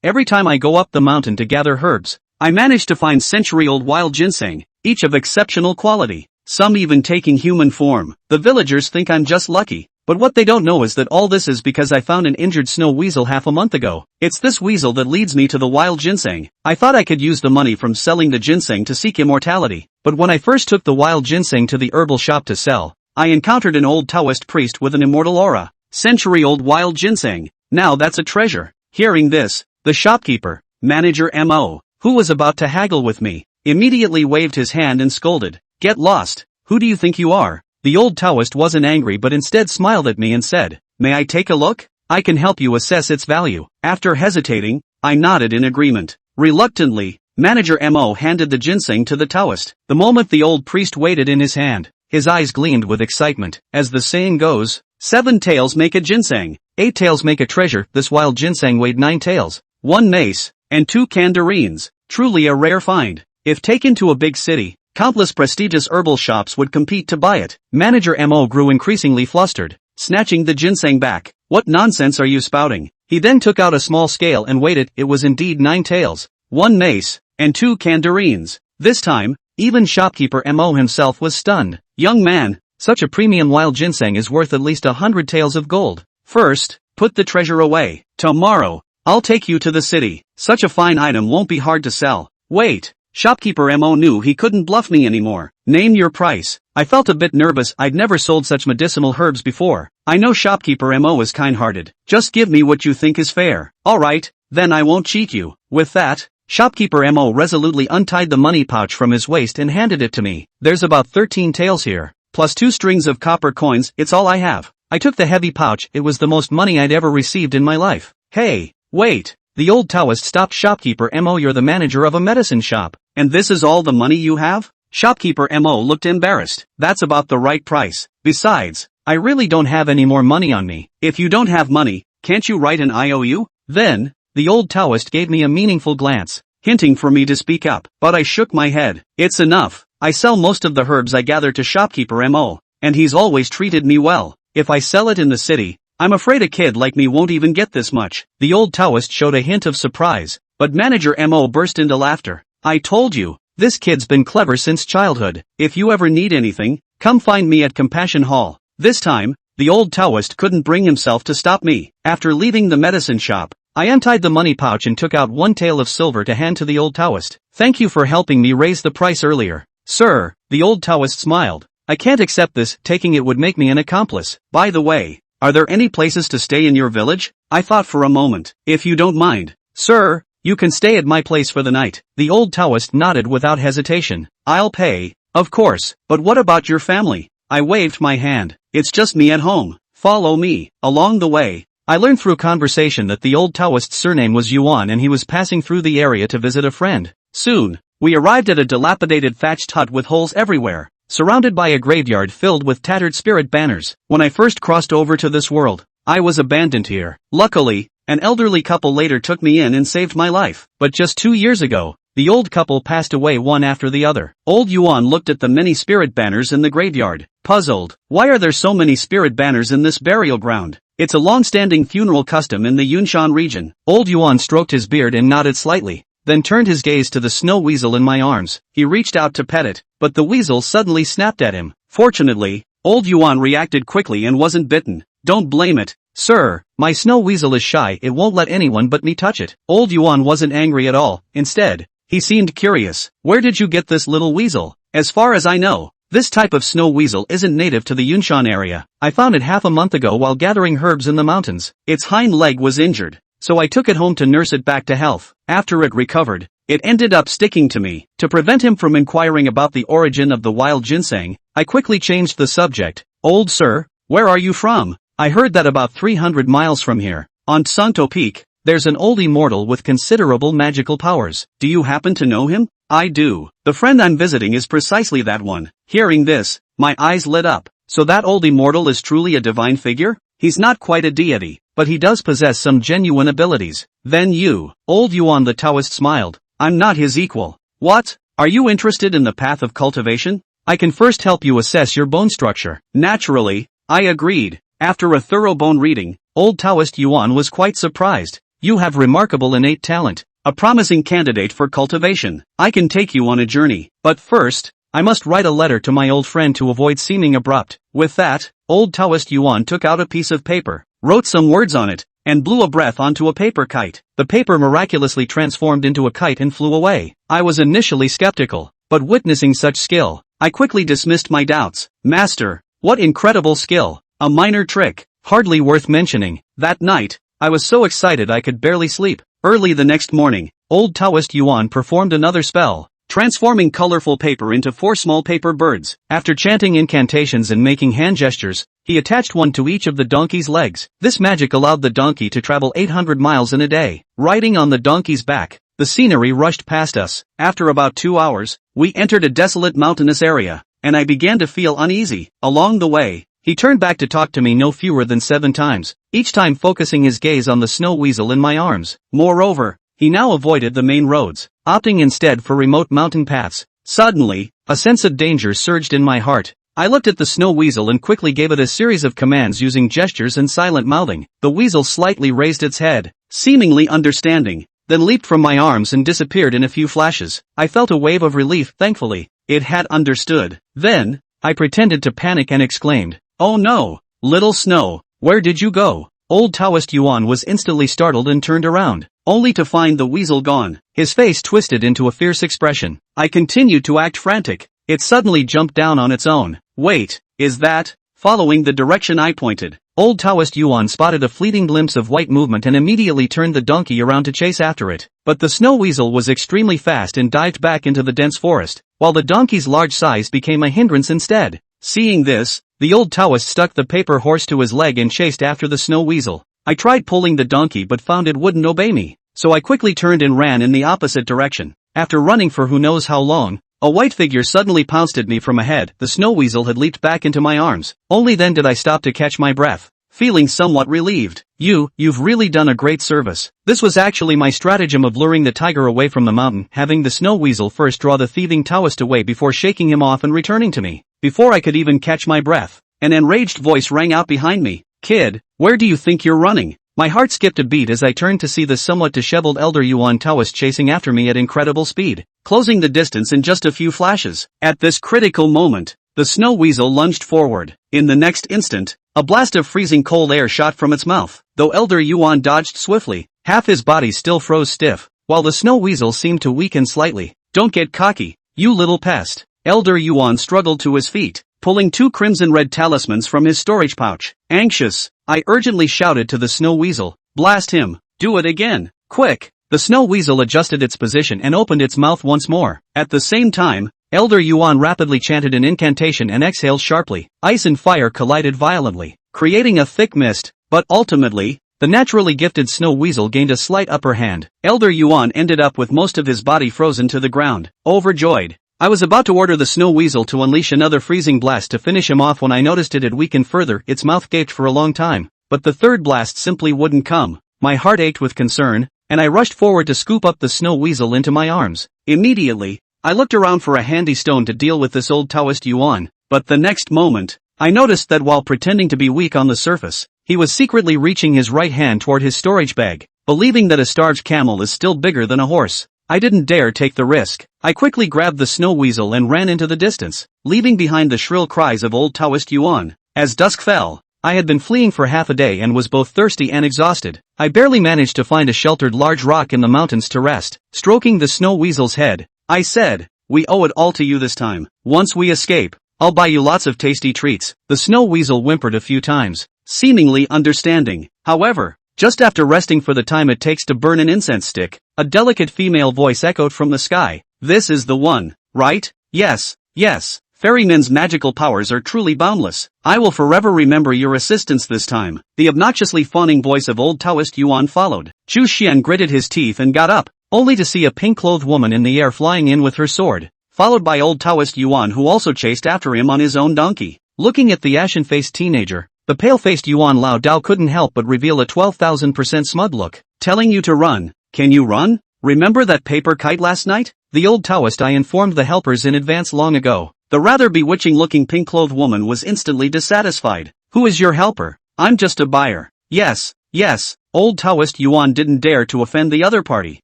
Every time I go up the mountain to gather herbs, I manage to find century-old wild ginseng, each of exceptional quality, some even taking human form. The villagers think I'm just lucky, but what they don't know is that all this is because I found an injured snow weasel half a month ago. It's this weasel that leads me to the wild ginseng. I thought I could use the money from selling the ginseng to seek immortality, but when I first took the wild ginseng to the herbal shop to sell, I encountered an old Taoist priest with an immortal aura. Century-old wild ginseng. Now that's a treasure. Hearing this, the shopkeeper, manager M.O., who was about to haggle with me, immediately waved his hand and scolded, "Get lost, who do you think you are?" The old Taoist wasn't angry but instead smiled at me and said, "May I take a look? I can help you assess its value." After hesitating, I nodded in agreement. Reluctantly, manager M.O. handed the ginseng to the Taoist. The moment the old priest weighed it in his hand, his eyes gleamed with excitement. As the saying goes, 7 taels make a ginseng, 8 taels make a treasure. This wild ginseng weighed 9 taels, 1 mace, and 2 candarines. Truly a rare find. If taken to a big city, countless prestigious herbal shops would compete to buy it. Manager M.O. grew increasingly flustered, snatching the ginseng back. "What nonsense are you spouting?" He then took out a small scale and weighed it. It was indeed 9 taels, 1 mace, and 2 candarines. This time, even shopkeeper M.O. himself was stunned. "Young man, such a premium wild ginseng is worth at least 100 taels of gold. First, put the treasure away. Tomorrow, I'll take you to the city. Such a fine item won't be hard to sell." "Wait." Shopkeeper M.O. knew he couldn't bluff me anymore. "Name your price." I felt a bit nervous. I'd never sold such medicinal herbs before. I know shopkeeper M.O. is kind-hearted. "Just give me what you think is fair." "Alright, then I won't cheat you." With that, shopkeeper M.O. resolutely untied the money pouch from his waist and handed it to me. "There's about 13 taels here, plus 2 strings of copper coins. It's all I have." I took the heavy pouch. It was the most money I'd ever received in my life. "Hey, wait." The old Taoist stopped shopkeeper M.O. "You're the manager of a medicine shop, and this is all the money you have?" Shopkeeper M.O. looked embarrassed. "That's about the right price. Besides, I really don't have any more money on me." "If you don't have money, can't you write an IOU?" Then, the old Taoist gave me a meaningful glance, hinting for me to speak up, but I shook my head. "It's enough. I sell most of the herbs I gather to shopkeeper M.O., and he's always treated me well. If I sell it in the city, I'm afraid a kid like me won't even get this much." The old Taoist showed a hint of surprise, but manager M.O. burst into laughter. "I told you, this kid's been clever since childhood. If you ever need anything, come find me at Compassion Hall." This time, the old Taoist couldn't bring himself to stop me. After leaving the medicine shop, I untied the money pouch and took out 1 tael of silver to hand to the old Taoist. "Thank you for helping me raise the price earlier." "Sir," the old Taoist smiled, "I can't accept this. Taking it would make me an accomplice. By the way, are there any places to stay in your village?" I thought for a moment. "If you don't mind, sir, you can stay at my place for the night." The old Taoist nodded without hesitation. "I'll pay." "Of course, but what about your family?" I waved my hand. "It's just me at home. Follow me." Along the way, I learned through conversation that the old Taoist's surname was Yuan and he was passing through the area to visit a friend. Soon, we arrived at a dilapidated thatched hut with holes everywhere, surrounded by a graveyard filled with tattered spirit banners. When I first crossed over to this world, I was abandoned here. Luckily, an elderly couple later took me in and saved my life. But just 2 years ago, the old couple passed away one after the other. Old Yuan looked at the many spirit banners in the graveyard, puzzled. "Why are there so many spirit banners in this burial ground?" "It's a long-standing funeral custom in the Yunshan region." Old Yuan stroked his beard and nodded slightly, then turned his gaze to the snow weasel in my arms. He reached out to pet it, but the weasel suddenly snapped at him. Fortunately, old Yuan reacted quickly and wasn't bitten. "Don't blame it, sir. My snow weasel is shy. It won't let anyone but me touch it." Old Yuan wasn't angry at all. Instead, he seemed curious. "Where did you get this little weasel?" "As far as I know, this type of snow weasel isn't native to the Yunshan area. I found it half a month ago while gathering herbs in the mountains. Its hind leg was injured, so I took it home to nurse it back to health. After it recovered, it ended up sticking to me." To prevent him from inquiring about the origin of the wild ginseng, I quickly changed the subject. "Old sir, where are you from? I heard that about 300 miles from here, on Santo Peak, there's an old immortal with considerable magical powers. Do you happen to know him?" "I do. The friend I'm visiting is precisely that one." Hearing this, my eyes lit up. "So that old immortal is truly a divine figure?" "He's not quite a deity, but he does possess some genuine abilities." "Then you, old Yuan," the Taoist smiled. "I'm not his equal." "What? Are you interested in the path of cultivation? I can first help you assess your bone structure." Naturally, I agreed. After a thorough bone reading, old Taoist Yuan was quite surprised. You have remarkable innate talent, a promising candidate for cultivation. I can take you on a journey, but first, I must write a letter to my old friend to avoid seeming abrupt. With that, old Taoist Yuan took out a piece of paper, wrote some words on it, and blew a breath onto a paper kite. The paper miraculously transformed into a kite and flew away. I was initially skeptical, but witnessing such skill, I quickly dismissed my doubts. Master, what incredible skill! A minor trick, hardly worth mentioning. That night, I was so excited I could barely sleep. Early the next morning, old Taoist Yuan performed another spell, transforming colorful paper into 4 small paper birds. After chanting incantations and making hand gestures, he attached one to each of the donkey's legs. This magic allowed the donkey to travel 800 miles in a day. Riding on the donkey's back, the scenery rushed past us. After about 2 hours, we entered a desolate mountainous area, and I began to feel uneasy. Along the way, he turned back to talk to me no fewer than 7 times, each time focusing his gaze on the snow weasel in my arms. Moreover, he now avoided the main roads, opting instead for remote mountain paths. Suddenly, a sense of danger surged in my heart. I looked at the snow weasel and quickly gave it a series of commands using gestures and silent mouthing. The weasel slightly raised its head, seemingly understanding, then leaped from my arms and disappeared in a few flashes. I felt a wave of relief. Thankfully, it had understood. Then, I pretended to panic and exclaimed, "Oh no, little snow, where did you go?" Old Taoist Yuan was instantly startled and turned around, only to find the weasel gone. His face twisted into a fierce expression. I continued to act frantic. It suddenly jumped down on its own. Wait, is that? Following the direction I pointed, old Taoist Yuan spotted a fleeting glimpse of white movement and immediately turned the donkey around to chase after it. But the snow weasel was extremely fast and dived back into the dense forest, while the donkey's large size became a hindrance instead. Seeing this, the old Taoist stuck the paper horse to his leg and chased after the snow weasel. I tried pulling the donkey but found it wouldn't obey me, so I quickly turned and ran in the opposite direction. After running for who knows how long, a white figure suddenly pounced at me from ahead. The snow weasel had leaped back into my arms. Only then did I stop to catch my breath, feeling somewhat relieved. You've really done a great service. This was actually my stratagem of luring the tiger away from the mountain, having the snow weasel first draw the thieving Taoist away before shaking him off and returning to me. Before I could even catch my breath, an enraged voice rang out behind me. Kid, where do you think you're running? My heart skipped a beat as I turned to see the somewhat disheveled elder Yuan Taoist chasing after me at incredible speed, closing the distance in just a few flashes. At this critical moment, the snow weasel lunged forward. In the next instant, a blast of freezing cold air shot from its mouth. Though elder Yuan dodged swiftly, half his body still froze stiff, while the snow weasel seemed to weaken slightly. Don't get cocky, you little pest. Elder Yuan struggled to his feet, pulling 2 crimson-red talismans from his storage pouch. Anxious, I urgently shouted to the snow weasel, "Blast him! Do it again! Quick!" The snow weasel adjusted its position and opened its mouth once more. At the same time, Elder Yuan rapidly chanted an incantation and exhaled sharply. Ice and fire collided violently, creating a thick mist, but ultimately, the naturally gifted snow weasel gained a slight upper hand. Elder Yuan ended up with most of his body frozen to the ground. Overjoyed, I was about to order the snow weasel to unleash another freezing blast to finish him off when I noticed it had weakened further. Its mouth gaped for a long time, but the third blast simply wouldn't come. My heart ached with concern, and I rushed forward to scoop up the snow weasel into my arms. Immediately, I looked around for a handy stone to deal with this old Taoist Yuan, but the next moment, I noticed that while pretending to be weak on the surface, he was secretly reaching his right hand toward his storage bag, believing that a starved camel is still bigger than a horse. I didn't dare take the risk. I quickly grabbed the snow weasel and ran into the distance, leaving behind the shrill cries of old Taoist Yuan. As dusk fell, I had been fleeing for half a day and was both thirsty and exhausted. I barely managed to find a sheltered large rock in the mountains to rest. Stroking the snow weasel's head, I said, "We owe it all to you this time. Once we escape, I'll buy you lots of tasty treats." The snow weasel whimpered a few times, seemingly understanding. However, just after resting for the time it takes to burn an incense stick, a delicate female voice echoed from the sky. "This is the one, right?" "Yes, yes. Ferrymen's magical powers are truly boundless. I will forever remember your assistance this time." The obnoxiously fawning voice of old Taoist Yuan followed. Chu Xian gritted his teeth and got up, only to see a pink-clothed woman in the air flying in with her sword, followed by old Taoist Yuan, who also chased after him on his own donkey. Looking at the ashen-faced teenager, the pale-faced Yuan Lao Dao couldn't help but reveal a 12,000% smug look. "Telling you to run. Can you run? Remember that paper kite last night?" The old Taoist I informed the helpers in advance long ago. The rather bewitching-looking pink-clothed woman was instantly dissatisfied. "Who is your helper? I'm just a buyer." "Yes, Yes, old Taoist Yuan didn't dare to offend the other party,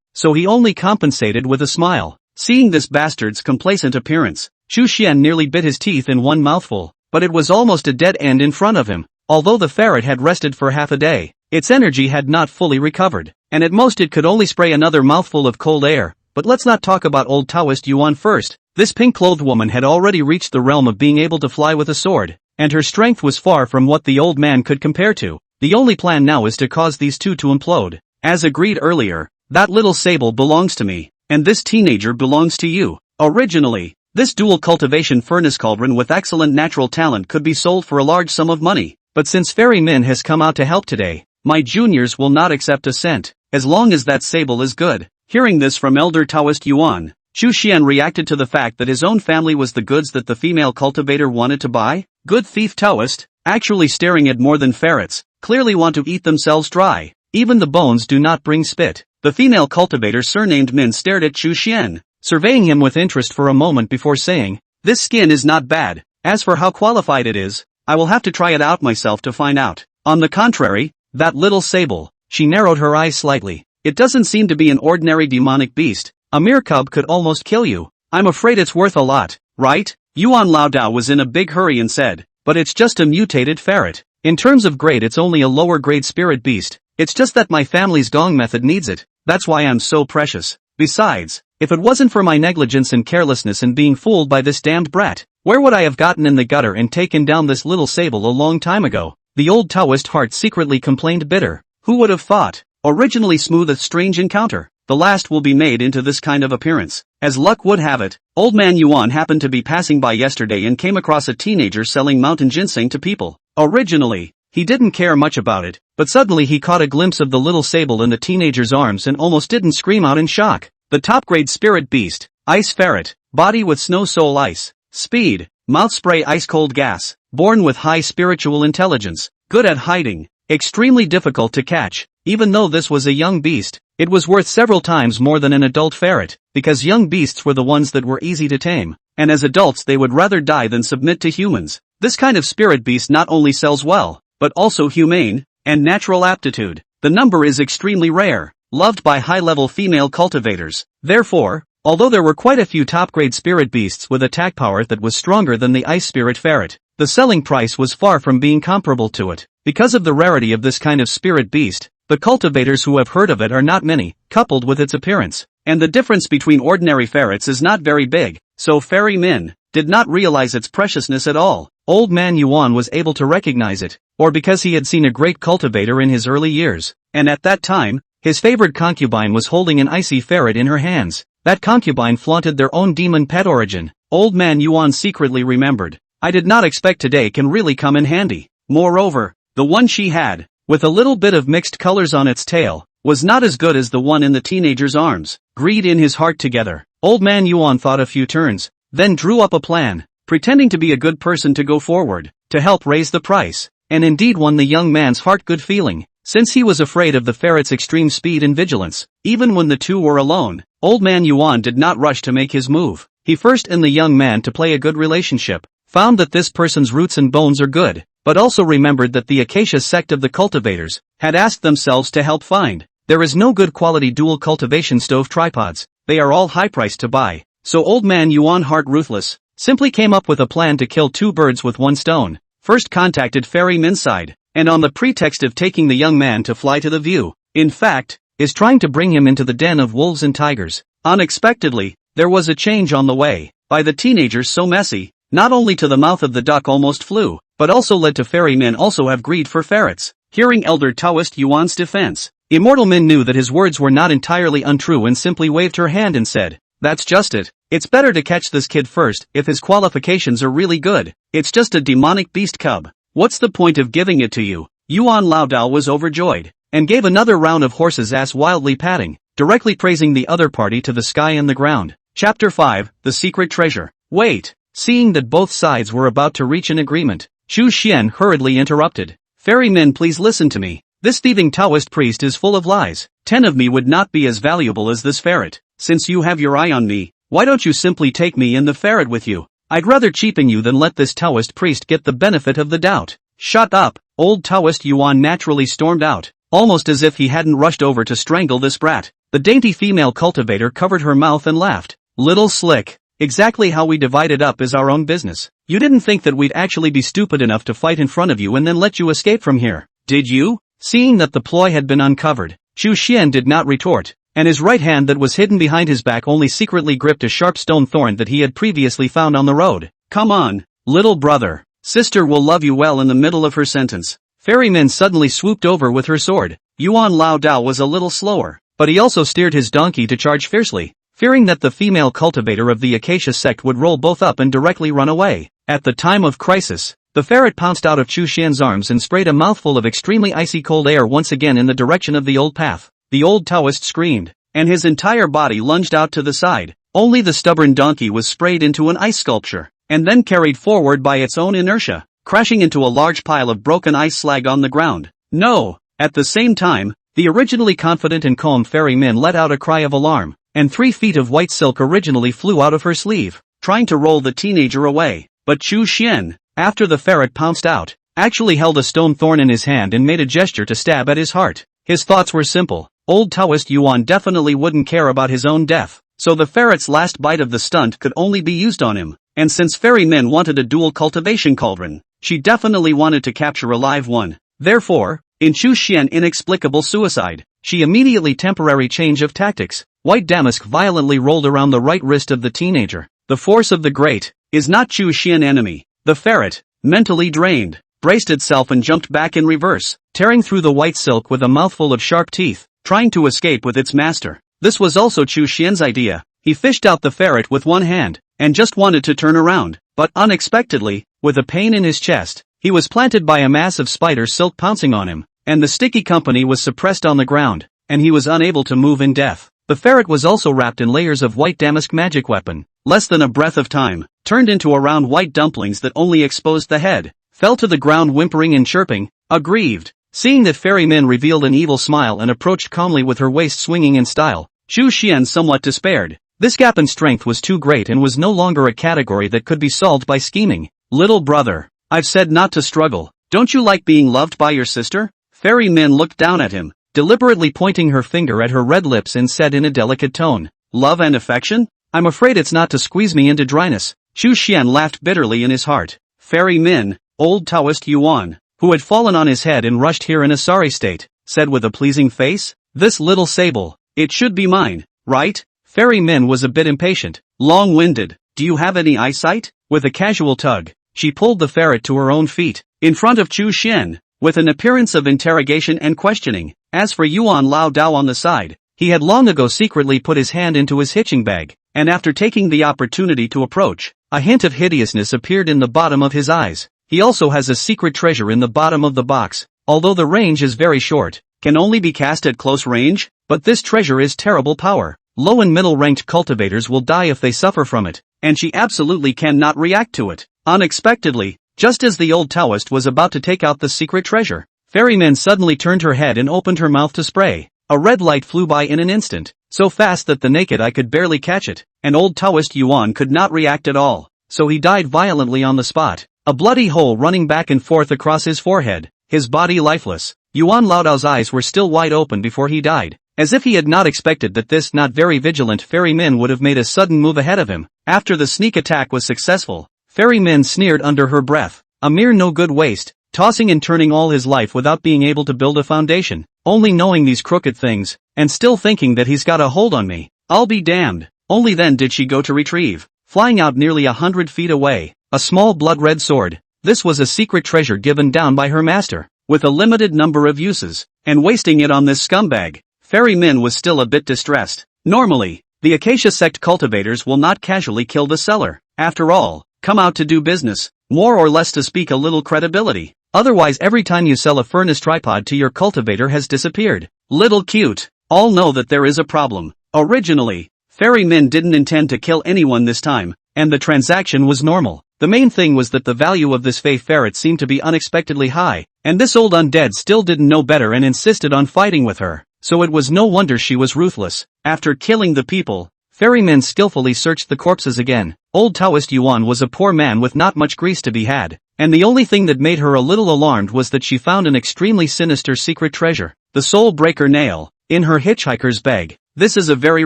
so he only compensated with a smile. Seeing this bastard's complacent appearance, Xu Xian nearly bit his teeth in one mouthful, but it was almost a dead end in front of him. Although the ferret had rested for half a day, its energy had not fully recovered, and at most it could only spray another mouthful of cold air. But let's not talk about old Taoist Yuan first. This pink-clothed woman had already reached the realm of being able to fly with a sword, and her strength was far from what the old man could compare to. The only plan now is to cause these two to implode. As agreed earlier, that little sable belongs to me, and this teenager belongs to you. Originally, this dual cultivation furnace cauldron with excellent natural talent could be sold for a large sum of money, but since Fairy Min has come out to help today, my juniors will not accept a cent, as long as that sable is good. Hearing this from Elder Taoist Yuan, Xu Xian reacted to the fact that his own family was the goods that the female cultivator wanted to buy. Good thief Taoist, actually staring at more than ferrets, clearly want to eat themselves dry. Even the bones do not bring spit. The female cultivator surnamed Min stared at Xu Xian, surveying him with interest for a moment before saying, "This skin is not bad. As for how qualified it is, I will have to try it out myself to find out. On the contrary, that little sable," she narrowed her eyes slightly, "it doesn't seem to be an ordinary demonic beast. A mere cub could almost kill you. I'm afraid it's worth a lot, right?" Yuan Laodao was in a big hurry and said, "But it's just a mutated ferret. In terms of grade it's only a lower grade spirit beast. It's just that my family's gong method needs it. That's why I'm so precious. Besides, if it wasn't for my negligence and carelessness in being fooled by this damned brat, where would I have gotten in the gutter and taken down this little sable a long time ago?" The old Taoist heart secretly complained bitter. Who would have thought? Originally smooth a strange encounter, the last will be made into this kind of appearance. As luck would have it, old man Yuan happened to be passing by yesterday and came across a teenager selling mountain ginseng to people. Originally, he didn't care much about it, but suddenly he caught a glimpse of the little sable in the teenager's arms and almost didn't scream out in shock. The top-grade spirit beast, ice ferret, body with snow soul ice, speed, mouth spray ice-cold gas, born with high spiritual intelligence, good at hiding, extremely difficult to catch. Even though this was a young beast, it was worth several times more than an adult ferret, because young beasts were the ones that were easy to tame, and as adults they would rather die than submit to humans. This kind of spirit beast not only sells well, but also humane, and natural aptitude. The number is extremely rare, loved by high-level female cultivators. Therefore, although there were quite a few top-grade spirit beasts with attack power that was stronger than the ice spirit ferret, the selling price was far from being comparable to it. Because of the rarity of this kind of spirit beast, the cultivators who have heard of it are not many, coupled with its appearance, and the difference between ordinary ferrets is not very big, so Fairy Min did not realize its preciousness at all. Old man Yuan was able to recognize it, or because he had seen a great cultivator in his early years, and at that time, his favored concubine was holding an icy ferret in her hands. That concubine flaunted their own demon pet origin. Old man Yuan secretly remembered, "I did not expect today can really come in handy." Moreover, the one she had, with a little bit of mixed colors on its tail, was not as good as the one in the teenager's arms. Greed in his heart together, old man Yuan thought a few turns, then drew up a plan, pretending to be a good person to go forward, to help raise the price, and indeed won the young man's heart good feeling, since he was afraid of the ferret's extreme speed and vigilance. Even when the two were alone, old man Yuan did not rush to make his move. He first in the young man to play a good relationship, found that this person's roots and bones are good, but also remembered that the Acacia sect of the cultivators had asked themselves to help find. There is no good quality dual cultivation stove tripods, they are all high priced to buy. So old man Yuan, heart ruthless, simply came up with a plan to kill two birds with one stone. First contacted Fairy Min's side, and on the pretext of taking the young man to fly to the view, in fact, is trying to bring him into the den of wolves and tigers. Unexpectedly, there was a change on the way, by the teenagers so messy, not only to the mouth of the duck almost flew, but also led to Fairy Min also have greed for ferrets. Hearing Elder Taoist Yuan's defense, Immortal Min knew that his words were not entirely untrue and simply waved her hand and said, "That's just it. It's better to catch this kid first if his qualifications are really good. It's just a demonic beast cub. What's the point of giving it to you?" Yuan Laodao was overjoyed, and gave another round of horse's ass wildly patting, directly praising the other party to the sky and the ground. Chapter 5, The Secret Treasure. Wait. Seeing that both sides were about to reach an agreement, Xu Xian hurriedly interrupted. "Fairy Min, please listen to me. This thieving Taoist priest is full of lies. 10 of me would not be as valuable as this ferret. Since you have your eye on me, why don't you simply take me and the ferret with you? I'd rather cheapen you than let this Taoist priest get the benefit of the doubt." "Shut up!" Old Taoist Yuan naturally stormed out. almost as if he hadn't rushed over to strangle this brat. The dainty female cultivator covered her mouth and laughed. Little slick. Exactly how we divide it up is our own business. You didn't think that we'd actually be stupid enough to fight in front of you and then let you escape from here, did you? Seeing that the ploy had been uncovered, Chu Xian did not retort, and his right hand that was hidden behind his back only secretly gripped a sharp stone thorn that he had previously found on the road. Come on, little brother. Sister will love you well. In the middle of her sentence, Fairy Min suddenly swooped over with her sword. Yuan Lao Dao was a little slower, but he also steered his donkey to charge fiercely, fearing that the female cultivator of the Acacia sect would roll both up and directly run away. At the time of crisis, the ferret pounced out of Chu Xian's arms and sprayed a mouthful of extremely icy cold air once again in the direction of the old path. The old Taoist screamed, and his entire body lunged out to the side. Only the stubborn donkey was sprayed into an ice sculpture, and then carried forward by its own inertia, crashing into a large pile of broken ice slag on the ground. No! At the same time, the originally confident and calm Fairy Min let out a cry of alarm, and 3 feet of white silk originally flew out of her sleeve, trying to roll the teenager away. But Chu Xian, after the ferret pounced out, actually held a stone thorn in his hand and made a gesture to stab at his heart. His thoughts were simple. Old Taoist Yuan definitely wouldn't care about his own death, so the ferret's last bite of the stunt could only be used on him. And since Fairy Min wanted a dual cultivation cauldron, she definitely wanted to capture a live one. Therefore, in Chu Xian inexplicable suicide, she immediately temporary change of tactics. White damask violently rolled around the right wrist of the teenager. The force of the great is not Chu Xian enemy. The ferret, mentally drained, braced itself and jumped back in reverse, tearing through the white silk with a mouthful of sharp teeth, trying to escape with its master. This was also Chu Xian's idea. He fished out the ferret with one hand, and just wanted to turn around, but unexpectedly, with a pain in his chest, he was planted by a mass of spider silk pouncing on him, and the sticky company was suppressed on the ground, and he was unable to move in death. The ferret was also wrapped in layers of white damask magic weapon. Less than a breath of time, turned into a round white dumplings that only exposed the head, fell to the ground whimpering and chirping, aggrieved. Seeing that Fairy Min revealed an evil smile and approached calmly with her waist swinging in style, Chu Xian somewhat despaired. This gap in strength was too great and was no longer a category that could be solved by scheming. Little brother, I've said not to struggle. Don't you like being loved by your sister? Fairy Min looked down at him, deliberately pointing her finger at her red lips and said in a delicate tone, love and affection? I'm afraid it's not to squeeze me into dryness. Chu Xian laughed bitterly in his heart. Fairy Min, old Taoist Yuan, who had fallen on his head and rushed here in a sorry state, said with a pleasing face, this little sable, it should be mine, right? Fairy Min was a bit impatient, long-winded. Do you have any eyesight? With a casual tug, she pulled the ferret to her own feet, in front of Chu Xian, with an appearance of interrogation and questioning. As for Yuan Lao Dao on the side, he had long ago secretly put his hand into his hitching bag, and after taking the opportunity to approach, a hint of hideousness appeared in the bottom of his eyes. He also has a secret treasure in the bottom of the box, although the range is very short, can only be cast at close range, but this treasure is terrible power. Low and middle-ranked cultivators will die if they suffer from it, and she absolutely cannot react to it. Unexpectedly, just as the old Taoist was about to take out the secret treasure, Fairy Min suddenly turned her head and opened her mouth to spray. A red light flew by in an instant, so fast that the naked eye could barely catch it, and old Taoist Yuan could not react at all, so he died violently on the spot, a bloody hole running back and forth across his forehead, his body lifeless. Yuan Laodao's eyes were still wide open before he died, as if he had not expected that this not very vigilant Fairy Min would have made a sudden move ahead of him. After the sneak attack was successful, Fairy Min sneered under her breath, a mere no-good waste, tossing and turning all his life without being able to build a foundation, only knowing these crooked things, and still thinking that he's got a hold on me. I'll be damned. Only then did she go to retrieve, flying out nearly 100 feet away, a small blood-red sword. This was a secret treasure given down by her master, with a limited number of uses, and wasting it on this scumbag. Fairy Min was still a bit distressed. Normally, the Acacia sect cultivators will not casually kill the seller. After all, come out to do business, more or less to speak a little credibility. Otherwise every time you sell a furnace tripod to your cultivator has disappeared. Little cute. All know that there is a problem. Originally, Fairy Min didn't intend to kill anyone this time, and the transaction was normal. The main thing was that the value of this fey ferret seemed to be unexpectedly high, and this old undead still didn't know better and insisted on fighting with her, so it was no wonder she was ruthless. After killing the people, Fairy Min skillfully searched the corpses again. Old Taoist Yuan was a poor man with not much grease to be had, and the only thing that made her a little alarmed was that she found an extremely sinister secret treasure, the soul breaker nail, in her hitchhiker's bag. This is a very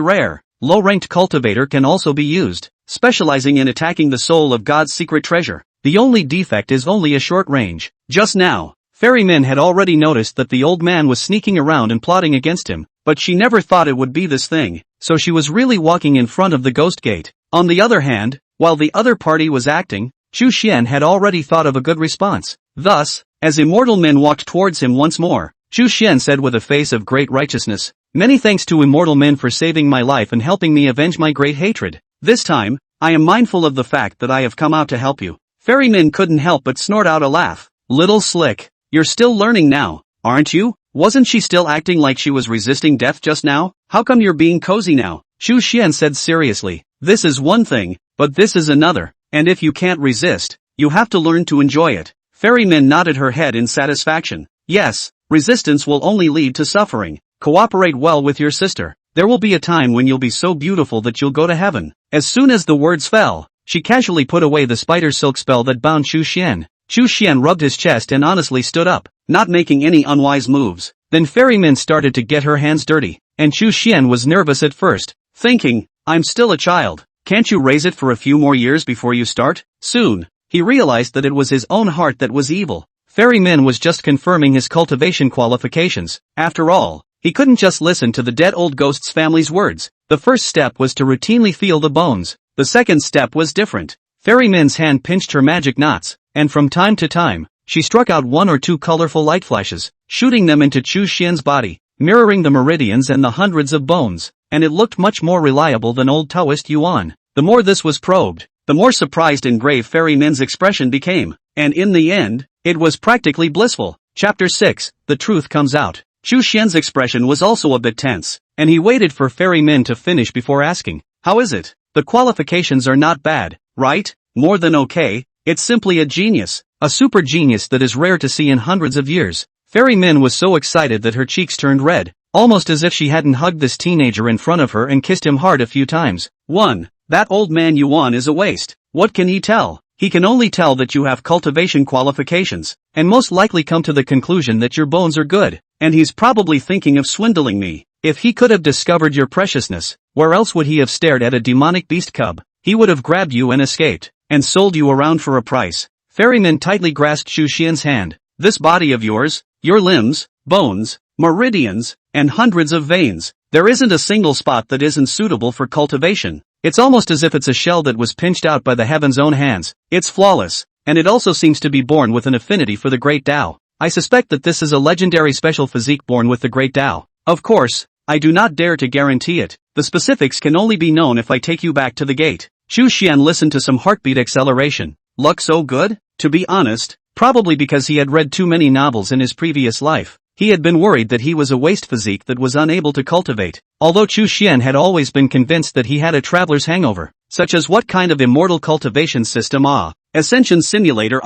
rare, low-ranked cultivator can also be used, specializing in attacking the soul of God's secret treasure. The only defect is only a short range. Just now, Ferryman had already noticed that the old man was sneaking around and plotting against him, but she never thought it would be this thing, so she was really walking in front of the ghost gate. On the other hand, while the other party was acting, Chu Xian had already thought of a good response. Thus, as immortal men walked towards him once more, Chu Xian said with a face of great righteousness, "Many thanks to immortal men for saving my life and helping me avenge my great hatred. This time, I am mindful of the fact that I have come out to help you." Ferryman couldn't help but snort out a laugh. "Little slick, you're still learning now, aren't you? Wasn't she still acting like she was resisting death just now? How come you're being cozy now?" Chu Xian said seriously, "This is one thing, but this is another, and if you can't resist, you have to learn to enjoy it." Ferryman nodded her head in satisfaction. "Yes, resistance will only lead to suffering. Cooperate well with your sister. There will be a time when you'll be so beautiful that you'll go to heaven." As soon as the words fell, she casually put away the spider silk spell that bound Chu Xian. Chu Xian rubbed his chest and honestly stood up, not making any unwise moves. Then Ferryman started to get her hands dirty, and Chu Xian was nervous at first, thinking, "I'm still a child. Can't you raise it for a few more years before you start?" Soon, he realized that it was his own heart that was evil. Ferryman was just confirming his cultivation qualifications. After all, he couldn't just listen to the dead old ghost's family's words. The first step was to routinely feel the bones. The second step was different. Ferryman's hand pinched her magic knots, and from time to time, she struck out one or two colorful light flashes, shooting them into Chu Xian's body, mirroring the meridians and the hundreds of bones, and it looked much more reliable than old Taoist Yuan. The more this was probed, the more surprised and grave Ferryman's expression became, and in the end, it was practically blissful. Chapter 6, The Truth Comes Out. Chu Xian's expression was also a bit tense, and he waited for Ferryman to finish before asking, "How is it? The qualifications are not bad, right? More than okay. It's simply a genius, a super genius that is rare to see in hundreds of years." Ferryman was so excited that her cheeks turned red, almost as if she hadn't hugged this teenager in front of her and kissed him hard a few times. 1. That old man Yuan is a waste. What can he tell? He can only tell that you have cultivation qualifications, and most likely come to the conclusion that your bones are good, and he's probably thinking of swindling me. If he could have discovered your preciousness, where else would he have stared at a demonic beast cub? He would have grabbed you and escaped, and sold you around for a price. Ferryman tightly grasped Chu Xian's hand. "This body of yours, your limbs, bones, meridians, and hundreds of veins, there isn't a single spot that isn't suitable for cultivation. It's almost as if it's a shell that was pinched out by the heaven's own hands. It's flawless, and it also seems to be born with an affinity for the great Tao. I suspect that this is a legendary special physique born with the great Tao. Of course, I do not dare to guarantee it. The specifics can only be known if I take you back to the gate." Chu Xian listened to some heartbeat acceleration. Luck so good? To be honest, probably because he had read too many novels in his previous life, he had been worried that he was a waste physique that was unable to cultivate. Although Chu Xian had always been convinced that he had a traveler's hangover, such as what kind of immortal cultivation system Ascension Simulator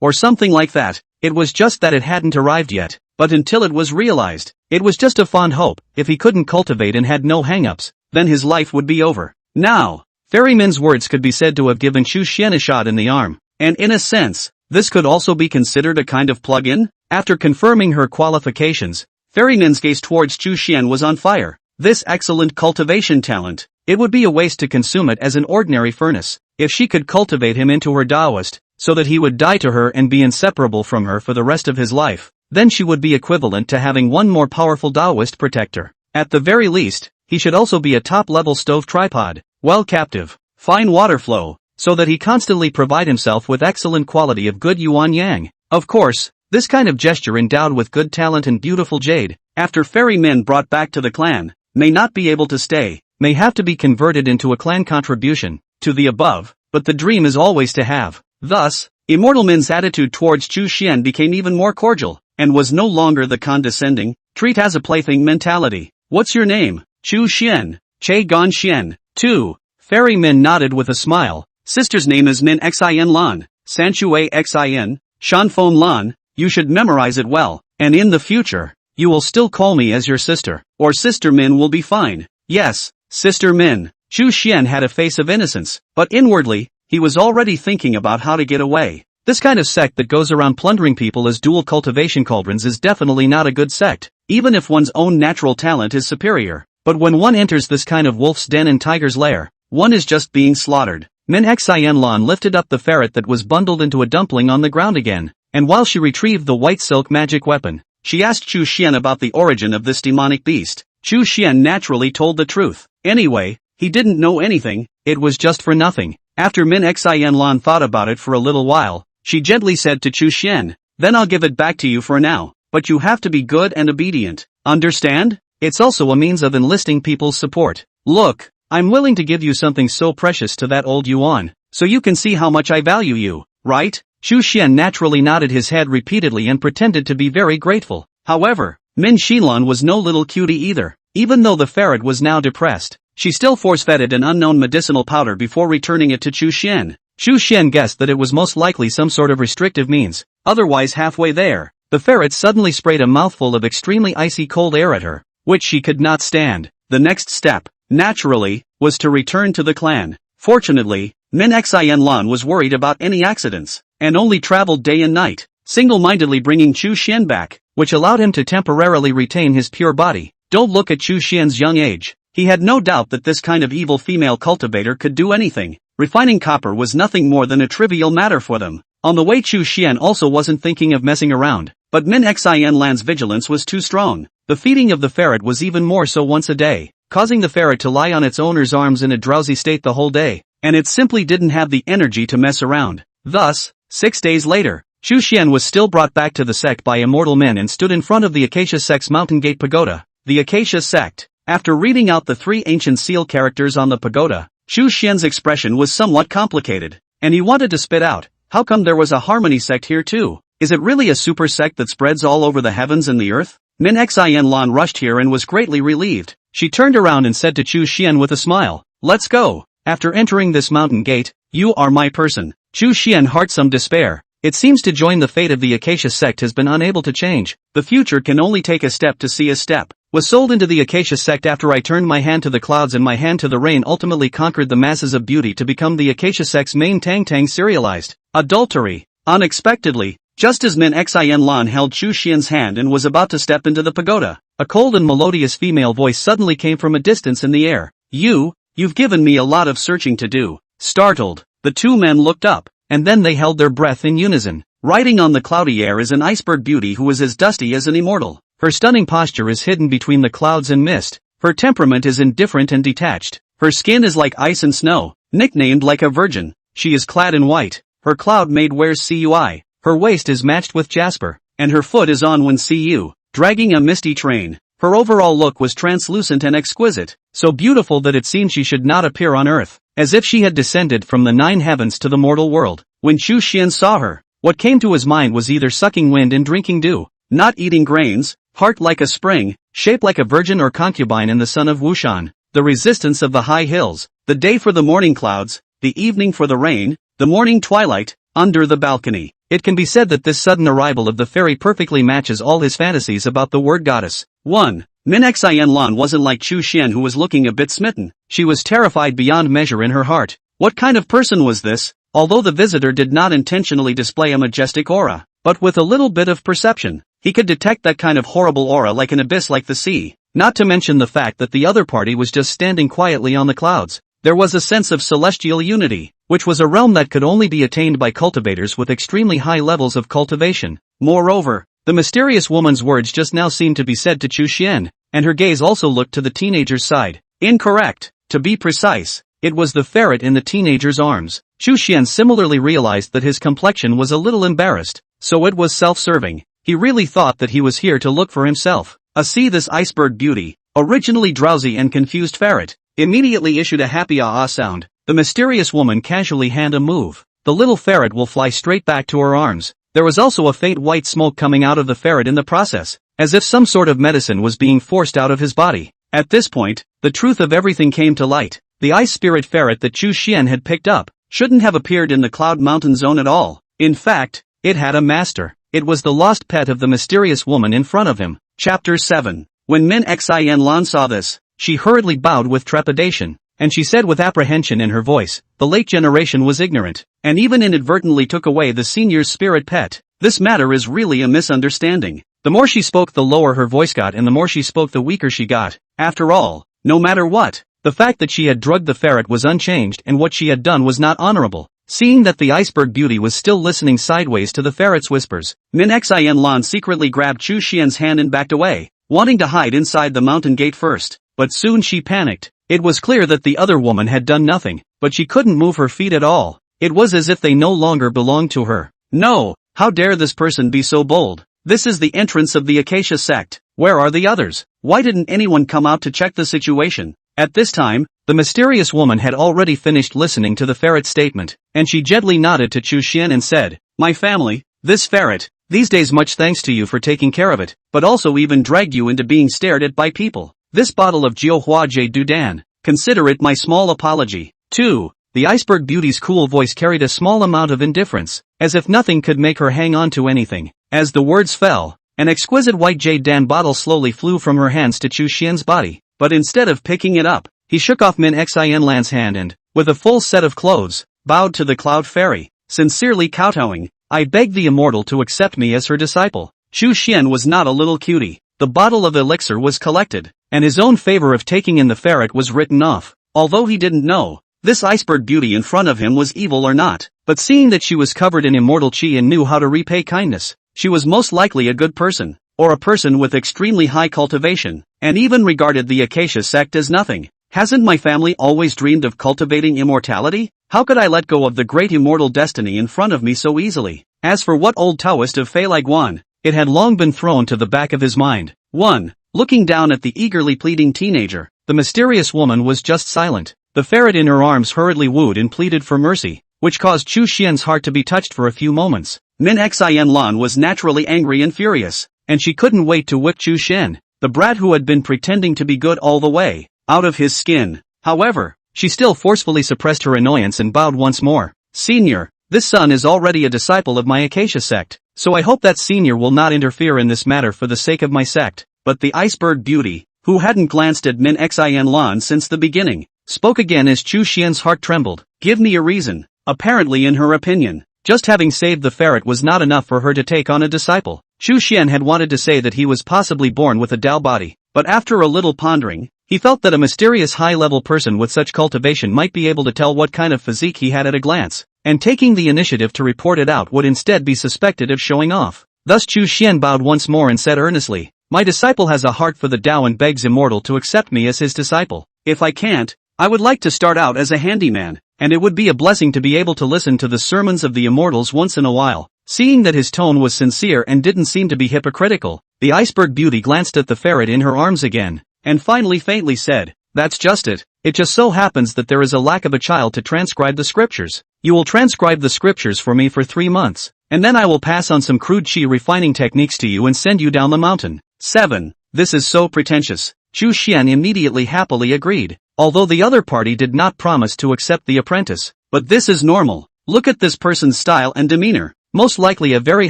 or something like that, it was just that it hadn't arrived yet. But until it was realized, it was just a fond hope. If he couldn't cultivate and had no hang-ups, then his life would be over. Now, Ferryman's words could be said to have given Chu Xian a shot in the arm, and in a sense, this could also be considered a kind of plug-in. After confirming her qualifications, Ferryman's gaze towards Chu Xian was on fire. This excellent cultivation talent, it would be a waste to consume it as an ordinary furnace. If she could cultivate him into her Taoist, so that he would die to her and be inseparable from her for the rest of his life, then she would be equivalent to having one more powerful Taoist protector. At the very least, he should also be a top-level stove tripod, well captive, fine water flow, so that he constantly provide himself with excellent quality of good Yuan Yang. Of course, this kind of gesture endowed with good talent and beautiful jade, after ferrymen brought back to the clan, may not be able to stay, may have to be converted into a clan contribution, to the above, but the dream is always to have. Thus, Immortal Min's attitude towards Chu Xian became even more cordial, and was no longer the condescending, treat as a plaything mentality. What's your name? Chu Xian. Che Gon Xian. 2. Fairy Min nodded with a smile. Sister's name is Min Xin Lan. Sanchue Xin. Shanfeng Lan. You should memorize it well, and in the future, you will still call me as your sister, or Sister Min will be fine. Yes, Sister Min. Chu Xian had a face of innocence, but inwardly, he was already thinking about how to get away. This kind of sect that goes around plundering people as dual cultivation cauldrons is definitely not a good sect, even if one's own natural talent is superior. But when one enters this kind of wolf's den and tiger's lair, one is just being slaughtered. Min Xianlan lifted up the ferret that was bundled into a dumpling on the ground again, and while she retrieved the white silk magic weapon, she asked Chu Xian about the origin of this demonic beast. Chu Xian naturally told the truth. Anyway, he didn't know anything, it was just for nothing. After Min Xianlan thought about it for a little while, she gently said to Chu Xian, "Then I'll give it back to you for now, but you have to be good and obedient. Understand? It's also a means of enlisting people's support. Look, I'm willing to give you something so precious to that old Yuan, so you can see how much I value you, right?" Chu Xian naturally nodded his head repeatedly and pretended to be very grateful. However, Min Xilan was no little cutie either. Even though the ferret was now depressed, she still force-fed it an unknown medicinal powder before returning it to Chu Xian. Chu Xian guessed that it was most likely some sort of restrictive means. Otherwise, halfway there, the ferret suddenly sprayed a mouthful of extremely icy cold air at her, which she could not stand. The next step, naturally, was to return to the clan. Fortunately, Min Xianlan was worried about any accidents, and only traveled day and night, single-mindedly bringing Chu Xian back, which allowed him to temporarily retain his pure body. Don't look at Chu Xian's young age. He had no doubt that this kind of evil female cultivator could do anything. Refining copper was nothing more than a trivial matter for them. On the way, Chu Xian also wasn't thinking of messing around, but Min Xianlan's vigilance was too strong. The feeding of the ferret was even more so once a day, causing the ferret to lie on its owner's arms in a drowsy state the whole day, and it simply didn't have the energy to mess around. Thus, 6 days later, Chu Xian was still brought back to the sect by immortal men and stood in front of the Acacia sect's mountain gate pagoda. The Acacia sect. After reading out the 3 ancient seal characters on the pagoda, Chu Xian's expression was somewhat complicated, and he wanted to spit out, "How come there was a harmony sect here too? Is it really a super sect that spreads all over the heavens and the earth?" Min Xianlan rushed here and was greatly relieved. She turned around and said to Chu Xian with a smile, "Let's go. After entering this mountain gate, you are my person." Chu Xian heart some despair. It seems to join the fate of the Acacia sect has been unable to change. The future can only take a step to see a step. Was sold into the Acacia sect after I turned my hand to the clouds and my hand to the rain, ultimately conquered the masses of beauty to become the Acacia sect's main tang serialized adultery. Unexpectedly, just as Min Xianlan held Chu Xian's hand and was about to step into the pagoda, a cold and melodious female voice suddenly came from a distance in the air. You've given me a lot of searching to do." Startled, the two men looked up, and then they held their breath in unison. Riding on the cloudy air is an iceberg beauty who is as dusty as an immortal. Her stunning posture is hidden between the clouds and mist. Her temperament is indifferent and detached. Her skin is like ice and snow, nicknamed like a virgin. She is clad in white. Her cloud maid wears CUI. Her waist is matched with jasper, and her foot is on when CU, dragging a misty train. Her overall look was translucent and exquisite, so beautiful that it seemed she should not appear on earth, as if she had descended from the 9 heavens to the mortal world. When Chu Xian saw her, what came to his mind was either sucking wind and drinking dew, not eating grains, heart like a spring, shape like a virgin, or concubine in the sun of Wushan, the resistance of the high hills, the day for the morning clouds, the evening for the rain, the morning twilight, under the balcony. It can be said that this sudden arrival of the fairy perfectly matches all his fantasies about the word goddess. 1. Min Xianlan wasn't like Chu Xian, who was looking a bit smitten. She was terrified beyond measure in her heart. What kind of person was this? Although the visitor did not intentionally display a majestic aura, but with a little bit of perception, he could detect that kind of horrible aura like an abyss like the sea. Not to mention the fact that the other party was just standing quietly on the clouds. There was a sense of celestial unity, which was a realm that could only be attained by cultivators with extremely high levels of cultivation. Moreover, the mysterious woman's words just now seemed to be said to Chu Xian, and her gaze also looked to the teenager's side. Incorrect. To be precise, it was the ferret in the teenager's arms. Chu Xian similarly realized that his complexion was a little embarrassed, so it was self-serving. He really thought that he was here to look for himself. See this iceberg beauty, originally drowsy and confused ferret, immediately issued a happy ah-ah sound. The mysterious woman casually hand a move. The little ferret will fly straight back to her arms. There was also a faint white smoke coming out of the ferret in the process, as if some sort of medicine was being forced out of his body. At this point, the truth of everything came to light. The ice spirit ferret that Chu Xian had picked up shouldn't have appeared in the Cloud Mountain zone at all. In fact, it had a master. It was the lost pet of the mysterious woman in front of him. Chapter 7. When Min Xianlan saw this, she hurriedly bowed with trepidation. and she said with apprehension in her voice, the late generation was ignorant, and even inadvertently took away the senior's spirit pet. This matter is really a misunderstanding. The more she spoke the lower her voice got, and the more she spoke the weaker she got. After all, no matter what, the fact that she had drugged the ferret was unchanged, and what she had done was not honorable. Seeing that the iceberg beauty was still listening sideways to the ferret's whispers, Min Xin Lan secretly grabbed Chu Xian's hand and backed away, wanting to hide inside the mountain gate first. But soon she panicked. It was clear that the other woman had done nothing, but she couldn't move her feet at all. It was as if they no longer belonged to her. No, how dare this person be so bold? This is the entrance of the Acacia sect. Where are the others? Why didn't anyone come out to check the situation? At this time, the mysterious woman had already finished listening to the ferret's statement, and she gently nodded to Chu Xian and said, "My family, this ferret, these days much thanks to you for taking care of it, but also even dragged you into being stared at by people. This bottle of Jiuhua Jie Dudan, consider it my small apology." 2. The iceberg beauty's cool voice carried a small amount of indifference, as if nothing could make her hang on to anything. As the words fell, an exquisite white jade dan bottle slowly flew from her hands to Chu Xian's body, but instead of picking it up, he shook off Min Xin Lan's hand and, with a full set of clothes, bowed to the cloud fairy, sincerely kowtowing. "I beg the immortal to accept me as her disciple." Chu Xian was not a little cutie. The bottle of elixir was collected, and his own favor of taking in the ferret was written off. Although he didn't know this iceberg beauty in front of him was evil or not, but seeing that she was covered in immortal chi and knew how to repay kindness, she was most likely a good person, or a person with extremely high cultivation, and even regarded the Acacia sect as nothing. Hasn't my family always dreamed of cultivating immortality? How could I let go of the great immortal destiny in front of me so easily? As for what old Taoist of Fei like Yuan, it had long been thrown to the back of his mind. 1. Looking down at the eagerly pleading teenager, the mysterious woman was just silent. The ferret in her arms hurriedly wooed and pleaded for mercy, which caused Chu Xian's heart to be touched for a few moments. Min Xin Lan was naturally angry and furious, and she couldn't wait to whip Chu Xian, the brat who had been pretending to be good all the way, out of his skin. However, she still forcefully suppressed her annoyance and bowed once more. "Senior, this son is already a disciple of my Acacia sect, so I hope that senior will not interfere in this matter for the sake of my sect." But the iceberg beauty, who hadn't glanced at Min Xin Lan since the beginning, spoke again as Chu Xian's heart trembled. "Give me a reason." Apparently in her opinion, just having saved the ferret was not enough for her to take on a disciple. Chu Xian had wanted to say that he was possibly born with a Dao body, but after a little pondering, he felt that a mysterious high-level person with such cultivation might be able to tell what kind of physique he had at a glance, and taking the initiative to report it out would instead be suspected of showing off. Thus Chu Xian bowed once more and said earnestly, "My disciple has a heart for the Dao and begs immortal to accept me as his disciple. If I can't, I would like to start out as a handyman, and it would be a blessing to be able to listen to the sermons of the immortals once in a while." Seeing that his tone was sincere and didn't seem to be hypocritical, the iceberg beauty glanced at the ferret in her arms again, and finally faintly said, "That's just it. It just so happens that there is a lack of a child to transcribe the scriptures. You will transcribe the scriptures for me for 3 months, and then I will pass on some crude chi refining techniques to you and send you down the mountain." 7. This is so pretentious. Chu Xian immediately happily agreed, although the other party did not promise to accept the apprentice. "But this is normal. Look at this person's style and demeanor. Most likely a very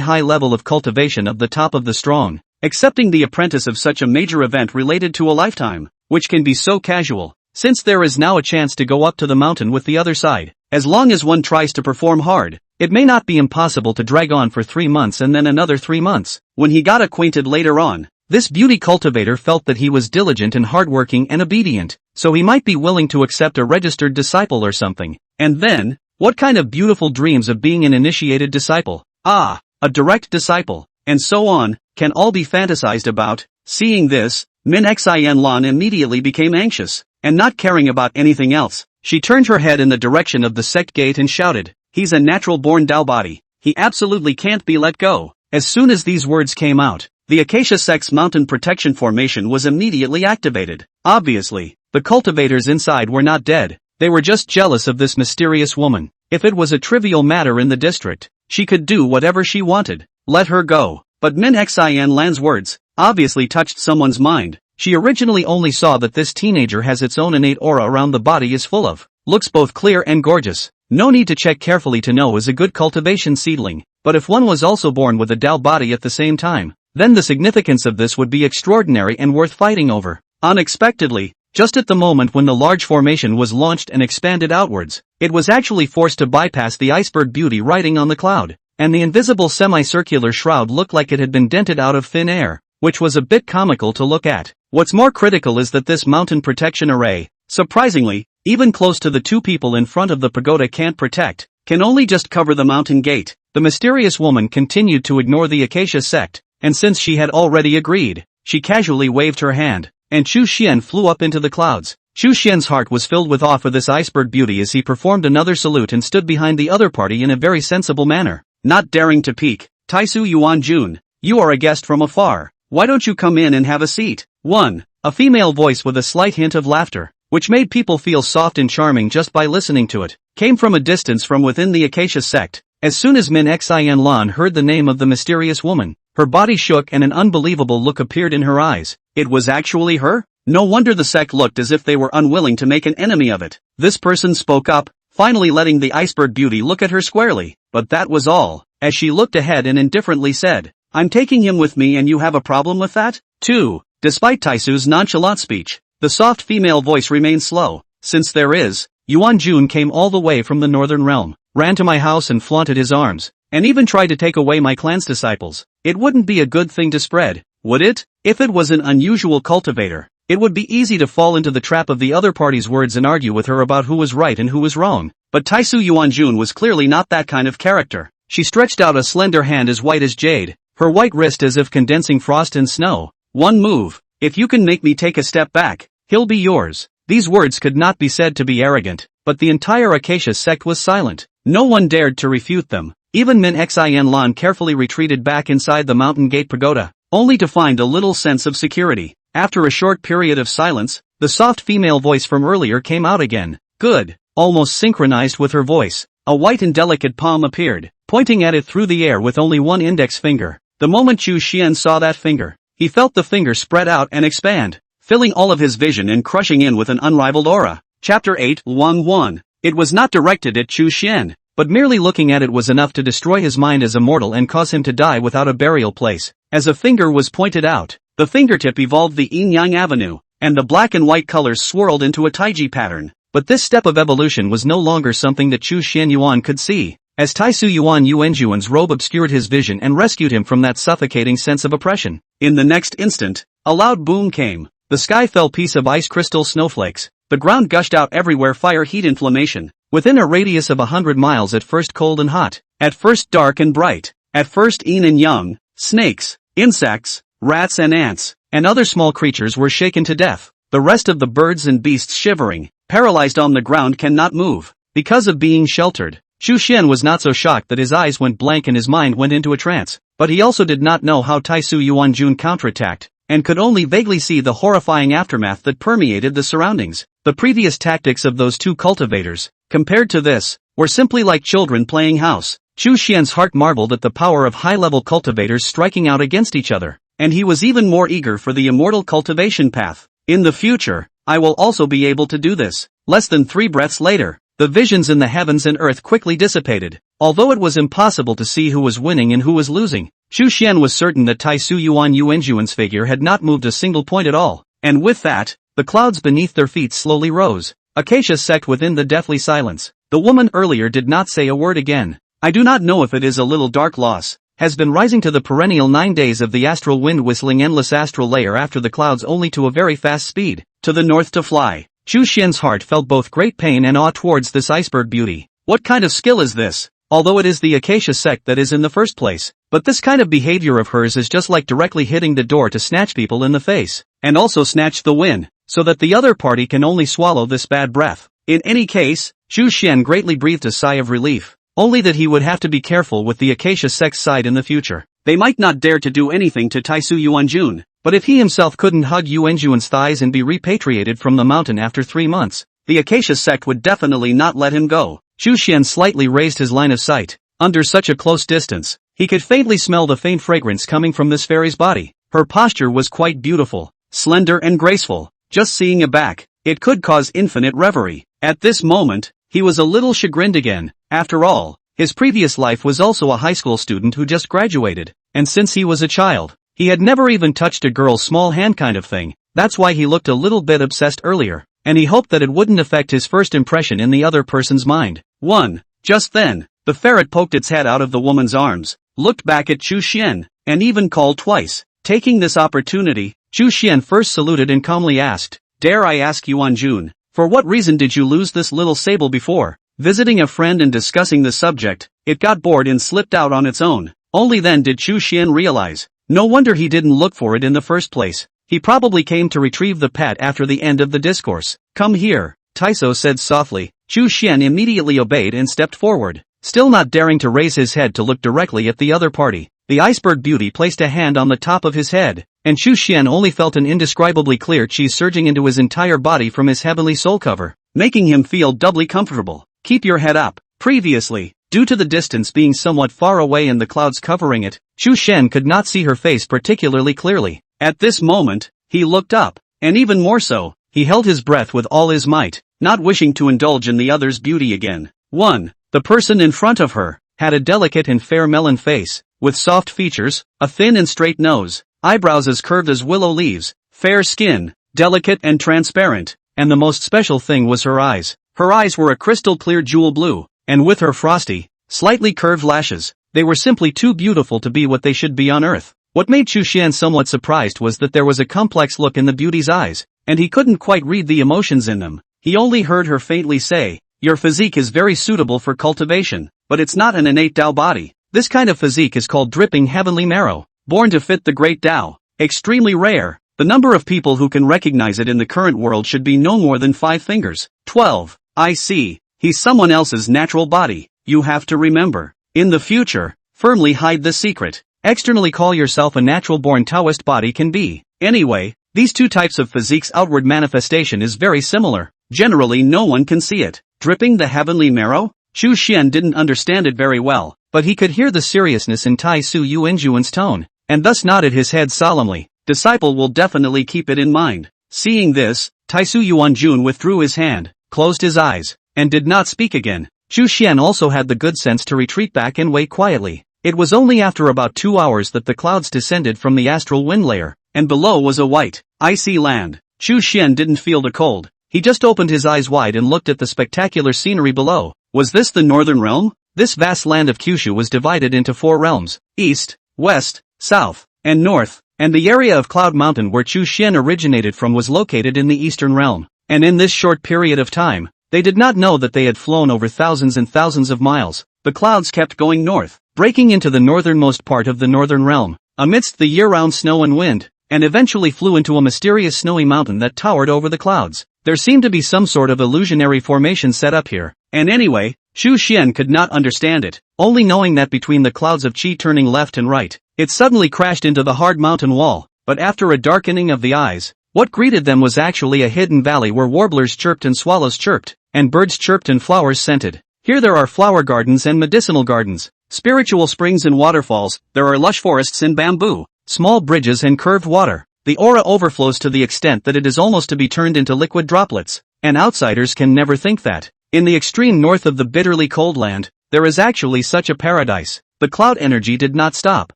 high level of cultivation of the top of the strong. Accepting the apprentice of such a major event related to a lifetime, which can be so casual, since there is now a chance to go up to the mountain with the other side. As long as one tries to perform hard, it may not be impossible to drag on for 3 months and then another 3 months. When he got acquainted later on, this beauty cultivator felt that he was diligent and hardworking and obedient, so he might be willing to accept a registered disciple or something. And then, what kind of beautiful dreams of being an initiated disciple, a direct disciple, and so on, can all be fantasized about. Seeing this, Min Xin Lan immediately became anxious, and not caring about anything else, she turned her head in the direction of the sect gate and shouted, "He's a natural-born Dao body. He absolutely can't be let go." As soon as these words came out, the Acacia sect's mountain protection formation was immediately activated. Obviously, the cultivators inside were not dead, they were just jealous of this mysterious woman. If it was a trivial matter in the district, she could do whatever she wanted. Let her go. But Min Xin Lan's words obviously touched someone's mind. She originally only saw that this teenager has its own innate aura around the body is full of, looks both clear and gorgeous. No need to check carefully to know is a good cultivation seedling, but if one was also born with a Dao body at the same time, then the significance of this would be extraordinary and worth fighting over. Unexpectedly, Just at the moment when the large formation was launched and expanded outwards, it was actually forced to bypass the iceberg beauty riding on the cloud, and the invisible semicircular shroud looked like it had been dented out of thin air, which was a bit comical to look at. What's more critical is that this mountain protection array, surprisingly, even close to the two people in front of the pagoda can't protect, can only just cover the mountain gate. The mysterious woman continued to ignore the Acacia sect, and since she had already agreed, she casually waved her hand, and Chu Xian flew up into the clouds. Chu Xian's heart was filled with awe for this iceberg beauty as he performed another salute and stood behind the other party in a very sensible manner. Not daring to peek, Taisu Yuan Jun, you are a guest from afar, why don't you come in and have a seat? 1. A female voice with a slight hint of laughter, which made people feel soft and charming just by listening to it, came from a distance from within the Acacia sect. As soon as Min Xian Lan heard the name of the mysterious woman, her body shook and an unbelievable look appeared in her eyes. It was actually her? No wonder the sect looked as if they were unwilling to make an enemy of it. This person spoke up, finally letting the iceberg beauty look at her squarely, but that was all, as she looked ahead and indifferently said, I'm taking him with me and you have a problem with that? 2. Despite Taisu's nonchalant speech, the soft female voice remained slow. Since there is, Yuan Jun came all the way from the northern realm, ran to my house and flaunted his arms, and even tried to take away my clan's disciples. It wouldn't be a good thing to spread, would it? If it was an unusual cultivator, it would be easy to fall into the trap of the other party's words and argue with her about who was right and who was wrong. But Taisu Yuan Jun was clearly not that kind of character. She stretched out a slender hand as white as jade, her white wrist as if condensing frost and snow. One move, if you can make me take a step back, he'll be yours. These words could not be said to be arrogant, but the entire Acacia sect was silent. No one dared to refute them. Even Min Xian Lan carefully retreated back inside the mountain gate pagoda, only to find a little sense of security. After a short period of silence, the soft female voice from earlier came out again. Good. Almost synchronized with her voice, a white and delicate palm appeared, pointing at it through the air with only one index finger. The moment Chu Xian saw that finger, he felt the finger spread out and expand, filling all of his vision and crushing in with an unrivaled aura. Chapter 8 Wang 1. It was not directed at Chu Xian, but merely looking at it was enough to destroy his mind as a mortal and cause him to die without a burial place. As a finger was pointed out, the fingertip evolved the yin-yang avenue, and the black and white colors swirled into a taiji pattern. But this step of evolution was no longer something that Chu Xian Yuan could see, as Taisu Yuan Yuanjuan's robe obscured his vision and rescued him from that suffocating sense of oppression. In the next instant, a loud boom came. The sky fell piece of ice crystal snowflakes. The ground gushed out everywhere fire heat inflammation, within a radius of 100 miles at first cold and hot, at first dark and bright, at first yin and yang, snakes, insects, rats and ants, and other small creatures were shaken to death. The rest of the birds and beasts shivering, paralyzed on the ground cannot move, because of being sheltered. Chu Xian was not so shocked that his eyes went blank and his mind went into a trance, but he also did not know how Taisu Yuanjun counterattacked, and could only vaguely see the horrifying aftermath that permeated the surroundings. The previous tactics of those two cultivators, compared to this, were simply like children playing house. Chu Xian's heart marveled at the power of high-level cultivators striking out against each other, and he was even more eager for the immortal cultivation path. In the future, I will also be able to do this. Less than 3 breaths later, the visions in the heavens and earth quickly dissipated. Although it was impossible to see who was winning and who was losing, Chu Xian was certain that Taisu Yuan Yuanjuan's figure had not moved a single point at all, and with that, the clouds beneath their feet slowly rose. Acacia sect within the deathly silence. The woman earlier did not say a word again. I do not know if it is a little dark loss, has been rising to the perennial 9 days of the astral wind whistling endless astral layer after the clouds only to a very fast speed, to the north to fly. Chu Xian's heart felt both great pain and awe towards this iceberg beauty. What kind of skill is this? Although it is the Acacia sect that is in the first place, but this kind of behavior of hers is just like directly hitting the door to snatch people in the face, and also snatch the win, so that the other party can only swallow this bad breath. In any case, Chu Xian greatly breathed a sigh of relief, only that he would have to be careful with the Acacia sect's side in the future. They might not dare to do anything to Taisu Yuanjun, but if he himself couldn't hug Yuanjuan's thighs and be repatriated from the mountain after 3 months, the Acacia sect would definitely not let him go. Chu Xian slightly raised his line of sight. Under such a close distance, he could faintly smell the faint fragrance coming from this fairy's body. Her posture was quite beautiful, slender and graceful. Just seeing a back, it could cause infinite reverie. At this moment, he was a little chagrined again. After all, his previous life was also a high school student who just graduated, and since he was a child, he had never even touched a girl's small hand kind of thing. That's why he looked a little bit obsessed earlier, and he hoped that it wouldn't affect his first impression in the other person's mind. 1. Just then, the ferret poked its head out of the woman's arms, looked back at Chu Xian, and even called twice. Taking this opportunity, Chu Xian first saluted and calmly asked, "Dare I ask Yuan Jun, for what reason did you lose this little sable before?" Visiting a friend and discussing the subject, it got bored and slipped out on its own. Only then did Chu Xian realize. No wonder he didn't look for it in the first place. He probably came to retrieve the pet after the end of the discourse. "Come here," Taisu said softly. Chu Xian immediately obeyed and stepped forward, still not daring to raise his head to look directly at the other party. The iceberg beauty placed a hand on the top of his head, and Chu Xian only felt an indescribably clear chi surging into his entire body from his heavenly soul cover, making him feel doubly comfortable. "Keep your head up." Previously, due to the distance being somewhat far away and the clouds covering it, Chu Xian could not see her face particularly clearly. At this moment, he looked up, and even more so, he held his breath with all his might, not wishing to indulge in the other's beauty again. 1. The person in front of her had a delicate and fair melon face, with soft features, a thin and straight nose, eyebrows as curved as willow leaves, fair skin, delicate and transparent, and the most special thing was her eyes. Her eyes were a crystal clear jewel blue, and with her frosty, slightly curved lashes, they were simply too beautiful to be what they should be on earth. What made Chu Xian somewhat surprised was that there was a complex look in the beauty's eyes, and he couldn't quite read the emotions in them. He only heard her faintly say, "Your physique is very suitable for cultivation, but it's not an innate Tao body. This kind of physique is called dripping heavenly marrow, born to fit the great Tao. Extremely rare. The number of people who can recognize it in the current world should be no more than 5 fingers. 12. I see. He's someone else's natural body. You have to remember. In the future, firmly hide the secret. Externally call yourself a natural-born Taoist body can be. Anyway, these two types of physique's outward manifestation is very similar. Generally no one can see it. Dripping the heavenly marrow? Chu Xian didn't understand it very well, but he could hear the seriousness in Taisu Yuanjuan's tone, and thus nodded his head solemnly. Disciple will definitely keep it in mind. Seeing this, Taisu Yuanjun withdrew his hand, closed his eyes, and did not speak again. Chu Xian also had the good sense to retreat back and wait quietly. It was only after about 2 hours that the clouds descended from the astral wind layer, and below was a white, icy land. Chu Xian didn't feel the cold. He just opened his eyes wide and looked at the spectacular scenery below. Was this the northern realm? This vast land of Kyushu was divided into 4 realms, east, west, south, and north, and the area of Cloud Mountain where Chu Xian originated from was located in the eastern realm. And in this short period of time, they did not know that they had flown over thousands and thousands of miles. The clouds kept going north, breaking into the northernmost part of the northern realm, amidst the year-round snow and wind, and eventually flew into a mysterious snowy mountain that towered over the clouds. There seemed to be some sort of illusionary formation set up here, and anyway, Chu Xian could not understand it, only knowing that between the clouds of chi turning left and right, it suddenly crashed into the hard mountain wall. But after a darkening of the eyes, what greeted them was actually a hidden valley where warblers chirped and swallows chirped, and birds chirped and flowers scented. Here there are flower gardens and medicinal gardens, spiritual springs and waterfalls, there are lush forests and bamboo, small bridges and curved water. The aura overflows to the extent that it is almost to be turned into liquid droplets, and outsiders can never think that. In the extreme north of the bitterly cold land, there is actually such a paradise. The cloud energy did not stop,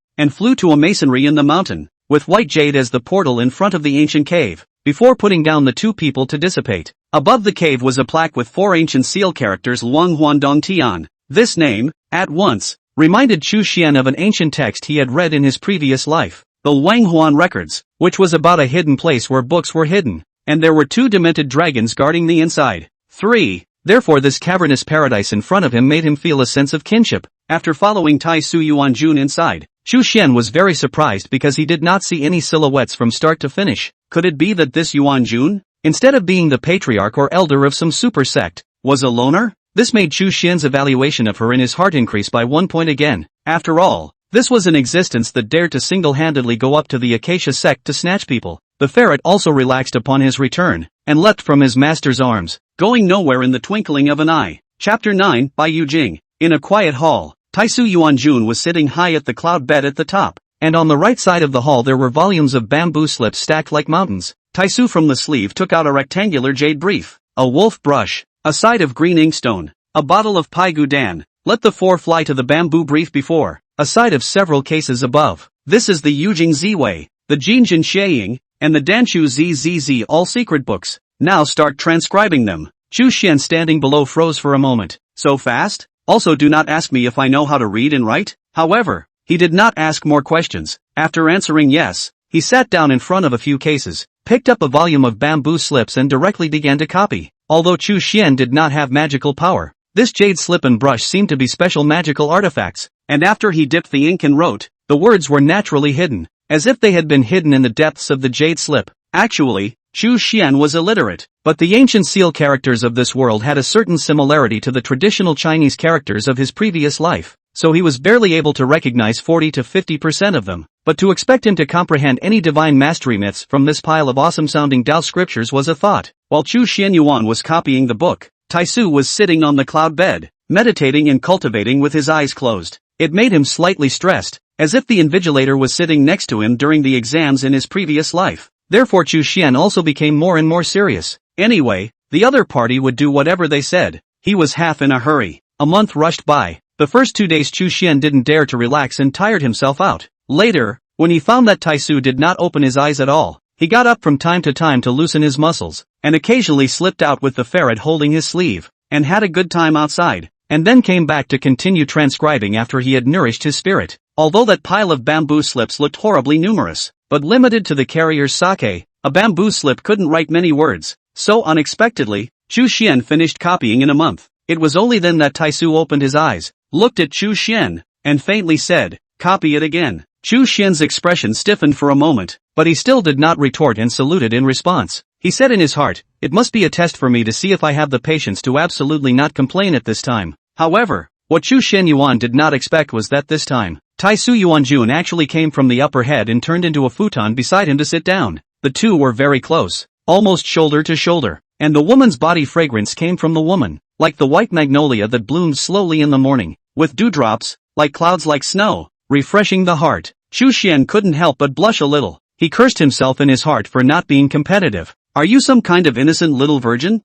and flew to a masonry in the mountain, with white jade as the portal in front of the ancient cave, before putting down the 2 people to dissipate. Above the cave was a plaque with 4 ancient seal characters Luang Huan Dong Tian. This name, at once, reminded Chu Xian of an ancient text he had read in his previous life, the Wang Huan records, which was about a hidden place where books were hidden, and there were 2 demented dragons guarding the inside. 3. Therefore this cavernous paradise in front of him made him feel a sense of kinship. After following Taisu Yuanjun inside, Chu Xian was very surprised because he did not see any silhouettes from start to finish. Could it be that this Yuanjun, instead of being the patriarch or elder of some super sect, was a loner? This made Chu Xian's evaluation of her in his heart increase by 1 point again. After all, this was an existence that dared to single-handedly go up to the Acacia sect to snatch people. The ferret also relaxed upon his return, and leapt from his master's arms, going nowhere in the twinkling of an eye. Chapter 9 by Yu Jing. In a quiet hall, Taisu Yuanjun was sitting high at the cloud bed at the top, and on the right side of the hall there were volumes of bamboo slips stacked like mountains. Taisu from the sleeve took out a rectangular jade brief, a wolf brush, a side of green inkstone, a bottle of Pai Gudan. Let the 4 fly to the bamboo brief before, a side of several cases above. This is the Yujing Ziwei, the Jinjin Xieying, and the Danchu ZZZ all secret books. Now start transcribing them. Chu Xian standing below froze for a moment. So fast? Also do not ask me if I know how to read and write? However, he did not ask more questions. After answering yes, he sat down in front of a few cases, picked up a volume of bamboo slips and directly began to copy. Although Chu Xian did not have magical power, this jade slip and brush seemed to be special magical artifacts, and after he dipped the ink and wrote, the words were naturally hidden, as if they had been hidden in the depths of the jade slip. Actually, Chu Xian was illiterate, but the ancient seal characters of this world had a certain similarity to the traditional Chinese characters of his previous life, so he was barely able to recognize 40 to 50% of them. But to expect him to comprehend any divine mastery myths from this pile of awesome-sounding Tao scriptures was a thought. While Chu Xian Yuan was copying the book, Taisu was sitting on the cloud bed, meditating and cultivating with his eyes closed. It made him slightly stressed, as if the invigilator was sitting next to him during the exams in his previous life. Therefore Chu Xian also became more and more serious. Anyway, the other party would do whatever they said. He was half in a hurry. A month rushed by. The first 2 days Chu Xian didn't dare to relax and tired himself out. Later, when he found that Taisu did not open his eyes at all, he got up from time to time to loosen his muscles, and occasionally slipped out with the ferret holding his sleeve, and had a good time outside, and then came back to continue transcribing after he had nourished his spirit. Although that pile of bamboo slips looked horribly numerous, but limited to the carrier's sake, a bamboo slip couldn't write many words, so unexpectedly, Chu Xian finished copying in a month. It was only then that Taisu opened his eyes, looked at Chu Xian, and faintly said, "Copy it again." Chu Xian's expression stiffened for a moment, but he still did not retort and saluted in response. He said in his heart, "It must be a test for me to see if I have the patience to absolutely not complain at this time." However, what Chu Xian Yuan did not expect was that this time, Taisu Yuanjun actually came from the upper head and turned into a futon beside him to sit down. The two were very close, almost shoulder to shoulder, and the woman's body fragrance came from the woman, like the white magnolia that bloomed slowly in the morning, with dewdrops, like clouds like snow, refreshing the heart. Chu Xian couldn't help but blush a little. He cursed himself in his heart for not being competitive. "Are you some kind of innocent little virgin?"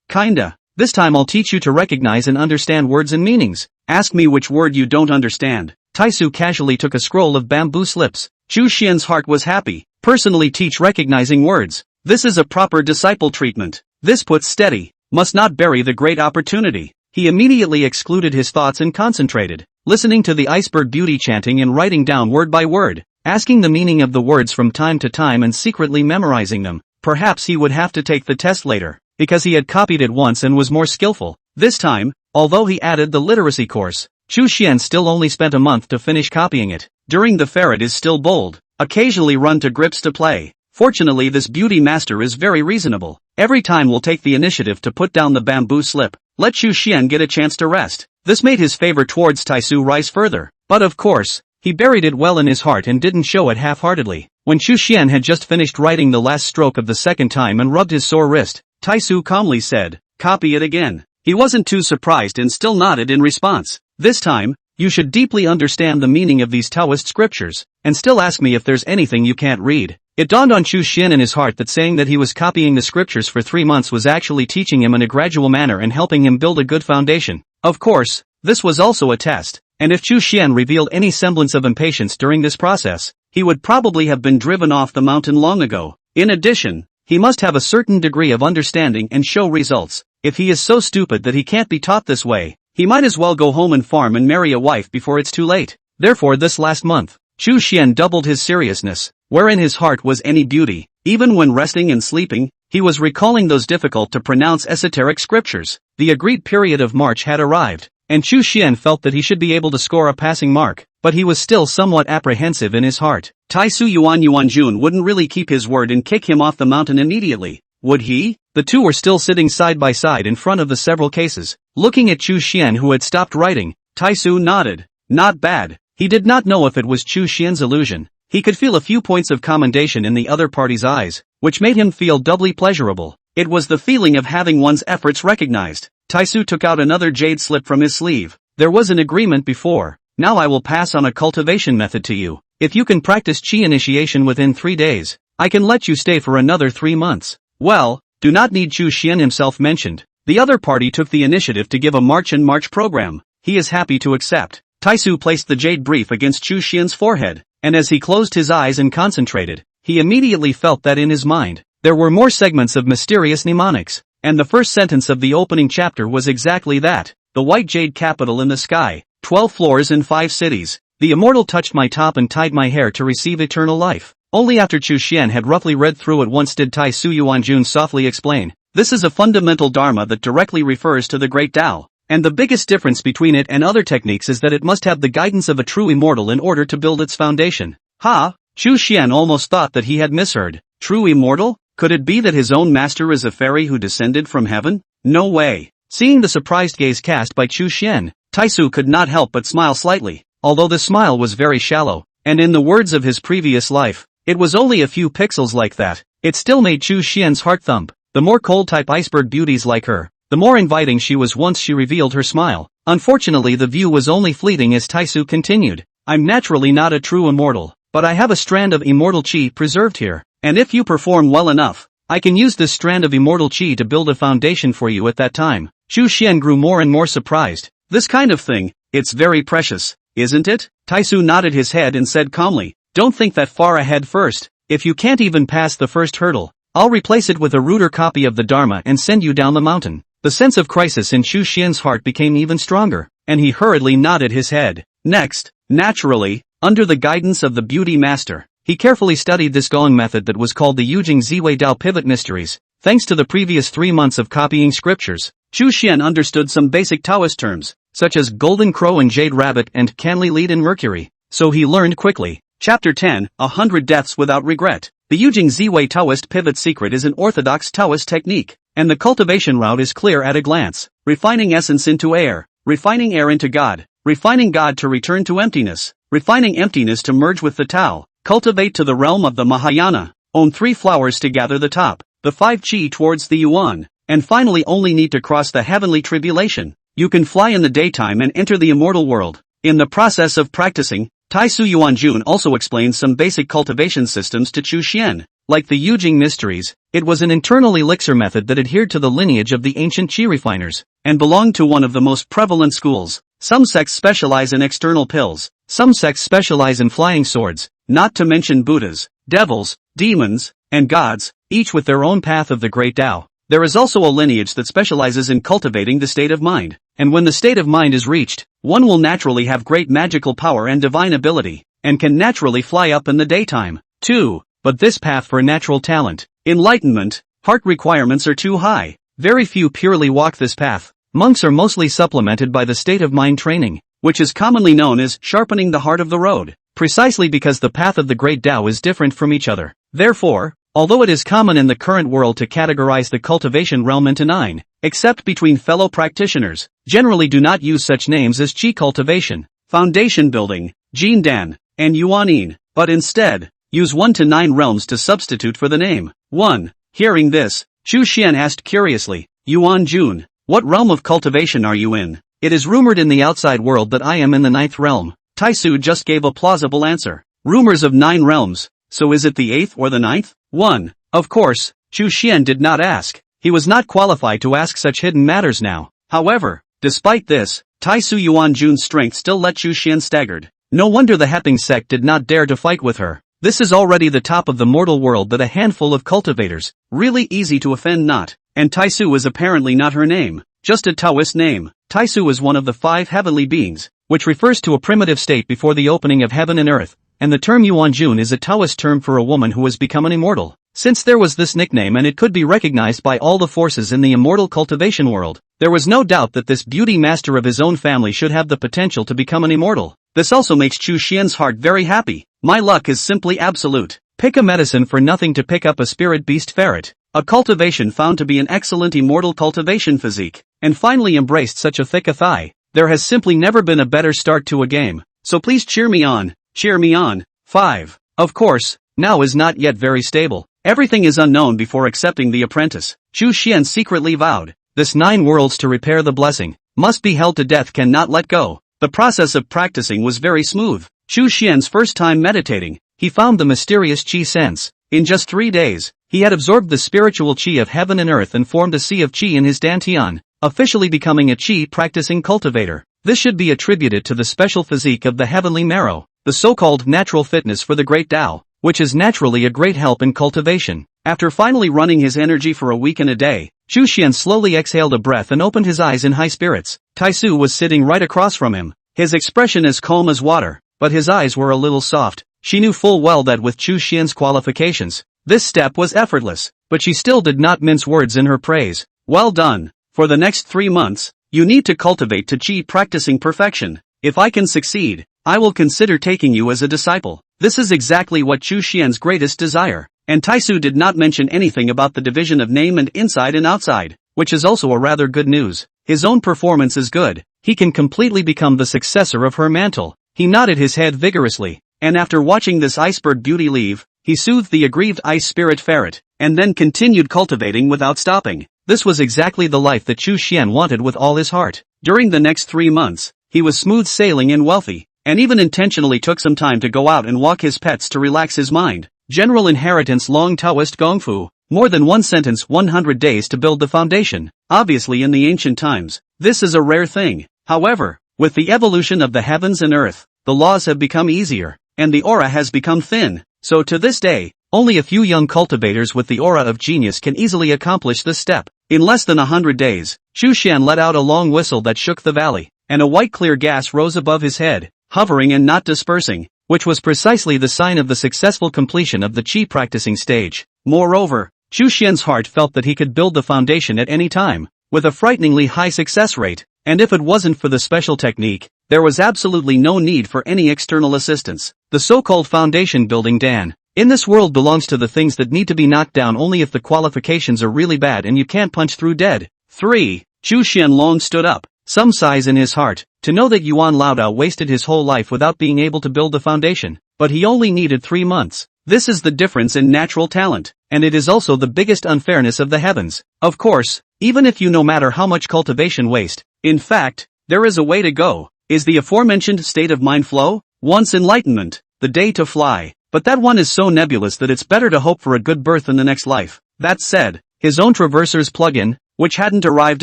Kinda. This time I'll teach you to recognize and understand words and meanings. Ask me which word you don't understand." Taisu casually took a scroll of bamboo slips. Chu Xian's heart was happy. Personally teach recognizing words. This is a proper disciple treatment. This puts steady. Must not bury the great opportunity. He immediately excluded his thoughts and concentrated, listening to the iceberg beauty chanting and writing down word by word, asking the meaning of the words from time to time and secretly memorizing them. Perhaps he would have to take the test later, because he had copied it once and was more skillful. This time, although he added the literacy course, Chu Xian still only spent a month to finish copying it. During the ferret is still bold, occasionally run to grips to play. Fortunately this beauty master is very reasonable. Every time will take the initiative to put down the bamboo slip. Let Chu Xian get a chance to rest. This made his favor towards Taisu rise further. But of course, he buried it well in his heart and didn't show it half-heartedly. When Chu Xian had just finished writing the last stroke of the second time and rubbed his sore wrist, Taisu calmly said, "Copy it again." He wasn't too surprised and still nodded in response. "This time, you should deeply understand the meaning of these Taoist scriptures, and still ask me if there's anything you can't read." It dawned on Chu Xian in his heart that saying that he was copying the scriptures for 3 months was actually teaching him in a gradual manner and helping him build a good foundation. Of course, this was also a test, and if Chu Xian revealed any semblance of impatience during this process, he would probably have been driven off the mountain long ago. In addition, he must have a certain degree of understanding and show results. If he is so stupid that he can't be taught this way, he might as well go home and farm and marry a wife before it's too late. Therefore this last month, Chu Xian doubled his seriousness, wherein his heart was any beauty. Even when resting and sleeping, he was recalling those difficult to pronounce esoteric scriptures. The agreed period of March had arrived, and Chu Xian felt that he should be able to score a passing mark, but he was still somewhat apprehensive in his heart. Taisu Yuanjun wouldn't really keep his word and kick him off the mountain immediately, would he? The two were still sitting side by side in front of the several cases. Looking at Chu Xian who had stopped writing, Taisu nodded. Not bad. He did not know if it was Chu Xian's illusion. He could feel a few points of commendation in the other party's eyes, which made him feel doubly pleasurable. It was the feeling of having one's efforts recognized. Taisu took out another jade slip from his sleeve. There was an agreement before. Now I will pass on a cultivation method to you. If you can practice Qi initiation within 3 days, I can let you stay for another 3 months. Well, do not need Chu Xian himself mentioned. The other party took the initiative to give a March program. He is happy to accept. Taisu placed the jade brief against Chu Xian's forehead, and as he closed his eyes and concentrated, he immediately felt that in his mind, there were more segments of mysterious mnemonics, and the first sentence of the opening chapter was exactly that. The white jade capital in the sky, 12 floors in 5 cities. The immortal touched my top and tied my hair to receive eternal life. Only after Chu Xian had roughly read through it once did Taisu Yuanjun softly explain, this is a fundamental dharma that directly refers to the great Tao, and the biggest difference between it and other techniques is that it must have the guidance of a true immortal in order to build its foundation. Ha! Chu Xian almost thought that he had misheard. True immortal? Could it be that his own master is a fairy who descended from heaven? No way. Seeing the surprised gaze cast by Chu Xian, Taisu could not help but smile slightly, although the smile was very shallow, and in the words of his previous life, it was only a few pixels like that. It still made Chu Xian's heart thump. The more cold-type iceberg beauties like her, the more inviting she was once she revealed her smile. Unfortunately, the view was only fleeting as Taisu continued. I'm naturally not a true immortal, but I have a strand of immortal chi preserved here, and if you perform well enough, I can use this strand of immortal chi to build a foundation for you at that time. Chu Xian grew more and more surprised. This kind of thing, it's very precious, isn't it? Taisu nodded his head and said calmly, don't think that far ahead first. If you can't even pass the first hurdle, I'll replace it with a ruder copy of the Dharma and send you down the mountain. The sense of crisis in Chu Xian's heart became even stronger, and he hurriedly nodded his head. Next, naturally, under the guidance of the beauty master, he carefully studied this Gong method that was called the Yujing Ziwei Dao Pivot Mysteries. Thanks to the previous 3 months of copying scriptures, Chu Xian understood some basic Taoist terms, such as golden crow and jade rabbit and canly lead and Mercury, so he learned quickly. Chapter 10, 100 Deaths Without Regret. The Yujing Ziwei Taoist pivot secret is an orthodox Taoist technique, and the cultivation route is clear at a glance. Refining essence into air, refining air into God, refining God to return to emptiness, refining emptiness to merge with the Tao, cultivate to the realm of the Mahayana, own 3 flowers to gather the top, the 5 chi towards the Yuan, and finally only need to cross the heavenly tribulation. You can fly in the daytime and enter the immortal world. In the process of practicing, Taisu Yuanjun also explains some basic cultivation systems to Chu Xian. Like the Yujing Mysteries, it was an internal elixir method that adhered to the lineage of the ancient chi refiners, and belonged to one of the most prevalent schools. Some sects specialize in external pills, some sects specialize in flying swords, not to mention Buddhas, devils, demons, and gods, each with their own path of the great Tao. There is also a lineage that specializes in cultivating the state of mind, and when the state of mind is reached, one will naturally have great magical power and divine ability, and can naturally fly up in the daytime, too. But this path for natural talent, enlightenment, heart requirements are too high. Very few purely walk this path. Monks are mostly supplemented by the state of mind training, which is commonly known as sharpening the heart of the road, precisely because the path of the great Tao is different from each other. Therefore, although it is common in the current world to categorize the cultivation realm into 9, except between fellow practitioners, generally do not use such names as Qi cultivation, foundation building, Jin Dan, and Yuanin, but instead, use 1 to 9 realms to substitute for the name. 1. Hearing this, Chu Xian asked curiously, Yuan Jun, what realm of cultivation are you in? It is rumored in the outside world that I am in the 9th realm. Taisu just gave a plausible answer. Rumors of 9 realms, so is it the 8th or the 9th? 1. Of course, Chu Xian did not ask. He was not qualified to ask such hidden matters now. However, despite this, Taisu Yuanjun's strength still let Chu Xian staggered. No wonder the Heping sect did not dare to fight with her. This is already the top of the mortal world that a handful of cultivators, really easy to offend not, and Taisu is apparently not her name, just a Taoist name. Taisu is one of the 5 heavenly beings, which refers to a primitive state before the opening of heaven and earth, and the term Yuanjun is a Taoist term for a woman who has become an immortal. Since there was this nickname and it could be recognized by all the forces in the immortal cultivation world, there was no doubt that this beauty master of his own family should have the potential to become an immortal. This also makes Chu Xian's heart very happy. My luck is simply absolute. Pick a medicine for nothing to pick up a spirit beast ferret. A cultivation found to be an excellent immortal cultivation physique, and finally embraced such a thick a thigh. There has simply never been a better start to a game. So please cheer me on. Cheer me on. 5. Of course, now is not yet very stable. Everything is unknown before accepting the apprentice. Chu Xian secretly vowed, this 9 worlds to repair the blessing, must be held to death, cannot let go. The process of practicing was very smooth. Chu Xian's first time meditating, he found the mysterious Qi sense. In just 3 days, he had absorbed the spiritual Qi of heaven and earth and formed a sea of Qi in his dantian, officially becoming a Qi practicing cultivator. This should be attributed to the special physique of the heavenly Marrow, the so-called natural fitness for the great Tao. which is naturally a great help in cultivation. After finally running his energy for a week and a day, Chu Xian slowly exhaled a breath and opened his eyes in high spirits. Taisu was sitting right across from him, his expression as calm as water, but his eyes were a little soft. She knew full well that with Chu Xian's qualifications, this step was effortless, but she still did not mince words in her praise. Well done. For the next 3 months, you need to cultivate to qi practicing perfection. If I can succeed, I will consider taking you as a disciple. This is exactly what Chu Xian's greatest desire. And Taisu did not mention anything about the division of name and inside and outside, which is also a rather good news. His own performance is good. He can completely become the successor of her mantle. He nodded his head vigorously, and after watching this iceberg beauty leave, he soothed the aggrieved ice spirit ferret, and then continued cultivating without stopping. This was exactly the life that Chu Xian wanted with all his heart. During the next 3 months, he was smooth sailing and wealthy, and even intentionally took some time to go out and walk his pets to relax his mind. General inheritance long Taoist Gongfu, more than one sentence 100 days to build the foundation. Obviously in the ancient times, this is a rare thing. However, with the evolution of the heavens and earth, the laws have become easier, and the aura has become thin. So to this day, only a few young cultivators with the aura of genius can easily accomplish this step. In less than 100 days, Chu Xian let out a long whistle that shook the valley, and a white clear gas rose above his head, hovering and not dispersing, which was precisely the sign of the successful completion of the qi practicing stage. Moreover, Chu Xian's heart felt that he could build the foundation at any time, with a frighteningly high success rate, and if it wasn't for the special technique, there was absolutely no need for any external assistance. The so-called foundation building Dan, in this world belongs to the things that need to be knocked down only if the qualifications are really bad and you can't punch through dead. 3. Chu Xian long stood up, some sighs in his heart, to know that Yuan Laodao wasted his whole life without being able to build the foundation, but he only needed 3 months. This is the difference in natural talent, and it is also the biggest unfairness of the heavens. Of course, even if you no matter how much cultivation waste, in fact, there is a way to go, is the aforementioned state of mind flow, once enlightenment, the day to fly, but that one is so nebulous that it's better to hope for a good birth in the next life. That said, his own traverser's plugin, which hadn't arrived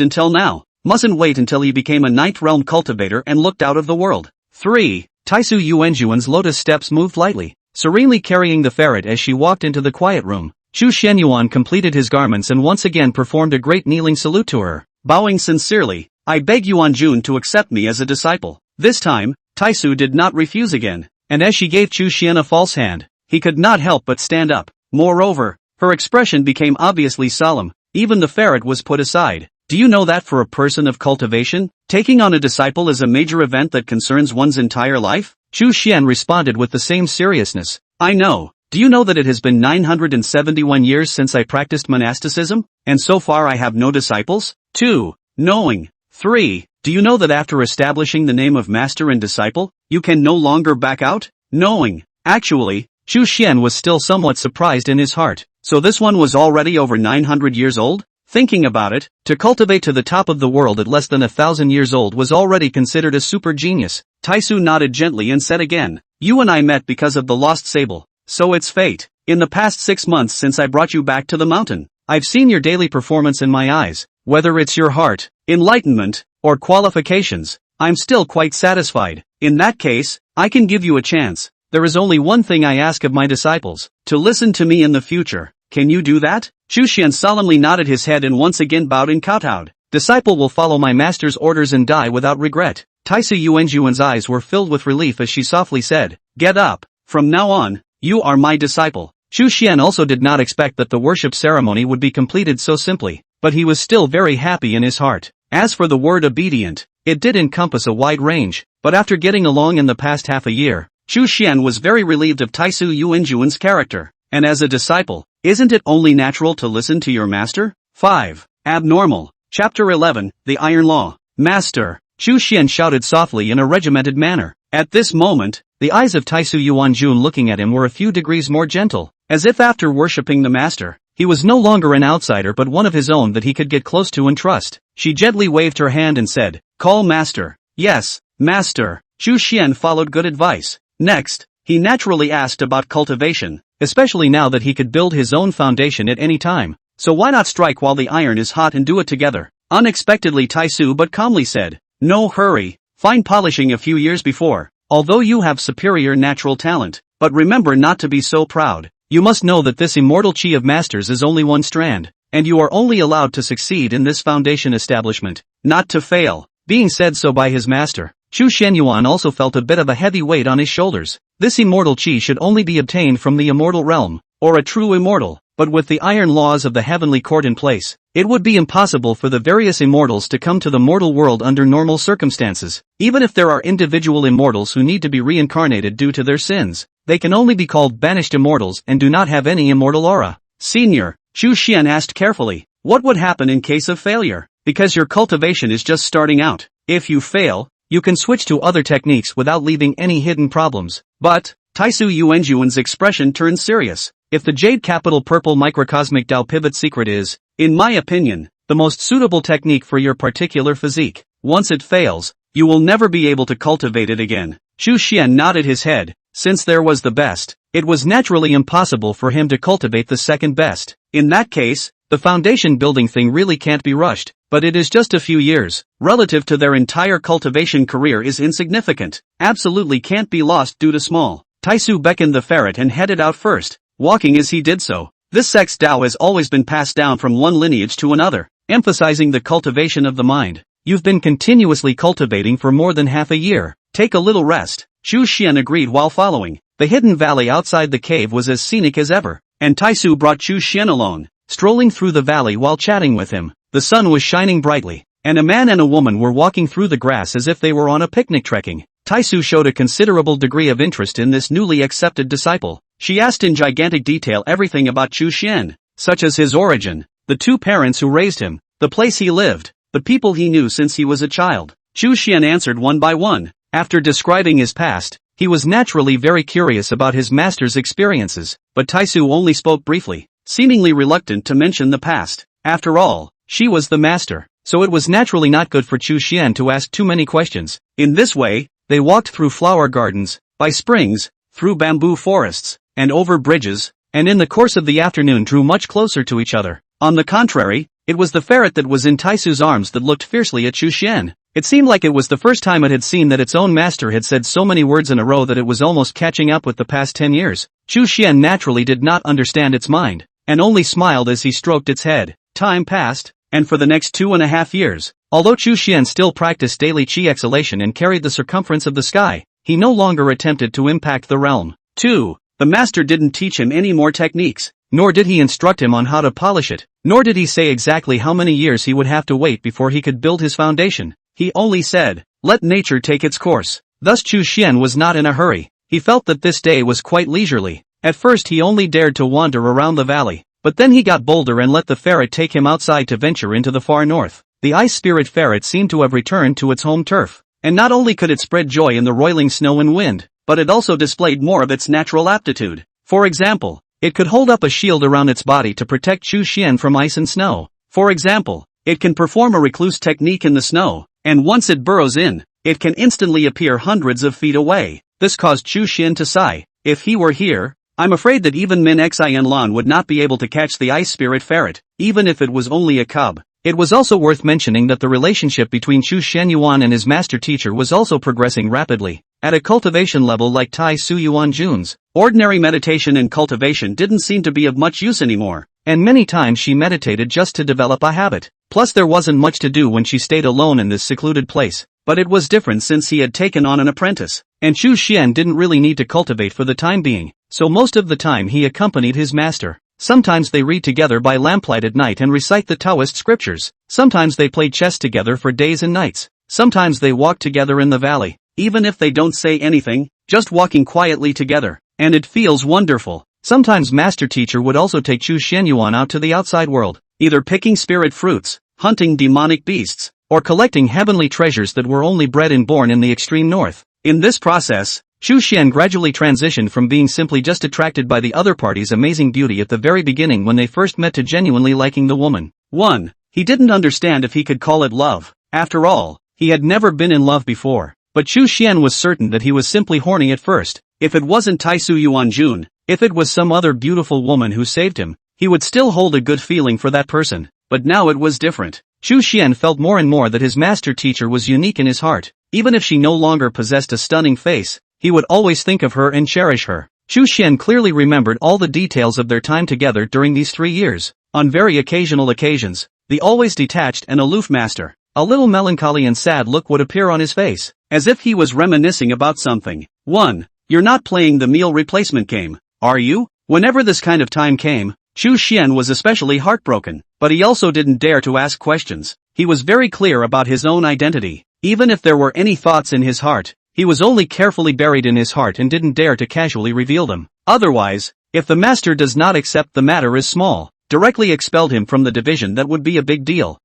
until now, mustn't wait until he became a ninth realm cultivator and looked out of the world. 3. Taisu Yuanjuan's lotus steps moved lightly, serenely carrying the ferret as she walked into the quiet room. Chu Xianyuan completed his garments and once again performed a great kneeling salute to her. Bowing sincerely, I beg Yuanjun to accept me as a disciple. This time, Taisu did not refuse again, and as she gave Chu Xian a false hand, he could not help but stand up. Moreover, her expression became obviously solemn. Even the ferret was put aside. Do you know that for a person of cultivation, taking on a disciple is a major event that concerns one's entire life? Chu Xian responded with the same seriousness. I know. Do you know that it has been 971 years since I practiced monasticism, and so far I have no disciples? 2. Knowing. 3. Do you know that after establishing the name of master and disciple, you can no longer back out? Knowing. Actually, Chu Xian was still somewhat surprised in his heart. So this one was already over 900 years old? Thinking about it, to cultivate to the top of the world at less than 1,000 years old was already considered a super genius. Taisu nodded gently and said again, you and I met because of the lost sable. So it's fate. In the past 6 months since I brought you back to the mountain, I've seen your daily performance in my eyes. Whether it's your heart, enlightenment, or qualifications, I'm still quite satisfied. In that case, I can give you a chance. There is only one thing I ask of my disciples, to listen to me in the future. Can you do that? Chu Xian solemnly nodded his head and once again bowed and kowtowed. Disciple will follow my master's orders and die without regret. Taisu Yuanjuan's eyes were filled with relief as she softly said, get up. From now on, you are my disciple. Chu Xian also did not expect that the worship ceremony would be completed so simply, but he was still very happy in his heart. As for the word obedient, it did encompass a wide range, but after getting along in the past half a year, Chu Xian was very relieved of Taisu Yuanjuan's character, and as a disciple, isn't it only natural to listen to your master? 5. Abnormal. Chapter 11, The Iron Law. Master, Chu Xian shouted softly in a regimented manner. At this moment, the eyes of Taisu Yuanjun looking at him were a few degrees more gentle, as if after worshipping the master, he was no longer an outsider but one of his own that he could get close to and trust. She gently waved her hand and said, call master. Yes, master. Chu Xian followed good advice. Next, he naturally asked about cultivation, especially now that he could build his own foundation at any time. So why not strike while the iron is hot and do it together? Unexpectedly Taisu but calmly said, no hurry, fine polishing a few years before. Although you have superior natural talent, But remember not to be so proud. You must know that this immortal chi of masters is only one strand, and you are only allowed to succeed in this foundation establishment, not to fail. Being said so by his master, Chu Shenyuan also felt a bit of a heavy weight on his shoulders. This immortal chi should only be obtained from the immortal realm, or a true immortal, but with the iron laws of the heavenly court in place, it would be impossible for the various immortals to come to the mortal world under normal circumstances. Even if there are individual immortals who need to be reincarnated due to their sins, they can only be called banished immortals and do not have any immortal aura. Senior, Chu Xian asked carefully, what would happen in case of failure? Because your cultivation is just starting out. If you fail, you can switch to other techniques without leaving any hidden problems. But, Taisu Yuanjuan's expression turned serious. If the jade capital purple microcosmic Tao pivot secret is, in my opinion, the most suitable technique for your particular physique, once it fails, you will never be able to cultivate it again. Chu Xian nodded his head. Since there was the best, it was naturally impossible for him to cultivate the second best. In that case, the foundation building thing really can't be rushed, but it is just a few years, relative to their entire cultivation career is insignificant, absolutely can't be lost due to small. Taisu beckoned the ferret and headed out first, walking as he did so. This sect's Tao has always been passed down from one lineage to another, emphasizing the cultivation of the mind. You've been continuously cultivating for more than half a year. Take a little rest. Chu Xian agreed while following. The hidden valley outside the cave was as scenic as ever, and Taisu brought Chu Xian along, strolling through the valley while chatting with him. The sun was shining brightly, and a man and a woman were walking through the grass as if they were on a picnic trekking. Taisu showed a considerable degree of interest in this newly accepted disciple. She asked in gigantic detail everything about Chu Xian, such as his origin, the two parents who raised him, the place he lived, the people he knew since he was a child. Chu Xian answered one by one. After describing his past, he was naturally very curious about his master's experiences, but Taisu only spoke briefly, seemingly reluctant to mention the past. After all, she was the master, so it was naturally not good for Chu Xian to ask too many questions. In this way, they walked through flower gardens, by springs, through bamboo forests, and over bridges, and in the course of the afternoon drew much closer to each other. On the contrary, it was the ferret that was in Taisu's arms that looked fiercely at Chu Xian. It seemed like it was the first time it had seen that its own master had said so many words in a row that it was almost catching up with the past 10 years. Chu Xian naturally did not understand its mind, and only smiled as he stroked its head. Time passed, and for the next 2.5 years, although Chu Xian still practiced daily chi exhalation and carried the circumference of the sky, he no longer attempted to impact the realm. 2. The master didn't teach him any more techniques, nor did he instruct him on how to polish it, nor did he say exactly how many years he would have to wait before he could build his foundation. He only said, let nature take its course. Thus Chu Xian was not in a hurry. He felt that this day was quite leisurely. At first he only dared to wander around the valley, but then he got bolder and let the ferret take him outside to venture into the far north. The ice spirit ferret seemed to have returned to its home turf, and not only could it spread joy in the roiling snow and wind, but it also displayed more of its natural aptitude. For example, it could hold up a shield around its body to protect Chu Xian from ice and snow. For example, it can perform a recluse technique in the snow, and once it burrows in, it can instantly appear hundreds of feet away. This caused Chu Xian to sigh. If he were here, I'm afraid that even Min Xian Lan would not be able to catch the ice spirit ferret, even if it was only a cub. It was also worth mentioning that the relationship between Chu Shenyuan and his master teacher was also progressing rapidly. At a cultivation level like Taisu Yuanjun's, ordinary meditation and cultivation didn't seem to be of much use anymore, and many times she meditated just to develop a habit. Plus there wasn't much to do when she stayed alone in this secluded place, but it was different since he had taken on an apprentice, and Chu Xian didn't really need to cultivate for the time being, so most of the time he accompanied his master. Sometimes they read together by lamplight at night and recite the Taoist scriptures. Sometimes they play chess together for days and nights. Sometimes they walk together in the valley, even if they don't say anything, just walking quietly together, and it feels wonderful. Sometimes master teacher would also take Chu Shenyuan out to the outside world, either picking spirit fruits, hunting demonic beasts, or collecting heavenly treasures that were only bred and born in the extreme north. In this process, Chu Xian gradually transitioned from being simply just attracted by the other party's amazing beauty at the very beginning when they first met to genuinely liking the woman. 1. He didn't understand if he could call it love. After all, he had never been in love before. But Chu Xian was certain that he was simply horny at first. If it wasn't Taisu Yuanjun, if it was some other beautiful woman who saved him, he would still hold a good feeling for that person. But now it was different. Chu Xian felt more and more that his master teacher was unique in his heart. Even if she no longer possessed a stunning face, he would always think of her and cherish her. Chu Xian clearly remembered all the details of their time together during these 3 years. On very occasional occasions, the always detached and aloof master, a little melancholy and sad look would appear on his face, as if he was reminiscing about something. 1. You're not playing the meal replacement game, are you? Whenever this kind of time came, Chu Xian was especially heartbroken, but he also didn't dare to ask questions. He was very clear about his own identity. Even if there were any thoughts in his heart, he was only carefully buried in his heart and didn't dare to casually reveal them. Otherwise, if the master does not accept the matter is small, directly expelled him from the division, that would be a big deal.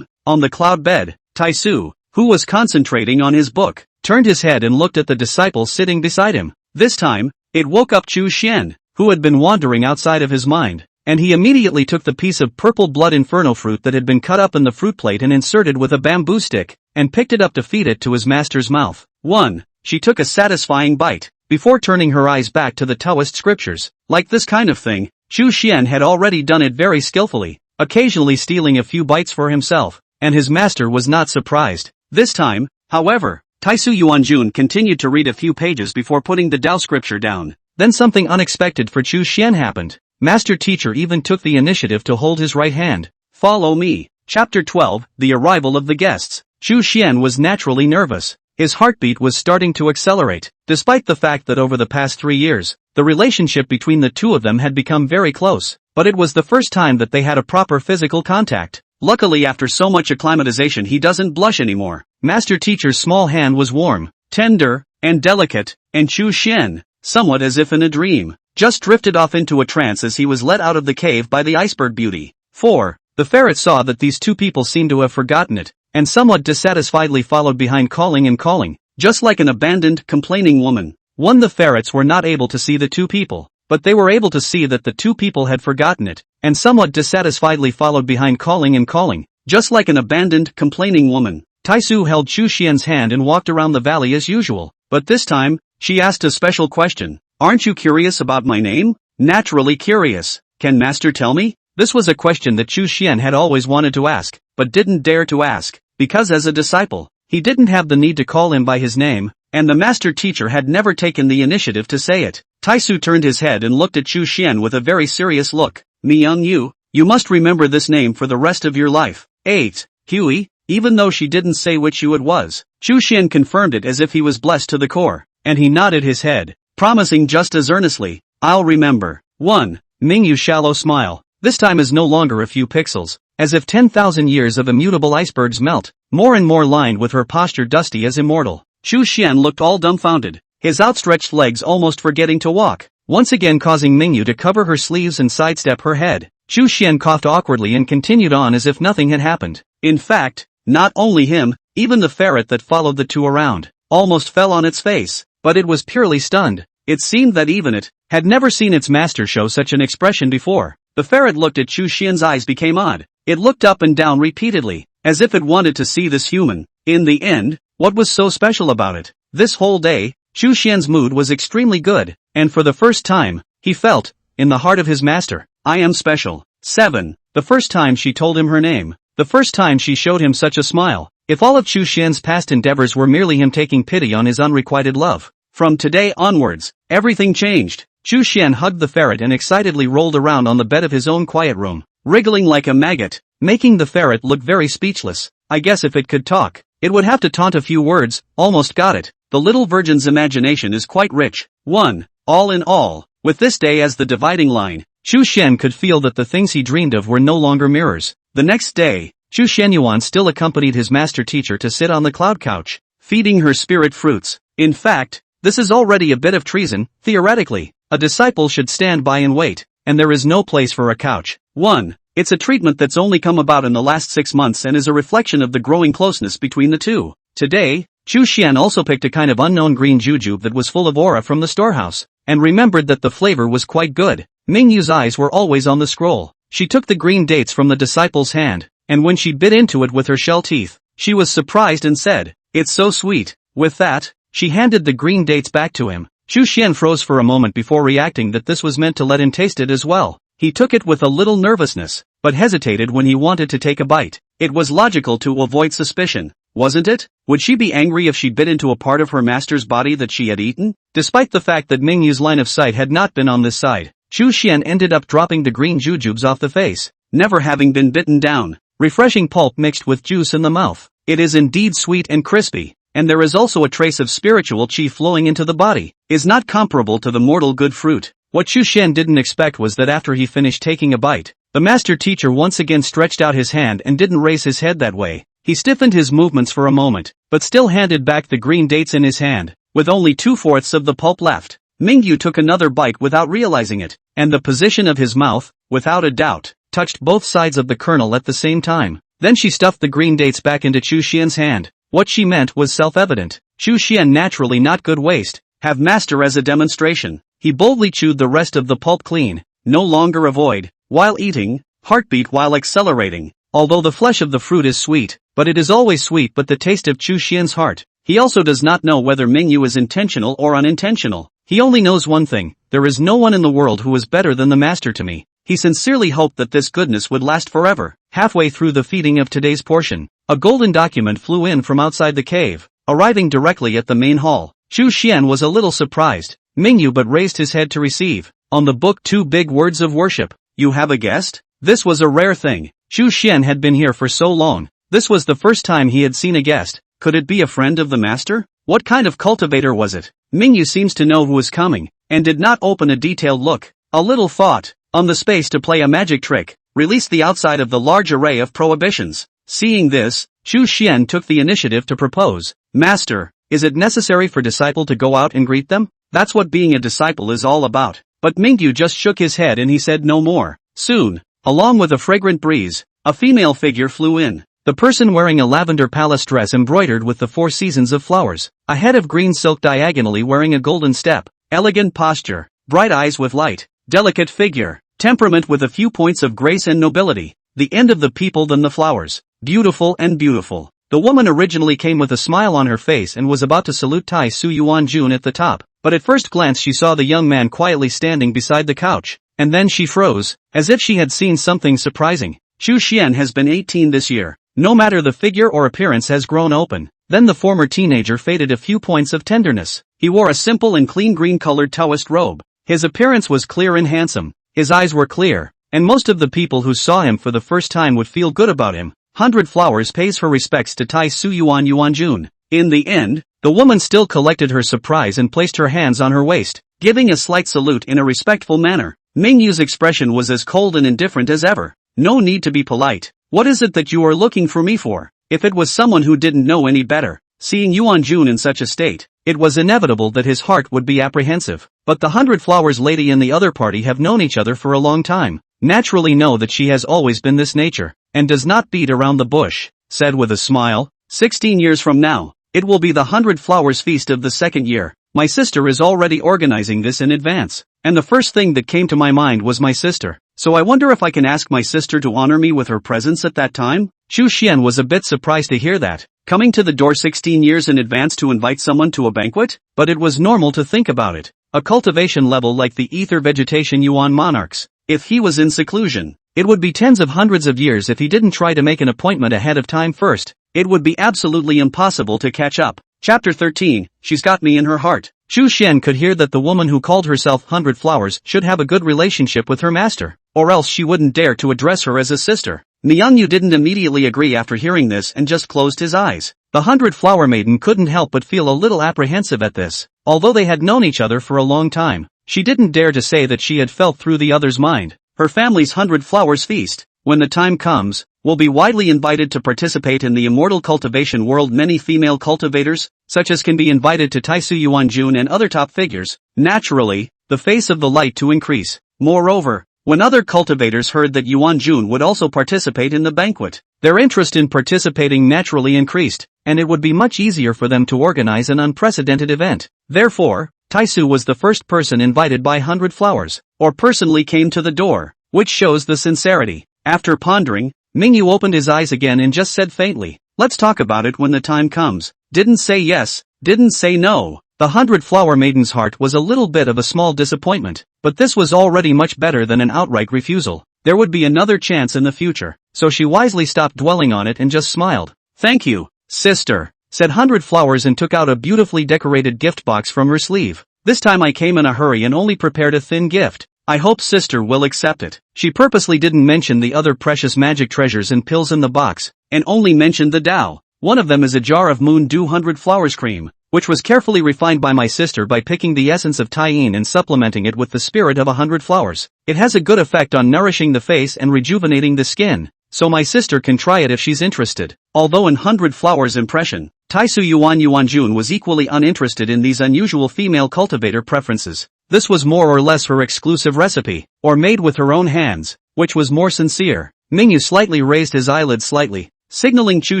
On the cloud bed, Taisu, who was concentrating on his book, turned his head and looked at the disciple sitting beside him. This time, it woke up Chu Xian, who had been wandering outside of his mind, and he immediately took the piece of purple blood inferno fruit that had been cut up in the fruit plate and inserted with a bamboo stick, and picked it up to feed it to his master's mouth. 1. She took a satisfying bite, before turning her eyes back to the Taoist scriptures. Like this kind of thing, Chu Xian had already done it very skillfully, occasionally stealing a few bites for himself, and his master was not surprised. This time, however, Taisu Yuanjun continued to read a few pages before putting the Tao scripture down. Then something unexpected for Chu Xian happened. Master teacher even took the initiative to hold his right hand. Follow me. Chapter 12, The Arrival of the Guests. Chu Xian was naturally nervous. His heartbeat was starting to accelerate, despite the fact that over the past 3 years, the relationship between the two of them had become very close, but it was the first time that they had a proper physical contact. Luckily, after so much acclimatization, he doesn't blush anymore. Master teacher's small hand was warm, tender, and delicate, and Chu Xian, somewhat as if in a dream, just drifted off into a trance as he was let out of the cave by the iceberg beauty. 4. The ferret saw that these two people seemed to have forgotten it, and somewhat dissatisfiedly followed behind, calling and calling, just like an abandoned, complaining woman. 1. The ferrets were not able to see the two people, but they were able to see that the two people had forgotten it, and somewhat dissatisfiedly followed behind, calling and calling, just like an abandoned, complaining woman. Taisu held Chu Xian's hand and walked around the valley as usual, but this time, she asked a special question. Aren't you curious about my name? Naturally curious. Can master tell me? This was a question that Chu Xian had always wanted to ask, but didn't dare to ask, because as a disciple, he didn't have the need to call him by his name, and the master teacher had never taken the initiative to say it. Taisu turned his head and looked at Chu Xian with a very serious look. Young Yu, you must remember this name for the rest of your life. 8. Huey, even though she didn't say which Yu it was, Chu Xian confirmed it as if he was blessed to the core, and he nodded his head, promising just as earnestly, I'll remember. 1. Mingyu's shallow smile, this time is no longer a few pixels, as if 10,000 years of immutable icebergs melt, more and more lined with her posture dusty as immortal. Chu Xian looked all dumbfounded, his outstretched legs almost forgetting to walk, once again causing Mingyu to cover her sleeves and sidestep her head. Chu Xian coughed awkwardly and continued on as if nothing had happened. In fact, not only him, even the ferret that followed the two around, almost fell on its face, but it was purely stunned. It seemed that even it had never seen its master show such an expression before. The ferret looked at Chu Xian's eyes became odd. It looked up and down repeatedly, as if it wanted to see this human. In the end, what was so special about it? This whole day, Chu Xian's mood was extremely good, and for the first time, he felt, in the heart of his master, I am special. 7. The first time she told him her name. The first time she showed him such a smile. If all of Chu Xian's past endeavors were merely him taking pity on his unrequited love, from today onwards, everything changed. Chu Xian hugged the ferret and excitedly rolled around on the bed of his own quiet room, wriggling like a maggot, making the ferret look very speechless. I guess if it could talk, it would have to taunt a few words. Almost got it. The little virgin's imagination is quite rich. 1. All in all, with this day as the dividing line, Chu Xian could feel that the things he dreamed of were no longer mirrors. The next day, Chu Xianyuan still accompanied his master teacher to sit on the cloud couch, feeding her spirit fruits. In fact, this is already a bit of treason. Theoretically, a disciple should stand by and wait, and there is no place for a couch. 1. It's a treatment that's only come about in the last 6 months and is a reflection of the growing closeness between the two. Today, Chu Xian also picked a kind of unknown green jujube that was full of aura from the storehouse, and remembered that the flavor was quite good. Mingyu's eyes were always on the scroll. She took the green dates from the disciple's hand, and when she bit into it with her shell teeth, she was surprised and said, "It's so sweet." With that, she handed the green dates back to him. Chu Xian froze for a moment before reacting that this was meant to let him taste it as well. He took it with a little nervousness, but hesitated when he wanted to take a bite. It was logical to avoid suspicion. wasn't it? Would she be angry if she bit into a part of her master's body that she had eaten? Despite the fact that Mingyu's line of sight had not been on this side, Chu Xian ended up dropping the green jujubes off the face, never having been bitten down. Refreshing pulp mixed with juice in the mouth. It is indeed sweet and crispy, and there is also a trace of spiritual qi flowing into the body, is not comparable to the mortal good fruit. What Chu Xian didn't expect was that after he finished taking a bite, the master teacher once again stretched out his hand and didn't raise his head that way. He stiffened his movements for a moment, but still handed back the green dates in his hand, with only 2/4 of the pulp left. Mingyu took another bite without realizing it, and the position of his mouth, without a doubt, touched both sides of the kernel at the same time. Then she stuffed the green dates back into Chu Xian's hand. What she meant was self-evident. Chu Xian naturally not good waste, have master as a demonstration. He boldly chewed the rest of the pulp clean, no longer avoid, while eating, heartbeat while accelerating. Although the flesh of the fruit is sweet, but it is always sweet but the taste of Chu Xian's heart. He also does not know whether Mingyu is intentional or unintentional. He only knows one thing: there is no one in the world who is better than the master to me. He sincerely hoped that this goodness would last forever. Halfway through the feeding of today's portion, a golden document flew in from outside the cave, arriving directly at the main hall. Chu Xian was a little surprised, Mingyu but raised his head to receive. On the book, 2 big words of worship. You have a guest? This was a rare thing. Chu Xian had been here for so long. This was the first time he had seen a guest. Could it be a friend of the master? What kind of cultivator was it? Mingyu seems to know who was coming, and did not open a detailed look. A little thought, on the space to play a magic trick, released the outside of the large array of prohibitions. Seeing this, Chu Xian took the initiative to propose. Master, is it necessary for disciple to go out and greet them? That's what being a disciple is all about. But Mingyu just shook his head and he said no more. Soon, along with a fragrant breeze, a female figure flew in. The person wearing a lavender palace dress embroidered with the 4 seasons of flowers, a head of green silk diagonally wearing a golden step, elegant posture, bright eyes with light, delicate figure, temperament with a few points of grace and nobility, the end of the people than the flowers, beautiful and beautiful. The woman originally came with a smile on her face and was about to salute Taisu Yuan Jun at the top, but at first glance she saw the young man quietly standing beside the couch, and then she froze, as if she had seen something surprising. Chu Xian has been 18 this year. No matter the figure or appearance has grown open. Then the former teenager faded a few points of tenderness. He wore a simple and clean green-colored Taoist robe. His appearance was clear and handsome. His eyes were clear, and most of the people who saw him for the first time would feel good about him. 100 Flowers pays her respects to Taisu Yuan Jun. In the end, the woman still collected her surprise and placed her hands on her waist, giving a slight salute in a respectful manner. Mingyu's expression was as cold and indifferent as ever. No need to be polite. What is it that you are looking for me for? If it was someone who didn't know any better, seeing Yuan Jun in such a state, it was inevitable that his heart would be apprehensive. But the 100 Flowers lady and the other party have known each other for a long time, naturally know that she has always been this nature, and does not beat around the bush, said with a smile. 16 years from now, it will be the 100 Flowers feast of the 2nd year. My sister is already organizing this in advance, and the first thing that came to my mind was my sister. So I wonder if I can ask my sister to honor me with her presence at that time? Chu Xian was a bit surprised to hear that, coming to the door 16 years in advance to invite someone to a banquet? But it was normal to think about it. A cultivation level like the ether vegetation Yuan monarchs. If he was in seclusion, it would be tens of hundreds of years if he didn't try to make an appointment ahead of time first. It would be absolutely impossible to catch up. Chapter 13, She's got me in her heart. Chu Xian could hear that the woman who called herself 100 Flowers should have a good relationship with her master, or else she wouldn't dare to address her as a sister. Miangyu didn't immediately agree after hearing this and just closed his eyes. The 100 Flower maiden couldn't help but feel a little apprehensive at this. Although they had known each other for a long time, she didn't dare to say that she had felt through the other's mind. Her family's 100 Flowers feast, when the time comes, will be widely invited to participate in the immortal cultivation world. Many female cultivators, such as can be invited to Taisu Yuan Jun and other top figures. Naturally, the face of the light to increase. Moreover, when other cultivators heard that Yuan Jun would also participate in the banquet, their interest in participating naturally increased, and it would be much easier for them to organize an unprecedented event. Therefore, Taisu was the first person invited by 100 Flowers, or personally came to the door, which shows the sincerity. After pondering, Mingyu opened his eyes again and just said faintly, "Let's talk about it when the time comes." Didn't say yes, didn't say no. The 100 Flower maiden's heart was a little bit of a small disappointment, but this was already much better than an outright refusal. There would be another chance in the future, so she wisely stopped dwelling on it and just smiled. "Thank you, Sister, said 100 Flowers and took out a beautifully decorated gift box from her sleeve. This time I came in a hurry and only prepared a thin gift. I hope sister will accept it. She purposely didn't mention the other precious magic treasures and pills in the box, and only mentioned the Tao. One of them is a jar of Moon Dew 100 Flowers cream, which was carefully refined by my sister by picking the essence of Taiyin and supplementing it with the spirit of 100 flowers. It has a good effect on nourishing the face and rejuvenating the skin, so my sister can try it if she's interested. Although in 100 Flowers' impression, Taisu Yuan was equally uninterested in these unusual female cultivator preferences. This was more or less her exclusive recipe, or made with her own hands, which was more sincere. Mingyu slightly raised his eyelids slightly, signaling Chu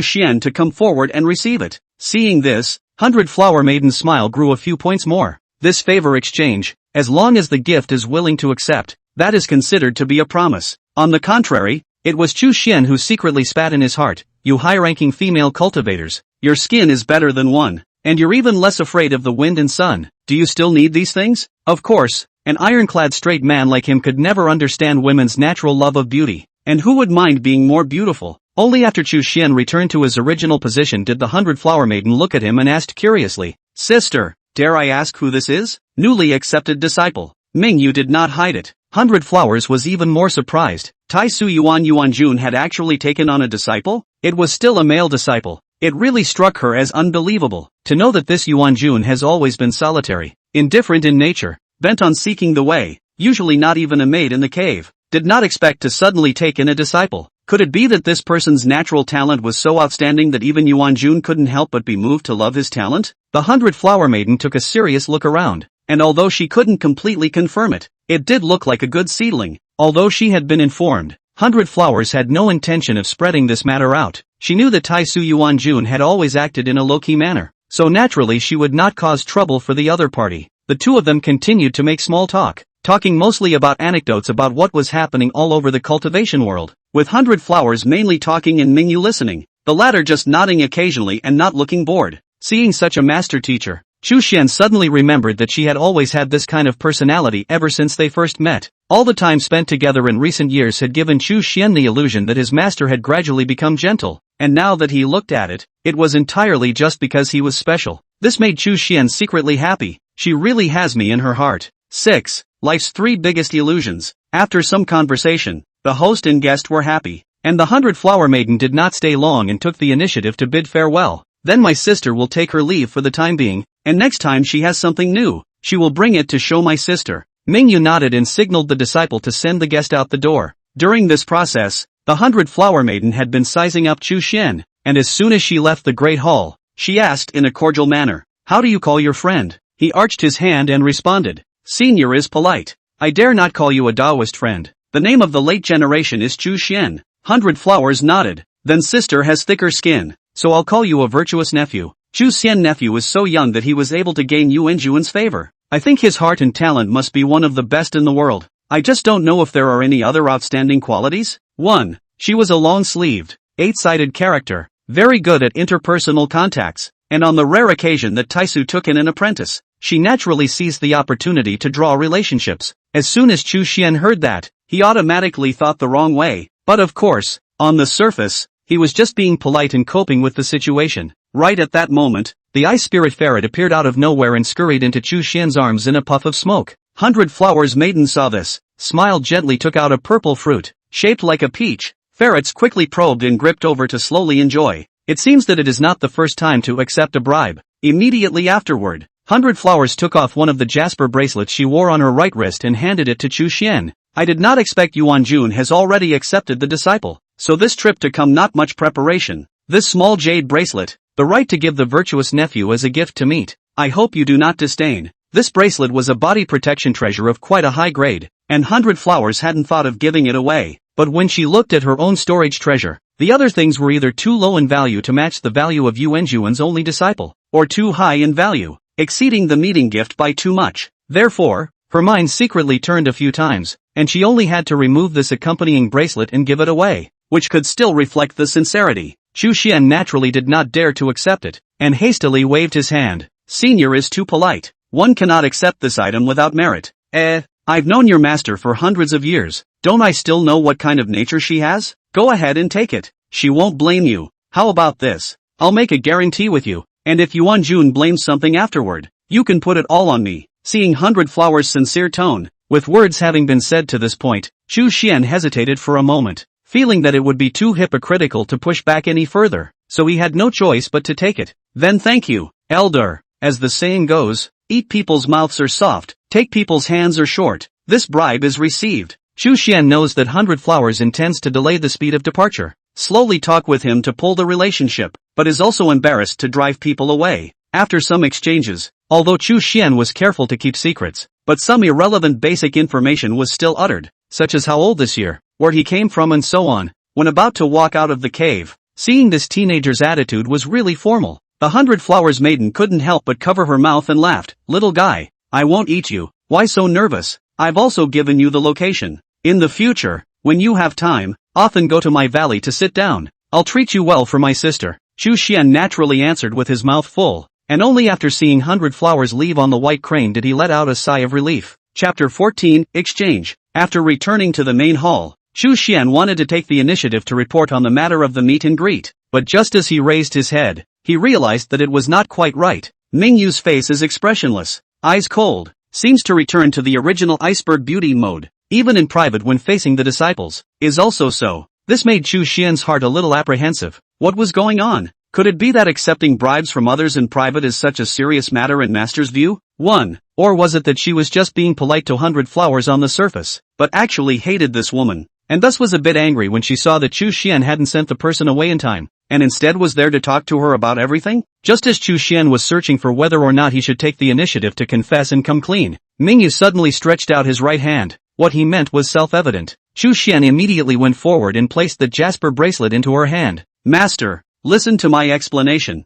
Xian to come forward and receive it. Seeing this, 100 Flower Maiden's smile grew a few points more. This favor exchange, as long as the gift is willing to accept, that is considered to be a promise. On the contrary, it was Chu Xian who secretly spat in his heart. You high-ranking female cultivators, your skin is better than one, and you're even less afraid of the wind and sun. Do you still need these things? Of course, an ironclad straight man like him could never understand women's natural love of beauty, and who would mind being more beautiful? Only after Chu Xian returned to his original position did the 100 Flower Maiden look at him and asked curiously, Sister, dare I ask who this is? Newly accepted disciple. Mingyu did not hide it. 100 Flowers was even more surprised. Taisu Yuan had actually taken on a disciple? It was still a male disciple. It really struck her as unbelievable to know that this Yuan has always been solitary, indifferent in nature, bent on seeking the way, usually not even a maid in the cave, did not expect to suddenly take in a disciple. Could it be that this person's natural talent was so outstanding that even Yuan couldn't help but be moved to love his talent? The 100 Flower Maiden took a serious look around, and although she couldn't completely confirm it, it did look like a good seedling. Although she had been informed, 100 Flowers had no intention of spreading this matter out. She knew that Taisu Yuan had always acted in a low-key manner, so naturally she would not cause trouble for the other party. The two of them continued to make small talk, talking mostly about anecdotes about what was happening all over the cultivation world, with 100 Flowers mainly talking and Mingyu listening, the latter just nodding occasionally and not looking bored. Seeing such a master teacher, Chu Xian suddenly remembered that she had always had this kind of personality ever since they first met. All the time spent together in recent years had given Chu Xian the illusion that his master had gradually become gentle, and now that he looked at it, it was entirely just because he was special. This made Chu Xian secretly happy. She really has me in her heart. 6. Life's 3 biggest illusions. After some conversation, the host and guest were happy, and the 100 Flower Maiden did not stay long and took the initiative to bid farewell. Then my sister will take her leave for the time being, and next time she has something new, she will bring it to show my sister. Mingyu nodded and signaled the disciple to send the guest out the door. During this process, the 100 Flower Maiden had been sizing up Chu Xian, and as soon as she left the great hall, she asked in a cordial manner, How do you call your friend? He arched his hand and responded, Senior is polite. I dare not call you a Taoist friend. The name of the late generation is Chu Xian. 100 Flowers nodded. Then sister has thicker skin, so I'll call you a virtuous nephew. Chu Xian nephew is so young that he was able to gain Yuan's favor. I think his heart and talent must be one of the best in the world. I just don't know if there are any other outstanding qualities. 1. She was a long-sleeved, 8-sided character, very good at interpersonal contacts, and on the rare occasion that Taisu took in an apprentice, she naturally seized the opportunity to draw relationships. As soon as Chu Xian heard that, he automatically thought the wrong way, but of course, on the surface, he was just being polite and coping with the situation. Right at that moment, the ice spirit ferret appeared out of nowhere and scurried into Chu Xian's arms in a puff of smoke. 100 Flowers Maiden saw this, smiled gently, took out a purple fruit, shaped like a peach. Ferrets quickly probed and gripped over to slowly enjoy. It seems that it is not the first time to accept a bribe. Immediately afterward, 100 Flowers took off one of the jasper bracelets she wore on her right wrist and handed it to Chu Xian. I did not expect Yuan has already accepted the disciple, so this trip to come not much preparation. This small jade bracelet, the right to give the virtuous nephew as a gift to meet. I hope you do not disdain. This bracelet was a body protection treasure of quite a high grade, and 100 Flowers hadn't thought of giving it away. But when she looked at her own storage treasure, the other things were either too low in value to match the value of Yuan's only disciple, or too high in value, exceeding the meeting gift by too much. Therefore, her mind secretly turned a few times, and she only had to remove this accompanying bracelet and give it away, which could still reflect the sincerity. Chu Xian naturally did not dare to accept it, and hastily waved his hand. Senior is too polite. One cannot accept this item without merit. I've known your master for hundreds of years. Don't I still know what kind of nature she has? Go ahead and take it. She won't blame you. How about this? I'll make a guarantee with you, and if Yuan Jun blames something afterward, you can put it all on me. Seeing 100 Flowers' sincere tone, with words having been said to this point, Chu Xian hesitated for a moment, feeling that it would be too hypocritical to push back any further, so he had no choice but to take it. Then thank you, elder. As the saying goes, eat people's mouths are soft, take people's hands are short. This bribe is received. Chu Xian knows that 100 Flowers intends to delay the speed of departure, slowly talk with him to pull the relationship, but is also embarrassed to drive people away. After some exchanges, although Chu Xian was careful to keep secrets, but some irrelevant basic information was still uttered, such as how old this year, where he came from and so on. When about to walk out of the cave, seeing this teenager's attitude was really formal, the 100 Flowers maiden couldn't help but cover her mouth and laughed. Little guy, I won't eat you, why so nervous? I've also given you the location. In the future, when you have time, often go to my valley to sit down. I'll treat you well for my sister. Chu Xian naturally answered with his mouth full, and only after seeing 100 Flowers leave on the white crane did he let out a sigh of relief. Chapter 14, Exchange. After returning to the main hall, Chu Xian wanted to take the initiative to report on the matter of the meet and greet, but just as he raised his head, he realized that it was not quite right. Mingyu's face is expressionless, eyes cold, seems to return to the original iceberg beauty mode, even in private when facing the disciples, is also so. This made Chu Xian's heart a little apprehensive. What was going on? Could it be that accepting bribes from others in private is such a serious matter in Master's view? 1. Or was it that she was just being polite to 100 Flowers on the surface, but actually hated this woman, and thus was a bit angry when she saw that Chu Xian hadn't sent the person away in time, and instead was there to talk to her about everything? Just as Chu Xian was searching for whether or not he should take the initiative to confess and come clean, Mingyu suddenly stretched out his right hand. What he meant was self-evident. Chu Xian immediately went forward and placed the jasper bracelet into her hand. Master, listen to my explanation.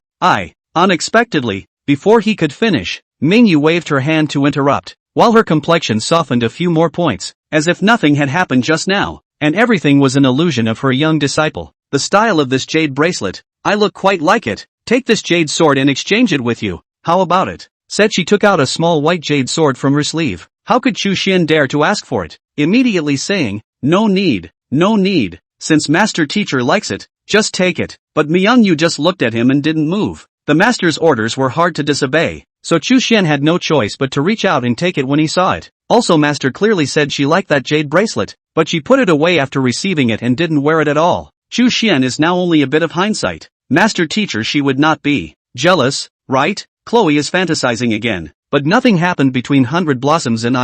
Unexpectedly, before he could finish, Mingyu waved her hand to interrupt, while her complexion softened a few more points, as if nothing had happened just now, and everything was an illusion of her young disciple. The style of this jade bracelet, I look quite like it. Take this jade sword and exchange it with you. How about it? Said she took out a small white jade sword from her sleeve. How could Chu Xian dare to ask for it? Immediately saying, no need, since master teacher likes it, just take it. But Myungyu just looked at him and didn't move. The master's orders were hard to disobey, so Chu Xian had no choice but to reach out and take it when he saw it. Also master clearly said she liked that jade bracelet, but she put it away after receiving it and didn't wear it at all. Chu Xian is now only a bit of hindsight. Master teacher she would not be jealous, right? Chloe is fantasizing again. But nothing happened between 100 Blossoms and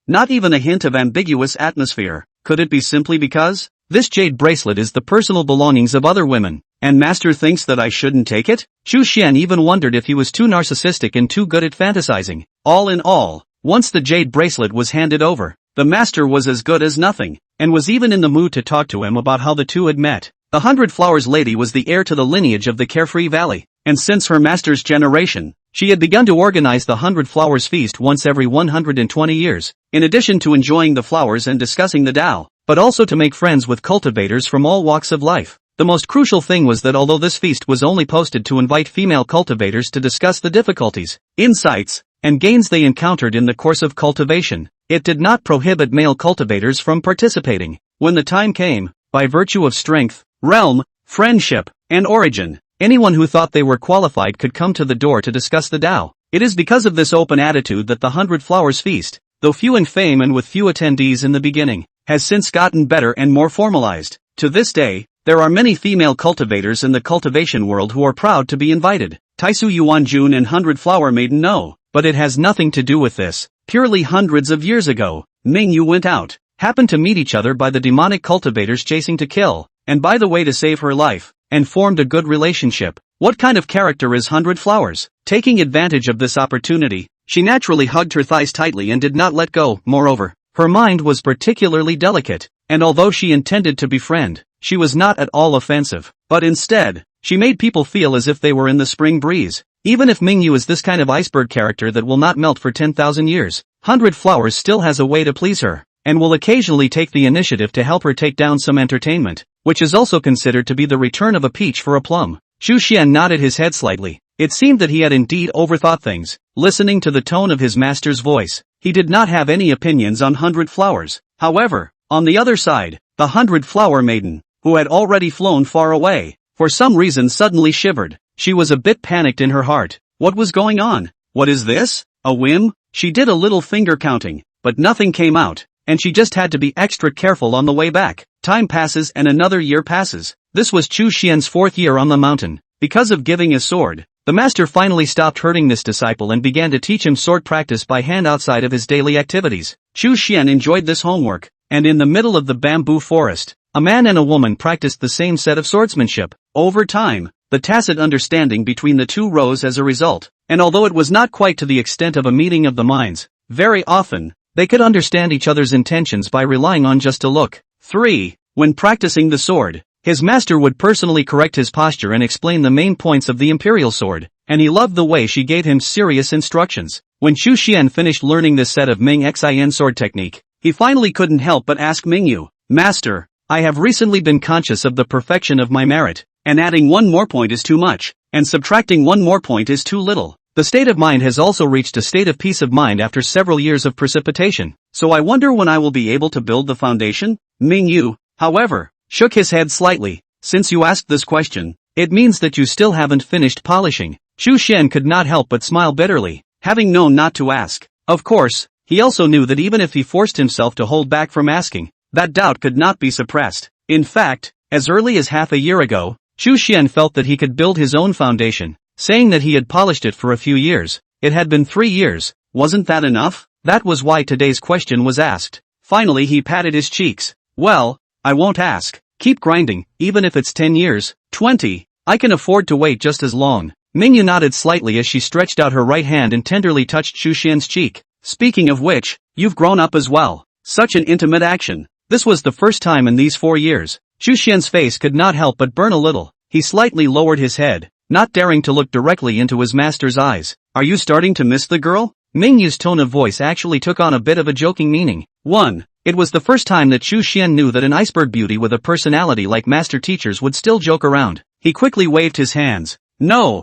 not even a hint of ambiguous atmosphere. Could it be simply because this jade bracelet is the personal belongings of other women, and master thinks that I shouldn't take it? Chu Xian even wondered if he was too narcissistic and too good at fantasizing. All in all, once the jade bracelet was handed over, the master was as good as nothing, and was even in the mood to talk to him about how the two had met. The 100 Flowers lady was the heir to the lineage of the Carefree Valley, and since her master's generation, she had begun to organize the 100 Flowers feast once every 120 years, in addition to enjoying the flowers and discussing the Tao, but also to make friends with cultivators from all walks of life. The most crucial thing was that although this feast was only posted to invite female cultivators to discuss the difficulties, insights, and gains they encountered in the course of cultivation, it did not prohibit male cultivators from participating. When the time came, by virtue of strength, realm, friendship, and origin, anyone who thought they were qualified could come to the door to discuss the Tao. It is because of this open attitude that the 100 Flowers feast, though few in fame and with few attendees in the beginning, has since gotten better and more formalized. To this day, there are many female cultivators in the cultivation world who are proud to be invited. Taisu Yuan Jun and 100 Flower Maiden know, but it has nothing to do with this. Purely hundreds of years ago, Mingyu went out, happened to meet each other by the demonic cultivators chasing to kill, and by the way to save her life, and formed a good relationship. What kind of character is 100 Flowers? Taking advantage of this opportunity, she naturally hugged her thighs tightly and did not let go. Moreover, her mind was particularly delicate, and although she intended to befriend, she was not at all offensive, but instead, she made people feel as if they were in the spring breeze. Even if Mingyu is this kind of iceberg character that will not melt for 10,000 years, 100 Flowers still has a way to please her, and will occasionally take the initiative to help her take down some entertainment, which is also considered to be the return of a peach for a plum. Chu Xian nodded his head slightly. It seemed that he had indeed overthought things. Listening to the tone of his master's voice, he did not have any opinions on 100 Flowers. However, on the other side, the 100 Flower Maiden, who had already flown far away, for some reason suddenly shivered. She was a bit panicked in her heart. What was going on? What is this? A whim? She did a little finger counting, but nothing came out, and she just had to be extra careful on the way back. Time passes and another year passes. This was Chu Xian's 4th year on the mountain. Because of giving a sword, the master finally stopped hurting this disciple and began to teach him sword practice by hand outside of his daily activities. Chu Xian enjoyed this homework, and in the middle of the bamboo forest, a man and a woman practiced the same set of swordsmanship. Over time, the tacit understanding between the two rose as a result, and although it was not quite to the extent of a meeting of the minds, very often, they could understand each other's intentions by relying on just a look. 3. When practicing the sword, his master would personally correct his posture and explain the main points of the imperial sword, and he loved the way she gave him serious instructions. When Chu Xian finished learning this set of Ming Xin sword technique, he finally couldn't help but ask Mingyu, "Master, I have recently been conscious of the perfection of my merit, and adding one more point is too much, and subtracting one more point is too little. The state of mind has also reached a state of peace of mind after several years of precipitation, so I wonder when I will be able to build the foundation?" Mingyu, however, shook his head slightly. "Since you asked this question, it means that you still haven't finished polishing." Chu Xian could not help but smile bitterly, having known not to ask. Of course, he also knew that even if he forced himself to hold back from asking, that doubt could not be suppressed. In fact, as early as half a year ago, Chu Xian felt that he could build his own foundation, saying that he had polished it for a few years. It had been 3 years. Wasn't that enough? That was why today's question was asked. Finally he patted his cheeks. "Well, I won't ask. Keep grinding, even if it's 10 years, 20. I can afford to wait just as long." Mingyu nodded slightly as she stretched out her right hand and tenderly touched Chu Xian's cheek. "Speaking of which, you've grown up as well." Such an intimate action. This was the first time in these 4 years. Chu Xian's face could not help but burn a little. He slightly lowered his head, not daring to look directly into his master's eyes. "Are you starting to miss the girl?" Mingyu's tone of voice actually took on a bit of a joking meaning. 1. It was the first time that Chu Xian knew that an iceberg beauty with a personality like master teachers would still joke around. He quickly waved his hands. No,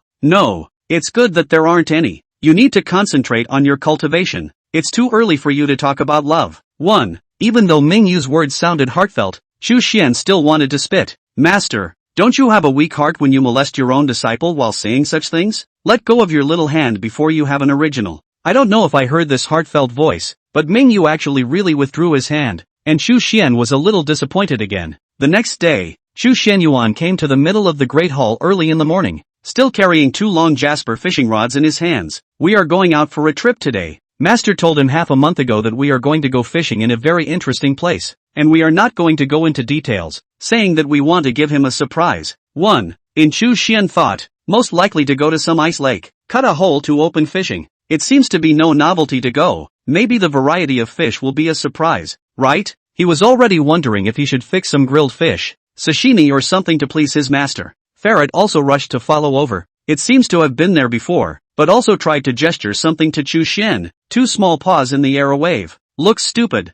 it's good that there aren't any. You need to concentrate on your cultivation. It's too early for you to talk about love." 1. Even though Mingyu's words sounded heartfelt, Chu Xian still wanted to spit. "Master, don't you have a weak heart when you molest your own disciple while saying such things? Let go of your little hand before you have an original." I don't know if I heard this heartfelt voice, but Mingyu actually really withdrew his hand, and Chu Xian was a little disappointed again. The next day, Chu Xian Yuan came to the middle of the Great Hall early in the morning, still carrying 2 long jasper fishing rods in his hands. "We are going out for a trip today. Master told him half a month ago that we are going to go fishing in a very interesting place, and we are not going to go into details, saying that we want to give him a surprise." 1. In Chu Xian thought, most likely to go to some ice lake, cut a hole to open fishing. It seems to be no novelty to go. Maybe the variety of fish will be a surprise, right? He was already wondering if he should fix some grilled fish, sashimi or something to please his master. Ferret also rushed to follow over. It seems to have been there before, but also tried to gesture something to Chu Xian. 2 small paws in the air a wave. Looks stupid.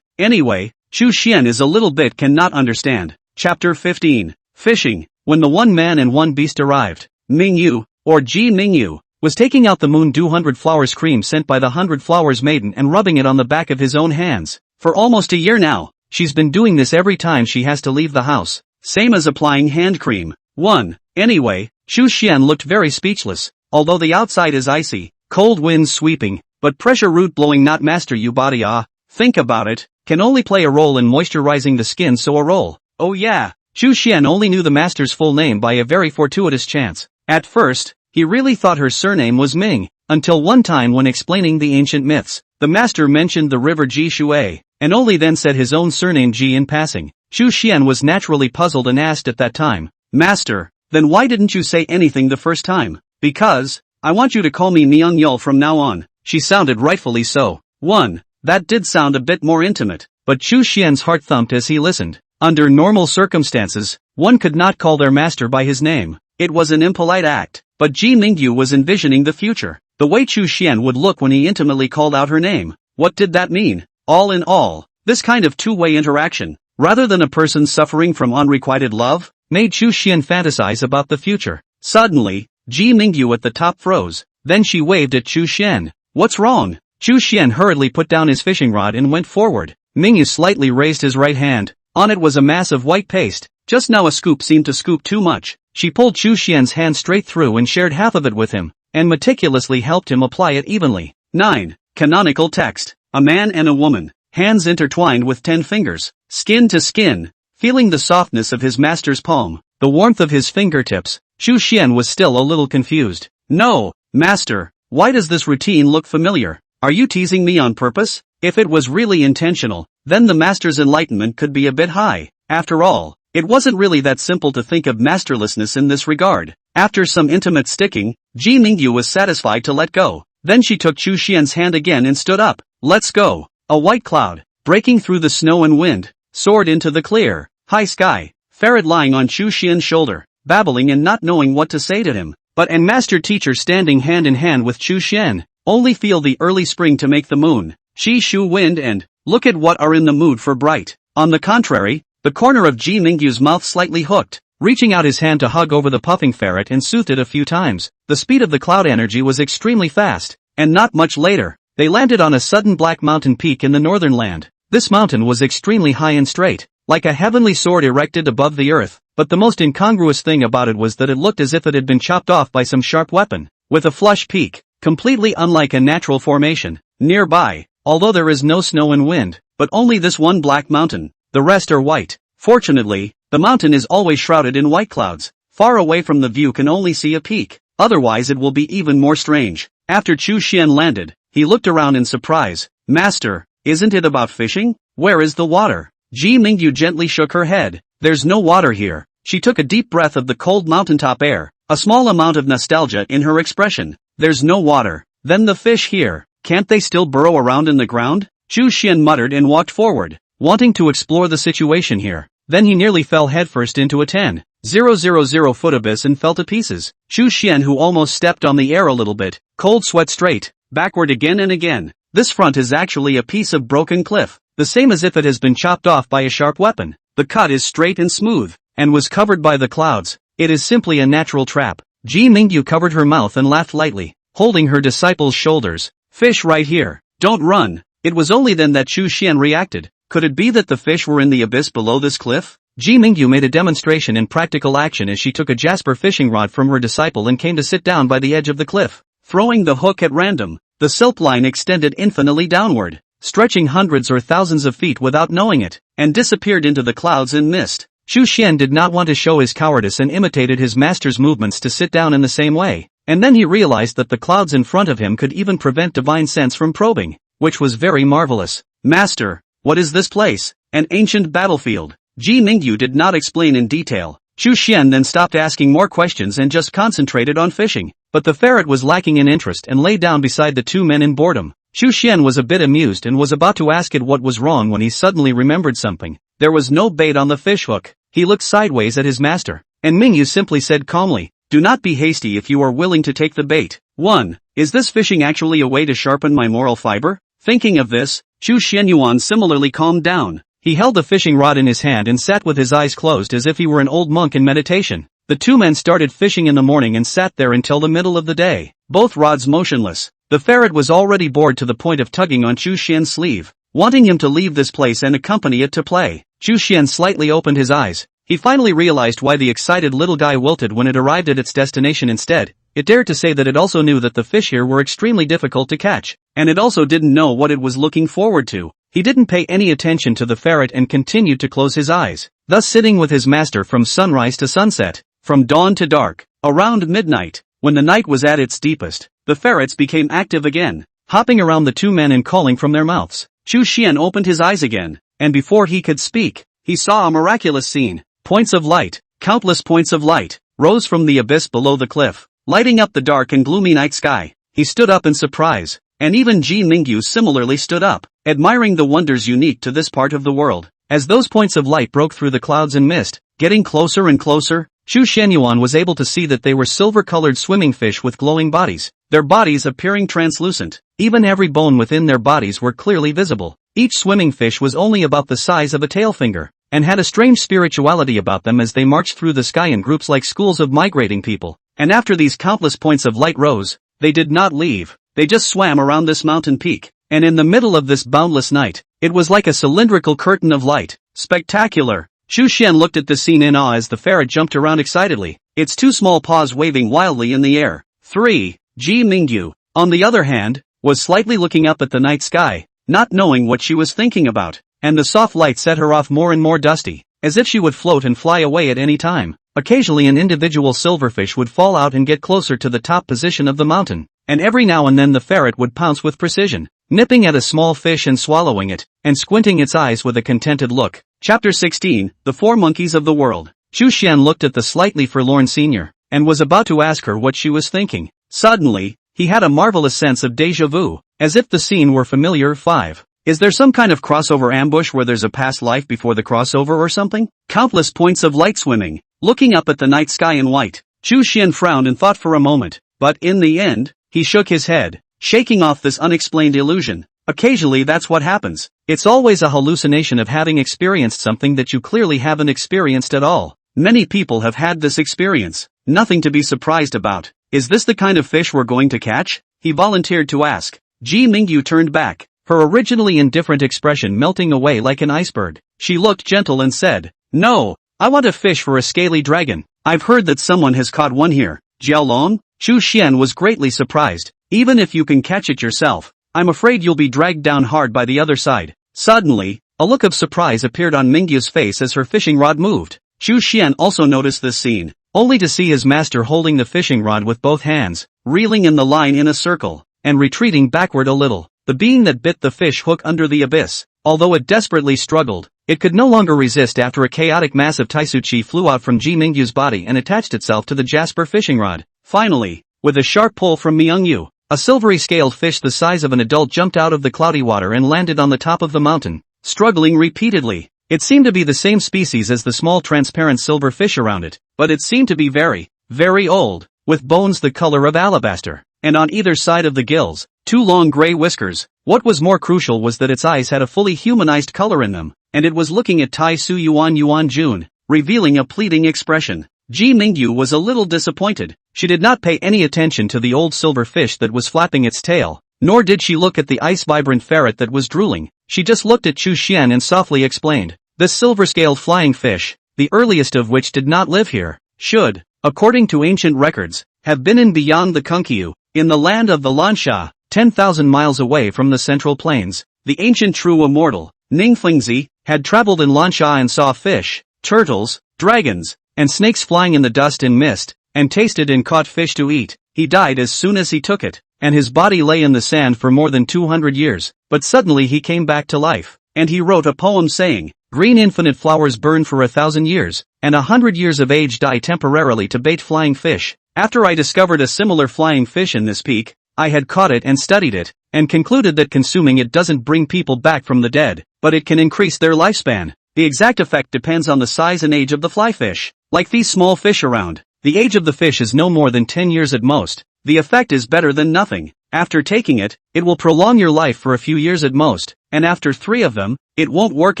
Anyway, Chu Xian is a little bit cannot understand. Chapter 15. Fishing. When the 1 man and 1 beast arrived, Mingyu, or Ji Mingyu, was taking out the Moon Dew 100 Flowers cream sent by the 100 Flowers maiden and rubbing it on the back of his own hands. For almost a year now, she's been doing this every time she has to leave the house. Same as applying hand cream. 1. Anyway, Chu Xian looked very speechless. Although the outside is icy, cold winds sweeping, but pressure root blowing not master you body think about it, can only play a role in moisturizing the skin so a role. Oh yeah, Chu Xian only knew the master's full name by a very fortuitous chance. At first, he really thought her surname was Ming, until one time when explaining the ancient myths, the master mentioned the river Ji Shui, and only then said his own surname Ji in passing. Chu Xian was naturally puzzled and asked at that time, "Master, then why didn't you say anything the first time?" "Because, I want you to call me Niang Yul from now on." She sounded rightfully so. 1. That did sound a bit more intimate, but Chu Xian's heart thumped as he listened. Under normal circumstances, one could not call their master by his name. It was an impolite act, but Ji Mingyu was envisioning the future. The way Chu Xian would look when he intimately called out her name. What did that mean? All in all, this kind of two-way interaction, rather than a person suffering from unrequited love, made Chu Xian fantasize about the future. Suddenly, Ji Mingyu at the top froze. Then she waved at Chu Xian. "What's wrong?" Chu Xian hurriedly put down his fishing rod and went forward. Mingyu slightly raised his right hand. On it was a mass of white paste. Just now a scoop seemed to scoop too much. She pulled Chu Xian's hand straight through and shared half of it with him, and meticulously helped him apply it evenly. 9. Canonical text. A man and a woman, hands intertwined with 10 fingers, skin to skin, feeling the softness of his master's palm, the warmth of his fingertips. Chu Xian was still a little confused. No, master, why does this routine look familiar? Are you teasing me on purpose? If it was really intentional, then the master's enlightenment could be a bit high. After all, it wasn't really that simple to think of masterlessness in this regard. After some intimate sticking, Ji Mingyu was satisfied to let go. Then she took Chu Xian's hand again and stood up. Let's go. A white cloud, breaking through the snow and wind, soared into the clear, high sky. Ferret lying on Chu Xian's shoulder, babbling and not knowing what to say to him. But and master teacher standing hand in hand with Chu Xian. Only feel the early spring to make the moon. Shi Shu wind and, look at what are in the mood for bright. On the contrary, the corner of Ji Mingyu's mouth slightly hooked, reaching out his hand to hug over the puffing ferret and soothed it a few times. The speed of the cloud energy was extremely fast, and not much later, they landed on a sudden black mountain peak in the northern land. This mountain was extremely high and straight, like a heavenly sword erected above the earth, but the most incongruous thing about it was that it looked as if it had been chopped off by some sharp weapon, with a flush peak, completely unlike a natural formation. Nearby, although there is no snow and wind, but only this one black mountain, the rest are white. Fortunately, the mountain is always shrouded in white clouds. Far away from the view can only see a peak, otherwise it will be even more strange. After Chu Xian landed, he looked around in surprise. Master, isn't it about fishing? Where is the water? Ji Mingyu gently shook her head. There's no water here. She took a deep breath of the cold mountaintop air, a small amount of nostalgia in her expression. There's no water. Then the fish here, can't they still burrow around in the ground? Chu Xian muttered and walked forward, wanting to explore the situation here. Then he nearly fell headfirst into a 10,000 foot abyss and fell to pieces. Chu Xian, who almost stepped on the air a little bit, cold sweat straight, backward again and again. This front is actually a piece of broken cliff, the same as if it has been chopped off by a sharp weapon. The cut is straight and smooth, and was covered by the clouds. It is simply a natural trap. Ji Mingyu covered her mouth and laughed lightly, holding her disciple's shoulders. Fish right here. Don't run. It was only then that Chu Xian reacted. Could it be that the fish were in the abyss below this cliff? Ji Mingyu made a demonstration in practical action as she took a jasper fishing rod from her disciple and came to sit down by the edge of the cliff. Throwing the hook at random, the silk line extended infinitely downward, stretching hundreds or thousands of feet without knowing it, and disappeared into the clouds and mist. Chu Xian did not want to show his cowardice and imitated his master's movements to sit down in the same way, and then he realized that the clouds in front of him could even prevent divine sense from probing, which was very marvelous. Master, what is this place? An ancient battlefield. Ji Mingyu did not explain in detail. Chu Xian then stopped asking more questions and just concentrated on fishing, but the ferret was lacking in interest and lay down beside the two men in boredom. Chu Xian was a bit amused and was about to ask it what was wrong when he suddenly remembered something. There was no bait on the fish hook. He looked sideways at his master, and Mingyu simply said calmly, do not be hasty if you are willing to take the bait. 1. Is this fishing actually a way to sharpen my moral fiber? Thinking of this, Chu Xianyuan similarly calmed down. He held the fishing rod in his hand and sat with his eyes closed as if he were an old monk in meditation. The two men started fishing in the morning and sat there until the middle of the day, both rods motionless. The ferret was already bored to the point of tugging on Chu Xian's sleeve, wanting him to leave this place and accompany it to play. Chu Xian slightly opened his eyes. He finally realized why the excited little guy wilted when it arrived at its destination instead. It dared to say that it also knew that the fish here were extremely difficult to catch, and it also didn't know what it was looking forward to. He didn't pay any attention to the ferret and continued to close his eyes, thus sitting with his master from sunrise to sunset, from dawn to dark. Around midnight, when the night was at its deepest, the ferrets became active again, hopping around the two men and calling from their mouths. Chu Xian opened his eyes again, and before he could speak, he saw a miraculous scene. Points of light, countless points of light, rose from the abyss below the cliff, lighting up the dark and gloomy night sky. He stood up in surprise, and even Ji Mingyu similarly stood up, admiring the wonders unique to this part of the world. As those points of light broke through the clouds and mist, getting closer and closer, Chu Xianyuan was able to see that they were silver-colored swimming fish with glowing bodies, their bodies appearing translucent. Even every bone within their bodies were clearly visible. Each swimming fish was only about the size of a tail finger, and had a strange spirituality about them as they marched through the sky in groups like schools of migrating people. And after these countless points of light rose, they did not leave, they just swam around this mountain peak, and in the middle of this boundless night, it was like a cylindrical curtain of light. Spectacular! Chu Xian looked at the scene in awe as the ferret jumped around excitedly. its two small paws waving wildly in the air. 3. Ji Mingyu, on the other hand, was slightly looking up at the night sky, not knowing what she was thinking about, and the soft light set her off more and more dusty, as if she would float and fly away at any time. Occasionally an individual silverfish would fall out and get closer to the top position of the mountain, and every now and then the ferret would pounce with precision, nipping at a small fish and swallowing it, and squinting its eyes with a contented look. Chapter 16, The Four Monkeys of the World. Chu Xian looked at the slightly forlorn senior, and was about to ask her what she was thinking. Suddenly, he had a marvelous sense of déjà vu, as if the scene were familiar. 5. Is there some kind of crossover ambush where there's a past life before the crossover or something? Countless points of light swimming, looking up at the night sky in white. Chu Xian frowned and thought for a moment, but in the end, he shook his head, shaking off this unexplained illusion. Occasionally that's what happens. It's always a hallucination of having experienced something that you clearly haven't experienced at all. Many people have had this experience. Nothing to be surprised about. Is this the kind of fish we're going to catch? He volunteered to ask. Ji Mingyu turned back, her originally indifferent expression melting away like an iceberg. She looked gentle and said, "No, I want a fish for a scaly dragon. I've heard that someone has caught one here." Jiaolong? Chu Xian was greatly surprised. Even if you can catch it yourself, I'm afraid you'll be dragged down hard by the other side. Suddenly, a look of surprise appeared on Mingyu's face as her fishing rod moved. Chu Xian also noticed this scene, only to see his master holding the fishing rod with both hands, reeling in the line in a circle, and retreating backward a little. The being that bit the fish hook under the abyss, although it desperately struggled, it could no longer resist after a chaotic mass of Taisu chi flew out from Ji Mingyu's body and attached itself to the jasper fishing rod. Finally, with a sharp pull from Myungyu, a silvery scaled fish the size of an adult jumped out of the cloudy water and landed on the top of the mountain, struggling repeatedly. It seemed to be the same species as the small transparent silver fish around it, but it seemed to be very, very old, with bones the color of alabaster, and on either side of the gills, two long gray whiskers. What was more crucial was that its eyes had a fully humanized color in them, and it was looking at Taisu Yuan Jun, revealing a pleading expression. Ji Mingyu was a little disappointed. She did not pay any attention to the old silver fish that was flapping its tail, nor did she look at the ice-vibrant ferret that was drooling. She just looked at Chu Xian and softly explained, "This silver-scaled flying fish, the earliest of which did not live here, should, according to ancient records, have been in beyond the Kunkyu, in the land of the Lansha, 10,000 miles away from the Central Plains. The ancient true immortal, Ningfengzi, had traveled in Lansha and saw fish, turtles, dragons, and snakes flying in the dust and mist, and tasted and caught fish to eat. He died as soon as he took it, and his body lay in the sand for more than 200 years, but suddenly he came back to life, and he wrote a poem saying, 'Green infinite flowers burn for 1,000 years, and 100 years of age die temporarily to bait flying fish.' After I discovered a similar flying fish in this peak, I had caught it and studied it, and concluded that consuming it doesn't bring people back from the dead, but it can increase their lifespan. The exact effect depends on the size and age of the fly fish. Like these small fish around, the age of the fish is no more than 10 years at most. The effect is better than nothing. After taking it, it will prolong your life for a few years at most, and after 3 of them, it won't work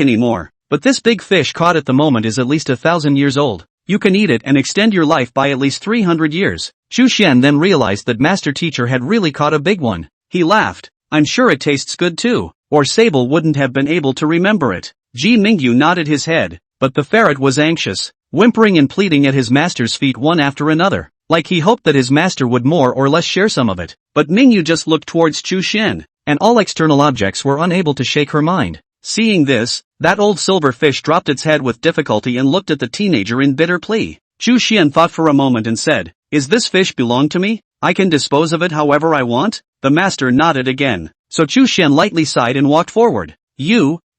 anymore. But this big fish caught at the moment is at least 1,000 years old. You can eat it and extend your life by at least 300 years. Chu Xian then realized that Master Teacher had really caught a big one. He laughed. I'm sure it tastes good too, or Sable wouldn't have been able to remember it. Ji Mingyu nodded his head, but the ferret was anxious, whimpering and pleading at his master's feet one after another, like he hoped that his master would more or less share some of it. But Mingyu just looked towards Chu Xian, and all external objects were unable to shake her mind. Seeing this, that old silver fish dropped its head with difficulty and looked at the teenager in bitter plea. Chu Xian thought for a moment and said, "Is this fish belong to me? I can dispose of it however I want?" The master nodded again, so Chu Xian lightly sighed and walked forward.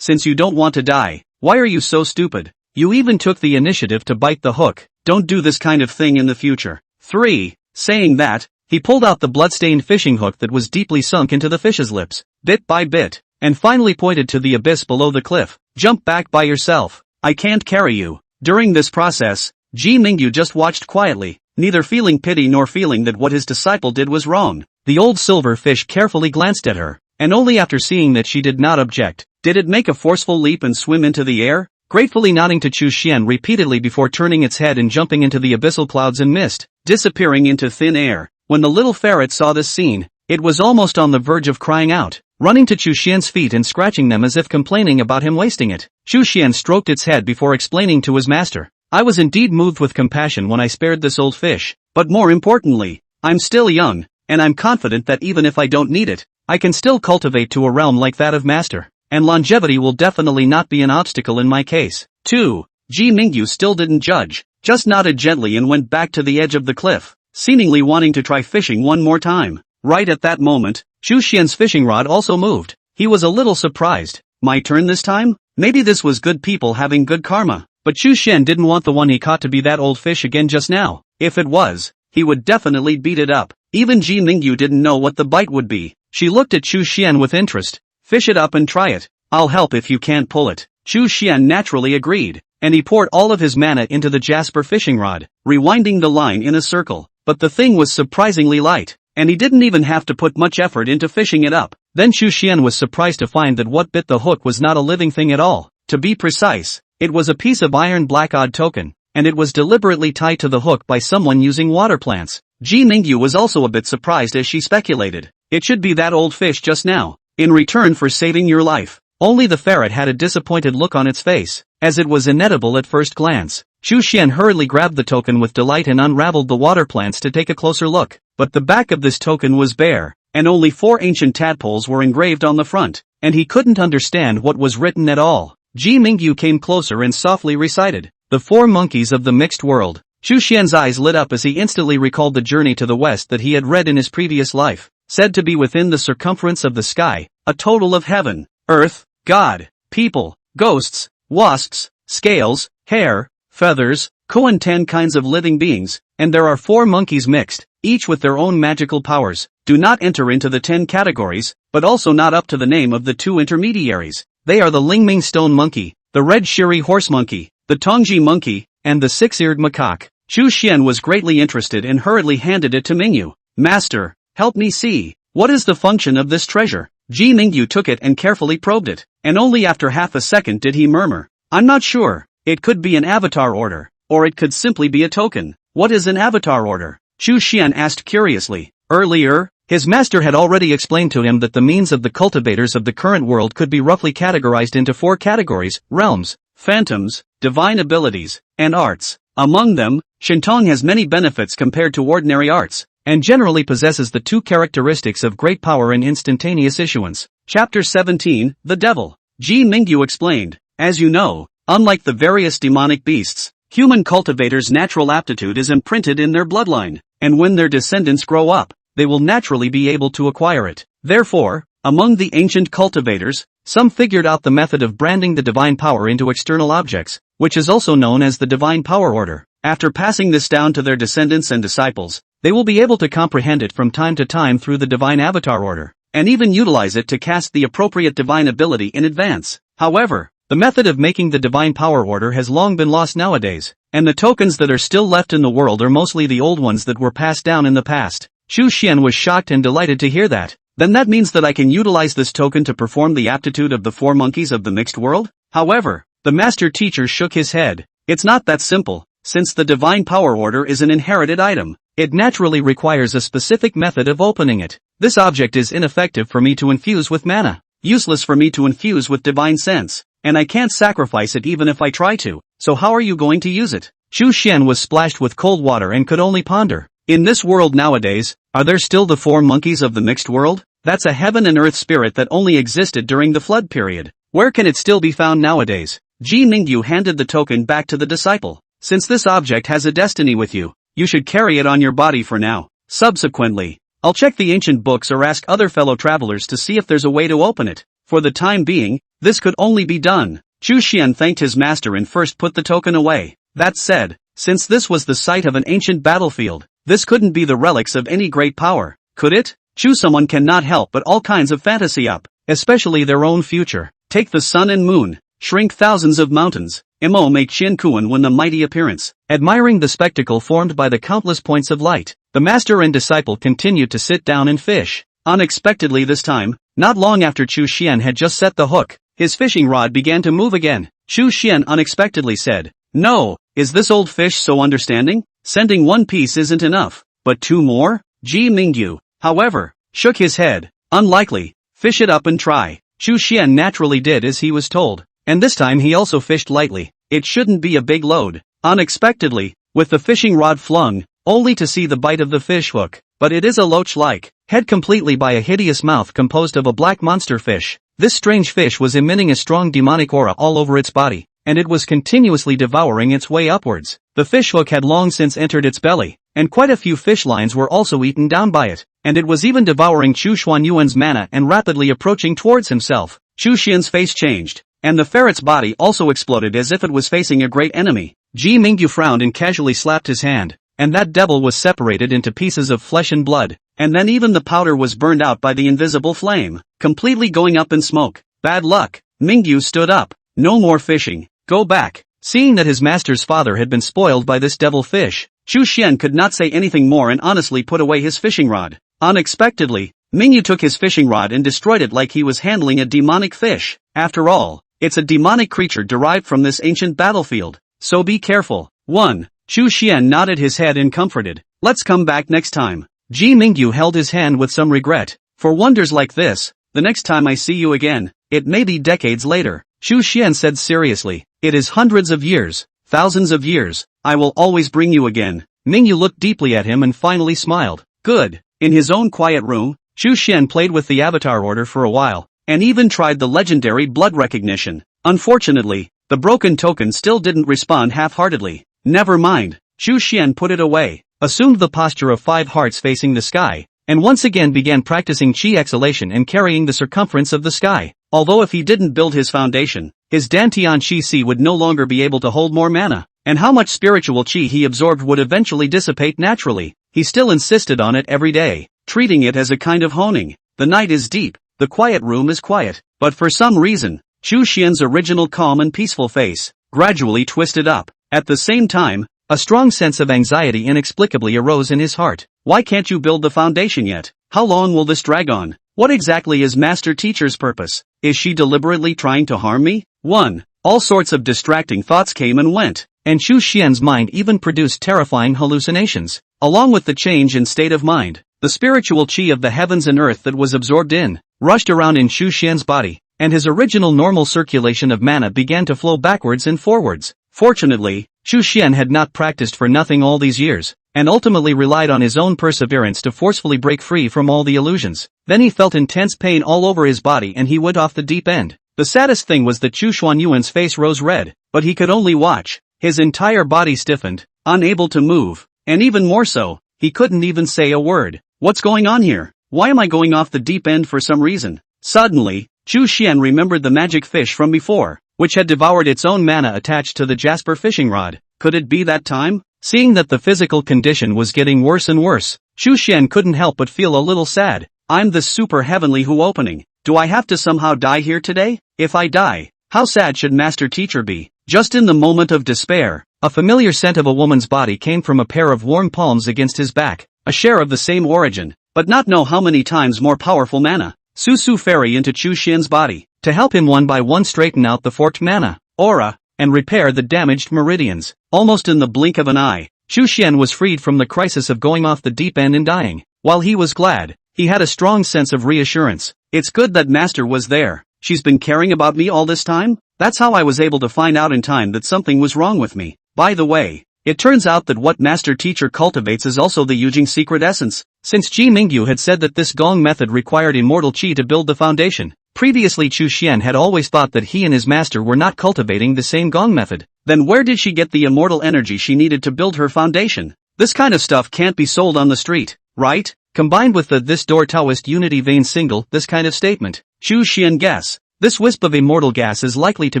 Since you don't want to die, why are you so stupid? You even took the initiative to bite the hook. Don't do this kind of thing in the future. 3. Saying that, he pulled out the blood-stained fishing hook that was deeply sunk into the fish's lips, bit by bit, and finally pointed to the abyss below the cliff. Jump back by yourself. I can't carry you. During this process, Ji Mingyu just watched quietly, neither feeling pity nor feeling that what his disciple did was wrong. The old silver fish carefully glanced at her, and only after seeing that she did not object, did it make a forceful leap and swim into the air, gratefully nodding to Chu Xian repeatedly before turning its head and jumping into the abyssal clouds and mist, disappearing into thin air. When the little ferret saw this scene, it was almost on the verge of crying out, running to Chu Xian's feet and scratching them as if complaining about him wasting it. Chu Xian stroked its head before explaining to his master, I was indeed moved with compassion when I spared this old fish, but more importantly, I'm still young, and I'm confident that even if I don't need it, I can still cultivate to a realm like that of master, and longevity will definitely not be an obstacle in my case. 2. Ji Mingyu still didn't judge, just nodded gently and went back to the edge of the cliff, seemingly wanting to try fishing one more time. Right at that moment, Chu Xian's fishing rod also moved. He was a little surprised. My turn this time? Maybe this was good people having good karma. But Chu Xian didn't want the one he caught to be that old fish again just now. If it was, he would definitely beat it up. Even Ji Mingyu didn't know what the bite would be. She looked at Chu Xian with interest. Fish it up and try it. I'll help if you can't pull it. Chu Xian naturally agreed, and he poured all of his mana into the jasper fishing rod, rewinding the line in a circle. But the thing was surprisingly light, and he didn't even have to put much effort into fishing it up. Then Chu Xian was surprised to find that what bit the hook was not a living thing at all. To be precise, it was a piece of iron black odd token, and it was deliberately tied to the hook by someone using water plants. Ji Mingyu was also a bit surprised as she speculated. It should be that old fish just now, in return for saving your life. Only the ferret had a disappointed look on its face, as it was inedible at first glance. Chu Xian hurriedly grabbed the token with delight and unraveled the water plants to take a closer look. But the back of this token was bare, and only 4 ancient tadpoles were engraved on the front, and he couldn't understand what was written at all. Ji Mingyu came closer and softly recited, "The 4 monkeys of the mixed world." Chu Xian's eyes lit up as he instantly recalled the journey to the west that he had read in his previous life, said to be within the circumference of the sky, a total of heaven, earth, God, people, ghosts, wasps, scales, hair, feathers, and 10 kinds of living beings, and there are 4 monkeys mixed, each with their own magical powers, do not enter into the 10 categories, but also not up to the name of the 2 intermediaries. They are the Lingming stone monkey, the red shiri horse monkey, the Tongji monkey, and the 6-eared macaque. Chu Xian was greatly interested and hurriedly handed it to Mingyu. "Master, help me see. What is the function of this treasure?" Ji Mingyu took it and carefully probed it, and only after half a second did he murmur, "I'm not sure. It could be an avatar order, or it could simply be a token." "What is an avatar order?" Chu Xian asked curiously. Earlier, his master had already explained to him that the means of the cultivators of the current world could be roughly categorized into 4 categories: realms, phantoms, divine abilities, and arts. Among them, Shintong has many benefits compared to ordinary arts, and generally possesses the 2 characteristics of great power and instantaneous issuance. Chapter 17, The Devil. Ji Mingyu explained, "As you know, unlike the various demonic beasts, human cultivators' natural aptitude is imprinted in their bloodline, and when their descendants grow up, they will naturally be able to acquire it. Therefore, among the ancient cultivators, some figured out the method of branding the divine power into external objects, which is also known as the divine power order. After passing this down to their descendants and disciples, they will be able to comprehend it from time to time through the divine avatar order, and even utilize it to cast the appropriate divine ability in advance. However, the method of making the divine power order has long been lost nowadays, and the tokens that are still left in the world are mostly the old ones that were passed down in the past." Chu Xian was shocked and delighted to hear that. "Then that means that I can utilize this token to perform the aptitude of the 4 monkeys of the mixed world?" However, the master teacher shook his head. "It's not that simple. Since the divine power order is an inherited item, it naturally requires a specific method of opening it. This object is ineffective for me to infuse with mana, useless for me to infuse with divine sense, and I can't sacrifice it even if I try to. So how are you going to use it?" Chu Xian was splashed with cold water and could only ponder. In this world nowadays, are there still the 4 monkeys of the mixed world? That's a heaven and earth spirit that only existed during the flood period. Where can it still be found nowadays? Ji Mingyu handed the token back to the disciple. "Since this object has a destiny with you, you should carry it on your body for now. Subsequently, I'll check the ancient books or ask other fellow travelers to see if there's a way to open it. For the time being, this could only be done." Chu Xian thanked his master and first put the token away. That said, since this was the site of an ancient battlefield, this couldn't be the relics of any great power, could it? Someone cannot help but all kinds of fantasy up, especially their own future. Take the sun and moon, shrink thousands of mountains, Imo make Chin Kuan when the mighty appearance. Admiring the spectacle formed by the countless points of light, the master and disciple continued to sit down and fish. Unexpectedly this time, not long after Chu Xian had just set the hook, his fishing rod began to move again. Chu Xian unexpectedly said, "No, is this old fish so understanding? Sending 1 piece isn't enough, but 2 more?" Ji Mingyu, however, shook his head. "Unlikely. Fish it up and try." Chu Xian naturally did as he was told, and this time he also fished lightly. It shouldn't be a big load. unexpectedly, with the fishing rod flung, only to see the bite of the fish hook. But it is a loach-like head completely by a hideous mouth composed of a black monster fish. This strange fish was emitting a strong demonic aura all over its body, and it was continuously devouring its way upwards. The fish hook had long since entered its belly, and quite a few fish lines were also eaten down by it, and it was even devouring Chu Xuanyuan's mana and rapidly approaching towards himself. Chu Xian's face changed, and the ferret's body also exploded as if it was facing a great enemy. Ji Mingyu frowned and casually slapped his hand, and that devil was separated into pieces of flesh and blood, and then even the powder was burned out by the invisible flame, completely going up in smoke. Bad luck. Mingyu stood up. No more fishing. Go back. Seeing that his master's father had been spoiled by this devil fish, Chu Xian could not say anything more and honestly put away his fishing rod. Unexpectedly, Mingyu took his fishing rod and destroyed it like he was handling a demonic fish. After all, it's a demonic creature derived from this ancient battlefield, so be careful. 1. Chu Xian nodded his head and comforted. Let's come back next time. Ji Mingyu held his hand with some regret. For wonders like this, the next time I see you again, it may be decades later. Chu Xian said seriously. It is hundreds of years, thousands of years, I will always bring you again. Mingyu looked deeply at him and finally smiled. Good. In his own quiet room, Chu Xian played with the avatar order for a while, and even tried the legendary blood recognition. Unfortunately, the broken token still didn't respond half-heartedly. Never mind. Chu Xian put it away, assumed the posture of 5 hearts facing the sky, and once again began practicing chi exhalation and carrying the circumference of the sky. Although if he didn't build his foundation, his Dantian Chi Si would no longer be able to hold more mana, and how much spiritual chi he absorbed would eventually dissipate naturally, he still insisted on it every day, treating it as a kind of honing. The night is deep, the quiet room is quiet, but for some reason, Chu Xian's original calm and peaceful face gradually twisted up. At the same time, a strong sense of anxiety inexplicably arose in his heart. Why can't you build the foundation yet? How long will this drag on? What exactly is Master Teacher's purpose? Is she deliberately trying to harm me? 1. All sorts of distracting thoughts came and went, and Chu Xian's mind even produced terrifying hallucinations. Along with the change in state of mind, the spiritual chi of the heavens and earth that was absorbed in, rushed around in Chu Xian's body, and his original normal circulation of mana began to flow backwards and forwards. Fortunately, Chu Xian had not practiced for nothing all these years, and ultimately relied on his own perseverance to forcefully break free from all the illusions. Then he felt intense pain all over his body and he went off the deep end. The saddest thing was that Chu Xuanyuan's face rose red, but he could only watch. His entire body stiffened, unable to move, and even more so, he couldn't even say a word. What's going on here? Why am I going off the deep end for some reason? Suddenly, Chu Xian remembered the magic fish from before, which had devoured its own mana attached to the jasper fishing rod. Could it be that time? Seeing that the physical condition was getting worse and worse, Chu Xian couldn't help but feel a little sad. I'm the super heavenly Hu opening. Do I have to somehow die here today? If I die, how sad should Master Teacher be? Just in the moment of despair, a familiar scent of a woman's body came from a pair of warm palms against his back, a share of the same origin, but not know how many times more powerful mana. Susu Fairy into Chu Xian's body, to help him one by one straighten out the forked mana aura, and repair the damaged meridians. Almost in the blink of an eye, Chu Xian was freed from the crisis of going off the deep end and dying. While he was glad, he had a strong sense of reassurance. It's good that Master was there. She's been caring about me all this time? That's how I was able to find out in time that something was wrong with me. By the way, it turns out that what Master Teacher cultivates is also the Yujing secret essence. Since Ji Mingyu had said that this gong method required immortal chi to build the foundation, previously Chu Xian had always thought that he and his master were not cultivating the same gong method. Then where did she get the immortal energy she needed to build her foundation? This kind of stuff can't be sold on the street, right? Combined with the "this door Taoist unity vein single this kind of statement, Chu Xian guess, this wisp of immortal gas is likely to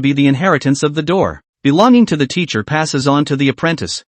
be the inheritance of the door. Belonging to the teacher passes on to the apprentice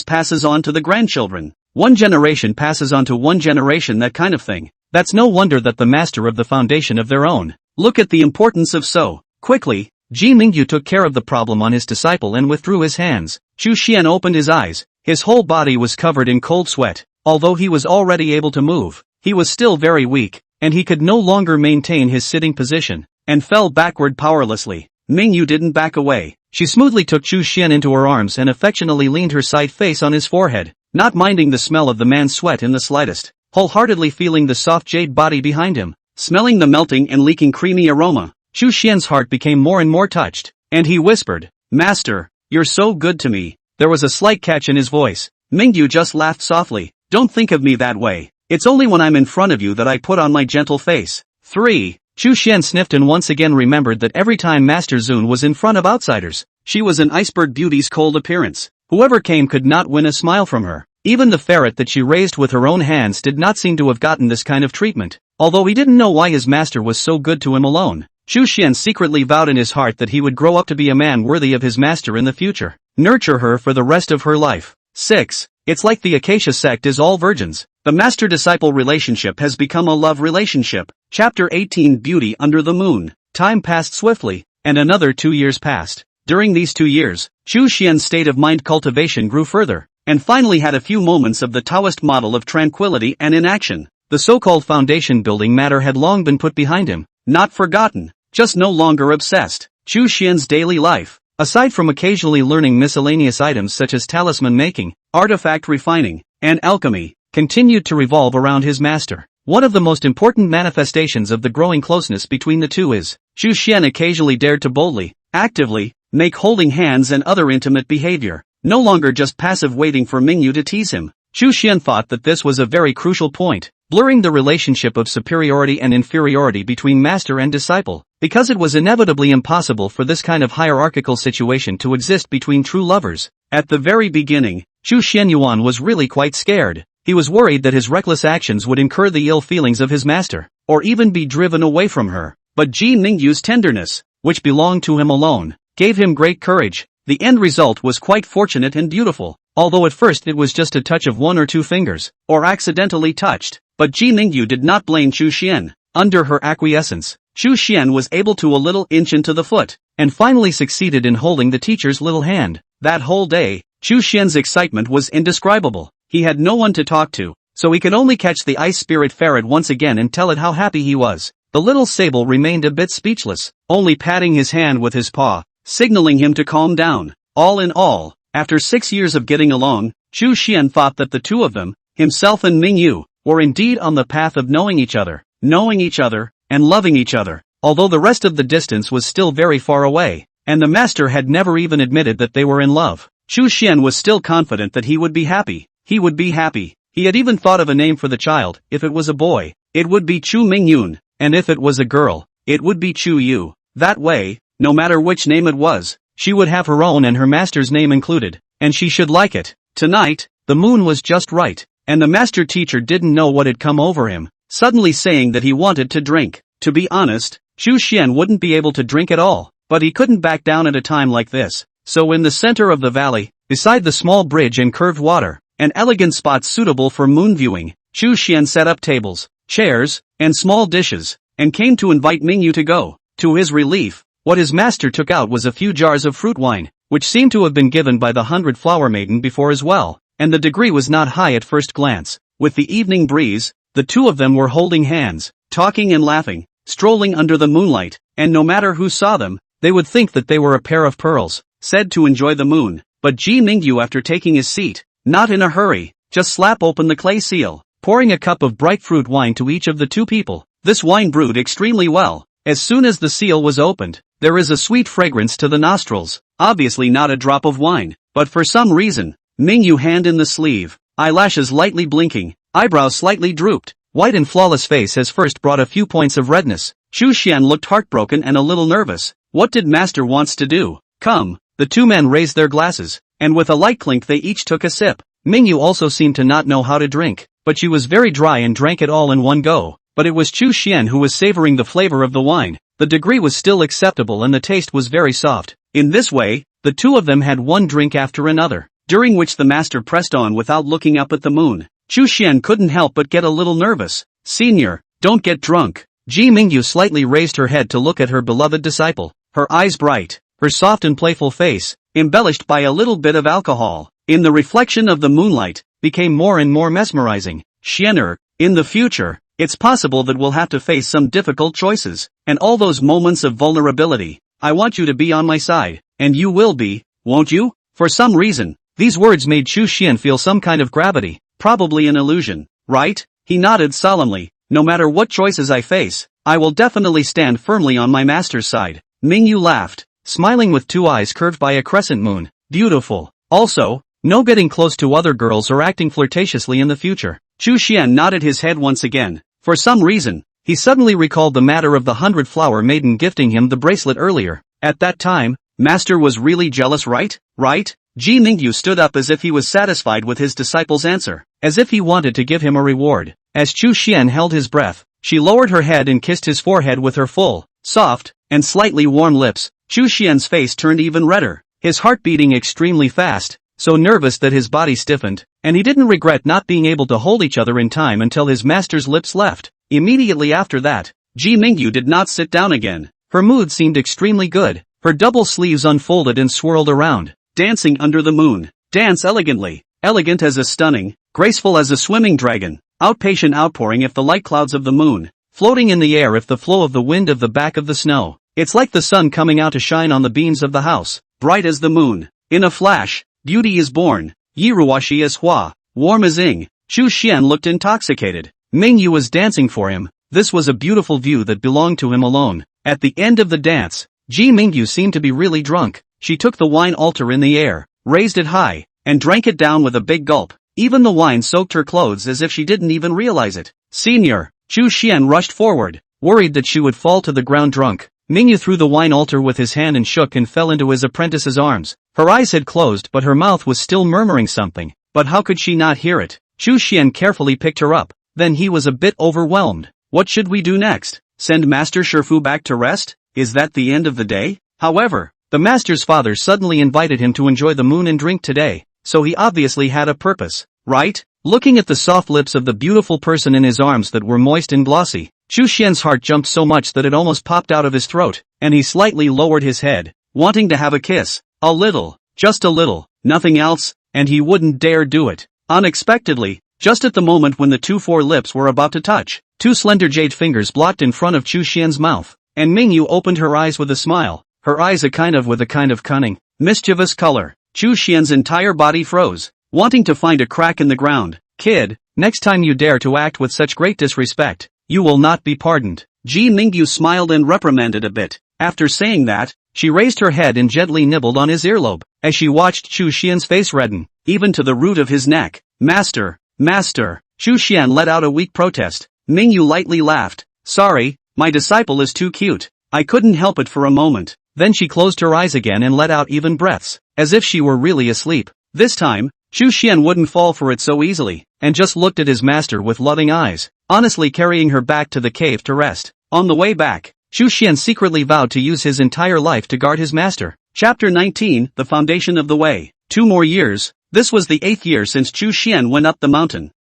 passes on to the grandchildren. One generation passes on to one generation, that kind of thing. That's no wonder that the master of the foundation of their own. Look at the importance of so. Quickly, Ji Mingyu took care of the problem on his disciple and withdrew his hands. Chu Xian opened his eyes. His whole body was covered in cold sweat. Although he was already able to move, he was still very weak, and he could no longer maintain his sitting position, and fell backward powerlessly. Mingyu didn't back away. She smoothly took Chu Xian into her arms and affectionately leaned her side face on his forehead, not minding the smell of the man's sweat in the slightest, wholeheartedly feeling the soft jade body behind him, smelling the melting and leaking creamy aroma. Chu Xian's heart became more and more touched, and he whispered, "Master, you're so good to me. There was a slight catch in his voice. Mingyu just laughed softly. Don't think of me that way. It's only when I'm in front of you that I put on my gentle face. 3. Chu Xian sniffed and once again remembered that every time Master Zun was in front of outsiders, she was an iceberg beauty's cold appearance. Whoever came could not win a smile from her. Even the ferret that she raised with her own hands did not seem to have gotten this kind of treatment. Although he didn't know why his master was so good to him alone, Chu Xian secretly vowed in his heart that he would grow up to be a man worthy of his master in the future. Nurture her for the rest of her life. 6. It's like the Acacia sect is all virgins. The master-disciple relationship has become a love relationship. Chapter 18 Beauty Under the Moon. Time passed swiftly, and another 2 years passed. During these 2 years, Chu Xian's state of mind cultivation grew further, and finally had a few moments of the Taoist model of tranquility and inaction. The so-called foundation building matter had long been put behind him, not forgotten, just no longer obsessed. Chu Xian's daily life, aside from occasionally learning miscellaneous items such as talisman making, artifact refining, and alchemy, continued to revolve around his master. One of the most important manifestations of the growing closeness between the two is, Chu Xian occasionally dared to boldly, actively, make holding hands and other intimate behavior, no longer just passive waiting for Mingyu to tease him. Chu Xian thought that this was a very crucial point, blurring the relationship of superiority and inferiority between master and disciple, because it was inevitably impossible for this kind of hierarchical situation to exist between true lovers. At the very beginning, Chu Xian Yuan was really quite scared. He was worried that his reckless actions would incur the ill feelings of his master, or even be driven away from her. But Ji Mingyu's tenderness, which belonged to him alone, gave him great courage. The end result was quite fortunate and beautiful, although at first it was just a touch of 1 or 2 fingers, or accidentally touched. But Ji Mingyu did not blame Chu Xian. Under her acquiescence, Chu Xian was able to a little inch into the foot, and finally succeeded in holding the teacher's little hand. That whole day, Chu Xian's excitement was indescribable. He had no one to talk to, so he could only catch the ice spirit ferret once again and tell it how happy he was. The little sable remained a bit speechless, only patting his hand with his paw, signaling him to calm down. All in all, after 6 years of getting along, Chu Xian thought that the two of them, himself and Mingyu, were indeed on the path of knowing each other, and loving each other, although the rest of the distance was still very far away, and the master had never even admitted that they were in love. Chu Xian was still confident that he would be happy. He would be happy. He had even thought of a name for the child. If it was a boy, it would be Chu Mingyun, and if it was a girl, it would be Chu Yu. That way, no matter which name it was, she would have her own and her master's name included, and she should like it. Tonight, the moon was just right, and the master teacher didn't know what had come over him, suddenly saying that he wanted to drink. To be honest, Chu Xian wouldn't be able to drink at all, but he couldn't back down at a time like this. So in the center of the valley, beside the small bridge and curved water, an elegant spot suitable for moon viewing, Chu Xian set up tables, chairs, and small dishes, and came to invite Mingyu to go. To his relief, what his master took out was a few jars of fruit wine, which seemed to have been given by the 100-flower maiden before as well, and the degree was not high at first glance. With the evening breeze, the two of them were holding hands, talking and laughing, strolling under the moonlight, and no matter who saw them, they would think that they were a pair of pearls, said to enjoy the moon. But Ji Mingyu, after taking his seat, not in a hurry, just slap open the clay seal, pouring a cup of bright fruit wine to each of the two people. This wine brewed extremely well. As soon as the seal was opened, there is a sweet fragrance to the nostrils, obviously not a drop of wine, but for some reason, Mingyu hand in the sleeve, eyelashes lightly blinking, eyebrows slightly drooped, white and flawless face has first brought a few points of redness. Chu Xian looked heartbroken and a little nervous. What did master wants to do? Come. The two men raised their glasses, and with a light clink they each took a sip. Mingyu also seemed to not know how to drink, but she was very dry and drank it all in one go. But it was Chu Xian who was savoring the flavor of the wine. The degree was still acceptable and the taste was very soft. In this way, the two of them had one drink after another, during which the master pressed on without looking up at the moon. Chu Xian couldn't help but get a little nervous. Senior, don't get drunk. Ji Mingyu slightly raised her head to look at her beloved disciple, her eyes bright, her soft and playful face, embellished by a little bit of alcohol, in the reflection of the moonlight, became more and more mesmerizing. Xianer, in the future, it's possible that we'll have to face some difficult choices, and all those moments of vulnerability. I want you to be on my side, and you will be, won't you? For some reason, these words made Chu Xian feel some kind of gravity, probably an illusion, right? He nodded solemnly. No matter what choices I face, I will definitely stand firmly on my master's side. Mingyu laughed, smiling with two eyes curved by a crescent moon. Beautiful. Also, no getting close to other girls or acting flirtatiously in the future. Chu Xian nodded his head once again. For some reason, he suddenly recalled the matter of the 100-flower maiden gifting him the bracelet earlier. At that time, Master was really jealous, right? Right? Ji Mingyu stood up as if he was satisfied with his disciple's answer, as if he wanted to give him a reward. As Chu Xian held his breath, she lowered her head and kissed his forehead with her full, soft, and slightly warm lips. Chu Xian's face turned even redder, his heart beating extremely fast, so nervous that his body stiffened, and he didn't regret not being able to hold each other in time until his master's lips left. Immediately after that, Ji Mingyu did not sit down again. Her mood seemed extremely good. Her double sleeves unfolded and swirled around, dancing under the moon. Dance elegantly, elegant as a stunning, graceful as a swimming dragon, outpatient outpouring if the light clouds of the moon, floating in the air if the flow of the wind of the back of the snow. It's like the sun coming out to shine on the beams of the house, bright as the moon. In a flash, beauty is born. Yiruashi is hua, warm as ing. Chu Xian looked intoxicated. Mingyu was dancing for him. This was a beautiful view that belonged to him alone. At the end of the dance, Ji Mingyu seemed to be really drunk. She took the wine altar in the air, raised it high, and drank it down with a big gulp. Even the wine soaked her clothes as if she didn't even realize it. Senior, Chu Xian rushed forward, worried that she would fall to the ground drunk. Mingyu threw the wine altar with his hand and shook and fell into his apprentice's arms. Her eyes had closed but her mouth was still murmuring something. But how could she not hear it? Chu Xian carefully picked her up. Then he was a bit overwhelmed. What should we do next? Send Master Shifu back to rest? Is that the end of the day? However, the master's father suddenly invited him to enjoy the moon and drink today, so he obviously had a purpose, right? Looking at the soft lips of the beautiful person in his arms that were moist and glossy, Chu Xian's heart jumped so much that it almost popped out of his throat, and he slightly lowered his head, wanting to have a kiss. A little, just a little, nothing else, and he wouldn't dare do it. Unexpectedly, just at the moment when the two forelips were about to touch, two slender jade fingers blocked in front of Chu Xian's mouth, and Mingyu opened her eyes with a smile, her eyes with a kind of cunning, mischievous color. Chu Xian's entire body froze, wanting to find a crack in the ground. Kid, next time you dare to act with such great disrespect, you will not be pardoned. Ji Mingyu smiled and reprimanded a bit. After saying that, she raised her head and gently nibbled on his earlobe, as she watched Chu Xian's face redden, even to the root of his neck. Master, Master, Chu Xian let out a weak protest. Mingyu lightly laughed. Sorry, my disciple is too cute. I couldn't help it for a moment. Then she closed her eyes again and let out even breaths, as if she were really asleep. This time, Chu Xian wouldn't fall for it so easily, and just looked at his master with loving eyes, honestly carrying her back to the cave to rest. On the way back, Chu Xian secretly vowed to use his entire life to guard his master. Chapter 19, The Foundation of the Way. 2 more years. This was the 8th year since Chu Xian went up the mountain.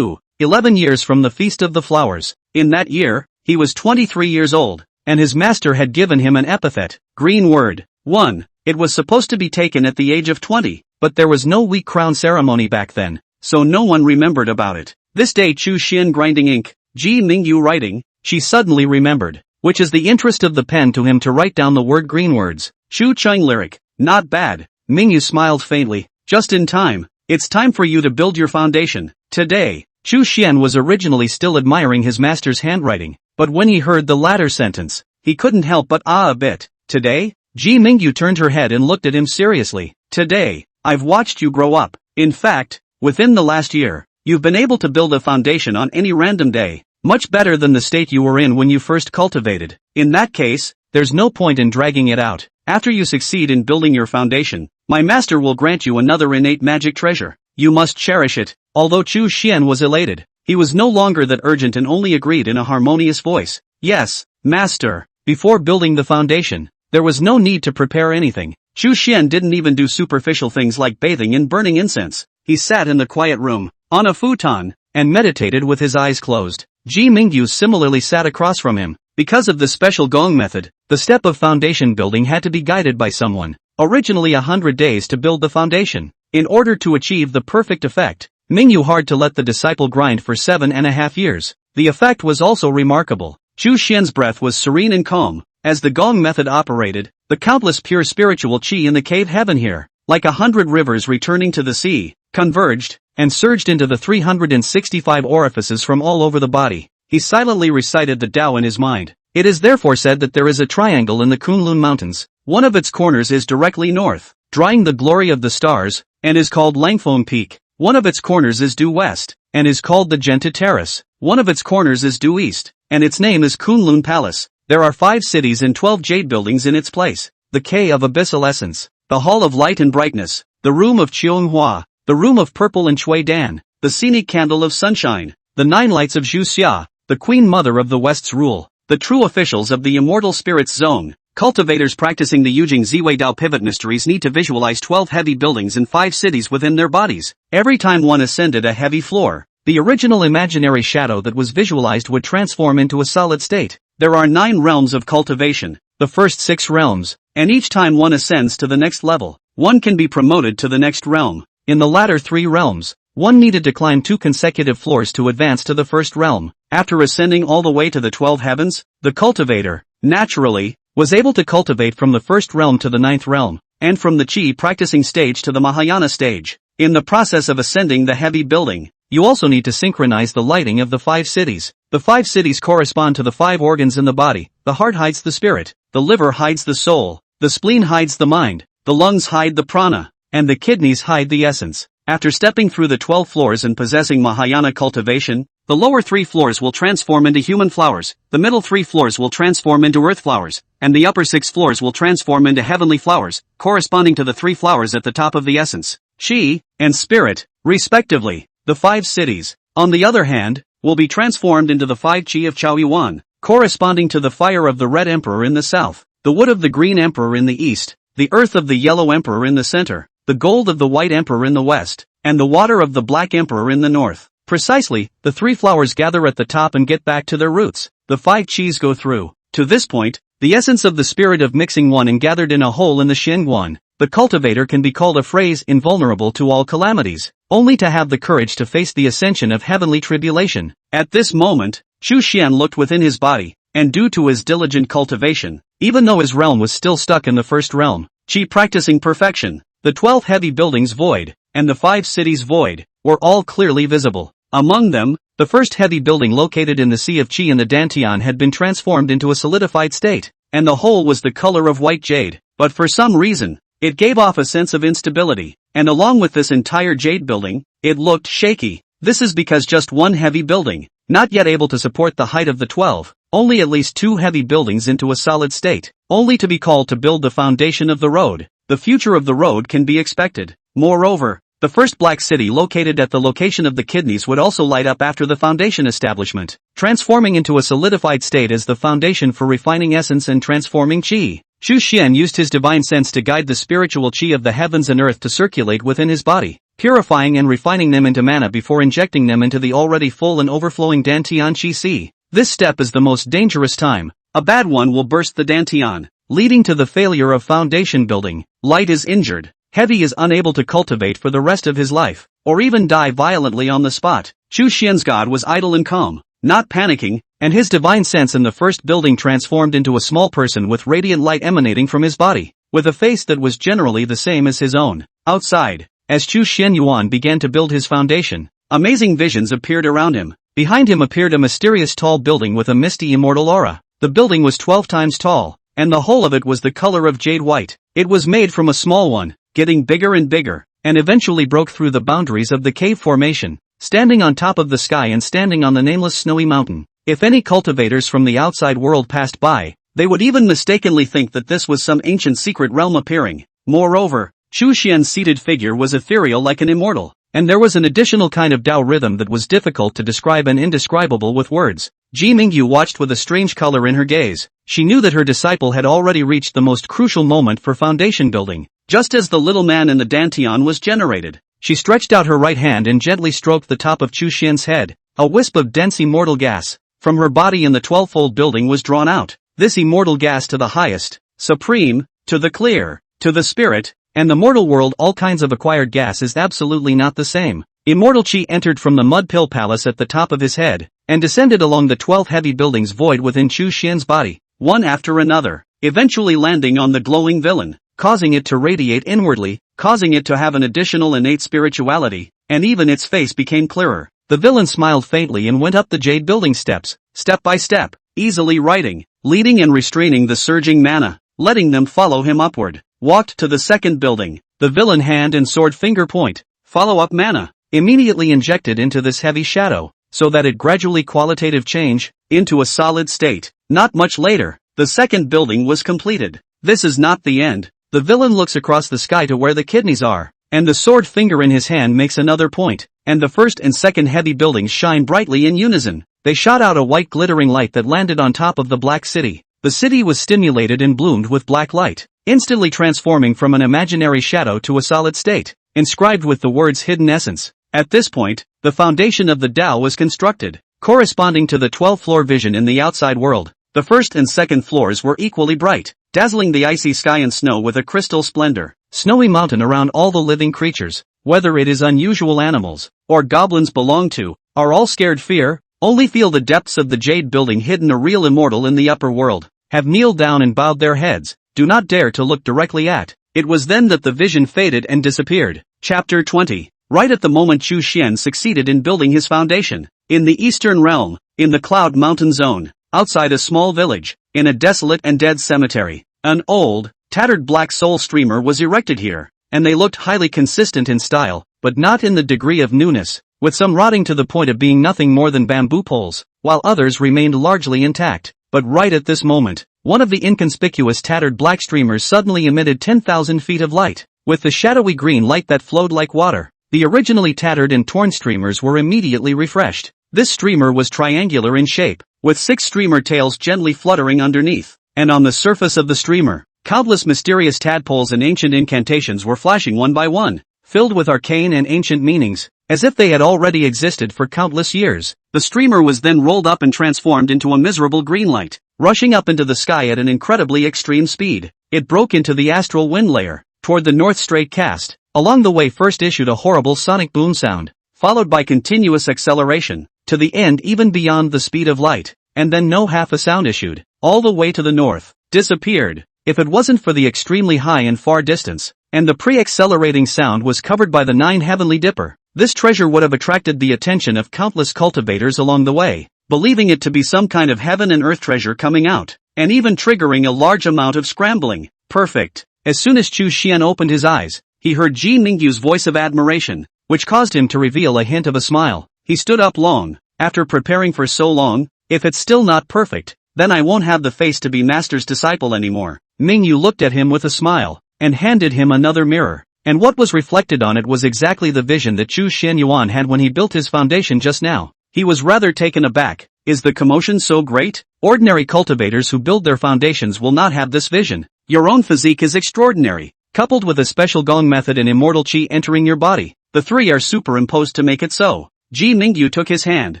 11 years from the Feast of the Flowers. In that year, he was 23 years old, and his master had given him an epithet, Green Word. 1. It was supposed to be taken at the age of 20, but there was no week crown ceremony back then, so no one remembered about it. This day Chu Xian grinding ink, Ji Mingyu writing, she suddenly remembered, which is the interest of the pen to him to write down the word green words. Chu Cheng lyric, not bad. Mingyu smiled faintly, just in time. It's time for you to build your foundation. Today, Chu Xian was originally still admiring his master's handwriting, but when he heard the latter sentence, he couldn't help but a bit. Today? Ji Mingyu turned her head and looked at him seriously. Today, I've watched you grow up. In fact, within the last year, you've been able to build a foundation on any random day, much better than the state you were in when you first cultivated. In that case, there's no point in dragging it out. After you succeed in building your foundation, my master will grant you another innate magic treasure. You must cherish it. Although Chu Xian was elated, he was no longer that urgent and only agreed in a harmonious voice. Yes, master. Before building the foundation, there was no need to prepare anything. Chu Xian didn't even do superficial things like bathing and burning incense. He sat in the quiet room, on a futon, and meditated with his eyes closed. Ji Mingyu similarly sat across from him. Because of the special gong method, the step of foundation building had to be guided by someone. Originally 100 days to build the foundation. In order to achieve the perfect effect, Mingyu had to let the disciple grind for 7.5 years. The effect was also remarkable. Chu Xian's breath was serene and calm. As the gong method operated, the countless pure spiritual qi in the cave heaven here, like 100 rivers returning to the sea, converged, and surged into the 365 orifices from all over the body. He silently recited the Tao in his mind. It is therefore said that there is a triangle in the Kunlun Mountains. One of its corners is directly north. drying the glory of the stars, and is called Langfong Peak. One of its corners is due west, and is called the Genta Terrace. One of its corners is due east, and its name is Kunlun Palace. There are 5 cities and 12 jade buildings in its place. The Cave of Abyssal Essence, the Hall of Light and Brightness, the Room of Qianghua, the Room of Purple and Shui Dan, the Scenic Candle of Sunshine, the 9 Lights of Zhu Xia, the Queen Mother of the West's rule, the true officials of the Immortal Spirits Zone. Cultivators practicing the Yujing Ziwei Dao pivot mysteries need to visualize 12 heavy buildings and 5 cities within their bodies. Every time one ascended a heavy floor, the original imaginary shadow that was visualized would transform into a solid state. There are 9 realms of cultivation, the first 6 realms, and each time one ascends to the next level, one can be promoted to the next realm. In the latter 3 realms, one needed to climb 2 consecutive floors to advance to the first realm. After ascending all the way to the 12 heavens, the cultivator, naturally, was able to cultivate from the first realm to the 9th realm, and from the Qi practicing stage to the Mahayana stage. In the process of ascending the heavy building, you also need to synchronize the lighting of the 5 cities. The 5 cities correspond to the 5 organs in the body. The heart hides the spirit, the liver hides the soul, the spleen hides the mind, the lungs hide the prana, and the kidneys hide the essence. After stepping through the 12 floors and possessing Mahayana cultivation, the lower 3 floors will transform into human flowers, the middle 3 floors will transform into earth flowers, and the upper 6 floors will transform into heavenly flowers, corresponding to the 3 flowers at the top of the essence, Qi, and spirit, respectively. The 5 cities, on the other hand, will be transformed into the 5 Qi of Chao Yuan, corresponding to the fire of the Red Emperor in the south, the wood of the Green Emperor in the east, the earth of the Yellow Emperor in the center, the gold of the White Emperor in the west, and the water of the Black Emperor in the north. Precisely, the 3 flowers gather at the top and get back to their roots. The 5 Qis go through. To this point, the essence of the spirit of mixing one and gathered in a hole in the Xinguan. The cultivator can be called a phrase invulnerable to all calamities, only to have the courage to face the ascension of heavenly tribulation. At this moment, Chu Xian looked within his body, and due to his diligent cultivation, even though his realm was still stuck in the first realm, Qi practicing perfection, the 12 heavy buildings void, and the 5 cities void, were all clearly visible. Among them, the first heavy building located in the Sea of Qi in the Dantian had been transformed into a solidified state, and the whole was the color of white jade, but for some reason, it gave off a sense of instability, and along with this entire jade building, it looked shaky. This is because just one heavy building, not yet able to support the height of the 12, only at least 2 heavy buildings into a solid state, only to be called to build the foundation of the road. The future of the road can be expected. Moreover, the first black city located at the location of the kidneys would also light up after the foundation establishment, transforming into a solidified state as the foundation for refining essence and transforming Qi. Xu Xian used his divine sense to guide the spiritual Qi of the heavens and earth to circulate within his body, purifying and refining them into mana before injecting them into the already full and overflowing Dantian Qi Si. This step is the most dangerous time. A bad one will burst the Dantian, leading to the failure of foundation building. Light is injured. Heavy is unable to cultivate for the rest of his life, or even die violently on the spot. Chu Xian's god was idle and calm, not panicking, and his divine sense in the first building transformed into a small person with radiant light emanating from his body, with a face that was generally the same as his own. Outside, as Chu Xian Yuan began to build his foundation, amazing visions appeared around him. Behind him appeared a mysterious tall building with a misty immortal aura. The building was 12 times tall, and the whole of it was the color of jade white. It was made from a small one, getting bigger and bigger, and eventually broke through the boundaries of the cave formation, standing on top of the sky and standing on the nameless snowy mountain. If any cultivators from the outside world passed by, they would even mistakenly think that this was some ancient secret realm appearing. Moreover, Chu Xian's seated figure was ethereal like an immortal, and there was an additional kind of Tao rhythm that was difficult to describe and indescribable with words. Ji Mingyu watched with a strange color in her gaze. She knew that her disciple had already reached the most crucial moment for foundation building. Just as the little man in the Dantian was generated, she stretched out her right hand and gently stroked the top of Chu Xian's head. A wisp of dense immortal gas from her body in the 12-fold building was drawn out. This immortal gas to the highest, supreme, to the clear, to the spirit, and the mortal world. All kinds of acquired gas is absolutely not the same. Immortal Qi entered from the mud pill palace at the top of his head, and descended along the 12 heavy buildings void within Chu Xian's body, one after another, eventually landing on the glowing villain, causing it to radiate inwardly, causing it to have an additional innate spirituality, and even its face became clearer. The villain smiled faintly and went up the jade building steps, step by step, easily riding, leading and restraining the surging mana, letting them follow him upward. walked to the second building. The villain hand and sword finger point. Follow-up mana. Immediately injected into this heavy shadow, so that it gradually qualitative change, into a solid state. Not much later, the second building was completed. This is not the end. The villain looks across the sky to where the kidneys are, and the sword finger in his hand makes another point, and the first and second heavy buildings shine brightly in unison. They shot out a white glittering light that landed on top of the black city. The city was stimulated and bloomed with black light, instantly transforming from an imaginary shadow to a solid state, inscribed with the words hidden essence. At this point, the foundation of the Tao was constructed, corresponding to the 12th-floor vision in the outside world. The first and second floors were equally bright, dazzling the icy sky and snow with a crystal splendor. Snowy mountain around all the living creatures, whether it is unusual animals, or goblins belong to, are all scared fear, only feel the depths of the jade building hidden a real immortal in the upper world, have kneeled down and bowed their heads, do not dare to look directly at. It was then that the vision faded and disappeared. Chapter 20. Right at the moment Chu Xian succeeded in building his foundation, in the eastern realm, in the Cloud Mountain Zone, outside a small village, in a desolate and dead cemetery, an old, tattered black soul streamer was erected here, and they looked highly consistent in style, but not in the degree of newness, with some rotting to the point of being nothing more than bamboo poles, while others remained largely intact. But right at this moment, one of the inconspicuous tattered black streamers suddenly emitted 10,000 feet of light, with the shadowy green light that flowed like water. The originally tattered and torn streamers were immediately refreshed. This streamer was triangular in shape, with 6 streamer tails gently fluttering underneath, and on the surface of the streamer, countless mysterious tadpoles and ancient incantations were flashing one by one, filled with arcane and ancient meanings, as if they had already existed for countless years. The streamer was then rolled up and transformed into a miserable green light, rushing up into the sky at an incredibly extreme speed. It broke into the astral wind layer, toward the north straight cast. Along the way first issued a horrible sonic boom sound, followed by continuous acceleration, to the end even beyond the speed of light, and then no half a sound issued, all the way to the north, disappeared. If it wasn't for the extremely high and far distance, and the pre-accelerating sound was covered by the 9 heavenly dipper, this treasure would have attracted the attention of countless cultivators along the way, believing it to be some kind of heaven and earth treasure coming out, and even triggering a large amount of scrambling. Perfect. As soon as Chu Xian opened his eyes, he heard Ji Mingyu's voice of admiration, which caused him to reveal a hint of a smile. He stood up long, after preparing for so long. If it's still not perfect, then I won't have the face to be master's disciple anymore. Mingyu looked at him with a smile, and handed him another mirror, and what was reflected on it was exactly the vision that Chu Xian Yuan had when he built his foundation just now. He was rather taken aback. Is the commotion so great? Ordinary cultivators who build their foundations will not have this vision. Your own physique is extraordinary, coupled with a special gong method and immortal qi entering your body. The three are superimposed to make it so. Ji Mingyu took his hand.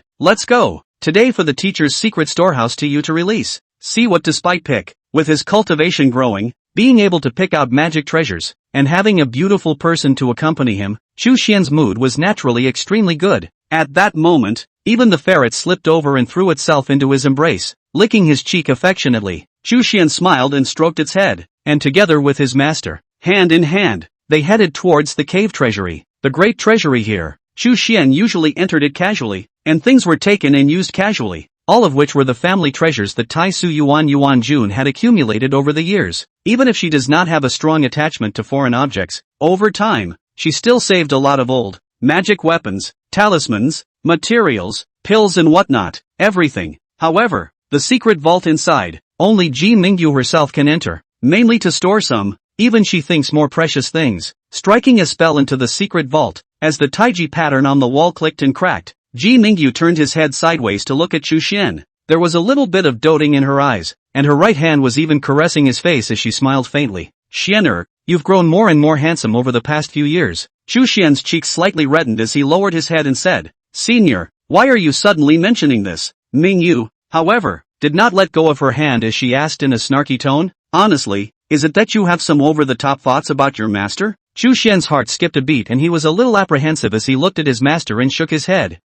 Let's go. Today for the teacher's secret storehouse to you to release. See what despite pick. With his cultivation growing, being able to pick out magic treasures, and having a beautiful person to accompany him, Chu Xian's mood was naturally extremely good. At that moment, even the ferret slipped over and threw itself into his embrace, licking his cheek affectionately. Chu Xian smiled and stroked its head, and together with his master, hand in hand, they headed towards the cave treasury, the great treasury here. Chu Xian usually entered it casually, and things were taken and used casually, all of which were the family treasures that Taisu Yuan Jun had accumulated over the years. Even if she does not have a strong attachment to foreign objects, over time, she still saved a lot of old, magic weapons, talismans, materials, pills and whatnot, everything. However, the secret vault inside, only Ji Mingyu herself can enter, mainly to store some, even she thinks more precious things. Striking a spell into the secret vault, as the taiji pattern on the wall clicked and cracked, Ji Mingyu turned his head sideways to look at Chu Xian. There was a little bit of doting in her eyes, and her right hand was even caressing his face as she smiled faintly. Xianer, you've grown more and more handsome over the past few years. Chu Xian's cheeks slightly reddened as he lowered his head and said, Senior, why are you suddenly mentioning this? Mingyu, however, did not let go of her hand as she asked in a snarky tone, honestly, is it that you have some over-the-top thoughts about your master? Chu Xian's heart skipped a beat and he was a little apprehensive as he looked at his master and shook his head.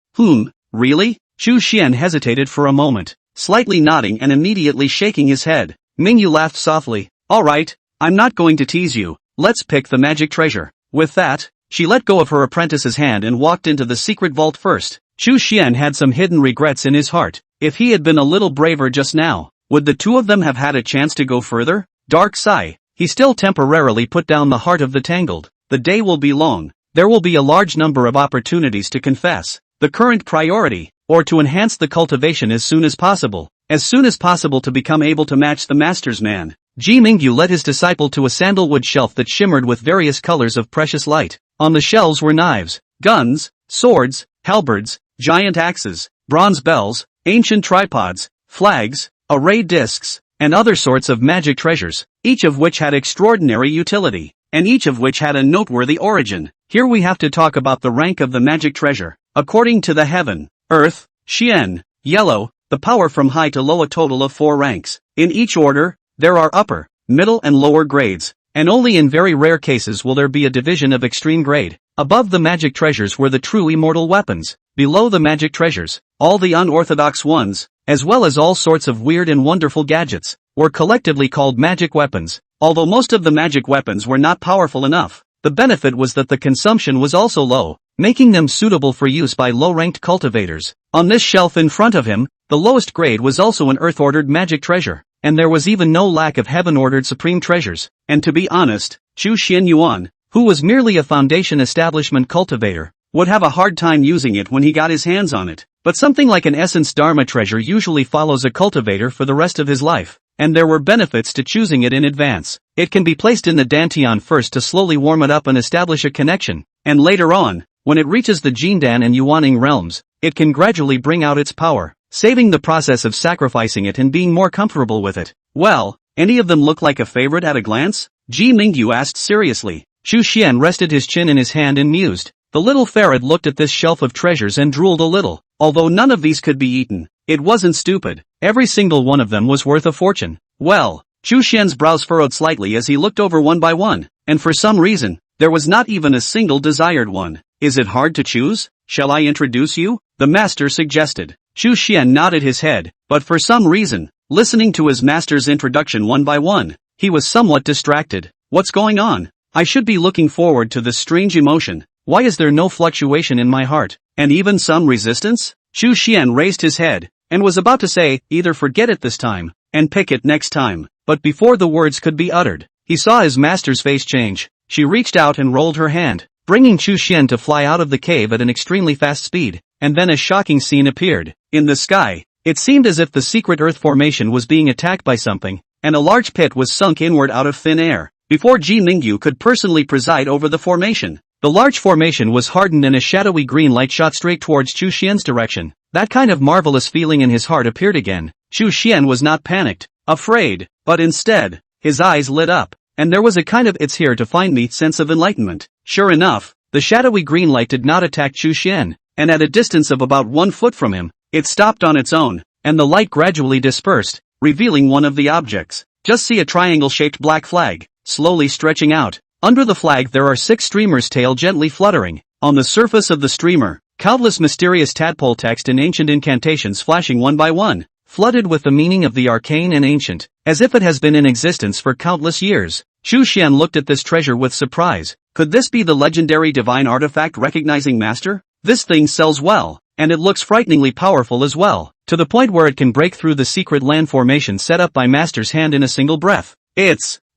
Really? Chu Xian hesitated for a moment, slightly nodding and immediately shaking his head. Mingyu laughed softly. Alright, I'm not going to tease you, let's pick the magic treasure. With that, she let go of her apprentice's hand and walked into the secret vault first. Chu Xian had some hidden regrets in his heart. If he had been a little braver just now, would the two of them have had a chance to go further? Dark sigh. he still temporarily put down the heart of the tangled. The day will be long. There will be a large number of opportunities to confess. The current priority, or to enhance the cultivation as soon as possible to become able to match the master's man. Ji Mingyu led his disciple to a sandalwood shelf that shimmered with various colors of precious light. On the shelves were knives, guns, swords, halberds, giant axes, bronze bells, ancient tripods, flags, array discs, and other sorts of magic treasures, each of which had extraordinary utility, and each of which had a noteworthy origin. Here we have to talk about the rank of the magic treasure. According to the heaven, earth, Xian, yellow, the power from high to low, a total of 4 ranks. In each order, there are upper, middle and lower grades, and only in very rare cases will there be a division of extreme grade. Above the magic treasures were the true immortal weapons. Below the magic treasures, all the unorthodox ones, as well as all sorts of weird and wonderful gadgets, were collectively called magic weapons. Although most of the magic weapons were not powerful enough, the benefit was that the consumption was also low, making them suitable for use by low-ranked cultivators. On this shelf in front of him, the lowest grade was also an earth-ordered magic treasure, and there was even no lack of heaven-ordered supreme treasures. And to be honest, Chu Xian Yuan, who was merely a foundation establishment cultivator, would have a hard time using it when he got his hands on it. But something like an essence dharma treasure usually follows a cultivator for the rest of his life, and there were benefits to choosing it in advance. It can be placed in the dantian first to slowly warm it up and establish a connection, and later on, when it reaches the Jindan and Yuaning realms, it can gradually bring out its power, saving the process of sacrificing it and being more comfortable with it. Well, any of them look like a favorite at a glance? Ji Mingyu asked seriously. Chu Xian rested his chin in his hand and mused. The little ferret looked at this shelf of treasures and drooled a little. Although none of these could be eaten, it wasn't stupid. Every single one of them was worth a fortune. Well, Chu Xian's brows furrowed slightly as he looked over one by one, and for some reason, there was not even a single desired one. Is it hard to choose? Shall I introduce you? The master suggested. Chu Xian nodded his head, but for some reason, listening to his master's introduction one by one, he was somewhat distracted. What's going on? I should be looking forward to this strange emotion. Why is there no fluctuation in my heart, and even some resistance? Chu Xian raised his head, and was about to say, either forget it this time, and pick it next time, but before the words could be uttered, he saw his master's face change. She reached out and rolled her hand, bringing Chu Xian to fly out of the cave at an extremely fast speed, and then a shocking scene appeared. In the sky, it seemed as if the secret earth formation was being attacked by something, and a large pit was sunk inward out of thin air. Before Ji Mingyu could personally preside over the formation, the large formation was hardened and a shadowy green light shot straight towards Chu Xian's direction. That kind of marvelous feeling in his heart appeared again. Chu Xian was not panicked, afraid, but instead, his eyes lit up, and there was a kind of "it's here to find me" sense of enlightenment. Sure enough, the shadowy green light did not attack Chu Xian, and at a distance of about 1 foot from him, it stopped on its own, and the light gradually dispersed, revealing one of the objects. Just see a triangle-shaped black flag, slowly stretching out. Under the flag there are 6 streamers, tail gently fluttering. On the surface of the streamer, countless mysterious tadpole text and ancient incantations flashing one by one, flooded with the meaning of the arcane and ancient, as if it has been in existence for countless years. Chu Xian looked at this treasure with surprise. Could this be the legendary divine artifact recognizing master? This thing sells well, and it looks frighteningly powerful as well, to the point where it can break through the secret land formation set up by master's hand in a single breath.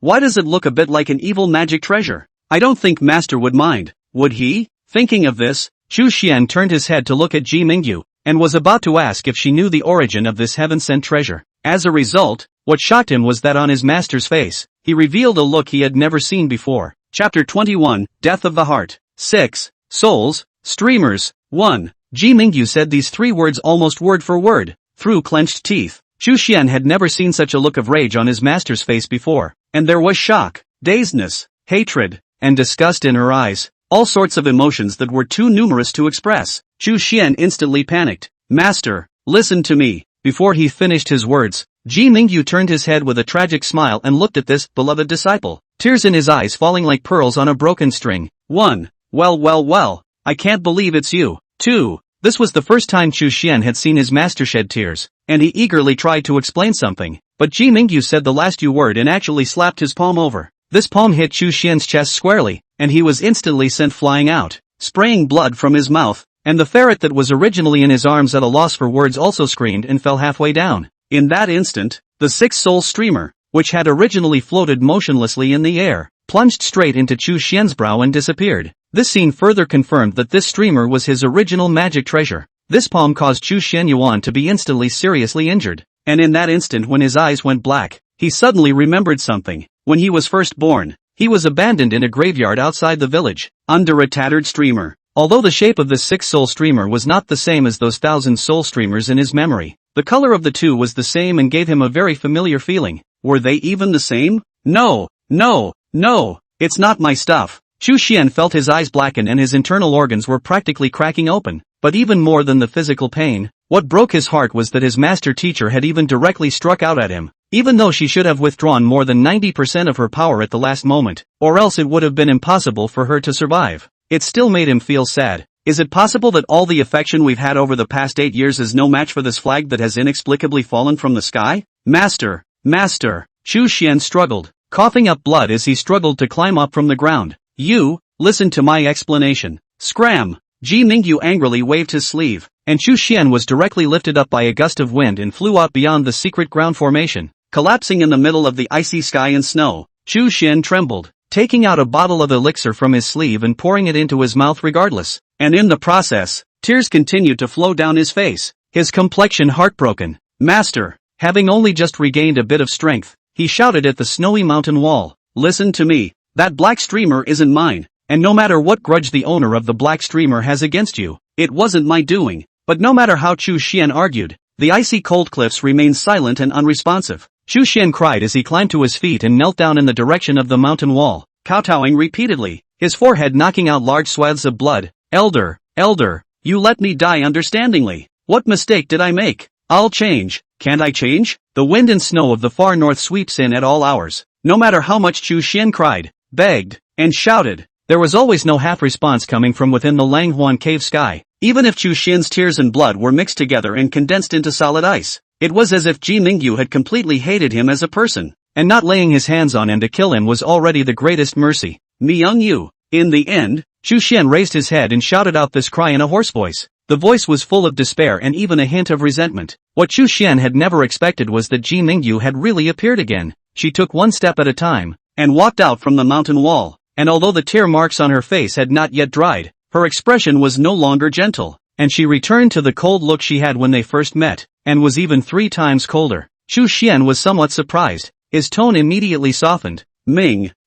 Why does it look a bit like an evil magic treasure? I don't think master would mind, would he? Thinking of this, Chu Xian turned his head to look at Ji Mingyu, and was about to ask if she knew the origin of this heaven-sent treasure. As a result, what shocked him was that on his master's face, he revealed a look he had never seen before. Chapter 21, Death of the Heart. 6. Souls, Streamers. 1. Ji Mingyu said these 3 words almost word for word, through clenched teeth. Chu Xian had never seen such a look of rage on his master's face before, and there was shock, dazedness, hatred, and disgust in her eyes, all sorts of emotions that were too numerous to express. Chu Xian instantly panicked. Master, listen to me. Before he finished his words, Ji Mingyu turned his head with a tragic smile and looked at this beloved disciple, tears in his eyes falling like pearls on a broken string. 1. Well, I can't believe it's you. 2. This was the first time Chu Xian had seen his master shed tears, and he eagerly tried to explain something, but Ji Mingyu said the last word and actually slapped his palm over. This palm hit Chu Xian's chest squarely, and he was instantly sent flying out, spraying blood from his mouth, and the ferret that was originally in his arms at a loss for words also screamed and fell halfway down. In that instant, the 6th soul streamer, which had originally floated motionlessly in the air, plunged straight into Chu Xian's brow and disappeared. This scene further confirmed that this streamer was his original magic treasure. This palm caused Chu Xian Yuan to be instantly seriously injured, and in that instant when his eyes went black, he suddenly remembered something. When he was first born, he was abandoned in a graveyard outside the village, under a tattered streamer. Although the shape of this 6-soul streamer was not the same as those 1,000-soul streamers in his memory, the color of the two was the same and gave him a very familiar feeling. Were they even the same? No, it's not my stuff. Chu Xian felt his eyes blacken and his internal organs were practically cracking open. But even more than the physical pain, what broke his heart was that his master teacher had even directly struck out at him, even though she should have withdrawn more than 90% of her power at the last moment, or else it would have been impossible for her to survive. It still made him feel sad. Is it possible that all the affection we've had over the past 8 years is no match for this flag that has inexplicably fallen from the sky? Master! Chu Xian struggled, coughing up blood as he struggled to climb up from the ground. You, listen to my explanation. Scram! Ji Mingyu angrily waved his sleeve, and Chu Xian was directly lifted up by a gust of wind and flew out beyond the secret ground formation, collapsing in the middle of the icy sky and snow. Chu Xian trembled, taking out a bottle of elixir from his sleeve and pouring it into his mouth regardless, and in the process, tears continued to flow down his face, his complexion heartbroken. Master, having only just regained a bit of strength, he shouted at the snowy mountain wall, listen to me, that black streamer isn't mine. And no matter what grudge the owner of the black streamer has against you, it wasn't my doing. But no matter how Chu Xian argued, the icy cold cliffs remained silent and unresponsive. Chu Xian cried as he climbed to his feet and knelt down in the direction of the mountain wall, kowtowing repeatedly, his forehead knocking out large swaths of blood. Elder, you let me die understandingly. What mistake did I make? I'll change. Can't I change? The wind and snow of the far north sweeps in at all hours. No matter how much Chu Xian cried, begged, and shouted, there was always no half-response coming from within the Langhuan cave sky. Even if Chu Xian's tears and blood were mixed together and condensed into solid ice, it was as if Ji Mingyu had completely hated him as a person, and not laying his hands on him to kill him was already the greatest mercy. Myung Yu. In the end, Chu Xian raised his head and shouted out this cry in a hoarse voice. The voice was full of despair and even a hint of resentment. What Chu Xian had never expected was that Ji Mingyu had really appeared again. She took one step at a time, and walked out from the mountain wall. And although the tear marks on her face had not yet dried, her expression was no longer gentle, and she returned to the cold look she had when they first met, and was even 3 times colder. Chu Xian was somewhat surprised. His tone immediately softened.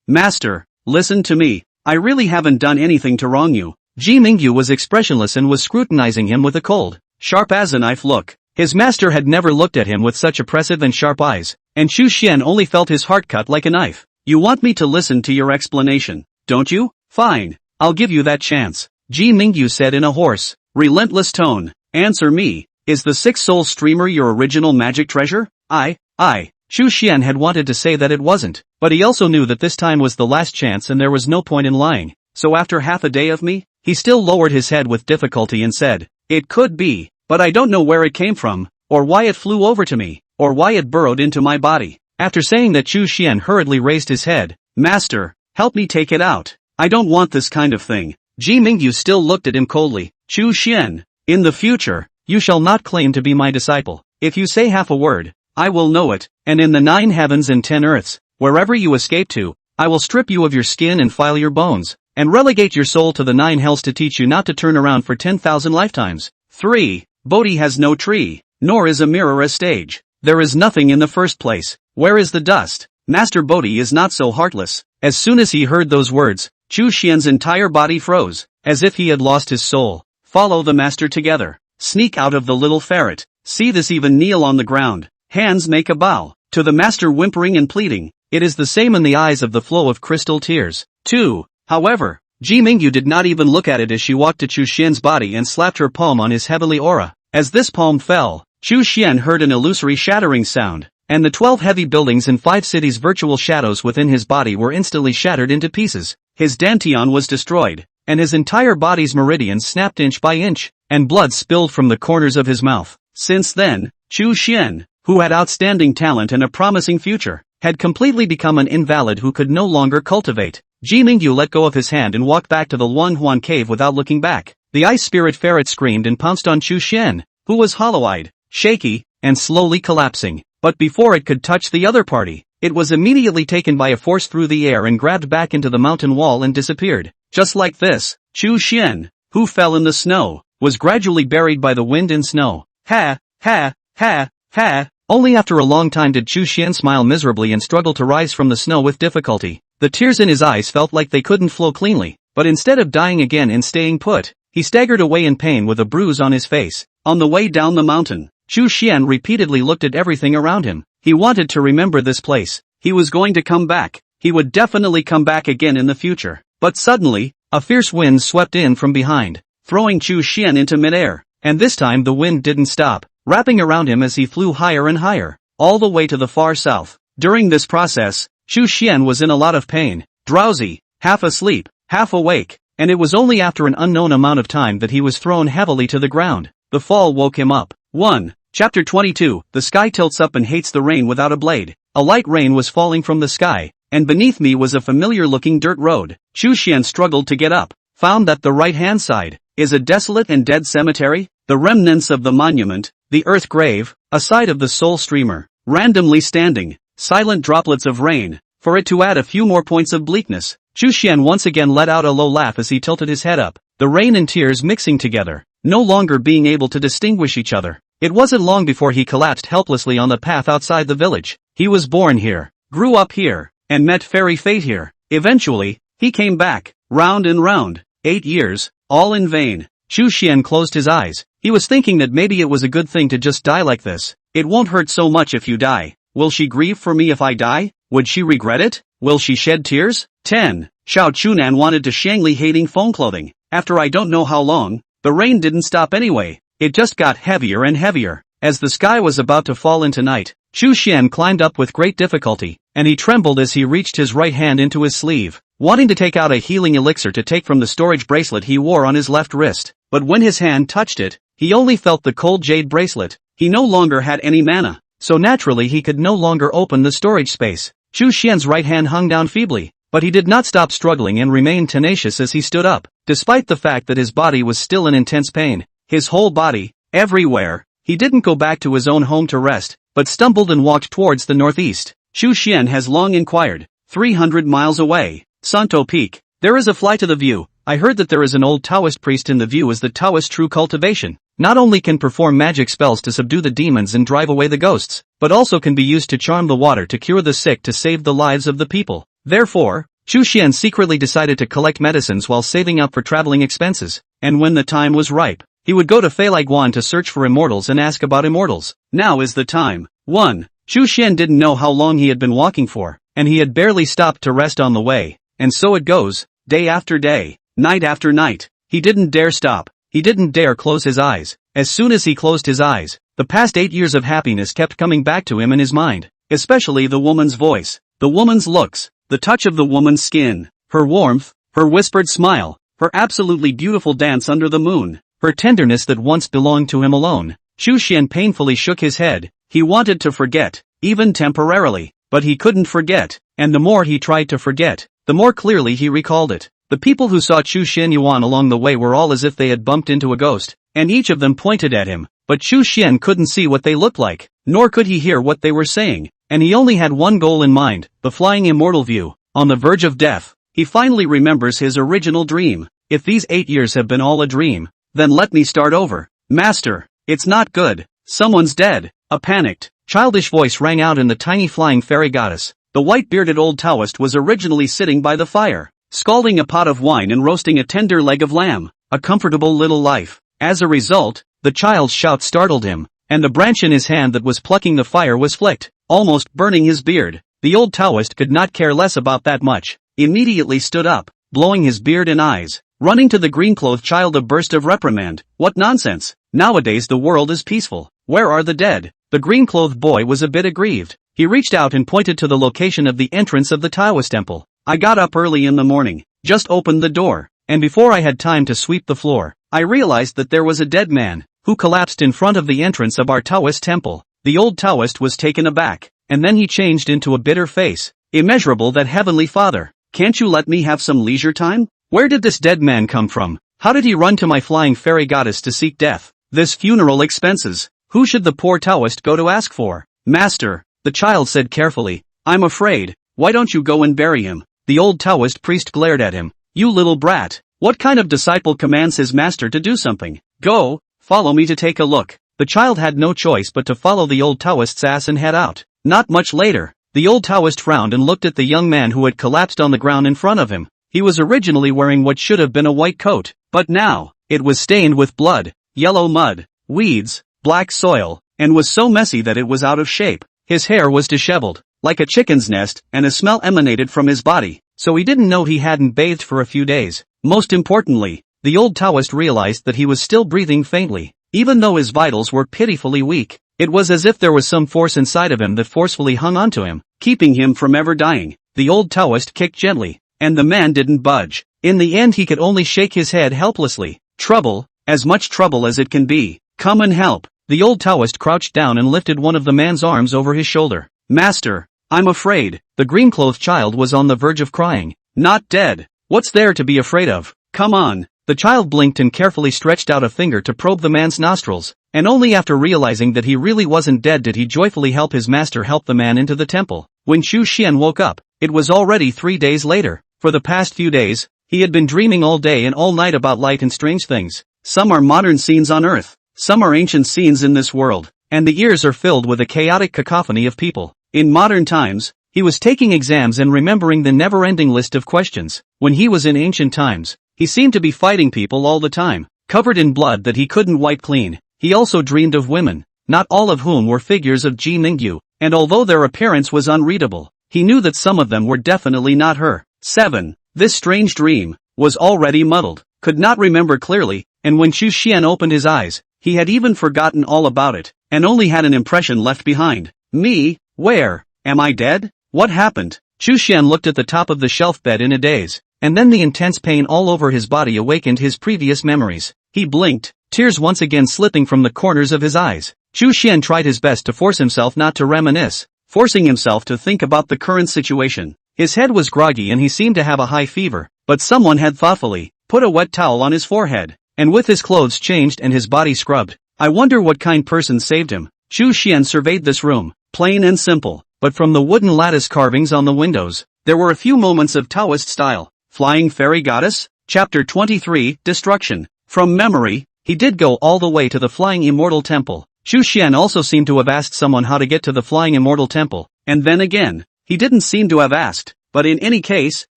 Master, listen to me. I really haven't done anything to wrong you. Ji Mingyu was expressionless and was scrutinizing him with a cold, sharp as a knife look. His master had never looked at him with such oppressive and sharp eyes, and Chu Xian only felt his heart cut like a knife. You want me to listen to your explanation, don't you? Fine, I'll give you that chance. Ji Mingyu said in a hoarse, relentless tone. Answer me, is the 6-soul streamer your original magic treasure? Chu Xian had wanted to say that it wasn't, but he also knew that this time was the last chance and there was no point in lying. So after half a day of me, he still lowered his head with difficulty and said, it could be, but I don't know where it came from, or why it flew over to me, or why it burrowed into my body. After saying that, Chu Xian hurriedly raised his head. Master, help me take it out. I don't want this kind of thing. Ji Mingyu still looked at him coldly. Chu Xian, in the future, you shall not claim to be my disciple. If you say half a word, I will know it, and in the 9 heavens and 10 earths, wherever you escape to, I will strip you of your skin and file your bones, and relegate your soul to the 9 hells to teach you not to turn around for 10,000 lifetimes. 3. Bodhi has no tree, nor is a mirror a stage. There is nothing in the first place. Where is the dust? Master Bodhi is not so heartless. As soon as he heard those words, Chu Xian's entire body froze, as if he had lost his soul. Follow the master together. Sneak out of the little ferret. See this, even kneel on the ground. Hands make a bow. To the master whimpering and pleading. It is the same in the eyes of the flow of crystal tears. 2. However, Ji Mingyu did not even look at it as she walked to Chu Xian's body and slapped her palm on his heavenly aura. As this palm fell, Chu Xian heard an illusory shattering sound, and the 12 heavy buildings and 5 cities' virtual shadows within his body were instantly shattered into pieces. His dantian was destroyed, and his entire body's meridians snapped inch by inch, and blood spilled from the corners of his mouth. Since then, Chu Xian, who had outstanding talent and a promising future, had completely become an invalid who could no longer cultivate. Ji Mingyu let go of his hand and walked back to the Langhuan cave without looking back. The ice spirit ferret screamed and pounced on Chu Xian, who was hollow-eyed, shaky, and slowly collapsing. But before it could touch the other party, it was immediately taken by a force through the air and grabbed back into the mountain wall and disappeared. Just like this, Chu Xian, who fell in the snow, was gradually buried by the wind in snow. Ha, ha, ha, ha. Only after a long time did Chu Xian smile miserably and struggle to rise from the snow with difficulty. The tears in his eyes felt like they couldn't flow cleanly, but instead of dying again and staying put, he staggered away in pain with a bruise on his face. On the way down the mountain, Chu Xian repeatedly looked at everything around him. He wanted to remember this place. He was going to come back. He would definitely come back again in the future. But suddenly, a fierce wind swept in from behind, throwing Chu Xian into midair. And this time the wind didn't stop, wrapping around him as he flew higher and higher, all the way to the far south. During this process, Chu Xian was in a lot of pain, drowsy, half asleep, half awake, and it was only after an unknown amount of time that he was thrown heavily to the ground. The fall woke him up. 1. Chapter 22. The sky tilts up and hates the rain without a blade. A light rain was falling from the sky, and beneath me was a familiar-looking dirt road. Chu Xian struggled to get up, found that the right-hand side is a desolate and dead cemetery, the remnants of the monument, the earth grave, a side of the soul streamer, randomly standing, silent droplets of rain. For it to add a few more points of bleakness, Chu Xian once again let out a low laugh as he tilted his head up, the rain and tears mixing together, no longer being able to distinguish each other. It wasn't long before he collapsed helplessly on the path outside the village. He was born here, grew up here, and met fairy fate here. Eventually, he came back, round and round, 8 years, all in vain. Chu Xian closed his eyes. He was thinking that maybe it was a good thing to just die like this. It won't hurt so much if you die. Will she grieve for me if I die? Would she regret it? Will she shed tears? 10. Xiao Chunan wanted to Shangli hating phone clothing. After I don't know how long, the rain didn't stop anyway. It just got heavier and heavier. As the sky was about to fall into night, Chu Xian climbed up with great difficulty, and he trembled as he reached his right hand into his sleeve, wanting to take out a healing elixir to take from the storage bracelet he wore on his left wrist. But when his hand touched it, he only felt the cold jade bracelet. He no longer had any mana, so naturally he could no longer open the storage space. Chu Xian's right hand hung down feebly, but he did not stop struggling and remained tenacious as he stood up, despite the fact that his body was still in intense pain. His whole body, everywhere. He didn't go back to his own home to rest, but stumbled and walked towards the northeast. Chu Xian has long inquired. 300 miles away, Santo Peak. There is a fly to the view. I heard that there is an old Taoist priest in the view as the Taoist true cultivation. Not only can perform magic spells to subdue the demons and drive away the ghosts, but also can be used to charm the water to cure the sick to save the lives of the people. Therefore, Chu Xian secretly decided to collect medicines while saving up for traveling expenses, and when the time was ripe, he would go to Yuan to search for immortals and ask about immortals. Now is the time. 1. Chu Xian didn't know how long he had been walking for, and he had barely stopped to rest on the way, and so it goes, day after day, night after night. He didn't dare stop, he didn't dare close his eyes. As soon as he closed his eyes, the past 8 years of happiness kept coming back to him in his mind, especially the woman's voice, the woman's looks, the touch of the woman's skin, her warmth, her whispered smile, her absolutely beautiful dance under the moon, her tenderness that once belonged to him alone. Chu Xian painfully shook his head. He wanted to forget, even temporarily, but he couldn't forget, and the more he tried to forget, the more clearly he recalled it. The people who saw Chu Xian Yuan along the way were all as if they had bumped into a ghost, and each of them pointed at him, but Chu Xian couldn't see what they looked like, nor could he hear what they were saying, and he only had one goal in mind, the flying immortal view. On the verge of death, he finally remembers his original dream. If these 8 years have been all a dream, then let me start over. Master, it's not good. Someone's dead. A panicked, childish voice rang out in the tiny flying fairy goddess. The white-bearded old Taoist was originally sitting by the fire, scalding a pot of wine and roasting a tender leg of lamb, a comfortable little life. As a result, the child's shout startled him, and the branch in his hand that was plucking the fire was flicked, almost burning his beard. The old Taoist could not care less about that much, immediately stood up, blowing his beard and eyes. Running to the green-clothed child, a burst of reprimand. What nonsense! Nowadays the world is peaceful. Where are the dead? The green-clothed boy was a bit aggrieved. He reached out and pointed to the location of the entrance of the Taoist temple. I got up early in the morning, just opened the door, and before I had time to sweep the floor, I realized that there was a dead man, who collapsed in front of the entrance of our Taoist temple. The old Taoist was taken aback, and then he changed into a bitter face. Immeasurable, that heavenly Father, can't you let me have some leisure time? Where did this dead man come from? How did he run to my flying fairy goddess to seek death? This funeral expenses, who should the poor Taoist go to ask for? Master, the child said carefully, I'm afraid. Why don't you go and bury him? The old Taoist priest glared at him. You little brat. What kind of disciple commands his master to do something? Go, follow me to take a look. The child had no choice but to follow the old Taoist's ass and head out. Not much later, the old Taoist frowned and looked at the young man who had collapsed on the ground in front of him. He was originally wearing what should have been a white coat, but now, it was stained with blood, yellow mud, weeds, black soil, and was so messy that it was out of shape. His hair was disheveled, like a chicken's nest, and a smell emanated from his body, so he didn't know he hadn't bathed for a few days. Most importantly, the old Taoist realized that he was still breathing faintly, even though his vitals were pitifully weak. It was as if there was some force inside of him that forcefully hung onto him, keeping him from ever dying. The old Taoist kicked gently, and the man didn't budge. In the end he could only shake his head helplessly. Trouble, as much trouble as it can be. Come and help. The old Taoist crouched down and lifted one of the man's arms over his shoulder. Master, I'm afraid. The green-clothed child was on the verge of crying. Not dead. What's there to be afraid of? Come on. The child blinked and carefully stretched out a finger to probe the man's nostrils, and only after realizing that he really wasn't dead did he joyfully help his master help the man into the temple. When Chu Xian woke up, it was already 3 days later. For the past few days, he had been dreaming all day and all night about light and strange things. Some are modern scenes on Earth, some are ancient scenes in this world, and the ears are filled with a chaotic cacophony of people. In modern times, he was taking exams and remembering the never-ending list of questions. When he was in ancient times, he seemed to be fighting people all the time, covered in blood that he couldn't wipe clean. He also dreamed of women, not all of whom were figures of Ji Ningyu, and although their appearance was unreadable, he knew that some of them were definitely not her. 7. This strange dream was already muddled, could not remember clearly, and when Chu Xian opened his eyes, he had even forgotten all about it, and only had an impression left behind. Me? Where? Am I dead? What happened? Chu Xian looked at the top of the shelf bed in a daze, and then the intense pain all over his body awakened his previous memories. He blinked, tears once again slipping from the corners of his eyes. Chu Xian tried his best to force himself not to reminisce, forcing himself to think about the current situation. His head was groggy and he seemed to have a high fever, but someone had thoughtfully put a wet towel on his forehead, and with his clothes changed and his body scrubbed. I wonder what kind person saved him. Chu Xian surveyed this room, plain and simple, but from the wooden lattice carvings on the windows, there were a few moments of Taoist style. Flying Fairy Goddess? Chapter 23, Destruction. From memory, he did go all the way to the Flying Immortal Temple. Chu Xian also seemed to have asked someone how to get to the Flying Immortal Temple, and then again, he didn't seem to have asked, but in any case,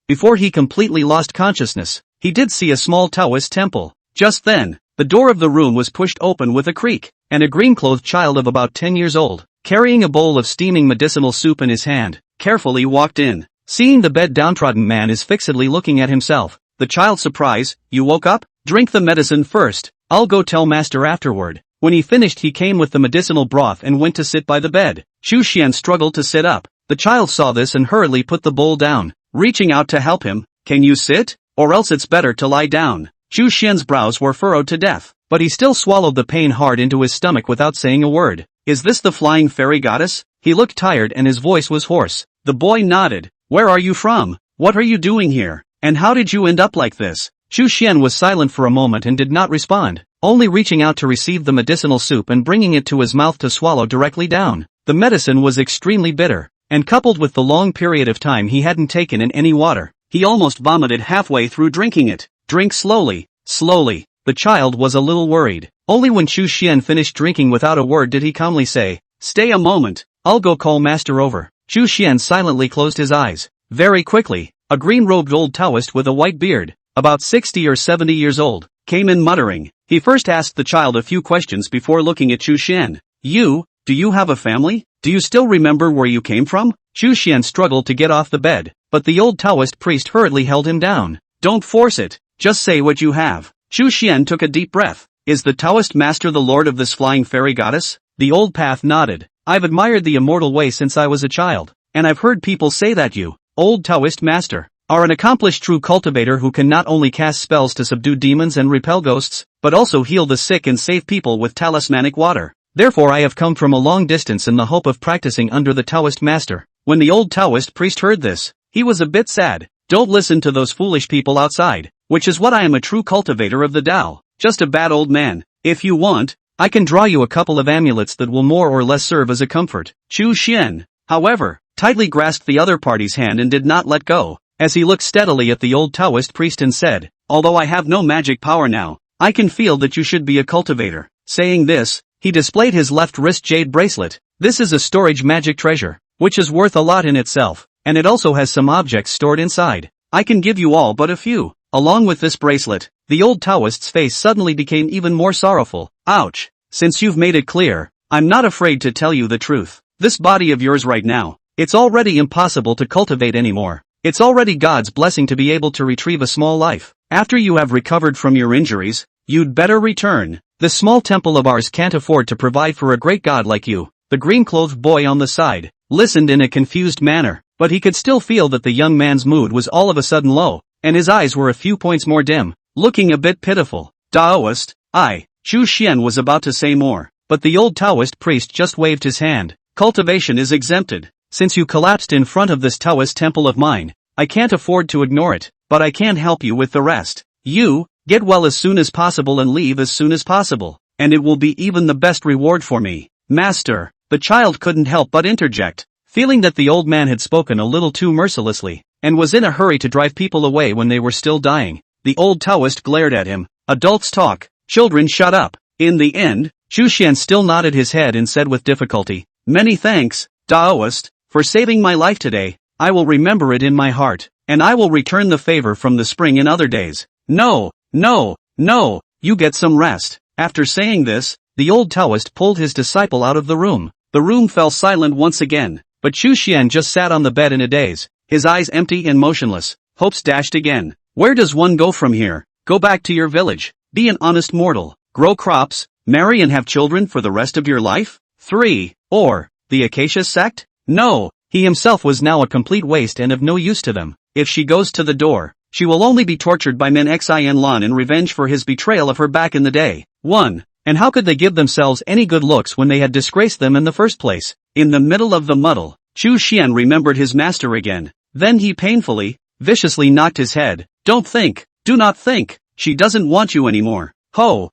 before he completely lost consciousness, he did see a small Taoist temple. Just then, the door of the room was pushed open with a creak, and a green-clothed child of about 10 years old, carrying a bowl of steaming medicinal soup in his hand, carefully walked in. Seeing the bed-downtrodden man is fixedly looking at himself, the child's surprise, you woke up? Drink the medicine first, I'll go tell master afterward. When he finished he came with the medicinal broth and went to sit by the bed. Chu Xian struggled to sit up. The child saw this and hurriedly put the bowl down, reaching out to help him. Can you sit? Or else it's better to lie down. Chu Xian's brows were furrowed to death, but he still swallowed the pain hard into his stomach without saying a word. Is this the Flying Fairy Goddess? He looked tired and his voice was hoarse. The boy nodded. Where are you from? What are you doing here? And how did you end up like this? Chu Xian was silent for a moment and did not respond, only reaching out to receive the medicinal soup and bringing it to his mouth to swallow directly down. The medicine was extremely bitter, and coupled with the long period of time he hadn't taken in any water, he almost vomited halfway through drinking it. Drink slowly, slowly. The child was a little worried. Only when Chu Xian finished drinking without a word did he calmly say, stay a moment, I'll go call master over. Chu Xian silently closed his eyes. Very quickly, a green-robed old Taoist with a white beard, about 60 or 70 years old, came in muttering. He first asked the child a few questions before looking at Chu Xian. Do you have a family? Do you still remember where you came from? Chu Xian struggled to get off the bed, but the old Taoist priest hurriedly held him down. Don't force it, just say what you have. Chu Xian took a deep breath. Is the Taoist master the lord of this Flying Fairy Goddess? The old path nodded. I've admired the immortal way since I was a child, and I've heard people say that you, old Taoist master, are an accomplished true cultivator who can not only cast spells to subdue demons and repel ghosts, but also heal the sick and save people with talismanic water. Therefore I have come from a long distance in the hope of practicing under the Taoist master. When the old Taoist priest heard this, he was a bit sad. Don't listen to those foolish people outside, which is what I am, a true cultivator of the Tao, just a bad old man. If you want, I can draw you a couple of amulets that will more or less serve as a comfort. Chu Xian, however, tightly grasped the other party's hand and did not let go, as he looked steadily at the old Taoist priest and said, "Although I have no magic power now, I can feel that you should be a cultivator." Saying this, he displayed his left wrist jade bracelet. This is a storage magic treasure, which is worth a lot in itself, and it also has some objects stored inside. I can give you all but a few. Along with this bracelet, the old Taoist's face suddenly became even more sorrowful. Ouch. Since you've made it clear, I'm not afraid to tell you the truth. This body of yours right now, it's already impossible to cultivate anymore. It's already God's blessing to be able to retrieve a small life. After you have recovered from your injuries, you'd better return. This small temple of ours can't afford to provide for a great god like you. The green-clothed boy on the side listened in a confused manner, but he could still feel that the young man's mood was all of a sudden low, and his eyes were a few points more dim, looking a bit pitiful. Taoist, Chu Xian was about to say more, but the old Taoist priest just waved his hand. Cultivation is exempted. Since you collapsed in front of this Taoist temple of mine, I can't afford to ignore it, but I can help you with the rest. You, get well as soon as possible and leave as soon as possible, and it will be even the best reward for me. Master, the child couldn't help but interject, feeling that the old man had spoken a little too mercilessly, and was in a hurry to drive people away when they were still dying. The old Taoist glared at him. Adults talk, children shut up. In the end, Chu Xian still nodded his head and said with difficulty, "Many thanks, Taoist, for saving my life today. I will remember it in my heart, and I will return the favor from the spring in other days." No, you get some rest. After saying this, the old Taoist pulled his disciple out of the room. The room fell silent once again, but Chu Xian just sat on the bed in a daze, his eyes empty and motionless, hopes dashed again. Where does one go from here? Go back to your village, be an honest mortal, grow crops, marry and have children for the rest of your life? 3. Or, the Acacia sect? No, he himself was now a complete waste and of no use to them. If she goes to the door, she will only be tortured by men Xian in revenge for his betrayal of her back in the day. 1. And how could they give themselves any good looks when they had disgraced them in the first place? In the middle of the muddle, Chu Xian remembered his master again. Then he painfully, viciously knocked his head. Don't think, do not think, she doesn't want you anymore. Ho.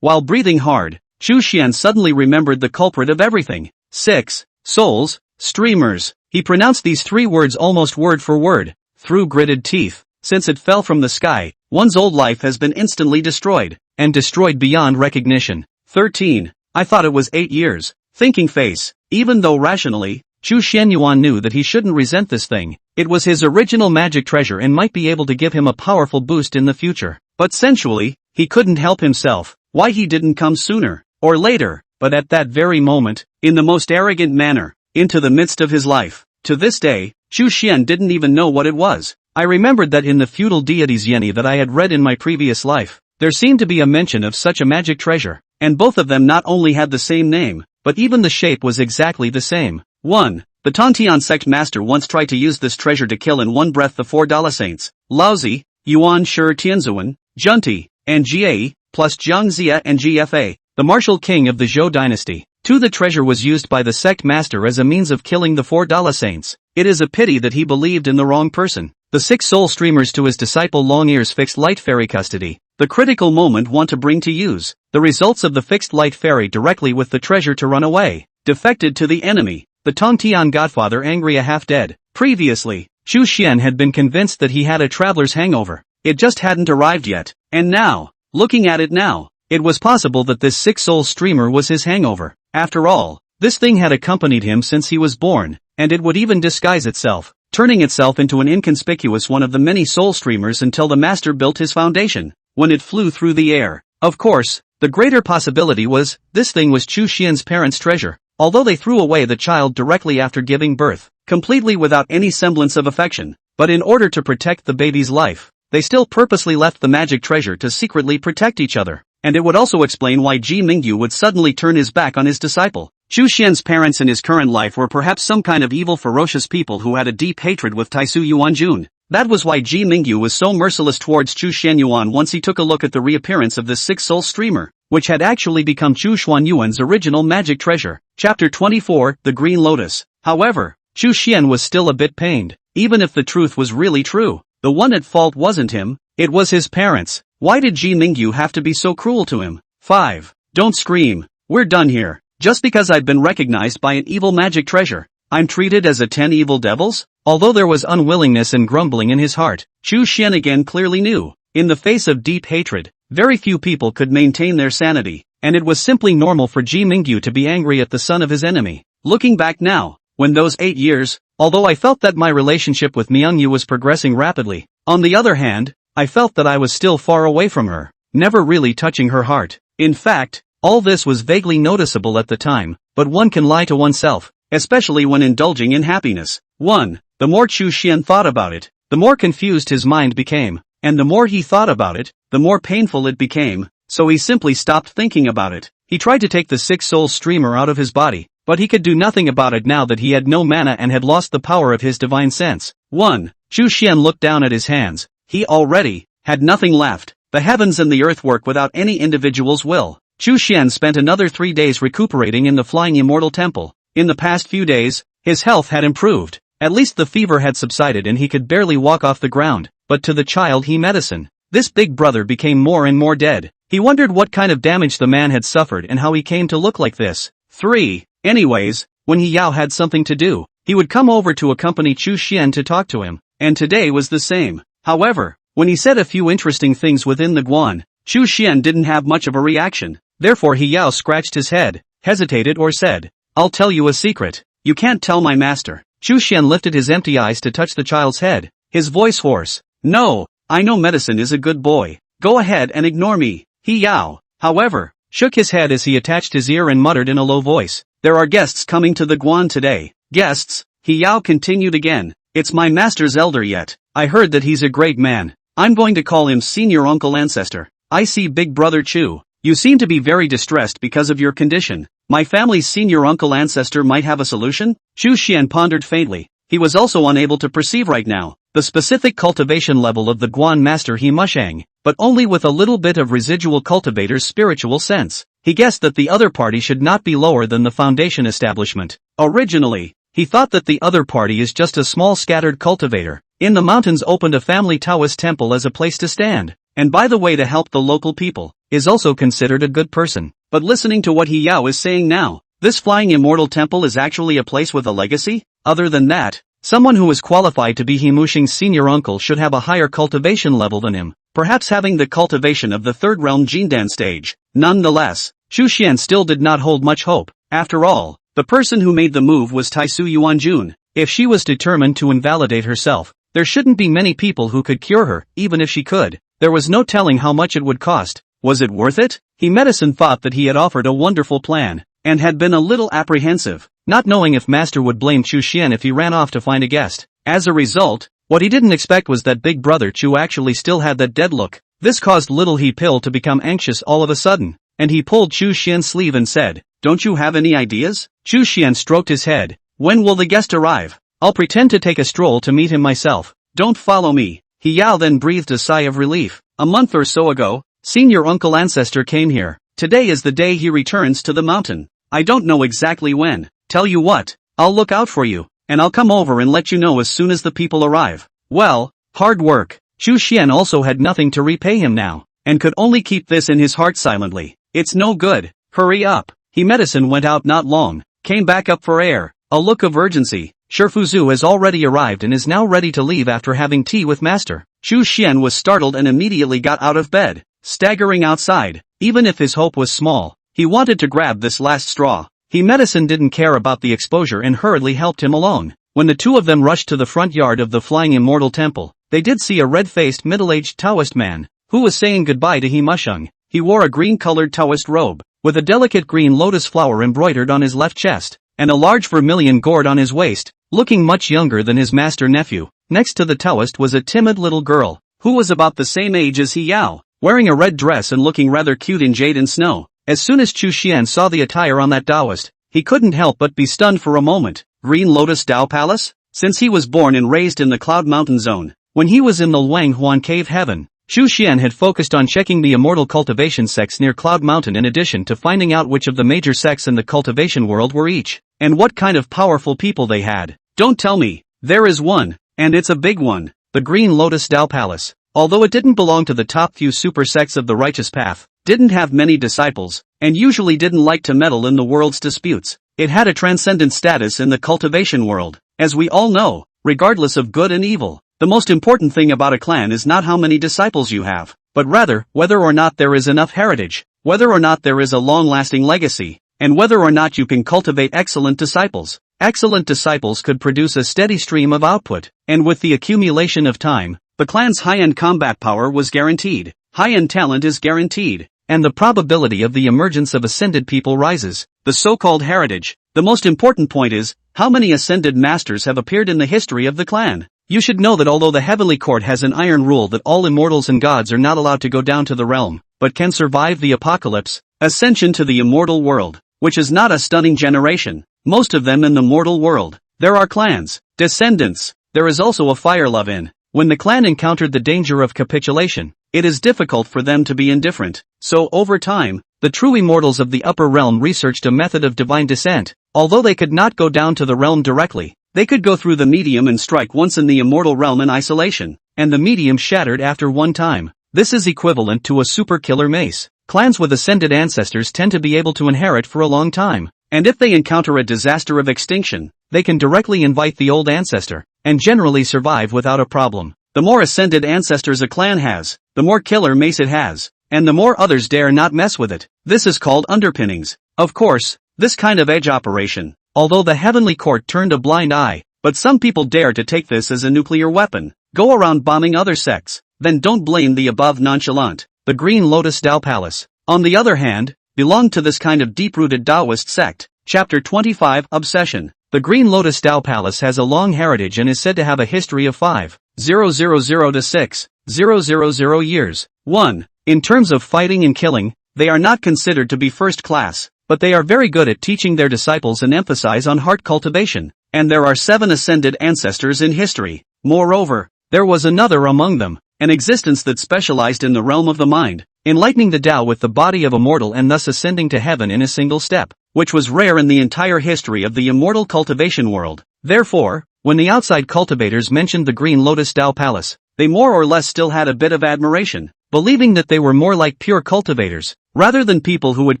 While breathing hard, Chu Xian suddenly remembered the culprit of everything. 6. Souls, streamers. He pronounced these 3 words almost word for word, through gritted teeth. Since it fell from the sky, one's old life has been instantly destroyed, and destroyed beyond recognition. 13. I thought it was 8 years. Thinking face. Even though rationally, Chu Yuan knew that he shouldn't resent this thing. It was his original magic treasure and might be able to give him a powerful boost in the future. But sensually, he couldn't help himself. Why he didn't come sooner, or later, but at that very moment, in the most arrogant manner, into the midst of his life. To this day, Chu Xian didn't even know what it was. I remembered that in the feudal deities Yeni that I had read in my previous life, there seemed to be a mention of such a magic treasure, and both of them not only had the same name, but even the shape was exactly the same. 1. The Tongtian sect master once tried to use this treasure to kill in one breath the 4 saints, Laozi, Yuan Shi Tianzuan, Junti, and Jie, plus Jiang Yi and Gfa, the martial king of the Zhou dynasty. 2. The treasure was used by the sect master as a means of killing the 4 saints. It is a pity that he believed in the wrong person. The 6 soul streamers to his disciple Long-Ear's fixed light fairy custody. The critical moment want to bring to use the results of the fixed light fairy directly with the treasure to run away. Defected to the enemy. The Tongtian godfather angry a half dead. Previously, Chu Xian had been convinced that he had a traveler's hangover. It just hadn't arrived yet. And now, looking at it now, it was possible that this 6 soul streamer was his hangover. After all, this thing had accompanied him since he was born, and it would even disguise itself, turning itself into an inconspicuous one of the many soul streamers until the master built his foundation, when it flew through the air. Of course, the greater possibility was, this thing was Chu Xian's parents' treasure, although they threw away the child directly after giving birth, completely without any semblance of affection. But in order to protect the baby's life, they still purposely left the magic treasure to secretly protect each other. And it would also explain why Ji Mingyu would suddenly turn his back on his disciple. Chu Xian's parents in his current life were perhaps some kind of evil ferocious people who had a deep hatred with Taisu Yuanjun. That was why Ji Mingyu was so merciless towards Chu Yuan once he took a look at the reappearance of this 6-soul streamer, which had actually become Chu Yuan's original magic treasure. Chapter 24, The Green Lotus. However, Chu Xian was still a bit pained. Even if the truth was really true, the one at fault wasn't him, it was his parents. Why did Ji Mingyu have to be so cruel to him? 5. Don't scream. We're done here. Just because I've been recognized by an evil magic treasure I'm treated as a 10 evil devils? Although there was unwillingness and grumbling in his heart, Chu Xian again clearly knew, in the face of deep hatred, very few people could maintain their sanity, and it was simply normal for Ji Mingyu to be angry at the son of his enemy. Looking back now, when those 8 years, although I felt that my relationship with Myungyu was progressing rapidly, on the other hand, I felt that I was still far away from her, never really touching her heart. In fact, all this was vaguely noticeable at the time, but one can lie to oneself, especially when indulging in happiness. 1. The more Chu Xian thought about it, the more confused his mind became, and the more he thought about it, the more painful it became, so he simply stopped thinking about it. He tried to take the six-soul streamer out of his body, but he could do nothing about it now that he had no mana and had lost the power of his divine sense. 1. Chu Xian looked down at his hands. He already had nothing left. The heavens and the earth work without any individual's will. Chu Xian spent another 3 days recuperating in the Flying Immortal Temple. In the past few days, his health had improved. At least the fever had subsided and he could barely walk off the ground, but to the child he medicine, this big brother became more and more dead. He wondered what kind of damage the man had suffered and how he came to look like this. 3. Anyways, when He Yao had something to do, he would come over to accompany Chu Xian to talk to him, and today was the same. However, when he said a few interesting things within the guan, Chu Xian didn't have much of a reaction. Therefore He Yao scratched his head, hesitated or said, "I'll tell you a secret. You can't tell my master." Chu Xian lifted his empty eyes to touch the child's head, his voice hoarse. "No, I know medicine is a good boy. Go ahead and ignore me." He Yao, however, shook his head as he attached his ear and muttered in a low voice, "There are guests coming to the guan today." "Guests?" He Yao continued again. "It's my master's elder yet. I heard that he's a great man. I'm going to call him Senior Uncle Ancestor. I see Big Brother Chu. You seem to be very distressed because of your condition. My family's Senior Uncle Ancestor might have a solution?" Chu Xian pondered faintly. He was also unable to perceive right now the specific cultivation level of the Guan Master He Mushang, but only with a little bit of residual cultivator's spiritual sense. He guessed that the other party should not be lower than the foundation establishment. Originally, he thought that the other party is just a small scattered cultivator. In the mountains opened a family Taoist temple as a place to stand, and by the way to help the local people, is also considered a good person. But listening to what He Yao is saying now, this Flying Immortal Temple is actually a place with a legacy? Other than that, someone who is qualified to be He Mushing's senior uncle should have a higher cultivation level than him, perhaps having the cultivation of the third realm Jindan stage. Nonetheless, Chu Xian still did not hold much hope. After all, the person who made the move was Taisu Yuanjun. If she was determined to invalidate herself, there shouldn't be many people who could cure her, even if she could. There was no telling how much it would cost. Was it worth it? He medicine thought that he had offered a wonderful plan, and had been a little apprehensive, not knowing if Master would blame Chu Xian if he ran off to find a guest. As a result, what he didn't expect was that Big Brother Chu actually still had that dead look. This caused Little He Pill to become anxious all of a sudden, and he pulled Chu Xian's sleeve and said, "Don't you have any ideas?" Chu Xian stroked his head. "When will the guest arrive? I'll pretend to take a stroll to meet him myself. Don't follow me." He Yao then breathed a sigh of relief. "A month or so ago, Senior Uncle Ancestor came here. Today is the day he returns to the mountain. I don't know exactly when. Tell you what, I'll look out for you, and I'll come over and let you know as soon as the people arrive." Well, hard work. Chu Xian also had nothing to repay him now, and could only keep this in his heart silently. "It's no good. Hurry up." He medicine went out not long, came back up for air, a look of urgency. Shifuzu has already arrived and is now ready to leave after having tea with Master. Chu Xian was startled and immediately got out of bed, staggering outside. Even if his hope was small, he wanted to grab this last straw. He medicine didn't care about the exposure and hurriedly helped him along. When the two of them rushed to the front yard of the Flying Immortal Temple, they did see a red-faced middle-aged Taoist man, who was saying goodbye to He Musheng. He wore a green-colored Taoist robe, with a delicate green lotus flower embroidered on his left chest, and a large vermilion gourd on his waist, looking much younger than his master nephew. Next to the Taoist was a timid little girl, who was about the same age as He Yao, wearing a red dress and looking rather cute in jade and snow. As soon as Chu Xian saw the attire on that Taoist, he couldn't help but be stunned for a moment. Green Lotus Tao Palace? Since he was born and raised in the Cloud Mountain Zone, when he was in the Luang Huan Cave Heaven, Chu Xian had focused on checking the immortal cultivation sects near Cloud Mountain in addition to finding out which of the major sects in the cultivation world were each, and what kind of powerful people they had. Don't tell me, there is one, and it's a big one, the Green Lotus Tao Palace. Although it didn't belong to the top few super sects of the righteous path, didn't have many disciples, and usually didn't like to meddle in the world's disputes, it had a transcendent status in the cultivation world. As we all know, regardless of good and evil, the most important thing about a clan is not how many disciples you have, but rather, whether or not there is enough heritage, whether or not there is a long-lasting legacy, and whether or not you can cultivate excellent disciples. Excellent disciples could produce a steady stream of output, and with the accumulation of time, the clan's high-end combat power was guaranteed, high-end talent is guaranteed, and the probability of the emergence of ascended people rises. The so-called heritage. The most important point is, how many ascended masters have appeared in the history of the clan? You should know that although the Heavenly Court has an iron rule that all immortals and gods are not allowed to go down to the realm, but can survive the apocalypse, ascension to the immortal world, which is not a stunning generation, most of them in the mortal world, there are clans, descendants, there is also a fire love in. When the clan encountered the danger of capitulation, it is difficult for them to be indifferent, so over time, the true immortals of the upper realm researched a method of divine descent. Although they could not go down to the realm directly, they could go through the medium and strike once in the immortal realm in isolation, and the medium shattered after one time. This is equivalent to a super killer mace. Clans with ascended ancestors tend to be able to inherit for a long time, and if they encounter a disaster of extinction, they can directly invite the old ancestor, and generally survive without a problem. The more ascended ancestors a clan has, the more killer mace it has, and the more others dare not mess with it. This is called underpinnings. Of course, this kind of edge operation, although the Heavenly Court turned a blind eye, but some people dare to take this as a nuclear weapon, go around bombing other sects, then don't blame the above nonchalant. The Green Lotus Tao Palace, on the other hand, belonged to this kind of deep-rooted Taoist sect. Chapter 25 Obsession. The Green Lotus Tao Palace has a long heritage and is said to have a history of 5,000 to 6,000 years. 1. In terms of fighting and killing, they are not considered to be first class, but they are very good at teaching their disciples and emphasize on heart cultivation, and there are 7 ascended ancestors in history. Moreover, there was another among them, an existence that specialized in the realm of the mind, enlightening the Tao with the body of a mortal and thus ascending to heaven in a single step, which was rare in the entire history of the immortal cultivation world. Therefore, when the outside cultivators mentioned the Green Lotus Tao Palace, they more or less still had a bit of admiration, believing that they were more like pure cultivators, rather than people who would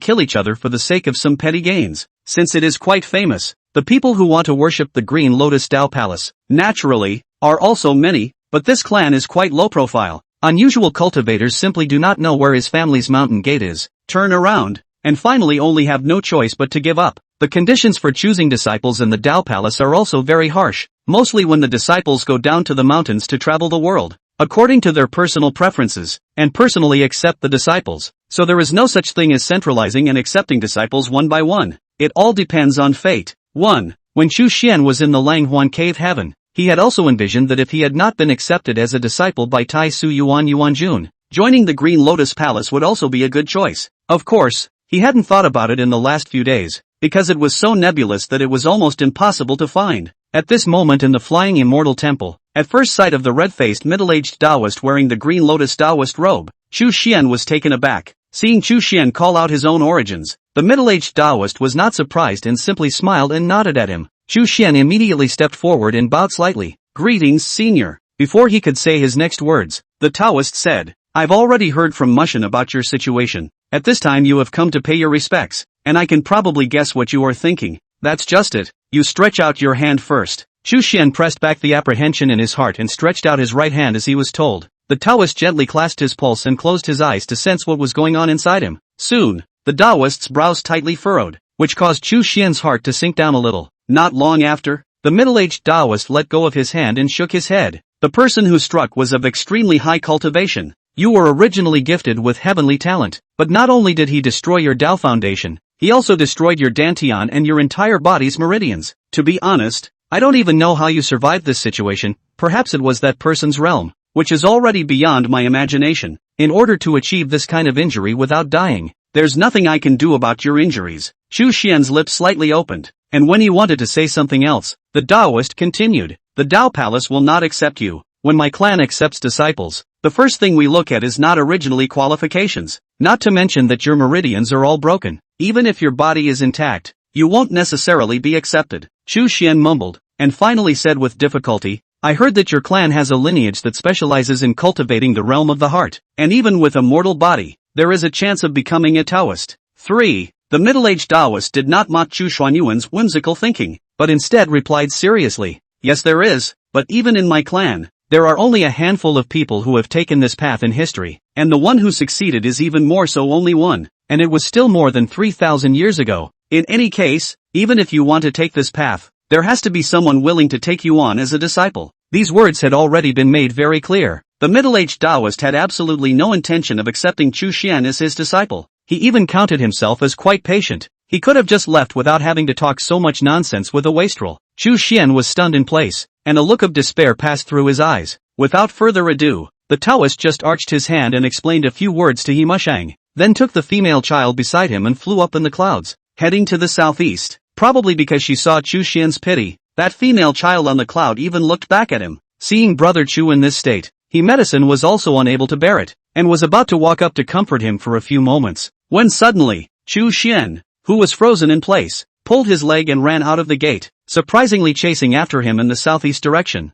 kill each other for the sake of some petty gains. Since it is quite famous, the people who want to worship the Green Lotus Tao Palace, naturally, are also many, but this clan is quite low profile. Unusual cultivators simply do not know where his family's mountain gate is, turn around, and finally only have no choice but to give up. The conditions for choosing disciples in the Tao Palace are also very harsh, mostly when the disciples go down to the mountains to travel the world, according to their personal preferences, and personally accept the disciples. So there is no such thing as centralizing and accepting disciples one by one. It all depends on fate. 1. When Chu Xian was in the Langhuan cave heaven, he had also envisioned that if he had not been accepted as a disciple by Taisu Yuan Jun, joining the Green Lotus Palace would also be a good choice. Of course, he hadn't thought about it in the last few days, because it was so nebulous that it was almost impossible to find. At this moment in the Flying Immortal Temple, at first sight of the red-faced middle-aged Taoist wearing the Green Lotus Taoist robe, Chu Xian was taken aback. Seeing Chu Xian call out his own origins, the middle-aged Taoist was not surprised and simply smiled and nodded at him. Chu Xian immediately stepped forward and bowed slightly. "Greetings, senior." Before he could say his next words, the Taoist said, "I've already heard from Mushin about your situation. At this time you have come to pay your respects, and I can probably guess what you are thinking. That's just it. You stretch out your hand first." Chu Xian pressed back the apprehension in his heart and stretched out his right hand as he was told. The Taoist gently clasped his pulse and closed his eyes to sense what was going on inside him. Soon, the Taoist's brows tightly furrowed, which caused Chu Xian's heart to sink down a little. Not long after, the middle-aged Taoist let go of his hand and shook his head. The person who struck was of extremely high cultivation. "You were originally gifted with heavenly talent, but not only did he destroy your Tao foundation, he also destroyed your dantian and your entire body's meridians. To be honest, I don't even know how you survived this situation. Perhaps it was that person's realm, which is already beyond my imagination. In order to achieve this kind of injury without dying, there's nothing I can do about your injuries." Chu Xian's lips slightly opened, and when he wanted to say something else, the Taoist continued, "The Tao Palace will not accept you. When my clan accepts disciples, the first thing we look at is not originally qualifications, not to mention that your meridians are all broken. Even if your body is intact, you won't necessarily be accepted." Chu Xian mumbled, and finally said with difficulty, "I heard that your clan has a lineage that specializes in cultivating the realm of the heart, and even with a mortal body, there is a chance of becoming a Taoist." 3. The middle-aged Taoist did not mock Chu Xuanyuan's whimsical thinking, but instead replied seriously, "Yes there is, but even in my clan, there are only a handful of people who have taken this path in history, and the one who succeeded is even more so only one, and it was still more than 3,000 years ago. In any case, even if you want to take this path, there has to be someone willing to take you on as a disciple." These words had already been made very clear. The middle-aged Taoist had absolutely no intention of accepting Chu Xian as his disciple. He even counted himself as quite patient. He could have just left without having to talk so much nonsense with a wastrel. Chu Xian was stunned in place, and a look of despair passed through his eyes. Without further ado, the Taoist just arched his hand and explained a few words to Yimushang, then took the female child beside him and flew up in the clouds, heading to the southeast. Probably because she saw Chu Xian's pity, that female child on the cloud even looked back at him. Seeing brother Chu in this state, Medicine was also unable to bear it, and was about to walk up to comfort him for a few moments, when suddenly, Chu Xian, who was frozen in place, pulled his leg and ran out of the gate, surprisingly chasing after him in the southeast direction.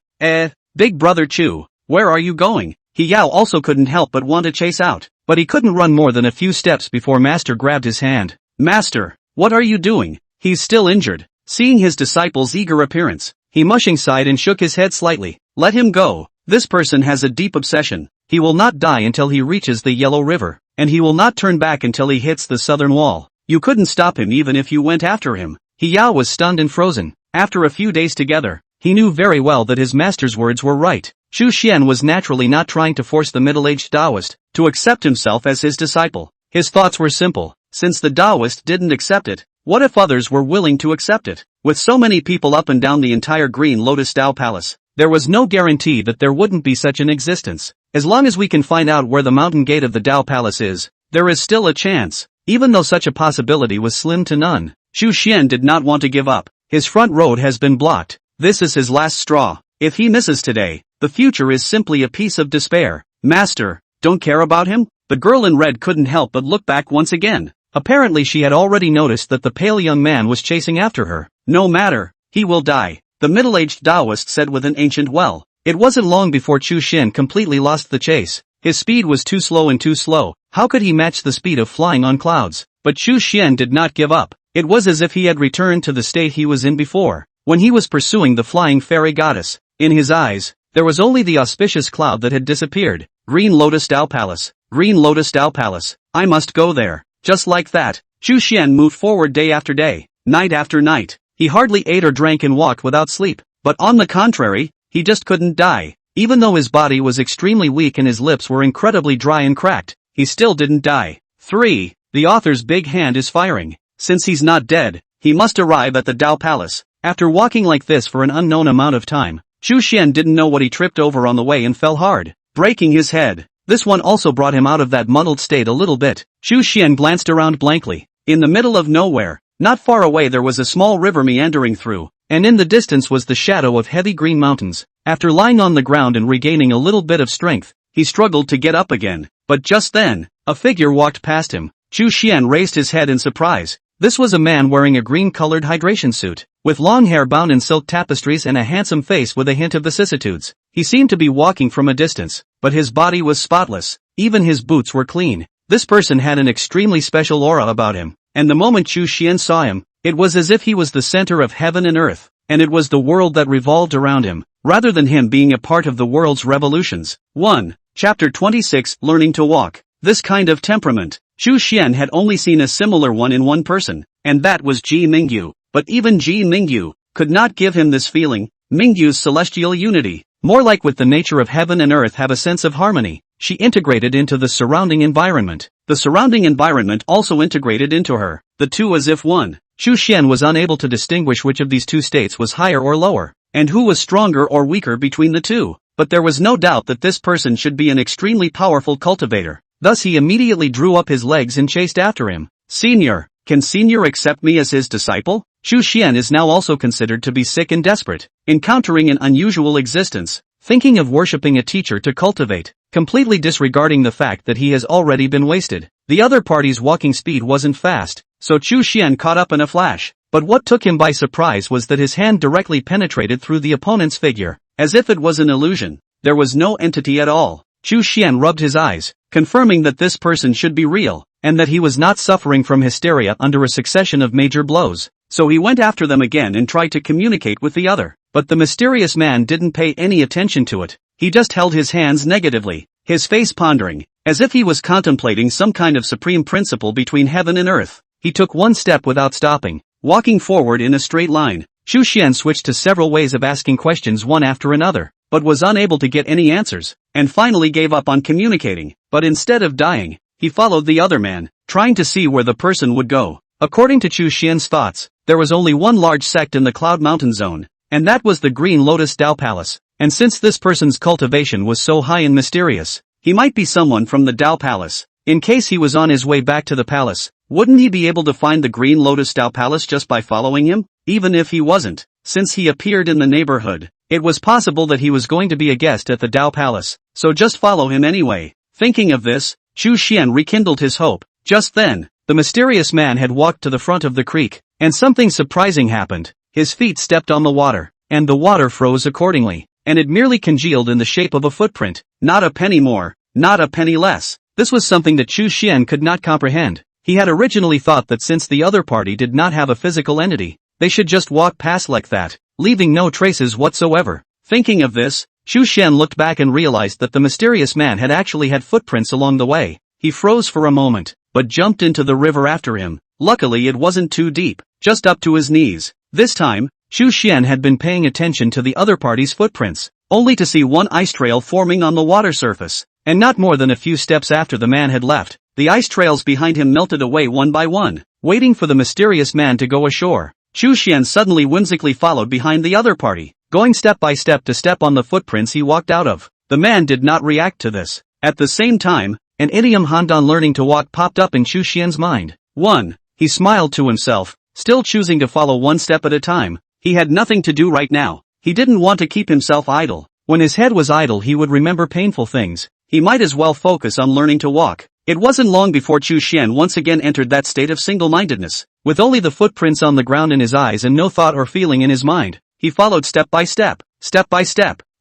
Big brother Chu, where are you going? He Yao also couldn't help but want to chase out, but he couldn't run more than a few steps before Master grabbed his hand. "Master, what are you doing? He's still injured." Seeing his disciple's eager appearance, Yimushang sighed and shook his head slightly. "Let him go. This person has a deep obsession. He will not die until he reaches the Yellow River, and he will not turn back until he hits the southern wall. You couldn't stop him even if you went after him." He Yao was stunned and frozen. After a few days together, he knew very well that his master's words were right. Chu Xian was naturally not trying to force the middle-aged Taoist to accept himself as his disciple. His thoughts were simple. Since the Taoist didn't accept it, what if others were willing to accept it? With so many people up and down the entire Green Lotus Tao Palace, there was no guarantee that there wouldn't be such an existence. As long as we can find out where the mountain gate of the Tao Palace is, there is still a chance, even though such a possibility was slim to none. Chu Xian did not want to give up. His front road has been blocked. This is his last straw. If he misses today, the future is simply a piece of despair. "Master, don't care about him?" The girl in red couldn't help but look back once again. Apparently she had already noticed that the pale young man was chasing after her. "No matter, he will die," the middle-aged Taoist said with an ancient well. It wasn't long before Chu Xian completely lost the chase. His speed was too slow. How could he match the speed of flying on clouds? But Chu Xian did not give up. It was as if he had returned to the state he was in before, when he was pursuing the flying fairy goddess. In his eyes, there was only the auspicious cloud that had disappeared. Green Lotus Tao Palace. Green Lotus Tao Palace. I must go there. Just like that, Chu Xian moved forward day after day, night after night. He hardly ate or drank and walked without sleep. But on the contrary, he just couldn't die. Even though his body was extremely weak and his lips were incredibly dry and cracked, he still didn't die. 3. The author's big hand is firing. Since he's not dead, he must arrive at the Tao Palace. After walking like this for an unknown amount of time, Chu Xian didn't know what he tripped over on the way and fell hard, breaking his head. This one also brought him out of that muddled state a little bit. Chu Xian glanced around blankly. In the middle of nowhere, not far away there was a small river meandering through, and in the distance was the shadow of heavy green mountains. After lying on the ground and regaining a little bit of strength, he struggled to get up again. But just then, a figure walked past him. Chu Xian raised his head in surprise. This was a man wearing a green-colored hydration suit, with long hair bound in silk tapestries and a handsome face with a hint of vicissitudes. He seemed to be walking from a distance, but his body was spotless. Even his boots were clean. This person had an extremely special aura about him, and the moment Chu Xian saw him, it was as if he was the center of heaven and earth, and it was the world that revolved around him, rather than him being a part of the world's revolutions. 1. Chapter 26, Learning to Walk. This kind of temperament, Chu Xian had only seen a similar one in one person, and that was Ji Mingyu. But even Ji Mingyu could not give him this feeling. Mingyu's celestial unity, more like with the nature of heaven and earth, have a sense of harmony. She integrated into the surrounding environment. The surrounding environment also integrated into her, the two as if one. Chu Xian was unable to distinguish which of these two states was higher or lower, and who was stronger or weaker between the two. But there was no doubt that this person should be an extremely powerful cultivator. Thus he immediately drew up his legs and chased after him. "Senior, can Senior accept me as his disciple?" Chu Xian is now also considered to be sick and desperate, encountering an unusual existence, thinking of worshipping a teacher to cultivate, completely disregarding the fact that he has already been wasted. The other party's walking speed wasn't fast, so Chu Xian caught up in a flash. But what took him by surprise was that his hand directly penetrated through the opponent's figure, as if it was an illusion. There was no entity at all. Chu Xian rubbed his eyes, confirming that this person should be real, and that he was not suffering from hysteria under a succession of major blows. So he went after them again and tried to communicate with the other. But the mysterious man didn't pay any attention to it. He just held his hands negatively, his face pondering, as if he was contemplating some kind of supreme principle between heaven and earth. He took one step without stopping, walking forward in a straight line. Xu Xian switched to several ways of asking questions one after another, but was unable to get any answers, and finally gave up on communicating. But instead of dying, he followed the other man, trying to see where the person would go. According to Xu Xian's thoughts, there was only one large sect in the Cloud Mountain zone, and that was the Green Lotus Tao Palace. And since this person's cultivation was so high and mysterious, he might be someone from the Tao Palace. In case he was on his way back to the palace, wouldn't he be able to find the Green Lotus Tao Palace just by following him? Even if he wasn't, since he appeared in the neighborhood, it was possible that he was going to be a guest at the Tao Palace, so just follow him anyway. Thinking of this, Xu Xian rekindled his hope. Just then, the mysterious man had walked to the front of the creek, and something surprising happened. His feet stepped on the water, and the water froze accordingly, and it merely congealed in the shape of a footprint. Not a penny more, not a penny less. This was something that Xu Xian could not comprehend. He had originally thought that since the other party did not have a physical entity, they should just walk past like that, leaving no traces whatsoever. Thinking of this, Xu Xian looked back and realized that the mysterious man had actually had footprints along the way. He froze for a moment, but jumped into the river after him. Luckily it wasn't too deep, just up to his knees. This time, Xu Xian had been paying attention to the other party's footprints, only to see one ice trail forming on the water surface. And not more than a few steps after the man had left, the ice trails behind him melted away one by one, waiting for the mysterious man to go ashore. Xu Xian suddenly whimsically followed behind the other party, going step by step to step on the footprints he walked out of. The man did not react to this. At the same time, an idiom Handan learning to walk popped up in Xu Xian's mind. 1. He smiled to himself, still choosing to follow one step at a time. He had nothing to do right now. He didn't want to keep himself idle. When his head was idle he would remember painful things. He might as well focus on learning to walk. It wasn't long before Xu Xian once again entered that state of single-mindedness, with only the footprints on the ground in his eyes and no thought or feeling in his mind. He followed step by step,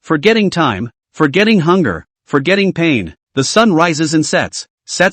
forgetting time, forgetting hunger, forgetting pain. The sun rises and sets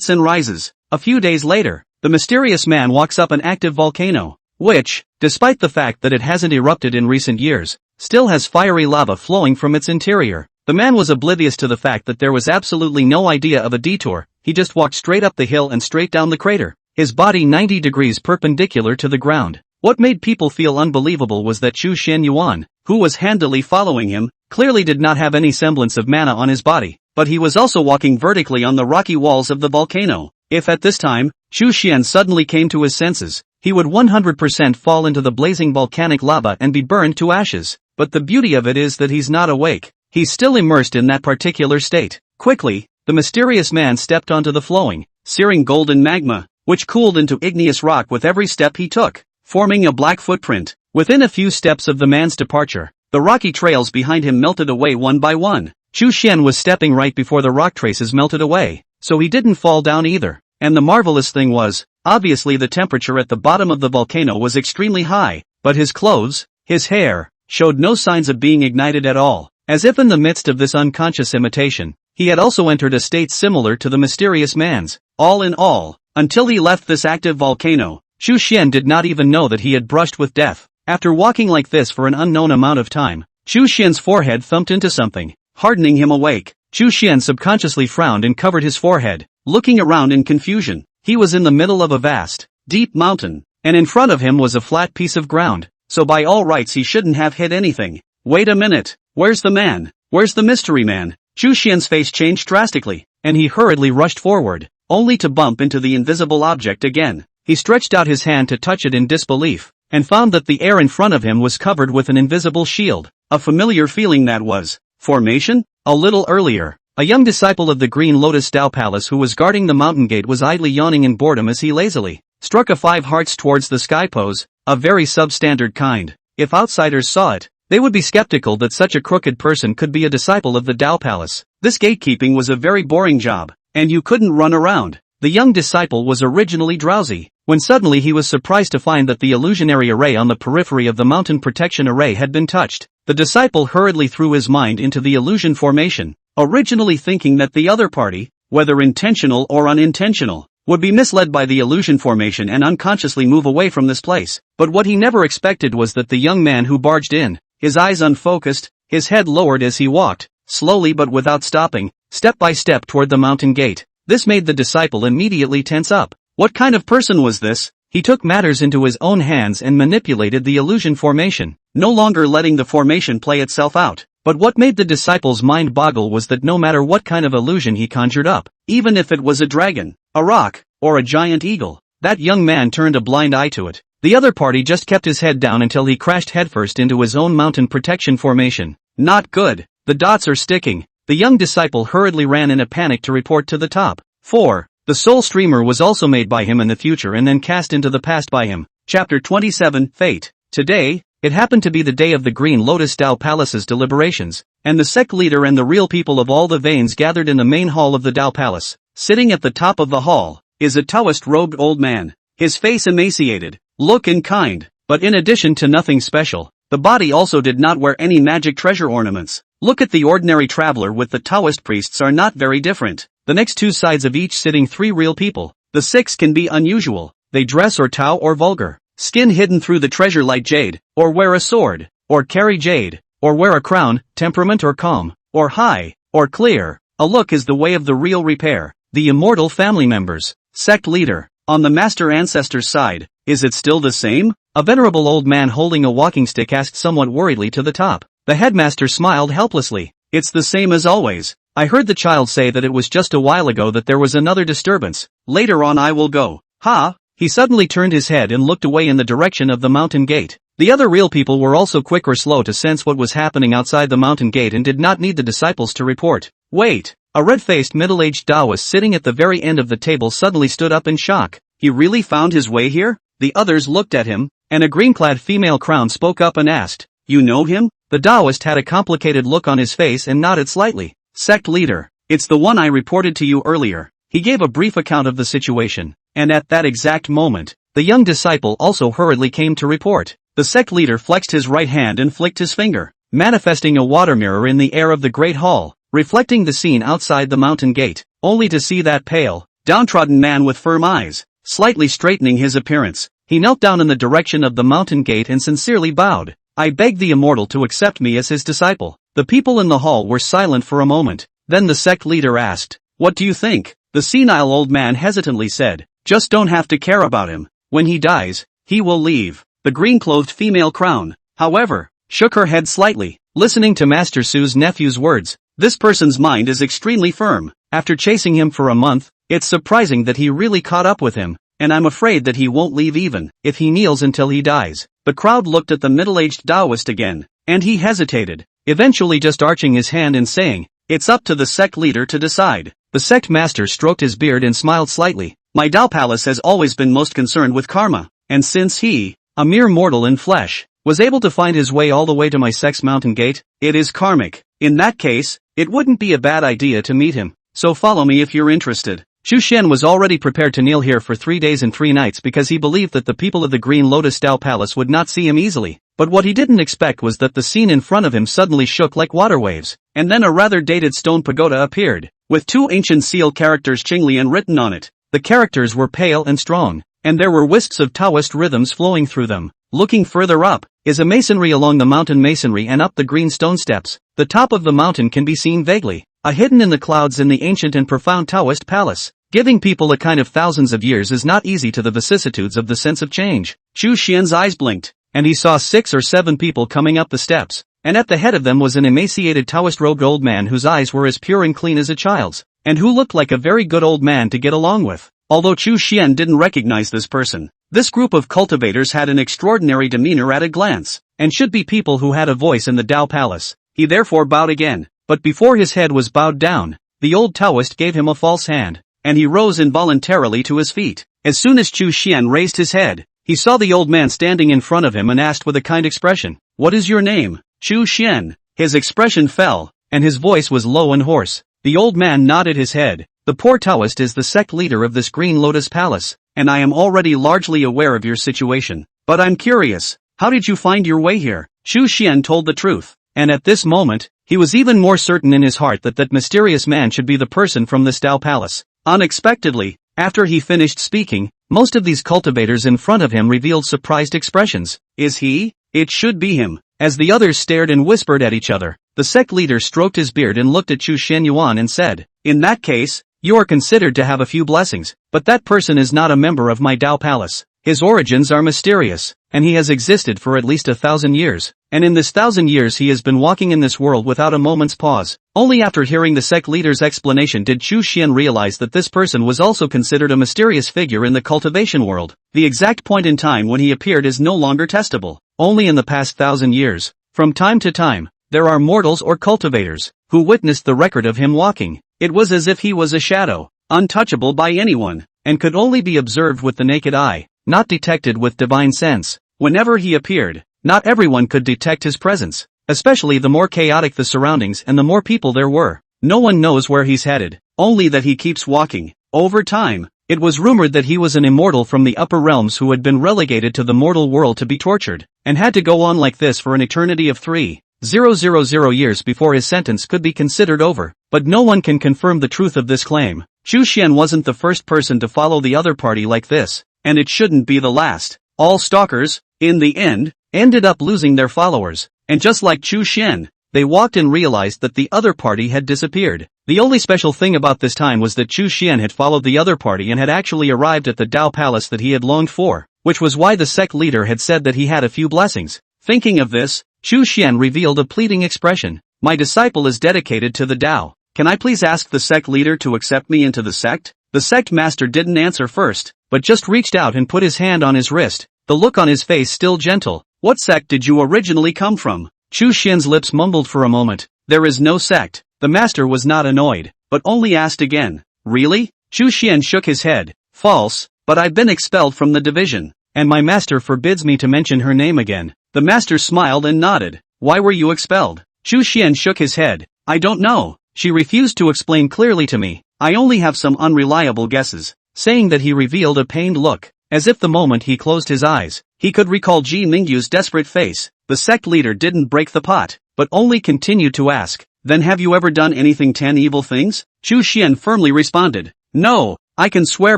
and rises. A few days later, the mysterious man walks up an active volcano, which, despite the fact that it hasn't erupted in recent years, still has fiery lava flowing from its interior. The man was oblivious to the fact that there was absolutely no idea of a detour. He just walked straight up the hill and straight down the crater, his body 90 degrees perpendicular to the ground. What made people feel unbelievable was that Xu Xian Yuan, who was handily following him, clearly did not have any semblance of mana on his body, but he was also walking vertically on the rocky walls of the volcano. If at this time, Xu Xian suddenly came to his senses, he would 100% fall into the blazing volcanic lava and be burned to ashes. But the beauty of it is that he's not awake. He's still immersed in that particular state. Quickly, the mysterious man stepped onto the flowing, searing golden magma, which cooled into igneous rock with every step he took, forming a black footprint. Within a few steps of the man's departure, the rocky trails behind him melted away one by one. Xu Xian was stepping right before the rock traces melted away, so he didn't fall down either. And the marvelous thing was, obviously the temperature at the bottom of the volcano was extremely high, but his clothes, his hair, showed no signs of being ignited at all. As if in the midst of this unconscious imitation, he had also entered a state similar to the mysterious man's. All in all, until he left this active volcano, Xu Xian did not even know that he had brushed with death. After walking like this for an unknown amount of time, Xu Xian's forehead thumped into something, hardening him awake. Xu Xian subconsciously frowned and covered his forehead, looking around in confusion. He was in the middle of a vast, deep mountain, and in front of him was a flat piece of ground, so by all rights he shouldn't have hit anything. Wait a minute. Where's the man? Where's the mystery man? Xu Xian's face changed drastically, and he hurriedly rushed forward, only to bump into the invisible object again. He stretched out his hand to touch it in disbelief, and found that the air in front of him was covered with an invisible shield. A familiar feeling that was. Formation? A little earlier, a young disciple of the Green Lotus Tao Palace who was guarding the mountain gate was idly yawning in boredom as he lazily struck a 5 hearts towards the sky pose, a very substandard kind. If outsiders saw it, they would be skeptical that such a crooked person could be a disciple of the Tao Palace. This gatekeeping was a very boring job, and you couldn't run around. The young disciple was originally drowsy, when suddenly he was surprised to find that the illusionary array on the periphery of the mountain protection array had been touched. The disciple hurriedly threw his mind into the illusion formation, originally thinking that the other party, whether intentional or unintentional, would be misled by the illusion formation and unconsciously move away from this place. But what he never expected was that the young man who barged in, his eyes unfocused, his head lowered as he walked, slowly but without stopping, step by step toward the mountain gate. This made the disciple immediately tense up. What kind of person was this? He took matters into his own hands and manipulated the illusion formation, no longer letting the formation play itself out. But what made the disciple's mind boggle was that no matter what kind of illusion he conjured up, even if it was a dragon, a rock, or a giant eagle, that young man turned a blind eye to it. The other party just kept his head down until he crashed headfirst into his own mountain protection formation. Not good. The dots are sticking. The young disciple hurriedly ran in a panic to report to the top. 4. The soul streamer was also made by him in the future and then cast into the past by him. Chapter 27, Fate. Today, it happened to be the day of the Green Lotus Tao Palace's deliberations, and the sect leader and the real people of all the veins gathered in the main hall of the Tao Palace. Sitting at the top of the hall is a Taoist robed old man, his face emaciated, look and kind, but in addition to nothing special, the body also did not wear any magic treasure ornaments. Look at the ordinary traveler with the Taoist priests are not very different. The next two sides of each sitting three real people. The six can be unusual, they dress or Tao or vulgar, skin hidden through the treasure like jade, or wear a sword, or carry jade, or wear a crown, temperament or calm, or high, or clear. A look is the way of the real repair. The immortal family members. Sect leader. On the master ancestor's side, is it still the same? A venerable old man holding a walking stick asked somewhat worriedly to the top. The headmaster smiled helplessly. It's the same as always. I heard the child say that it was just a while ago that there was another disturbance. Later on I will go. Ha! He suddenly turned his head and looked away in the direction of the mountain gate. The other real people were also quick or slow to sense what was happening outside the mountain gate and did not need the disciples to report. Wait! A red-faced middle-aged Taoist sitting at the very end of the table suddenly stood up in shock. He really found his way here? The others looked at him, and a green-clad female crown spoke up and asked, "You know him?" The Taoist had a complicated look on his face and nodded slightly. Sect leader. It's the one I reported to you earlier. He gave a brief account of the situation, and at that exact moment, the young disciple also hurriedly came to report. The sect leader flexed his right hand and flicked his finger, manifesting a water mirror in the air of the great hall, reflecting the scene outside the mountain gate, only to see that pale, downtrodden man with firm eyes, slightly straightening his appearance. He knelt down in the direction of the mountain gate and sincerely bowed. I beg the immortal to accept me as his disciple. The people in the hall were silent for a moment. Then the sect leader asked, "What do you think?" The senile old man hesitantly said, "Just don't have to care about him. When he dies, he will leave." The green-clothed female crown, however, shook her head slightly, listening to Master Su's nephew's words. This person's mind is extremely firm. After chasing him for a month, it's surprising that he really caught up with him, and I'm afraid that he won't leave even if he kneels until he dies. The crowd looked at the middle-aged Taoist again, and he hesitated, eventually just arching his hand and saying, "It's up to the sect leader to decide." The sect master stroked his beard and smiled slightly. My Tao Palace has always been most concerned with karma, and since he, a mere mortal in flesh, was able to find his way all the way to my sect's mountain gate, it is karmic. In that case, it wouldn't be a bad idea to meet him, so follow me if you're interested. Chu Xian was already prepared to kneel here for 3 days and 3 nights because he believed that the people of the Green Lotus Tao Palace would not see him easily. But what he didn't expect was that the scene in front of him suddenly shook like water waves, and then a rather dated stone pagoda appeared, with 2 ancient seal characters Qinglian written on it. The characters were pale and strong, and there were wisps of Taoist rhythms flowing through them. Looking further up, is a masonry along the mountain masonry and up the green stone steps. The top of the mountain can be seen vaguely, hidden in the clouds in the ancient and profound Taoist palace. Giving people a kind of thousands of years is not easy to the vicissitudes of the sense of change. Chu Xian's eyes blinked, and he saw 6 or 7 people coming up the steps, and at the head of them was an emaciated Taoist-robed old man whose eyes were as pure and clean as a child's, and who looked like a very good old man to get along with. Although Chu Xian didn't recognize this person, this group of cultivators had an extraordinary demeanor at a glance, and should be people who had a voice in the Tao Palace. He therefore bowed again, but before his head was bowed down, the old Taoist gave him a false hand, and he rose involuntarily to his feet. As soon as Chu Xian raised his head, he saw the old man standing in front of him and asked with a kind expression, "What is your name?" Chu Xian. His expression fell, and his voice was low and hoarse. The old man nodded his head. The poor Taoist is the sect leader of this Green Lotus Palace, and I am already largely aware of your situation. But I'm curious, how did you find your way here? Chu Xian told the truth, and at this moment, he was even more certain in his heart that that mysterious man should be the person from this Tao Palace. Unexpectedly, After he finished speaking, most of these cultivators in front of him revealed surprised expressions. Is he? It should be him. As the others stared and whispered at each other, the sect leader stroked his beard and looked at Chu Xian Yuan and said, in that case, you are considered to have a few blessings, but that person is not a member of my Dao Palace. His origins are mysterious, and he has existed for at least 1,000 years, and in this 1,000 years he has been walking in this world without a moment's pause. Only after hearing the sect leader's explanation did Chu Xian realize that this person was also considered a mysterious figure in the cultivation world. The exact point in time when he appeared is no longer testable. Only in the past 1,000 years, from time to time, there are mortals or cultivators who witnessed the record of him walking. It was as if he was a shadow, untouchable by anyone, and could only be observed with the naked eye, not detected with divine sense. Whenever he appeared, not everyone could detect his presence, especially the more chaotic the surroundings and the more people there were. No one knows where he's headed, only that he keeps walking. Over time, it was rumored that he was an immortal from the upper realms who had been relegated to the mortal world to be tortured, and had to go on like this for an eternity of 3,000 years before his sentence could be considered over. But no one can confirm the truth of this claim. Chu Xian wasn't the first person to follow the other party like this, and it shouldn't be the last. All stalkers, in the end, ended up losing their followers, and just like Chu Xian, they walked and realized that the other party had disappeared. The only special thing about this time was that Chu Xian had followed the other party and had actually arrived at the Dao Palace that he had longed for, which was why the sect leader had said that he had a few blessings. Thinking of this, Chu Xian revealed a pleading expression. My disciple is dedicated to the Dao. Can I please ask the sect leader to accept me into the sect? The sect master didn't answer first, but just reached out and put his hand on his wrist, the look on his face still gentle. What sect did you originally come from? Chu Xian's lips mumbled for a moment. There is no sect. The master was not annoyed, but only asked again. Really? Chu Xian shook his head. False, but I've been expelled from the division, and my master forbids me to mention her name again. The master smiled and nodded. Why were you expelled? Chu Xian shook his head. I don't know. She refused to explain clearly to me. I only have some unreliable guesses. Saying that, he revealed a pained look, as if the moment he closed his eyes, he could recall Ji Mingyu's desperate face. The sect leader didn't break the pot, but only continued to ask. Then have you ever done anything 10 evil things? Chu Xian firmly responded. No, I can swear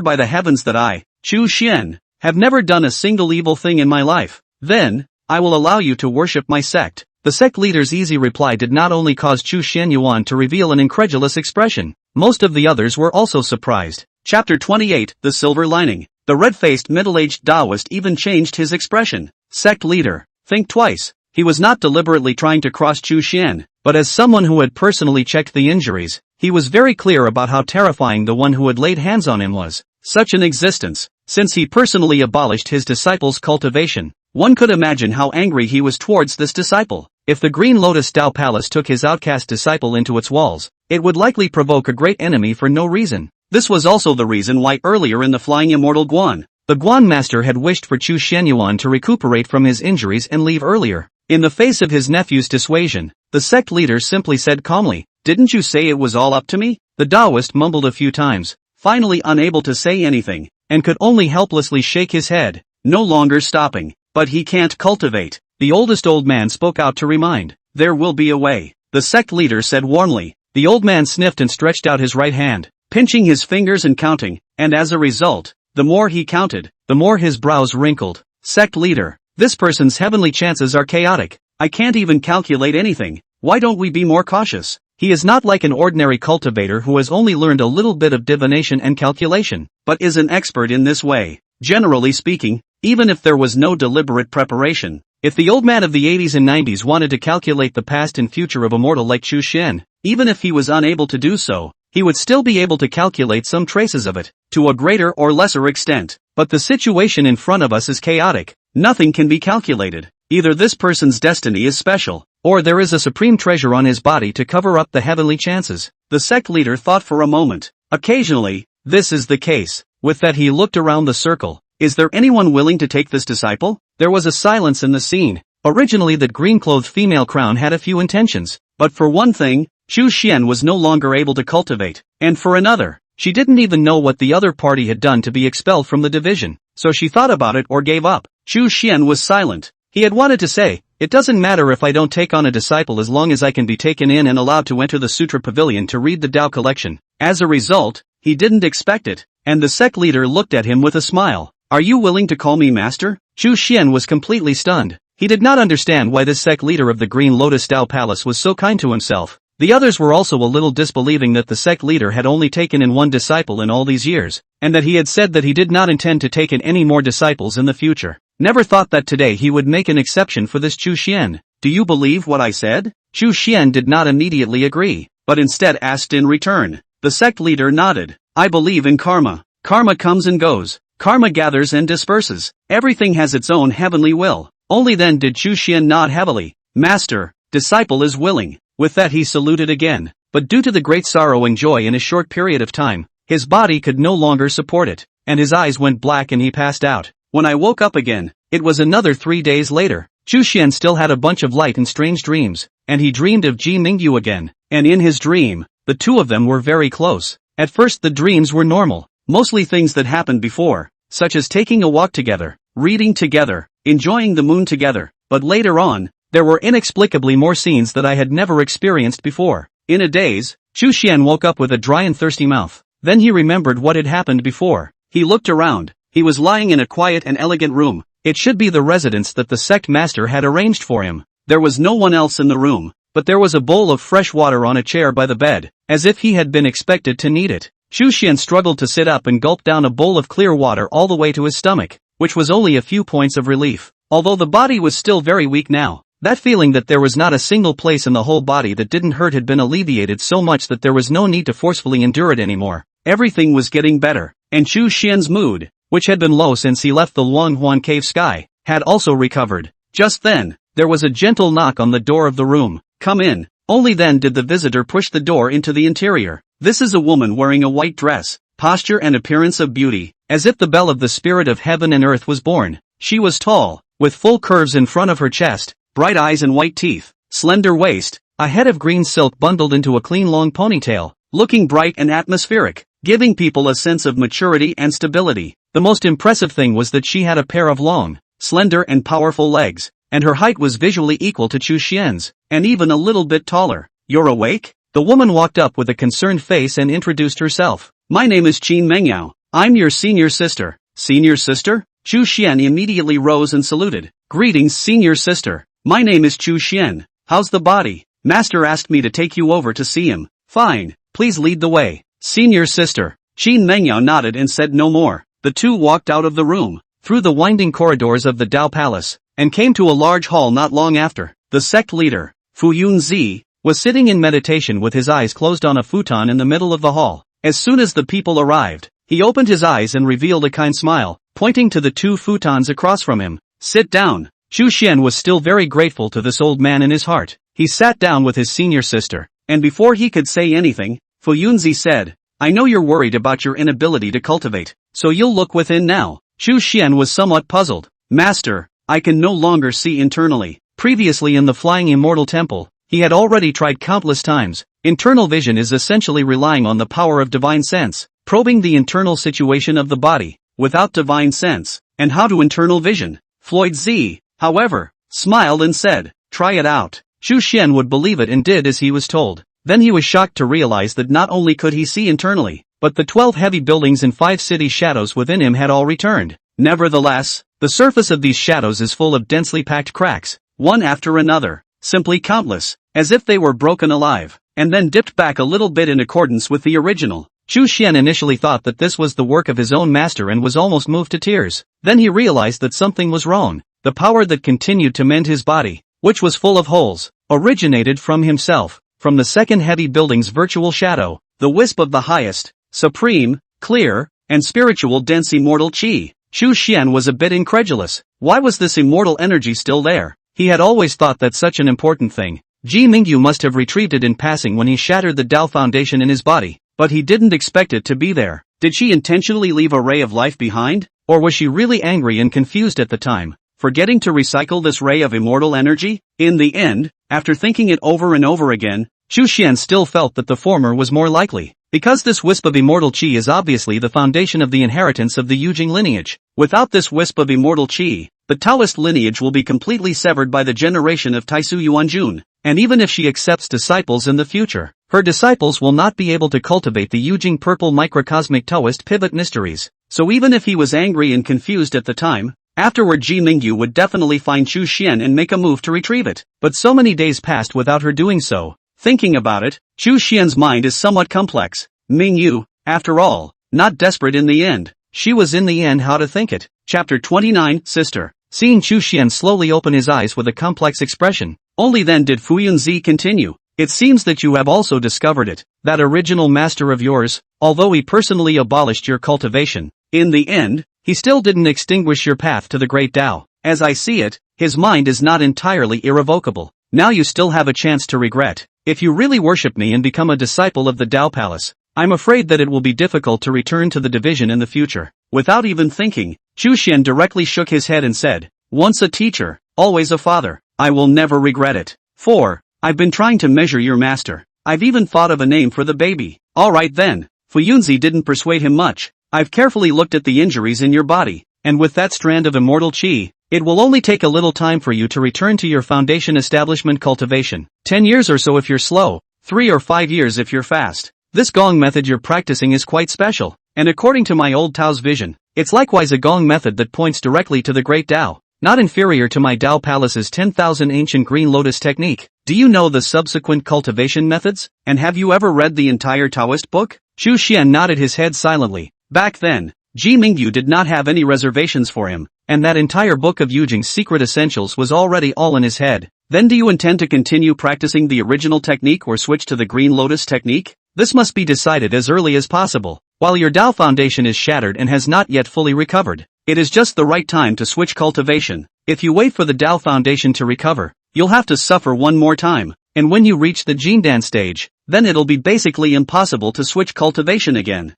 by the heavens that I, Chu Xian, have never done a single evil thing in my life. Then, I will allow you to worship my sect. The sect leader's easy reply did not only cause Chu Xian Yuan to reveal an incredulous expression, most of the others were also surprised. Chapter 28, The Silver Lining. The red-faced middle-aged Taoist even changed his expression. Sect leader, think twice. He was not deliberately trying to cross Chu Xian, but as someone who had personally checked the injuries, he was very clear about how terrifying the one who had laid hands on him was. Such an existence, since he personally abolished his disciple's cultivation. One could imagine how angry he was towards this disciple. If the Green Lotus Dao Palace took his outcast disciple into its walls, it would likely provoke a great enemy for no reason. This was also the reason why earlier in the Flying Immortal Guan, the Guan master had wished for Chu Xian Yuan to recuperate from his injuries and leave earlier. In the face of his nephew's dissuasion, the sect leader simply said calmly, "Didn't you say it was all up to me?" The Taoist mumbled a few times, finally unable to say anything, and could only helplessly shake his head, no longer stopping. But he can't cultivate. The oldest old man spoke out to remind. There will be a way, the sect leader said warmly. The old man sniffed and stretched out his right hand, pinching his fingers and counting, and as a result, the more he counted, the more his brows wrinkled. Sect leader, this person's heavenly chances are chaotic. I can't even calculate anything. Why don't we be more cautious? He is not like an ordinary cultivator who has only learned a little bit of divination and calculation, but is an expert in this way. Generally speaking, even if there was no deliberate preparation, if the old man of the 80s and 90s wanted to calculate the past and future of a mortal like Chu Xian, even if he was unable to do so, he would still be able to calculate some traces of it, to a greater or lesser extent. But the situation in front of us is chaotic. Nothing can be calculated. Either this person's destiny is special, or there is a supreme treasure on his body to cover up the heavenly chances. The sect leader thought for a moment. Occasionally, this is the case. With that, he looked around the circle. Is there anyone willing to take this disciple? There was a silence in the scene. Originally, that green-clothed female crown had a few intentions, but for one thing, Chu Xian was no longer able to cultivate, and for another, she didn't even know what the other party had done to be expelled from the division, so she thought about it or gave up. Chu Xian was silent. He had wanted to say, it doesn't matter if I don't take on a disciple as long as I can be taken in and allowed to enter the Sutra Pavilion to read the Tao collection. As a result, he didn't expect it, and the sect leader looked at him with a smile. "Are you willing to call me master?" Chu Xian was completely stunned. He did not understand why this sect leader of the Green Lotus Tao Palace was so kind to himself. The others were also a little disbelieving that the sect leader had only taken in one disciple in all these years, and that he had said that he did not intend to take in any more disciples in the future. Never thought that today he would make an exception for this Chu Xian. "Do you believe what I said?" Chu Xian did not immediately agree, but instead asked in return. The sect leader nodded. "I believe in karma. Karma comes and goes. Karma gathers and disperses. Everything has its own heavenly will." Only then did Chu Xian nod heavily. "Master, disciple is willing." With that he saluted again, but due to the great sorrow and joy in a short period of time, his body could no longer support it, and his eyes went black and he passed out. When I woke up again, it was another 3 days later. Chu Xian still had a bunch of light and strange dreams, and he dreamed of Ji Mingyu again, and in his dream, the two of them were very close. At first the dreams were normal, mostly things that happened before, such as taking a walk together, reading together, enjoying the moon together, but later on, there were inexplicably more scenes that I had never experienced before. In a daze, Chu Xian woke up with a dry and thirsty mouth. Then he remembered what had happened before. He looked around. He was lying in a quiet and elegant room. It should be the residence that the sect master had arranged for him. There was no one else in the room, but there was a bowl of fresh water on a chair by the bed, as if he had been expected to need it. Chu Xian struggled to sit up and gulp down a bowl of clear water all the way to his stomach, which was only a few points of relief. Although the body was still very weak now, that feeling that there was not a single place in the whole body that didn't hurt had been alleviated so much that there was no need to forcefully endure it anymore. Everything was getting better, and Chu Xian's mood, which had been low since he left the Luanghuan cave sky, had also recovered. Just then, there was a gentle knock on the door of the room. "Come in." Only then did the visitor push the door into the interior. This is a woman wearing a white dress, posture and appearance of beauty, as if the belle of the spirit of heaven and earth was born. She was tall, with full curves in front of her chest, bright eyes and white teeth, slender waist, a head of green silk bundled into a clean long ponytail, looking bright and atmospheric, giving people a sense of maturity and stability. The most impressive thing was that she had a pair of long, slender and powerful legs, and her height was visually equal to Chu Xian's, and even a little bit taller. "You're awake?" The woman walked up with a concerned face and introduced herself. "My name is Qin Mengyao. I'm your senior sister." "Senior sister?" Chu Xian immediately rose and saluted. "Greetings, senior sister. My name is Chu Xian. How's the body? Master asked me to take you over to see him." "Fine, please lead the way." "Senior sister." Qin Mengyao nodded and said no more. The two walked out of the room, through the winding corridors of the Tao Palace, and came to a large hall not long after. The sect leader, Fu Yunzi, was sitting in meditation with his eyes closed on a futon in the middle of the hall. As soon as the people arrived, he opened his eyes and revealed a kind smile, pointing to the two futons across from him. "Sit down." Chu Xian was still very grateful to this old man in his heart. He sat down with his senior sister, and before he could say anything, Fu Yunzi said, "I know you're worried about your inability to cultivate, so you'll look within now." Chu Xian was somewhat puzzled. "Master, I can no longer see internally." Previously in the Flying Immortal Temple, he had already tried countless times. Internal vision is essentially relying on the power of divine sense, probing the internal situation of the body, without divine sense. And how to internal vision? Floyd Z, however, smiled and said, "Try it out." Chu Xian would believe it and did as he was told. Then he was shocked to realize that not only could he see internally, but the 12 heavy buildings and 5 city shadows within him had all returned. Nevertheless, the surface of these shadows is full of densely packed cracks, one after another, simply countless, as if they were broken alive, and then dipped back a little bit in accordance with the original. Chu Xian initially thought that this was the work of his own master and was almost moved to tears. Then he realized that something was wrong. The power that continued to mend his body, which was full of holes, originated from himself, from the second heavy building's virtual shadow, the wisp of the highest, supreme, clear, and spiritual dense immortal chi. Chu Xian was a bit incredulous. Why was this immortal energy still there? He had always thought that such an important thing, Ji Mingyu must have retrieved it in passing when he shattered the Tao foundation in his body, but he didn't expect it to be there. Did she intentionally leave a ray of life behind? Or was she really angry and confused at the time, forgetting to recycle this ray of immortal energy? In the end, after thinking it over and over again, Chu Xian still felt that the former was more likely, because this wisp of immortal chi is obviously the foundation of the inheritance of the Yujing lineage. Without this wisp of immortal chi, the Taoist lineage will be completely severed by the generation of Taisu Yuanjun, and even if she accepts disciples in the future, her disciples will not be able to cultivate the Yujing purple microcosmic Taoist pivot mysteries. So even if he was angry and confused at the time, afterward Ji Mingyu would definitely find Chu Xian and make a move to retrieve it. But so many days passed without her doing so. Thinking about it, Chu Xian's mind is somewhat complex. Mingyu, after all, not desperate in the end. She was in the end how to think it. Chapter 29, Sister. Seeing Chu Xian slowly open his eyes with a complex expression, only then did Fu Yunzi continue. It seems that you have also discovered it, that original master of yours, although he personally abolished your cultivation. In the end, he still didn't extinguish your path to the great Tao. As I see it, his mind is not entirely irrevocable. Now you still have a chance to regret. If you really worship me and become a disciple of the Tao Palace, I'm afraid that it will be difficult to return to the division in the future. Without even thinking, Chu Xian directly shook his head and said, once a teacher, always a father. I will never regret it. 4. I've been trying to measure your master. I've even thought of a name for the baby. Alright then. Fu Yunzi didn't persuade him much. I've carefully looked at the injuries in your body, and with that strand of immortal qi, it will only take a little time for you to return to your foundation establishment cultivation. 10 years or so if you're slow, 3 or 5 years if you're fast. This gong method you're practicing is quite special, and according to my old Tao's vision, it's likewise a gong method that points directly to the great Tao, not inferior to my Tao Palace's 10,000 ancient green lotus technique. Do you know the subsequent cultivation methods, and have you ever read the entire Taoist book? Chu Xian nodded his head silently. Back then, Ji Mingyu did not have any reservations for him, and that entire book of Yujing's secret essentials was already all in his head. Then do you intend to continue practicing the original technique or switch to the green lotus technique? This must be decided as early as possible. While your Tao foundation is shattered and has not yet fully recovered, it is just the right time to switch cultivation. If you wait for the Tao foundation to recover, you'll have to suffer one more time, and when you reach the Jindan stage, then it'll be basically impossible to switch cultivation again.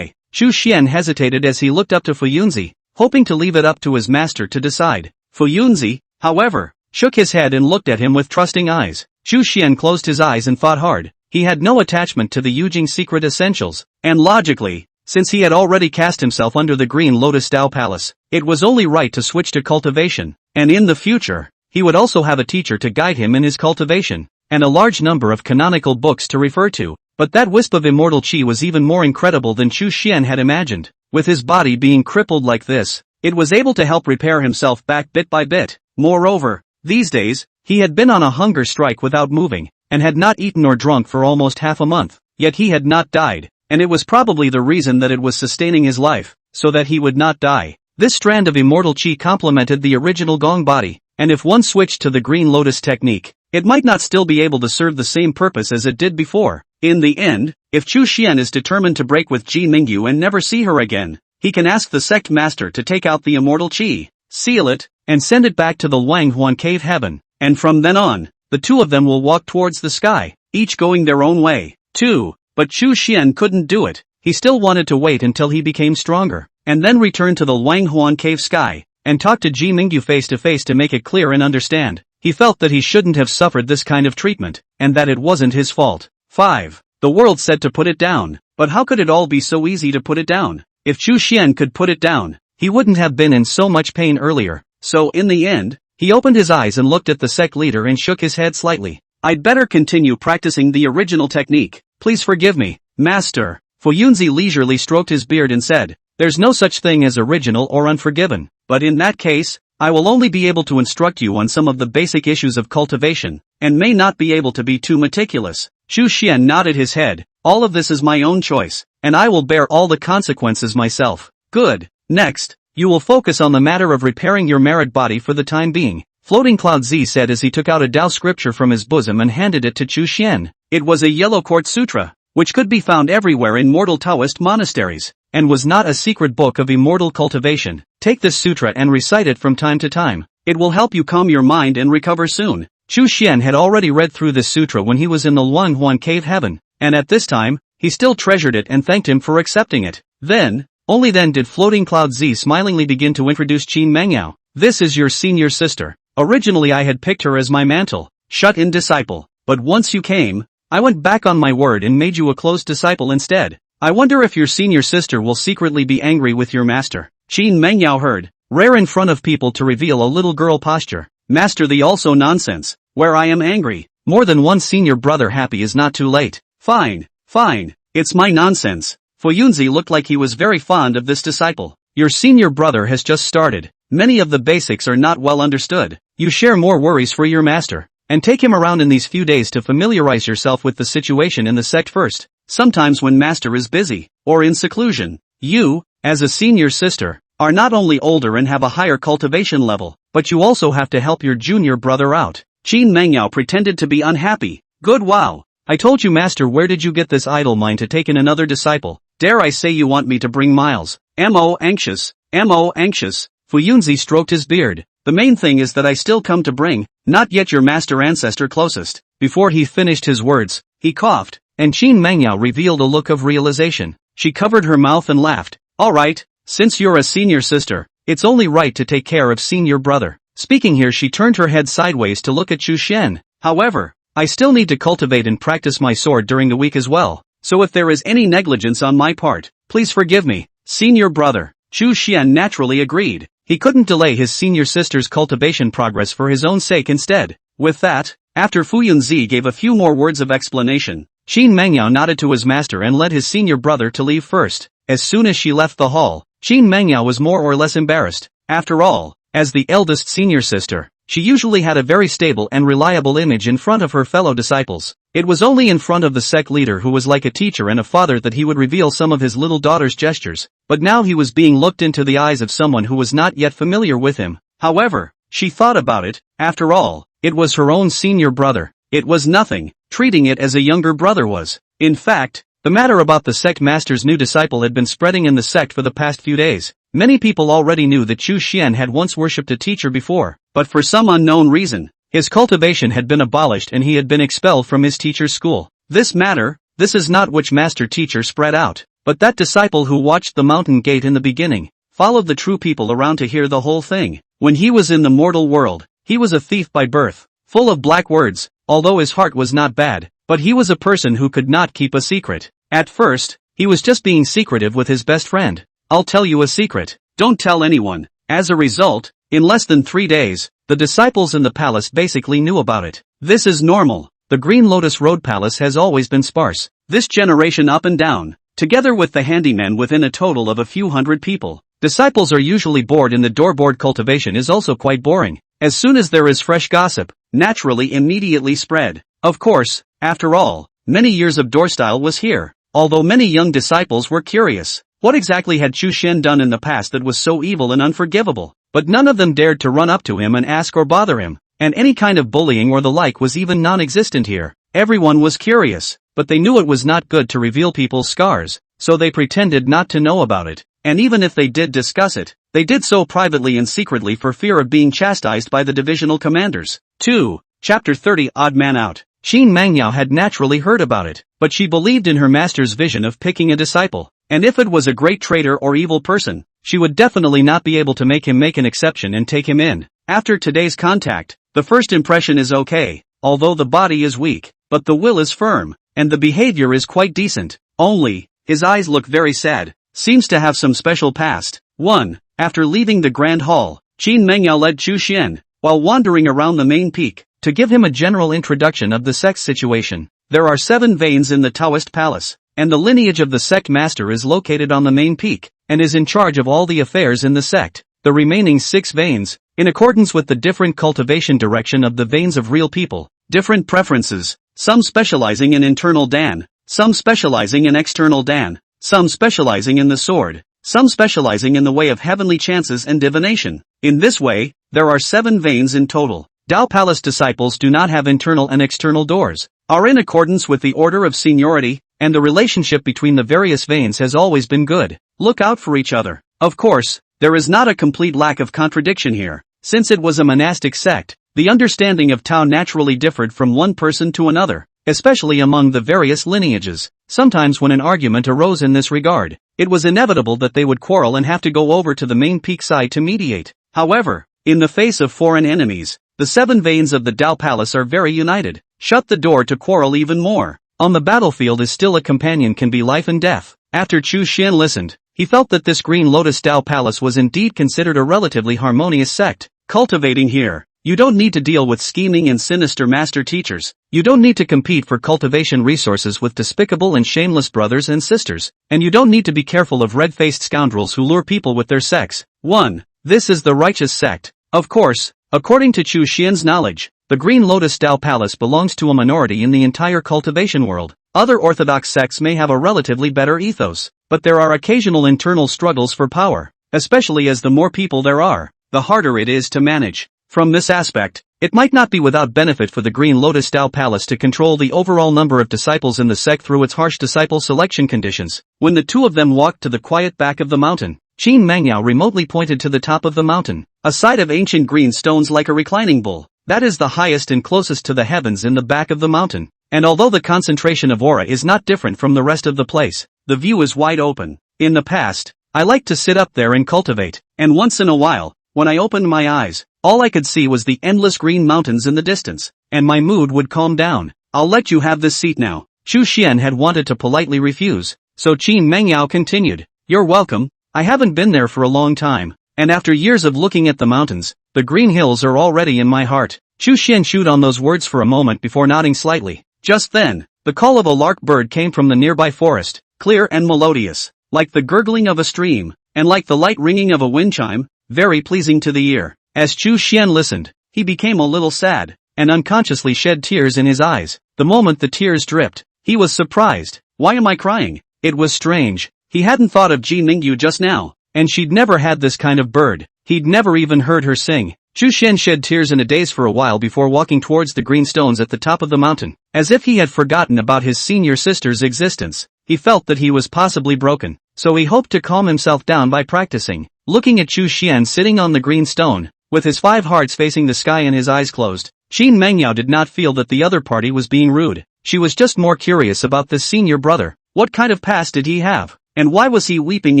Chu Xian hesitated as he looked up to Fu Yunzi, hoping to leave it up to his master to decide. Fu Yunzi, however, shook his head and looked at him with trusting eyes. Chu Xian closed his eyes and thought hard. He had no attachment to the Yujing secret essentials, and logically, since he had already cast himself under the green lotus Tao Palace, it was only right to switch to cultivation, and in the future, he would also have a teacher to guide him in his cultivation, and a large number of canonical books to refer to. But that wisp of immortal qi was even more incredible than Chu Xian had imagined. With his body being crippled like this, it was able to help repair himself back bit by bit. Moreover, these days, he had been on a hunger strike without moving, and had not eaten or drunk for almost half a month, yet he had not died, and it was probably the reason that it was sustaining his life, so that he would not die. This strand of immortal qi complemented the original gong body, and if one switched to the green lotus technique, it might not still be able to serve the same purpose as it did before. In the end, if Chu Xian is determined to break with Ji Mingyu and never see her again, he can ask the sect master to take out the immortal qi, seal it, and send it back to the Wanghuan cave heaven, and from then on, the two of them will walk towards the sky, each going their own way. 2. But Chu Xian couldn't do it. He still wanted to wait until he became stronger, and then return to the Wanghuan cave sky, and talk to Ji Mingyu face to face to make it clear and understand. He felt that he shouldn't have suffered this kind of treatment, and that it wasn't his fault. 5. The world said to put it down, but how could it all be so easy to put it down? If Chu Xian could put it down, he wouldn't have been in so much pain earlier. So in the end, he opened his eyes and looked at the sect leader and shook his head slightly. I'd better continue practicing the original technique. Please forgive me, master. Fu Yunzi leisurely stroked his beard and said, there's no such thing as original or unforgiven, but in that case, I will only be able to instruct you on some of the basic issues of cultivation, and may not be able to be too meticulous. Chu Xian nodded his head. All of this is my own choice, and I will bear all the consequences myself. Good. Next, you will focus on the matter of repairing your merit body for the time being. Floating Cloud Z said as he took out a Tao scripture from his bosom and handed it to Chu Xian. It was a yellow quartz sutra, which could be found everywhere in mortal Taoist monasteries, and was not a secret book of immortal cultivation. Take this sutra and recite it from time to time. It will help you calm your mind and recover soon. Chu Xian had already read through this sutra when he was in the Wanghuan cave heaven, and at this time, he still treasured it and thanked him for accepting it. Then, only then did Floating Cloud Z smilingly begin to introduce Qin Mengyao. This is your senior sister. Originally I had picked her as my mantle, shut-in disciple, but once you came, I went back on my word and made you a closed disciple instead. I wonder if your senior sister will secretly be angry with your master. Qin Mengyao heard, rare in front of people to reveal a little girl posture. Master the also nonsense, where I am angry. More than one senior brother happy is not too late. Fine, fine, it's my nonsense. Fuyunzi looked like he was very fond of this disciple. Your senior brother has just started. Many of the basics are not well understood. You share more worries for your master. And take him around in these few days to familiarize yourself with the situation in the sect first. Sometimes when master is busy, or in seclusion, you, as a senior sister, are not only older and have a higher cultivation level, but you also have to help your junior brother out. Qin Mengyao pretended to be unhappy. Good wow. I told you master, where did you get this idle mind to take in another disciple? Dare I say you want me to bring Miles? M.O. anxious. M.O. anxious. Fuyunzi stroked his beard. The main thing is that I still come to bring, not yet your master ancestor closest. Before he finished his words, he coughed, and Qin Mengyao revealed a look of realization. She covered her mouth and laughed. Alright, since you're a senior sister, it's only right to take care of senior brother. Speaking here, she turned her head sideways to look at Chu Shen. However, I still need to cultivate and practice my sword during the week as well. So if there is any negligence on my part, please forgive me, senior brother. Chu Shen naturally agreed. He couldn't delay his senior sister's cultivation progress for his own sake instead. With that, after Fuyunzi gave a few more words of explanation, Qin Mengyao nodded to his master and led his senior brother to leave first. As soon as she left the hall, Qin Mengyao was more or less embarrassed. After all, as the eldest senior sister, she usually had a very stable and reliable image in front of her fellow disciples. It was only in front of the sect leader, who was like a teacher and a father, that he would reveal some of his little daughter's gestures, but now he was being looked into the eyes of someone who was not yet familiar with him. However, she thought about it, after all, it was her own senior brother. It was nothing, treating it as a younger brother was. In fact, the matter about the sect master's new disciple had been spreading in the sect for the past few days. Many people already knew that Chu Xian had once worshipped a teacher before, but for some unknown reason, his cultivation had been abolished and he had been expelled from his teacher's school. This is not which master-teacher spread out, but that disciple who watched the mountain gate in the beginning, followed the true people around to hear the whole thing. When he was in the mortal world, he was a thief by birth, full of black words, although his heart was not bad, but he was a person who could not keep a secret. At first, he was just being secretive with his best friend. I'll tell you a secret. Don't tell anyone. As a result, in less than 3 days, the disciples in the palace basically knew about it. This is normal. The Green Lotus Road Palace has always been sparse. This generation up and down, together with the handyman within a total of a few hundred people. Disciples are usually bored, and the doorboard cultivation is also quite boring. As soon as there is fresh gossip, naturally immediately spread. Of course, after all, many years of door style was here. Although many young disciples were curious. What exactly had Chu Shen done in the past that was so evil and unforgivable? But none of them dared to run up to him and ask or bother him, and any kind of bullying or the like was even non-existent here. Everyone was curious, but they knew it was not good to reveal people's scars, so they pretended not to know about it, and even if they did discuss it, they did so privately and secretly for fear of being chastised by the divisional commanders. 2. Chapter 30. Odd Man Out. Qin Mengyao had naturally heard about it, but she believed in her master's vision of picking a disciple. And if it was a great traitor or evil person, she would definitely not be able to make him make an exception and take him in. After today's contact, the first impression is okay, although the body is weak, but the will is firm, and the behavior is quite decent. Only, his eyes look very sad, seems to have some special past. 1. After leaving the Grand Hall, Qin Mengyao led Chu Xian, while wandering around the main peak, to give him a general introduction of the sect's situation. There are 7 veins in the Taoist palace, and the lineage of the sect master is located on the main peak, and is in charge of all the affairs in the sect. The remaining 6 veins, in accordance with the different cultivation direction of the veins of real people, different preferences, some specializing in internal Dan, some specializing in external Dan, some specializing in the sword, some specializing in the way of heavenly chances and divination. In this way, there are 7 veins in total. Dao Palace disciples do not have internal and external doors, are in accordance with the order of seniority, and the relationship between the various veins has always been good. Look out for each other. Of course, there is not a complete lack of contradiction here. Since it was a monastic sect, the understanding of Tao naturally differed from one person to another, especially among the various lineages. Sometimes when an argument arose in this regard, it was inevitable that they would quarrel and have to go over to the main peak side to mediate. However, in the face of foreign enemies, the 7 veins of the Dao Palace are very united. Shut the door to quarrel even more. On the battlefield is still a companion can be life and death. After Chu Xian listened, he felt that this Green Lotus Dao Palace was indeed considered a relatively harmonious sect. Cultivating here, You don't need to deal with scheming and sinister master teachers. You don't need to compete for cultivation resources with despicable and shameless brothers and sisters. And you don't need to be careful of red-faced scoundrels who lure people with their sex. 1. This is the righteous sect. Of course, according to Chu Xian's knowledge, the Green Lotus Tao Palace belongs to a minority in the entire cultivation world. Other orthodox sects may have a relatively better ethos, but there are occasional internal struggles for power, especially as the more people there are, the harder it is to manage. From this aspect, it might not be without benefit for the Green Lotus Tao Palace to control the overall number of disciples in the sect through its harsh disciple selection conditions. When the two of them walked to the quiet back of the mountain, Qin Mangyao remotely pointed to the top of the mountain, a site of ancient green stones like a reclining bull. That is the highest and closest to the heavens in the back of the mountain. And although the concentration of aura is not different from the rest of the place, the view is wide open. In the past, I liked to sit up there and cultivate, and once in a while, when I opened my eyes, all I could see was the endless green mountains in the distance, and my mood would calm down. I'll let you have this seat now. Chu Xian had wanted to politely refuse, so Qin Mangyao continued, You're welcome, I haven't been there for a long time, and after years of looking at the mountains, the green hills are already in my heart. Chu Xian chewed on those words for a moment before nodding slightly. Just then, the call of a lark bird came from the nearby forest, clear and melodious, like the gurgling of a stream, and like the light ringing of a wind chime, very pleasing to the ear. As Chu Xian listened, he became a little sad, and unconsciously shed tears in his eyes. The moment the tears dripped, he was surprised. Why am I crying? It was strange. He hadn't thought of Ji Mingyu just now, and she'd never had this kind of bird. He'd never even heard her sing. Chu Xian shed tears in a daze for a while before walking towards the green stones at the top of the mountain. As if he had forgotten about his senior sister's existence, he felt that he was possibly broken, so he hoped to calm himself down by practicing. Looking at Chu Xian sitting on the green stone, with his 5 hearts facing the sky and his eyes closed, Qin Mangyao did not feel that the other party was being rude. She was just more curious about this senior brother. What kind of past did he have? And why was he weeping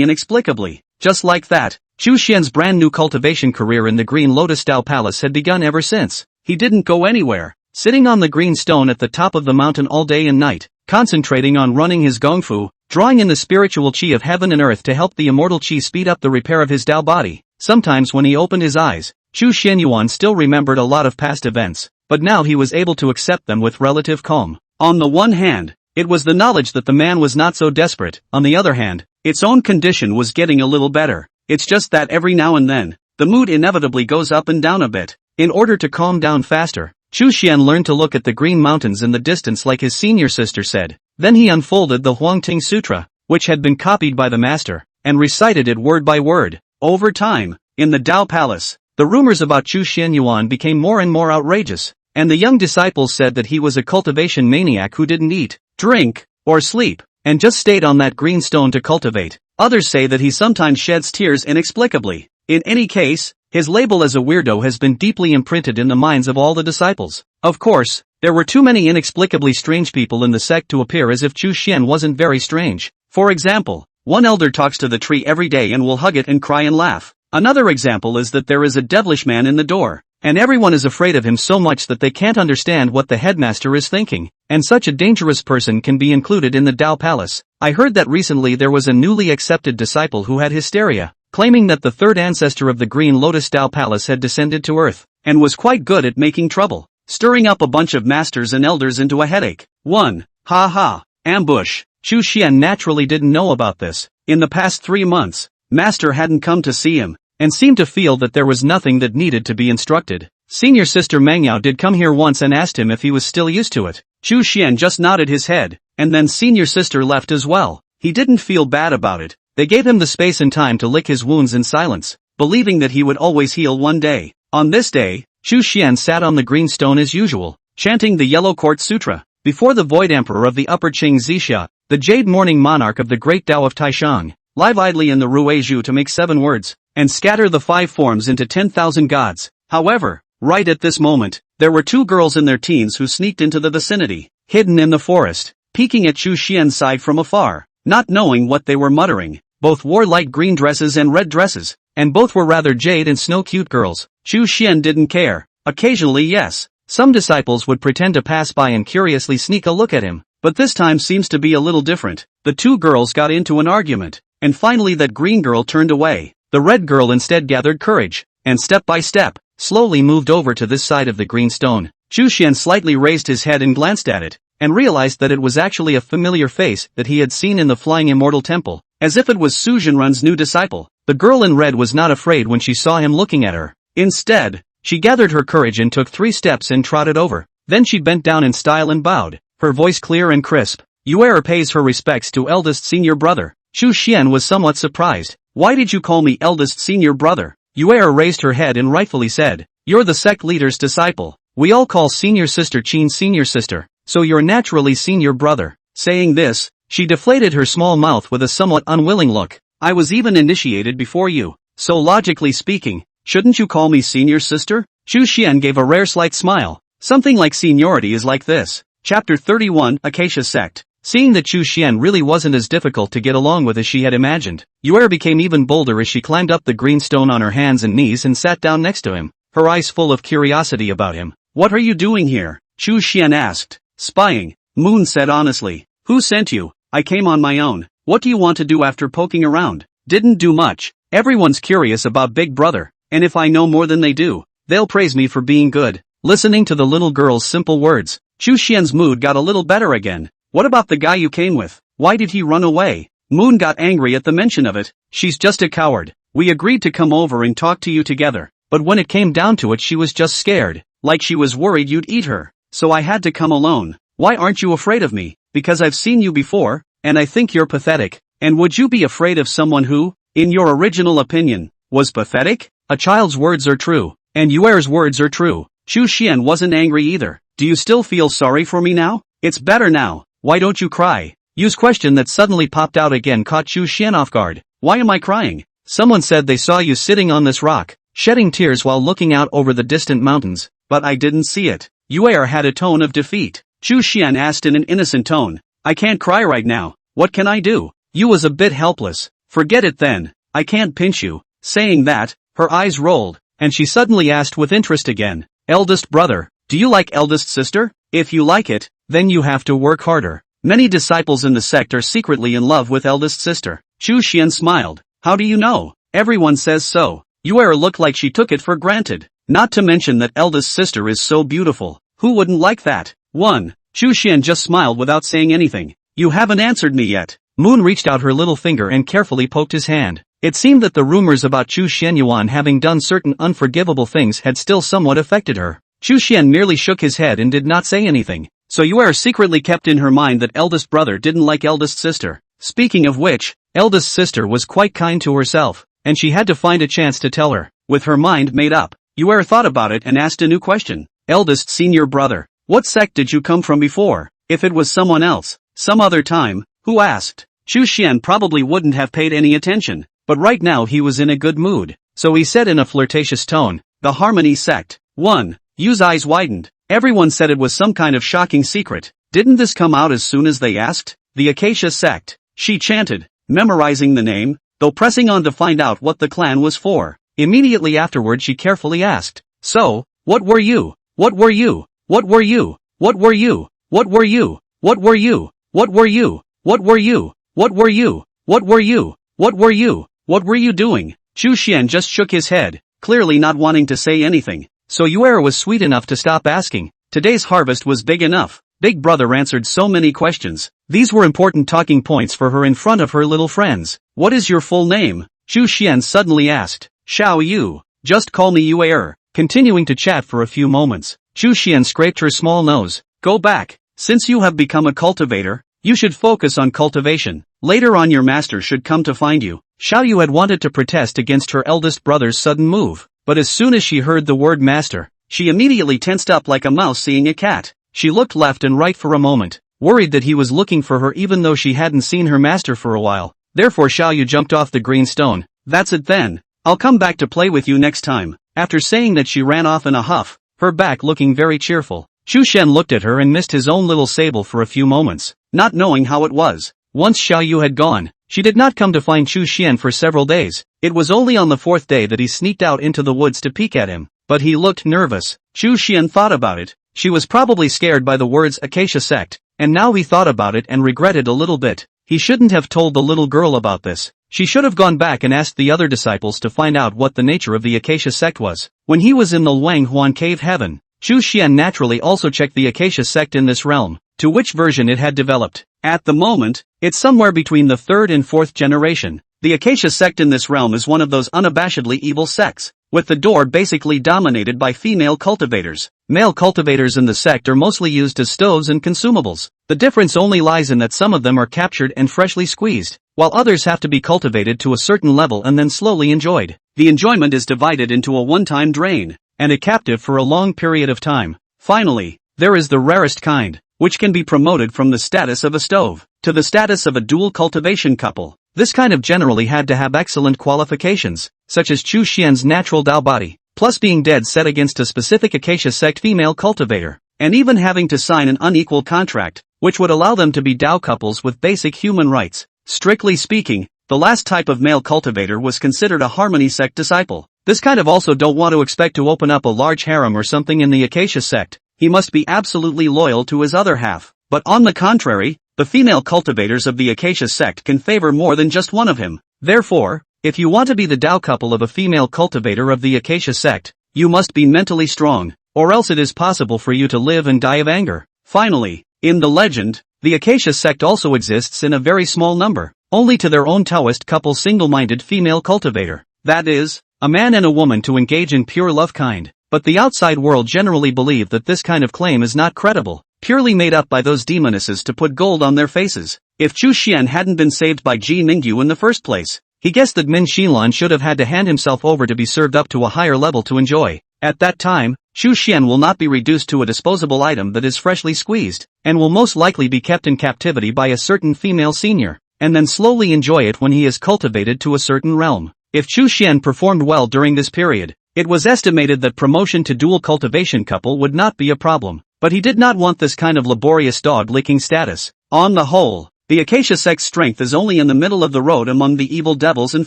inexplicably? Just like that, Chu Xian's brand new cultivation career in the Green Lotus Tao Palace had begun ever since. He didn't go anywhere, sitting on the green stone at the top of the mountain all day and night, concentrating on running his gongfu, drawing in the spiritual qi of heaven and earth to help the immortal qi speed up the repair of his Tao body. Sometimes when he opened his eyes, Chu Yuan still remembered a lot of past events, but now he was able to accept them with relative calm. On the one hand, it was the knowledge that the man was not so desperate. On the other hand, its own condition was getting a little better. It's just that every now and then, the mood inevitably goes up and down a bit. In order to calm down faster, Chu Xian learned to look at the green mountains in the distance like his senior sister said. Then he unfolded the Huangting Sutra, which had been copied by the master, and recited it word by word. Over time, in the Tao Palace, the rumors about Chu Yuan became more and more outrageous, and the young disciples said that he was a cultivation maniac who didn't eat, drink, or sleep, and just stayed on that green stone to cultivate. Others say that he sometimes sheds tears inexplicably. In any case, his label as a weirdo has been deeply imprinted in the minds of all the disciples. Of course, there were too many inexplicably strange people in the sect to appear as if Chu Xian wasn't very strange. For example, one elder talks to the tree every day and will hug it and cry and laugh. Another example is that there is a devilish man in the door, and everyone is afraid of him so much that they can't understand what the headmaster is thinking, and such a dangerous person can be included in the Tao Palace. I heard that recently there was a newly accepted disciple who had hysteria, claiming that the third ancestor of the Green Lotus Tao Palace had descended to earth, and was quite good at making trouble, stirring up a bunch of masters and elders into a headache. 1. Ha ha. Ambush. Chu Xian naturally didn't know about this. In the past 3 months, Master hadn't come to see him, and seemed to feel that there was nothing that needed to be instructed. Senior sister Mangyao did come here once and asked him if he was still used to it. Chu Xian just nodded his head, and then senior sister left as well. He didn't feel bad about it. They gave him the space and time to lick his wounds in silence, believing that he would always heal one day. On this day, Chu Xian sat on the green stone as usual, chanting the Yellow Court Sutra, before the Void Emperor of the Upper Qing Zixia, the Jade Morning Monarch of the Great Tao of Taishang, live idly in the Rui Zhu to make 7 words, and scatter the 5 forms into 10,000 gods. However, right at this moment, there were 2 girls in their teens who sneaked into the vicinity, hidden in the forest, peeking at Chu Xian's side from afar, not knowing what they were muttering. Both wore light green dresses and red dresses, and both were rather jade and snow-cute girls. Chu Xian didn't care. Occasionally, yes, some disciples would pretend to pass by and curiously sneak a look at him, but this time seems to be a little different. The 2 girls got into an argument, and finally that green girl turned away. The red girl instead gathered courage, and step by step, slowly moved over to this side of the green stone. Chu Xian slightly raised his head and glanced at it, and realized that it was actually a familiar face that he had seen in the Flying Immortal Temple, as if it was Su Jinrun's new disciple. The girl in red was not afraid when she saw him looking at her. Instead, she gathered her courage and took 3 steps and trotted over. Then she bent down in style and bowed, her voice clear and crisp. Yuan pays her respects to eldest senior brother. Chu Xian was somewhat surprised. Why did you call me eldest senior brother? Yuan raised her head and rightfully said, you're the sect leader's disciple. We all call senior sister Qin senior sister, so you're naturally senior brother. Saying this, she deflated her small mouth with a somewhat unwilling look. I was even initiated before you, so logically speaking, shouldn't you call me senior sister? Chu Xian gave a rare slight smile. Something like seniority is like this. Chapter 31, Acacia Sect. Seeing that Chu Xian really wasn't as difficult to get along with as she had imagined, Yuan became even bolder as she climbed up the green stone on her hands and knees and sat down next to him, her eyes full of curiosity about him. What are you doing here? Chu Xian asked. Spying, Moon said honestly. Who sent you? I came on my own. What do you want to do after poking around? Didn't do much. Everyone's curious about Big Brother, and if I know more than they do, they'll praise me for being good. Listening to the little girl's simple words, Chu Xian's mood got a little better again. What about the guy you came with? Why did he run away? Moon got angry at the mention of it. She's just a coward. We agreed to come over and talk to you together, but when it came down to it she was just scared, like she was worried you'd eat her. So I had to come alone. Why aren't you afraid of me? Because I've seen you before, and I think you're pathetic. And would you be afraid of someone who, in your original opinion, was pathetic? A child's words are true, and Yuer's words are true. Chu Xian wasn't angry either. Do you still feel sorry for me now? It's better now. Why don't you cry? Yu's question that suddenly popped out again caught Chu Xian off guard. Why am I crying? Someone said they saw you sitting on this rock, shedding tears while looking out over the distant mountains, but I didn't see it. Yuan had a tone of defeat. Chu Xian asked in an innocent tone. I can't cry right now. What can I do? Yu was a bit helpless. Forget it then. I can't pinch you. Saying that, her eyes rolled, and she suddenly asked with interest again. Eldest brother, do you like eldest sister? If you like it, then you have to work harder. Many disciples in the sect are secretly in love with eldest sister. Chu Xian smiled. How do you know? Everyone says so. Yuan looked like she took it for granted. Not to mention that eldest sister is so beautiful. Who wouldn't like that? 1. Chu Xian just smiled without saying anything. You haven't answered me yet. Moon reached out her little finger and carefully poked his hand. It seemed that the rumors about Chu Xianyuan having done certain unforgivable things had still somewhat affected her. Chu Xian merely shook his head and did not say anything. So Yuan secretly kept in her mind that eldest brother didn't like eldest sister. Speaking of which, eldest sister was quite kind to herself, and she had to find a chance to tell her. With her mind made up, Yuan thought about it and asked a new question. Eldest senior brother, what sect did you come from before? If it was someone else, some other time, who asked? Chu Xian probably wouldn't have paid any attention, but right now he was in a good mood, so he said in a flirtatious tone, the Harmony Sect. 1. Yu's eyes widened. Everyone said it was some kind of shocking secret. Didn't this come out as soon as they asked? The Acacia Sect. She chanted, memorizing the name, though pressing on to find out what the clan was for. Immediately afterward she carefully asked, so, what were you? What were you? What were you? What were you? What were you? What were you? What were you? What were you? What were you? What were you? What were you? What were you doing? Chu Xian just shook his head, clearly not wanting to say anything. So Yuan was sweet enough to stop asking. Today's harvest was big enough. Big brother answered so many questions. These were important talking points for her in front of her little friends. What is your full name? Chu Xian suddenly asked. Xiao Yu. Just call me Yuan. Continuing to chat for a few moments, Chu Xian scraped her small nose. Go back. Since you have become a cultivator, you should focus on cultivation. Later on your master should come to find you. Xiao Yu had wanted to protest against her eldest brother's sudden move, but as soon as she heard the word master, she immediately tensed up like a mouse seeing a cat. She looked left and right for a moment, worried that he was looking for her even though she hadn't seen her master for a while. Therefore Xiao Yu jumped off the green stone. That's it then. I'll come back to play with you next time. After saying that she ran off in a huff, her back looking very cheerful. Chu Xian looked at her and missed his own little sable for a few moments, not knowing how it was. Once Xiao Yu had gone, she did not come to find Chu Xian for several days. It was only on the 4th day that he sneaked out into the woods to peek at him, but he looked nervous. Chu Xian thought about it. She was probably scared by the words Acacia Sect, and now he thought about it and regretted a little bit. He shouldn't have told the little girl about this. She should have gone back and asked the other disciples to find out what the nature of the Acacia sect was. When he was in the Luang Huan cave heaven, Chu Xian naturally also checked the Acacia sect in this realm, to which version it had developed. At the moment, it's somewhere between the 3rd and 4th generation. The Acacia sect in this realm is one of those unabashedly evil sects, with the door basically dominated by female cultivators. Male cultivators in the sect are mostly used as stoves and consumables. The difference only lies in that some of them are captured and freshly squeezed, while others have to be cultivated to a certain level and then slowly enjoyed. The enjoyment is divided into a one-time drain, and a captive for a long period of time. Finally, there is the rarest kind, which can be promoted from the status of a stove to the status of a dual cultivation couple. This kind of generally had to have excellent qualifications, such as Chu Xian's natural Dao body, plus being dead set against a specific Acacia sect female cultivator, and even having to sign an unequal contract, which would allow them to be Dao couples with basic human rights. Strictly speaking, the last type of male cultivator was considered a Harmony sect disciple. This kind of also don't want to expect to open up a large harem or something in the Acacia sect. He must be absolutely loyal to his other half. But on the contrary, the female cultivators of the Acacia sect can favor more than just one of him. Therefore, if you want to be the Dao couple of a female cultivator of the Acacia sect, you must be mentally strong, or else it is possible for you to live and die of anger. Finally, in the legend, the Acacia sect also exists in a very small number, only to their own Taoist couple single-minded female cultivator. That is, a man and a woman to engage in pure love kind. But the outside world generally believe that this kind of claim is not credible, purely made up by those demonesses to put gold on their faces. If Chu Xian hadn't been saved by Ji Ningyu in the first place, he guessed that Min Xilan should have had to hand himself over to be served up to a higher level to enjoy. At that time, Chu Xian will not be reduced to a disposable item that is freshly squeezed, and will most likely be kept in captivity by a certain female senior, and then slowly enjoy it when he is cultivated to a certain realm. If Chu Xian performed well during this period, it was estimated that promotion to dual cultivation couple would not be a problem, but he did not want this kind of laborious dog-licking status. On the whole, the Acacia sect's strength is only in the middle of the road among the evil devils and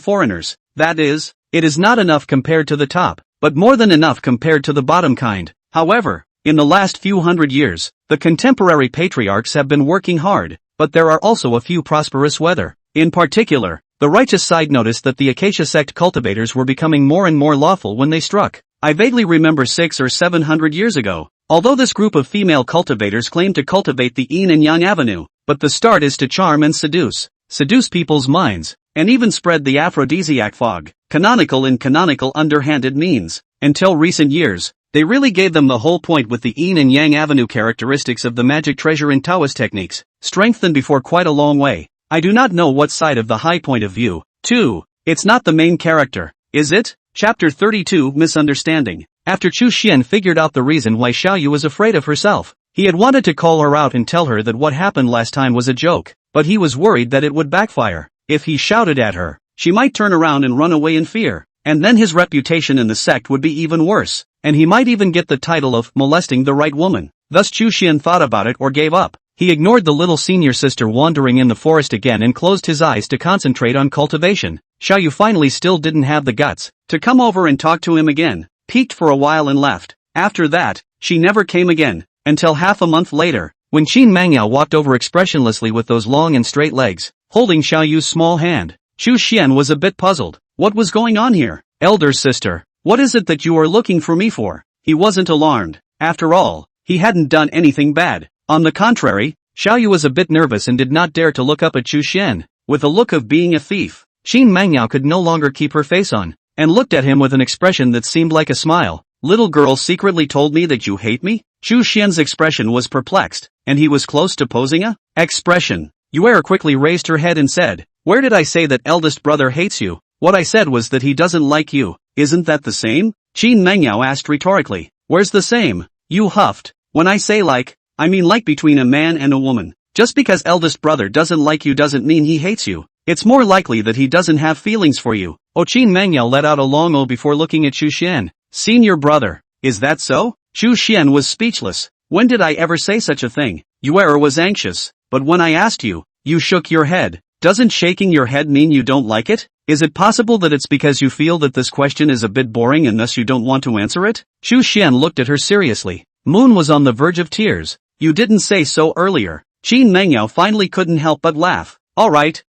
foreigners. That is, it is not enough compared to the top, but more than enough compared to the bottom kind. However, in the last few hundred years, the contemporary patriarchs have been working hard, but there are also a few prosperous weather. In particular, the righteous side noticed that the Acacia sect cultivators were becoming more and more lawful when they struck. I vaguely remember 600 or 700 years ago, although this group of female cultivators claimed to cultivate the yin and yang avenue, but the start is to charm and seduce people's minds, and even spread the aphrodisiac fog, canonical underhanded means. Until recent years, they really gave them the whole point with the yin and yang avenue characteristics of the magic treasure in Taoist techniques, strengthened before quite a long way. I do not know what side of the high point of view. 2. It's not the main character, is it? Chapter 32 Misunderstanding. After Chu Xian figured out the reason why Xiaoyu was afraid of herself, he had wanted to call her out and tell her that what happened last time was a joke, but he was worried that it would backfire. If he shouted at her, she might turn around and run away in fear, and then his reputation in the sect would be even worse, and he might even get the title of molesting the right woman. Thus Chu Xian thought about it or gave up. He ignored the little senior sister wandering in the forest again and closed his eyes to concentrate on cultivation. Xiaoyu finally still didn't have the guts to come over and talk to him again, peeked for a while and left. After that, she never came again, until half a month later, when Qin Mangyao walked over expressionlessly with those long and straight legs, holding Xiaoyu's small hand. Chu Xian was a bit puzzled. What was going on here? Elder sister, what is it that you are looking for me for? He wasn't alarmed. After all, he hadn't done anything bad. On the contrary, Xiaoyu was a bit nervous and did not dare to look up at Chu Xian, with a look of being a thief. Qin Mangyao could no longer keep her face on, and looked at him with an expression that seemed like a smile. Little girl secretly told me that you hate me? Chu Xian's expression was perplexed, and he was close to posing a expression. Yuan quickly raised her head and said, where did I say that eldest brother hates you? What I said was that he doesn't like you. Isn't that the same? Qin Mangyao asked rhetorically. Where's the same? You huffed. When I say like, I mean like between a man and a woman. Just because eldest brother doesn't like you doesn't mean he hates you. It's more likely that he doesn't have feelings for you. Qin Mangyao let out a long "oh" before looking at Chu Xian. Senior brother. Is that so? Chu Xian was speechless. When did I ever say such a thing? Yuan was anxious. But when I asked you, you shook your head. Doesn't shaking your head mean you don't like it? Is it possible that it's because you feel that this question is a bit boring and thus you don't want to answer it? Chu Xian looked at her seriously. Moon was on the verge of tears. You didn't say so earlier. Qin Mangyao finally couldn't help but laugh. Alright,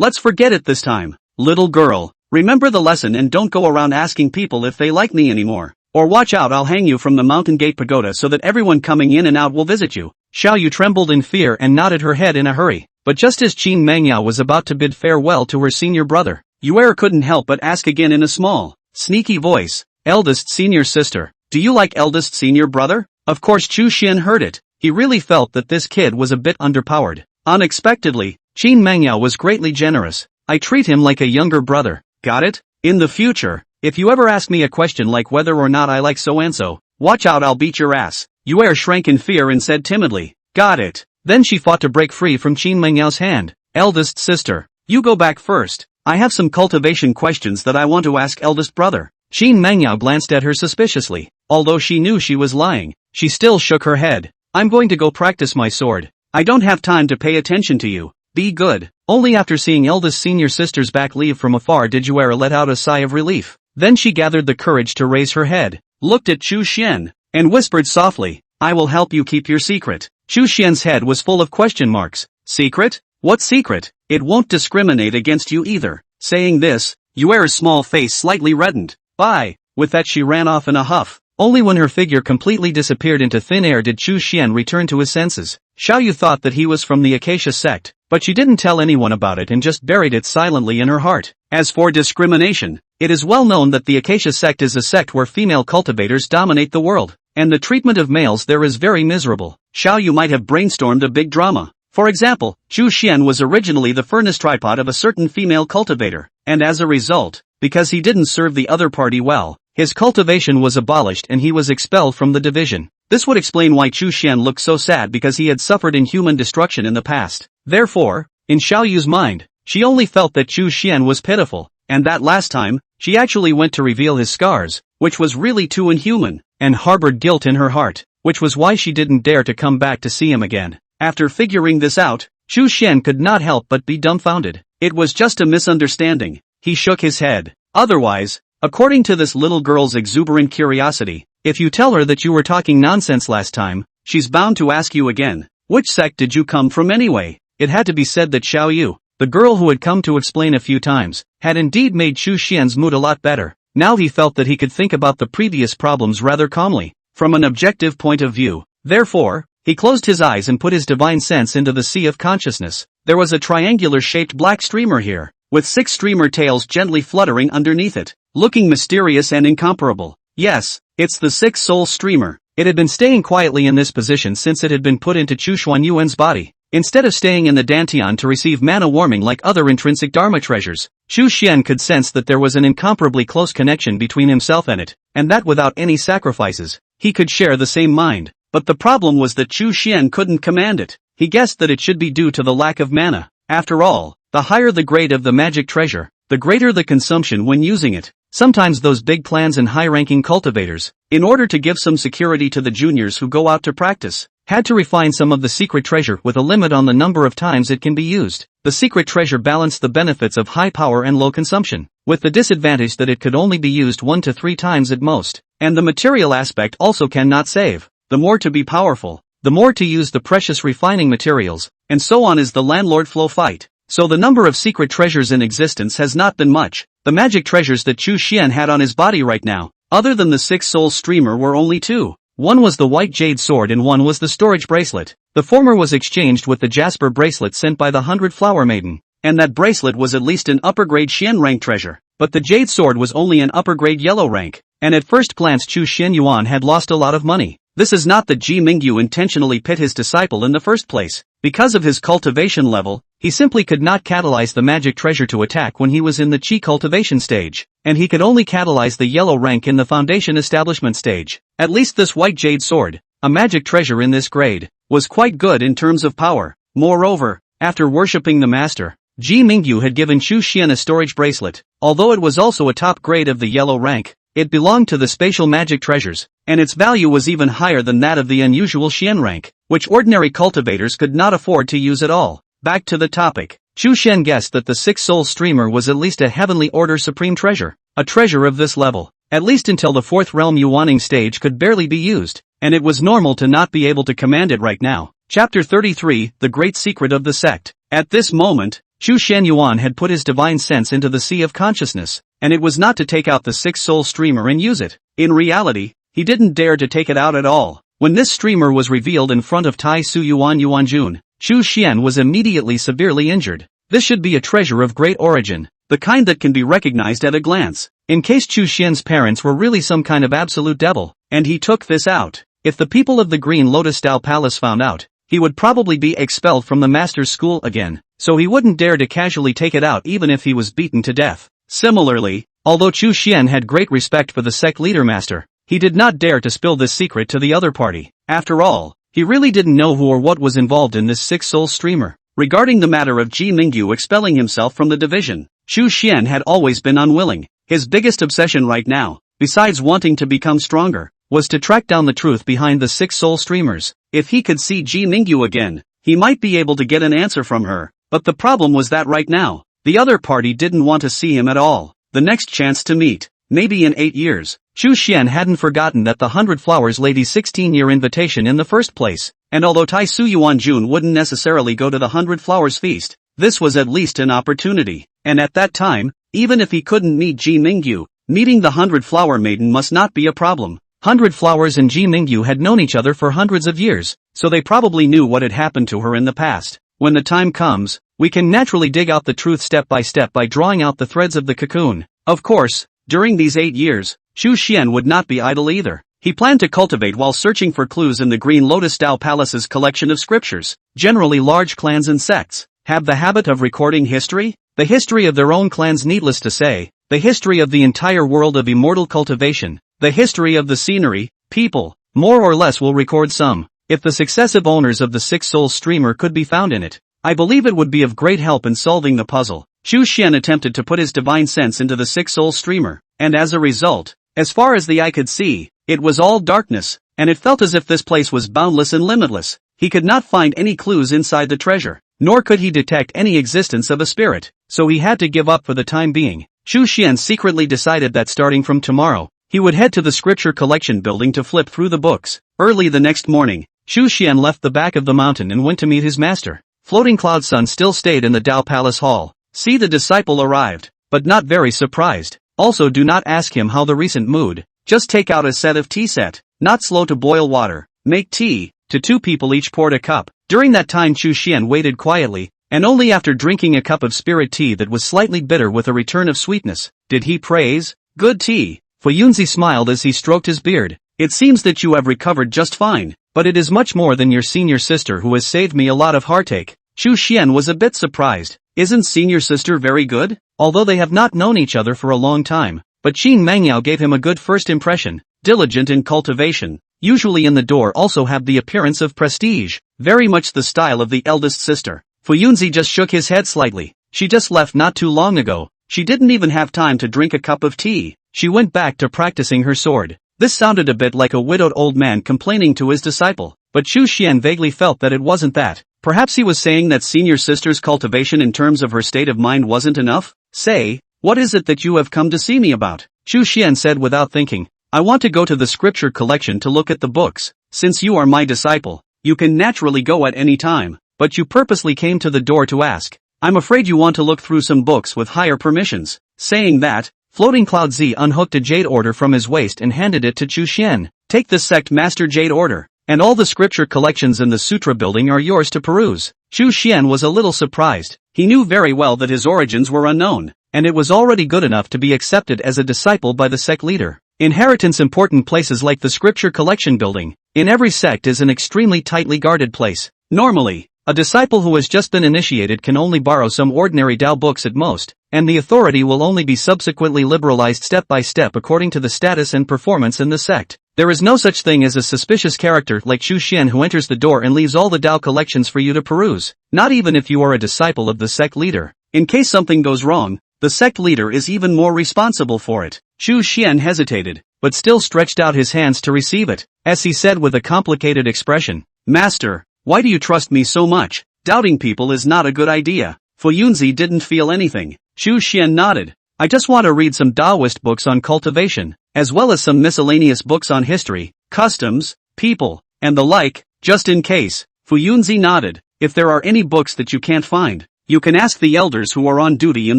Let's forget it this time. Little girl, remember the lesson and don't go around asking people if they like me anymore. Or watch out, I'll hang you from the mountain gate pagoda so that everyone coming in and out will visit you. Xiao Yu trembled in fear and nodded her head in a hurry. But just as Qin Mangyao was about to bid farewell to her senior brother, Yuan couldn't help but ask again in a small, sneaky voice, eldest senior sister, do you like eldest senior brother? Of course Chu Xian heard it. He really felt that this kid was a bit underpowered. Unexpectedly, Qin Mangyao was greatly generous. I treat him like a younger brother. Got it? In the future, if you ever ask me a question like whether or not I like so-and-so, watch out, I'll beat your ass. Yuan shrank in fear and said timidly, got it. Then she fought to break free from Qin Mengyao's hand. Eldest sister, you go back first. I have some cultivation questions that I want to ask eldest brother. Qin Mengyao glanced at her suspiciously. Although she knew she was lying, she still shook her head. I'm going to go practice my sword. I don't have time to pay attention to you. Be good. Only after seeing eldest senior sister's back leave from afar did Yuan let out a sigh of relief. Then she gathered the courage to raise her head, looked at Chu Xian, and whispered softly, I will help you keep your secret. Chu Xian's head was full of question marks. Secret? What secret? It won't discriminate against you either. Saying this, Yuan's small face slightly reddened. Bye. With that she ran off in a huff. Only when her figure completely disappeared into thin air did Chu Xian return to his senses. Xiao Yu thought that he was from the Acacia sect, but she didn't tell anyone about it and just buried it silently in her heart. As for discrimination, it is well known that the Acacia sect is a sect where female cultivators dominate the world, and the treatment of males there is very miserable. Xiao Yu might have brainstormed a big drama. For example, Chu Xian was originally the furnace tripod of a certain female cultivator, and as a result, because he didn't serve the other party well, his cultivation was abolished and he was expelled from the division. This would explain why Chu Xian looked so sad, because he had suffered inhuman destruction in the past. Therefore, in Xiao Yu's mind, she only felt that Chu Xian was pitiful, and that last time, she actually went to reveal his scars, which was really too inhuman, and harbored guilt in her heart, which was why she didn't dare to come back to see him again. After figuring this out, Chu Xian could not help but be dumbfounded. It was just a misunderstanding. He shook his head. Otherwise, according to this little girl's exuberant curiosity, if you tell her that you were talking nonsense last time, she's bound to ask you again, which sect did you come from anyway? It had to be said that Xiao Yu, the girl who had come to explain a few times, had indeed made Chu Xian's mood a lot better. Now he felt that he could think about the previous problems rather calmly, from an objective point of view. Therefore, he closed his eyes and put his divine sense into the sea of consciousness. There was a triangular-shaped black streamer here, with 6 streamer tails gently fluttering underneath it, looking mysterious and incomparable. Yes, it's the 6-soul streamer. It had been staying quietly in this position since it had been put into Chu Xuanyuan's body. Instead of staying in the dantian to receive mana warming like other intrinsic dharma treasures, Chu Xian could sense that there was an incomparably close connection between himself and it, and that without any sacrifices, he could share the same mind. But the problem was that Chu Xian couldn't command it. He guessed that it should be due to the lack of mana. After all, the higher the grade of the magic treasure, the greater the consumption when using it. Sometimes those big clans and high-ranking cultivators, in order to give some security to the juniors who go out to practice, had to refine some of the secret treasure with a limit on the number of times it can be used. The secret treasure balanced the benefits of high power and low consumption, with the disadvantage that it could only be used 1 to 3 times at most, and the material aspect also cannot save. The more to be powerful, the more to use the precious refining materials, and so on is the landlord flow fight. So the number of secret treasures in existence has not been much. The magic treasures that Chu Xian had on his body right now, other than the 6-soul streamer, were only 2. One was the white jade sword and one was the storage bracelet. The former was exchanged with the jasper bracelet sent by the 100 Flower Maiden, and that bracelet was at least an upper-grade Xian rank treasure. But the jade sword was only an upper-grade yellow rank, and at first glance Chu Xianyuan had lost a lot of money. This is not that Ji Mingyu intentionally pit his disciple in the first place. Because of his cultivation level, he simply could not catalyze the magic treasure to attack when he was in the Qi cultivation stage, and he could only catalyze the yellow rank in the foundation establishment stage. At least this white jade sword, a magic treasure in this grade, was quite good in terms of power. Moreover, after worshipping the master, Ji Mingyu had given Chu Xian a storage bracelet. Although it was also a top grade of the yellow rank, it belonged to the spatial magic treasures, and its value was even higher than that of the unusual Xian rank, which ordinary cultivators could not afford to use at all. Back to the topic. Chu Xian guessed that the 6-soul streamer was at least a heavenly order supreme treasure, a treasure of this level, at least until the 4th realm Yuaning stage could barely be used, and it was normal to not be able to command it right now. Chapter 33, The Great Secret of the Sect. At this moment, Chu Xian Yuan had put his divine sense into the sea of consciousness, and it was not to take out the six-soul streamer and use it. In reality, he didn't dare to take it out at all. When this streamer was revealed in front of Taisu Yuanjun, Chu Xian was immediately severely injured. This should be a treasure of great origin, the kind that can be recognized at a glance. In case Chu Xian's parents were really some kind of absolute devil, and he took this out. If the people of the Green Lotus Style Palace found out, he would probably be expelled from the master's school again, so he wouldn't dare to casually take it out even if he was beaten to death. Similarly, although Chu Xian had great respect for the sect leader master, he did not dare to spill this secret to the other party. After all, he really didn't know who or what was involved in this six-soul streamer. Regarding the matter of Ji Mingyu expelling himself from the division, Chu Xian had always been unwilling. His biggest obsession right now, besides wanting to become stronger, was to track down the truth behind the six-soul streamers. If he could see Ji Mingyu again, he might be able to get an answer from her. But the problem was that right now, the other party didn't want to see him at all. The next chance to meet, maybe in 8 years. Chu Xian hadn't forgotten that the 100 Flowers Lady's 16-year invitation in the first place, and although Taisu Yuanjun wouldn't necessarily go to the 100 Flowers feast, this was at least an opportunity. And at that time, even if he couldn't meet Ji Mingyu, meeting the 100 Flower Maiden must not be a problem. 100 Flowers and Ji Mingyu had known each other for hundreds of years, so they probably knew what had happened to her in the past. When the time comes, we can naturally dig out the truth step by drawing out the threads of the cocoon. Of course, during these 8 years, Chu Xian would not be idle either. He planned to cultivate while searching for clues in the Green Lotus Style Palace's collection of scriptures. Generally, large clans and sects have the habit of recording history, the history of their own clans, needless to say, the history of the entire world of immortal cultivation, the history of the scenery, people, more or less will record some. If the successive owners of the six-soul streamer could be found in it, I believe it would be of great help in solving the puzzle. Chu Xian attempted to put his divine sense into the six-soul streamer, and as a result, as far as the eye could see, it was all darkness, and it felt as if this place was boundless and limitless. He could not find any clues inside the treasure, nor could he detect any existence of a spirit, so he had to give up for the time being. Chu Xian secretly decided that starting from tomorrow, he would head to the scripture collection building to flip through the books. Early the next morning, Chu Xian left the back of the mountain and went to meet his master. Floating Cloud Sun still stayed in the Tao Palace Hall. See, the disciple arrived, but not very surprised. Also, do not ask him how the recent mood. Just take out a set of tea set, not slow to boil water. Make tea. To 2 people each poured a cup. During that time Chu Xian waited quietly, and only after drinking a cup of spirit tea that was slightly bitter with a return of sweetness, did he praise, "Good tea." Fuyunzi smiled as he stroked his beard. "It seems that you have recovered just fine, but it is much more than your senior sister who has saved me a lot of heartache." Chu Xian was a bit surprised. Isn't senior sister very good? Although they have not known each other for a long time, but Qin Mangyao gave him a good first impression. Diligent in cultivation, usually in the door also have the appearance of prestige, very much the style of the eldest sister. Fuyunzi just shook his head slightly. She just left not too long ago. She didn't even have time to drink a cup of tea. She went back to practicing her sword. This sounded a bit like a widowed old man complaining to his disciple, but Chu Xian vaguely felt that it wasn't that. Perhaps he was saying that senior sister's cultivation in terms of her state of mind wasn't enough? "Say, what is it that you have come to see me about?" Chu Xian said without thinking. "I want to go to the scripture collection to look at the books. Since you are my disciple, you can naturally go at any time, but you purposely came to the door to ask. I'm afraid you want to look through some books with higher permissions." Saying that, Floating Cloud Z unhooked a jade order from his waist and handed it to Chu Xian. "Take this sect master jade order, and all the scripture collections in the sutra building are yours to peruse." Chu Xian was a little surprised. He knew very well that his origins were unknown, and it was already good enough to be accepted as a disciple by the sect leader. Inheritance important places like the scripture collection building, in every sect, is an extremely tightly guarded place. Normally, a disciple who has just been initiated can only borrow some ordinary Tao books at most, and the authority will only be subsequently liberalized step by step according to the status and performance in the sect. There is no such thing as a suspicious character like Chu Xian who enters the door and leaves all the Tao collections for you to peruse, not even if you are a disciple of the sect leader. In case something goes wrong, the sect leader is even more responsible for it. Chu Xian hesitated, but still stretched out his hands to receive it, as he said with a complicated expression, "Master, why do you trust me so much? Doubting people is not a good idea." Fuyunzi didn't feel anything. Chu Xian nodded. "I just want to read some Taoist books on cultivation, as well as some miscellaneous books on history, customs, people, and the like, just in case." Fuyunzi nodded. "If there are any books that you can't find, You can ask the elders who are on duty in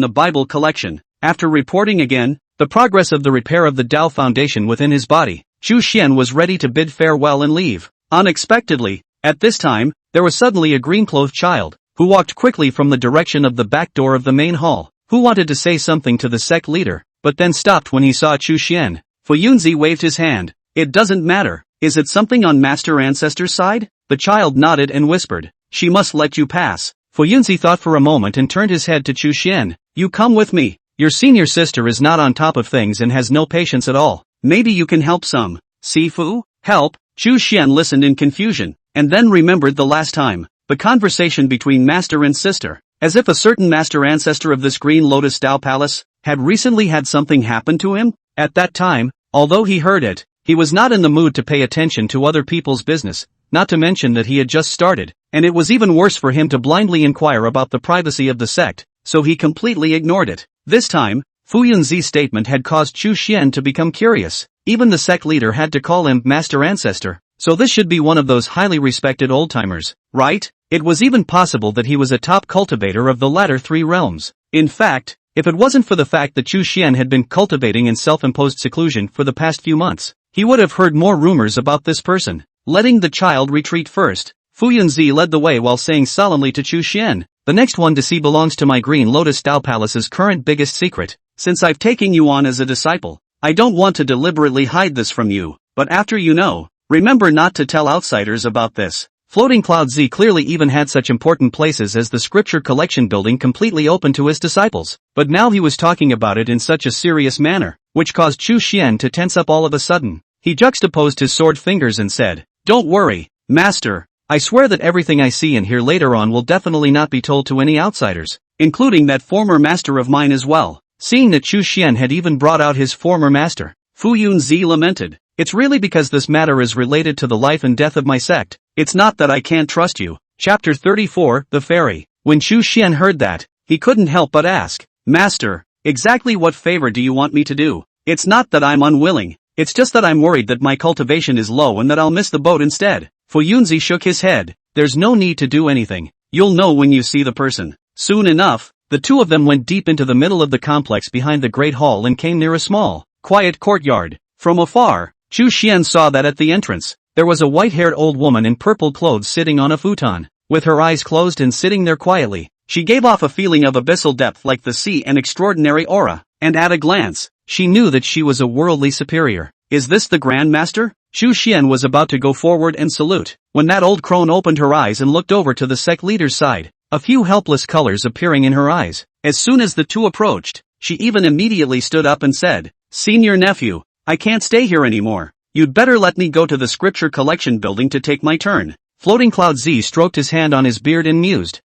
the Bible collection. After reporting again the progress of the repair of the Tao foundation within his body, Chu Xian was ready to bid farewell and leave. Unexpectedly, at this time, there was suddenly a green-clothed child, who walked quickly from the direction of the back door of the main hall, who wanted to say something to the sect leader, but then stopped when he saw Chu Xian. Fu Yunzi waved his hand. It doesn't matter. Is it something on Master Ancestor's side? The child nodded and whispered, she must let you pass. Fu Yunzi thought for a moment and turned his head to Chu Xian. You come with me. Your senior sister is not on top of things and has no patience at all. Maybe you can help some. Sifu? Help? Chu Xian listened in confusion, and then remembered the last time, the conversation between master and sister, as if a certain master ancestor of this Green Lotus Tao Palace had recently had something happen to him. At that time, although he heard it, he was not in the mood to pay attention to other people's business, not to mention that he had just started, and it was even worse for him to blindly inquire about the privacy of the sect, so he completely ignored it. This time, Fu Yunzi's statement had caused Chu Xian to become curious. Even the sect leader had to call him Master Ancestor, so this should be one of those highly respected old-timers, right? It was even possible that he was a top cultivator of the latter three realms. In fact, if it wasn't for the fact that Chu Xian had been cultivating in self-imposed seclusion for the past few months, he would have heard more rumors about this person. Letting the child retreat first, Fu Yunzi led the way while saying solemnly to Chu Xian, the next one to see belongs to my Green Lotus Tao Palace's current biggest secret. Since I've taken you on as a disciple, I don't want to deliberately hide this from you, but after you know, remember not to tell outsiders about this. Floating Cloud Z clearly even had such important places as the scripture collection building completely open to his disciples, but now he was talking about it in such a serious manner, which caused Chu Xian to tense up all of a sudden. He juxtaposed his sword fingers and said, don't worry, Master. I swear that everything I see and hear later on will definitely not be told to any outsiders, including that former master of mine as well. Seeing that Chu Xian had even brought out his former master, Fu Yunzi lamented, it's really because this matter is related to the life and death of my sect. It's not that I can't trust you. Chapter 34, The Fairy. When Chu Xian heard that, he couldn't help but ask, Master, exactly what favor do you want me to do? It's not that I'm unwilling, it's just that I'm worried that my cultivation is low and that I'll miss the boat instead. Fu Yunzi shook his head. There's no need to do anything. You'll know when you see the person. Soon enough, the two of them went deep into the middle of the complex behind the Great Hall and came near a small, quiet courtyard. From afar, Chu Xian saw that at the entrance, there was a white-haired old woman in purple clothes sitting on a futon, with her eyes closed and sitting there quietly. She gave off a feeling of abyssal depth like the sea and extraordinary aura, and at a glance, she knew that she was a worldly superior. Is this the Grand Master? Chu Xian was about to go forward and salute, when that old crone opened her eyes and looked over to the sect leader's side, a few helpless colors appearing in her eyes. As soon as the two approached, she even immediately stood up and said, Senior nephew, I can't stay here anymore. You'd better let me go to the scripture collection building to take my turn. Floating Cloud Z stroked his hand on his beard and mused,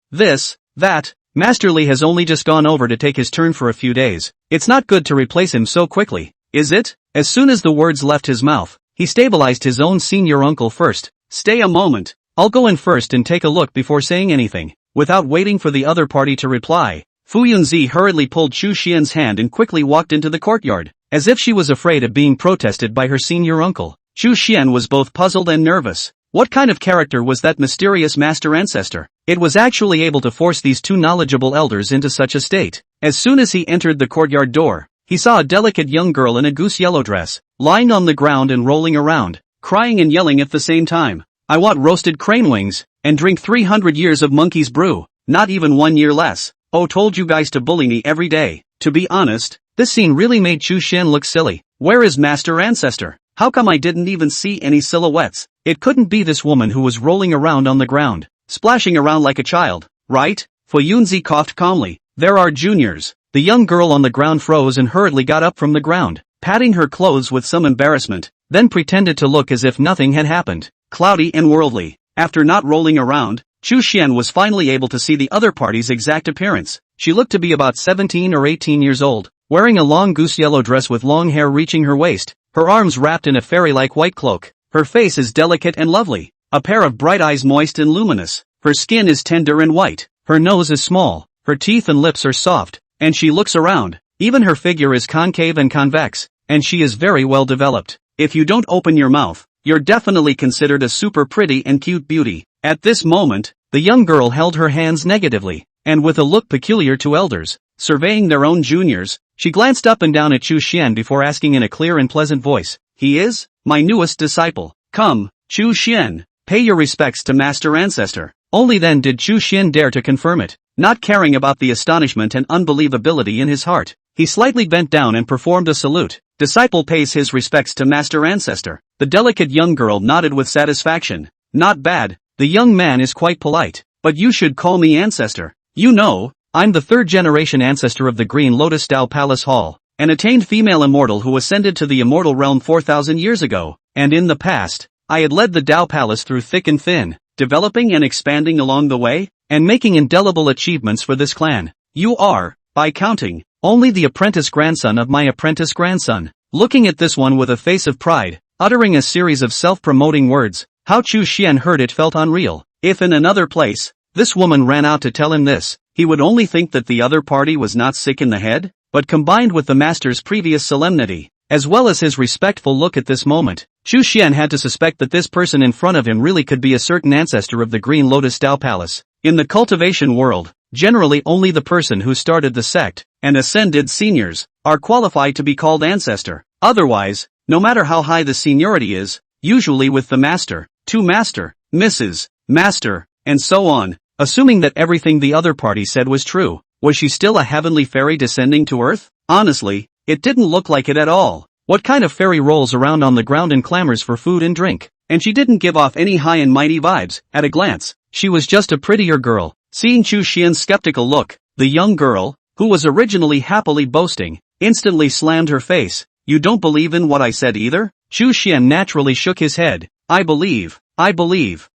that, Master Li has only just gone over to take his turn for a few days. It's not good to replace him so quickly, is it? As soon as the words left his mouth, he stabilized his own senior uncle first. Stay a moment. I'll go in first and take a look before saying anything. Without waiting for the other party to reply, Fu Yunzi hurriedly pulled Chu Xian's hand and quickly walked into the courtyard, as if she was afraid of being protested by her senior uncle. Chu Xian was both puzzled and nervous. What kind of character was that mysterious master ancestor? It was actually able to force these two knowledgeable elders into such a state. As soon as he entered the courtyard door, he saw a delicate young girl in a goose-yellow dress, lying on the ground and rolling around, crying and yelling at the same time. I want roasted crane wings, and drink 300 years of monkey's brew, not even 1 year less. Oh, told you guys to bully me every day. To be honest, this scene really made Chu Xian look silly. Where is Master Ancestor? How come I didn't even see any silhouettes? It couldn't be this woman who was rolling around on the ground, splashing around like a child, right? Fu Yunzi coughed calmly. There are juniors. The young girl on the ground froze and hurriedly got up from the ground, patting her clothes with some embarrassment, then pretended to look as if nothing had happened. Cloudy and worldly. After not rolling around, Chu Xian was finally able to see the other party's exact appearance. She looked to be about 17 or 18 years old, wearing a long goose-yellow dress with long hair reaching her waist, her arms wrapped in a fairy-like white cloak. Her face is delicate and lovely, a pair of bright eyes moist and luminous. Her skin is tender and white, her nose is small, her teeth and lips are soft, and she looks around. Even her figure is concave and convex, and she is very well developed. If you don't open your mouth, you're definitely considered a super pretty and cute beauty. At this moment, the young girl held her hands negatively. and with a look peculiar to elders, surveying their own juniors, she glanced up and down at Chu Xian before asking in a clear and pleasant voice, "He is my newest disciple. Come, Chu Xian, pay your respects to Master Ancestor." Only then did Chu Xian dare to confirm it, not caring about the astonishment and unbelievability in his heart. He slightly bent down and performed a salute. "Disciple pays his respects to Master Ancestor." The delicate young girl nodded with satisfaction. "Not bad, the young man is quite polite, but you should call me Ancestor. You know, I'm the third-generation ancestor of the Green Lotus Tao Palace Hall, an attained female immortal who ascended to the immortal realm 4,000 years ago, and in the past, I had led the Tao Palace through thick and thin, developing and expanding along the way, and making indelible achievements for this clan. You are, by counting, only the apprentice grandson of my apprentice grandson." Looking at this one with a face of pride, uttering a series of self-promoting words, how Chu Xian heard it felt unreal. If in another place, this woman ran out to tell him this, he would only think that the other party was not sick in the head, but combined with the master's previous solemnity, as well as his respectful look at this moment, Chu Xian had to suspect that this person in front of him really could be a certain ancestor of the Green Lotus Tao Palace. In the cultivation world, generally only the person who started the sect, and ascended seniors, are qualified to be called ancestor. Otherwise, no matter how high the seniority is, usually with the master, to master, Mrs., master, and so on, assuming that everything the other party said was true, was she still a heavenly fairy descending to earth? Honestly, it didn't look like it at all. What kind of fairy rolls around on the ground and clamors for food and drink? And she didn't give off any high and mighty vibes. At a glance, she was just a prettier girl. Seeing Chu Xian's skeptical look, the young girl, who was originally happily boasting, instantly slammed her face. "You don't believe in what I said either?" Chu Xian naturally shook his head. I believe,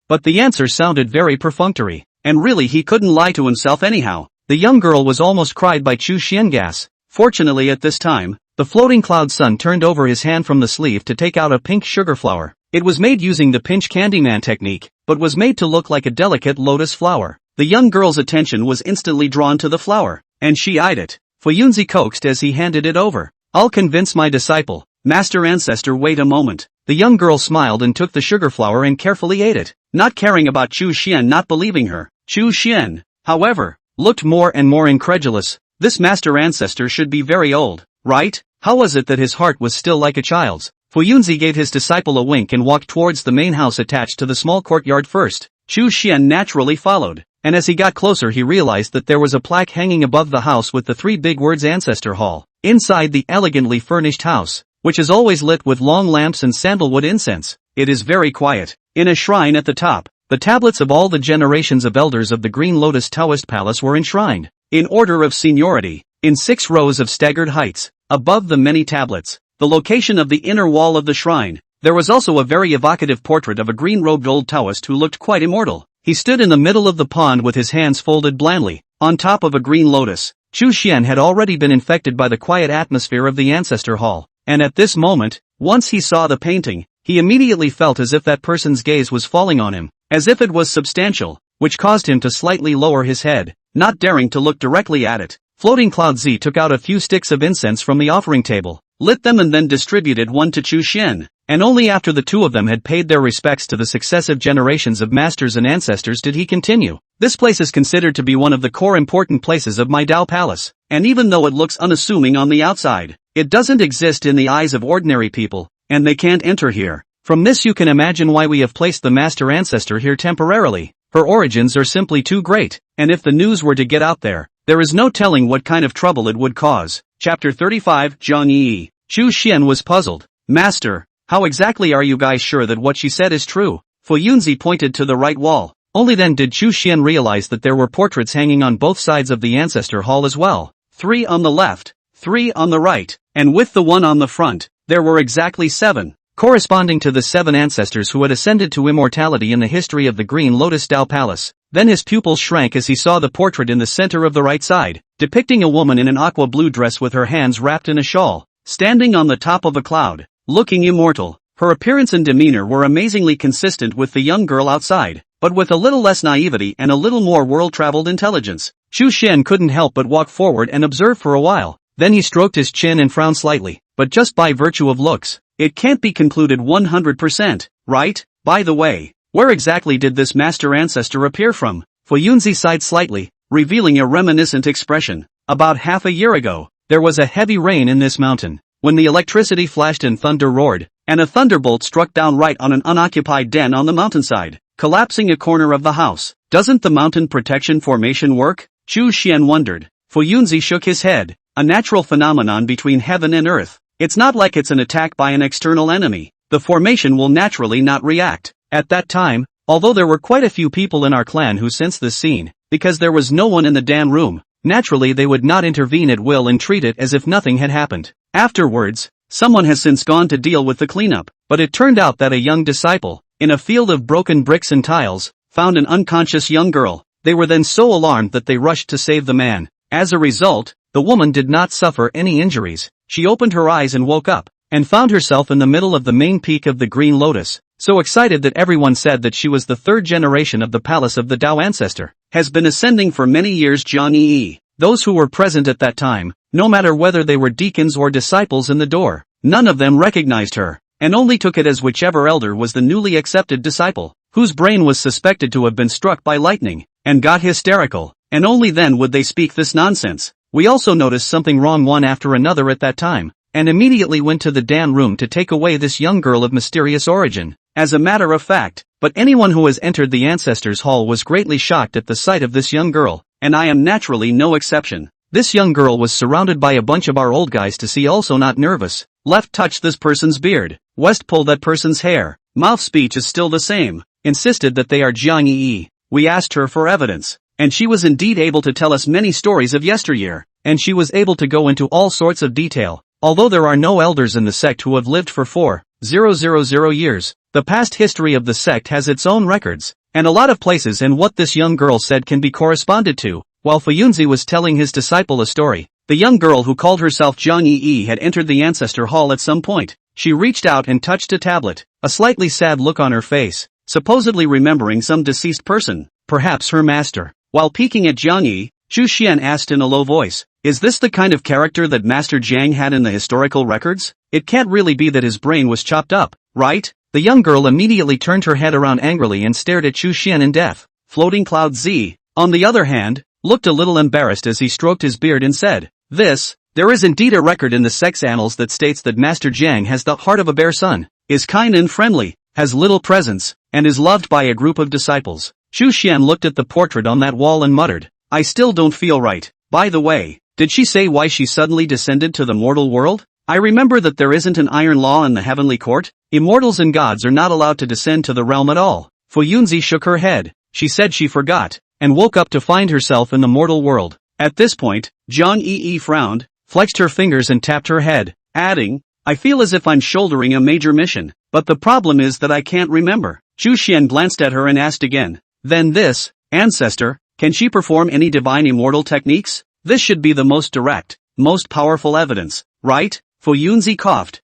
but the answer sounded very perfunctory, and really he couldn't lie to himself anyhow. The young girl was almost cried by Chu Xian gas. Fortunately at this time, the floating cloud sun turned over his hand from the sleeve to take out a pink sugar flower. It was made using the pinch Candyman technique, but was made to look like a delicate lotus flower. The young girl's attention was instantly drawn to the flower, and she eyed it. Fuyunzi coaxed as he handed it over. "I'll convince my disciple, Master Ancestor, wait a moment." The young girl smiled and took the sugar flower and carefully ate it, not caring about Chu Xian not believing her. Chu Xian, however, looked more and more incredulous. This Master Ancestor should be very old, right? How was it that his heart was still like a child's? Fuyunzi gave his disciple a wink and walked towards the main house attached to the small courtyard first. Chu Xian naturally followed, and as he got closer he realized that there was a plaque hanging above the house with the three big words Ancestor Hall. Inside the elegantly furnished house, which is always lit with long lamps and sandalwood incense, it is very quiet. In a shrine at the top, the tablets of all the generations of elders of the Green Lotus Taoist Palace were enshrined, in order of seniority, in 6 rows of staggered heights. Above the many tablets, the location of the inner wall of the shrine, there was also a very evocative portrait of a green-robed old Taoist who looked quite immortal. He stood in the middle of the pond with his hands folded blandly, on top of a green lotus. Chu Xian had already been infected by the quiet atmosphere of the Ancestor Hall, and at this moment, once he saw the painting, he immediately felt as if that person's gaze was falling on him, as if it was substantial, which caused him to slightly lower his head, not daring to look directly at it. Floating Cloud Z took out a few sticks of incense from the offering table, lit them and then distributed one to Chu Xian, and only after the two of them had paid their respects to the successive generations of masters and ancestors did he continue. "This place is considered to be one of the core important places of my Tao Palace, and even though it looks unassuming on the outside, it doesn't exist in the eyes of ordinary people, and they can't enter here. From this you can imagine why we have placed the Master Ancestor here temporarily. Her origins are simply too great, and if the news were to get out there is no telling what kind of trouble it would cause." Chapter 35 Jiang Yi. Chu Xian was puzzled. "Master, how exactly are you guys sure that what she said is true?" Fuyunzi pointed to the right wall. Only then did Chu Xian realize that there were portraits hanging on both sides of the Ancestor Hall as well. 3 on the left, 3 on the right, and with the one on the front, there were exactly 7, corresponding to the 7 ancestors who had ascended to immortality in the history of the Green Lotus Tao Palace. Then his pupils shrank as he saw the portrait in the center of the right side, depicting a woman in an aqua blue dress with her hands wrapped in a shawl, standing on the top of a cloud, looking immortal. Her appearance and demeanor were amazingly consistent with the young girl outside, but with a little less naivety and a little more world-traveled intelligence. Chu Xian couldn't help but walk forward and observe for a while. Then he stroked his chin and frowned slightly, but just by virtue of looks, it can't be concluded 100%, right? By the way, where exactly did this Master Ancestor appear from? Fuyunzi sighed slightly. revealing a reminiscent expression. About half a year ago, there was a heavy rain in this mountain, when the electricity flashed and thunder roared, and a thunderbolt struck down right on an unoccupied den on the mountainside, collapsing a corner of the house. Doesn't the mountain protection formation work? Chu Xian wondered. Fu Yunzi shook his head. A natural phenomenon between heaven and earth. It's not like it's an attack by an external enemy. The formation will naturally not react. At that time, although there were quite a few people in our clan who sensed this scene, because there was no one in the damn room, naturally they would not intervene at will and treat it as if nothing had happened. Afterwards, someone has since gone to deal with the cleanup, but it turned out that a young disciple, in a field of broken bricks and tiles, found an unconscious young girl. They were then so alarmed that they rushed to save the man. As a result, the woman did not suffer any injuries. She opened her eyes and woke up, and found herself in the middle of the main peak of the Green Lotus, so excited that everyone said that she was the third generation of the palace of the Tao ancestor. Has been ascending for many years. Jiang Yi. Those who were present at that time, no matter whether they were deacons or disciples in the door, none of them recognized her, and only took it as whichever elder was the newly accepted disciple, whose brain was suspected to have been struck by lightning, and got hysterical, and only then would they speak this nonsense. We also noticed something wrong one after another at that time, and immediately went to the damn room to take away this young girl of mysterious origin. As a matter of fact, but anyone who has entered the ancestors' hall was greatly shocked at the sight of this young girl, and I am naturally no exception. This young girl was surrounded by a bunch of our old guys to see, also not nervous. Left touch this person's beard, west pull that person's hair, mouth speech is still the same, insisted that they are Jiang Yi. We asked her for evidence, and she was indeed able to tell us many stories of yesteryear, and she was able to go into all sorts of detail. Although there are no elders in the sect who have lived for 4,000 years, the past history of the sect has its own records, and a lot of places, and what this young girl said can be corresponded to. While Fuyunzi was telling his disciple a story, the young girl who called herself Jiang Yi had entered the ancestor hall at some point. She reached out and touched a tablet, a slightly sad look on her face, supposedly remembering some deceased person, perhaps her master. While peeking at Jiang Yi, Chu Xian asked in a low voice, "Is this the kind of character that Master Jiang had in the historical records? It can't really be that his brain was chopped up, right?" The young girl immediately turned her head around angrily and stared at Chu Xian in death. Floating Cloud Z, on the other hand, looked a little embarrassed as he stroked his beard and said, "There is indeed a record in the sect's annals that states that Master Jiang has the heart of a bear son, is kind and friendly, has little presence, and is loved by a group of disciples." Chu Xian looked at the portrait on that wall and muttered, "I still don't feel right. By the way, did she say why she suddenly descended to the mortal world? I remember that there isn't an iron law in the heavenly court. Immortals and gods are not allowed to descend to the realm at all." Fu Yunzi shook her head. She said she forgot, and woke up to find herself in the mortal world. At this point, Jiang Yi frowned, flexed her fingers and tapped her head, adding, "I feel as if I'm shouldering a major mission, but the problem is that I can't remember." Chu Xian glanced at her and asked again, "Then this, ancestor, can she perform any divine immortal techniques? This should be the most direct, most powerful evidence, right?" Fu Yunzi coughed.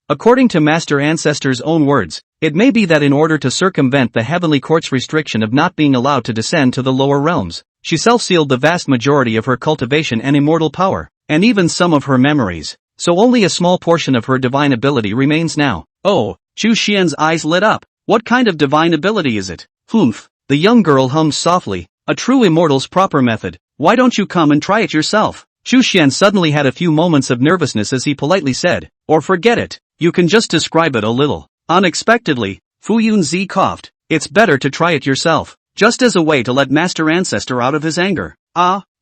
According to Master Ancestor's own words, it may be that in order to circumvent the heavenly court's restriction of not being allowed to descend to the lower realms, she self-sealed the vast majority of her cultivation and immortal power, and even some of her memories, so only a small portion of her divine ability remains now. Oh, Chu Xian's eyes lit up. What kind of divine ability is it? Humph. The young girl hummed softly, "A true immortal's proper method. Why don't you come and try it yourself?" Chu Xian suddenly had a few moments of nervousness as he politely said, "Or forget it. You can just describe it a little." Unexpectedly, Fu Yunzi coughed. "It's better to try it yourself, just as a way to let Master Ancestor out of his anger."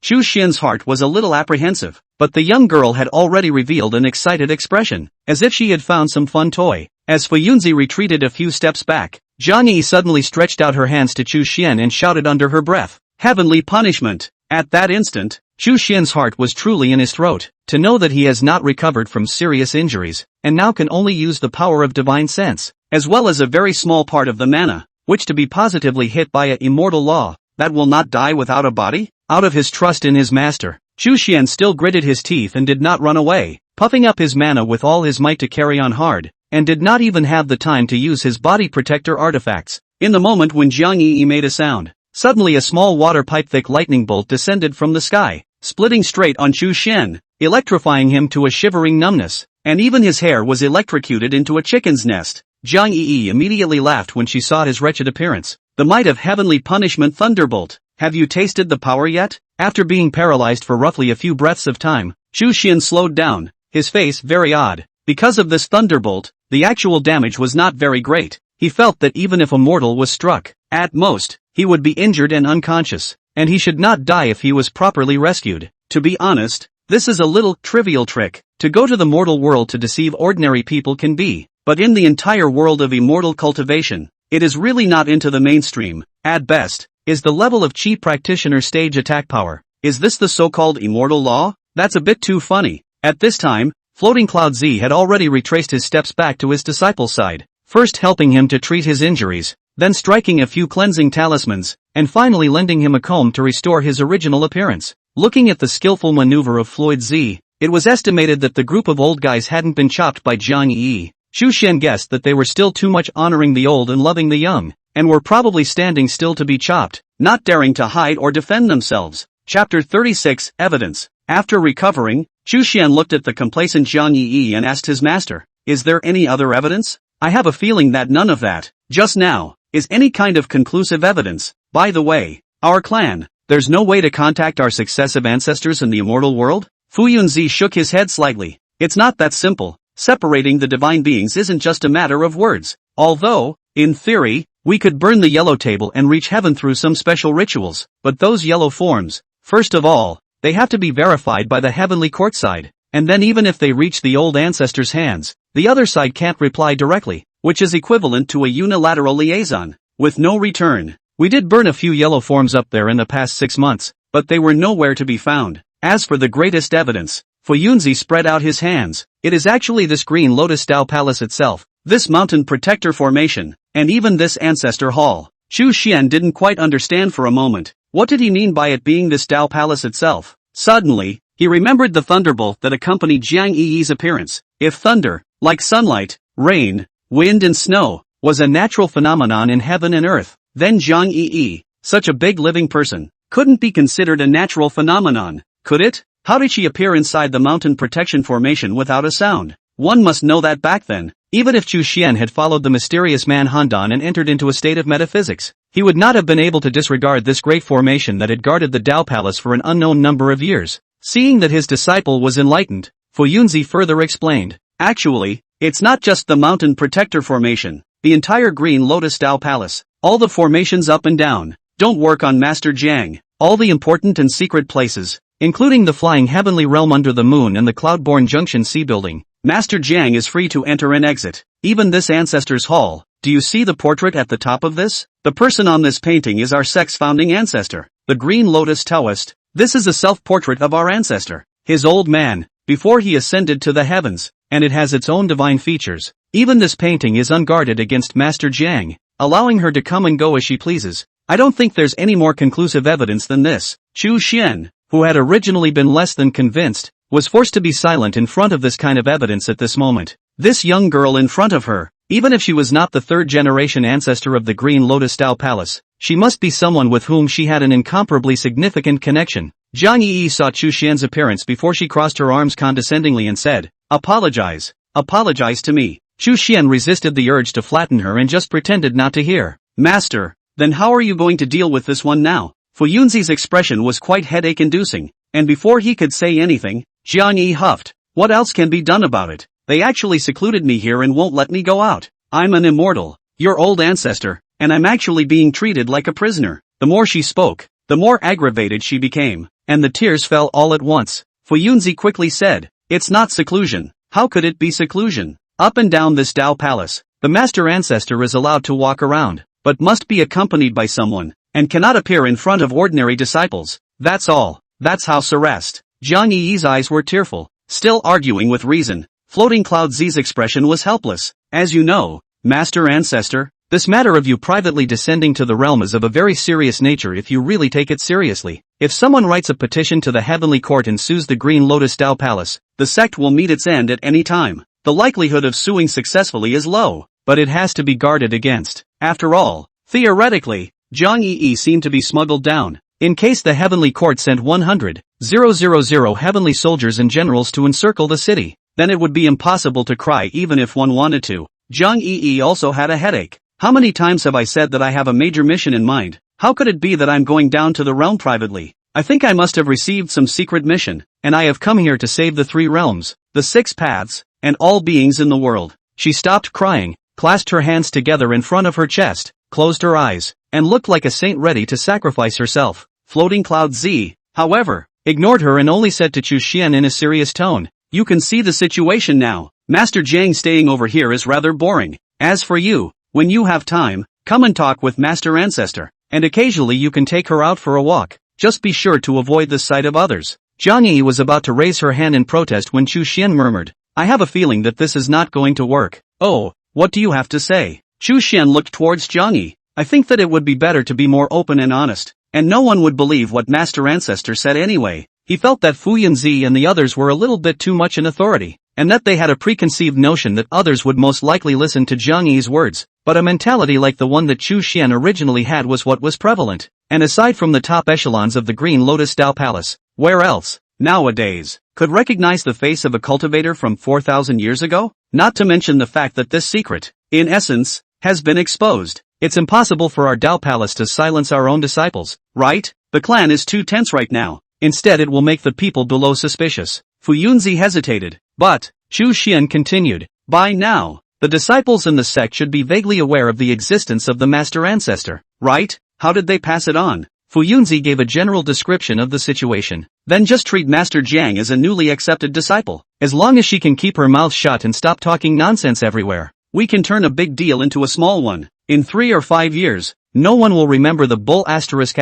Chu Xian's heart was a little apprehensive, but the young girl had already revealed an excited expression, as if she had found some fun toy. As Fu Yunzi retreated a few steps back, Jiang Yi suddenly stretched out her hands to Chu Xian and shouted under her breath, "Heavenly punishment!" At that instant, Chu Xian's heart was truly in his throat, to know that he has not recovered from serious injuries, and now can only use the power of divine sense, as well as a very small part of the mana, which to be positively hit by a immortal law, that will not die without a body? Out of his trust in his master, Chu Xian still gritted his teeth and did not run away, puffing up his mana with all his might to carry on hard, and did not even have the time to use his body protector artifacts. In the moment when Jiang Yi made a sound, suddenly a small water pipe-thick lightning bolt descended from the sky, splitting straight on Chu Xian, electrifying him to a shivering numbness, and even his hair was electrocuted into a chicken's nest. Jiang Yi immediately laughed when she saw his wretched appearance. The might of heavenly punishment thunderbolt. have you tasted the power yet? After being paralyzed for roughly a few breaths of time, Chu Xian slowed down, his face very odd. Because of this thunderbolt, the actual damage was not very great. He felt that even if a mortal was struck, at most, he would be injured and unconscious, and he should not die if he was properly rescued. To be honest, this is a little trivial trick. To go to the mortal world to deceive ordinary people can be, but in the entire world of immortal cultivation, it is really not into the mainstream. At best, is the level of chi practitioner stage attack power. Is this the so-called immortal law? That's a bit too funny. At this time, Floating Cloud Z had already retraced his steps back to his disciple's side, first helping him to treat his injuries, then striking a few cleansing talismans, and finally lending him a comb to restore his original appearance. Looking at the skillful maneuver of Floyd Z, it was estimated that the group of old guys hadn't been chopped by Jiang Yi. Chu Xian guessed that they were still too much honoring the old and loving the young, and were probably standing still to be chopped, not daring to hide or defend themselves. Chapter 36, Evidence. After recovering, Chu Xian looked at the complacent Jiang Yi and asked his master, "Is there any other evidence? I have a feeling that none of that, just now, is any kind of conclusive evidence. By the way, our clan, there's no way to contact our successive ancestors in the immortal world?" Fu Yunzi shook his head slightly. It's not that simple. Separating the divine beings isn't just a matter of words. Although, in theory, we could burn the yellow table and reach heaven through some special rituals, but those yellow forms, first of all, they have to be verified by the heavenly court side, and then even if they reach the old ancestors' hands, the other side can't reply directly, which is equivalent to a unilateral liaison, with no return. We did burn a few yellow forms up there in the past 6 months, but they were nowhere to be found. As for the greatest evidence, Fu Yunzi spread out his hands. It is actually this green Lotus Tao Palace itself, this mountain protector formation, and even this ancestor hall. Chu Xian didn't quite understand for a moment. What did he mean by it being this Tao Palace itself? Suddenly, he remembered the thunderbolt that accompanied Jiang Yi's appearance. If thunder, like sunlight, rain, wind and snow, was a natural phenomenon in heaven and earth, then Jiang Yi, such a big living person, couldn't be considered a natural phenomenon, could it? How did she appear inside the mountain protection formation without a sound? One must know that back then, even if Chu Xian had followed the mysterious man Handan and entered into a state of metaphysics, he would not have been able to disregard this great formation that had guarded the Tao Palace for an unknown number of years. Seeing that his disciple was enlightened, Fu Yunzi further explained, "Actually, it's not just the mountain protector formation, the entire green Lotus Tao Palace, all the formations up and down, don't work on Master Jiang, all the important and secret places, including the flying heavenly realm under the moon and the Cloudborn Junction Sea building. Master Jiang is free to enter and exit, even this ancestor's hall. Do you see the portrait at the top of this? The person on this painting is our sect's founding ancestor, the Green Lotus Taoist. This is a self-portrait of our ancestor, his old man, before he ascended to the heavens, and it has its own divine features. Even this painting is unguarded against Master Jiang, allowing her to come and go as she pleases. I don't think there's any more conclusive evidence than this." Chu Xian, who had originally been less than convinced, was forced to be silent in front of this kind of evidence at this moment. This young girl in front of her, even if she was not the third-generation ancestor of the Green Lotus Tao Palace, she must be someone with whom she had an incomparably significant connection. Jiang Yi saw Chu Xian's appearance before she crossed her arms condescendingly and said, "Apologize. Apologize to me." Chu Xian resisted the urge to flatten her and just pretended not to hear. "Master, then how are you going to deal with this one now?" Fu Yunzi's expression was quite headache-inducing, and before he could say anything, Jiang Yi huffed, "What else can be done about it? They actually secluded me here and won't let me go out. I'm an immortal, your old ancestor, and I'm actually being treated like a prisoner." The more she spoke, the more aggravated she became, and the tears fell all at once. Fu Yunzi quickly said, "It's not seclusion. How could it be seclusion? Up and down this Tao Palace, the master ancestor is allowed to walk around, but must be accompanied by someone, and cannot appear in front of ordinary disciples. That's all. That's house arrest." Jiang Yi's eyes were tearful, still arguing with reason. Floating Cloud Z's expression was helpless. "As you know, Master Ancestor, this matter of you privately descending to the realm is of a very serious nature if you really take it seriously. If someone writes a petition to the Heavenly Court and sues the Green Lotus Tao Palace, the sect will meet its end at any time. The likelihood of suing successfully is low, but it has to be guarded against. After all, theoretically, Jiang Yi seemed to be smuggled down. In case the Heavenly Court sent 100,000 heavenly soldiers and generals to encircle the city, then it would be impossible to cry even if one wanted to." Jiang Yi also had a headache. "How many times have I said that I have a major mission in mind? How could it be that I'm going down to the realm privately? I think I must have received some secret mission, and I have come here to save the 3 realms, the 6 paths, and all beings in the world. She stopped crying, clasped her hands together in front of her chest, closed her eyes, and looked like a saint ready to sacrifice herself. Floating Cloud Z, however, ignored her and only said to Chu Xian in a serious tone, "You can see the situation now. Master Jiang staying over here is rather boring. As for you, when you have time, come and talk with Master Ancestor, and occasionally you can take her out for a walk. Just be sure to avoid the sight of others." Jiang Yi was about to raise her hand in protest when Chu Xian murmured, "I have a feeling that this is not going to work." "Oh, what do you have to say?" Chu Xian looked towards Jiang Yi. "I think that it would be better to be more open and honest, and no one would believe what Master Ancestor said anyway." He felt that Fu Yunzi and the others were a little bit too much in authority, and that they had a preconceived notion that others would most likely listen to Jiang Yi's words, but a mentality like the one that Chu Xian originally had was what was prevalent, and aside from the top echelons of the Green Lotus Dao Palace, where else, nowadays, could recognize the face of a cultivator from 4,000 years ago? Not to mention the fact that this secret, in essence, has been exposed. It's impossible for our Dao Palace to silence our own disciples, right? The clan is too tense right now. Instead it will make the people below suspicious. Fu Yunzi hesitated, but, Chu Xian continued, by now, the disciples in the sect should be vaguely aware of the existence of the Master Ancestor, right? How did they pass it on? Fu Yunzi gave a general description of the situation. Then just treat Master Jiang as a newly accepted disciple. As long as she can keep her mouth shut and stop talking nonsense everywhere, we can turn a big deal into a small one. In 3 or 5 years, no one will remember the bull asterisk,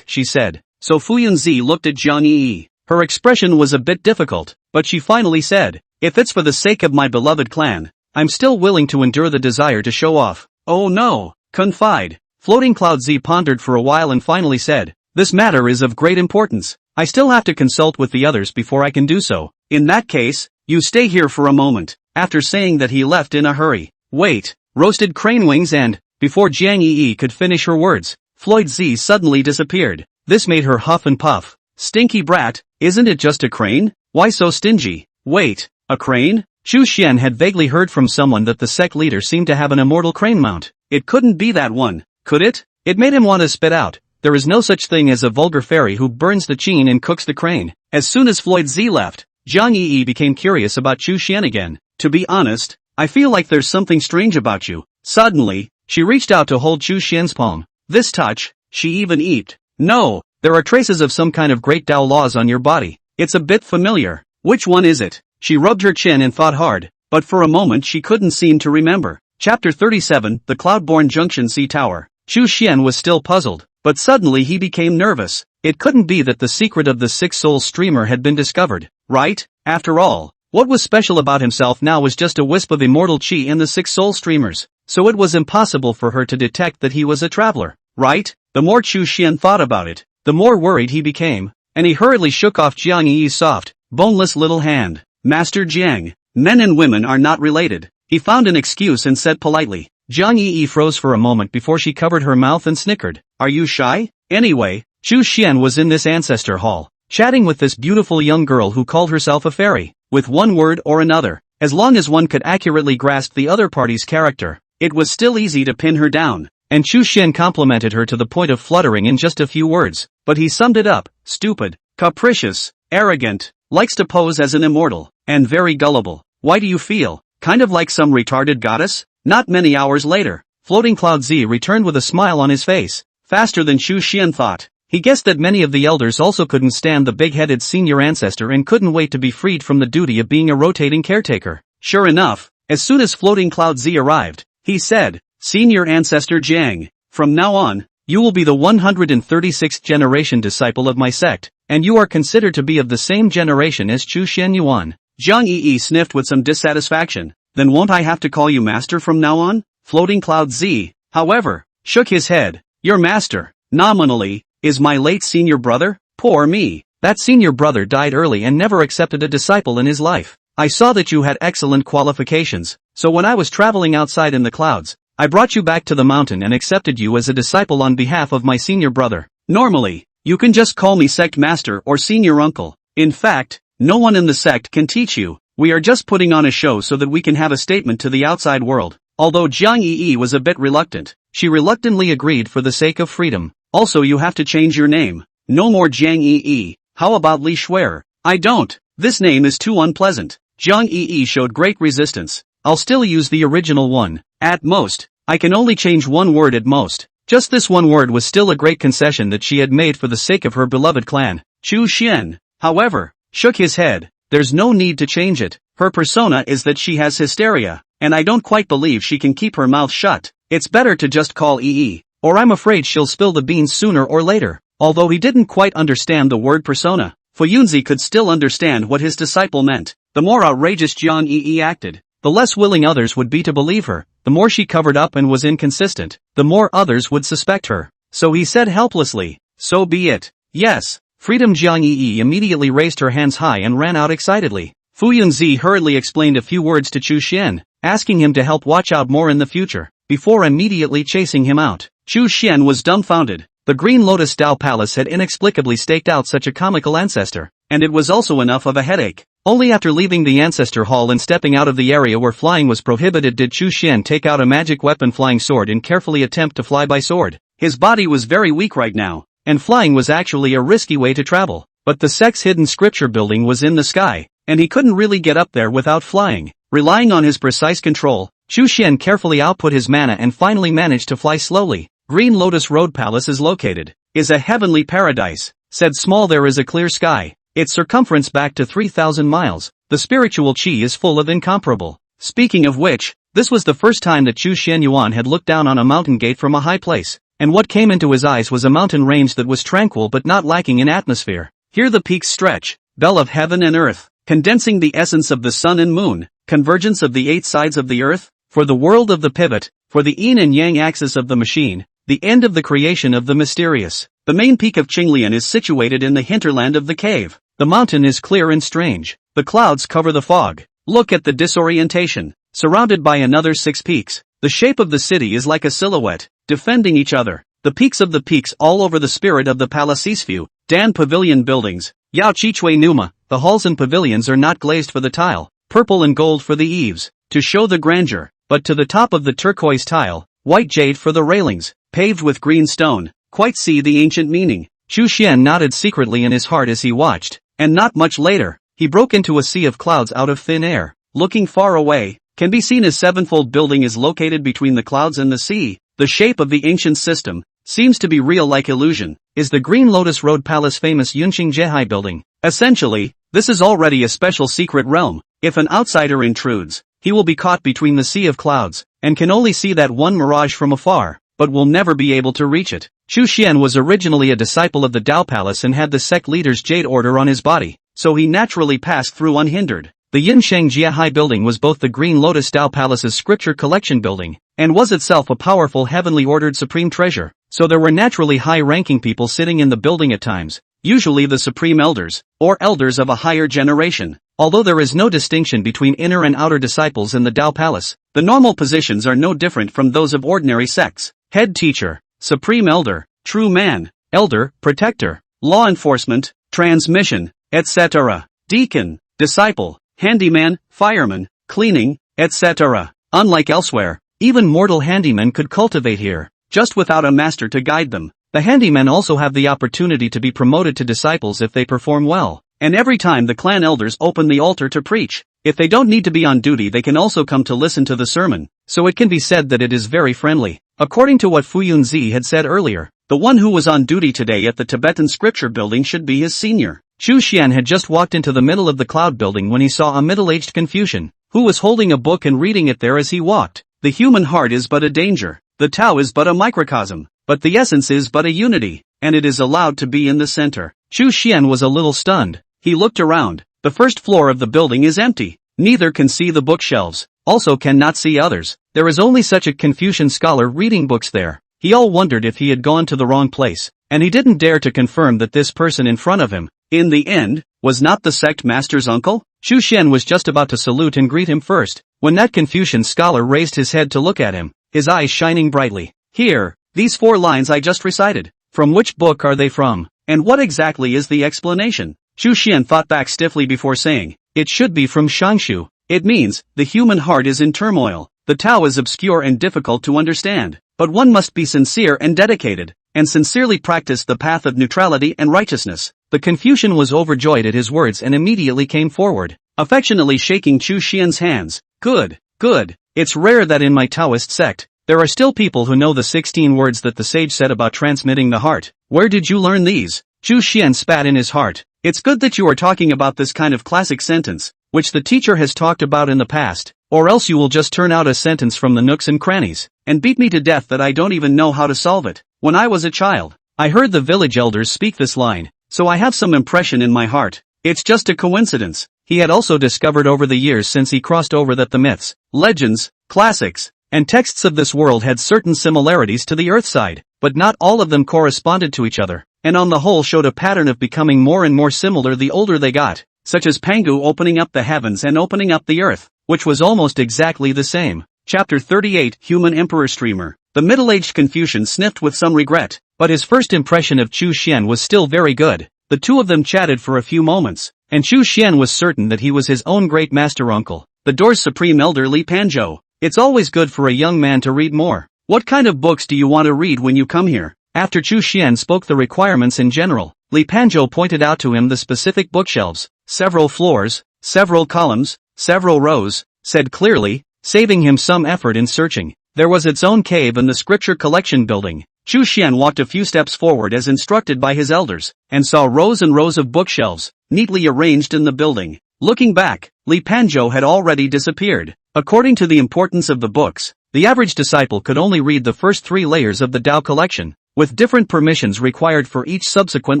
she said. So Fu Yunzi looked at Jiang Yi. Her expression was a bit difficult, but she finally said, "If it's for the sake of my beloved clan, I'm still willing to endure the desire to show off." "Oh no, confide." Floating Cloud Z pondered for a while and finally said, "This matter is of great importance. I still have to consult with the others before I can do so." "In that case, you stay here for a moment." After saying that, he left in a hurry. "Wait, roasted crane wings," and, before Jiang Yi could finish her words, Floyd Z suddenly disappeared. This made her huff and puff. "Stinky brat, isn't it just a crane? Why so stingy?" "Wait, a crane?" Chu Xian had vaguely heard from someone that the sect leader seemed to have an immortal crane mount. It couldn't be that one, could it? It made him want to spit out. There is no such thing as a vulgar fairy who burns the chin and cooks the crane. As soon as Floyd Z left, Jiang Yi became curious about Chu Xian again. "To be honest, I feel like there's something strange about you." Suddenly, she reached out to hold Chu Xian's palm. This touch, she even eeped. "No, there are traces of some kind of great Tao laws on your body. It's a bit familiar." "Which one is it?" She rubbed her chin and thought hard, but for a moment she couldn't seem to remember. Chapter 37, The Cloudborn Junction Sea Tower. Chu Xian was still puzzled, but suddenly he became nervous. It couldn't be that the secret of the 6-soul streamer had been discovered, right? After all, what was special about himself now was just a wisp of immortal chi in the 6-soul streamers, so it was impossible for her to detect that he was a traveler, right? The more Chu Xian thought about it, the more worried he became, and he hurriedly shook off Jiang Yi's soft, boneless little hand. "Master Jiang, men and women are not related." He found an excuse and said politely. Jiang Yi froze for a moment before she covered her mouth and snickered. "Are you shy?" Anyway, Chu Xian was in this ancestor hall, chatting with this beautiful young girl who called herself a fairy. With one word or another, as long as one could accurately grasp the other party's character, it was still easy to pin her down. And Chu Xian complimented her to the point of fluttering in just a few words, but he summed it up: stupid, capricious, arrogant, likes to pose as an immortal, and very gullible. Why do you feel kind of like some retarded goddess? Not many hours later, Floating Cloud Z returned with a smile on his face, faster than Chu Xian thought. He guessed that many of the elders also couldn't stand the big-headed senior ancestor and couldn't wait to be freed from the duty of being a rotating caretaker. Sure enough, as soon as Floating Cloud Z arrived, he said, "Senior Ancestor Jiang, from now on, you will be the 136th generation disciple of my sect, and you are considered to be of the same generation as Chu Xian Yuan." Jiang Yi sniffed with some dissatisfaction. "Then won't I have to call you master from now on?" Floating Cloud Z, however, shook his head. "Your master, nominally, is my late senior brother? Poor me. That senior brother died early and never accepted a disciple in his life. I saw that you had excellent qualifications, so when I was traveling outside in the clouds, I brought you back to the mountain and accepted you as a disciple on behalf of my senior brother. Normally, you can just call me sect master or senior uncle. In fact, no one in the sect can teach you. We are just putting on a show so that we can have a statement to the outside world." Although Jiang Yi was a bit reluctant, She reluctantly agreed for the sake of freedom. Also, you have to change your name. No more Jiang Yi. How about Li Shuer? I don't. This name is too unpleasant. Jiang Yi showed great resistance. I'll still use the original one. At most, I can only change one word at most. Just this one word was still a great concession that she had made for the sake of her beloved clan. Chu Xian, however, shook his head. There's no need to change it. Her persona is that she has hysteria, and I don't quite believe she can keep her mouth shut. It's better to just call Yi, or I'm afraid she'll spill the beans sooner or later. Although he didn't quite understand the word persona, Fu Yunzi could still understand what his disciple meant. The more outrageous Jiang Yi acted, the less willing others would be to believe her. The more she covered up and was inconsistent, the more others would suspect her. So he said helplessly, so be it. Yes. Freedom. Jiang Yi immediately raised her hands high and ran out excitedly. Fu Yunzi hurriedly explained a few words to Chu Xian, asking him to help watch out more in the future, before immediately chasing him out. Chu Xian was dumbfounded. The Green Lotus Dao Palace had inexplicably staked out such a comical ancestor, and it was also enough of a headache. Only after leaving the ancestor hall and stepping out of the area where flying was prohibited did Chu Xian take out a magic weapon flying sword and carefully attempt to fly by sword. His body was very weak right now, and flying was actually a risky way to travel. But the Sect's hidden scripture building was in the sky, and he couldn't really get up there without flying. Relying on his precise control, Chu Xian carefully output his mana and finally managed to fly slowly. Green Lotus Road Palace is located. Is a heavenly paradise. Said small, there is a clear sky. Its circumference back to 3,000 miles. The spiritual chi is full of incomparable. Speaking of which, this was the first time that Chu Xian Yuan had looked down on a mountain gate from a high place, and what came into his eyes was a mountain range that was tranquil but not lacking in atmosphere. Here the peaks stretch, bell of heaven and earth, condensing the essence of the sun and moon, convergence of the 8 sides of the earth, for the world of the pivot, for the yin and yang axis of the machine, the end of the creation of the mysterious. The main peak of Qinglian is situated in the hinterland of the cave. The mountain is clear and strange. The clouds cover the fog. Look at the disorientation. Surrounded by another 6 peaks, the shape of the city is like a silhouette, defending each other. The peaks of the peaks all over the spirit of the palace view. Dan Pavilion buildings. Yao Chichue Numa. The halls and pavilions are not glazed for the tile, purple and gold for the eaves, to show the grandeur, but to the top of the turquoise tile, white jade for the railings, paved with green stone. Quite see the ancient meaning. Chu Xian nodded secretly in his heart as he watched, and not much later, he broke into a sea of clouds out of thin air. Looking far away, can be seen a 7-fold building is located between the clouds and the sea. The shape of the ancient system seems to be real like illusion. Is the Green Lotus Road Palace famous Yunqing Jehai building? Essentially, this is already a special secret realm. If an outsider intrudes, he will be caught between the sea of clouds, and can only see that one mirage from afar, but will never be able to reach it. Chu Xian was originally a disciple of the Dao Palace and had the sect leader's jade order on his body, so he naturally passed through unhindered. The Yinsheng Jiahai building was both the Green Lotus Dao Palace's scripture collection building, and was itself a powerful heavenly ordered supreme treasure, so there were naturally high-ranking people sitting in the building at times, usually the supreme elders, or elders of a higher generation. Although there is no distinction between inner and outer disciples in the Dao Palace, the normal positions are no different from those of ordinary sects. Head teacher, supreme elder, true man, elder, protector, law enforcement, transmission, etc. Deacon, disciple, handyman, fireman, cleaning, etc. Unlike elsewhere, even mortal handymen could cultivate here, just without a master to guide them. The handymen also have the opportunity to be promoted to disciples if they perform well, and every time the clan elders open the altar to preach, if they don't need to be on duty they can also come to listen to the sermon, so it can be said that it is very friendly. According to what Fu Yunzi had said earlier, the one who was on duty today at the Tibetan scripture building should be his senior. Chu Xian had just walked into the middle of the cloud building when he saw a middle-aged Confucian, who was holding a book and reading it there as he walked. The human heart is but a danger, the Tao is but a microcosm, but the essence is but a unity, and it is allowed to be in the center. Chu Xian was a little stunned. He looked around. The first floor of the building is empty. Neither can see the bookshelves, also cannot see others. There is only such a Confucian scholar reading books there. He all wondered if he had gone to the wrong place, and he didn't dare to confirm that this person in front of him, in the end, was not the sect master's uncle. Chu Xian was just about to salute and greet him first, when that Confucian scholar raised his head to look at him, his eyes shining brightly. Here, these 4 lines I just recited, from which book are they from, and what exactly is the explanation? Chu Xian thought back stiffly before saying, it should be from Shangshu. It means, the human heart is in turmoil, the Tao is obscure and difficult to understand. but one must be sincere and dedicated, and sincerely practice the path of neutrality and righteousness. The Confucian was overjoyed at his words and immediately came forward, affectionately shaking Chu Xian's hands. Good, good. It's rare that in my Taoist sect, there are still people who know the 16 words that the sage said about transmitting the heart. Where did you learn these? Chu Xian spat in his heart. It's good that you are talking about this kind of classic sentence, which the teacher has talked about in the past, or else you will just turn out a sentence from the nooks and crannies, and beat me to death that I don't even know how to solve it. When I was a child, I heard the village elders speak this line, so I have some impression in my heart. It's just a coincidence. He had also discovered over the years since he crossed over that the myths, legends, classics, and texts of this world had certain similarities to the earth side, but not all of them corresponded to each other, and on the whole showed a pattern of becoming more and more similar the older they got, such as Pangu opening up the heavens and opening up the earth, which was almost exactly the same. Chapter 38 Human Emperor Streamer. The middle-aged Confucian sniffed with some regret, but his first impression of Chu Xian was still very good. The two of them chatted for a few moments, and Chu Xian was certain that he was his own great master-uncle, the door's supreme elder Li Panzhou. It's always good for a young man to read more. What kind of books do you want to read when you come here? After Chu Xian spoke the requirements in general, Li Panzhou pointed out to him the specific bookshelves, several floors, several columns, several rows, said clearly, saving him some effort in searching. There was its own cave in the scripture collection building. Chu Xian walked a few steps forward as instructed by his elders, and saw rows and rows of bookshelves, neatly arranged in the building. Looking back, Li Panzhou had already disappeared. According to the importance of the books, the average disciple could only read the first 3 layers of the Tao collection, with different permissions required for each subsequent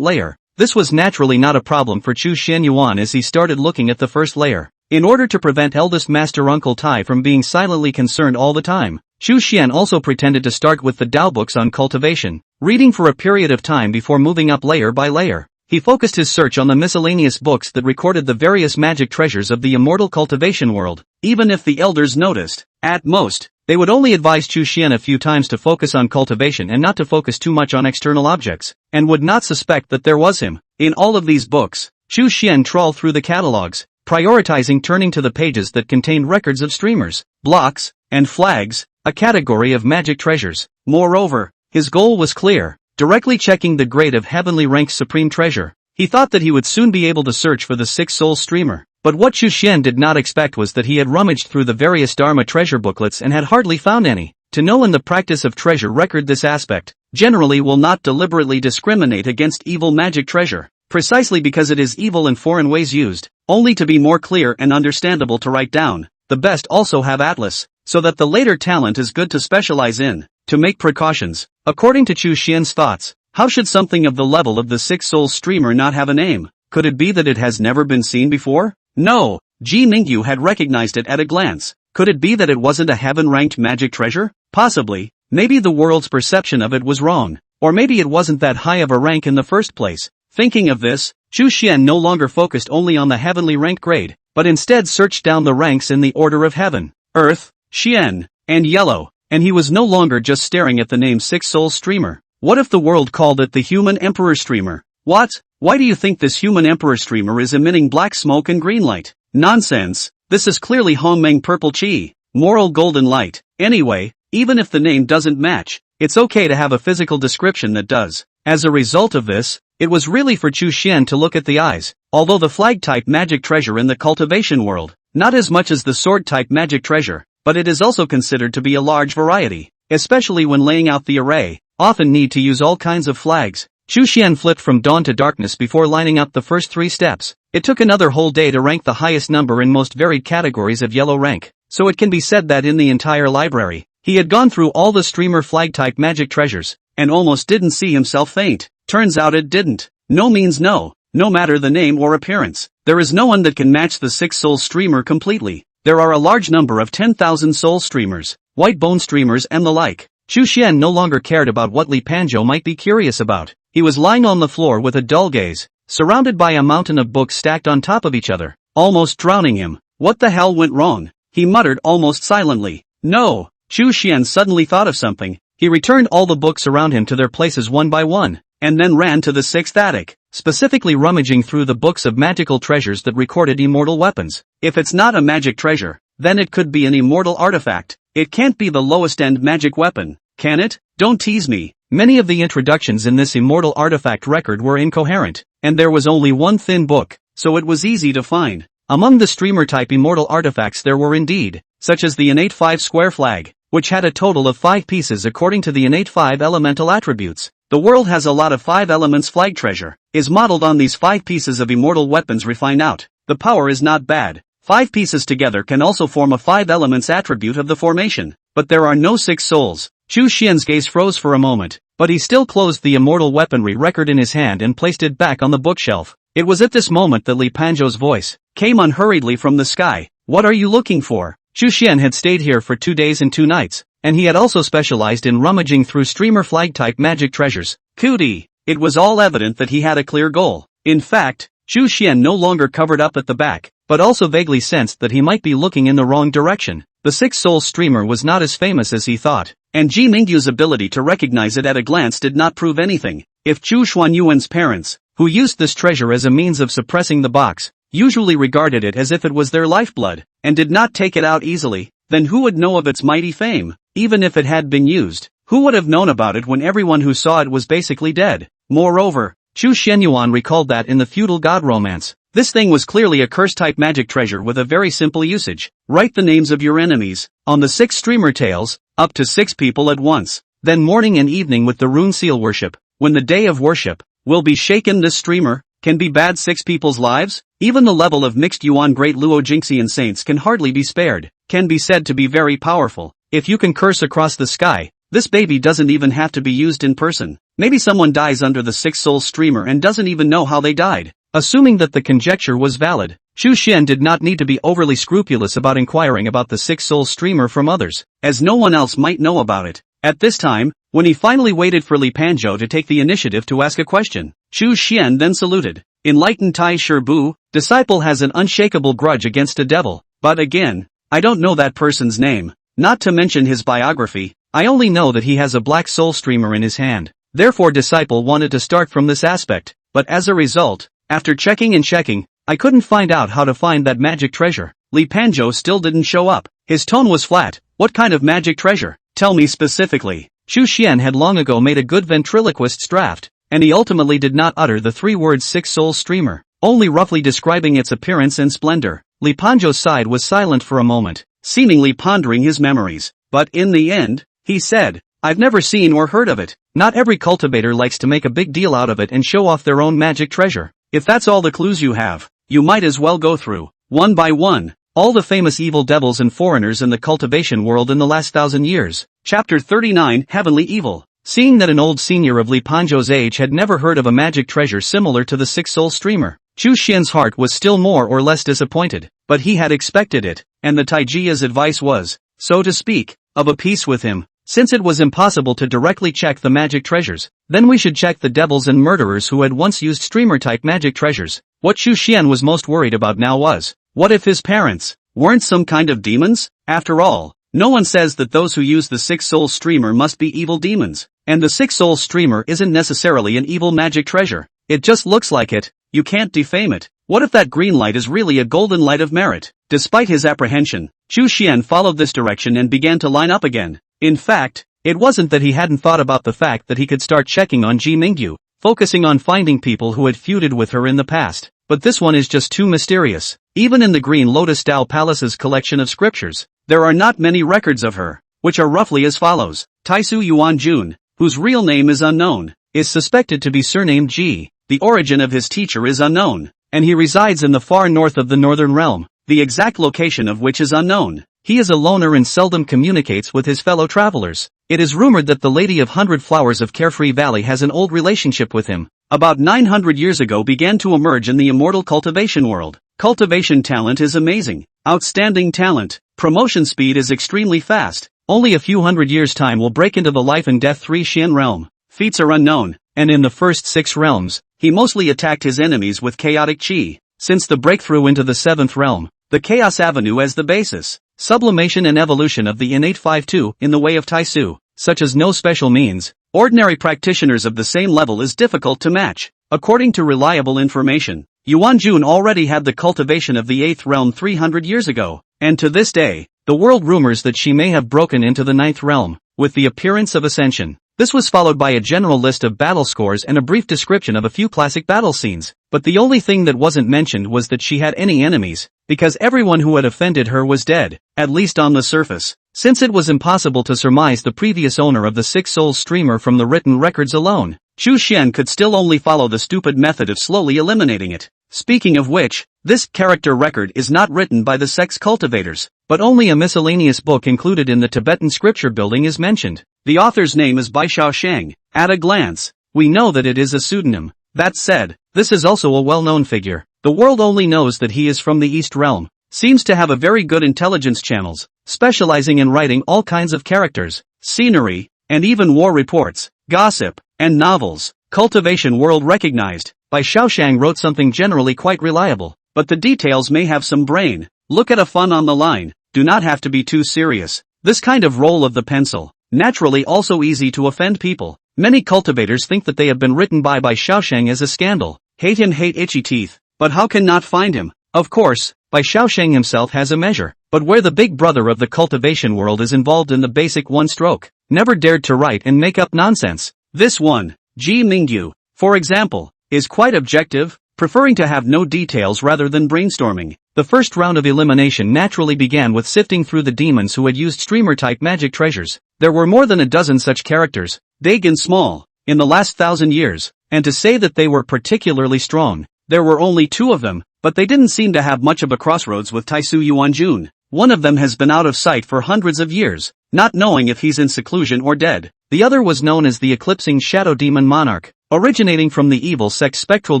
layer. This was naturally not a problem for Chu Xian Yuan as he started looking at the first layer. In order to prevent eldest master Uncle Tai from being silently concerned all the time, Chu Xian also pretended to start with the Tao books on cultivation, reading for a period of time before moving up layer by layer. He focused his search on the miscellaneous books that recorded the various magic treasures of the immortal cultivation world. Even if the elders noticed, at most, they would only advise Chu Xian a few times to focus on cultivation and not to focus too much on external objects, and would not suspect that there was him. In all of these books, Chu Xian trawled through the catalogs, prioritizing turning to the pages that contained records of streamers, blocks, and flags, a category of magic treasures. Moreover, his goal was clear, directly checking the grade of heavenly rank's supreme treasure. He thought that he would soon be able to search for the 6-soul streamer. But what Chu Xian did not expect was that he had rummaged through the various Dharma treasure booklets and had hardly found any. To know in the practice of treasure record this aspect, generally will not deliberately discriminate against evil magic treasure, precisely because it is evil in foreign ways used, only to be more clear and understandable to write down. The best also have atlas, so that the later talent is good to specialize in. To make precautions, according to Chu Xian's thoughts, how should something of the level of the 6-soul streamer not have a name? Could it be that it has never been seen before? No, Ji Mingyu had recognized it at a glance. Could it be that it wasn't a heaven-ranked magic treasure? Possibly. Maybe the world's perception of it was wrong. Or maybe it wasn't that high of a rank in the first place. Thinking of this, Chu Xian no longer focused only on the heavenly rank grade, but instead searched down the ranks in the order of heaven, earth, Xian, and yellow, and he was no longer just staring at the name 6-soul streamer. What if the world called it the human emperor streamer? What? Why do you think this human emperor streamer is emitting black smoke and green light? Nonsense. This is clearly Hongmeng purple chi, moral golden light. Anyway, even if the name doesn't match, it's okay to have a physical description that does. As a result of this, it was really for Chu Xian to look at the eyes. Although the flag-type magic treasure in the cultivation world, not as much as the sword-type magic treasure, but it is also considered to be a large variety, especially when laying out the array, often need to use all kinds of flags. Chu Xian flipped from dawn to darkness before lining up the first 3 steps. It took another whole day to rank the highest number in most varied categories of yellow rank, so it can be said that in the entire library, he had gone through all the streamer flag-type magic treasures, and almost didn't see himself faint. Turns out it didn't. No means no, no matter the name or appearance. There is no one that can match the 6-soul streamer completely. There are a large number of 10,000 soul streamers, white bone streamers and the like. Chu Xian no longer cared about what Li Panzhou might be curious about. He was lying on the floor with a dull gaze, surrounded by a mountain of books stacked on top of each other, almost drowning him. What the hell went wrong? He muttered almost silently. No. Chu Xian suddenly thought of something. He returned all the books around him to their places one by one, and then ran to the 6th attic, specifically rummaging through the books of magical treasures that recorded immortal weapons. If it's not a magic treasure, then it could be an immortal artifact. It can't be the lowest-end magic weapon. Can it? Don't tease me. Many of the introductions in this immortal artifact record were incoherent, and there was only one thin book, so it was easy to find. Among the streamer-type immortal artifacts there were indeed, such as the innate 5 square flag, which had a total of 5 pieces according to the innate 5 elemental attributes. The world has a lot of 5 elements. Flag treasure is modeled on these 5 pieces of immortal weapons refined out. The power is not bad. 5 pieces together can also form a 5 elements attribute of the formation, but there are no 6 souls. Chu Xian's gaze froze for a moment, but he still closed the immortal weaponry record in his hand and placed it back on the bookshelf. It was at this moment that Li Panzhou's voice came unhurriedly from the sky. What are you looking for? Chu Xian had stayed here for 2 days and 2 nights, and he had also specialized in rummaging through streamer flag-type magic treasures. Cootie! It was all evident that he had a clear goal. In fact, Chu Xian no longer covered up at the back, but also vaguely sensed that he might be looking in the wrong direction. The 6-soul streamer was not as famous as he thought, and Ji Mingyu's ability to recognize it at a glance did not prove anything. If Chu Xuanyuan's parents, who used this treasure as a means of suppressing the box, usually regarded it as if it was their lifeblood, and did not take it out easily, then who would know of its mighty fame? Even if it had been used, who would have known about it when everyone who saw it was basically dead? Moreover, Chu Xianyuan recalled that in the feudal god romance, this thing was clearly a curse-type magic treasure with a very simple usage. Write the names of your enemies on the 6 streamer tails, up to 6 people at once. Then morning and evening with the rune seal worship, when the day of worship will be shaken. This streamer can be bad 6 people's lives. Even the level of mixed Yuan great Luo Jingxian saints can hardly be spared, can be said to be very powerful. If you can curse across the sky, this baby doesn't even have to be used in person. Maybe someone dies under the 6-soul streamer and doesn't even know how they died. Assuming that the conjecture was valid, Chu Xian did not need to be overly scrupulous about inquiring about the 6-soul streamer from others, as no one else might know about it. At this time, when he finally waited for Li Panzhou to take the initiative to ask a question, Chu Xian then saluted. Enlightened Tai Bu, disciple has an unshakable grudge against a devil, but again, I don't know that person's name, not to mention his biography. I only know that he has a black soul streamer in his hand. Therefore disciple wanted to start from this aspect, but as a result, after checking and checking, I couldn't find out how to find that magic treasure. Li Panzhou still didn't show up. His tone was flat. What kind of magic treasure? Tell me specifically. Chu Xian had long ago made a good ventriloquist's draft, and he ultimately did not utter the 3 words 6-soul streamer, only roughly describing its appearance and splendor. Li Panzhou's side was silent for a moment, seemingly pondering his memories, but in the end, he said, I've never seen or heard of it. Not every cultivator likes to make a big deal out of it and show off their own magic treasure. If that's all the clues you have, you might as well go through, one by one, all the famous evil devils and foreigners in the cultivation world in the last 1,000 years. Chapter 39 Heavenly Evil. Seeing that an old senior of Li Panzhou's age had never heard of a magic treasure similar to the 6-soul streamer, Chu Xian's heart was still more or less disappointed, but he had expected it, and the Taijia's advice was, so to speak, of a piece with him. Since it was impossible to directly check the magic treasures, then we should check the devils and murderers who had once used streamer-type magic treasures. What Chu Xian was most worried about now was, what if his parents weren't some kind of demons? After all, no one says that those who use the 6-soul streamer must be evil demons, and the 6-soul streamer isn't necessarily an evil magic treasure. It just looks like it. You can't defame it. What if that green light is really a golden light of merit? Despite his apprehension, Chu Xian followed this direction and began to line up again. In fact, it wasn't that he hadn't thought about the fact that he could start checking on Ji Mingyu, focusing on finding people who had feuded with her in the past, but this one is just too mysterious. Even in the Green Lotus Dao Palace's collection of scriptures, there are not many records of her, which are roughly as follows. Taisu Yuan Jun, whose real name is unknown, is suspected to be surnamed Ji. The origin of his teacher is unknown, and he resides in the far north of the Northern Realm, the exact location of which is unknown. He is a loner and seldom communicates with his fellow travelers. It is rumored that the Lady of 100 Flowers of Carefree Valley has an old relationship with him. About 900 years ago began to emerge in the immortal cultivation world. Cultivation talent is amazing. Outstanding talent. Promotion speed is extremely fast. Only a few hundred years' time will break into the life and death 3 Xian realm. Feats are unknown, and in the first 6 realms, he mostly attacked his enemies with chaotic chi. Since the breakthrough into the 7th realm, the Chaos Avenue as the basis, sublimation and evolution of the innate 5-2 in the way of Taisu, such as no special means, ordinary practitioners of the same level is difficult to match. According to reliable information, Yuan Jun already had the cultivation of the 8th realm 300 years ago, and to this day, the world rumors that she may have broken into the 9th realm. with the appearance of ascension. This was followed by a general list of battle scores and a brief description of a few classic battle scenes, but the only thing that wasn't mentioned was that she had any enemies, because everyone who had offended her was dead, at least on the surface. Since it was impossible to surmise the previous owner of the Six Souls streamer from the written records alone, Chu Xian could still only follow the stupid method of slowly eliminating it. Speaking of which, this character record is not written by the Sect's cultivators, but only a miscellaneous book included in the Tibetan scripture building is mentioned. The author's name is Bai Shaosheng. At a glance, we know that it is a pseudonym. That said, this is also a well-known figure. The world only knows that he is from the East Realm. Seems to have a very good intelligence channels, specializing in writing all kinds of characters, scenery, and even war reports, gossip, and novels. Cultivation world recognized. Bai Shaosheng wrote something generally quite reliable, but the details may have some brain. Look at a fun on the line, do not have to be too serious. This kind of roll of the pencil, naturally also easy to offend people. Many cultivators think that they have been written by Bai Shaosheng as a scandal. Hate him, hate itchy teeth, but how can not find him? Of course, Bai Shaosheng himself has a measure, but where the big brother of the cultivation world is involved in the basic one stroke, never dared to write and make up nonsense. This one, Ji Mingyu, for example, is quite objective, preferring to have no details rather than brainstorming. The first round of elimination naturally began with sifting through the demons who had used streamer-type magic treasures. There were more than a dozen such characters, big and small, in the last 1,000 years, and to say that they were particularly strong, there were only 2 of them, but they didn't seem to have much of a crossroads with Taisu Yuanjun. One of them has been out of sight for hundreds of years, not knowing if he's in seclusion or dead. The other was known as the Eclipsing Shadow Demon Monarch, originating from the evil Sect spectral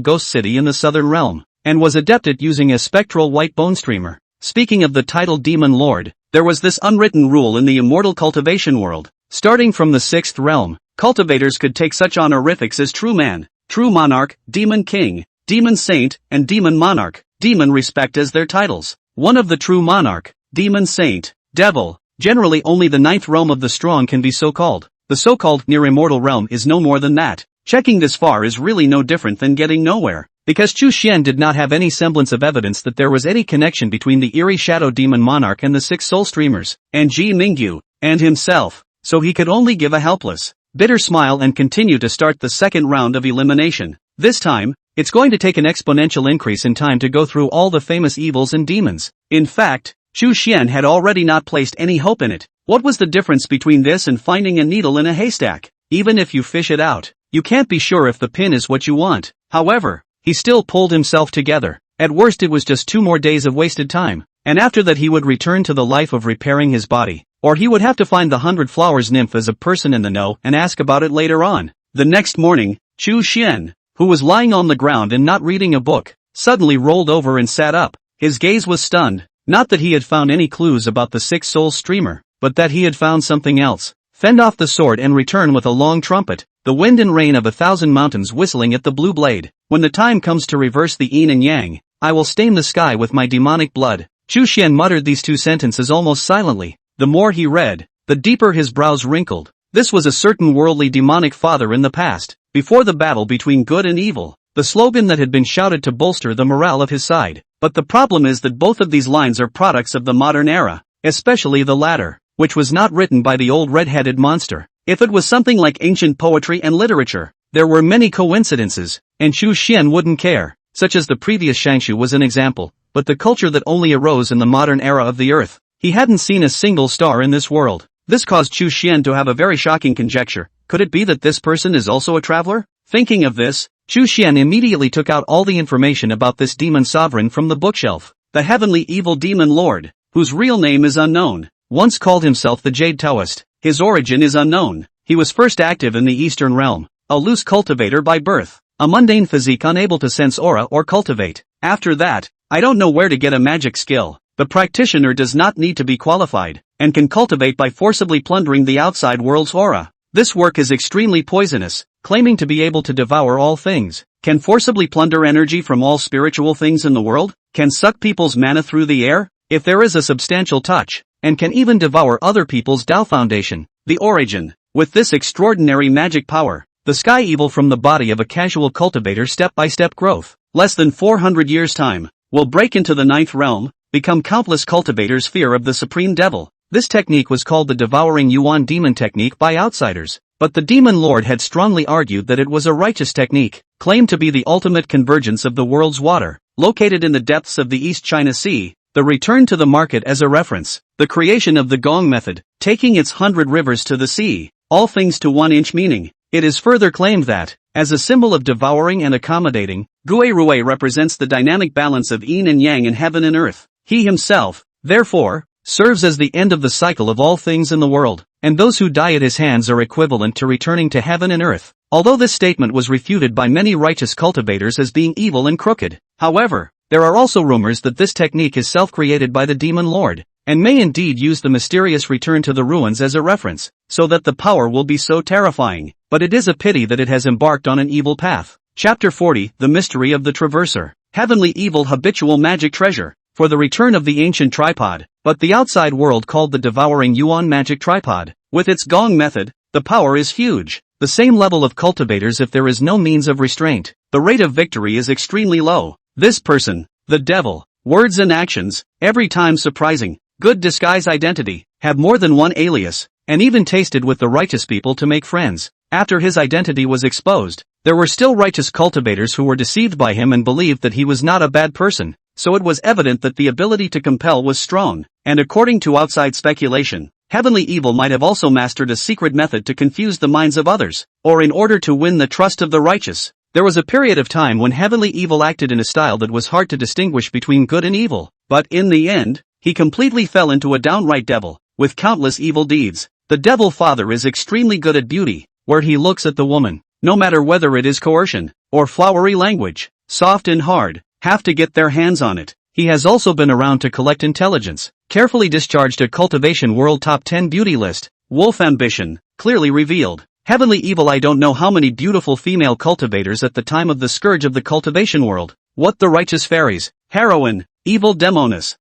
ghost city in the southern realm, and was adept at using a spectral white bone streamer. Speaking of the titled Demon Lord, there was this unwritten rule in the immortal cultivation world. Starting from the 6th realm, cultivators could take such honorifics as True Man, True Monarch, Demon King, Demon Saint, and Demon Monarch, Demon respect as their titles. One of the True Monarch, Demon Saint, Devil, generally only the 9th realm of the strong can be so called. The so-called near immortal realm is no more than that. Checking this far is really no different than getting nowhere, because Chu Xian did not have any semblance of evidence that there was any connection between the eerie shadow demon monarch and the 6 soul streamers, and Ji Mingyu, and himself, so he could only give a helpless, bitter smile and continue to start the second round of elimination. This time, it's going to take an exponential increase in time to go through all the famous evils and demons. In fact, Chu Xian had already not placed any hope in it. What was the difference between this and finding a needle in a haystack? Even if you fish it out, you can't be sure if the pin is what you want. However, he still pulled himself together. At worst it was just 2 more days of wasted time, and after that he would return to the life of repairing his body, or he would have to find the 100 Flowers nymph as a person in the know and ask about it later on. The next morning, Chu Xian, who was lying on the ground and not reading a book, suddenly rolled over and sat up. His gaze was stunned, not that he had found any clues about the 6 soul streamer, but that he had found something else. Fend off the sword and return with a long trumpet, the wind and rain of 1,000 mountains whistling at the blue blade. When the time comes to reverse the yin and yang, I will stain the sky with my demonic blood. Chu Xian muttered these 2 sentences almost silently. The more he read, the deeper his brows wrinkled. This was a certain worldly demonic father in the past, before the battle between good and evil, the slogan that had been shouted to bolster the morale of his side. But the problem is that both of these lines are products of the modern era, especially the latter, which was not written by the old red-headed monster. If it was something like ancient poetry and literature, there were many coincidences, and Chu Xian wouldn't care, such as the previous Shangshu was an example, but the culture that only arose in the modern era of the earth. He hadn't seen a single star in this world. This caused Chu Xian to have a very shocking conjecture. Could it be that this person is also a traveler? Thinking of this, Chu Xian immediately took out all the information about this demon sovereign from the bookshelf. The heavenly evil demon lord, whose real name is unknown, once called himself the Jade Taoist. His origin is unknown. He was first active in the Eastern realm, a loose cultivator by birth, a mundane physique unable to sense aura or cultivate. After that, I don't know where to get a magic skill. The practitioner does not need to be qualified, and can cultivate by forcibly plundering the outside world's aura. This work is extremely poisonous, claiming to be able to devour all things, can forcibly plunder energy from all spiritual things in the world, can suck people's mana through the air, if there is a substantial touch, and can even devour other people's Tao foundation. The origin, with this extraordinary magic power, the sky evil from the body of a casual cultivator step-by-step growth, less than 400 years' time, will break into the 9th realm, become countless cultivators' fear of the supreme devil. This technique was called the devouring Yuan demon technique by outsiders, but the demon lord had strongly argued that it was a righteous technique, claimed to be the ultimate convergence of the world's water, located in the depths of the East China Sea, the return to the market as a reference, the creation of the gong method, taking its 100 rivers to the sea, all things to 1 inch meaning. It is further claimed that, as a symbol of devouring and accommodating, Gui Rui represents the dynamic balance of yin and yang in heaven and earth. He himself, therefore, serves as the end of the cycle of all things in the world, and those who die at his hands are equivalent to returning to heaven and earth. Although this statement was refuted by many righteous cultivators as being evil and crooked, however, there are also rumors that this technique is self-created by the demon lord, and may indeed use the mysterious return to the ruins as a reference, so that the power will be so terrifying, but it is a pity that it has embarked on an evil path. Chapter 40, The Mystery of the Traverser. Heavenly evil habitual magic treasure. For the return of the ancient tripod, but the outside world called the devouring Yuan magic tripod. With its gong method, the power is huge. The same level of cultivators if there is no means of restraint. The rate of victory is extremely low. This person, the devil, words and actions, every time surprising, good disguise identity, have more than one alias, and even tasted with the righteous people to make friends. After his identity was exposed, there were still righteous cultivators who were deceived by him and believed that he was not a bad person. So it was evident that the ability to compel was strong, and according to outside speculation, heavenly evil might have also mastered a secret method to confuse the minds of others, or in order to win the trust of the righteous. There was a period of time when heavenly evil acted in a style that was hard to distinguish between good and evil, but in the end, he completely fell into a downright devil, with countless evil deeds. The devil father is extremely good at beauty, where he looks at the woman, no matter whether it is coercion, or flowery language, soft and hard, have to get their hands on it. He has also been around to collect intelligence, carefully discharged a cultivation world top 10 beauty list, wolf ambition, clearly revealed. Heavenly evil. I don't know how many beautiful female cultivators at the time of the scourge of the cultivation world. What the righteous fairies, heroine, evil demoness,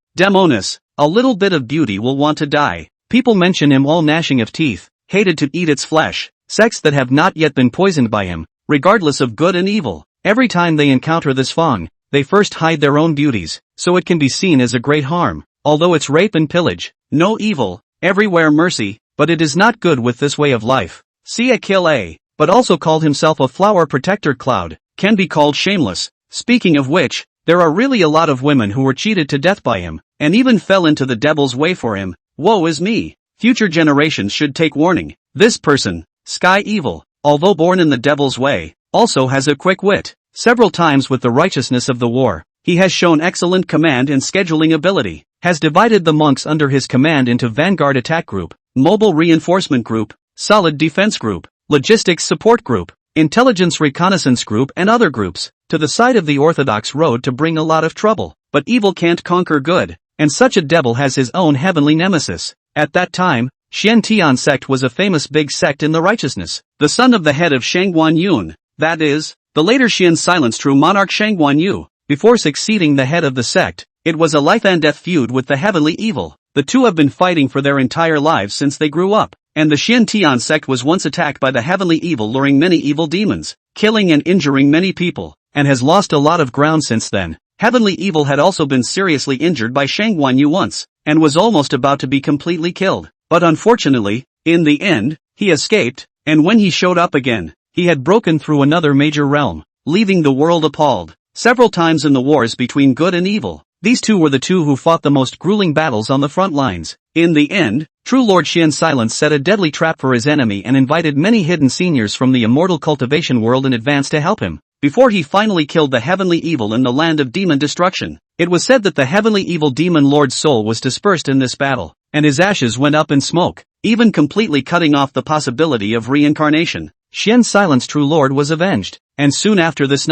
a little bit of beauty will want to die. People mention him all gnashing of teeth, hated to eat its flesh, sects that have not yet been poisoned by him, regardless of good and evil. Every time they encounter this fang, they first hide their own beauties, so it can be seen as a great harm, although it's rape and pillage, no evil, everywhere mercy, but it is not good with this way of life. See a kill a, but also called himself a flower protector cloud, can be called shameless. Speaking of which, there are really a lot of women who were cheated to death by him, and even fell into the devil's way for him. Woe is me. Future generations should take warning. This person, Sky Evil, although born in the devil's way, also has a quick wit. Several times with the righteousness of the war, he has shown excellent command and scheduling ability, has divided the monks under his command into vanguard attack group, mobile reinforcement group, solid defense group, logistics support group, intelligence reconnaissance group and other groups, to the side of the orthodox road to bring a lot of trouble. But evil can't conquer good, and such a devil has his own heavenly nemesis. At that time, Xiantian sect was a famous big sect in the righteousness, the son of the head of Shangguan Yun, that is, the later Xian silenced true monarch Shangguan Yu. Before succeeding the head of the sect, it was a life and death feud with the heavenly evil. The two have been fighting for their entire lives since they grew up, and the Xiantian sect was once attacked by the heavenly evil, luring many evil demons, killing and injuring many people, and has lost a lot of ground since then. Heavenly evil had also been seriously injured by Shangguan Yu once, and was almost about to be completely killed, but unfortunately, in the end, he escaped, and when he showed up again, he had broken through another major realm, leaving the world appalled. Several times in the wars between good and evil, these two were the two who fought the most grueling battles on the front lines. In the end, true Lord Xian Silence set a deadly trap for his enemy and invited many hidden seniors from the immortal cultivation world in advance to help him, before he finally killed the heavenly evil in the land of demon destruction. It was said that the heavenly evil demon lord's soul was dispersed in this battle, and his ashes went up in smoke, even completely cutting off the possibility of reincarnation. Xian Silence true lord was avenged, and soon after this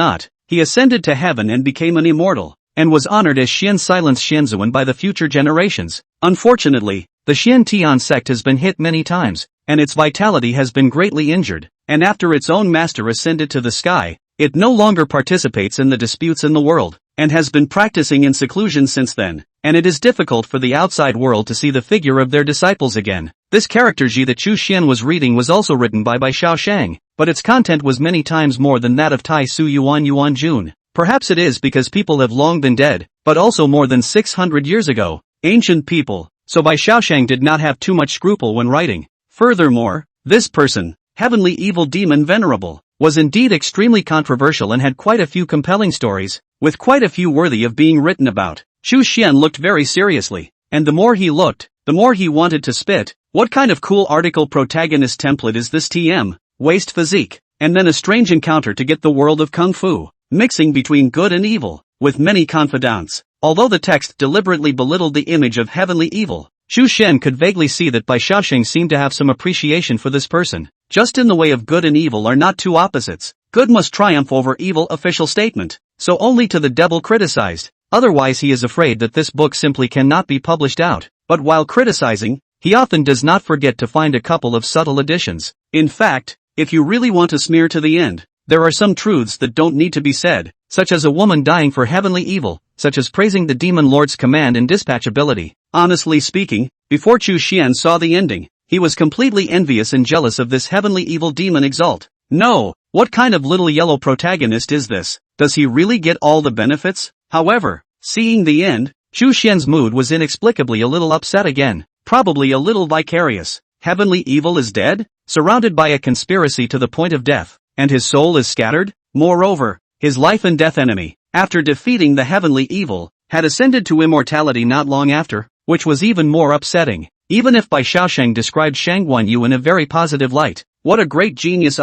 he ascended to heaven and became an immortal, and was honored as Xian Silence Xianzuan by the future generations. Unfortunately, the Xiantian sect has been hit many times, and its vitality has been greatly injured, and after its own master ascended to the sky, it no longer participates in the disputes in the world, and has been practicing in seclusion since then, and it is difficult for the outside world to see the figure of their disciples again. This character Ji that Chu Xian was reading was also written by Xiao Shang, but its content was many times more than that of Taisu Yuan Jun. Perhaps it is because people have long been dead, but also more than 600 years ago, ancient people, so Bai Shaoshang did not have too much scruple when writing. Furthermore, this person, heavenly evil demon venerable, was indeed extremely controversial and had quite a few compelling stories, with quite a few worthy of being written about. Chu Xian looked very seriously, and the more he looked, the more he wanted to spit. What kind of cool article protagonist template is this TM? Waste physique, and then a strange encounter to get the world of Kung Fu, mixing between good and evil, with many confidants. Although the text deliberately belittled the image of heavenly evil, Chu Xian could vaguely see that Bai Shaoshang seemed to have some appreciation for this person. Just in the way of good and evil are not two opposites. Good must triumph over evil. Official statement. So only to the devil criticized. Otherwise he is afraid that this book simply cannot be published out. But while criticizing, he often does not forget to find a couple of subtle additions. In fact, if you really want to smear to the end, there are some truths that don't need to be said, such as a woman dying for heavenly evil, such as praising the demon lord's command and dispatchability. Honestly speaking, before Chu Xian saw the ending, he was completely envious and jealous of this heavenly evil demon exalt. No, what kind of little yellow protagonist is this? Does he really get all the benefits? However, seeing the end, Chu Xian's mood was inexplicably a little upset again, probably a little vicarious. Heavenly evil is dead, surrounded by a conspiracy to the point of death, and his soul is scattered. Moreover, his life and death enemy, after defeating the heavenly evil, had ascended to immortality not long after, which was even more upsetting. Even if Bai Shaoshang described Shangguan Yu in a very positive light, what a great genius,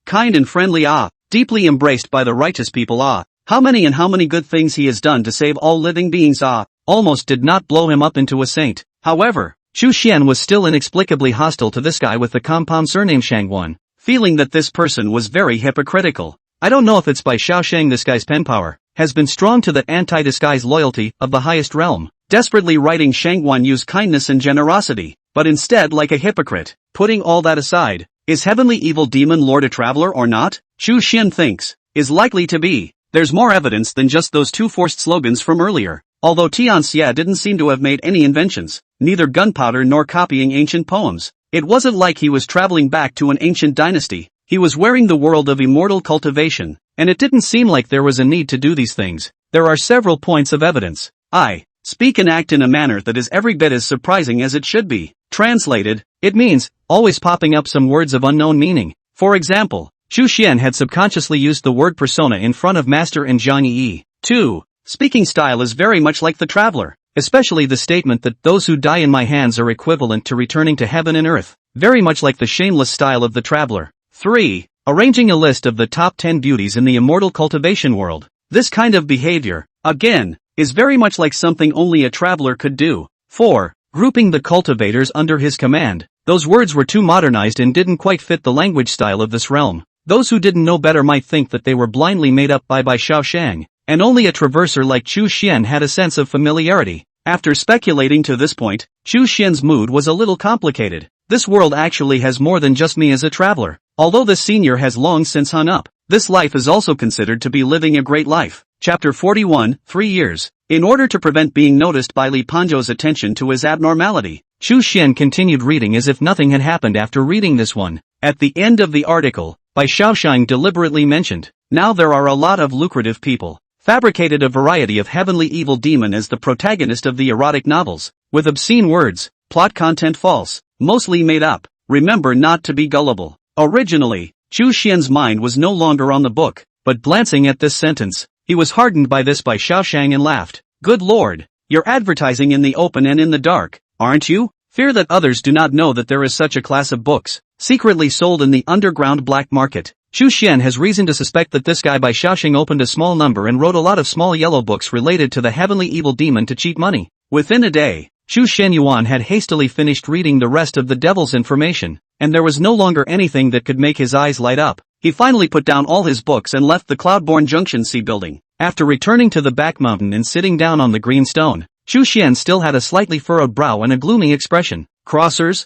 kind and friendly, deeply embraced by the righteous people, how many good things he has done to save all living beings, almost did not blow him up into a saint. However, Chu Xian was still inexplicably hostile to this guy with the compound surname Shangguan, feeling that this person was very hypocritical. I don't know if it's Bai Shaoshang. This guy's pen power has been strong to the anti-disguise loyalty of the highest realm, desperately writing Shangguan Yu's kindness and generosity, but instead like a hypocrite. Putting all that aside, is heavenly evil demon lord a traveler or not? Chu Xian thinks, is likely to be. There's more evidence than just those two forced slogans from earlier. Although Tian Xie didn't seem to have made any inventions, neither gunpowder nor copying ancient poems, it wasn't like he was traveling back to an ancient dynasty. He was wearing the world of immortal cultivation, and it didn't seem like there was a need to do these things. There are several points of evidence. I speak and act in a manner that is every bit as surprising as it should be. Translated, it means, always popping up some words of unknown meaning. For example, Chu Xian had subconsciously used the word persona in front of Master and Jiang Yi. 2. Speaking style is very much like the traveler, especially the statement that those who die in my hands are equivalent to returning to heaven and earth, very much like the shameless style of the traveler. 3. Arranging a list of the top 10 beauties in the immortal cultivation world. This kind of behavior, again, is very much like something only a traveler could do. 4. Grouping the cultivators under his command. Those words were too modernized and didn't quite fit the language style of this realm. Those who didn't know better might think that they were blindly made up by Bai Shaoshang, and only a traverser like Chu Xian had a sense of familiarity. After speculating to this point, Chu Xian's mood was a little complicated. This world actually has more than just me as a traveler. Although this senior has long since hung up, this life is also considered to be living a great life. Chapter 41, 3 years. In order to prevent being noticed by Li Panzhou's attention to his abnormality, Chu Xian continued reading as if nothing had happened after reading this one. At the end of the article, Bai Shaoshang deliberately mentioned, now there are a lot of lucrative people, fabricated a variety of heavenly evil demon as the protagonist of the erotic novels, with obscene words, plot content false, mostly made up. Remember not to be gullible. Originally, Chu Xian's mind was no longer on the book, but glancing at this sentence, he was hardened by this Bai Shaoshang and laughed. Good lord, you're advertising in the open and in the dark, aren't you? Fear that others do not know that there is such a class of books, secretly sold in the underground black market. Chu Xian has reason to suspect that this guy Bai Shaoshang opened a small number and wrote a lot of small yellow books related to the heavenly evil demon to cheat money. Within a day, Chu Xian Yuan had hastily finished reading the rest of the devil's information, and there was no longer anything that could make his eyes light up. He finally put down all his books and left the Cloudborn Junction C building. After returning to the back mountain and sitting down on the green stone, Chu Xian still had a slightly furrowed brow and a gloomy expression. Crossers,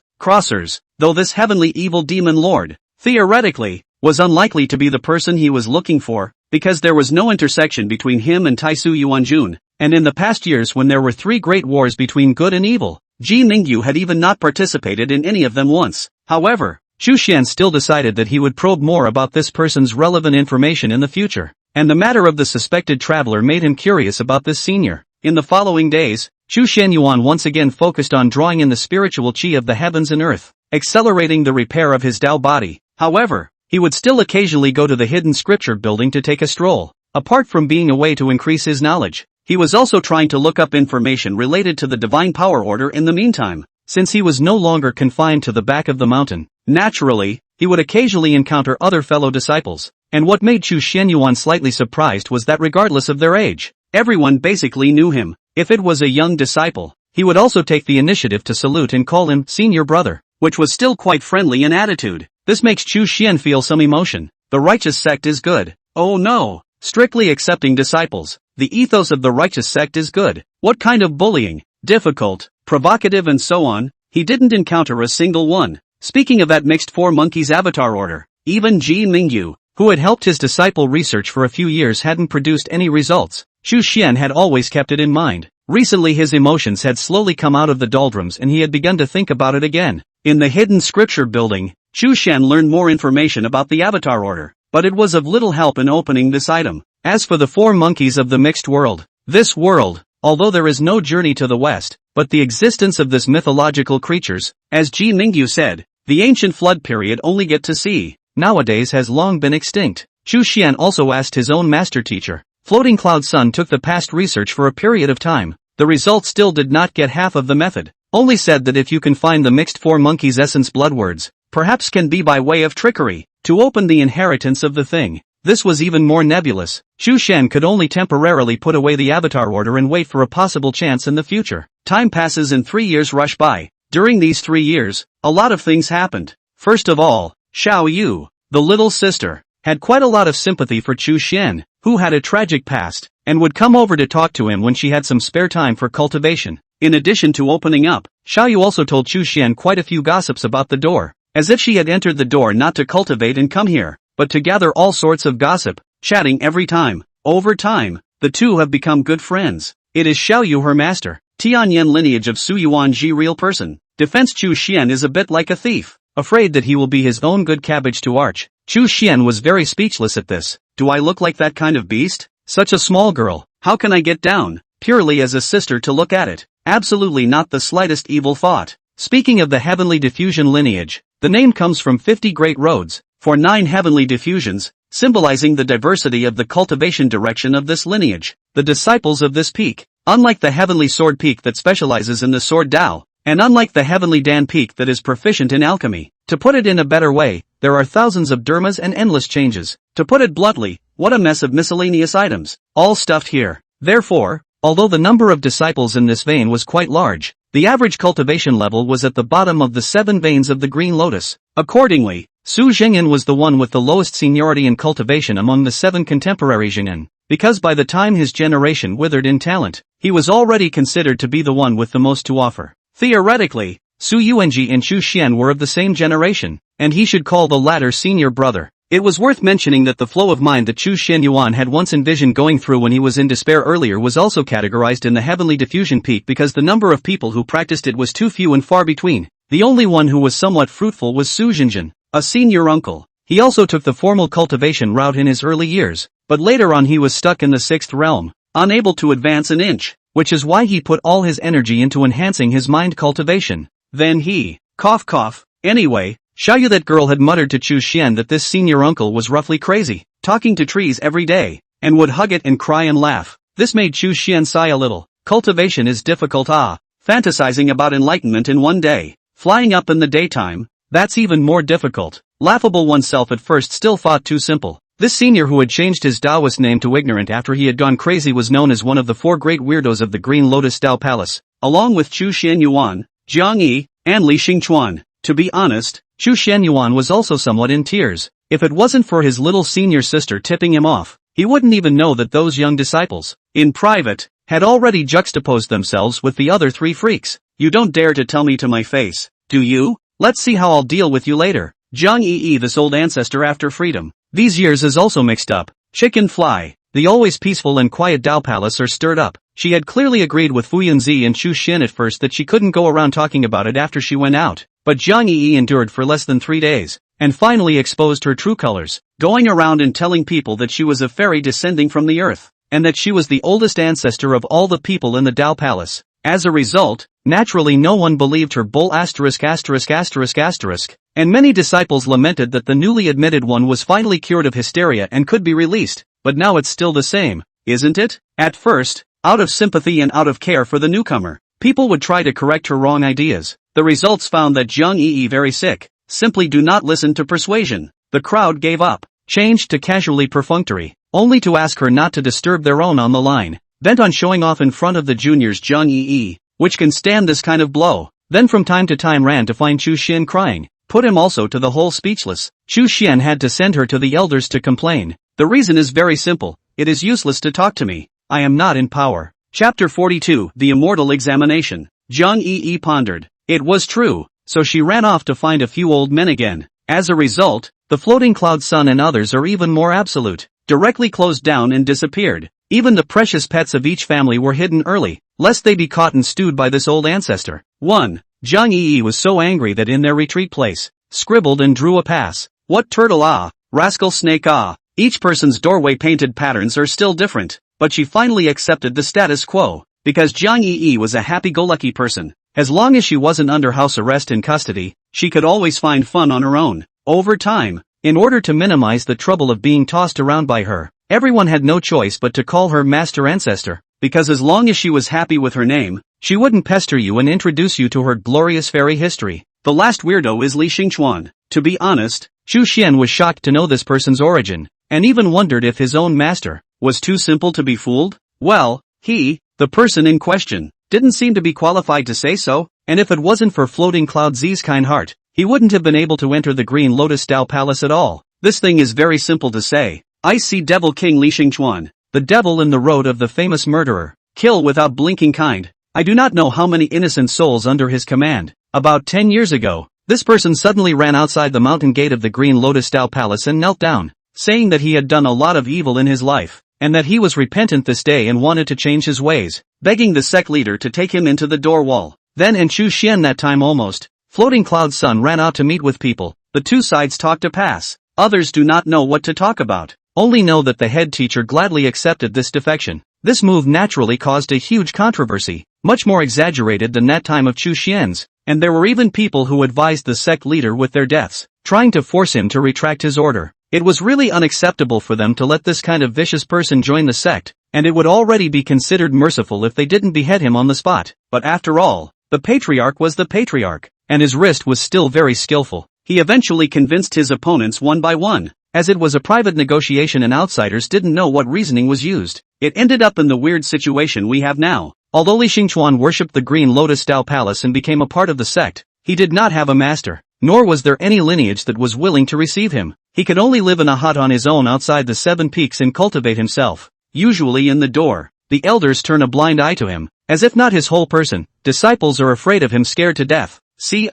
though this heavenly evil demon lord, theoretically, was unlikely to be the person he was looking for, because there was no intersection between him and Taisu Yuanjun, and in the past years when there were 3 great wars between good and evil, Ji Ningyu had even not participated in any of them once. However, Chu Xian still decided that he would probe more about this person's relevant information in the future, and the matter of the suspected traveler made him curious about this senior. In the following days, Chu Xuanyuan once again focused on drawing in the spiritual qi of the heavens and earth, accelerating the repair of his Tao body. However, he would still occasionally go to the hidden scripture building to take a stroll. Apart from being a way to increase his knowledge, he was also trying to look up information related to the divine power order in the meantime. Since he was no longer confined to the back of the mountain, naturally, he would occasionally encounter other fellow disciples. And what made Chu Xuanyuan slightly surprised was that regardless of their age, everyone basically knew him. If it was a young disciple, he would also take the initiative to salute and call him senior brother, which was still quite friendly in attitude. This makes Chu Xian feel some emotion. The righteous sect is good. Oh no! Strictly accepting disciples. The ethos of the righteous sect is good. What kind of bullying? Difficult, provocative and so on? He didn't encounter a single one. Speaking of that mixed four monkeys avatar order, even Ji Mingyu, who had helped his disciple research for a few years, hadn't produced any results. Chu Xian had always kept it in mind. Recently his emotions had slowly come out of the doldrums and he had begun to think about it again. In the hidden scripture building, Chu Xian learned more information about the avatar order, but it was of little help in opening this item. As for the four monkeys of the mixed world, this world, although there is no journey to the west, but the existence of this mythological creatures, as Ji Mingyu said, the ancient flood period only get to see, nowadays has long been extinct. Chu Xian also asked his own master teacher. Floating Cloud Sun took the past research for a period of time. The result still did not get half of the method. Only said that if you can find the mixed four monkeys essence blood words, perhaps can be by way of trickery, to open the inheritance of the thing. This was even more nebulous. Chu Xian could only temporarily put away the avatar order and wait for a possible chance in the future. Time passes and 3 years rush by. During these 3 years, a lot of things happened. First of all, Xiao Yu, the little sister, had quite a lot of sympathy for Chu Xian, who had a tragic past, and would come over to talk to him when she had some spare time for cultivation. In addition to opening up, Xiao Yu also told Chu Xian quite a few gossips about the door, as if she had entered the door not to cultivate and come here, but to gather all sorts of gossip, chatting every time. Over time, the two have become good friends. It is Xiao Yu her master, Tianyan lineage of Su Yuan Ji real person. Defense Chu Xian is a bit like a thief, afraid that he will be his own good cabbage to arch. Chu Xian was very speechless at this. Do I look like that kind of beast? Such a small girl, how can I get down? Purely as a sister to look at it. Absolutely not the slightest evil thought. Speaking of the heavenly diffusion lineage, the name comes from 50 great roads, for 9 heavenly diffusions, symbolizing the diversity of the cultivation direction of this lineage. The disciples of this peak, unlike the heavenly sword peak that specializes in the sword Tao, and unlike the heavenly Dan peak that is proficient in alchemy, to put it in a better way, there are thousands of dermas and endless changes. To put it bluntly, what a mess of miscellaneous items, all stuffed here. Therefore, although the number of disciples in this vein was quite large, the average cultivation level was at the bottom of the 7 veins of the green lotus. Accordingly, Su Zhengyan was the one with the lowest seniority in cultivation among the 7 contemporary Zhengyan, because by the time his generation withered in talent, he was already considered to be the one with the most to offer. Theoretically, Su Yuanji and Chu Xian were of the same generation, and he should call the latter senior brother. It was worth mentioning that the flow of mind that Chu Xuanyuan had once envisioned going through when he was in despair earlier was also categorized in the heavenly diffusion peak because the number of people who practiced it was too few and far between. The only one who was somewhat fruitful was Su Zhenjian, a senior uncle. He also took the formal cultivation route in his early years, but later on he was stuck in the 6th realm, unable to advance an inch, which is why he put all his energy into enhancing his mind cultivation. Then he, cough, anyway, Xiao Yu that girl had muttered to Chu Xian that this senior uncle was roughly crazy, talking to trees every day, and would hug it and cry and laugh. This made Chu Xian sigh a little. Cultivation is difficult fantasizing about enlightenment in one day, flying up in the daytime, that's even more difficult. Laughable oneself at first still thought too simple. This senior who had changed his Taoist name to ignorant after he had gone crazy was known as one of the 4 great weirdos of the Green Lotus Tao Palace, along with Chu Xuanyuan, Jiang Yi, and Li Xingchuan. To be honest, Chu Xuanyuan was also somewhat in tears. If it wasn't for his little senior sister tipping him off, he wouldn't even know that those young disciples, in private, had already juxtaposed themselves with the other 3 freaks. You don't dare to tell me to my face, do you? Let's see how I'll deal with you later. Jiang Yi, this old ancestor after freedom. These years is also mixed up. Chicken fly. The always peaceful and quiet Tao Palace are stirred up. She had clearly agreed with Fu Yunzi and Chu Xian at first that she couldn't go around talking about it after she went out. But Jiang Yi endured for less than 3 days, and finally exposed her true colors, going around and telling people that she was a fairy descending from the earth, and that she was the oldest ancestor of all the people in the Tao Palace. As a result, naturally no one believed her bull ********, and many disciples lamented that the newly admitted one was finally cured of hysteria and could be released, but now it's still the same, isn't it? At first, out of sympathy and out of care for the newcomer, people would try to correct her wrong ideas. The results found that Jiang Yi, very sick, simply do not listen to persuasion. The crowd gave up, changed to casually perfunctory, only to ask her not to disturb their own on the line, bent on showing off in front of the juniors Jiang Yi, which can stand this kind of blow. Then from time to time ran to find Chu Xian crying, put him also to the whole speechless. Chu Xian had to send her to the elders to complain. The reason is very simple, it is useless to talk to me, I am not in power. Chapter 42, The Immortal Examination. Jiang Yi pondered. It was true, so she ran off to find a few old men again. As a result, the floating cloud sun and others are even more absolute, directly closed down and disappeared. Even the precious pets of each family were hidden early, lest they be caught and stewed by this old ancestor. 1. Jiang Yi was so angry that in their retreat place, scribbled and drew a pass. What turtle ah, rascal snake ah. Each person's doorway painted patterns are still different, but she finally accepted the status quo, because Jiang Yi was a happy-go-lucky person. As long as she wasn't under house arrest and custody, she could always find fun on her own. Over time, in order to minimize the trouble of being tossed around by her, everyone had no choice but to call her Master Ancestor, because as long as she was happy with her name, she wouldn't pester you and introduce you to her glorious fairy history. The last weirdo is Li Xingchuan. To be honest, Chu Xian was shocked to know this person's origin, and even wondered if his own master was too simple to be fooled. Well, the person in question, didn't seem to be qualified to say so, and if it wasn't for Floating Cloud Z's kind heart, he wouldn't have been able to enter the Green Lotus Dao Palace at all. This thing is very simple to say. I see Devil King Li Xingchuan, the devil in the road of the famous murderer, kill without blinking kind. I do not know how many innocent souls under his command. About 10 years ago, this person suddenly ran outside the mountain gate of the Green Lotus Dao Palace and knelt down, saying that he had done a lot of evil in his life, and that he was repentant this day and wanted to change his ways, begging the sect leader to take him into the door wall. Then and Chu Xian that time almost, Floating Cloud Sun ran out to meet with people. The two sides talk to pass. Others do not know what to talk about, only know that the head teacher gladly accepted this defection. This move naturally caused a huge controversy, much more exaggerated than that time of Chu Xian's, and there were even people who advised the sect leader with their deaths, trying to force him to retract his order. It was really unacceptable for them to let this kind of vicious person join the sect, and it would already be considered merciful if they didn't behead him on the spot. But after all, the patriarch was the patriarch, and his wrist was still very skillful. He eventually convinced his opponents one by one, as it was a private negotiation and outsiders didn't know what reasoning was used. It ended up in the weird situation we have now. Although Li Xingchuan worshipped the Green Lotus Dao Palace and became a part of the sect, he did not have a master, nor was there any lineage that was willing to receive him. He could only live in a hut on his own outside the 7 peaks and cultivate himself. Usually in the door, the elders turn a blind eye to him, as if not his whole person. Disciples are afraid of him, scared to death,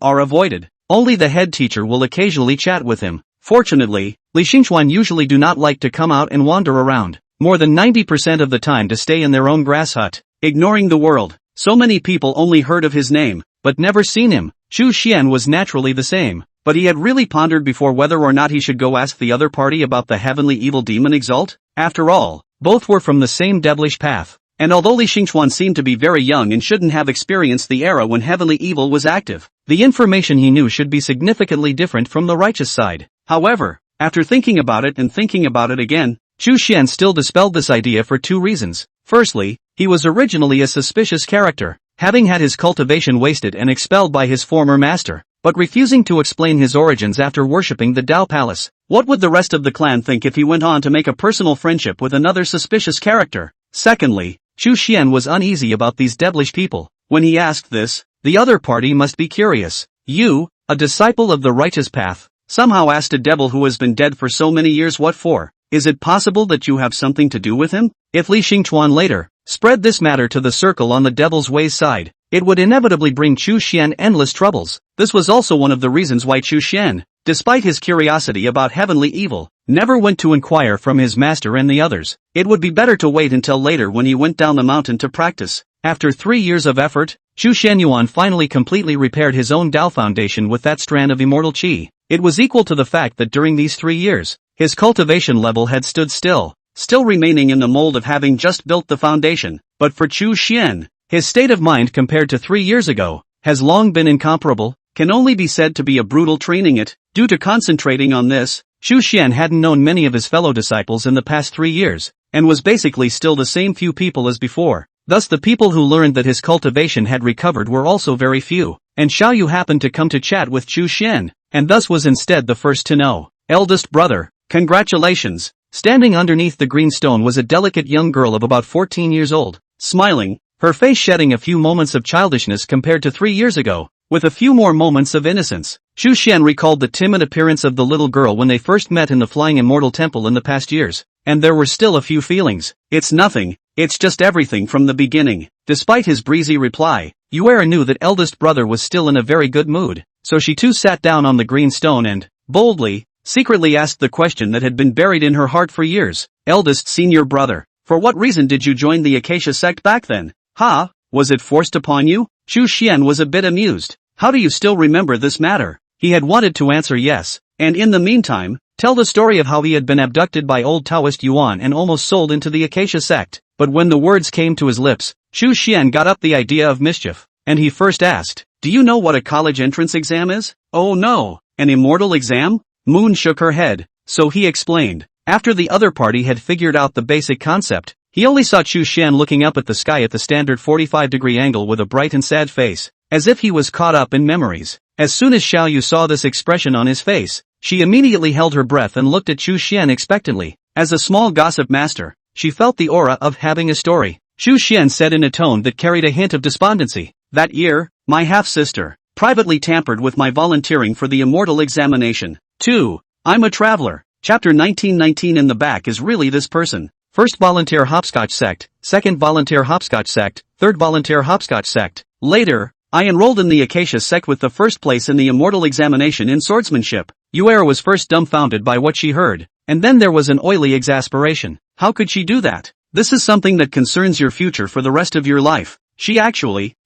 are avoided. Only the head teacher will occasionally chat with him. Fortunately, Li Xingchuan usually do not like to come out and wander around, more than 90% of the time to stay in their own grass hut, ignoring the world. So many people only heard of his name, but never seen him. Chu Xian was naturally the same, but he had really pondered before whether or not he should go ask the other party about the heavenly evil demon Exalt. After all, both were from the same devilish path, and although Li Xingchuan seemed to be very young and shouldn't have experienced the era when heavenly evil was active, the information he knew should be significantly different from the righteous side. However, after thinking about it and thinking about it again, Chu Xian still dispelled this idea for 2 reasons. Firstly, he was originally a suspicious character, having had his cultivation wasted and expelled by his former master, but refusing to explain his origins after worshipping the Dao Palace. What would the rest of the clan think if he went on to make a personal friendship with another suspicious character? Secondly, Chu Xian was uneasy about these devilish people. When he asked this, the other party must be curious. You, a disciple of the righteous path, somehow asked a devil who has been dead for so many years what for? Is it possible that you have something to do with him? If Li Xingchuan later spread this matter to the circle on the devil's ways side, it would inevitably bring Chu Xian endless troubles. This was also one of the reasons why Chu Xian, despite his curiosity about heavenly evil, never went to inquire from his master and the others. It would be better to wait until later when he went down the mountain to practice. After 3 years of effort, Chu Yuan finally completely repaired his own Dao foundation with that strand of immortal qi. It was equal to the fact that during these 3 years, his cultivation level had stood still remaining in the mold of having just built the foundation. But for Chu Xian, His state of mind compared to 3 years ago has long been incomparable, can only be said to be a brutal training it. Due to concentrating on this, Xu Xian hadn't known many of his fellow disciples in the past 3 years, and was basically still the same few people as before. Thus the people who learned that his cultivation had recovered were also very few, and Xiao Yu happened to come to chat with Xu Xian, and thus was instead the first to know. Eldest brother, congratulations. Standing underneath the green stone was a delicate young girl of about 14 years old, smiling, her face shedding a few moments of childishness compared to 3 years ago, with a few more moments of innocence. Xu Xian recalled the timid appearance of the little girl when they first met in the Flying Immortal Temple in the past years, and there were still a few feelings. It's nothing, it's just everything from the beginning. Despite his breezy reply, Yuan knew that eldest brother was still in a very good mood, so she too sat down on the green stone and, boldly, secretly asked the question that had been buried in her heart for years. Eldest senior brother, for what reason did you join the Acacia sect back then? Was it forced upon you? Xu Xian was a bit amused. How do you still remember this matter? He had wanted to answer yes, and in the meantime, tell the story of how he had been abducted by old Taoist Yuan and almost sold into the Acacia sect. But when the words came to his lips, Xu Xian got up the idea of mischief, and he first asked, do you know what a college entrance exam is? Oh no, an immortal exam? Moon shook her head, so he explained. After the other party had figured out the basic concept, he only saw Xu Xian looking up at the sky at the standard 45-degree angle with a bright and sad face, as if he was caught up in memories. As soon as Xiao Yu saw this expression on his face, she immediately held her breath and looked at Xu Xian expectantly. As a small gossip master, she felt the aura of having a story. Xu Xian said in a tone that carried a hint of despondency, that year, my half-sister privately tampered with my volunteering for the immortal examination. 2. I'm a traveler. Chapter 1919 in the back is really this person. First volunteer hopscotch sect, second volunteer hopscotch sect, third volunteer hopscotch sect. Later, I enrolled in the Acacia sect with the first place in the immortal examination in swordsmanship. Yuan was first dumbfounded by what she heard, and then there was an oily exasperation. How could she do that? This is something that concerns your future for the rest of your life. She actually,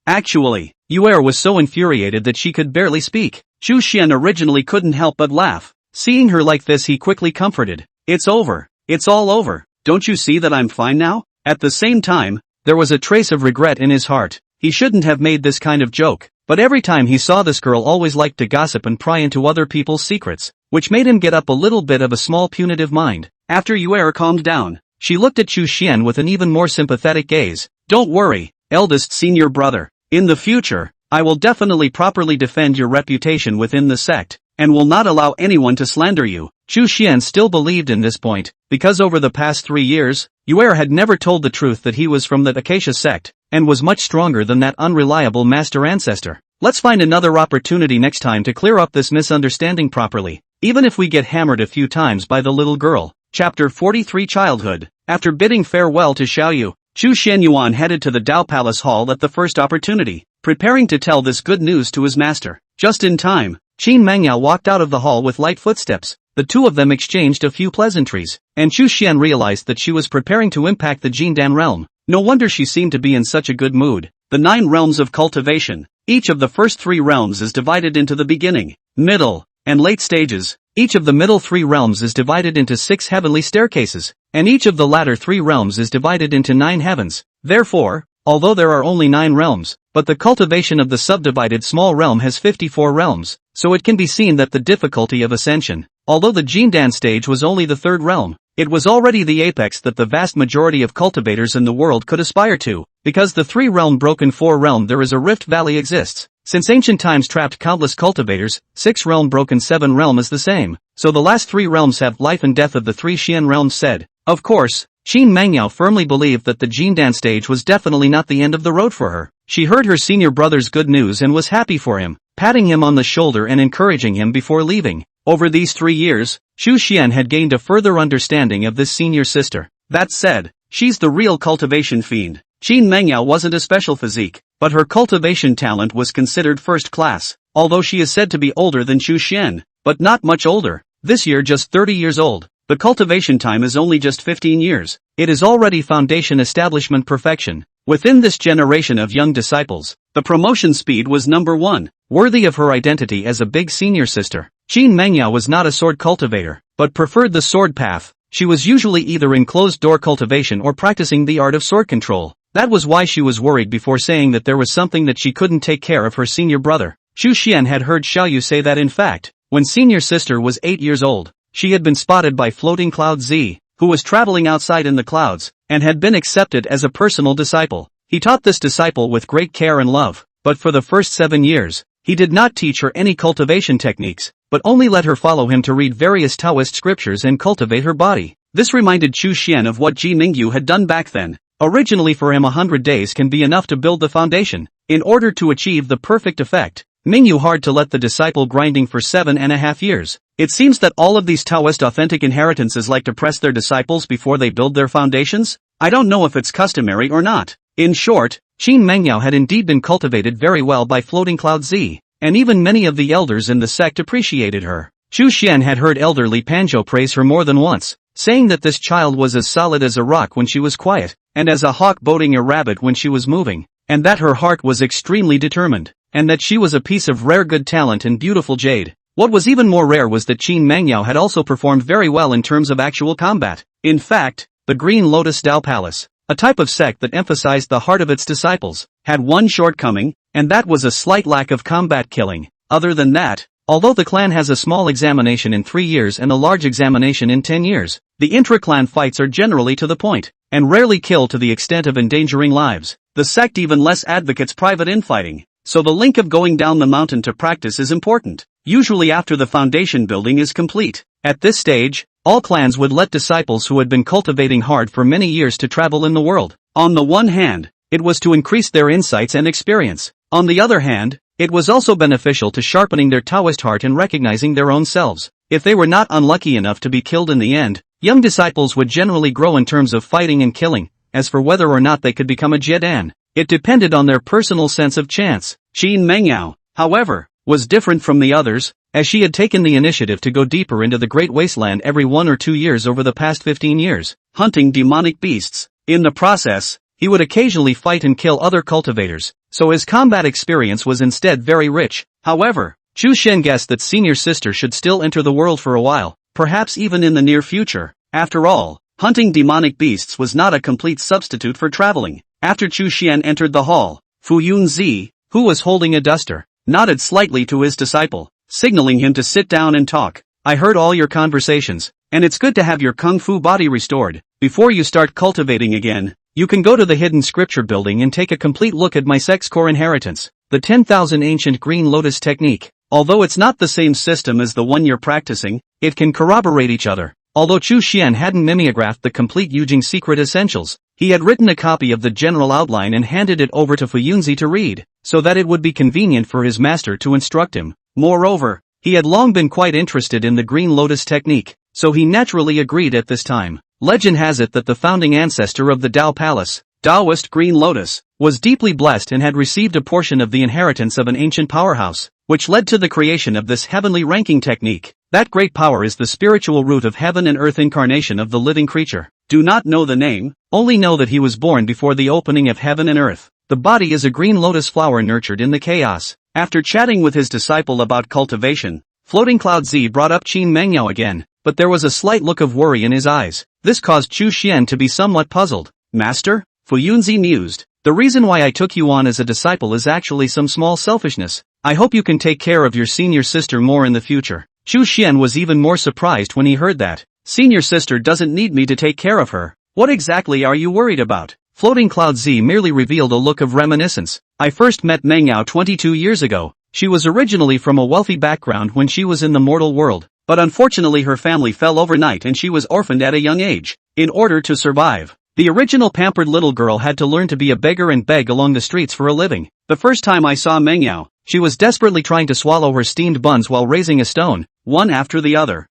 Yuan was so infuriated that she could barely speak. Xu Xian originally couldn't help but laugh. Seeing her like this, he quickly comforted. It's over. It's all over. Don't you see that I'm fine now? At the same time, there was a trace of regret in his heart. He shouldn't have made this kind of joke, but every time he saw this girl always liked to gossip and pry into other people's secrets, which made him get up a little bit of a small punitive mind. After Yuan calmed down, she looked at Xu Xian with an even more sympathetic gaze. Don't worry, eldest senior brother. In the future, I will definitely properly defend your reputation within the sect, and will not allow anyone to slander you. Xu Xian still believed in this point, because over the past 3 years, Yuan had never told the truth that he was from the Acacia sect, and was much stronger than that unreliable master ancestor. Let's find another opportunity next time to clear up this misunderstanding properly, even if we get hammered a few times by the little girl. Chapter 43 Childhood. After bidding farewell to Xiao Yu, Xu Xian Yuan headed to the Dao Palace Hall at the first opportunity, preparing to tell this good news to his master. Just in time, Qin Mangyao walked out of the hall with light footsteps. The two of them exchanged a few pleasantries, and Xu Xian realized that she was preparing to impact the Jindan realm. No wonder she seemed to be in such a good mood. The 9 realms of cultivation. Each of the first 3 realms is divided into the beginning, middle, and late stages. Each of the middle 3 realms is divided into 6 heavenly staircases, and each of the latter 3 realms is divided into 9 heavens. Therefore, although there are only 9 realms, but the cultivation of the subdivided small realm has 54 realms, so it can be seen that the difficulty of ascension, although the Jindan stage was only the 3rd realm, it was already the apex that the vast majority of cultivators in the world could aspire to. Because the 3-realm broken 4-realm there is a rift valley exists. Since ancient times trapped countless cultivators, 6-realm broken 7-realm is the same, so the last 3 realms have life and death of the 3 Xian realms said. Of course, Qin Mangyao firmly believed that the Jindan stage was definitely not the end of the road for her. She heard her senior brother's good news and was happy for him, patting him on the shoulder and encouraging him before leaving. Over these 3 years, Xu Xian had gained a further understanding of this senior sister. That said, she's the real cultivation fiend. Qin Mangyao wasn't a special physique, but her cultivation talent was considered first class, although she is said to be older than Xu Xian, but not much older. This year just 30 years old. The cultivation time is only just 15 years. It is already foundation establishment perfection. Within this generation of young disciples, the promotion speed was number 1, worthy of her identity as a big senior sister. Qin Mangyao was not a sword cultivator, but preferred the sword path. She was usually either in closed-door cultivation or practicing the art of sword control. That was why she was worried before saying that there was something that she couldn't take care of her senior brother. Chu Xian had heard Xiaoyu say that in fact, when senior sister was 8 years old, she had been spotted by floating cloud Z, who was traveling outside in the clouds, and had been accepted as a personal disciple. He taught this disciple with great care and love, but for the first 7 years, he did not teach her any cultivation techniques, but only let her follow him to read various Taoist scriptures and cultivate her body. This reminded Chu Xian of what Ji Mingyu had done back then. Originally for him 100 days can be enough to build the foundation. In order to achieve the perfect effect, Mingyu hard to let the disciple grinding for 7.5 years. It seems that all of these Taoist authentic inheritances like to press their disciples before they build their foundations. I don't know if it's customary or not. In short, Qin Mengyao had indeed been cultivated very well by floating cloud Z, and even many of the elders in the sect appreciated her. Chu Xian had heard elderly Panzhou praise her more than once, saying that this child was as solid as a rock when she was quiet, and as a hawk boating a rabbit when she was moving, and that her heart was extremely determined, and that she was a piece of rare good talent and beautiful jade. What was even more rare was that Qin Mengyao had also performed very well in terms of actual combat. In fact, the Green Lotus Dao Palace, a type of sect that emphasized the heart of its disciples, had one shortcoming, and that was a slight lack of combat killing. Other than that, although the clan has a small examination in 3 years and a large examination in 10 years, the intra-clan fights are generally to the point, and rarely kill to the extent of endangering lives. The sect even less advocates private infighting, so the link of going down the mountain to practice is important, usually after the foundation building is complete. At this stage, all clans would let disciples who had been cultivating hard for many years to travel in the world. On the one hand, it was to increase their insights and experience. On the other hand, it was also beneficial to sharpening their Taoist heart and recognizing their own selves. If they were not unlucky enough to be killed in the end, young disciples would generally grow in terms of fighting and killing. As for whether or not they could become a Jedan, it depended on their personal sense of chance. Qin Mengyao, however, was different from the others, as she had taken the initiative to go deeper into the Great Wasteland every 1 or 2 years over the past 15 years, hunting demonic beasts. In the process, he would occasionally fight and kill other cultivators, so his combat experience was instead very rich. However, Chu Xian guessed that senior sister should still enter the world for a while, perhaps even in the near future. After all, hunting demonic beasts was not a complete substitute for traveling. After Chu Xian entered the hall, Fu Yunzi, who was holding a duster, nodded slightly to his disciple, signaling him to sit down and talk. I heard all your conversations, and it's good to have your kung fu body restored. Before you start cultivating again, you can go to the hidden scripture building and take a complete look at my sect's core inheritance, the 10,000 ancient green lotus technique. Although it's not the same system as the one you're practicing, it can corroborate each other. Although Chu Xian hadn't mimeographed the complete Yujing secret essentials, he had written a copy of the general outline and handed it over to Fu Yunzi to read, so that it would be convenient for his master to instruct him. Moreover, he had long been quite interested in the green lotus technique, so he naturally agreed at this time. Legend has it that the founding ancestor of the Dao Palace, Taoist Green Lotus, was deeply blessed and had received a portion of the inheritance of an ancient powerhouse, which led to the creation of this heavenly ranking technique. That great power is the spiritual root of heaven and earth incarnation of the living creature. Do not know the name, only know that he was born before the opening of heaven and earth. The body is a green lotus flower nurtured in the chaos. After chatting with his disciple about cultivation, Floating Cloud Z brought up Qin Mengyao again, but there was a slight look of worry in his eyes. This caused Chu Xian to be somewhat puzzled. Master? Fu Yunzi mused. The reason why I took you on as a disciple is actually some small selfishness. I hope you can take care of your senior sister more in the future. Chu Xian was even more surprised when he heard that. Senior sister doesn't need me to take care of her. What exactly are you worried about? Floating Cloud Z merely revealed a look of reminiscence. I first met Mengyao 22 years ago. She was originally from a wealthy background when she was in the mortal world, but unfortunately her family fell overnight and she was orphaned at a young age. In order to survive, the original pampered little girl had to learn to be a beggar and beg along the streets for a living. The first time I saw Mengyao, she was desperately trying to swallow her steamed buns while raising a stone, one after the other,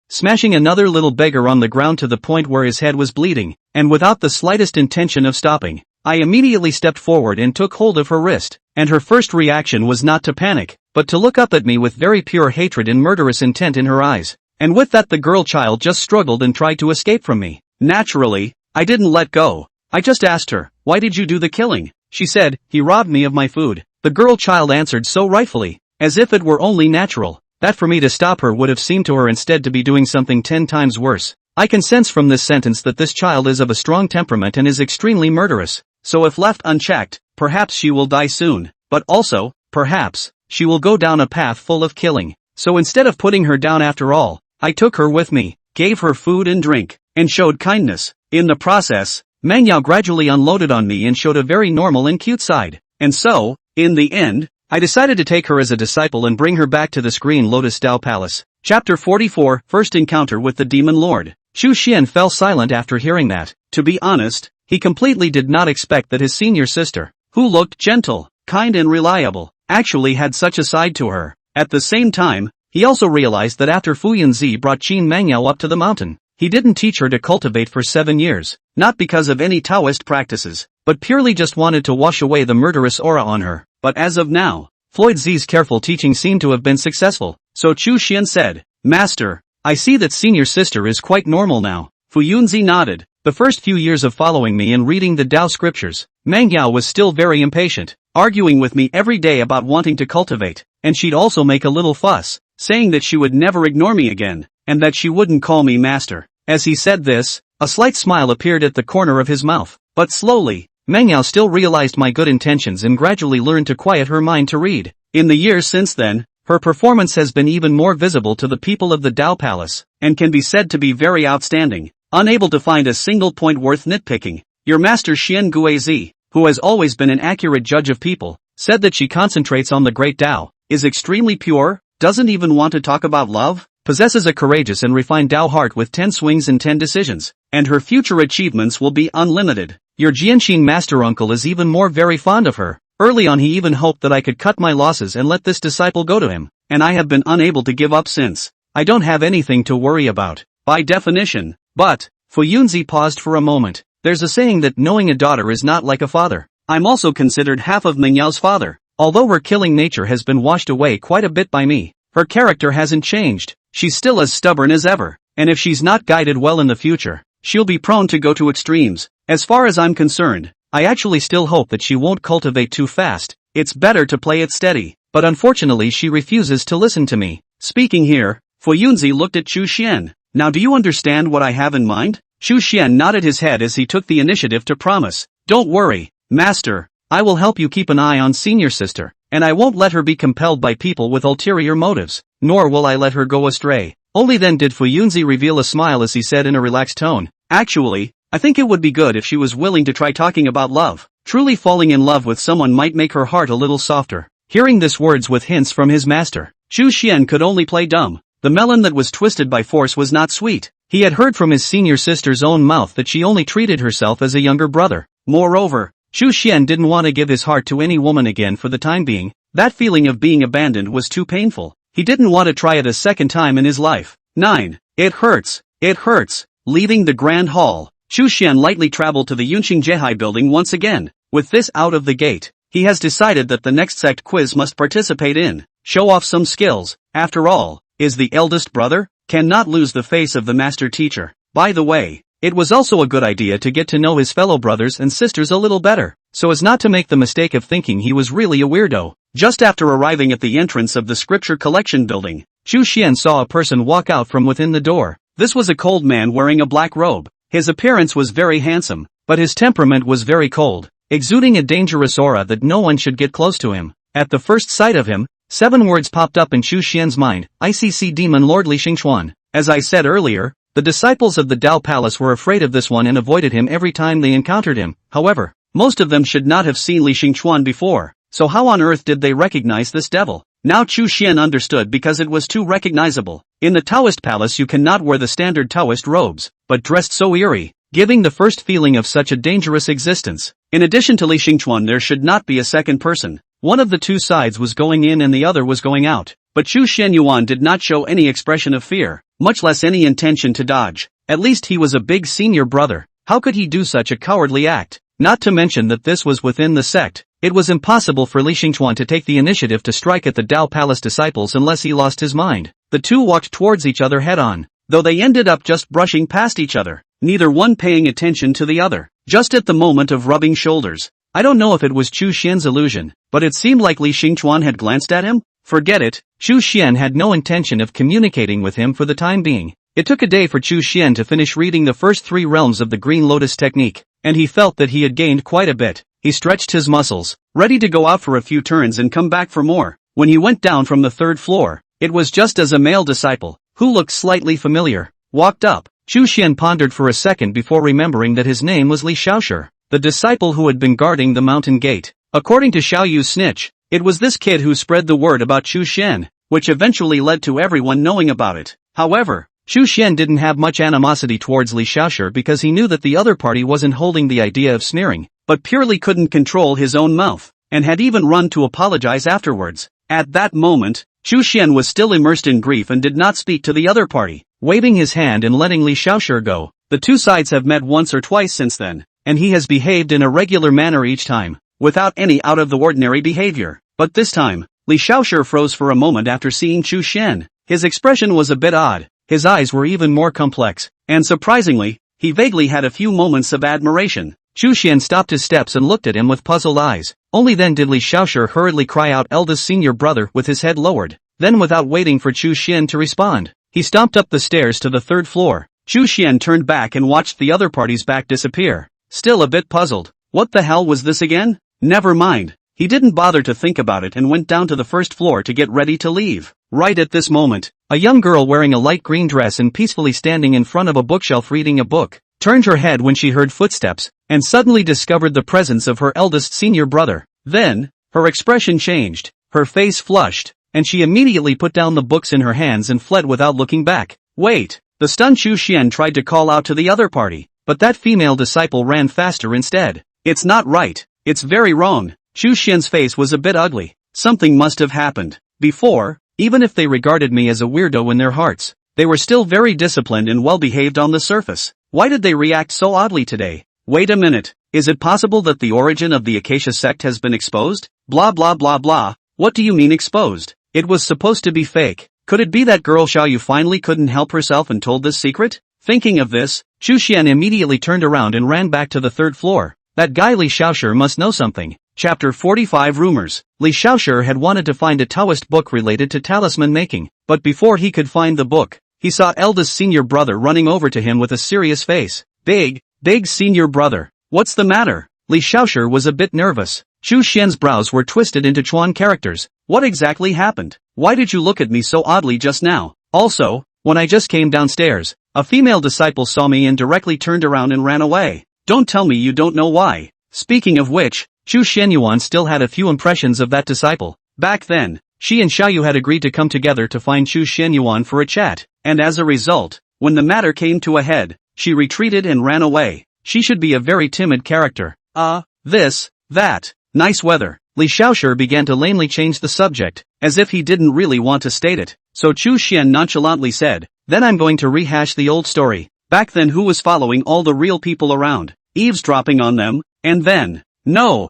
smashing another little beggar on the ground to the point where his head was bleeding, and without the slightest intention of stopping. I immediately stepped forward and took hold of her wrist, and her first reaction was not to panic, but to look up at me with very pure hatred and murderous intent in her eyes. And with that the girl child just struggled and tried to escape from me. Naturally, I didn't let go. I just asked her, why did you do the killing? She said, he robbed me of my food. The girl child answered so rightfully, as if it were only natural, that for me to stop her would have seemed to her instead to be doing something 10 times worse. I can sense from this sentence that this child is of a strong temperament and is extremely murderous, so if left unchecked, perhaps she will die soon, but also, perhaps, she will go down a path full of killing. So instead of putting her down after all, I took her with me, gave her food and drink, and showed kindness. In the process, manhwa gradually unloaded on me and showed a very normal and cute side. And so, in the end, I decided to take her as a disciple and bring her back to the screen. Lotus Dao Palace. Chapter 44, First Encounter with the Demon Lord. Xu Xian fell silent after hearing that. To be honest, he completely did not expect that his senior sister, who looked gentle, kind and reliable, actually had such a side to her. At the same time, he also realized that after Fu Yunzi brought Qin Mangyao up to the mountain, he didn't teach her to cultivate for 7 years, not because of any Taoist practices, but purely just wanted to wash away the murderous aura on her. But as of now, Floyd Z's careful teaching seemed to have been successful, so Xu Xian said, "Master, I see that senior sister is quite normal now." Fu Yunzi nodded. The first few years of following me and reading the Tao scriptures, Mangyao was still very impatient, arguing with me every day about wanting to cultivate, and she'd also make a little fuss, saying that she would never ignore me again, and that she wouldn't call me master. As he said this, a slight smile appeared at the corner of his mouth, but slowly, Mangyao still realized my good intentions and gradually learned to quiet her mind to read. In the years since then, her performance has been even more visible to the people of the Tao Palace, and can be said to be very outstanding. Unable to find a single point worth nitpicking, your master Xian Guizi, who has always been an accurate judge of people, said that she concentrates on the great Tao, is extremely pure, doesn't even want to talk about love, possesses a courageous and refined Tao heart with 10 swings and 10 decisions, and her future achievements will be unlimited. Your Jianqing master uncle is even more very fond of her. Early on he even hoped that I could cut my losses and let this disciple go to him, and I have been unable to give up since. I don't have anything to worry about, by definition. But, Fu Yunzi paused for a moment. There's a saying that knowing a daughter is not like a father. I'm also considered half of Mingyao's father. Although her killing nature has been washed away quite a bit by me, her character hasn't changed. She's still as stubborn as ever, and if she's not guided well in the future, she'll be prone to go to extremes. As far as I'm concerned, I actually still hope that she won't cultivate too fast. It's better to play it steady, but unfortunately she refuses to listen to me. Speaking here, Fu Yunzi looked at Xu Xian. Now do you understand what I have in mind? Xu Xian nodded his head as he took the initiative to promise. Don't worry, master, I will help you keep an eye on senior sister, and I won't let her be compelled by people with ulterior motives, nor will I let her go astray. Only then did Fu Yunzi reveal a smile as he said in a relaxed tone, actually, I think it would be good if she was willing to try talking about love. Truly falling in love with someone might make her heart a little softer. Hearing this words with hints from his master, Xu Xian could only play dumb. The melon that was twisted by force was not sweet. He had heard from his senior sister's own mouth that she only treated herself as a younger brother. Moreover, Xu Xian didn't want to give his heart to any woman again for the time being. That feeling of being abandoned was too painful. He didn't want to try it a second time in his life. 9. It hurts. It hurts. Leaving the grand hall, Xu Xian lightly traveled to the Yunqing Jehai building once again. With this out of the gate, he has decided that the next sect quiz must participate in. Show off some skills. After all, is the eldest brother, cannot lose the face of the master teacher. By the way, it was also a good idea to get to know his fellow brothers and sisters a little better, so as not to make the mistake of thinking he was really a weirdo. Just after arriving at the entrance of the scripture collection building, Xu Xian saw a person walk out from within the door. This was a cold man wearing a black robe. His appearance was very handsome, but his temperament was very cold, exuding a dangerous aura that no one should get close to him. At the first sight of him, 7 words popped up in Xu Xian's mind: ICC Demon Lord Li Xingchuan. As I said earlier, the disciples of the Tao Palace were afraid of this one and avoided him every time they encountered him. However, most of them should not have seen Li Xingchuan before, so how on earth did they recognize this devil? Now Xu Xian understood because it was too recognizable. In the Taoist palace you cannot wear the standard Taoist robes, but dressed so eerie, giving the first feeling of such a dangerous existence. In addition to Li Xingchuan there should not be a second person. One of the two sides was going in and the other was going out. But Xu Xian Yuan did not show any expression of fear, much less any intention to dodge. At least he was a big senior brother. How could he do such a cowardly act? Not to mention that this was within the sect. It was impossible for Li Xingchuan to take the initiative to strike at the Tao Palace disciples unless he lost his mind. The two walked towards each other head-on, though they ended up just brushing past each other, neither one paying attention to the other. Just at the moment of rubbing shoulders, I don't know if it was Xu Xian's illusion, but it seemed like Li Xingchuan had glanced at him. Forget it, Xu Xian had no intention of communicating with him for the time being. It took a day for Chu Xian to finish reading the first 3 realms of the Green Lotus technique, and he felt that he had gained quite a bit. He stretched his muscles, ready to go out for a few turns and come back for more. When he went down from the 3rd floor, it was just as a male disciple, who looked slightly familiar, walked up. Chu Xian pondered for a second before remembering that his name was Li Shaoshi, the disciple who had been guarding the mountain gate. According to Xiao Yu's snitch, it was this kid who spread the word about Chu Xian, which eventually led to everyone knowing about it. However, Chu Xian didn't have much animosity towards Li Shaoshi because he knew that the other party wasn't holding the idea of sneering, but purely couldn't control his own mouth, and had even run to apologize afterwards. At that moment, Chu Xian was still immersed in grief and did not speak to the other party, waving his hand and letting Li Shaoshi go. The two sides have met once or twice since then, and he has behaved in a regular manner each time, without any out-of-the-ordinary behavior. But this time, Li Shaoshi froze for a moment after seeing Chu Xian. His expression was a bit odd, his eyes were even more complex, and surprisingly, he vaguely had a few moments of admiration. Chu Xian stopped his steps and looked at him with puzzled eyes. Only then did Li Shaoshi hurriedly cry out, "Eldest senior brother," with his head lowered. Then, without waiting for Chu Xian to respond, he stomped up the stairs to the 3rd floor. Chu Xian turned back and watched the other party's back disappear, still a bit puzzled. What the hell was this again? Never mind. He didn't bother to think about it and went down to the 1st floor to get ready to leave. Right at this moment, a young girl wearing a light green dress and peacefully standing in front of a bookshelf reading a book, turned her head when she heard footsteps, and suddenly discovered the presence of her eldest senior brother. Then, her expression changed, her face flushed, and she immediately put down the books in her hands and fled without looking back. Wait! The stunned Chu Xian tried to call out to the other party, but that female disciple ran faster instead. It's not right. It's very wrong. Chu Xian's face was a bit ugly. Something must have happened. Before, even if they regarded me as a weirdo in their hearts, they were still very disciplined and well-behaved on the surface. Why did they react so oddly today? Wait a minute. Is it possible that the origin of the Acacia sect has been exposed? Blah blah blah blah. What do you mean exposed? It was supposed to be fake. Could it be that girl Xiao Yu finally couldn't help herself and told this secret? Thinking of this, Chu Xian immediately turned around and ran back to the 3rd floor. That guy Li Shaoshi must know something. Chapter 45 Rumors. Li Shaoshi had wanted to find a Taoist book related to talisman making, but before he could find the book, he saw eldest senior brother running over to him with a serious face. Big senior brother. What's the matter? Li Shaoshi was a bit nervous. Chu Xian's brows were twisted into Chuan characters. What exactly happened? Why did you look at me so oddly just now? Also, when I just came downstairs, a female disciple saw me and directly turned around and ran away. Don't tell me you don't know why. Speaking of which, Chu Xianyuan still had a few impressions of that disciple. Back then, she and Xiaoyu had agreed to come together to find Chu Xianyuan for a chat, and as a result, when the matter came to a head, she retreated and ran away. She should be a very timid character. That. Nice weather. Li Shaoshi began to lamely change the subject, as if he didn't really want to state it. So Chu Xian nonchalantly said, "Then I'm going to rehash the old story. Back then who was following all the real people around, eavesdropping on them, and then..." No.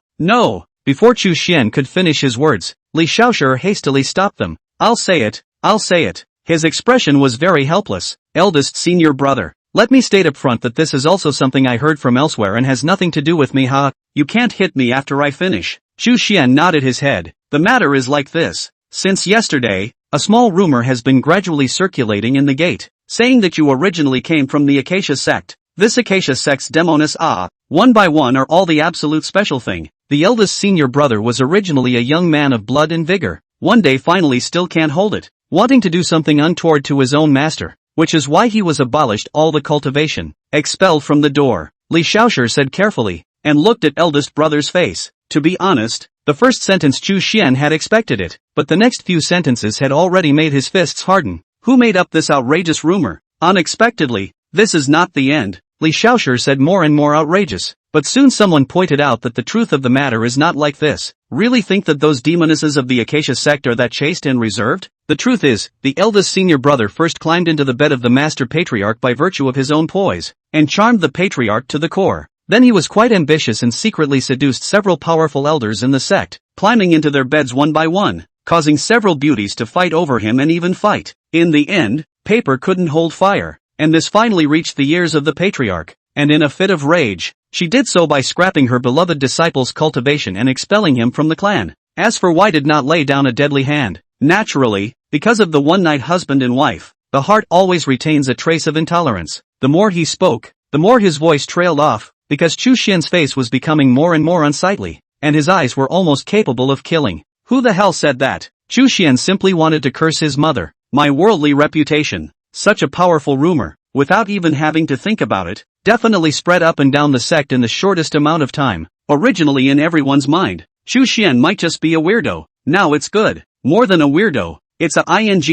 Before Chu Xian could finish his words, Li Shaoshi hastily stopped them. I'll say it. His expression was very helpless. Eldest senior brother. Let me state up front that this is also something I heard from elsewhere and has nothing to do with me. You can't hit me after I finish. Chu Xian nodded his head. The matter is like this. Since yesterday, a small rumor has been gradually circulating in the gate, saying that you originally came from the Acacia sect. This Acacia sect's demons one by one are all the absolute special thing. The eldest senior brother was originally a young man of blood and vigor. One day finally still can't hold it, wanting to do something untoward to his own master, which is why he was abolished all the cultivation, expelled from the door. Li Shaoshi said carefully, and looked at eldest brother's face. To be honest, the first sentence Chu Xian had expected it, but the next few sentences had already made his fists harden. Who made up this outrageous rumor? Unexpectedly, this is not the end. Li Shaoshi said more and more outrageous, but soon someone pointed out that the truth of the matter is not like this. Really think that those demonesses of the Acacia sect are that chaste and reserved? The truth is, the eldest senior brother first climbed into the bed of the master patriarch by virtue of his own poise, and charmed the patriarch to the core. Then he was quite ambitious and secretly seduced several powerful elders in the sect, climbing into their beds one by one, causing several beauties to fight over him and even fight. In the end, paper couldn't hold fire, and this finally reached the ears of the patriarch, and in a fit of rage, she did so by scrapping her beloved disciple's cultivation and expelling him from the clan. As for why did not lay down a deadly hand, naturally, because of the one-night husband and wife. the heart always retains a trace of intolerance. The more he spoke, the more his voice trailed off, because Chu Xian's face was becoming more and more unsightly, and his eyes were almost capable of killing. Who the hell said that? Chu Xian simply wanted to curse his mother. My worldly reputation. Such a powerful rumor, without even having to think about it, definitely spread up and down the sect in the shortest amount of time. Originally in everyone's mind, Chu Xian might just be a weirdo. Now it's good. More than a weirdo. It's a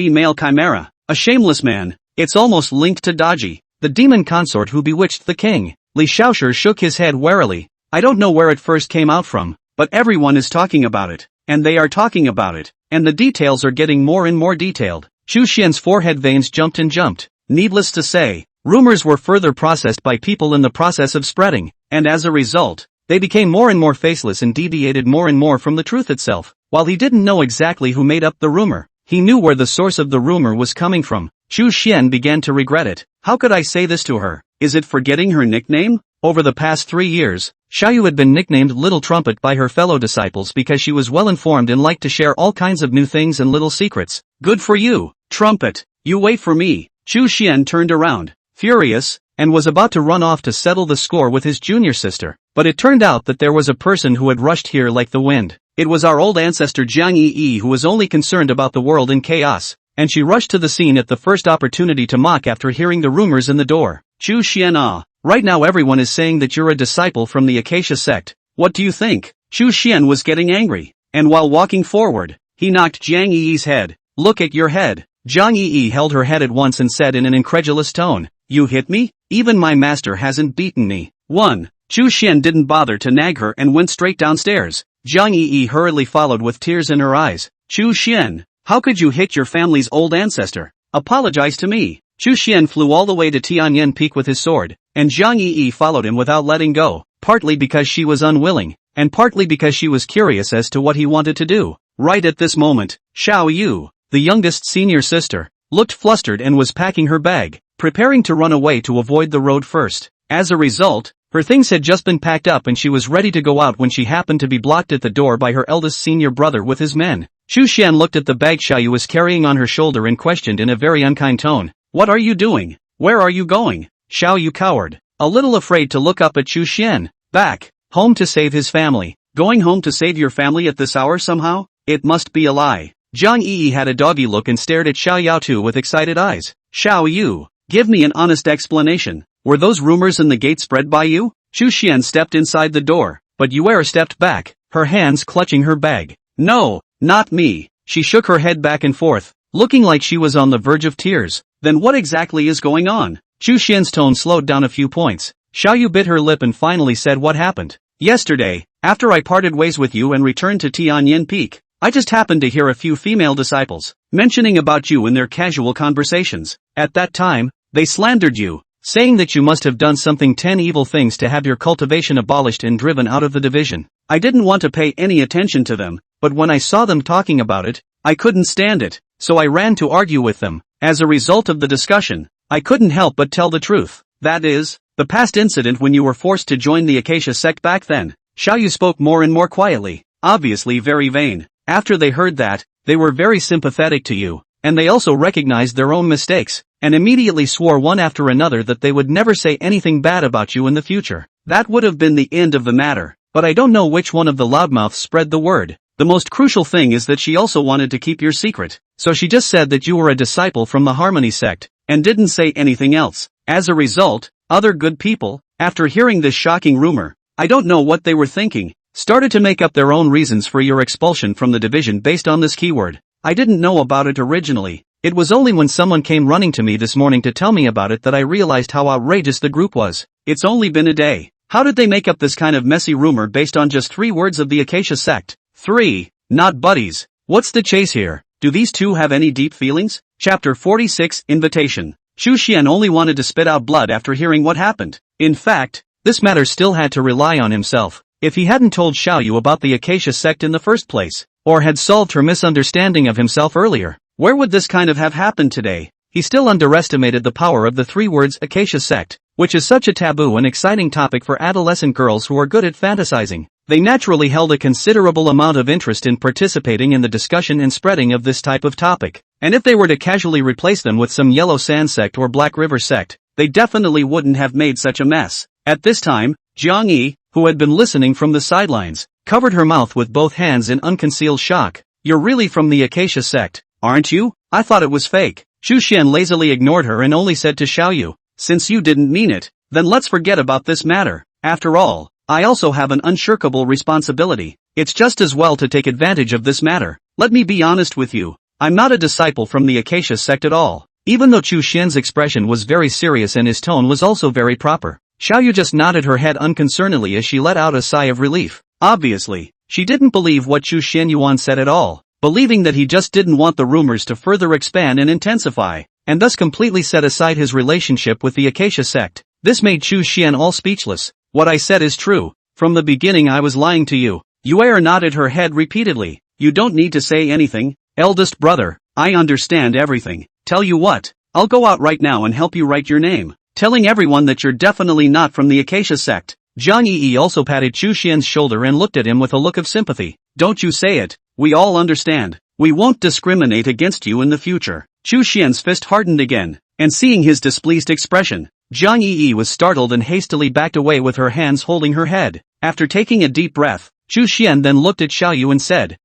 male chimera. A shameless man. It's almost linked to Daji, the demon consort who bewitched the king. Li Shaoshi shook his head warily. I don't know where it first came out from, but everyone is talking about it. And they are talking about it. And the details are getting more and more detailed. Chu Xian's forehead veins jumped and jumped. Needless to say, rumors were further processed by people in the process of spreading, and as a result, they became more and more faceless and deviated more and more from the truth itself. While he didn't know exactly who made up the rumor, he knew where the source of the rumor was coming from. Chu Xian began to regret it. How could I say this to her? Is it forgetting her nickname? Over the past 3 years, Xiaoyu had been nicknamed Little Trumpet by her fellow disciples because she was well informed and liked to share all kinds of new things and little secrets. Good for you, Trumpet. You wait for me. Chu Xian turned around, furious, and was about to run off to settle the score with his junior sister. But it turned out that there was a person who had rushed here like the wind. It was our old ancestor Jiang Yi, who was only concerned about the world in chaos, and she rushed to the scene at the first opportunity to mock after hearing the rumors in the door. Chu Xian, right now everyone is saying that you're a disciple from the Acacia sect. What do you think? Chu Xian was getting angry, and while walking forward, he knocked Jiang Yi's head. Look at your head. Jiang Yi held her head at once and said in an incredulous tone, You hit me? Even my master hasn't beaten me. 1. Chu Xian didn't bother to nag her and went straight downstairs. Jiang Yi hurriedly followed with tears in her eyes. Chu Xian, how could you hit your family's old ancestor? Apologize to me. Chu Xian flew all the way to Tianyan Peak with his sword, and Jiang Yi followed him without letting go, partly because she was unwilling, and partly because she was curious as to what he wanted to do. Right at this moment, Xiaoyu, the youngest senior sister, looked flustered and was packing her bag, preparing to run away to avoid the road first. As a result, her things had just been packed up and she was ready to go out when she happened to be blocked at the door by her eldest senior brother with his men. Chu Xian looked at the bag Xiaoyu was carrying on her shoulder and questioned in a very unkind tone. What are you doing? Where are you going? Xiaoyu cowered, a little afraid to look up at Chu Xian. Back home to save his family. Going home to save your family at this hour somehow? It must be a lie. Jiang Yi had a doggy look and stared at Xiaoyu with excited eyes. Xiaoyu, give me an honest explanation. Were those rumors in the gate spread by you? Chu Xian stepped inside the door, but Yuan stepped back, her hands clutching her bag. No, not me. She shook her head back and forth, looking like she was on the verge of tears. Then what exactly is going on? Chu Xian's tone slowed down a few points. Xiaoyu bit her lip and finally said what happened. Yesterday, after I parted ways with you and returned to Tianyan Peak, I just happened to hear a few female disciples mentioning about you in their casual conversations. At that time, they slandered you, saying that you must have done something 10 evil things to have your cultivation abolished and driven out of the division. I didn't want to pay any attention to them, but when I saw them talking about it, I couldn't stand it, so I ran to argue with them. As a result of the discussion, I couldn't help but tell the truth. That is, the past incident when you were forced to join the Acacia sect back then. Xiaoyu spoke more and more quietly, obviously very vain. After they heard that, they were very sympathetic to you, and they also recognized their own mistakes, and immediately swore one after another that they would never say anything bad about you in the future. That would have been the end of the matter, but I don't know which one of the loudmouths spread the word. The most crucial thing is that she also wanted to keep your secret, so she just said that you were a disciple from the Harmony sect, and didn't say anything else. As a result, other good people, after hearing this shocking rumor, I don't know what they were thinking, started to make up their own reasons for your expulsion from the division based on this keyword. I didn't know about it originally. It was only when someone came running to me this morning to tell me about it that I realized how outrageous the group was. It's only been a day. How did they make up this kind of messy rumor based on just 3 words of the Acacia sect? 3. Not buddies. What's the chase here? Do these two have any deep feelings? Chapter 46, Invitation. Chu Xian only wanted to spit out blood after hearing what happened. In fact, this matter still had to rely on himself. If he hadn't told Xiaoyu about the Acacia sect in the first place, or had solved her misunderstanding of himself earlier, where would this kind of have happened today? He still underestimated the power of the 3 words Acacia sect, which is such a taboo and exciting topic for adolescent girls who are good at fantasizing. They naturally held a considerable amount of interest in participating in the discussion and spreading of this type of topic, and if they were to casually replace them with some Yellow Sand Sect or Black River Sect, they definitely wouldn't have made such a mess. At this time, Jiang Yi, who had been listening from the sidelines, covered her mouth with both hands in unconcealed shock. You're really from the Acacia sect, aren't you? I thought it was fake. Xu Xian lazily ignored her and only said to Xiaoyu, since you didn't mean it, then let's forget about this matter. After all, I also have an unshirkable responsibility. It's just as well to take advantage of this matter. Let me be honest with you. I'm not a disciple from the Acacia sect at all. Even though Xu Xian's expression was very serious and his tone was also very proper, Xiaoyu just nodded her head unconcernedly as she let out a sigh of relief. Obviously, she didn't believe what Xu Xian Yuan said at all, believing that he just didn't want the rumors to further expand and intensify, and thus completely set aside his relationship with the Acacia sect. This made Xu Xian all speechless. What I said is true. From the beginning I was lying to you. Yuan nodded her head repeatedly. You don't need to say anything, eldest brother. I understand everything. Tell you what, I'll go out right now and help you write your name, telling everyone that you're definitely not from the Acacia sect. Jiang Yi also patted Xu Xian's shoulder and looked at him with a look of sympathy. Don't you say it. We all understand. We won't discriminate against you in the future. Xu Xian's fist hardened again, and seeing his displeased expression, Jiang Yi was startled and hastily backed away with her hands holding her head. After taking a deep breath, Xu Xian then looked at Xiaoyu and said,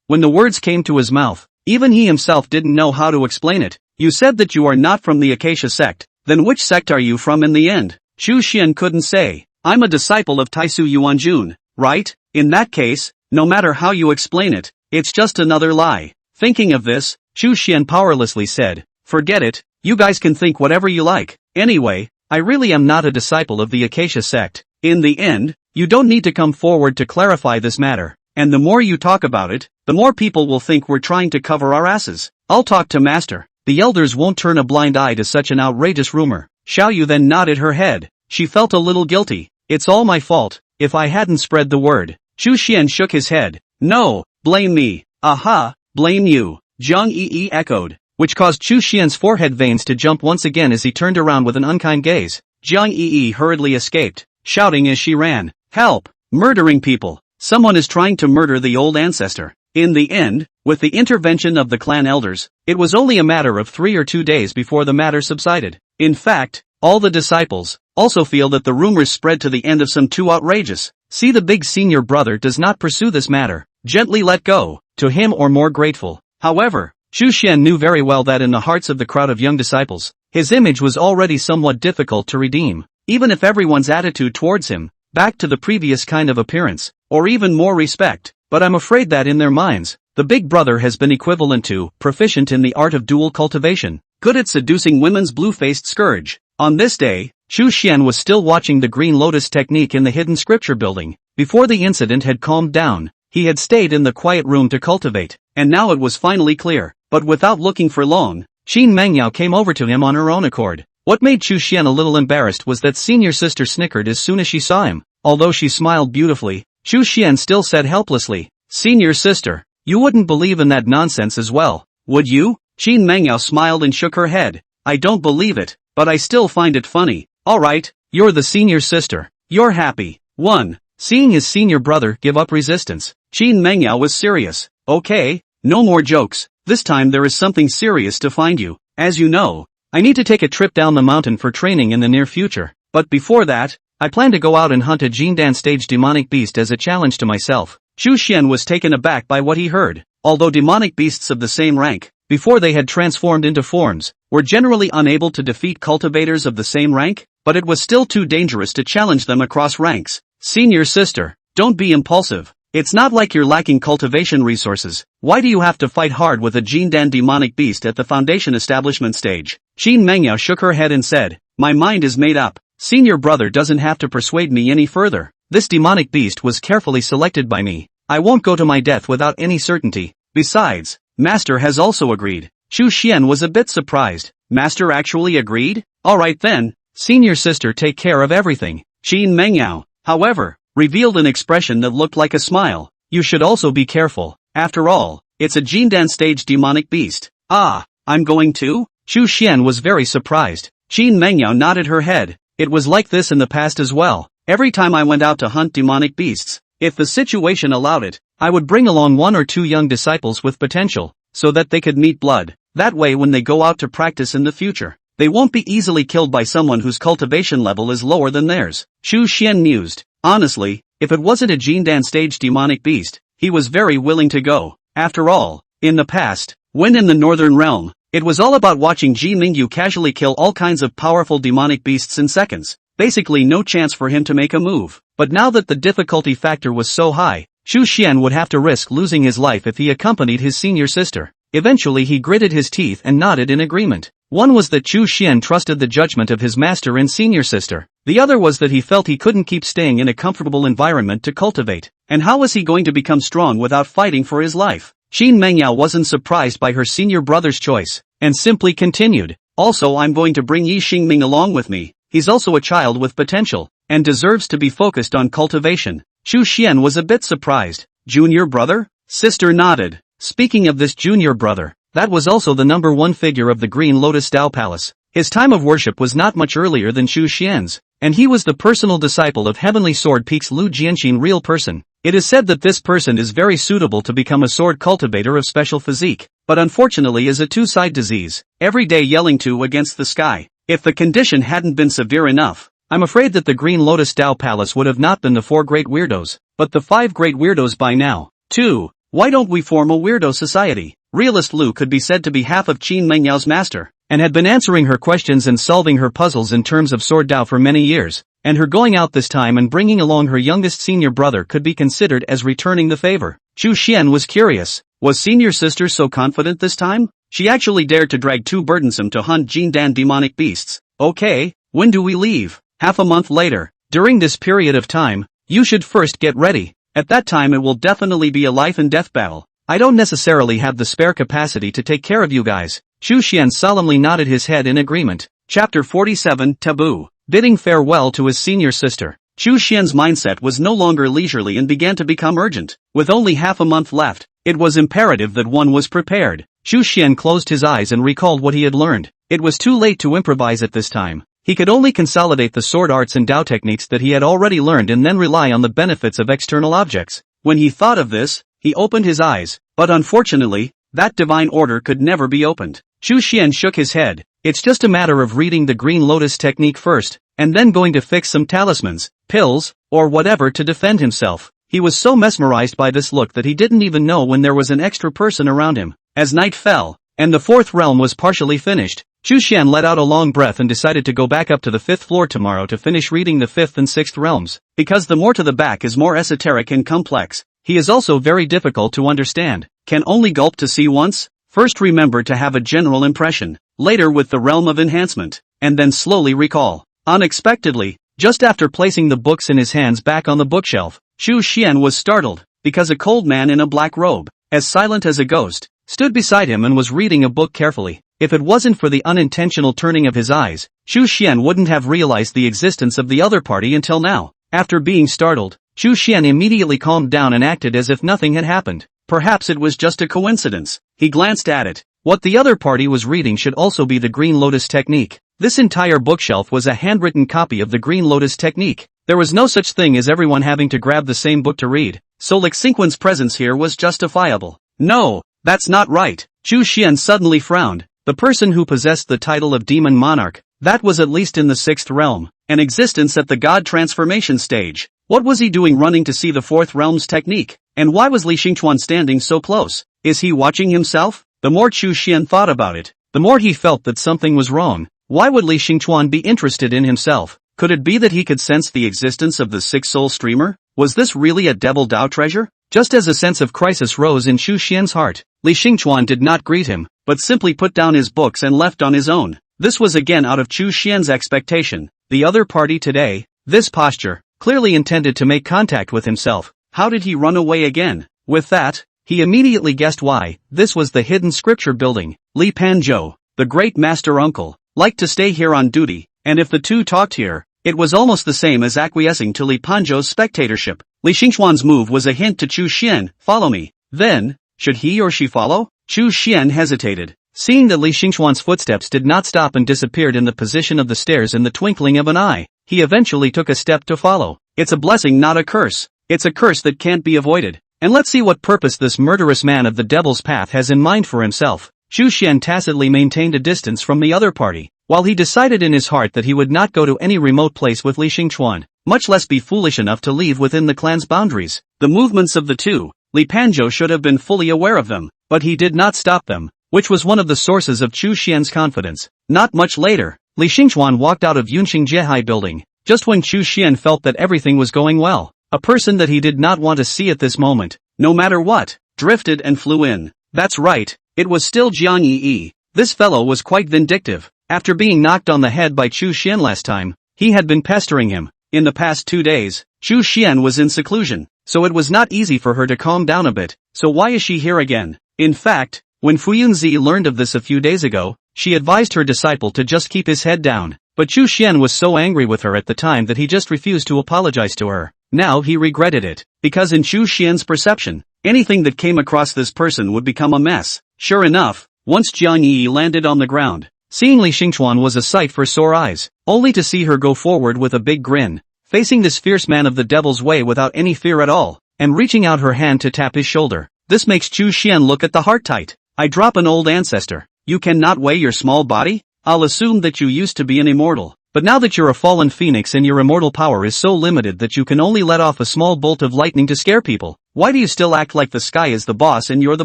When the words came to his mouth, even he himself didn't know how to explain it. You said that you are not from the Acacia sect. Then which sect are you from in the end? Xu Xian couldn't say. I'm a disciple of Taisu Yuanjun, right? In that case, no matter how you explain it, it's just another lie. Thinking of this, Xu Xian powerlessly said, forget it, you guys can think whatever you like. Anyway, I really am not a disciple of the Acacia sect. In the end, you don't need to come forward to clarify this matter. And the more you talk about it, the more people will think we're trying to cover our asses. I'll talk to Master. The elders won't turn a blind eye to such an outrageous rumor. Xiaoyu then nodded her head. She felt a little guilty. It's all my fault, if I hadn't spread the word. Xu Xian shook his head. No, blame me. Aha, blame you. Jiang Yi echoed, which caused Xu Xian's forehead veins to jump once again as he turned around with an unkind gaze. Jiang Yi hurriedly escaped, shouting as she ran, help, murdering people. Someone is trying to murder the old ancestor. In the end, with the intervention of the clan elders, it was only a matter of 3 or 2 days before the matter subsided. In fact, all the disciples also feel that the rumors spread to the end of some too outrageous. See, the big senior brother does not pursue this matter. Gently let go, to him or more grateful. However, Xu Xian knew very well that in the hearts of the crowd of young disciples, his image was already somewhat difficult to redeem, even if everyone's attitude towards him, back to the previous kind of appearance, or even more respect. But I'm afraid that in their minds, the big brother has been equivalent to, proficient in the art of dual cultivation, good at seducing women's blue-faced scourge. On this day, Xu Xian was still watching the Green Lotus technique in the hidden scripture building. Before the incident had calmed down, he had stayed in the quiet room to cultivate, and now it was finally clear. But without looking for long, Xin Mengyao came over to him on her own accord. What made Xu Xian a little embarrassed was that senior sister snickered as soon as she saw him. Although she smiled beautifully, Xu Xian still said helplessly, Senior sister, you wouldn't believe in that nonsense as well, would you? Xin Mengyao smiled and shook her head. I don't believe it, but I still find it funny. Alright, you're the senior sister. You're happy. 1. Seeing his senior brother give up resistance, Xin Mengyao was serious. Okay, no more jokes. This time there is something serious to find you. As you know, I need to take a trip down the mountain for training in the near future. But before that, I plan to go out and hunt a Jindan stage demonic beast as a challenge to myself. Xu Xian was taken aback by what he heard. Although demonic beasts of the same rank, before they had transformed into forms, were generally unable to defeat cultivators of the same rank, but it was still too dangerous to challenge them across ranks. Senior sister, don't be impulsive. It's not like you're lacking cultivation resources. Why do you have to fight hard with a Jindan demonic beast at the foundation establishment stage? Xin Mengyao shook her head and said, my mind is made up. Senior brother doesn't have to persuade me any further. This demonic beast was carefully selected by me. I won't go to my death without any certainty. Besides, Master has also agreed. Xu Xian was a bit surprised. Master actually agreed? Alright then, senior sister, take care of everything. Xin Mengyao, however, revealed an expression that looked like a smile. You should also be careful. After all, it's a Jindan stage demonic beast. Ah, I'm going to? Xu Xian was very surprised. Xin Mengyao nodded her head. It was like this in the past as well. Every time I went out to hunt demonic beasts, If the situation allowed it, I would bring along 1 or 2 young disciples with potential, so that they could meet blood. That way when they go out to practice in the future, they won't be easily killed by someone whose cultivation level is lower than theirs. Chu Xian mused. Honestly, if it wasn't a Jindan stage demonic beast, he was very willing to go. After all, in the past, when in the Northern Realm, it was all about watching Ji Mingyu casually kill all kinds of powerful demonic beasts in seconds. Basically no chance for him to make a move. But now that the difficulty factor was so high, Chu Xian would have to risk losing his life if he accompanied his senior sister. Eventually he gritted his teeth and nodded in agreement. One was that Chu Xian trusted the judgment of his master and senior sister. The other was that he felt he couldn't keep staying in a comfortable environment to cultivate. And how was he going to become strong without fighting for his life? Qin Mengyao wasn't surprised by her senior brother's choice, and simply continued. Also I'm going to bring Yi Xingming along with me. He's also a child with potential, and deserves to be focused on cultivation. Chu Xian was a bit surprised. Junior brother? Sister nodded. Speaking of this junior brother, that was also the number 1 figure of the Green Lotus Tao Palace. His time of worship was not much earlier than Chu Xian's, and he was the personal disciple of Heavenly Sword Peak's Lu Jianxin real person. It is said that this person is very suitable to become a sword cultivator of special physique, but unfortunately is a two-side disease, every day yelling to against the sky. If the condition hadn't been severe enough, I'm afraid that the Green Lotus Tao Palace would have not been the 4 great weirdos, but the 5 great weirdos by now. 2. Why don't we form a weirdo society? Realist Lu could be said to be half of Qin Mengyao's master, and had been answering her questions and solving her puzzles in terms of sword Dao for many years, and her going out this time and bringing along her youngest senior brother could be considered as returning the favor. Chu Xian was curious. Was senior sister so confident this time? She actually dared to drag 2 burdensome to hunt Jindan demonic beasts. Okay, when do we leave? Half a month later. During this period of time, you should first get ready. At that time it will definitely be a life and death battle. I don't necessarily have the spare capacity to take care of you guys. Chu Xian solemnly nodded his head in agreement. Chapter 47 Taboo. Bidding farewell to his senior sister. Chu Xian's mindset was no longer leisurely and began to become urgent. With only half a month left, it was imperative that one was prepared. Chu Xian closed his eyes and recalled what he had learned. It was too late to improvise at this time. He could only consolidate the sword arts and Dao techniques that he had already learned and then rely on the benefits of external objects. When he thought of this, he opened his eyes, but unfortunately, that divine order could never be opened. Chu Xian shook his head. It's just a matter of reading the Green Lotus technique first, and then going to fix some talismans, pills, or whatever to defend himself. He was so mesmerized by this look that he didn't even know when there was an extra person around him. As night fell, and the 4th realm was partially finished, Chu Xian let out a long breath and decided to go back up to the 5th floor tomorrow to finish reading the 5th and 6th realms. Because the more to the back is more esoteric and complex, he is also very difficult to understand. Can only gulp to see once? First remember to have a general impression, later with the realm of enhancement, and then slowly recall. Unexpectedly, just after placing the books in his hands back on the bookshelf, Chu Xian was startled, because a cold man in a black robe, as silent as a ghost, stood beside him and was reading a book carefully. If it wasn't for the unintentional turning of his eyes, Chu Xian wouldn't have realized the existence of the other party until now. After being startled, Chu Xian immediately calmed down and acted as if nothing had happened. Perhaps it was just a coincidence. He glanced at it. What the other party was reading should also be the Green Lotus technique. This entire bookshelf was a handwritten copy of the Green Lotus technique. There was no such thing as everyone having to grab the same book to read, so Lixingquan's presence here was justifiable. No, that's not right. Chu Xian suddenly frowned. The person who possessed the title of Demon Monarch, that was at least in the 6th realm, an existence at the God transformation stage. What was he doing running to see the 4th realm's technique? And why was Li Xingchuan standing so close? Is he watching himself? The more Chu Xian thought about it, the more he felt that something was wrong. Why would Li Xingchuan be interested in himself? Could it be that he could sense the existence of the 6-soul streamer? Was this really a devil Dao treasure? Just as a sense of crisis rose in Chu Xian's heart, Li Xingchuan did not greet him, but simply put down his books and left on his own. This was again out of Chu Xian's expectation. The other party today, this posture, clearly intended to make contact with himself. How did he run away again? With that, he immediately guessed why. This was the hidden scripture building. Li Panzhou, the great master uncle, liked to stay here on duty, and if the two talked here, it was almost the same as acquiescing to Li Panzhou's spectatorship. Li Xingchuan's move was a hint to Chu Xian, follow me. Then, should he or she follow? Chu Xian hesitated. Seeing that Li Xingchuan's footsteps did not stop and disappeared in the position of the stairs in the twinkling of an eye, he eventually took a step to follow. It's a blessing not a curse. It's a curse that can't be avoided. And let's see what purpose this murderous man of the devil's path has in mind for himself. Chu Xian tacitly maintained a distance from the other party, while he decided in his heart that he would not go to any remote place with Li Xingchuan, much less be foolish enough to leave within the clan's boundaries. The movements of the two, Li Panzhou should have been fully aware of them, but he did not stop them, which was one of the sources of Chu Xian's confidence. Not much later, Li Xingchuan walked out of Yunqing Jiehai building, just when Chu Xian felt that everything was going well. A person that he did not want to see at this moment, no matter what, drifted and flew in. That's right, it was still Jiang Yi. This fellow was quite vindictive. After being knocked on the head by Chu Xian last time, he had been pestering him. In the past 2 days, Chu Xian was in seclusion, so it was not easy for her to calm down a bit. So why is she here again? In fact, when Fuyunzi learned of this a few days ago, she advised her disciple to just keep his head down. But Chu Xian was so angry with her at the time that he just refused to apologize to her. Now he regretted it, because in Chu Xian's perception, anything that came across this person would become a mess. Sure enough, once Jiang Yi landed on the ground, seeing Li Xingchuan was a sight for sore eyes, only to see her go forward with a big grin, facing this fierce man of the devil's way without any fear at all, and reaching out her hand to tap his shoulder. This makes Chu Xian look at the heart tight. I drop an old ancestor. You cannot weigh your small body? I'll assume that you used to be an immortal. But now that you're a fallen phoenix and your immortal power is so limited that you can only let off a small bolt of lightning to scare people, why do you still act like the sky is the boss and you're the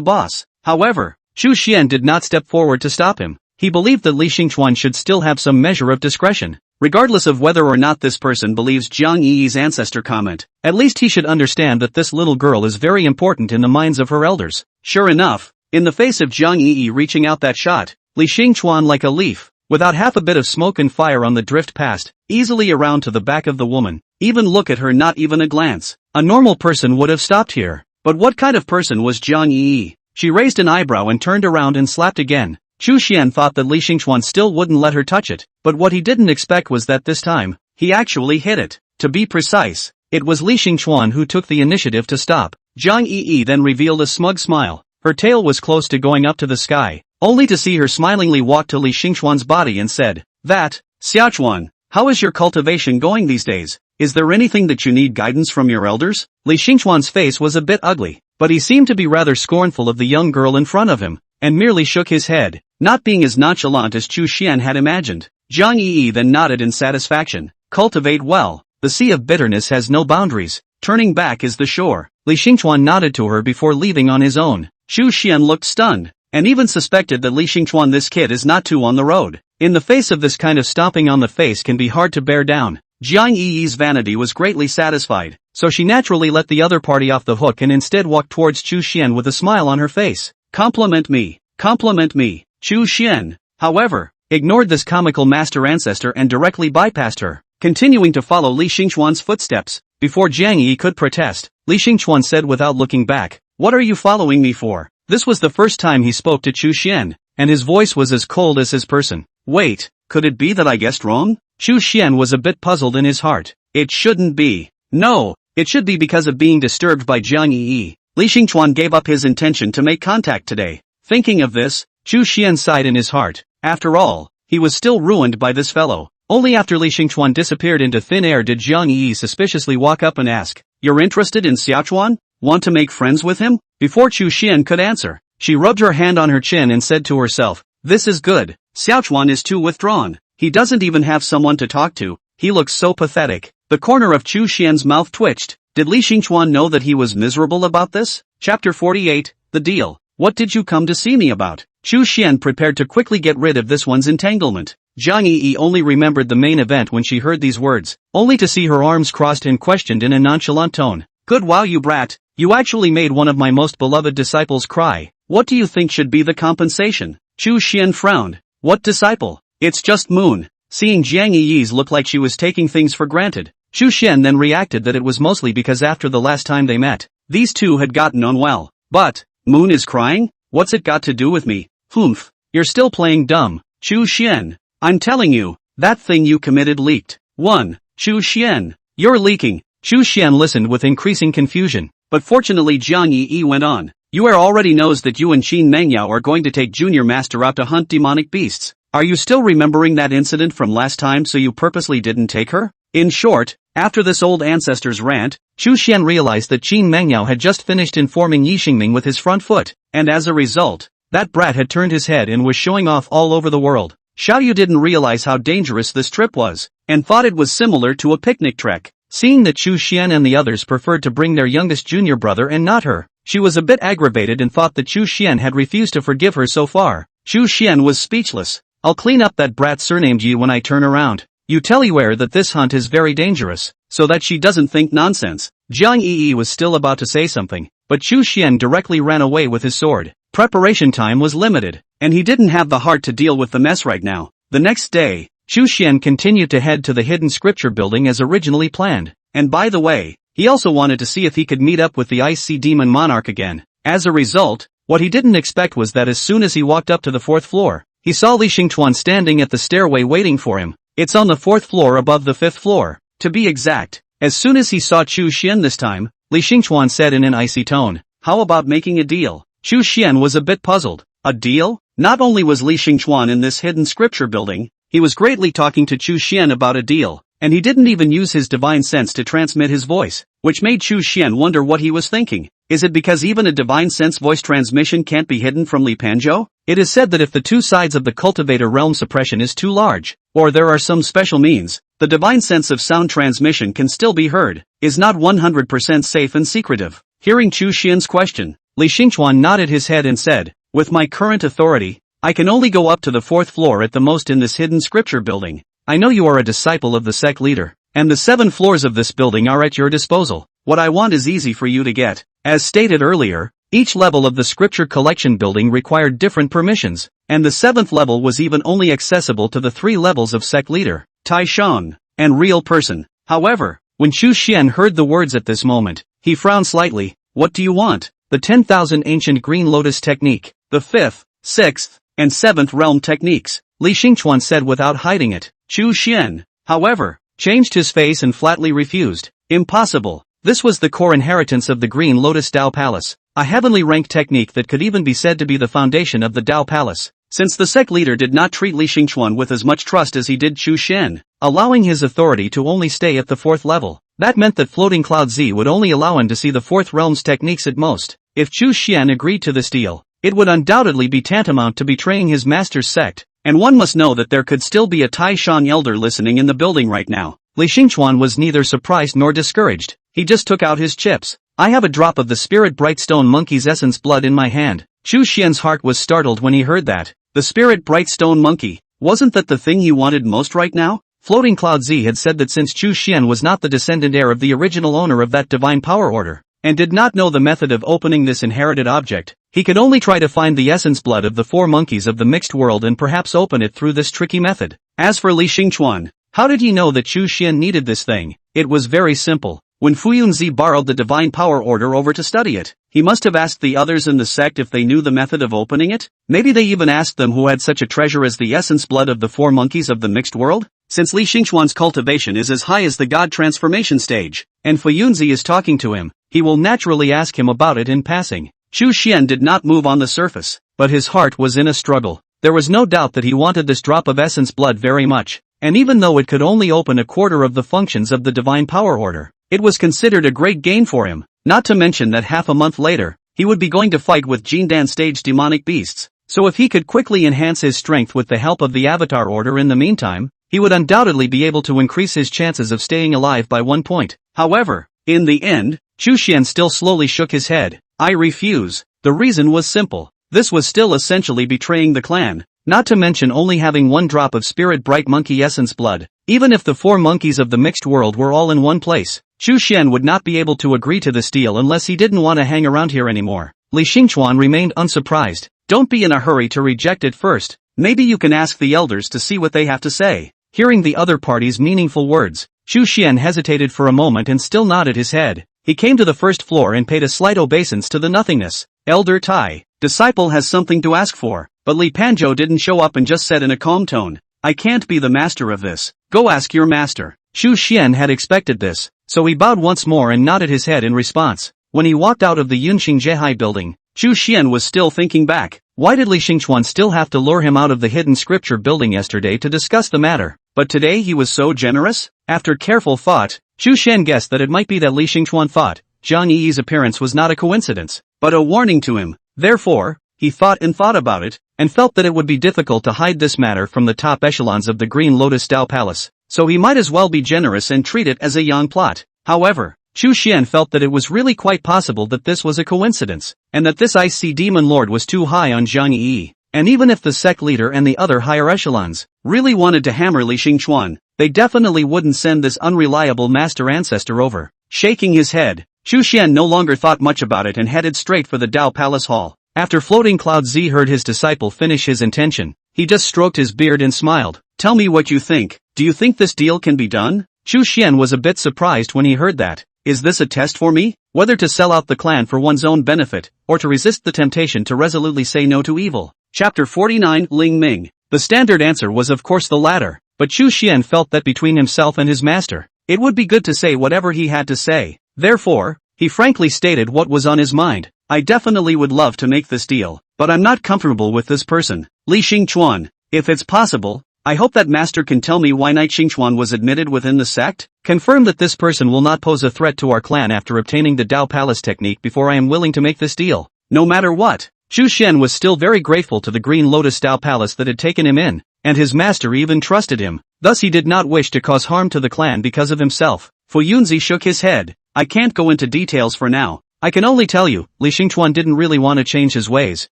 boss? However, Chu Xian did not step forward to stop him. He believed that Li Xingchuan should still have some measure of discretion. Regardless of whether or not this person believes Jiang Yi's ancestor comment, at least he should understand that this little girl is very important in the minds of her elders. Sure enough, in the face of Jiang Yi reaching out that shot, Li Xingchuan like a leaf, without half a bit of smoke and fire on the drift past, easily around to the back of the woman. Even look at her, not even a glance. A normal person would have stopped here. But what kind of person was Jiang Yi? She raised an eyebrow and turned around and slapped again. Chu Xian thought that Li Xingchuan still wouldn't let her touch it, but what he didn't expect was that this time, he actually hit it. To be precise, it was Li Xingchuan who took the initiative to stop. Jiang Yi then revealed a smug smile. Her tail was close to going up to the sky, only to see her smilingly walk to Li Xingchuan's body and said, Xiaochuan, how is your cultivation going these days? Is there anything that you need guidance from your elders? Li Xingchuan's face was a bit ugly, but he seemed to be rather scornful of the young girl in front of him, and merely shook his head, not being as nonchalant as Chu Xian had imagined. Jiang Yi then nodded in satisfaction. Cultivate well. The sea of bitterness has no boundaries. Turning back is the shore. Li Xingchuan nodded to her before leaving on his own. Chu Xian looked stunned, and even suspected that Li Xingchuan, this kid is not too on the road. In the face of this kind of stomping on the face can be hard to bear down. Jiang Yi's vanity was greatly satisfied, so she naturally let the other party off the hook and instead walked towards Chu Xian with a smile on her face. Compliment me. Compliment me. Chu Xian, however, ignored this comical master ancestor and directly bypassed her, continuing to follow Li Xingchuan's footsteps. Before Jiang Yi could protest, Li Xingchuan said without looking back, "What are you following me for?" This was the first time he spoke to Chu Xian, and his voice was as cold as his person. Wait, could it be that I guessed wrong? Chu Xian was a bit puzzled in his heart. It shouldn't be. No, it should be because of being disturbed by Jiang Yi. Li Xingchuan gave up his intention to make contact today. Thinking of this, Chu Xian sighed in his heart. After all, he was still ruined by this fellow. Only after Li Xingchuan disappeared into thin air did Jiang Yi suspiciously walk up and ask, "You're interested in Xiaochuan? Want to make friends with him?" Before Chu Xian could answer, she rubbed her hand on her chin and said to herself, "This is good. Xiaochuan is too withdrawn. He doesn't even have someone to talk to. He looks so pathetic." The corner of Chu Xian's mouth twitched. Did Li Xingchuan know that he was miserable about this? Chapter 48, The Deal. What did you come to see me about? Chu Xian prepared to quickly get rid of this one's entanglement. Jiang Yi only remembered the main event when she heard these words, only to see her arms crossed and questioned in a nonchalant tone. "Good, wow, you brat. You actually made one of my most beloved disciples cry. What do you think should be the compensation?" Chu Xian frowned. "What disciple? It's just Moon." Seeing Jiang Yi's look like she was taking things for granted, Chu Xian then reacted that it was mostly because after the last time they met, these two had gotten on well. But, Moon is crying? What's it got to do with me? Humph, you're still playing dumb. Chu Xian, I'm telling you, that thing you committed leaked. 1. Chu Xian, you're leaking. Chu Xian listened with increasing confusion, but fortunately Jiang Yi went on. "You already knows that you and Qin Mengyao are going to take Junior Master out to hunt demonic beasts. Are you still remembering that incident from last time, so you purposely didn't take her?" In short, after this old ancestor's rant, Chu Xian realized that Qin Mengyao had just finished informing Yi Xingming with his front foot, and as a result, that brat had turned his head and was showing off all over the world. Xiaoyu didn't realize how dangerous this trip was, and thought it was similar to a picnic trek. Seeing that Chu Xian and the others preferred to bring their youngest junior brother and not her, she was a bit aggravated and thought that Chu Xian had refused to forgive her so far. Chu Xian was speechless. "I'll clean up that brat surnamed Yi when I turn around. You tell Yuan that this hunt is very dangerous, so that she doesn't think nonsense." Jiang Yi was still about to say something, but Chu Xian directly ran away with his sword. Preparation time was limited, and he didn't have the heart to deal with the mess right now. The next day, Chu Xian continued to head to the hidden scripture building as originally planned, and by the way, he also wanted to see if he could meet up with the Ice Sea Demon Monarch again. As a result, what he didn't expect was that as soon as he walked up to the 4th floor, he saw Li Xingchuan standing at the stairway waiting for him. It's on the 4th floor above the 5th floor, to be exact. As soon as he saw Chu Xian this time, Li Xingchuan said in an icy tone, "How about making a deal?" Chu Xian was a bit puzzled. A deal? Not only was Li Xingchuan in this hidden scripture building, he was greatly talking to Chu Xian about a deal, and he didn't even use his divine sense to transmit his voice, which made Chu Xian wonder what he was thinking. Is it because even a divine sense voice transmission can't be hidden from Li Panzhou? It is said that if the two sides of the cultivator realm suppression is too large, or there are some special means, the divine sense of sound transmission can still be heard, is not 100% safe and secretive. Hearing Chu Xian's question, Li Xingchuan nodded his head and said, "With my current authority, I can only go up to the 4th floor at the most in this hidden scripture building. I know you are a disciple of the sect leader, and the 7 floors of this building are at your disposal. What I want is easy for you to get." As stated earlier, each level of the scripture collection building required different permissions, and the 7th level was even only accessible to the 3 levels of sect leader, Taishan, and real person. However, when Chu Xian heard the words at this moment, he frowned slightly. "What do you want?" "The 10,000 ancient green lotus technique, the 5th, 6th, and 7th realm techniques," Li Xingchuan said without hiding it. Chu Xian, however, changed his face and flatly refused. "Impossible. This was the core inheritance of the Green Lotus Dao Palace, a heavenly ranked technique that could even be said to be the foundation of the Dao Palace." Since the sect leader did not treat Li Xingchuan with as much trust as he did Chu Xian, allowing his authority to only stay at the 4th level, that meant that Floating Cloud Z would only allow him to see the 4th realm's techniques at most. If Chu Xian agreed to this deal, it would undoubtedly be tantamount to betraying his master's sect, and one must know that there could still be a Taishan elder listening in the building right now. Li Xingchuan was neither surprised nor discouraged. He just took out his chips. "I have a drop of the spirit Brightstone Monkey's essence blood in my hand." Chu Xian's heart was startled when he heard that. The spirit Brightstone Monkey, wasn't that the thing he wanted most right now? Floating Cloud Z had said that since Chu Xian was not the descendant heir of the original owner of that divine power order, and did not know the method of opening this inherited object, he could only try to find the essence blood of the 4 monkeys of the mixed world and perhaps open it through this tricky method. As for Li Xingchuan, how did he know that Chu Xian needed this thing? It was very simple. When Fuyunzi borrowed the divine power order over to study it, he must have asked the others in the sect if they knew the method of opening it. Maybe they even asked them who had such a treasure as the essence blood of the 4 monkeys of the mixed world. Since Li Xingchuan's cultivation is as high as the god transformation stage, and Fuyunzi is talking to him, he will naturally ask him about it in passing. Chu Xian did not move on the surface, but his heart was in a struggle. There was no doubt that he wanted this drop of essence blood very much, and even though it could only open a quarter of the functions of the divine power order, it was considered a great gain for him, not to mention that half a month later, he would be going to fight with Jindan stage demonic beasts, so if he could quickly enhance his strength with the help of the Avatar Order in the meantime, he would undoubtedly be able to increase his chances of staying alive by 1 point. However, in the end, Chu Xian still slowly shook his head. "I refuse." The reason was simple. This was still essentially betraying the clan, not to mention only having 1 drop of spirit bright monkey essence blood. Even if the 4 monkeys of the mixed world were all in one place, Chu Xian would not be able to agree to this deal unless he didn't want to hang around here anymore. Li Xingchuan remained unsurprised. "Don't be in a hurry to reject it first. Maybe you can ask the elders to see what they have to say." Hearing the other party's meaningful words, Chu Xian hesitated for a moment and still nodded his head. He came to the 1st floor and paid a slight obeisance to the nothingness. "Elder Tai, disciple has something to ask for." But Li Panzhou didn't show up and just said in a calm tone, "I can't be the master of this. Go ask your master." Chu Xian had expected this, so he bowed once more and nodded his head in response. When he walked out of the Yunxing Zhehai building, Chu Xian was still thinking back. Why did Li Xingchuan still have to lure him out of the hidden scripture building yesterday to discuss the matter? but today he was so generous? After careful thought, Chu Xian guessed that it might be that Li Xingchuan thought Jiang Yi's appearance was not a coincidence, but a warning to him. Therefore, he thought about it, and felt that it would be difficult to hide this matter from the top echelons of the Green Lotus Dao Palace, so he might as well be generous and treat it as a Yang plot. However, Chu Xian felt that it was really quite possible that this was a coincidence, and that this icy demon lord was too high on Jiang Yi. And even if the sect leader and the other higher echelons really wanted to hammer Li Xingchuan, they definitely wouldn't send this unreliable master ancestor over. Shaking his head, Chu Xian no longer thought much about it and headed straight for the Dao Palace Hall. After Floating Cloud Z heard his disciple finish his intention, he just stroked his beard and smiled. Tell me what you think. Do you think this deal can be done? Chu Xian was a bit surprised when he heard that. Is this a test for me? Whether to sell out the clan for one's own benefit, or to resist the temptation to resolutely say no to evil? Chapter 49 Ling Ming. The standard answer was of course the latter, but Chu Xian felt that between himself and his master, it would be good to say whatever he had to say. Therefore, he frankly stated what was on his mind. I definitely would love to make this deal, but I'm not comfortable with this person, Li Xingchuan. If it's possible, I hope that master can tell me why Knight Xingchuan was admitted within the sect. Confirm that this person will not pose a threat to our clan after obtaining the Dao Palace technique before I am willing to make this deal. No matter what, Chu Xian was still very grateful to the Green Lotus Dao Palace that had taken him in, and his master even trusted him. Thus he did not wish to cause harm to the clan because of himself. Fu Yunzi shook his head. I can't go into details for now. I can only tell you, Li Xingchuan didn't really want to change his ways.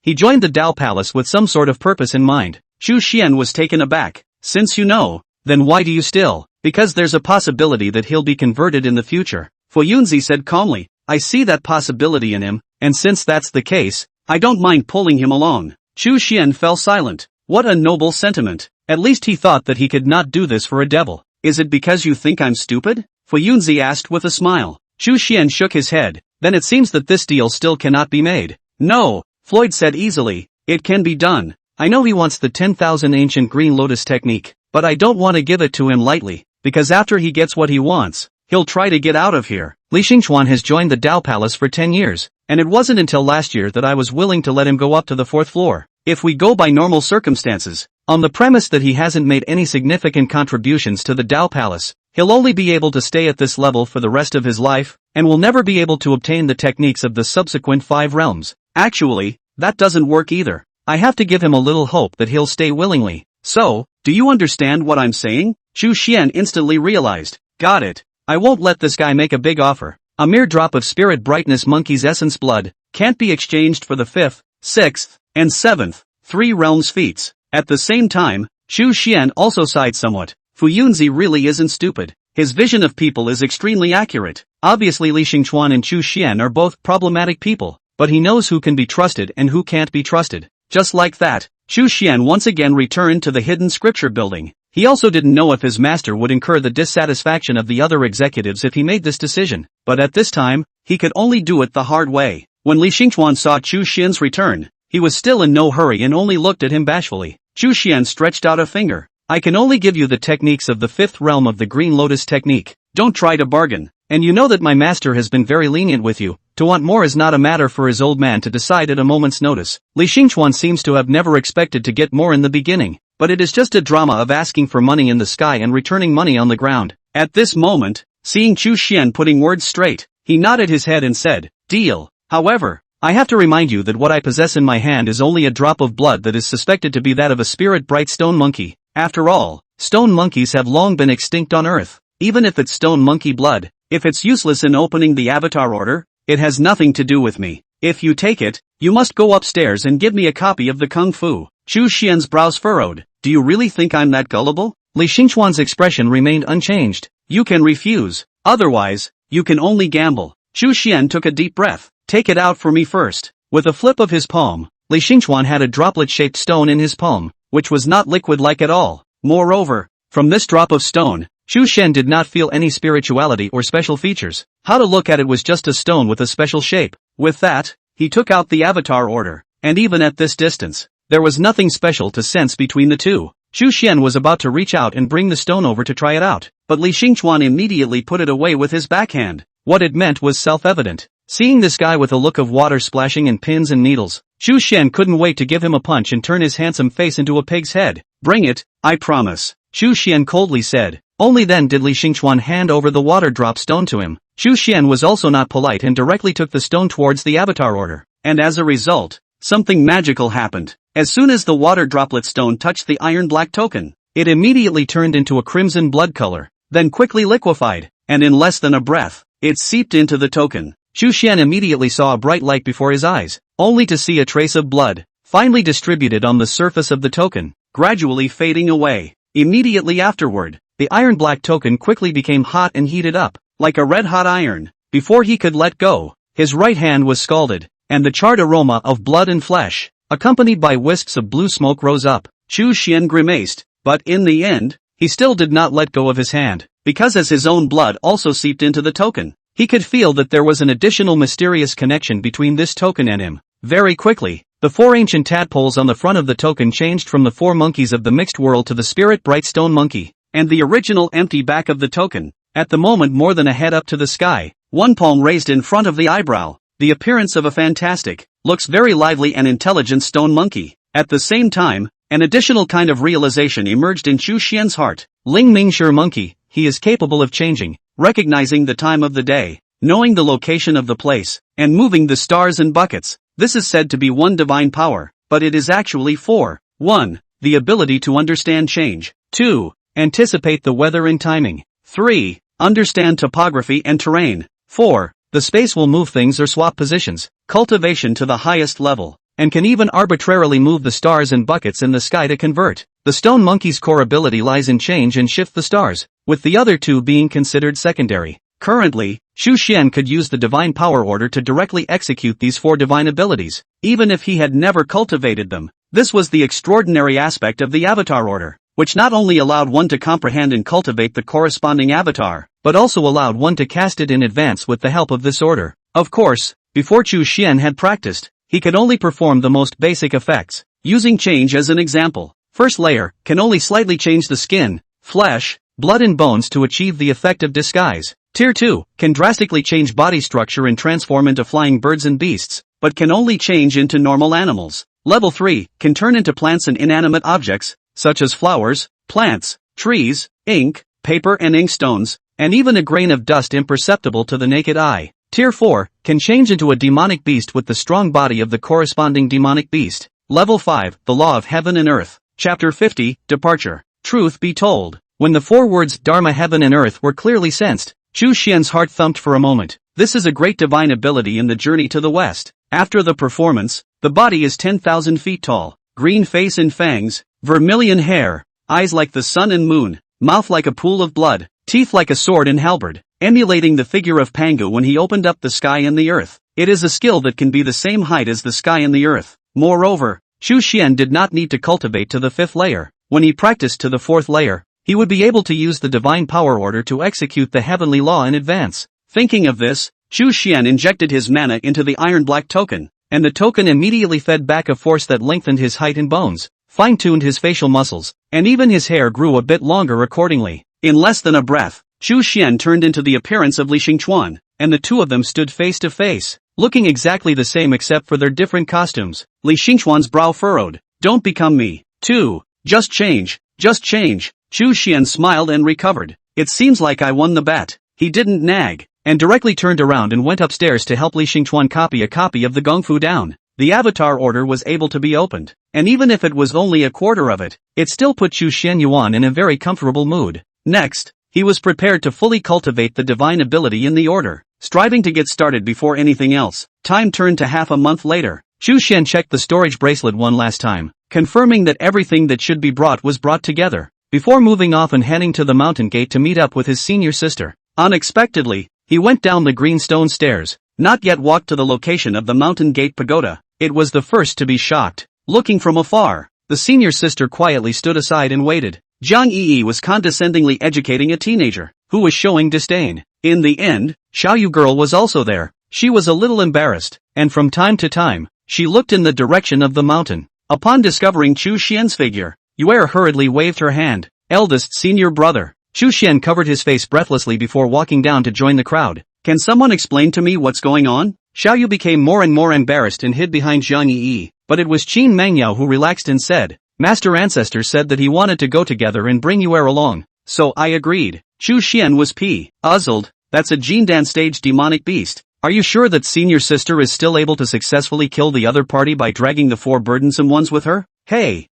He joined the Dao Palace with some sort of purpose in mind. Chu Xian was taken aback. Since you know, then why do you still? Because there's a possibility that he'll be converted in the future. Fu Yunzi said calmly. I see that possibility in him, and since that's the case, I don't mind pulling him along. Chu Xian fell silent. What a noble sentiment. At least he thought that he could not do this for a devil. Is it because you think I'm stupid? Fu Yunzi asked with a smile. Chu Xian shook his head. Then it seems that this deal still cannot be made. No, Floyd said easily. It can be done. I know he wants the 10,000 ancient Green Lotus technique, but I don't want to give it to him lightly, because after he gets what he wants, he'll try to get out of here. Li Xingchuan has joined the Dao Palace for 10 years, and it wasn't until last year that I was willing to let him go up to the 4th floor. If we go by normal circumstances, on the premise that he hasn't made any significant contributions to the Dao Palace, he'll only be able to stay at this level for the rest of his life, and will never be able to obtain the techniques of the subsequent 5 realms. Actually, that doesn't work either. I have to give him a little hope that he'll stay willingly. So, do you understand what I'm saying? Chu Xian instantly realized. Got it. I won't let this guy make a big offer. A mere drop of spirit brightness monkey's essence blood can't be exchanged for the 5th, 6th, and 7th, 3 realms feats. At the same time, Chu Xian also sighed somewhat. Fu Yunzi really isn't stupid. His vision of people is extremely accurate. Obviously Li Xingchuan and Chu Xian are both problematic people, but he knows who can be trusted and who can't be trusted. Just like that, Chu Xian once again returned to the hidden scripture building. He also didn't know if his master would incur the dissatisfaction of the other executives if he made this decision, but at this time, he could only do it the hard way. When Li Xingchuan saw Chu Xian's return, he was still in no hurry and only looked at him bashfully. Chu Xian stretched out a finger. I can only give you the techniques of the 5th realm of the Green Lotus technique. Don't try to bargain. And you know that my master has been very lenient with you. To want more is not a matter for his old man to decide at a moment's notice. Li Xingchuan seems to have never expected to get more in the beginning, but it is just a drama of asking for money in the sky and returning money on the ground. At this moment, seeing Chu Xian putting words straight, he nodded his head and said, Deal. However, I have to remind you that what I possess in my hand is only a drop of blood that is suspected to be that of a spirit bright stone monkey. After all, stone monkeys have long been extinct on Earth. Even if it's stone monkey blood, if it's useless in opening the avatar order, it has nothing to do with me. If you take it, you must go upstairs and give me a copy of the Kung Fu. Chu Xian's brows furrowed. Do you really think I'm that gullible? Li Xingchuan's expression remained unchanged. You can refuse. Otherwise, you can only gamble. Chu Xian took a deep breath. Take it out for me first. With a flip of his palm, Li Xingchuan had a droplet-shaped stone in his palm, which was not liquid-like at all. Moreover, from this drop of stone, Chu Xian did not feel any spirituality or special features. How to look at it was just a stone with a special shape. With that, he took out the avatar order, and even at this distance, there was nothing special to sense between the two. Chu Xian was about to reach out and bring the stone over to try it out, but Li Xingchuan immediately put it away with his backhand. What it meant was self-evident. Seeing this guy with a look of water splashing and pins and needles, Chu Xian couldn't wait to give him a punch and turn his handsome face into a pig's head. Bring it, I promise. Chu Xian coldly said. Only then did Li Xingchuan hand over the water drop stone to him. Chu Xian was also not polite and directly took the stone towards the avatar order. And as a result, something magical happened. As soon as the water droplet stone touched the iron black token, it immediately turned into a crimson blood color, then quickly liquefied, and in less than a breath, it seeped into the token. Chu Xian immediately saw a bright light before his eyes, only to see a trace of blood, finely distributed on the surface of the token, gradually fading away. Immediately afterward, the iron black token quickly became hot and heated up, like a red-hot iron. Before he could let go, his right hand was scalded, and the charred aroma of blood and flesh, accompanied by wisps of blue smoke, rose up. Chu Xian grimaced, but in the end, he still did not let go of his hand, because as his own blood also seeped into the token, he could feel that there was an additional mysterious connection between this token and him. Very quickly, the 4 ancient tadpoles on the front of the token changed from the 4 monkeys of the mixed world to the spirit bright stone monkey, and the original empty back of the token, at the moment more than a head up to the sky, one palm raised in front of the eyebrow, the appearance of a fantastic, looks very lively and intelligent stone monkey. At the same time, an additional kind of realization emerged in Chu Xian's heart. Ling Mingshi monkey, he is capable of changing, recognizing the time of the day, knowing the location of the place, and moving the stars and buckets. This is said to be one divine power, but it is actually 4. 1. The ability to understand change. 2. Anticipate the weather and timing. 3. Understand topography and terrain. 4. The space will move things or swap positions. Cultivation to the highest level, and can even arbitrarily move the stars and buckets in the sky to convert. The stone monkey's core ability lies in change and shift the stars, with the other 2 being considered secondary. Currently, Chu Xian could use the divine power order to directly execute these 4 divine abilities, even if he had never cultivated them. This was the extraordinary aspect of the avatar order, which not only allowed one to comprehend and cultivate the corresponding avatar, but also allowed one to cast it in advance with the help of this order. Of course, before Chu Xian had practiced, he could only perform the most basic effects. Using change as an example, first layer can only slightly change the skin, flesh, blood and bones to achieve the effect of disguise. Tier 2 can drastically change body structure and transform into flying birds and beasts, but can only change into normal animals. Level 3 can turn into plants and inanimate objects, such as flowers, plants, trees, ink, paper and ink stones, and even a grain of dust imperceptible to the naked eye. Tier 4 can change into a demonic beast with the strong body of the corresponding demonic beast. Level 5, the law of heaven and earth. Chapter 50, Departure. Truth be told, when the 4 words Dharma, heaven and earth were clearly sensed, Chu Xian's heart thumped for a moment. This is a great divine ability in the journey to the west. After the performance, the body is 10,000 feet tall, green face and fangs, vermilion hair, eyes like the sun and moon, mouth like a pool of blood, teeth like a sword and halberd, emulating the figure of Pangu when he opened up the sky and the earth. It is a skill that can be the same height as the sky and the earth. Moreover, Chu Xian did not need to cultivate to the 5th layer. When he practiced to the 4th layer, he would be able to use the divine power order to execute the heavenly law in advance. Thinking of this, Chu Xian injected his mana into the iron black token, and the token immediately fed back a force that lengthened his height and bones, fine-tuned his facial muscles, and even his hair grew a bit longer accordingly. In less than a breath, Chu Xian turned into the appearance of Li Xingchuan, and the 2 of them stood face to face, looking exactly the same except for their different costumes. Li Xingchuan's brow furrowed. Don't become me, too. Just change, just change. Chu Xian smiled and recovered. It seems like I won the bet. He didn't nag, and directly turned around and went upstairs to help Li Xingchuan copy a copy of the Gongfu down. The avatar order was able to be opened, and even if it was only a quarter of it, it still put Chu Xian Yuan in a very comfortable mood. Next, he was prepared to fully cultivate the divine ability in the order, striving to get started before anything else. Time turned to half a month later. Chu Xian checked the storage bracelet one last time, confirming that everything that should be brought was brought together, before moving off and heading to the mountain gate to meet up with his senior sister. Unexpectedly, he went down the green stone stairs, not yet walked to the location of the mountain gate pagoda. It was the first to be shocked. Looking from afar, the senior sister quietly stood aside and waited. Jiang Yi was condescendingly educating a teenager, who was showing disdain. In the end, Xiaoyu girl was also there. She was a little embarrassed, and from time to time, she looked in the direction of the mountain. Upon discovering Chu Xian's figure, Yuan hurriedly waved her hand. Eldest senior brother. Chu Xian covered his face breathlessly before walking down to join the crowd. Can someone explain to me what's going on? Xiaoyu became more and more embarrassed and hid behind Jiang Yi, but it was Qin Mangyao who relaxed and said, Master Ancestor said that he wanted to go together and bring Yuan along, so I agreed. Chu Xian was puzzled. That's a Jindan stage demonic beast. Are you sure that senior sister is still able to successfully kill the other party by dragging the 4 burdensome ones with her? Hey,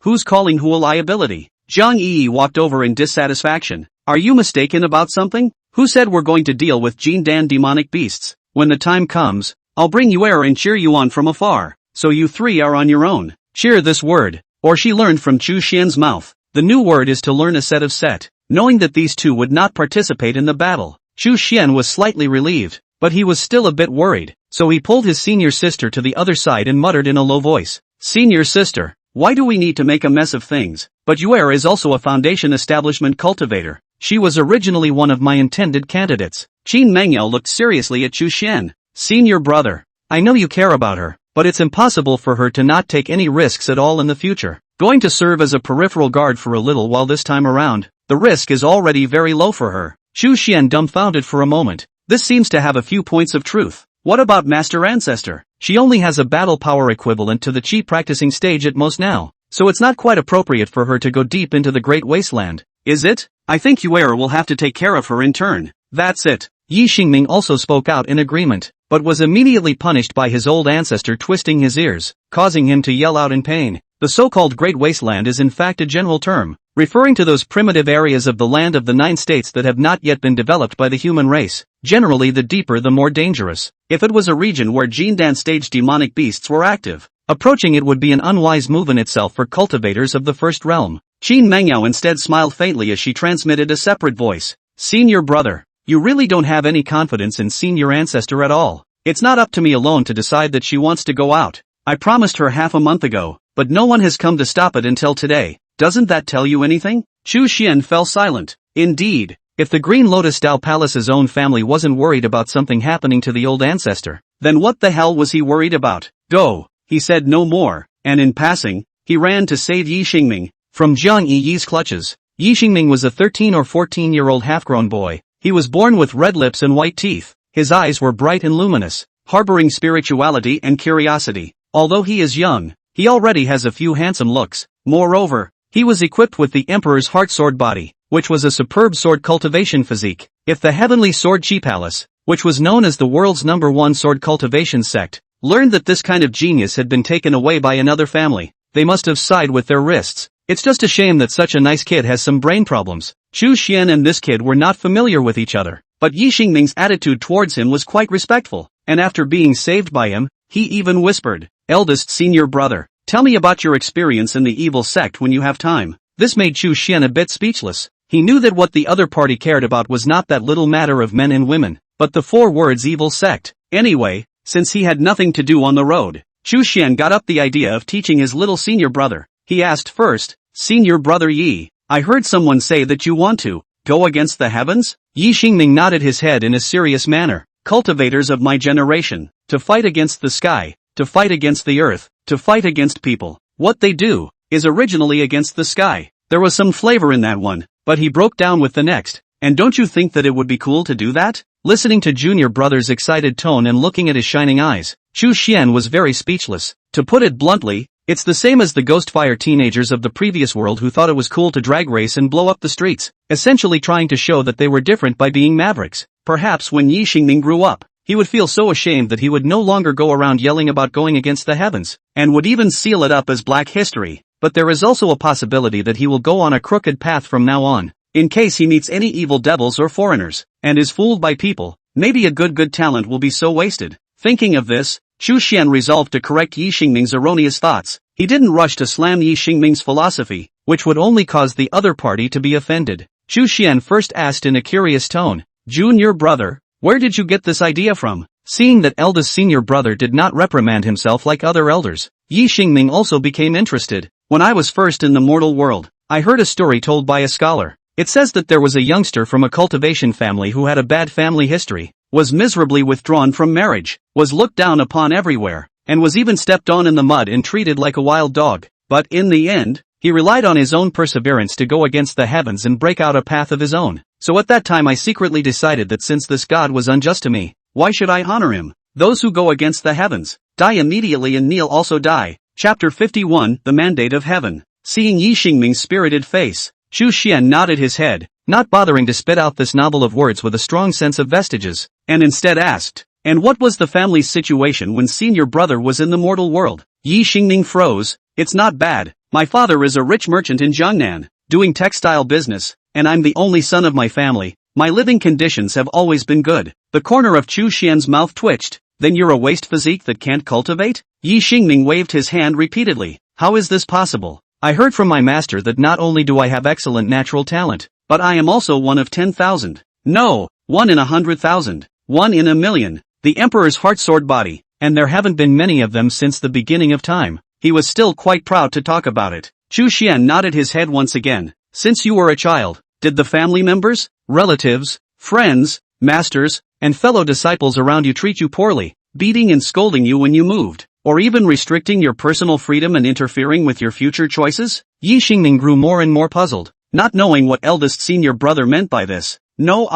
who's calling who a liability? Jiang Yi walked over in dissatisfaction. Are you mistaken about something? Who said we're going to deal with Jindan demonic beasts? When the time comes, I'll bring Yuan and cheer you on from afar. So you 3 are on your own. Cheer this word, or she learned from Chu Xian's mouth. The new word is to learn a set of set. Knowing that these 2 would not participate in the battle, Chu Xian was slightly relieved, but he was still a bit worried, so he pulled his senior sister to the other side and muttered in a low voice. Senior sister, why do we need to make a mess of things? But Yuan is also a foundation establishment cultivator. She was originally one of my intended candidates. Qin Mengyao looked seriously at Chu Xian. Senior brother, I know you care about her, but it's impossible for her to not take any risks at all in the future. Going to serve as a peripheral guard for a little while this time around. The risk is already very low for her. Chu Xian dumbfounded for a moment. This seems to have a few points of truth. What about Master Ancestor? She only has a battle power equivalent to the Qi practicing stage at most now, so it's not quite appropriate for her to go deep into the Great Wasteland, is it? I think Yuan will have to take care of her in turn. That's it. Yi Xingming also spoke out in agreement, but was immediately punished by his old ancestor twisting his ears, causing him to yell out in pain. The so-called Great Wasteland is in fact a general term, referring to those primitive areas of the land of the 9 states that have not yet been developed by the human race. Generally the deeper the more dangerous. If it was a region where Jindan stage demonic beasts were active, approaching it would be an unwise move in itself for cultivators of the first realm. Qin Mengyao instead smiled faintly as she transmitted a separate voice. Senior brother, you really don't have any confidence in senior ancestor at all. It's not up to me alone to decide that she wants to go out. I promised her half a month ago, but no one has come to stop it until today. Doesn't that tell you anything? Chu Xian fell silent. Indeed, if the Green Lotus Dao Palace's own family wasn't worried about something happening to the old ancestor, then what the hell was he worried about? Go, he said no more, and in passing, he ran to save Yi Xingming from Jiang Yi's clutches. Yi Xingming was a 13 or 14-year-old half-grown boy. He was born with red lips and white teeth. His eyes were bright and luminous, harboring spirituality and curiosity. Although he is young, he already has a few handsome looks. Moreover, he was equipped with the Emperor's Heart Sword body, which was a superb sword cultivation physique. If the Heavenly Sword Chi Palace, which was known as the world's #1 sword cultivation sect, learned that this kind of genius had been taken away by another family, they must have sighed with their wrists. It's just a shame that such a nice kid has some brain problems. Chu Xian and this kid were not familiar with each other, but Yi Xingming's attitude towards him was quite respectful, and after being saved by him, he even whispered, "Eldest senior brother, tell me about your experience in the evil sect when you have time." This made Chu Xian a bit speechless. He knew that what the other party cared about was not that little matter of men and women, but the 4 words evil sect. Anyway, since he had nothing to do on the road, Chu Xian got up the idea of teaching his little senior brother. He asked first, "Senior brother Yi, I heard someone say that you want to go against the heavens?" Yi Xingming nodded his head in a serious manner. Cultivators of my generation, to fight against the sky, to fight against the earth, to fight against people. What they do is originally against the sky. There was some flavor in that one, but he broke down with the next. And don't you think that it would be cool to do that? Listening to junior brother's excited tone and looking at his shining eyes, Chu Xian was very speechless. To put it bluntly, it's the same as the Ghostfire teenagers of the previous world who thought it was cool to drag race and blow up the streets, essentially trying to show that they were different by being mavericks. Perhaps when Yi Xingming grew up, he would feel so ashamed that he would no longer go around yelling about going against the heavens, and would even seal it up as black history. But there is also a possibility that he will go on a crooked path from now on, in case he meets any evil devils or foreigners, and is fooled by people. Maybe a good talent will be so wasted. Thinking of this, Chu Xian resolved to correct Yi Xingming's erroneous thoughts. He didn't rush to slam Yi Xingming's philosophy, which would only cause the other party to be offended. Chu Xian first asked in a curious tone, "Junior brother, where did you get this idea from?" Seeing that eldest senior brother did not reprimand himself like other elders, Yi Xingming also became interested. "When I was first in the mortal world, I heard a story told by a scholar. It says that there was a youngster from a cultivation family who had a bad family history, was miserably withdrawn from marriage, was looked down upon everywhere, and was even stepped on in the mud and treated like a wild dog. But in the end, he relied on his own perseverance to go against the heavens and break out a path of his own. So at that time I secretly decided that since this god was unjust to me, why should I honor him? Those who go against the heavens die immediately and Neil also die. Chapter 51, The Mandate of Heaven. Seeing Yi Xingming's spirited face, Xu Xian nodded his head, not bothering to spit out this novel of words with a strong sense of vestiges, and instead asked, "And what was the family's situation when senior brother was in the mortal world?" Yi Xingming froze. "It's not bad. My father is a rich merchant in Jiangnan, doing textile business, and I'm the only son of my family. My living conditions have always been good." The corner of Xu Xian's mouth twitched. "Then you're a waste physique that can't cultivate?" Yi Xingming waved his hand repeatedly. "How is this possible? I heard from my master that not only do I have excellent natural talent, but I am also one of 10,000. No, 1 in 100,000. 1 in a million. The emperor's heart-sword body, and there haven't been many of them since the beginning of time." He was still quite proud to talk about it. Xu Xian nodded his head once again. "Since you were a child, did the family members, relatives, friends, masters, and fellow disciples around you treat you poorly, beating and scolding you when you moved, or even restricting your personal freedom and interfering with your future choices?" Yi Xingming grew more and more puzzled, not knowing what eldest senior brother meant by this. "No,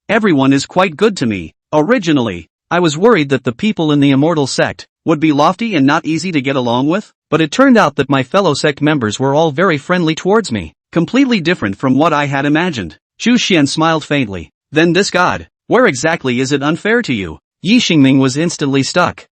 everyone is quite good to me. Originally, I was worried that the people in the immortal sect would be lofty and not easy to get along with, but it turned out that my fellow sect members were all very friendly towards me, completely different from what I had imagined." Xu Xian smiled faintly. "Then this god, where exactly is it unfair to you?" Yi Xingming was instantly stuck.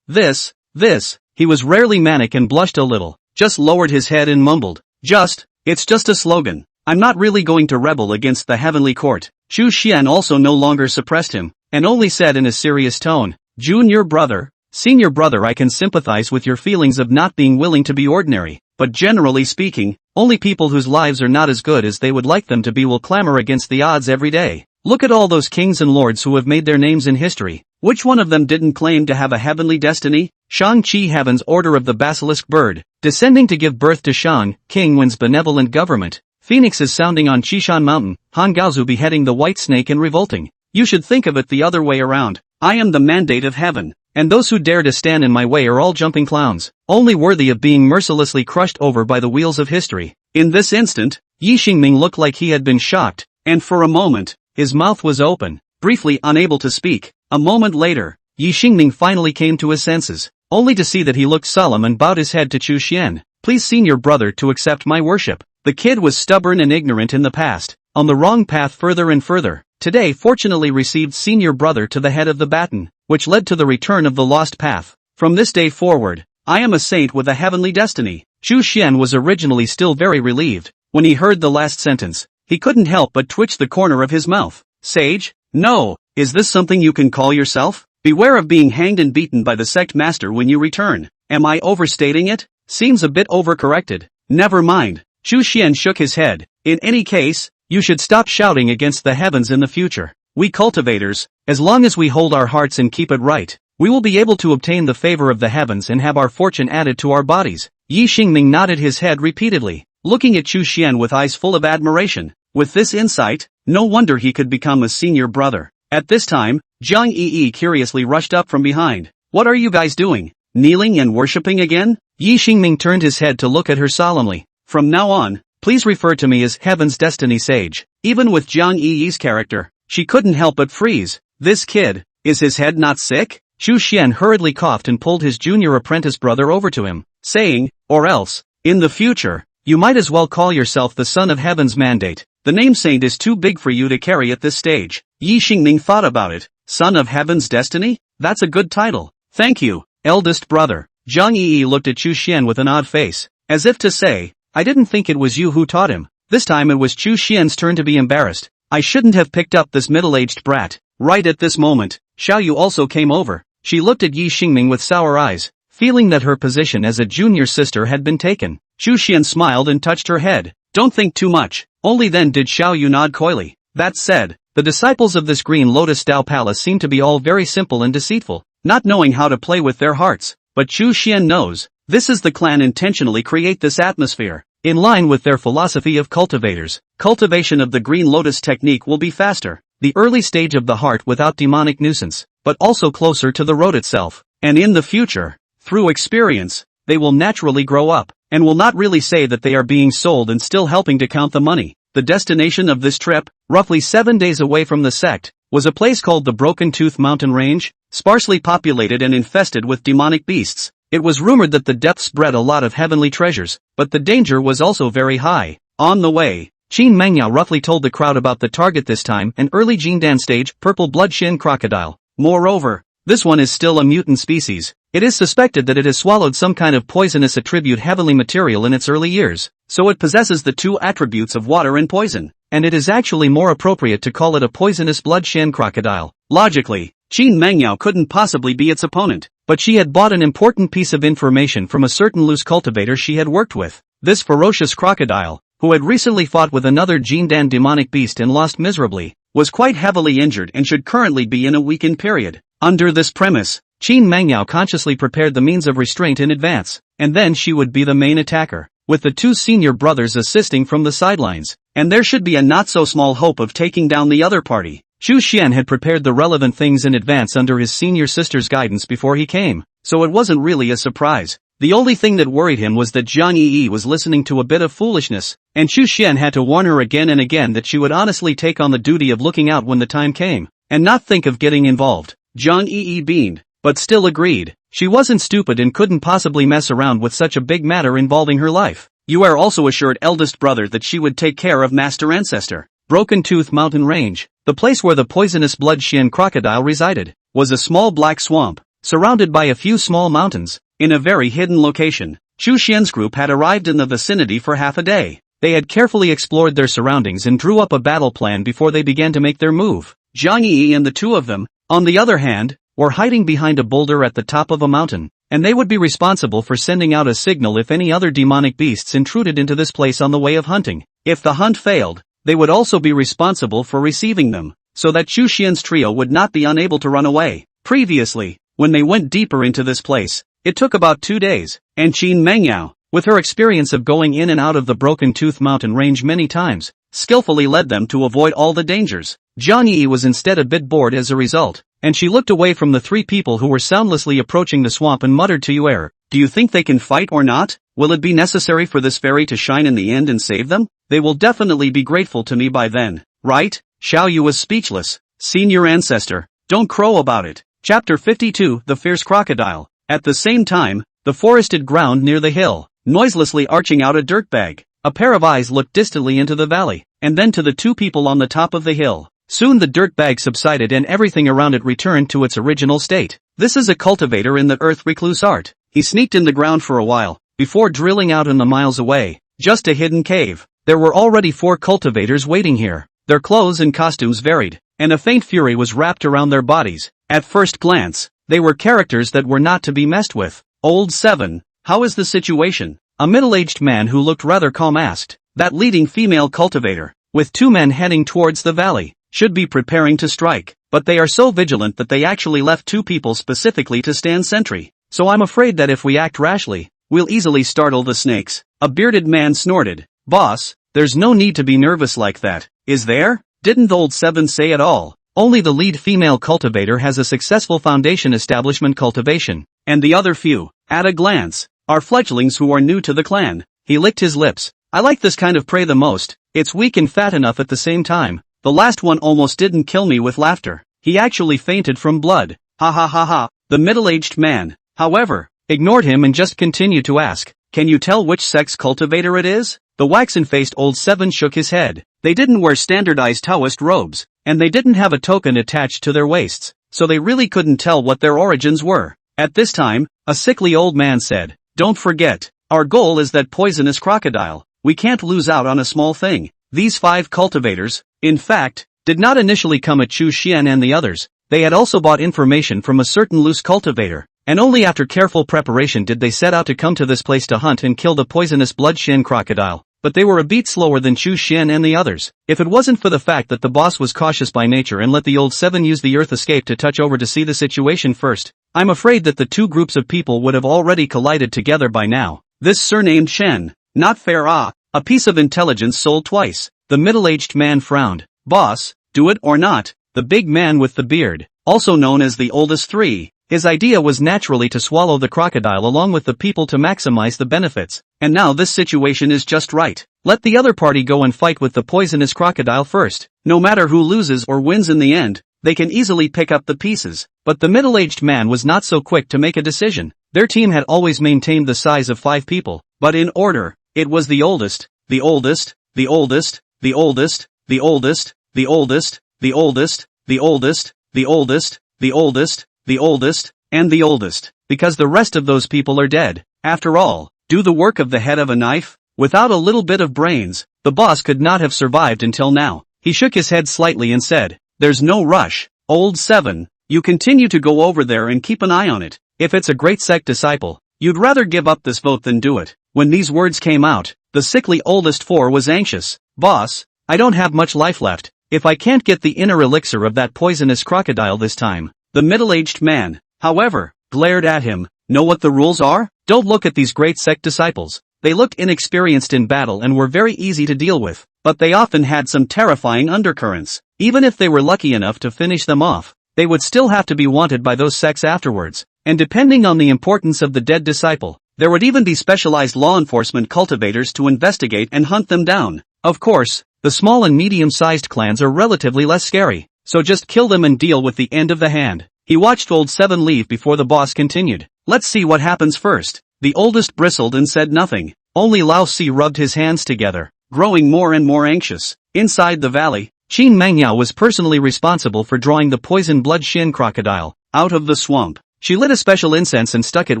This. He was rarely manic and blushed a little, just lowered his head and mumbled, "It's just a slogan. I'm not really going to rebel against the heavenly court." Xu Xian also no longer suppressed him, and only said in a serious tone, "Junior brother, senior brother, I can sympathize with your feelings of not being willing to be ordinary, but generally speaking, only people whose lives are not as good as they would like them to be will clamor against the odds every day. Look at all those kings and lords who have made their names in history. Which one of them didn't claim to have a heavenly destiny? Shang-Chi, Heaven's Order of the Basilisk Bird, descending to give birth to Shang, King Wen's benevolent government. Phoenixes sounding on Qishan Mountain, Han Gaozu beheading the white snake and revolting. You should think of it the other way around. I am the mandate of heaven, and those who dare to stand in my way are all jumping clowns, only worthy of being mercilessly crushed over by the wheels of history." In this instant, Yi Xingming looked like he had been shocked, and for a moment, his mouth was open, briefly unable to speak. A moment later, Yi Xingming finally came to his senses, only to see that he looked solemn and bowed his head to Xu Xian. "Please senior brother to accept my worship." The kid was stubborn and ignorant in the past, on the wrong path further and further. Today fortunately received senior brother to the head of the baton, which led to the return of the lost path. "From this day forward, I am a saint with a heavenly destiny." Xu Xian was originally still very relieved. When he heard the last sentence, he couldn't help but twitch the corner of his mouth. "Sage? No, is this something you can call yourself? Beware of being hanged and beaten by the sect master when you return. Am I overstating it? Seems a bit overcorrected." "Never mind." Xu Xian shook his head. "In any case, you should stop shouting against the heavens in the future. We cultivators, as long as we hold our hearts and keep it right, we will be able to obtain the favor of the heavens and have our fortune added to our bodies." Yi Xingming nodded his head repeatedly, looking at Xu Xian with eyes full of admiration. With this insight, no wonder he could become a senior brother. At this time, Jiang Yi curiously rushed up from behind. "What are you guys doing? Kneeling and worshipping again?" Yi Xingming turned his head to look at her solemnly. "From now on, please refer to me as Heaven's Destiny Sage." Even with Jiang Yi's character, she couldn't help but freeze. This kid, is his head not sick? Xu Xian hurriedly coughed and pulled his junior apprentice brother over to him, saying, "Or else, in the future, you might as well call yourself the son of Heaven's mandate. The name saint is too big for you to carry at this stage." Yi Xingming thought about it. Son of Heaven's Destiny? That's a good title. "Thank you, eldest brother." Jiang Yi looked at Xu Xian with an odd face, as if to say, "I didn't think it was you who taught him." This time it was Xu Xian's turn to be embarrassed. "I shouldn't have picked up this middle-aged brat." Right at this moment, Xiao Yu also came over. She looked at Yi Xingming with sour eyes, feeling that her position as a junior sister had been taken. Xu Xian smiled and touched her head. "Don't think too much." Only then did Xiao Yu nod coyly. That said, the disciples of this green Lotus Tao Palace seem to be all very simple and deceitful, not knowing how to play with their hearts. But Xu Xian knows, this is the clan intentionally create this atmosphere. In line with their philosophy of cultivators, cultivation of the green lotus technique will be faster, the early stage of the heart without demonic nuisance, but also closer to the road itself. And in the future, through experience, they will naturally grow up, and will not really say that they are being sold and still helping to count the money. The destination of this trip, roughly 7 days away from the sect, was a place called the Broken Tooth Mountain Range, sparsely populated and infested with demonic beasts. It was rumored that the depths bred a lot of heavenly treasures, but the danger was also very high. On the way, Qin Mengyao roughly told the crowd about the target this time, an early Jingdan stage, purple blood-shin crocodile. Moreover, this one is still a mutant species. It is suspected that it has swallowed some kind of poisonous attribute heavenly material in its early years, so it possesses the two attributes of water and poison, and it is actually more appropriate to call it a poisonous blood-shin crocodile. Logically, Qin Mengyao couldn't possibly be its opponent, but she had bought an important piece of information from a certain loose cultivator she had worked with. This ferocious crocodile, who had recently fought with another Jingdan demonic beast and lost miserably, was quite heavily injured and should currently be in a weakened period. Under this premise, Qin Mengyao consciously prepared the means of restraint in advance, and then she would be the main attacker, with the two senior brothers assisting from the sidelines, and there should be a not-so-small hope of taking down the other party. Xu Xian had prepared the relevant things in advance under his senior sister's guidance before he came, so it wasn't really a surprise. The only thing that worried him was that Jiang Yi was listening to a bit of foolishness, and Xu Xian had to warn her again and again that she would honestly take on the duty of looking out when the time came, and not think of getting involved. Jiang Yi beamed, but still agreed. She wasn't stupid and couldn't possibly mess around with such a big matter involving her life. Yuan also assured eldest brother that she would take care of Master Ancestor. Broken Tooth Mountain Range, the place where the poisonous blood-shin crocodile resided, was a small black swamp, surrounded by a few small mountains, in a very hidden location. Xu Xian's group had arrived in the vicinity for half a day. They had carefully explored their surroundings and drew up a battle plan before they began to make their move. Jiang Yi and the two of them, on the other hand, were hiding behind a boulder at the top of a mountain, and they would be responsible for sending out a signal if any other demonic beasts intruded into this place on the way of hunting. If the hunt failed, they would also be responsible for receiving them, so that Xu Xian's trio would not be unable to run away. Previously, when they went deeper into this place, it took about 2 days, and Qin Mengyao, with her experience of going in and out of the Broken Tooth Mountain range many times, skillfully led them to avoid all the dangers. Jiang Yi was instead a bit bored as a result, and she looked away from the three people who were soundlessly approaching the swamp and muttered to Yuan, "Do you think they can fight or not? Will it be necessary for this fairy to shine in the end and save them? They will definitely be grateful to me by then, right?" Xiao Yu was speechless. Senior ancestor, don't crow about it. Chapter 52, The Fierce Crocodile. At the same time, the forested ground near the hill, noiselessly arching out a dirt bag, a pair of eyes looked distantly into the valley, and then to the two people on the top of the hill. Soon the dirt bag subsided and everything around it returned to its original state. This is a cultivator in the earth recluse art. He sneaked in the ground for a while, before drilling out in the miles away, just a hidden cave. There were already 4 cultivators waiting here. Their clothes and costumes varied, and a faint fury was wrapped around their bodies. At first glance, they were characters that were not to be messed with. Old 7, how is the situation? A middle-aged man who looked rather calm asked. That leading female cultivator, with 2 men heading towards the valley, should be preparing to strike, but they are so vigilant that they actually left 2 people specifically to stand sentry. So I'm afraid that if we act rashly, we'll easily startle the snakes. A bearded man snorted. Boss, there's no need to be nervous like that, is there? Didn't old 7 say it all? Only the lead female cultivator has a successful foundation establishment cultivation, and the other few, at a glance, are fledglings who are new to the clan. He licked his lips. I like this kind of prey the most. It's weak and fat enough at the same time. The last one almost didn't kill me with laughter. He actually fainted from blood. Ha ha ha ha. The middle-aged man, however, ignored him and just continued to ask, can you tell which sect's cultivator it is? The waxen-faced old 7 shook his head. They didn't wear standardized Taoist robes, and they didn't have a token attached to their waists, so they really couldn't tell what their origins were. At this time, a sickly old man said, don't forget, our goal is that poisonous crocodile. We can't lose out on a small thing. These 5 cultivators, in fact, did not initially come at Xu Xian and the others. They had also bought information from a certain loose cultivator, and only after careful preparation did they set out to come to this place to hunt and kill the poisonous blood-shin crocodile. But they were a beat slower than Xu Xian and the others. If it wasn't for the fact that the boss was cautious by nature and let the old 7 use the earth escape to touch over to see the situation first, I'm afraid that the 2 groups of people would have already collided together by now. This surnamed Shen, not fair a piece of intelligence sold twice. The middle-aged man frowned. Boss, do it or not, the big man with the beard, also known as the oldest 3. His idea was naturally to swallow the crocodile along with the people to maximize the benefits, and now this situation is just right. Let the other party go and fight with the poisonous crocodile first. No matter who loses or wins in the end, they can easily pick up the pieces. But the middle-aged man was not so quick to make a decision. Their team had always maintained the size of 5 people, but in order. It was the oldest, the oldest, the oldest, the oldest, the oldest, the oldest, the oldest, the oldest, the oldest, the oldest, the oldest, and the oldest, because the rest of those people are dead. After all, do the work of the head of a knife? Without a little bit of brains, the boss could not have survived until now. He shook his head slightly and said, "There's no rush, old 7. You continue to go over there and keep an eye on it. If it's a great sect disciple, you'd rather give up this vote than do it." When these words came out, the sickly oldest 4 was anxious. "Boss, I don't have much life left, if I can't get the inner elixir of that poisonous crocodile this time." The middle-aged man, however, glared at him. "Know what the rules are? Don't look at these great sect disciples. They looked inexperienced in battle and were very easy to deal with, but they often had some terrifying undercurrents. Even if they were lucky enough to finish them off, they would still have to be wanted by those sects afterwards, and depending on the importance of the dead disciple, there would even be specialized law enforcement cultivators to investigate and hunt them down. Of course, the small and medium-sized clans are relatively less scary, so just kill them and deal with the end of the hand." He watched old 7 leave before the boss continued. "Let's see what happens first." The oldest bristled and said nothing. Only Lao Si rubbed his hands together, growing more and more anxious. Inside the valley, Qin Mangyao was personally responsible for drawing the poison blood Shin crocodile out of the swamp. She lit a special incense and stuck it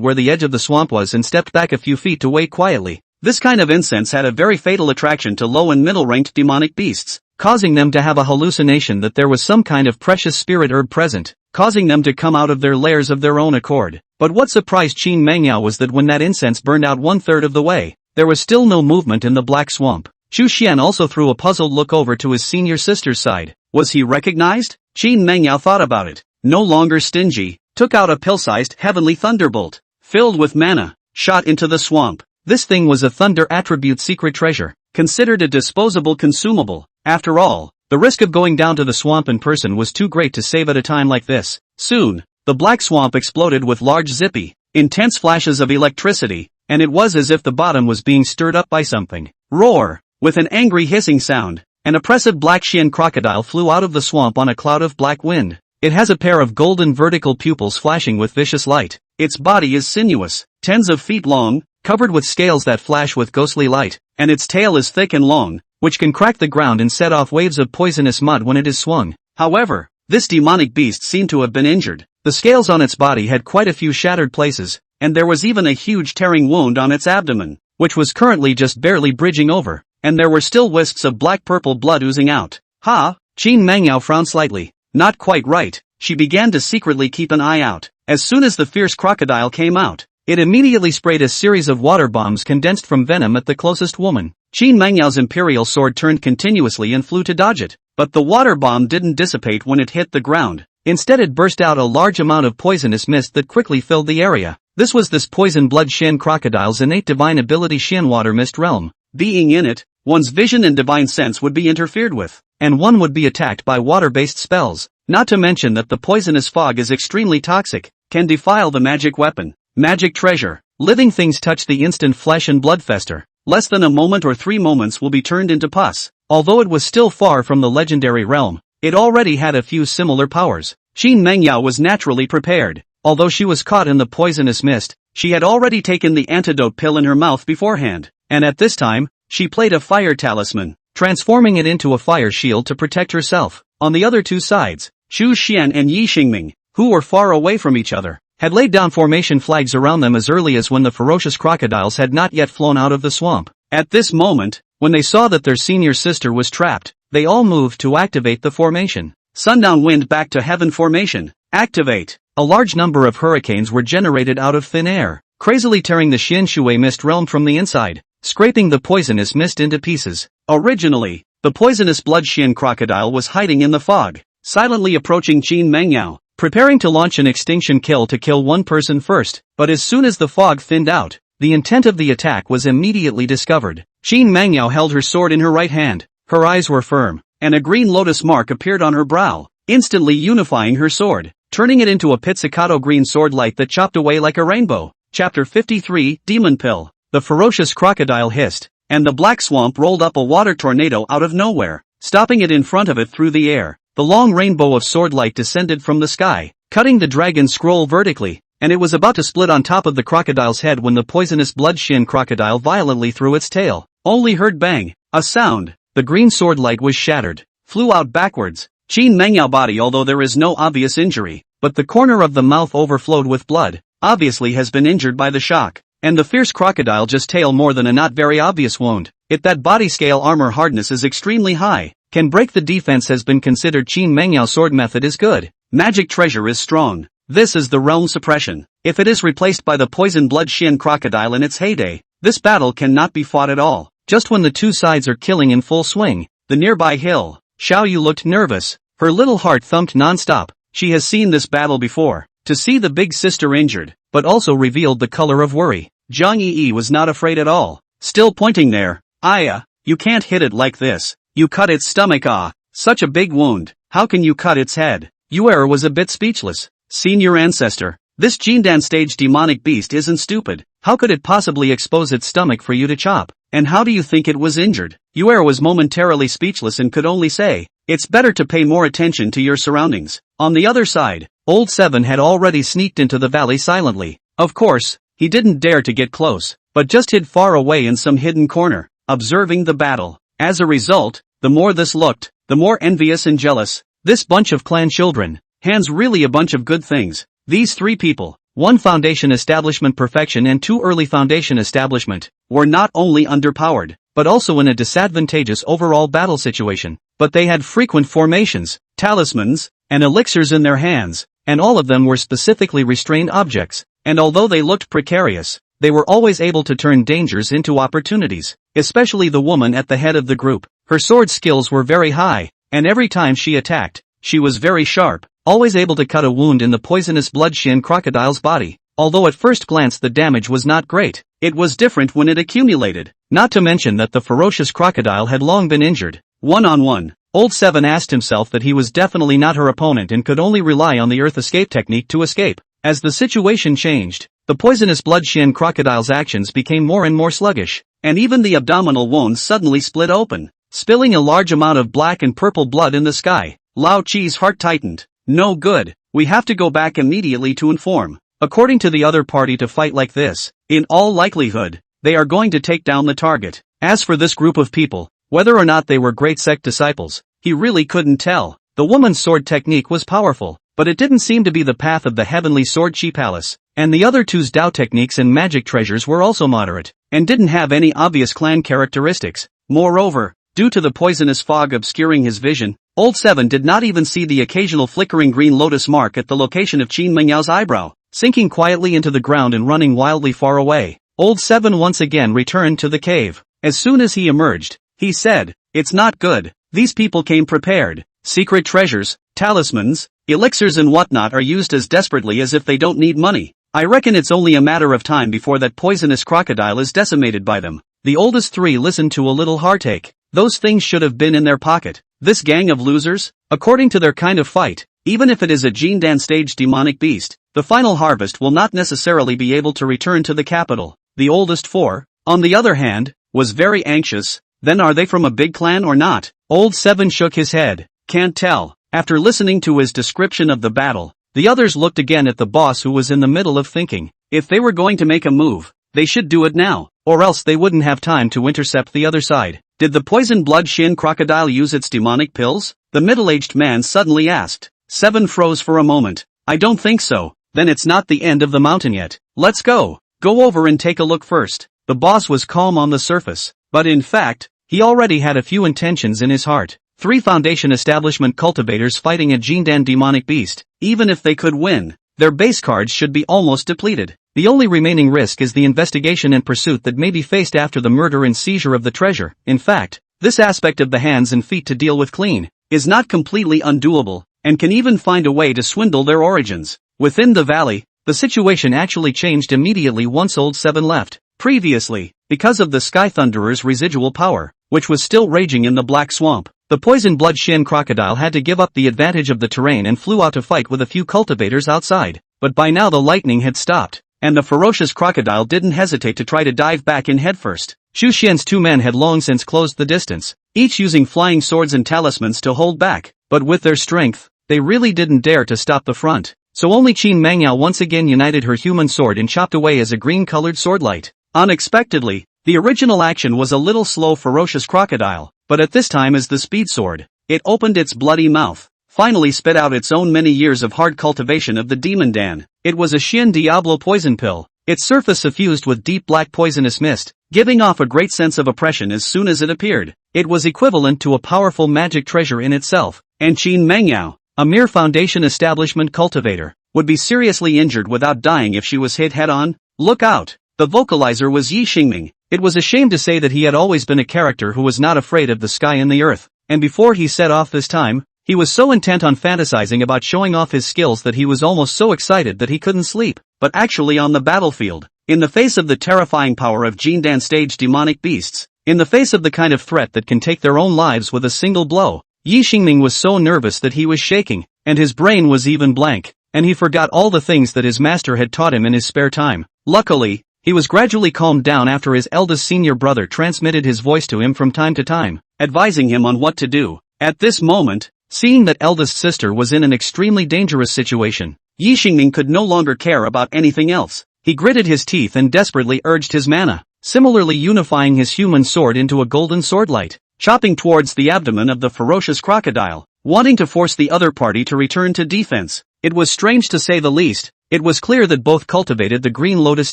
where the edge of the swamp was and stepped back a few feet to wait quietly. This kind of incense had a very fatal attraction to low and middle-ranked demonic beasts, causing them to have a hallucination that there was some kind of precious spirit herb present, causing them to come out of their lairs of their own accord. But what surprised Qin Mangyao was that when that incense burned out 1/3 of the way, there was still no movement in the black swamp. Chu Xian also threw a puzzled look over to his senior sister's side. Was he recognized? Qin Mangyao thought about it. No longer stingy, took out a pill-sized heavenly thunderbolt, filled with mana, shot into the swamp. This thing was a thunder attribute secret treasure, considered a disposable consumable. After all, the risk of going down to the swamp in person was too great to save at a time like this. Soon, the black swamp exploded with large zippy, intense flashes of electricity, and it was as if the bottom was being stirred up by something. Roar! With an angry hissing sound, an oppressive black Shin crocodile flew out of the swamp on a cloud of black wind. It has a pair of golden vertical pupils flashing with vicious light. Its body is sinuous, tens of feet long, covered with scales that flash with ghostly light, and its tail is thick and long, which can crack the ground and set off waves of poisonous mud when it is swung. However, this demonic beast seemed to have been injured. The scales on its body had quite a few shattered places, and there was even a huge tearing wound on its abdomen, which was currently just barely bridging over, and there were still wisps of black-purple blood oozing out. Ha! Qin Mangyao frowned slightly. Not quite right. She began to secretly keep an eye out. As soon as the fierce crocodile came out, it immediately sprayed a series of water bombs condensed from venom at the closest woman. Qin Mangyao's imperial sword turned continuously and flew to dodge it, but the water bomb didn't dissipate when it hit the ground. Instead it burst out a large amount of poisonous mist that quickly filled the area. This was this poison blood Shin crocodile's innate divine ability Shin water mist realm. Being in it, one's vision and divine sense would be interfered with, and one would be attacked by water-based spells. Not to mention that the poisonous fog is extremely toxic, can defile the magic weapon. Magic treasure. Living things touch the instant flesh and blood fester. Less than a moment or 3 moments will be turned into pus. Although it was still far from the legendary realm, it already had a few similar powers. Qin Mangyao was naturally prepared. Although she was caught in the poisonous mist, she had already taken the antidote pill in her mouth beforehand, and at this time, she played a fire talisman, transforming it into a fire shield to protect herself. On the other 2 sides, Xu Xian and Yi Xingming, who were far away from each other, had laid down formation flags around them as early as when the ferocious crocodiles had not yet flown out of the swamp. At this moment, when they saw that their senior sister was trapped, they all moved to activate the formation. Sundown Wind back to Heaven formation. Activate. A large number of hurricanes were generated out of thin air, crazily tearing the Xin Shui mist realm from the inside, scraping the poisonous mist into pieces. Originally, the poisonous blood Shin crocodile was hiding in the fog, silently approaching Qin Mangyao, preparing to launch an extinction kill to kill one person first, but as soon as the fog thinned out, the intent of the attack was immediately discovered. Qin Mangyao held her sword in her right hand, her eyes were firm, and a green lotus mark appeared on her brow, instantly unifying her sword, turning it into a pizzicato green sword light that chopped away like a rainbow. Chapter 53, Demon Pill. The ferocious crocodile hissed, and the black swamp rolled up a water tornado out of nowhere, stopping it in front of it through the air. The long rainbow of sword light descended from the sky, cutting the dragon scroll vertically. and it was about to split on top of the crocodile's head when the poisonous blood-shin crocodile violently threw its tail. Only heard bang, a sound, the green sword light was shattered, flew out backwards. Qin Mengyao body, although there is no obvious injury, but the corner of the mouth overflowed with blood, obviously has been injured by the shock, and the fierce crocodile just tail more than a not very obvious wound. That body scale armor hardness is extremely high, can break the defense has been considered. Qin Mengyao sword method is good, magic treasure is strong. This is the realm suppression. If it is replaced by the poison blood shin crocodile in its heyday, this battle cannot be fought at all. Just when the two sides are killing in full swing, the nearby hill, Xiao Yu looked nervous, her little heart thumped non-stop. She has seen this battle before. To see the big sister injured, but also revealed the color of worry. Jiang Yi was not afraid at all, still pointing there. Aya, you can't hit it like this. You cut its stomach. Such a big wound. How can you cut its head? Yuan was a bit speechless. Senior ancestor, this Jindan stage demonic beast isn't stupid. How could it possibly expose its stomach for you to chop? And how do you think it was injured? Yuan was momentarily speechless and could only say, it's better to pay more attention to your surroundings. On the other side, Old Seven had already sneaked into the valley silently. Of course, he didn't dare to get close, but just hid far away in some hidden corner, observing the battle. As a result, the more this looked, the more envious and jealous. This bunch of clan children, hands really a bunch of good things. These three people, 1 foundation establishment perfection and 2 early foundation establishment, were not only underpowered, but also in a disadvantageous overall battle situation. But they had frequent formations, talismans, and elixirs in their hands, and all of them were specifically restrained objects, and although they looked precarious, they were always able to turn dangers into opportunities, especially the woman at the head of the group. Her sword skills were very high, and every time she attacked, she was very sharp, always able to cut a wound in the poisonous blood-shin crocodile's body. Although at first glance the damage was not great, it was different when it accumulated, not to mention that the ferocious crocodile had long been injured. One-on-one, Old Seven asked himself that he was definitely not her opponent and could only rely on the earth escape technique to escape. As the situation changed, the poisonous blood-shin crocodile's actions became more and more sluggish, and even the abdominal wounds suddenly split open, spilling a large amount of black and purple blood in the sky. Lao Chi's heart tightened. No good, we have to go back immediately to inform. According to the other party, to fight like this, in all likelihood, they are going to take down the target. As for this group of people, whether or not they were great sect disciples, he really couldn't tell. The woman's sword technique was powerful, but it didn't seem to be the path of the heavenly sword chi palace, and the other two's Dao techniques and magic treasures were also moderate, and didn't have any obvious clan characteristics. Moreover, due to the poisonous fog obscuring his vision, Old Seven did not even see the occasional flickering green lotus mark at the location of Qin Mengyao's eyebrow. Sinking quietly into the ground and running wildly far away, Old Seven once again returned to the cave. As soon as he emerged, he said, it's not good. These people came prepared. Secret treasures, talismans, elixirs and whatnot are used as desperately as if they don't need money. I reckon it's only a matter of time before that poisonous crocodile is decimated by them. The oldest three listened to a little heartache. Those things should have been in their pocket. This gang of losers, according to their kind of fight, even if it is a Jindan stage demonic beast, the final harvest will not necessarily be able to return to the capital. The oldest four, on the other hand, was very anxious. Then are they from a big clan or not? Old Seven shook his head. Can't tell. After listening to his description of the battle, the others looked again at the boss, who was in the middle of thinking. If they were going to make a move, they should do it now, or else they wouldn't have time to intercept the other side. Did the poison blood shin crocodile use its demonic pills? The middle-aged man suddenly asked. Seven froze for a moment. I don't think so. Then it's not the end of the mountain yet. Let's go. Go over and take a look first. The boss was calm on the surface, but in fact, he already had a few intentions in his heart. 3 foundation establishment cultivators fighting a Jindan demonic beast. Even if they could win, their base cards should be almost depleted. The only remaining risk is the investigation and pursuit that may be faced after the murder and seizure of the treasure. In fact, this aspect of the hands and feet to deal with clean is not completely undoable, and can even find a way to swindle their origins. Within the valley, the situation actually changed immediately once Old Seven left. Previously, because of the Sky Thunderer's residual power, which was still raging in the Black Swamp, the poison blood shin crocodile had to give up the advantage of the terrain and flew out to fight with a few cultivators outside. But by now the lightning had stopped, and the ferocious crocodile didn't hesitate to try to dive back in headfirst. Xu Xian's 2 men had long since closed the distance, each using flying swords and talismans to hold back, but with their strength, they really didn't dare to stop the front. so only Qin Mangyao once again united her human sword and chopped away as a green-colored swordlight. Unexpectedly, the original action was a little slow ferocious crocodile, but at this time as the speed sword, it opened its bloody mouth, finally spit out its own many years of hard cultivation of the demon Dan. It was a Shin Diablo poison pill, its surface suffused with deep black poisonous mist, giving off a great sense of oppression as soon as it appeared. It was equivalent to a powerful magic treasure in itself, and Qin Mangyao, a mere foundation establishment cultivator, would be seriously injured without dying if she was hit head-on. Look out! The vocalizer was Yi Xingming. It was a shame to say that he had always been a character who was not afraid of the sky and the earth, and before he set off this time, he was so intent on fantasizing about showing off his skills that he was almost so excited that he couldn't sleep. But actually on the battlefield, in the face of the terrifying power of Jindan stage demonic beasts, in the face of the kind of threat that can take their own lives with a single blow, Yi Xingming was so nervous that he was shaking, and his brain was even blank, and he forgot all the things that his master had taught him in his spare time. Luckily, he was gradually calmed down after his eldest senior brother transmitted his voice to him from time to time, advising him on what to do. At this moment, seeing that eldest sister was in an extremely dangerous situation, Yi Xingming could no longer care about anything else. He gritted his teeth and desperately urged his mana, similarly unifying his human sword into a golden swordlight, chopping towards the abdomen of the ferocious crocodile, wanting to force the other party to return to defense. It was strange to say the least. It was clear that both cultivated the green lotus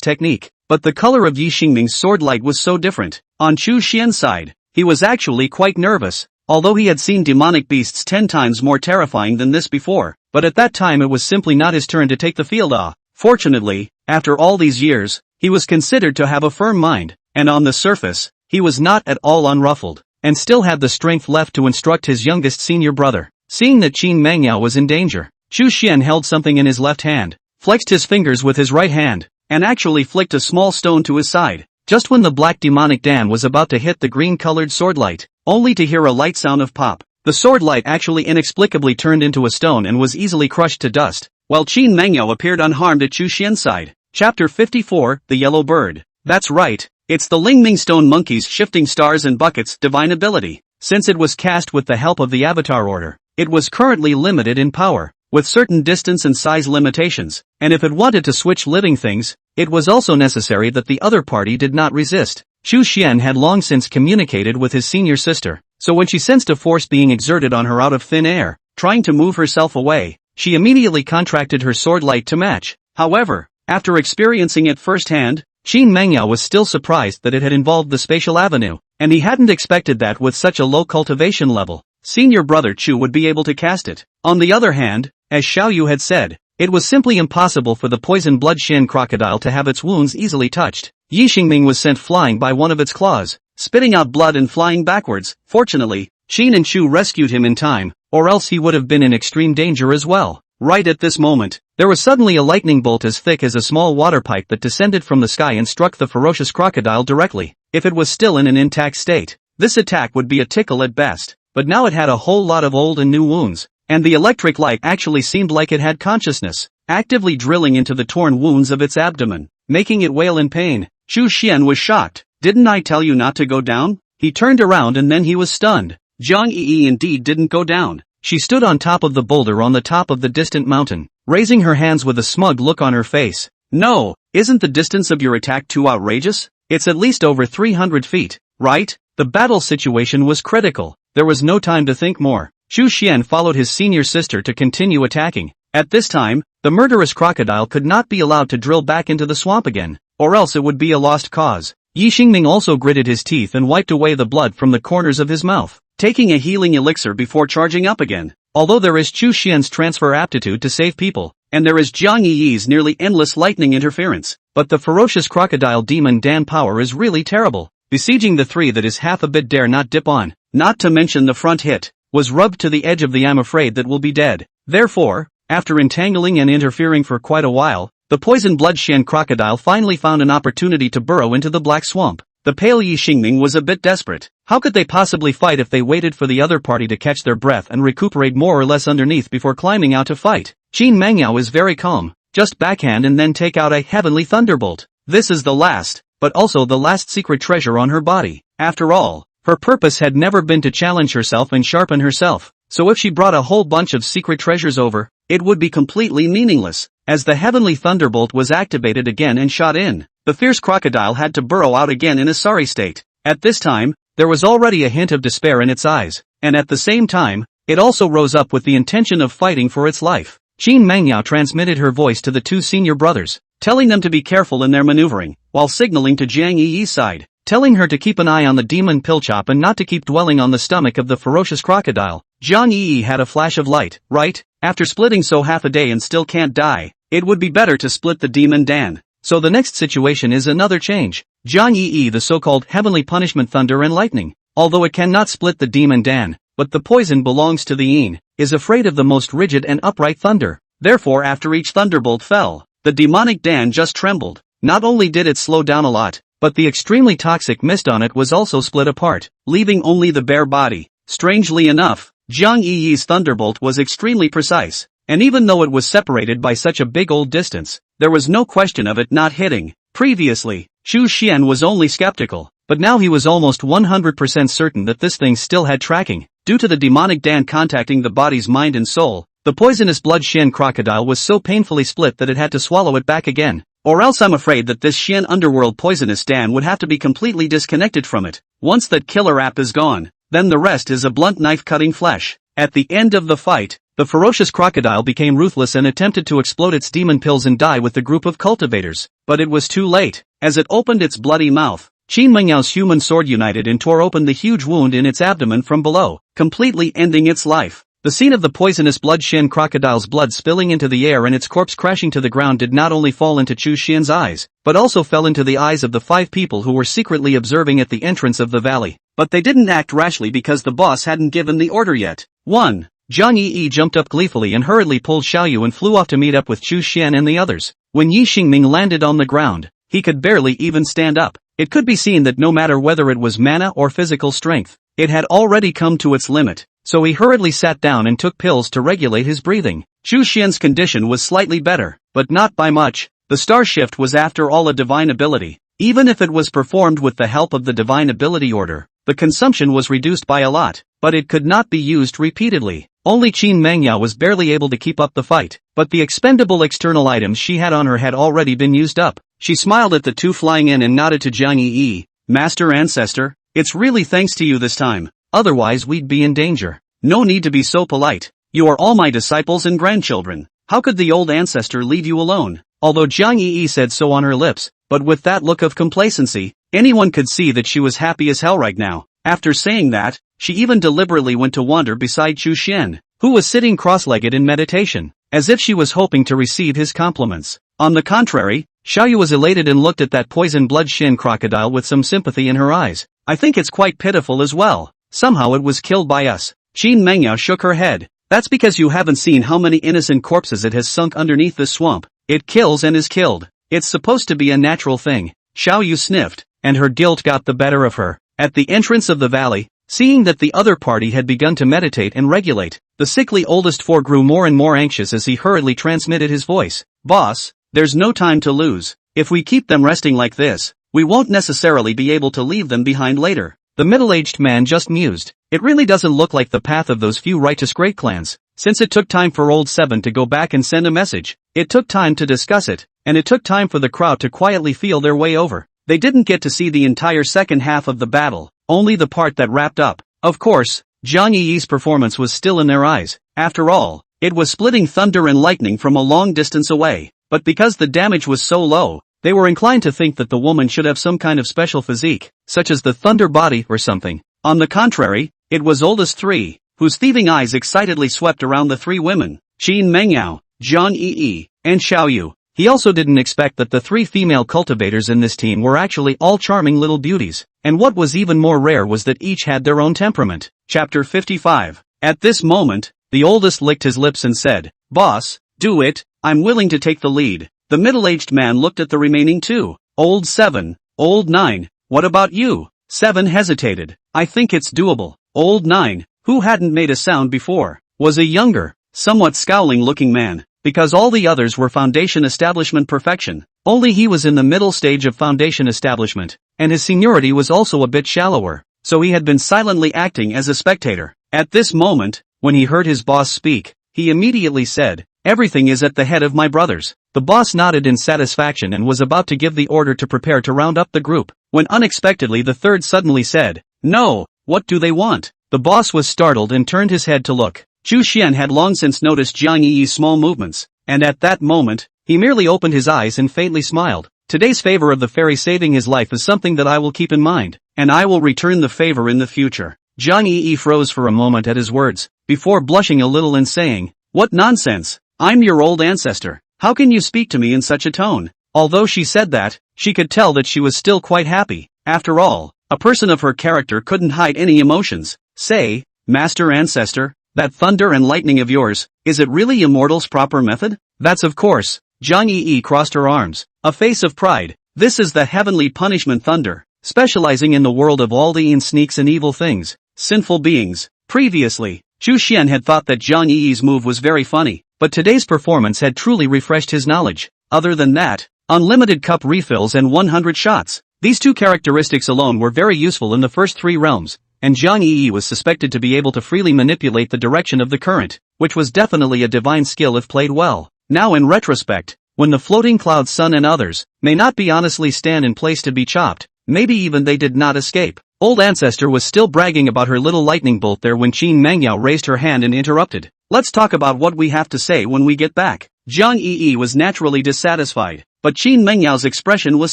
technique, but the color of Yi Xingming's swordlight was so different. On Chu Xian's side, he was actually quite nervous, although he had seen demonic beasts 10 times more terrifying than this before, but at that time it was simply not his turn to take the field. Fortunately, after all these years, he was considered to have a firm mind, and on the surface, he was not at all unruffled, and still had the strength left to instruct his youngest senior brother. Seeing that Qin Mangyao was in danger, Chu Xian held something in his left hand, flexed his fingers with his right hand, and actually flicked a small stone to his side, just when the black demonic Dan was about to hit the green-colored swordlight, only to hear a light sound of pop. The swordlight actually inexplicably turned into a stone and was easily crushed to dust, while Qin Mangyao appeared unharmed at Chu Xian's side. Chapter 54, The Yellow Bird. That's right, it's the Lingming Stone Monkey's Shifting Stars and Buckets divine ability. Since it was cast with the help of the Avatar Order, it was currently limited in power, with certain distance and size limitations, and if it wanted to switch living things, it was also necessary that the other party did not resist. Chu Xian had long since communicated with his senior sister, so when she sensed a force being exerted on her out of thin air, trying to move herself away, she immediately contracted her swordlight to match. However, after experiencing it firsthand, Qin Mangyao was still surprised that it had involved the spatial avenue, and he hadn't expected that with such a low cultivation level, senior brother Chu would be able to cast it. On the other hand, as Xiaoyu had said, it was simply impossible for the poison blood Shen crocodile to have its wounds easily touched. Yi Xingming was sent flying by one of its claws, spitting out blood and flying backwards. Fortunately, Qin and Chu rescued him in time, or else he would have been in extreme danger as well. Right at this moment, there was suddenly a lightning bolt as thick as a small water pipe that descended from the sky and struck the ferocious crocodile directly. If it was still in an intact state, this attack would be a tickle at best, but now it had a whole lot of old and new wounds, and the electric light actually seemed like it had consciousness, actively drilling into the torn wounds of its abdomen, making it wail in pain. Chu Xian was shocked. Didn't I tell you not to go down? He turned around and then he was stunned. Jiang Yi indeed didn't go down. She stood on top of the boulder on the top of the distant mountain, raising her hands with a smug look on her face. No, isn't the distance of your attack too outrageous? It's at least over 300 feet, right? The battle situation was critical. There was no time to think more. Chu Xian followed his senior sister to continue attacking. At this time, the murderous crocodile could not be allowed to drill back into the swamp again, or else it would be a lost cause. Yi Xingming also gritted his teeth and wiped away the blood from the corners of his mouth, taking a healing elixir before charging up again. Although there is Chu Xian's transfer aptitude to save people, and there is Jiang Yi's nearly endless lightning interference, but the ferocious crocodile demon Dan power is really terrible. Besieging the three that is half a bit dare not dip on, not to mention the front hit, was rubbed to the edge of the I'm afraid that will be dead. Therefore, after entangling and interfering for quite a while, the poison blood Shen crocodile finally found an opportunity to burrow into the black swamp. The pale Yi Xingming was a bit desperate. How could they possibly fight if they waited for the other party to catch their breath and recuperate more or less underneath before climbing out to fight? Qin Mangyao is very calm. Just backhand and then take out a heavenly thunderbolt. This is the last, but also the last secret treasure on her body. After all, her purpose had never been to challenge herself and sharpen herself. So if she brought a whole bunch of secret treasures over, it would be completely meaningless. As the heavenly thunderbolt was activated again and shot in, the fierce crocodile had to burrow out again in a sorry state. At this time, there was already a hint of despair in its eyes, and at the same time, it also rose up with the intention of fighting for its life. Qin Mengyao transmitted her voice to the two senior brothers, telling them to be careful in their maneuvering, while signaling to Jiang Yi's side, telling her to keep an eye on the demon pillchop and not to keep dwelling on the stomach of the ferocious crocodile. Jiang Yi had a flash of light, right? After splitting so half a day and still can't die, it would be better to split the demon Dan. So the next situation is another change. Jiang Yi, the so-called heavenly punishment thunder and lightning, although it cannot split the demon Dan, but the poison belongs to the Yin, is afraid of the most rigid and upright thunder. Therefore after each thunderbolt fell, the demonic Dan just trembled. Not only did it slow down a lot, but the extremely toxic mist on it was also split apart, leaving only the bare body. Strangely enough, Jiang Yi's thunderbolt was extremely precise, and even though it was separated by such a big old distance, there was no question of it not hitting. Previously, Chu Xian was only skeptical, but now he was almost 100% certain that this thing still had tracking. Due to the demonic Dan contacting the body's mind and soul, the poisonous blood Xian crocodile was so painfully split that it had to swallow it back again. Or else I'm afraid that this Xian underworld poisonous Dan would have to be completely disconnected from it. Once that killer app is gone, then the rest is a blunt knife cutting flesh. At the end of the fight, the ferocious crocodile became ruthless and attempted to explode its demon pills and die with the group of cultivators. But it was too late. As it opened its bloody mouth, Qin Mengyao's human sword united and tore open the huge wound in its abdomen from below, completely ending its life. The scene of the poisonous blood Xian crocodile's blood spilling into the air and its corpse crashing to the ground did not only fall into Chu Xian's eyes, but also fell into the eyes of the 5 people who were secretly observing at the entrance of the valley. But they didn't act rashly because the boss hadn't given the order yet. 1. Jiang Yi jumped up gleefully and hurriedly pulled Xiaoyu and flew off to meet up with Chu Xian and the others. When Yi Xingming landed on the ground, he could barely even stand up. It could be seen that no matter whether it was mana or physical strength, it had already come to its limit. So he hurriedly sat down and took pills to regulate his breathing. Chu Xian's condition was slightly better, but not by much. The star shift was after all a divine ability. Even if it was performed with the help of the divine ability order, the consumption was reduced by a lot, but it could not be used repeatedly. Only Qin Mengyao was barely able to keep up the fight, but the expendable external items she had on her had already been used up. She smiled at the two flying in and nodded to Jiang Yi. Master Ancestor, it's really thanks to you this time. Otherwise we'd be in danger. No need to be so polite. You are all my disciples and grandchildren. How could the old ancestor leave you alone? Although Jiang Yi said so on her lips, but with that look of complacency, anyone could see that she was happy as hell right now. After saying that, she even deliberately went to wander beside Chu Xian, who was sitting cross-legged in meditation, as if she was hoping to receive his compliments. On the contrary, Xiaoyu was elated and looked at that poison blood Xian crocodile with some sympathy in her eyes. I think it's quite pitiful as well. Somehow it was killed by us. Qin Mengyao shook her head. That's because you haven't seen how many innocent corpses it has sunk underneath this swamp. It kills and is killed. It's supposed to be a natural thing. Xiaoyu sniffed, and her guilt got the better of her. At the entrance of the valley, seeing that the other party had begun to meditate and regulate, the sickly oldest four grew more and more anxious as he hurriedly transmitted his voice. Boss, there's no time to lose. If we keep them resting like this, we won't necessarily be able to leave them behind later. The middle-aged man just mused. It really doesn't look like the path of those few righteous great clans. Since it took time for old Seven to go back and send a message, it took time to discuss it, and it took time for the crowd to quietly feel their way over. They didn't get to see the entire second half of the battle, only the part that wrapped up. Of course, Jiang Yi's performance was still in their eyes. After all, it was splitting thunder and lightning from a long distance away, but because the damage was so low, they were inclined to think that the woman should have some kind of special physique, such as the thunder body or something. On the contrary, it was oldest three, whose thieving eyes excitedly swept around the three women, Qin Mengyao, Jiang Yi, and Xiaoyu. He also didn't expect that the three female cultivators in this team were actually all charming little beauties, and what was even more rare was that each had their own temperament. Chapter 55. At this moment, the oldest licked his lips and said, "Boss, do it, I'm willing to take the lead." The middle-aged man looked at the remaining two. Old 7, Old 9, what about you? 7 hesitated. I think it's doable. Old 9, who hadn't made a sound before, was a younger, somewhat scowling-looking man, because all the others were foundation establishment perfection. Only he was in the middle stage of foundation establishment, and his seniority was also a bit shallower, so he had been silently acting as a spectator. At this moment, when he heard his boss speak, he immediately said, Everything is at the head of my brothers. The boss nodded in satisfaction and was about to give the order to prepare to round up the group, when unexpectedly the third suddenly said, "No, what do they want?" The boss was startled and turned his head to look. Chu Xian had long since noticed Jiang Yi's small movements, and at that moment, he merely opened his eyes and faintly smiled. Today's favor of the fairy saving his life is something that I will keep in mind, and I will return the favor in the future. Jiang Yi froze for a moment at his words, before blushing a little and saying, "What nonsense! I'm your old ancestor. How can you speak to me in such a tone?" Although she said that, she could tell that she was still quite happy. After all, a person of her character couldn't hide any emotions. "Say, Master Ancestor, that thunder and lightning of yours, is it really Immortal's proper method?" "That's of course." Jiang Yi crossed her arms, a face of pride. "This is the heavenly punishment thunder, specializing in the world of all the sneaks and evil things, sinful beings." Previously, Chu Xian had thought that Jiang Yi's move was very funny, but today's performance had truly refreshed his knowledge. Other than that, unlimited cup refills and 100 shots. These two characteristics alone were very useful in the first three realms, and Jiang Yi was suspected to be able to freely manipulate the direction of the current, which was definitely a divine skill if played well. Now in retrospect, when the floating cloud sun and others may not be honestly stand in place to be chopped, maybe even they did not escape. Old Ancestor was still bragging about her little lightning bolt there when Qin Mengyao raised her hand and interrupted. "Let's talk about what we have to say when we get back." Jiang Yi was naturally dissatisfied, but Qin Mengyao's expression was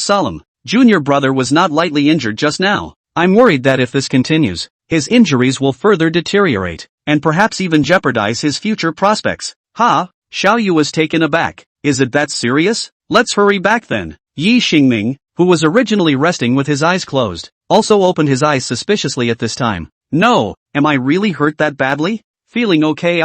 solemn. "Junior brother was not lightly injured just now. I'm worried that if this continues, his injuries will further deteriorate, and perhaps even jeopardize his future prospects." "Ha?" Xiao Yu was taken aback. "Is it that serious? Let's hurry back then." Yi Xingming, who was originally resting with his eyes closed, also opened his eyes suspiciously at this time. "No, am I really hurt that badly? Feeling okay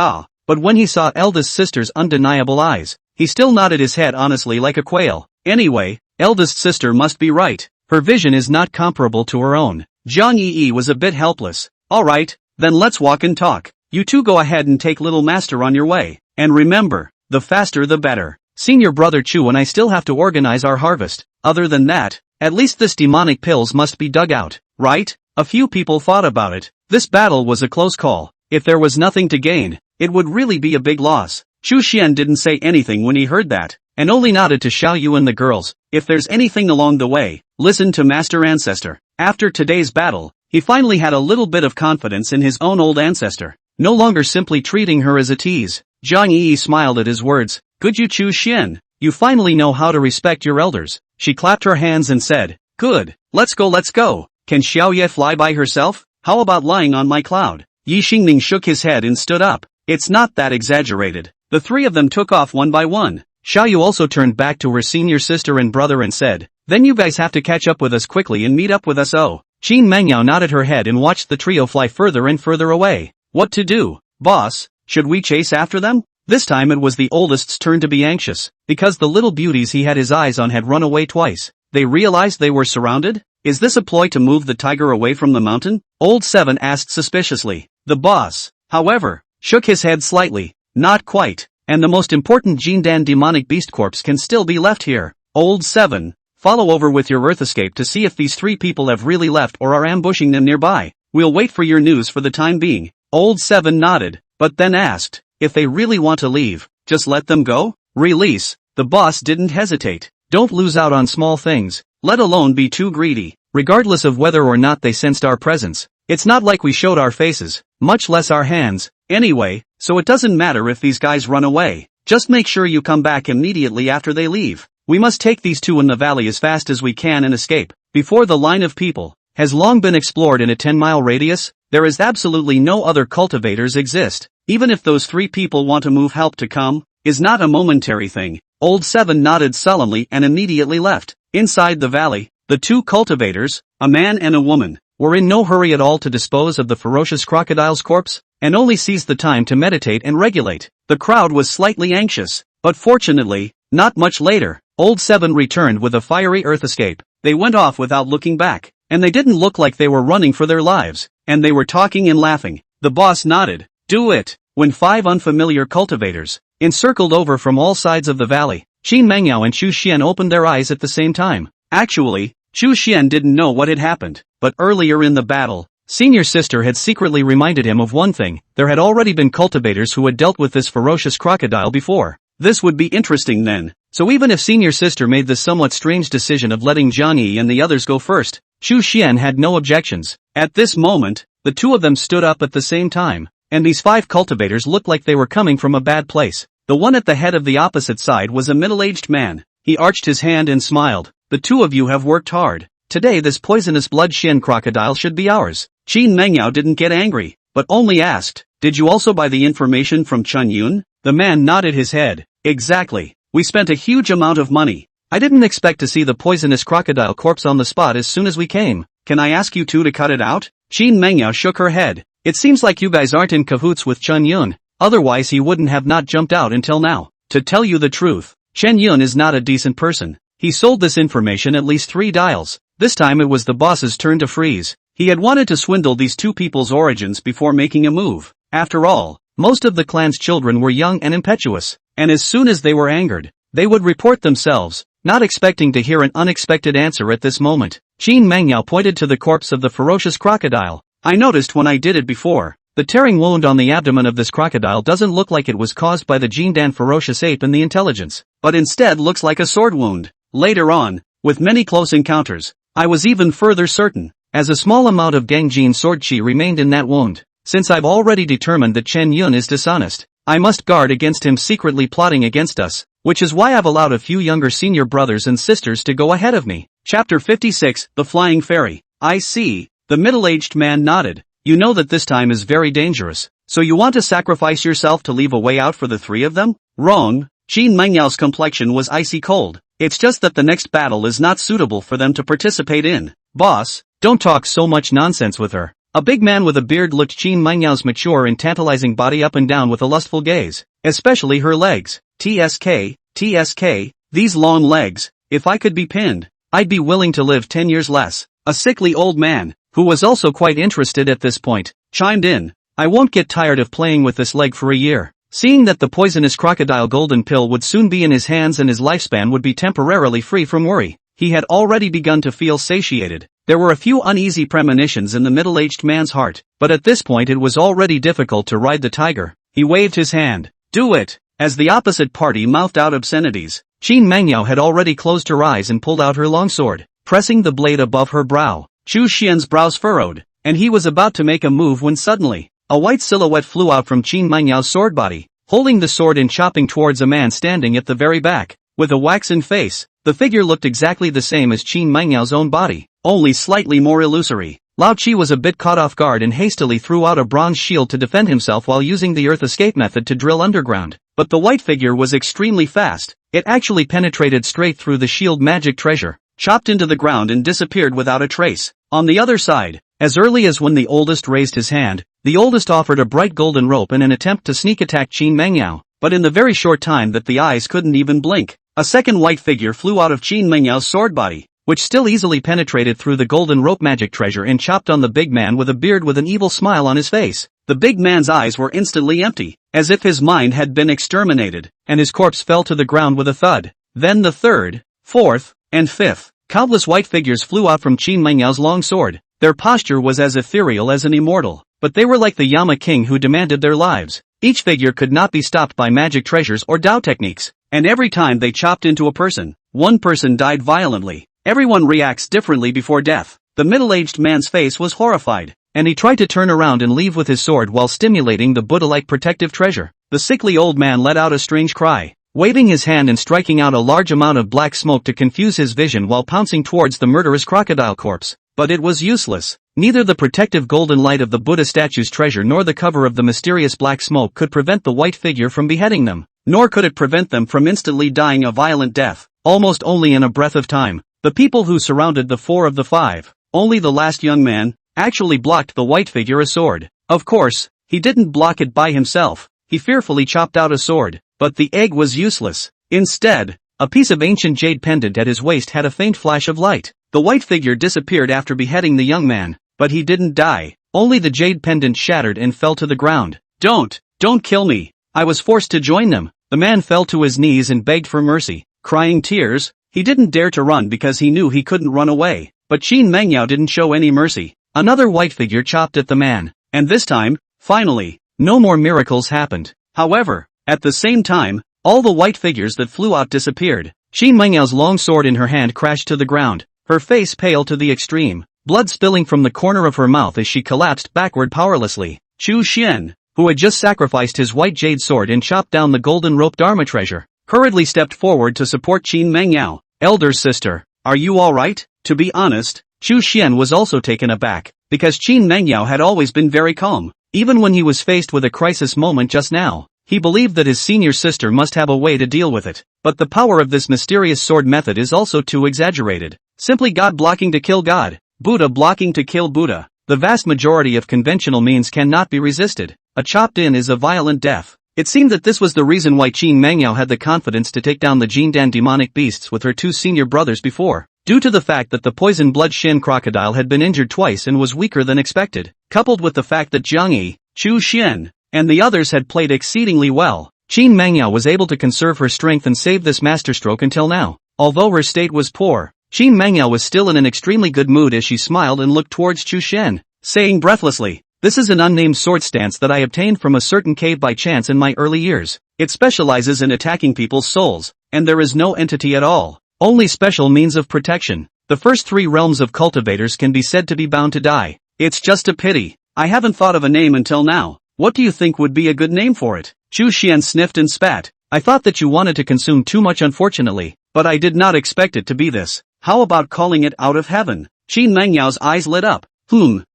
But when he saw eldest sister's undeniable eyes, he still nodded his head honestly like a quail. Anyway, eldest sister must be right. Her vision is not comparable to her own. Jiang Yi was a bit helpless. "Alright, then let's walk and talk. You two go ahead and take little master on your way. And remember, the faster the better. Senior brother Chu and I still have to organize our harvest. Other than that, at least this demonic pills must be dug out, right?" A few people thought about it. This battle was a close call. If there was nothing to gain, it would really be a big loss. Chu Xian didn't say anything when he heard that, and only nodded to Xiao Yu and the girls. "If there's anything along the way, listen to Master Ancestor." After today's battle, he finally had a little bit of confidence in his own old ancestor, no longer simply treating her as a tease. Jiang Yi smiled at his words. "Good you Chu Xian, you finally know how to respect your elders." She clapped her hands and said, "Good, let's go. Can Xiao Ye fly by herself? How about lying on my cloud?" Yi Xingming shook his head and stood up. "It's not that exaggerated." The three of them took off one by one. Xiao Yu also turned back to her senior sister and brother and said, "Then you guys have to catch up with us quickly and meet up with us." Qin Mengyao nodded her head and watched the trio fly further and further away. "What to do, boss? Should we chase after them?" This time it was the oldest's turn to be anxious, because the little beauties he had his eyes on had run away twice. They realized they were surrounded? Is this a ploy to move the tiger away from the mountain? Old Seven asked suspiciously. The boss, however, shook his head slightly. "Not quite, and the most important Jindan demonic beast corpse can still be left here." Old Seven, follow over with your Earth escape to see if these three people have really left or are ambushing them nearby. We'll wait for your news for the time being. Old Seven nodded, but then asked, "If they really want to leave, just let them go?" "Release." The boss didn't hesitate. "Don't lose out on small things, let alone be too greedy." Regardless of whether or not they sensed our presence, it's not like we showed our faces, much less our hands, anyway, so it doesn't matter if these guys run away. Just make sure you come back immediately after they leave. We must take these two in the valley as fast as we can and escape, before the line of people has long been explored in a 10-mile radius. There is absolutely no other cultivators exist. Even if those three people want to move, help to come is not a momentary thing. Old Seven nodded solemnly and immediately left. Inside the valley, the two cultivators, a man and a woman, were in no hurry at all to dispose of the ferocious crocodile's corpse, and only seized the time to meditate and regulate. The crowd was slightly anxious, but fortunately, not much later, Old Seven returned with a fiery earth escape. They went off without looking back, and they didn't look like they were running for their lives, and they were talking and laughing. The boss nodded. "Do it." When five unfamiliar cultivators encircled over from all sides of the valley, Qin Mengyao and Chu Xian opened their eyes at the same time. Actually, Chu Xian didn't know what had happened, but earlier in the battle, Senior sister had secretly reminded him of one thing: there had already been cultivators who had dealt with this ferocious crocodile before. This would be interesting then. So even if senior sister made the somewhat strange decision of letting Jiang Yi and the others go first, Xu Xian had no objections. At this moment, the two of them stood up at the same time, and these 5 cultivators looked like they were coming from a bad place. The one at the head of the opposite side was a middle-aged man. He arched his hand and smiled. The two of you have worked hard. Today this poisonous blood Shen crocodile should be ours. Qin Mengyao didn't get angry, but only asked, did you also buy the information from Chun Yun? The man nodded his head. Exactly. We spent a huge amount of money. I didn't expect to see the poisonous crocodile corpse on the spot as soon as we came. Can I ask you two to cut it out? Qin Mengyao shook her head. It seems like you guys aren't in cahoots with Chun Yun, otherwise he wouldn't have not jumped out until now. To tell you the truth, Chen Yun is not a decent person. He sold this information at least 3 dials. This time it was the boss's turn to freeze. He had wanted to swindle these two people's origins before making a move. After all, most of the clan's children were young and impetuous, and as soon as they were angered, they would report themselves, not expecting to hear an unexpected answer at this moment. Qin Mengyao pointed to the corpse of the ferocious crocodile. I noticed when I did it before, the tearing wound on the abdomen of this crocodile doesn't look like it was caused by the Jindan ferocious ape and the intelligence, but instead looks like a sword wound. Later on, with many close encounters, I was even further certain, as a small amount of Gangjin sword chi remained in that wound. Since I've already determined that Chen Yun is dishonest, I must guard against him secretly plotting against us, which is why I've allowed a few younger senior brothers and sisters to go ahead of me. Chapter 56, The Flying Fairy. I see. The middle-aged man nodded. You know that this time is very dangerous, so you want to sacrifice yourself to leave a way out for the 3 of them? Wrong. Qin Mengyao's complexion was icy cold. It's just that the next battle is not suitable for them to participate in. Boss, don't talk so much nonsense with her. A big man with a beard looked Qin Mengyao's mature and tantalizing body up and down with a lustful gaze, especially her legs. TSK, these long legs. If I could be pinned, I'd be willing to live 10 years less. A sickly old man, who was also quite interested at this point, chimed in. I won't get tired of playing with this leg for a year. Seeing that the poisonous crocodile golden pill would soon be in his hands and his lifespan would be temporarily free from worry, he had already begun to feel satiated. There were a few uneasy premonitions in the middle-aged man's heart, but at this point it was already difficult to ride the tiger. He waved his hand. Do it! As the opposite party mouthed out obscenities, Qin Mengyao had already closed her eyes and pulled out her longsword, pressing the blade above her brow. Xu Xian's brows furrowed, and he was about to make a move when suddenly, a white silhouette flew out from Qin Mengyao's sword body, holding the sword and chopping towards a man standing at the very back. With a waxen face, the figure looked exactly the same as Qin Mengyao's own body, only slightly more illusory. Lao Qi was a bit caught off guard and hastily threw out a bronze shield to defend himself while using the earth escape method to drill underground. But the white figure was extremely fast. It actually penetrated straight through the shield magic treasure, chopped into the ground and disappeared without a trace. On the other side, as early as when the oldest raised his hand, the oldest offered a bright golden rope in an attempt to sneak attack Qin Mengyao. But in the very short time that the eyes couldn't even blink, a second white figure flew out of Qin Mengyao's sword body, which still easily penetrated through the golden rope magic treasure and chopped on the big man with a beard with an evil smile on his face. The big man's eyes were instantly empty, as if his mind had been exterminated, and his corpse fell to the ground with a thud. Then the third, fourth, and fifth, countless white figures flew out from Qin Mengyao's long sword. Their posture was as ethereal as an immortal, but they were like the Yama king who demanded their lives. Each figure could not be stopped by magic treasures or Dao techniques, and every time they chopped into a person, one person died violently. Everyone reacts differently before death. The middle-aged man's face was horrified, and he tried to turn around and leave with his sword while stimulating the Buddha-like protective treasure. The sickly old man let out a strange cry, waving his hand and striking out a large amount of black smoke to confuse his vision while pouncing towards the murderous crocodile corpse. But it was useless. Neither the protective golden light of the Buddha statue's treasure nor the cover of the mysterious black smoke could prevent the white figure from beheading them, nor could it prevent them from instantly dying a violent death, almost only in a breath of time. The people who surrounded the 4 of the 5, only the last young man, actually blocked the white figure a sword. Of course, he didn't block it by himself. He fearfully chopped out a sword, but the egg was useless. Instead, a piece of ancient jade pendant at his waist had a faint flash of light. The white figure disappeared after beheading the young man, but he didn't die. Only the jade pendant shattered and fell to the ground. Don't kill me. I was forced to join them. The man fell to his knees and begged for mercy, crying tears. He didn't dare to run because he knew he couldn't run away. But Qin Mengyao didn't show any mercy. Another white figure chopped at the man. And this time, finally, no more miracles happened. However, at the same time, all the white figures that flew out disappeared. Qin Mengyao's long sword in her hand crashed to the ground, her face pale to the extreme, blood spilling from the corner of her mouth as she collapsed backward powerlessly. Chu Xian, who had just sacrificed his white jade sword and chopped down the golden rope Dharma treasure, hurriedly stepped forward to support Qin Mengyao. Elder sister, are you alright? To be honest, Chu Xian was also taken aback, because Qin Mengyao had always been very calm, even when he was faced with a crisis moment just now. He believed that his senior sister must have a way to deal with it, but the power of this mysterious sword method is also too exaggerated. Simply God blocking to kill God, Buddha blocking to kill Buddha. The vast majority of conventional means cannot be resisted. A chopped-in is a violent death. It seemed that this was the reason why Qin Mengyao had the confidence to take down the Jindan demonic beasts with her two senior brothers before, due to the fact that the poison blood Shin crocodile had been injured twice and was weaker than expected, coupled with the fact that Jiang Yi, Chu Xian, and the others had played exceedingly well. Qin Mengyao was able to conserve her strength and save this masterstroke until now. Although her state was poor, Qin Mengyao was still in an extremely good mood as she smiled and looked towards Chu Xian, saying breathlessly, "This is an unnamed sword stance that I obtained from a certain cave by chance in my early years. It specializes in attacking people's souls, and there is no entity at all, only special means of protection. The first three realms of cultivators can be said to be bound to die. It's just a pity. I haven't thought of a name until now. What do you think would be a good name for it?" Chu Xian sniffed and spat. "I thought that you wanted to consume too much unfortunately, but I did not expect it to be this. How about calling it Out of Heaven?" Qin Mengyao's eyes lit up.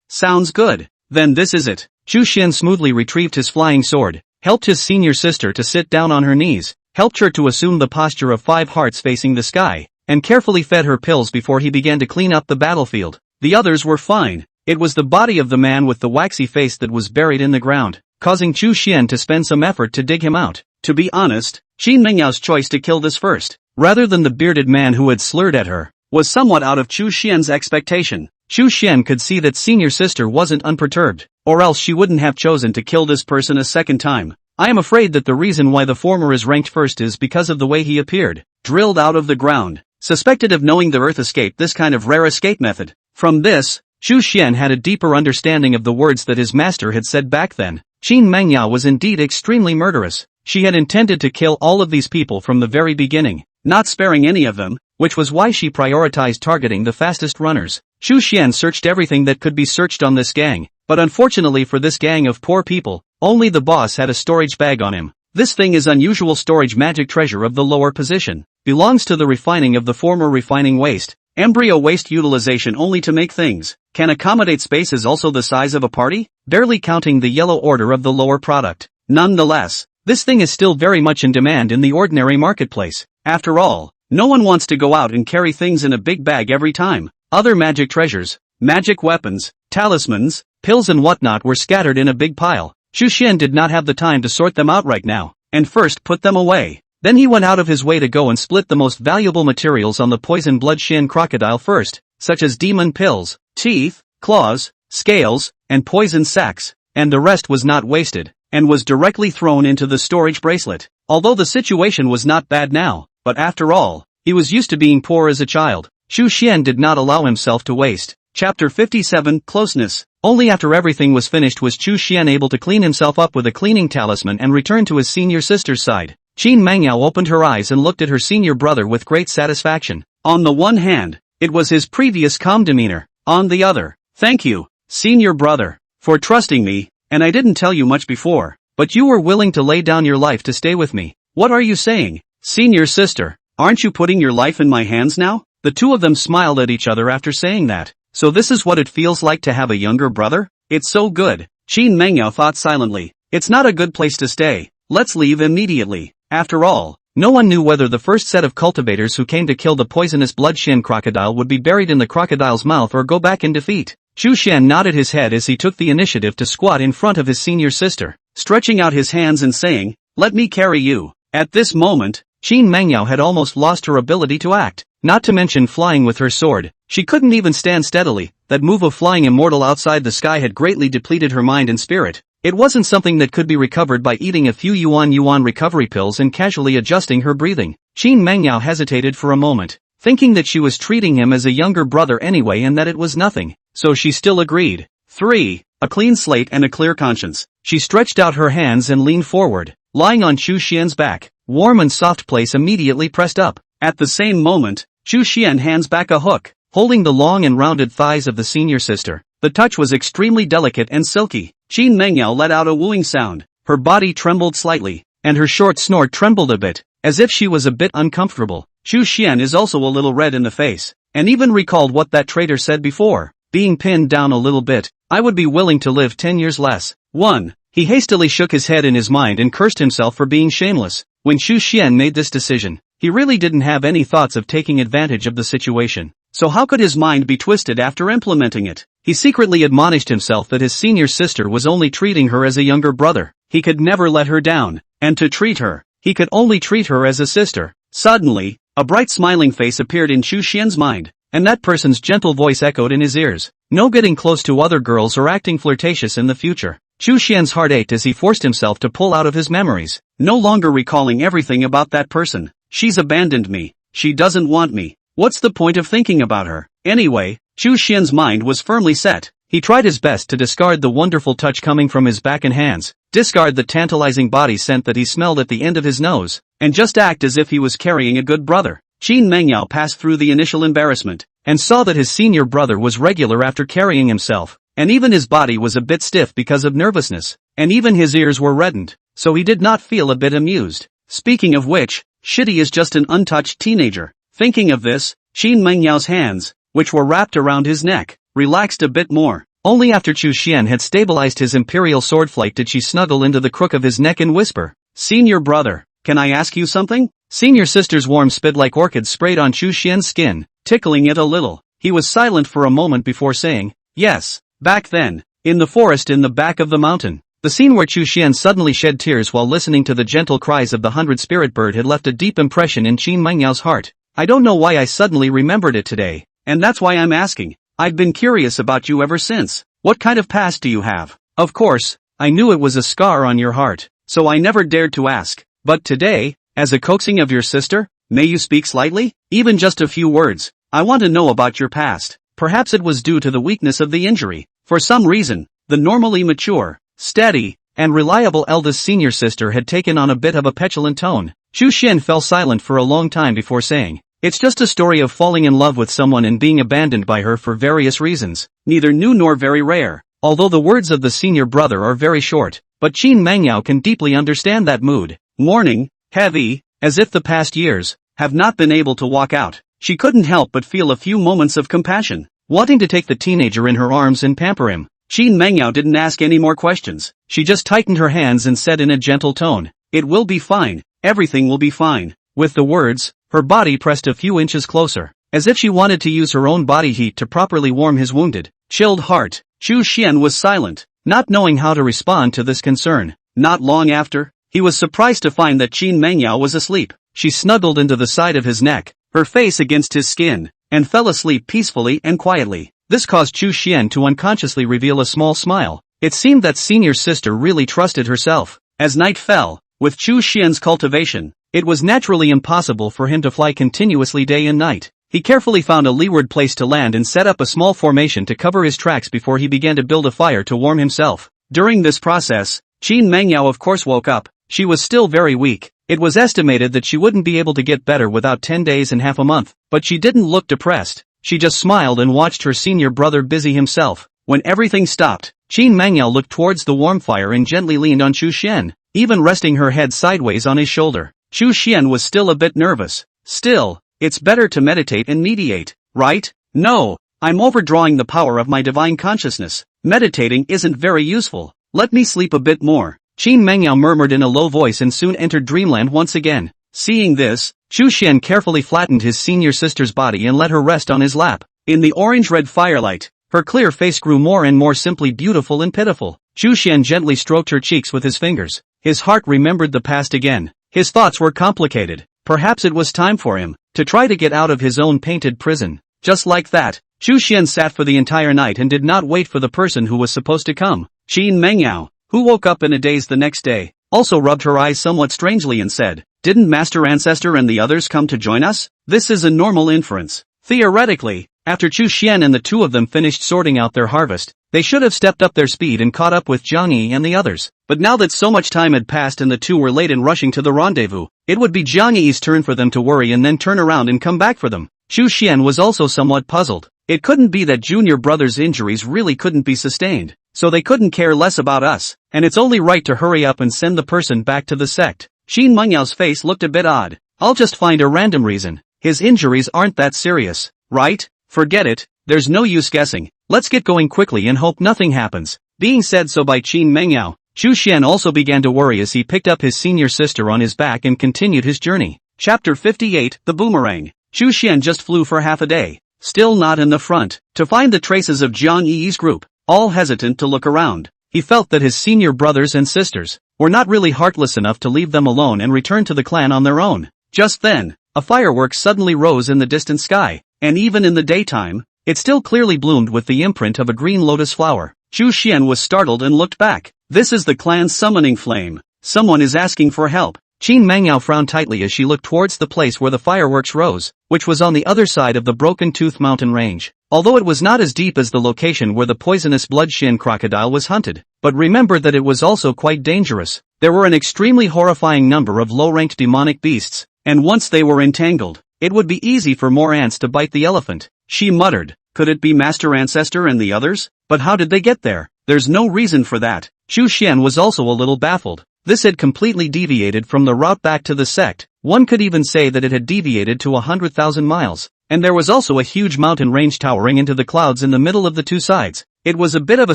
Sounds good. Then this is it." Chu Xian smoothly retrieved his flying sword, helped his senior sister to sit down on her knees, helped her to assume the posture of 5 hearts facing the sky, and carefully fed her pills before he began to clean up the battlefield. The others were fine. It was the body of the man with the waxy face that was buried in the ground, causing Chu Xian to spend some effort to dig him out. To be honest, Qin Mengyao's choice to kill this first, rather than the bearded man who had slurred at her, was somewhat out of Chu Xian's expectation. Chu Xian could see that senior sister wasn't unperturbed, or else she wouldn't have chosen to kill this person a second time. I am afraid that the reason why the former is ranked first is because of the way he appeared, drilled out of the ground, suspected of knowing the earth escape, this kind of rare escape method. From this, Chu Xian had a deeper understanding of the words that his master had said back then. Qin Mengyao was indeed extremely murderous. She had intended to kill all of these people from the very beginning, not sparing any of them, which was why she prioritized targeting the fastest runners. Chu Xian searched everything that could be searched on this gang, but unfortunately for this gang of poor people, only the boss had a storage bag on him. This thing is unusual storage magic treasure of the lower position, belongs to the refining of the former refining waste. Embryo waste utilization only to make things, can accommodate spaces also the size of a party, barely counting the yellow order of the lower product. Nonetheless, this thing is still very much in demand in the ordinary marketplace. After all, no one wants to go out and carry things in a big bag every time. Other magic treasures, magic weapons, talismans, pills and whatnot were scattered in a big pile. Chu Xian did not have the time to sort them out right now, and first put them away. Then he went out of his way to go and split the most valuable materials on the poison blood Shin crocodile first, such as demon pills, teeth, claws, scales, and poison sacs, and the rest was not wasted, and was directly thrown into the storage bracelet. Although the situation was not bad now, but after all, he was used to being poor as a child, Chu Xian did not allow himself to waste. Chapter 57, Closeness. Only after everything was finished was Chu Xian able to clean himself up with a cleaning talisman and return to his senior sister's side. Qin Mengyao opened her eyes and looked at her senior brother with great satisfaction. On the one hand, it was his previous calm demeanor. On the other, thank you, senior brother, for trusting me, and I didn't tell you much before, but you were willing to lay down your life to stay with me. What are you saying, senior sister? Aren't you putting your life in my hands now? The two of them smiled at each other after saying that. So this is what it feels like to have a younger brother? It's so good. Qin Mengyao thought silently. It's not a good place to stay. Let's leave immediately. After all, no one knew whether the first set of cultivators who came to kill the poisonous blood Shin crocodile would be buried in the crocodile's mouth or go back in defeat. Chu Xian nodded his head as he took the initiative to squat in front of his senior sister, stretching out his hands and saying, "Let me carry you." At this moment, Qin Mengyao had almost lost her ability to act, not to mention flying with her sword. She couldn't even stand steadily. That move of flying immortal outside the sky had greatly depleted her mind and spirit. It wasn't something that could be recovered by eating a few Yuan recovery pills and casually adjusting her breathing. Qin Mengyao hesitated for a moment, thinking that she was treating him as a younger brother anyway and that it was nothing. so she still agreed. 3. A clean slate and a clear conscience. She stretched out her hands and leaned forward, lying on Chu Xian's back. Warm and soft place immediately pressed up. At the same moment, Chu Xian hands back a hook, holding the long and rounded thighs of the senior sister. The touch was extremely delicate and silky. Qin Mengyao let out a wooing sound. Her body trembled slightly, and her short snort trembled a bit, as if she was a bit uncomfortable. Chu Xian is also a little red in the face, and even recalled what that traitor said before. Being pinned down a little bit, I would be willing to live 10 years less. 1. He hastily shook his head in his mind and cursed himself for being shameless. When Chu Xian made this decision, he really didn't have any thoughts of taking advantage of the situation. So how could his mind be twisted after implementing it? He secretly admonished himself that his senior sister was only treating her as a younger brother. He could never let her down, and to treat her, he could only treat her as a sister. Suddenly, a bright smiling face appeared in Chu Xian's mind, and that person's gentle voice echoed in his ears. No getting close to other girls or acting flirtatious in the future. Chu Xian's heart ached as he forced himself to pull out of his memories, no longer recalling everything about that person. She's abandoned me. She doesn't want me. What's the point of thinking about her? Anyway, Chu Xian's mind was firmly set. He tried his best to discard the wonderful touch coming from his back and hands, discard the tantalizing body scent that he smelled at the end of his nose, and just act as if he was carrying a good brother. Qin Mengyao passed through the initial embarrassment, and saw that his senior brother was regular after carrying himself, and even his body was a bit stiff because of nervousness, and even his ears were reddened, so he did not feel a bit amused. Speaking of which, Shitty is just an untouched teenager. Thinking of this, Qin Mengyao's hands, which were wrapped around his neck, relaxed a bit more. Only after Chu Xian had stabilized his imperial sword flight did she snuggle into the crook of his neck and whisper, "Senior brother, can I ask you something?" Senior sister's warm spit like orchids sprayed on Chu Xian's skin, tickling it a little. He was silent for a moment before saying, "Yes." Back then, in the forest in the back of the mountain, the scene where Chu Xian suddenly shed tears while listening to the gentle cries of the 100-spirit bird had left a deep impression in Qin Mengyao's heart. I don't know why I suddenly remembered it today, and that's why I'm asking. I've been curious about you ever since. What kind of past do you have? Of course, I knew it was a scar on your heart, so I never dared to ask. But today, as a coaxing of your sister, may you speak slightly? Even just a few words. I want to know about your past. Perhaps it was due to the weakness of the injury. For some reason, the normally mature, steady, and reliable eldest senior sister had taken on a bit of a petulant tone. Chu Xian fell silent for a long time before saying, "It's just a story of falling in love with someone and being abandoned by her for various reasons, neither new nor very rare." Although the words of the senior brother are very short, but Qin Mengyao can deeply understand that mood. Mourning, heavy, as if the past years have not been able to walk out. She couldn't help but feel a few moments of compassion, wanting to take the teenager in her arms and pamper him. Qin Mengyao didn't ask any more questions. She just tightened her hands and said in a gentle tone, "It will be fine. Everything will be fine." With the words, her body pressed a few inches closer, as if she wanted to use her own body heat to properly warm his wounded, chilled heart. Chu Xian was silent, not knowing how to respond to this concern. Not long after, he was surprised to find that Qin Mengyao was asleep. She snuggled into the side of his neck, her face against his skin, and fell asleep peacefully and quietly. This caused Chu Xian to unconsciously reveal a small smile. It seemed that senior sister really trusted herself. As night fell, with Chu Xian's cultivation, it was naturally impossible for him to fly continuously day and night. He carefully found a leeward place to land and set up a small formation to cover his tracks before he began to build a fire to warm himself. During this process, Qin Mengyao of course woke up. She was still very weak. It was estimated that she wouldn't be able to get better without 10 days and half a month, but she didn't look depressed. She just smiled and watched her senior brother busy himself. When everything stopped, Qin Mengyao looked towards the warm fire and gently leaned on Chu Xian, even resting her head sideways on his shoulder. Chu Xian was still a bit nervous. "Still, it's better to meditate and mediate, right?" "No, I'm overdrawing the power of my divine consciousness. Meditating isn't very useful. Let me sleep a bit more." Qin Mengyao murmured in a low voice and soon entered dreamland once again. Seeing this, Chu Xian carefully flattened his senior sister's body and let her rest on his lap. In the orange-red firelight, her clear face grew more and more simply beautiful and pitiful. Chu Xian gently stroked her cheeks with his fingers. His heart remembered the past again. His thoughts were complicated. Perhaps it was time for him to try to get out of his own painted prison. Just like that, Chu Xian sat for the entire night and did not wait for the person who was supposed to come. Qin Mengyao, who woke up in a daze the next day, also rubbed her eyes somewhat strangely and said, "Didn't Master Ancestor and the others come to join us?" This is a normal inference. Theoretically, After Chu Xian and the two of them finished sorting out their harvest, they should have stepped up their speed and caught up with Jiang Yi and the others. But now that so much time had passed and the two were late in rushing to the rendezvous, it would be Jiang Yi's turn for them to worry and then turn around and come back for them. Chu Xian was also somewhat puzzled. It couldn't be that Junior Brother's injuries really couldn't be sustained, so they couldn't care less about us, and it's only right to hurry up and send the person back to the sect. Qin Mengyao's face looked a bit odd. I'll just find a random reason. His injuries aren't that serious, right? Forget it, there's no use guessing. Let's get going quickly and hope nothing happens. Being said so by Qin Mengyao, Chu Xian also began to worry as he picked up his senior sister on his back and continued his journey. Chapter 58, The Boomerang. Chu Xian just flew for half a day, still not in the front, to find the traces of Jiang Yi's group, all hesitant to look around. He felt that his senior brothers and sisters were not really heartless enough to leave them alone and return to the clan on their own. Just then, a firework suddenly rose in the distant sky, and even in the daytime, it still clearly bloomed with the imprint of a green lotus flower. Chu Xian was startled and looked back. This is the clan's summoning flame. Someone is asking for help. Qin Mengyao frowned tightly as she looked towards the place where the fireworks rose, which was on the other side of the Broken Tooth mountain range. Although it was not as deep as the location where the poisonous bloodshin crocodile was hunted, but remember that it was also quite dangerous. There were an extremely horrifying number of low-ranked demonic beasts, and once they were entangled, it would be easy for more ants to bite the elephant. She muttered, could it be Master Ancestor and the others? But how did they get there? There's no reason for that. Chu Xian was also a little baffled. This had completely deviated from the route back to the sect. One could even say that it had deviated to 100,000 miles. And there was also a huge mountain range towering into the clouds in the middle of the two sides. It was a bit of a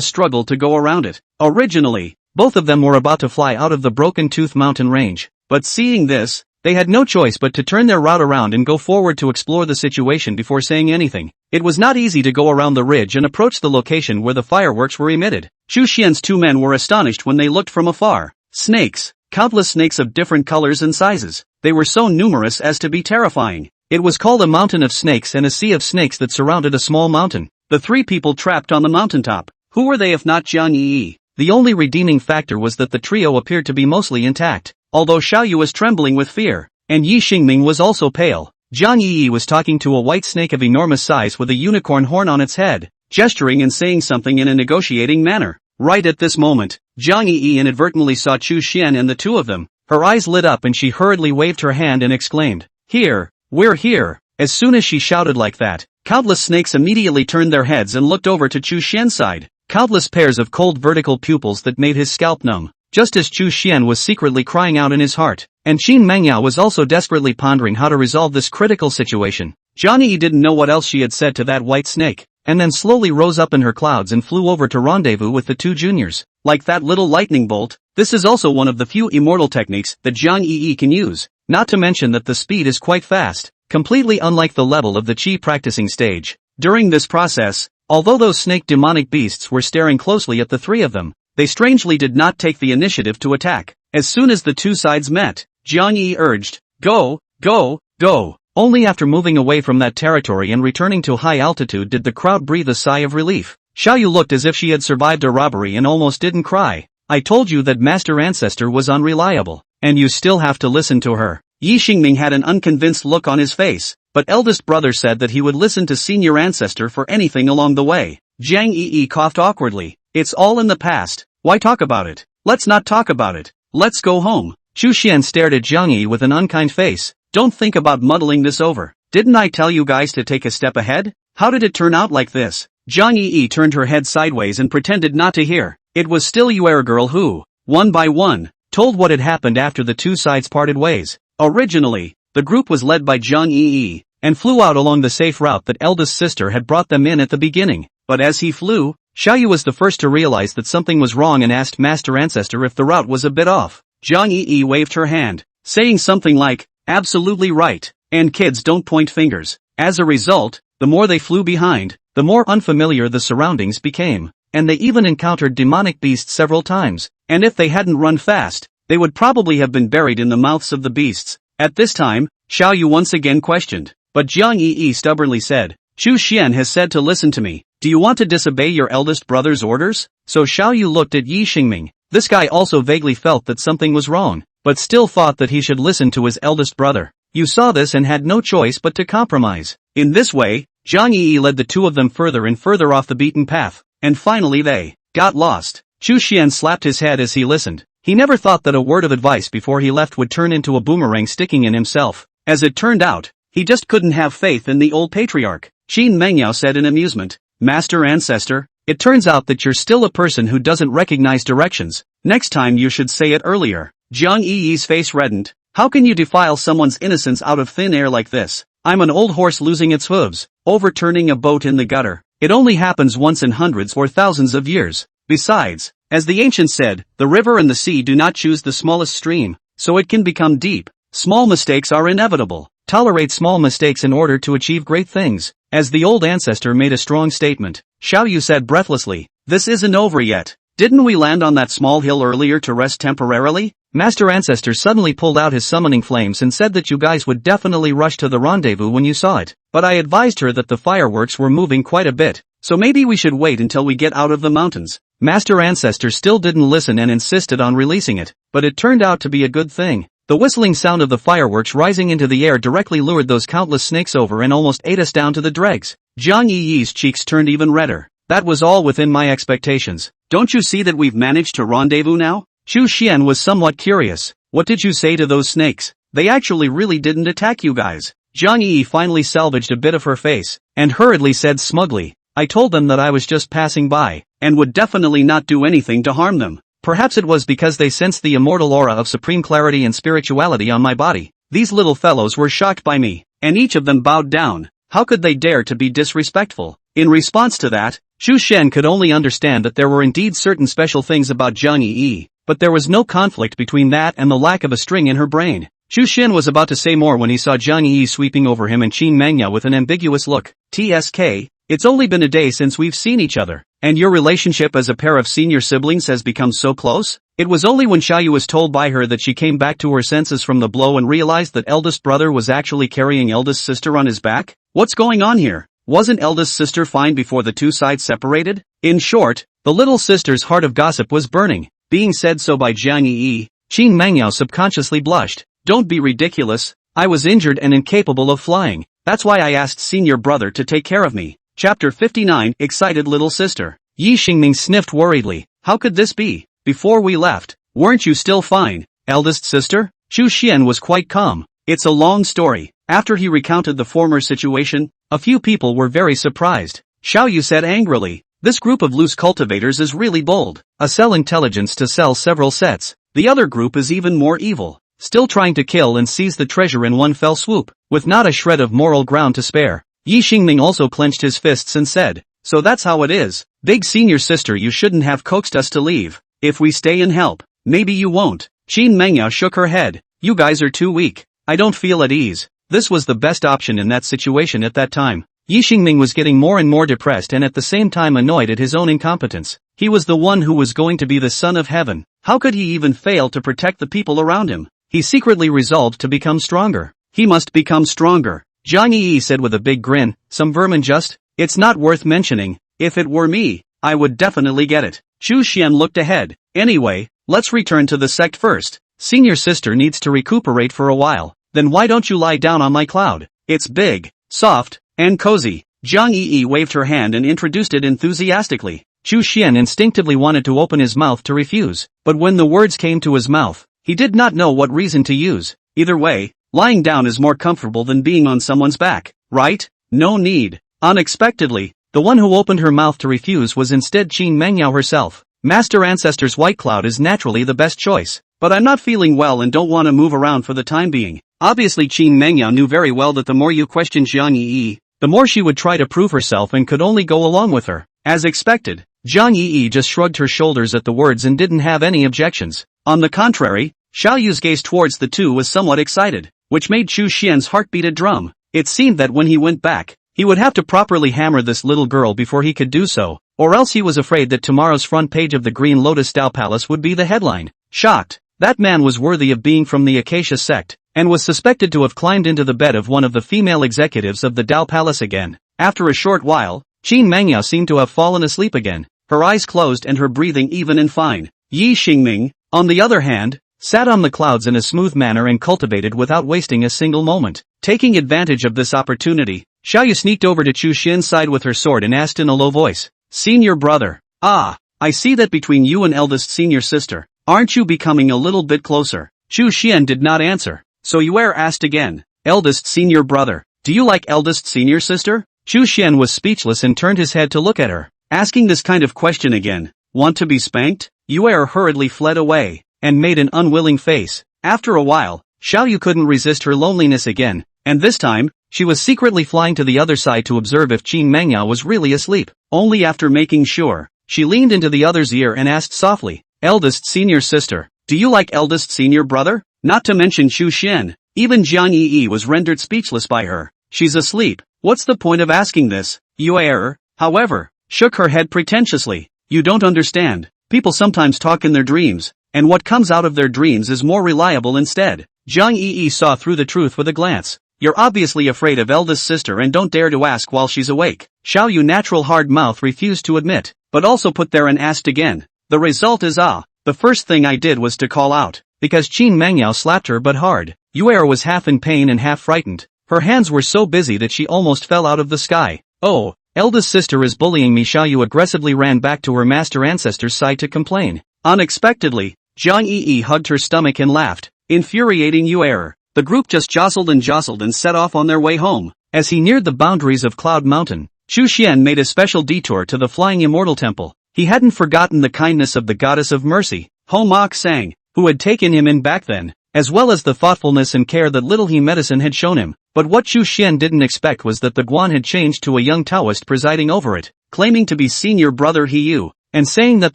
struggle to go around it. Originally, both of them were about to fly out of the Broken Tooth mountain range. But seeing this, they had no choice but to turn their route around and go forward to explore the situation before saying anything. It was not easy to go around the ridge and approach the location where the fireworks were emitted. Chu Xian's two men were astonished when they looked from afar. Snakes, countless snakes of different colors and sizes. They were so numerous as to be terrifying. It was called a mountain of snakes and a sea of snakes that surrounded a small mountain. The three people trapped on the mountaintop. Who were they if not Jiang Yi? The only redeeming factor was that the trio appeared to be mostly intact, although Xiaoyu was trembling with fear, and Yi Xingming was also pale. Jiang Yi was talking to a white snake of enormous size with a unicorn horn on its head, gesturing and saying something in a negotiating manner. Right at this moment, Jiang Yi inadvertently saw Chu Xian and the two of them. Her eyes lit up and she hurriedly waved her hand and exclaimed, "Here, we're here." As soon as she shouted like that, countless snakes immediately turned their heads and looked over to Chu Xian's side. Countless pairs of cold vertical pupils that made his scalp numb, just as Chu Xian was secretly crying out in his heart. And Qin Mengyao was also desperately pondering how to resolve this critical situation. Jiang Yi didn't know what else she had said to that white snake, and then slowly rose up in her clouds and flew over to rendezvous with the two juniors. Like that little lightning bolt, this is also one of the few immortal techniques that Jiang Yi can use, not to mention that the speed is quite fast, completely unlike the level of the Qi practicing stage. During this process, although those snake demonic beasts were staring closely at the three of them, they strangely did not take the initiative to attack. As soon as the two sides met, Jiang Yi urged, "Go, go, go." Only after moving away from that territory and returning to high altitude did the crowd breathe a sigh of relief. Xiaoyu looked as if she had survived a robbery and almost didn't cry. "I told you that Master Ancestor was unreliable, and you still have to listen to her." Yi Xingming had an unconvinced look on his face, but eldest brother said that he would listen to senior ancestor for anything along the way. Jiang Yi coughed awkwardly. "It's all in the past, why talk about it? Let's not talk about it. Let's go home." Chu Xian stared at Jiang Yi with an unkind face. "Don't think about muddling this over. Didn't I tell you guys to take a step ahead? How did it turn out like this?" Jiang Yi turned her head sideways and pretended not to hear. It was still Yuan girl who, one by one, told what had happened after the two sides parted ways. Originally, the group was led by Jiang Yi, and flew out along the safe route that eldest sister had brought them in at the beginning. But as he flew, Xiaoyu was the first to realize that something was wrong and asked Master Ancestor if the route was a bit off. Jiang Yi waved her hand, saying something like, "Absolutely right, and kids don't point fingers." As a result, the more they flew behind, the more unfamiliar the surroundings became, and they even encountered demonic beasts several times, and if they hadn't run fast, they would probably have been buried in the mouths of the beasts. At this time, Xiaoyu once again questioned, but Jiang Yi stubbornly said, "Chu Xian has said to listen to me. Do you want to disobey your eldest brother's orders?" So Xiaoyu looked at Yi Xingming. This guy also vaguely felt that something was wrong, but still thought that he should listen to his eldest brother. You saw this and had no choice but to compromise. In this way, Jiang Yi led the two of them further and further off the beaten path, and finally they got lost. Chu Xian slapped his head as he listened. He never thought that a word of advice before he left would turn into a boomerang sticking in himself. As it turned out, he just couldn't have faith in the old patriarch. Qin Mengyao said in amusement, "Master Ancestor, it turns out that you're still a person who doesn't recognize directions. Next time you should say it earlier." Jiang Yi's face reddened. "How can you defile someone's innocence out of thin air like this? I'm an old horse losing its hooves, overturning a boat in the gutter. It only happens once in hundreds or thousands of years. Besides, as the ancients said, the river and the sea do not choose the smallest stream, so it can become deep. Small mistakes are inevitable. Tolerate small mistakes in order to achieve great things." As the old ancestor made a strong statement, Xiao Yu said breathlessly, "This isn't over yet. Didn't we land on that small hill earlier to rest temporarily?" Master Ancestor suddenly pulled out his summoning flames and said that you guys would definitely rush to the rendezvous when you saw it, but I advised her that the fireworks were moving quite a bit, so maybe we should wait until we get out of the mountains. Master Ancestor still didn't listen and insisted on releasing it, but it turned out to be a good thing. The whistling sound of the fireworks rising into the air directly lured those countless snakes over and almost ate us down to the dregs. Jiang Yi's cheeks turned even redder. "That was all within my expectations. Don't you see that we've managed to rendezvous now?" Chu Xian was somewhat curious. "What did you say to those snakes? They actually really didn't attack you guys." Jiang Yi finally salvaged a bit of her face, and hurriedly said smugly, "I told them that I was just passing by, and would definitely not do anything to harm them. Perhaps it was because they sensed the immortal aura of supreme clarity and spirituality on my body. These little fellows were shocked by me, and each of them bowed down. How could they dare to be disrespectful?" In response to that, Chu Xian could only understand that there were indeed certain special things about Jiang Yi, but there was no conflict between that and the lack of a string in her brain. Chu Xian was about to say more when he saw Jiang Yi sweeping over him and Qin Mengyao with an ambiguous look. "TSK, it's only been a day since we've seen each other, and your relationship as a pair of senior siblings has become so close?" It was only when Xiaoyu was told by her that she came back to her senses from the blow and realized that eldest brother was actually carrying eldest sister on his back. What's going on here? Wasn't eldest sister fine before the two sides separated? In short, the little sister's heart of gossip was burning. Being said so by Jiang Yi, Qin Mengyao subconsciously blushed. "Don't be ridiculous. I was injured and incapable of flying. That's why I asked senior brother to take care of me." Chapter 59, Excited Little Sister. Yi Xingming sniffed worriedly. "How could this be? Before we left, weren't you still fine, eldest sister?" Chu Xian was quite calm. "It's a long story." After he recounted the former situation, a few people were very surprised. Xiao Yu said angrily, "This group of loose cultivators is really bold. A sell intelligence to sell several sets. The other group is even more evil, still trying to kill and seize the treasure in one fell swoop, with not a shred of moral ground to spare." Yi Xingming also clenched his fists and said, "So that's how it is. Big senior sister, you shouldn't have coaxed us to leave. If we stay and help, maybe you won't." Qin Mengyao shook her head. "You guys are too weak. I don't feel at ease." This was the best option in that situation at that time. Yi Xingming was getting more and more depressed and at the same time annoyed at his own incompetence. He was the one who was going to be the son of heaven. How could he even fail to protect the people around him? He secretly resolved to become stronger. He must become stronger. Jiang Yi said with a big grin, "Some vermin just? It's not worth mentioning. If it were me, I would definitely get it." Chu Xian looked ahead. "Anyway, let's return to the sect first. Senior sister needs to recuperate for a while. Then why don't you lie down on my cloud? It's big, soft, and cozy." Jiang Yi waved her hand and introduced it enthusiastically. Chu Xian instinctively wanted to open his mouth to refuse, but when the words came to his mouth, he did not know what reason to use. Either way, lying down is more comfortable than being on someone's back, right? No need. Unexpectedly, the one who opened her mouth to refuse was instead Qin Mengyao herself. "Master Ancestor's white cloud is naturally the best choice, but I'm not feeling well and don't want to move around for the time being." Obviously Qin Mengyao knew very well that the more you questioned Jiang Yi, the more she would try to prove herself and could only go along with her. As expected, Jiang Yi just shrugged her shoulders at the words and didn't have any objections. On the contrary, Xiao Yu's gaze towards the two was somewhat excited, which made Chu Xian's heart beat a drum. It seemed that when he went back, he would have to properly hammer this little girl before he could do so, or else he was afraid that tomorrow's front page of the Green Lotus Tao Palace would be the headline. Shocked, that man was worthy of being from the Acacia sect, and was suspected to have climbed into the bed of one of the female executives of the Tao Palace again. After a short while, Qin Mengyao seemed to have fallen asleep again, her eyes closed and her breathing even and fine. Yi Xingming, on the other hand, sat on the clouds in a smooth manner and cultivated without wasting a single moment. Taking advantage of this opportunity, Xiao Yu sneaked over to Chu Xian's side with her sword and asked in a low voice, "Senior brother. Ah, I see that between you and eldest senior sister, aren't you becoming a little bit closer?" Chu Xian did not answer, so Yuan asked again, "Eldest senior brother, do you like eldest senior sister?" Chu Xian was speechless and turned his head to look at her, asking this kind of question again. "Want to be spanked?" Yuan hurriedly fled away, and made an unwilling face. After a while, Xiao Yu couldn't resist her loneliness again, and this time, she was secretly flying to the other side to observe if Qin Mengyao was really asleep. Only after making sure, she leaned into the other's ear and asked softly, "Eldest senior sister, do you like eldest senior brother?" Not to mention Chu Xian, even Jiang Yi was rendered speechless by her. "She's asleep, what's the point of asking this?" Yuan, however, shook her head pretentiously. "You don't understand, people sometimes talk in their dreams, and what comes out of their dreams is more reliable instead." Jiang Yi saw through the truth with a glance. "You're obviously afraid of eldest sister and don't dare to ask while she's awake." Xiao Yu's natural hard mouth refused to admit, but also put there and asked again. The result is the first thing I did was to call out, because Qin Mengyao slapped her but hard. Yuan was half in pain and half frightened. Her hands were so busy that she almost fell out of the sky. "Oh, eldest sister is bullying me." Xiao Yu aggressively ran back to her master ancestor's side to complain. Unexpectedly, Jiang Yi hugged her stomach and laughed, infuriating Yuan. The group just jostled and set off on their way home. As he neared the boundaries of Cloud Mountain, Chu Xian made a special detour to the Flying Immortal Temple. He hadn't forgotten the kindness of the Goddess of Mercy, Ho Mok Sang, who had taken him in back then, as well as the thoughtfulness and care that Little He Medicine had shown him. But what Chu Xian didn't expect was that the Guan had changed to a young Taoist presiding over it, claiming to be senior brother He Yu, and saying that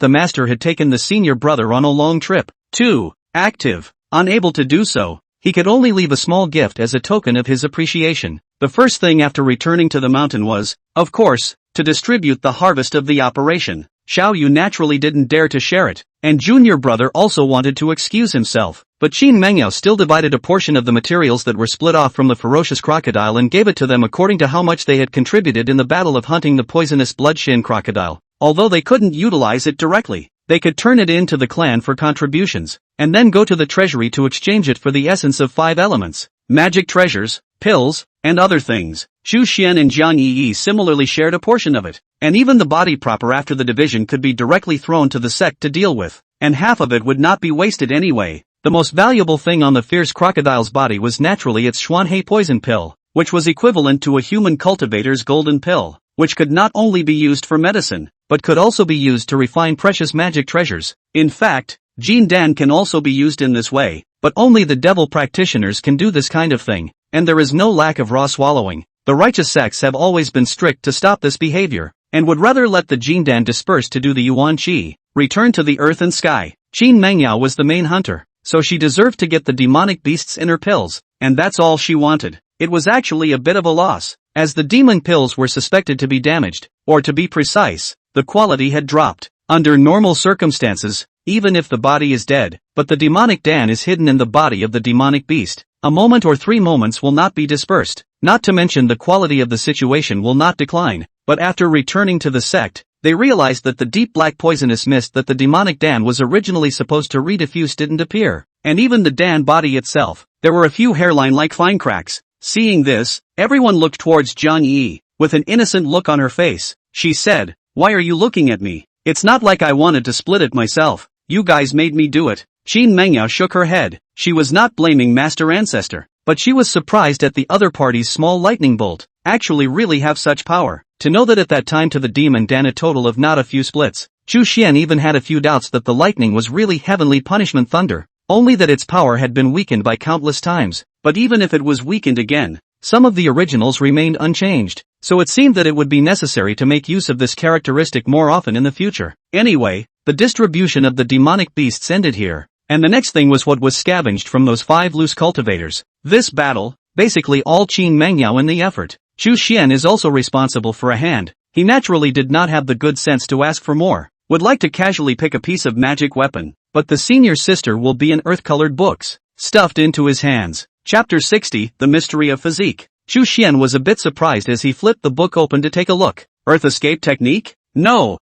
the master had taken the senior brother on a long trip. Too active. Unable to do so, he could only leave a small gift as a token of his appreciation. The first thing after returning to the mountain was, of course, to distribute the harvest of the operation. Xiao Yu naturally didn't dare to share it, and junior brother also wanted to excuse himself, but Qin Mengyao still divided a portion of the materials that were split off from the ferocious crocodile and gave it to them according to how much they had contributed in the battle of hunting the poisonous bloodshin crocodile. Although they couldn't utilize it directly, they could turn it in to the clan for contributions, and then go to the treasury to exchange it for the essence of 5 elements, magic treasures, pills, and other things. Chu Xian and Jiang Yi similarly shared a portion of it, and even the body proper after the division could be directly thrown to the sect to deal with, and half of it would not be wasted anyway. The most valuable thing on the fierce crocodile's body was naturally its Xuanhe poison pill, which was equivalent to a human cultivator's golden pill, which could not only be used for medicine, but could also be used to refine precious magic treasures. In fact, Jin Dan can also be used in this way, but only the devil practitioners can do this kind of thing, and there is no lack of raw swallowing. The righteous sects have always been strict to stop this behavior, and would rather let the Jin Dan disperse to do the Yuan Qi, return to the earth and sky. Qin Mengyao was the main hunter, so she deserved to get the demonic beast's inner pills, and that's all she wanted. It was actually a bit of a loss, as the demon pills were suspected to be damaged, or to be precise, the quality had dropped. Under normal circumstances, even if the body is dead, but the demonic Dan is hidden in the body of the demonic beast, a moment or 3 moments will not be dispersed, not to mention the quality of the situation will not decline. But after returning to the sect, they realized that the deep black poisonous mist that the demonic Dan was originally supposed to rediffuse didn't appear, and even the Dan body itself, there were a few hairline-like fine cracks. Seeing this, everyone looked towards Jiang Yi, with an innocent look on her face. She said, "Why are you looking at me? It's not like I wanted to split it myself, you guys made me do it." Qin Mengyao shook her head. She was not blaming Master Ancestor, but she was surprised at the other party's small lightning bolt actually really have such power. To know that at that time to the demon Dan a total of not a few splits. Chu Xian even had a few doubts that the lightning was really heavenly punishment thunder, only that its power had been weakened by countless times. But even if it was weakened again, some of the originals remained unchanged, so it seemed that it would be necessary to make use of this characteristic more often in the future. Anyway, the distribution of the demonic beasts ended here, and the next thing was what was scavenged from those 5 loose cultivators. This battle, basically all Qin Mengyao in the effort. Chu Xian is also responsible for a hand. He naturally did not have the good sense to ask for more, would like to casually pick a piece of magic weapon, but the senior sister will be in earth-colored books, stuffed into his hands. Chapter 60, The Mystery of Physique. Chu Xian was a bit surprised as he flipped the book open to take a look. Earth escape technique? No,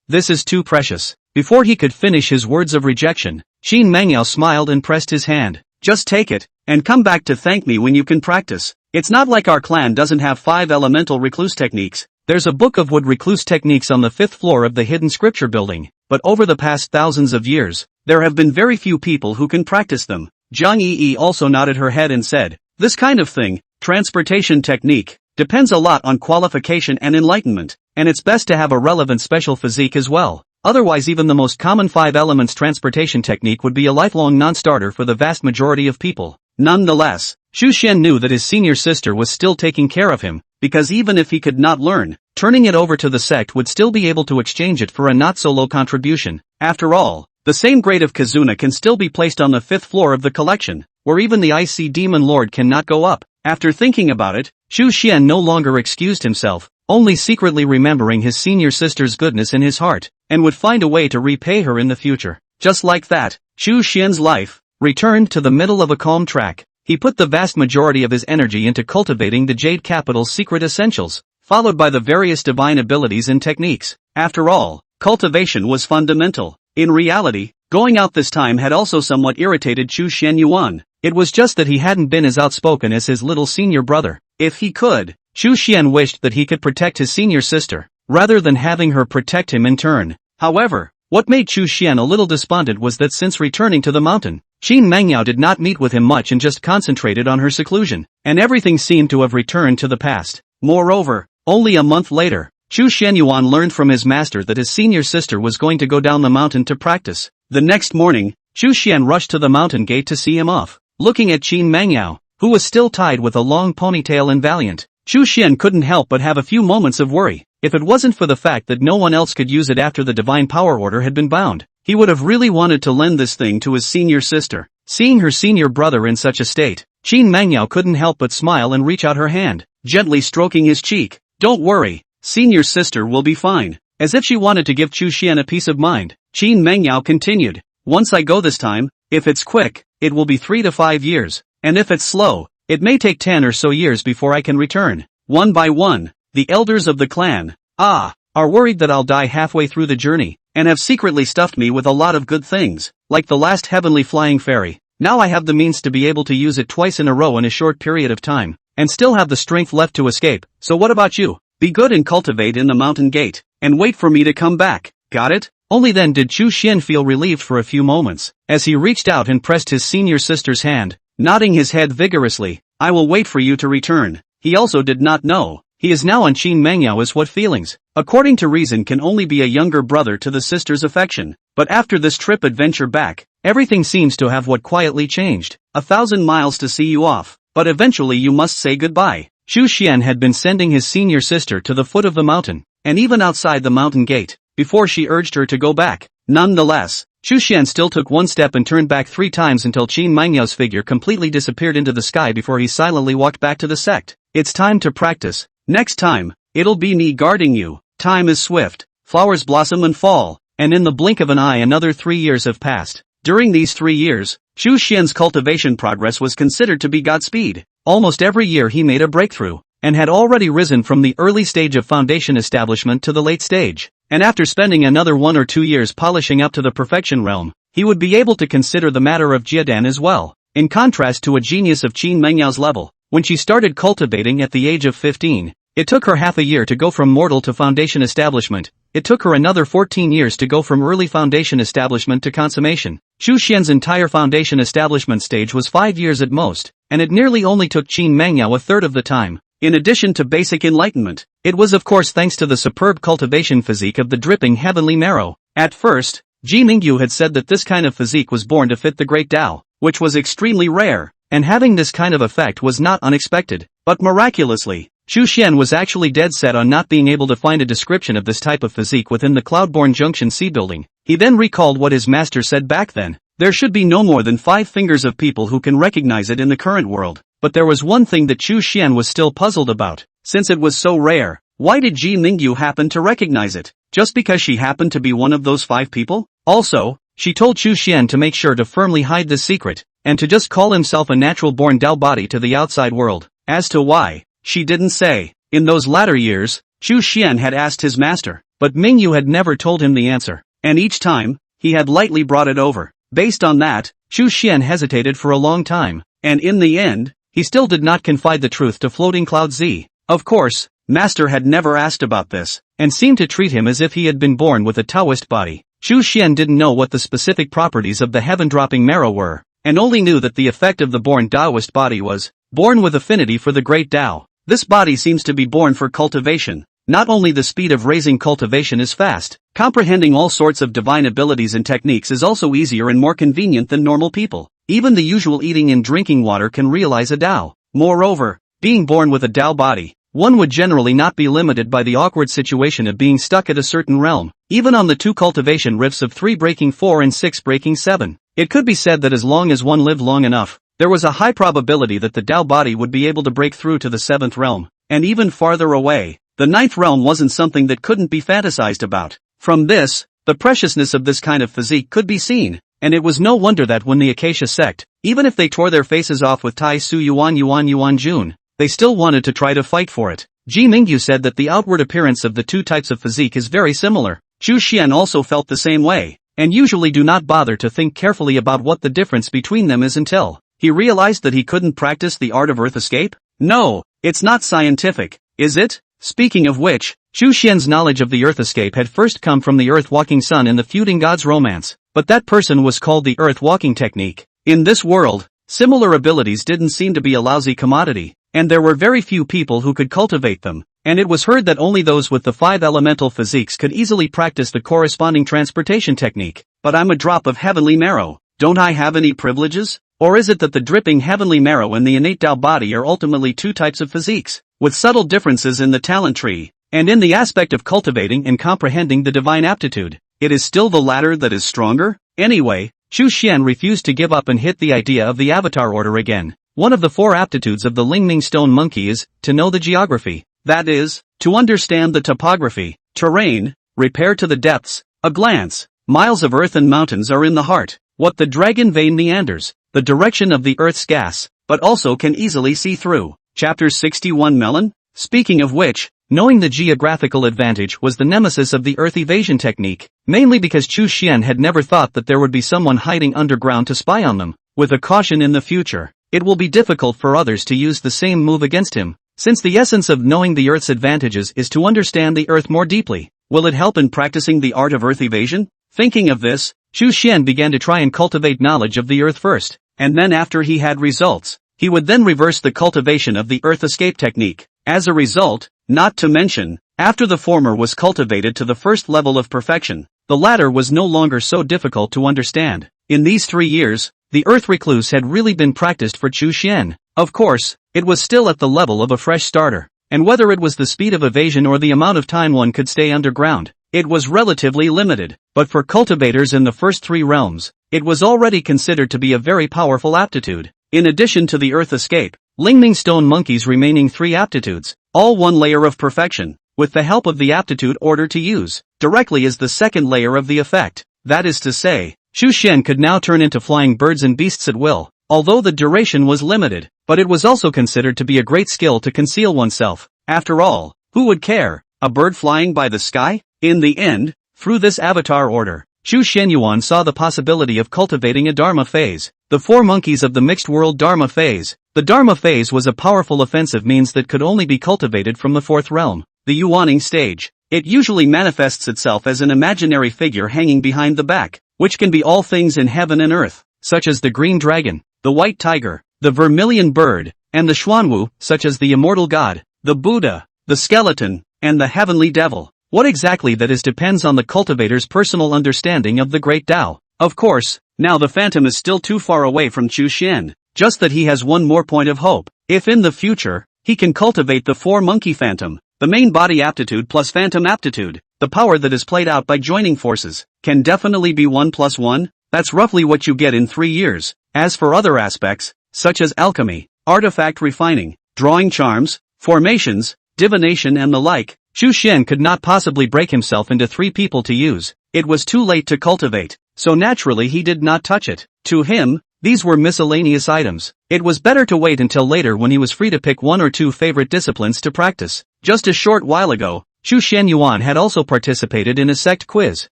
this is too precious. Before he could finish his words of rejection, Qin Mengyao smiled and pressed his hand. Just take it, and come back to thank me when you can practice. It's not like our clan doesn't have 5 elemental recluse techniques. There's a book of wood recluse techniques on the 5th floor of the hidden scripture building, but over the past thousands of years, there have been very few people who can practice them. Jiang Yi also nodded her head and said, this kind of thing, transportation technique, depends a lot on qualification and enlightenment, and it's best to have a relevant special physique as well. Otherwise even the most common 5 elements transportation technique would be a lifelong non-starter for the vast majority of people. Nonetheless, Xu Xian knew that his senior sister was still taking care of him, because even if he could not learn, turning it over to the sect would still be able to exchange it for a not-so-low contribution. After all, the same grade of Kizuna can still be placed on the 5th floor of the collection, where even the icy demon lord cannot go up. After thinking about it, Xu Xian no longer excused himself, only secretly remembering his senior sister's goodness in his heart, and would find a way to repay her in the future. Just like that, Xu Xian's life returned to the middle of a calm track. He put the vast majority of his energy into cultivating the Jade Capital's secret essentials, followed by the various divine abilities and techniques. After all, cultivation was fundamental. In reality, going out this time had also somewhat irritated Xu Xian Yuan. It was just that he hadn't been as outspoken as his little senior brother. If he could, Xu Xian wished that he could protect his senior sister, rather than having her protect him in turn. However, what made Xu Xian a little despondent was that since returning to the mountain, Qin Mengyao did not meet with him much and just concentrated on her seclusion, and everything seemed to have returned to the past. Moreover, only a month later, Xu Xian Yuan learned from his master that his senior sister was going to go down the mountain to practice. The next morning, Xu Xian rushed to the mountain gate to see him off. Looking at Qin Mengyao, who was still tied with a long ponytail and valiant, Xu Xian couldn't help but have a few moments of worry. If it wasn't for the fact that no one else could use it after the divine power order had been bound, he would have really wanted to lend this thing to his senior sister. Seeing her senior brother in such a state, Qin Mengyao couldn't help but smile and reach out her hand, gently stroking his cheek. Don't worry, senior sister will be fine. As if she wanted to give Xu Xian a peace of mind, Qin Mengyao continued. Once I go this time, if it's quick, it will be 3 to 5 years, and if it's slow, it may take 10 or so years before I can return. One by one, the elders of the clan, are worried that I'll die halfway through the journey, and have secretly stuffed me with a lot of good things, like the last heavenly flying fairy. Now I have the means to be able to use it twice in a row in a short period of time, and still have the strength left to escape. So what about you? Be good and cultivate in the mountain gate, and wait for me to come back. Got it? Only then did Xu Xian feel relieved for a few moments, as he reached out and pressed his senior sister's hand, nodding his head vigorously. I will wait for you to return. He also did not know, he is now on Qin Mengyao as what feelings, according to reason, can only be a younger brother to the sister's affection. But after this trip adventure back, everything seems to have what quietly changed. 1,000 miles to see you off, but eventually you must say goodbye. Xu Xian had been sending his senior sister to the foot of the mountain, and even outside the mountain gate, before she urged her to go back. Nonetheless, Xu Xian still took one step and turned back 3 times until Qin Mengyao's figure completely disappeared into the sky before he silently walked back to the sect. It's time to practice. Next time, it'll be me guarding you. Time is swift, flowers blossom and fall, and in the blink of an eye another 3 years have passed. During these 3 years, Xu Xian's cultivation progress was considered to be Godspeed. Almost every year he made a breakthrough, and had already risen from the early stage of foundation establishment to the late stage. And after spending another 1 or 2 years polishing up to the perfection realm, he would be able to consider the matter of Jiadan as well. In contrast to a genius of Qin Mengyao's level, when she started cultivating at the age of 15, it took her half a year to go from mortal to foundation establishment. It took her another 14 years to go from early foundation establishment to consummation. Xu Xian's entire foundation establishment stage was 5 years at most, and it nearly only took Qin Mengyao a third of the time. In addition to basic enlightenment, it was of course thanks to the superb cultivation physique of the dripping heavenly Marrow. At first, Ji Mingyu had said that this kind of physique was born to fit the great Tao, which was extremely rare, and having this kind of effect was not unexpected. But miraculously, Xu Xian was actually dead set on not being able to find a description of this type of physique within the Cloudborn Junction C building. He then recalled what his master said back then. There should be no more than 5 fingers of people who can recognize it in the current world. But there was one thing that Xu Xian was still puzzled about. Since it was so rare, why did Ji Mingyu happen to recognize it? Just because she happened to be one of those 5 people? Also, she told Xu Xian to make sure to firmly hide this secret, and to just call himself a natural-born Dao body to the outside world. As to why, she didn't say. In those latter years, Xu Xian had asked his master, but Mingyu had never told him the answer, and each time, he had lightly brought it over. Based on that, Xu Xian hesitated for a long time, and in the end, he still did not confide the truth to Floating Cloud Z. Of course, Master had never asked about this, and seemed to treat him as if he had been born with a Taoist body. Chu Xian didn't know what the specific properties of the heaven-dropping marrow were, and only knew that the effect of the born Taoist body was born with affinity for the great Tao. This body seems to be born for cultivation. Not only the speed of raising cultivation is fast, comprehending all sorts of divine abilities and techniques is also easier and more convenient than normal people. Even the usual eating and drinking water can realize a Tao. Moreover, being born with a Tao body, one would generally not be limited by the awkward situation of being stuck at a certain realm, even on the 2 cultivation rifts of 3 breaking 4 and 6 breaking 7. It could be said that as long as one lived long enough, there was a high probability that the Tao body would be able to break through to the 7th realm, and even farther away. The 9th realm wasn't something that couldn't be fantasized about. From this, the preciousness of this kind of physique could be seen, and it was no wonder that when the Acacia sect, even if they tore their faces off with Taisu Yuan Jun, they still wanted to try to fight for it. Ji Mingyu said that the outward appearance of the 2 types of physique is very similar. Chu Xian also felt the same way, and usually do not bother to think carefully about what the difference between them is until he realized that he couldn't practice the art of earth escape. No, it's not scientific, is it? Speaking of which, Chu Xian's knowledge of the earth escape had first come from the earth-walking sun in the Feuding Gods romance, but that person was called the earth-walking technique. In this world, similar abilities didn't seem to be a lousy commodity, and there were very few people who could cultivate them, and it was heard that only those with the 5 elemental physiques could easily practice the corresponding transportation technique. But I'm a drop of heavenly marrow, don't I have any privileges? Or is it that the dripping heavenly marrow and the innate Tao body are ultimately 2 types of physiques, with subtle differences in the talent tree, and in the aspect of cultivating and comprehending the divine aptitude? It is still the latter that is stronger? Anyway, Chu Xian refused to give up and hit the idea of the avatar order again. One of the 4 aptitudes of the Lingming stone monkey is to know the geography. That is, to understand the topography, terrain, repair to the depths, a glance. Miles of earth and mountains are in the heart. What the dragon vein meanders, the direction of the earth's gas, but also can easily see through. Chapter 61 Melon? Speaking of which, knowing the geographical advantage was the nemesis of the earth evasion technique, mainly because Chu Xian had never thought that there would be someone hiding underground to spy on them. With a caution in the future, it will be difficult for others to use the same move against him, since the essence of knowing the earth's advantages is to understand the earth more deeply. Will it help in practicing the art of earth evasion? Thinking of this, Chu Xian began to try and cultivate knowledge of the earth first, and then after he had results, he would then reverse the cultivation of the earth escape technique. As a result, not to mention, after the former was cultivated to the first level of perfection, the latter was no longer so difficult to understand. In these 3 years, the earth recluse had really been practiced for Chu Xian. Of course, it was still at the level of a fresh starter, and whether it was the speed of evasion or the amount of time one could stay underground, it was relatively limited. But for cultivators in the first 3 realms, it was already considered to be a very powerful aptitude. In addition to the earth escape, Lingming stone monkey's remaining 3 aptitudes, all 1 layer of perfection, with the help of the aptitude order to use, directly as the second layer of the effect. That is to say, Chu Xian could now turn into flying birds and beasts at will, although the duration was limited, but it was also considered to be a great skill to conceal oneself. After all, who would care? A bird flying by the sky? In the end, through this avatar order, Chu Xianyuan saw the possibility of cultivating a Dharma phase, the 4 monkeys of the mixed world Dharma phase. The Dharma phase was a powerful offensive means that could only be cultivated from the 4th realm, the Yuaning stage. It usually manifests itself as an imaginary figure hanging behind the back, which can be all things in heaven and earth, such as the green dragon, the white tiger, the vermilion bird, and the Xuanwu, such as the immortal god, the Buddha, the skeleton, and the heavenly devil. What exactly that is depends on the cultivator's personal understanding of the great Tao. Of course, now the phantom is still too far away from Chu Xian, just that he has one more point of hope. If in the future, he can cultivate the 4 monkey phantom, the main body aptitude plus phantom aptitude, the power that is played out by joining forces, can definitely be 1 + 1, that's roughly what you get in 3 years. As for other aspects, such as alchemy, artifact refining, drawing charms, formations, divination and the like, Chu Xian could not possibly break himself into 3 people to use. It was too late to cultivate, so naturally he did not touch it. To him, these were miscellaneous items. It was better to wait until later when he was free to pick 1 or 2 favorite disciplines to practice. Just a short while ago, Chu Xianyuan had also participated in a sect quiz.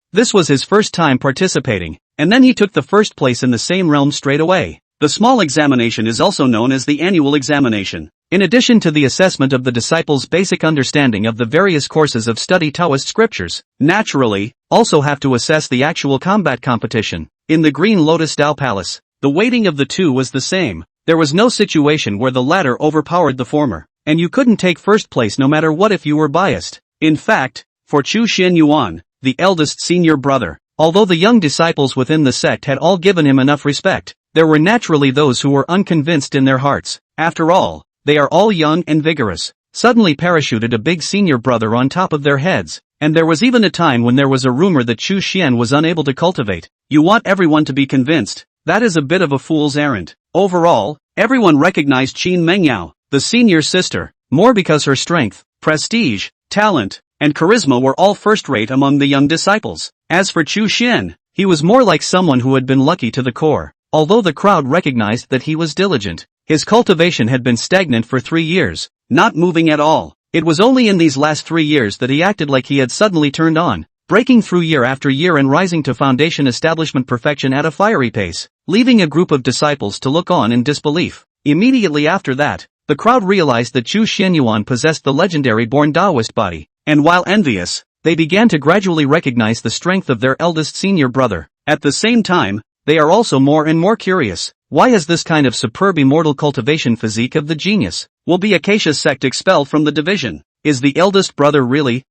This was his first time participating, and then he took the first place in the same realm straight away. The small examination is also known as the annual examination. In addition to the assessment of the disciples' basic understanding of the various courses of study Taoist scriptures, naturally, also have to assess the actual combat competition. In the Green Lotus Dao Palace, the weighting of the two was the same. There was no situation where the latter overpowered the former, and you couldn't take first place no matter what if you were biased. In fact, for Chu Xian Yuan, the eldest senior brother, although the young disciples within the sect had all given him enough respect, there were naturally those who were unconvinced in their hearts. After all, they are all young and vigorous. Suddenly parachuted a big senior brother on top of their heads, and there was even a time when there was a rumor that Chu Xian was unable to cultivate. You want everyone to be convinced. That is a bit of a fool's errand. Overall, everyone recognized Qin Mengyao, the senior sister, more because her strength, prestige, talent, and charisma were all first-rate among the young disciples. As for Chu Xian, he was more like someone who had been lucky to the core. Although the crowd recognized that he was diligent, his cultivation had been stagnant for 3 years, not moving at all. It was only in these last 3 years that he acted like he had suddenly turned on, breaking through year after year and rising to foundation establishment perfection at a fiery pace, leaving a group of disciples to look on in disbelief. Immediately after that, the crowd realized that Chu Xianyuan possessed the legendary born Taoist body, and while envious, they began to gradually recognize the strength of their eldest senior brother. At the same time, they are also more and more curious. Why has this kind of superb immortal cultivation physique of the genius? Will the Acacia sect expelled from the division? Is the eldest brother really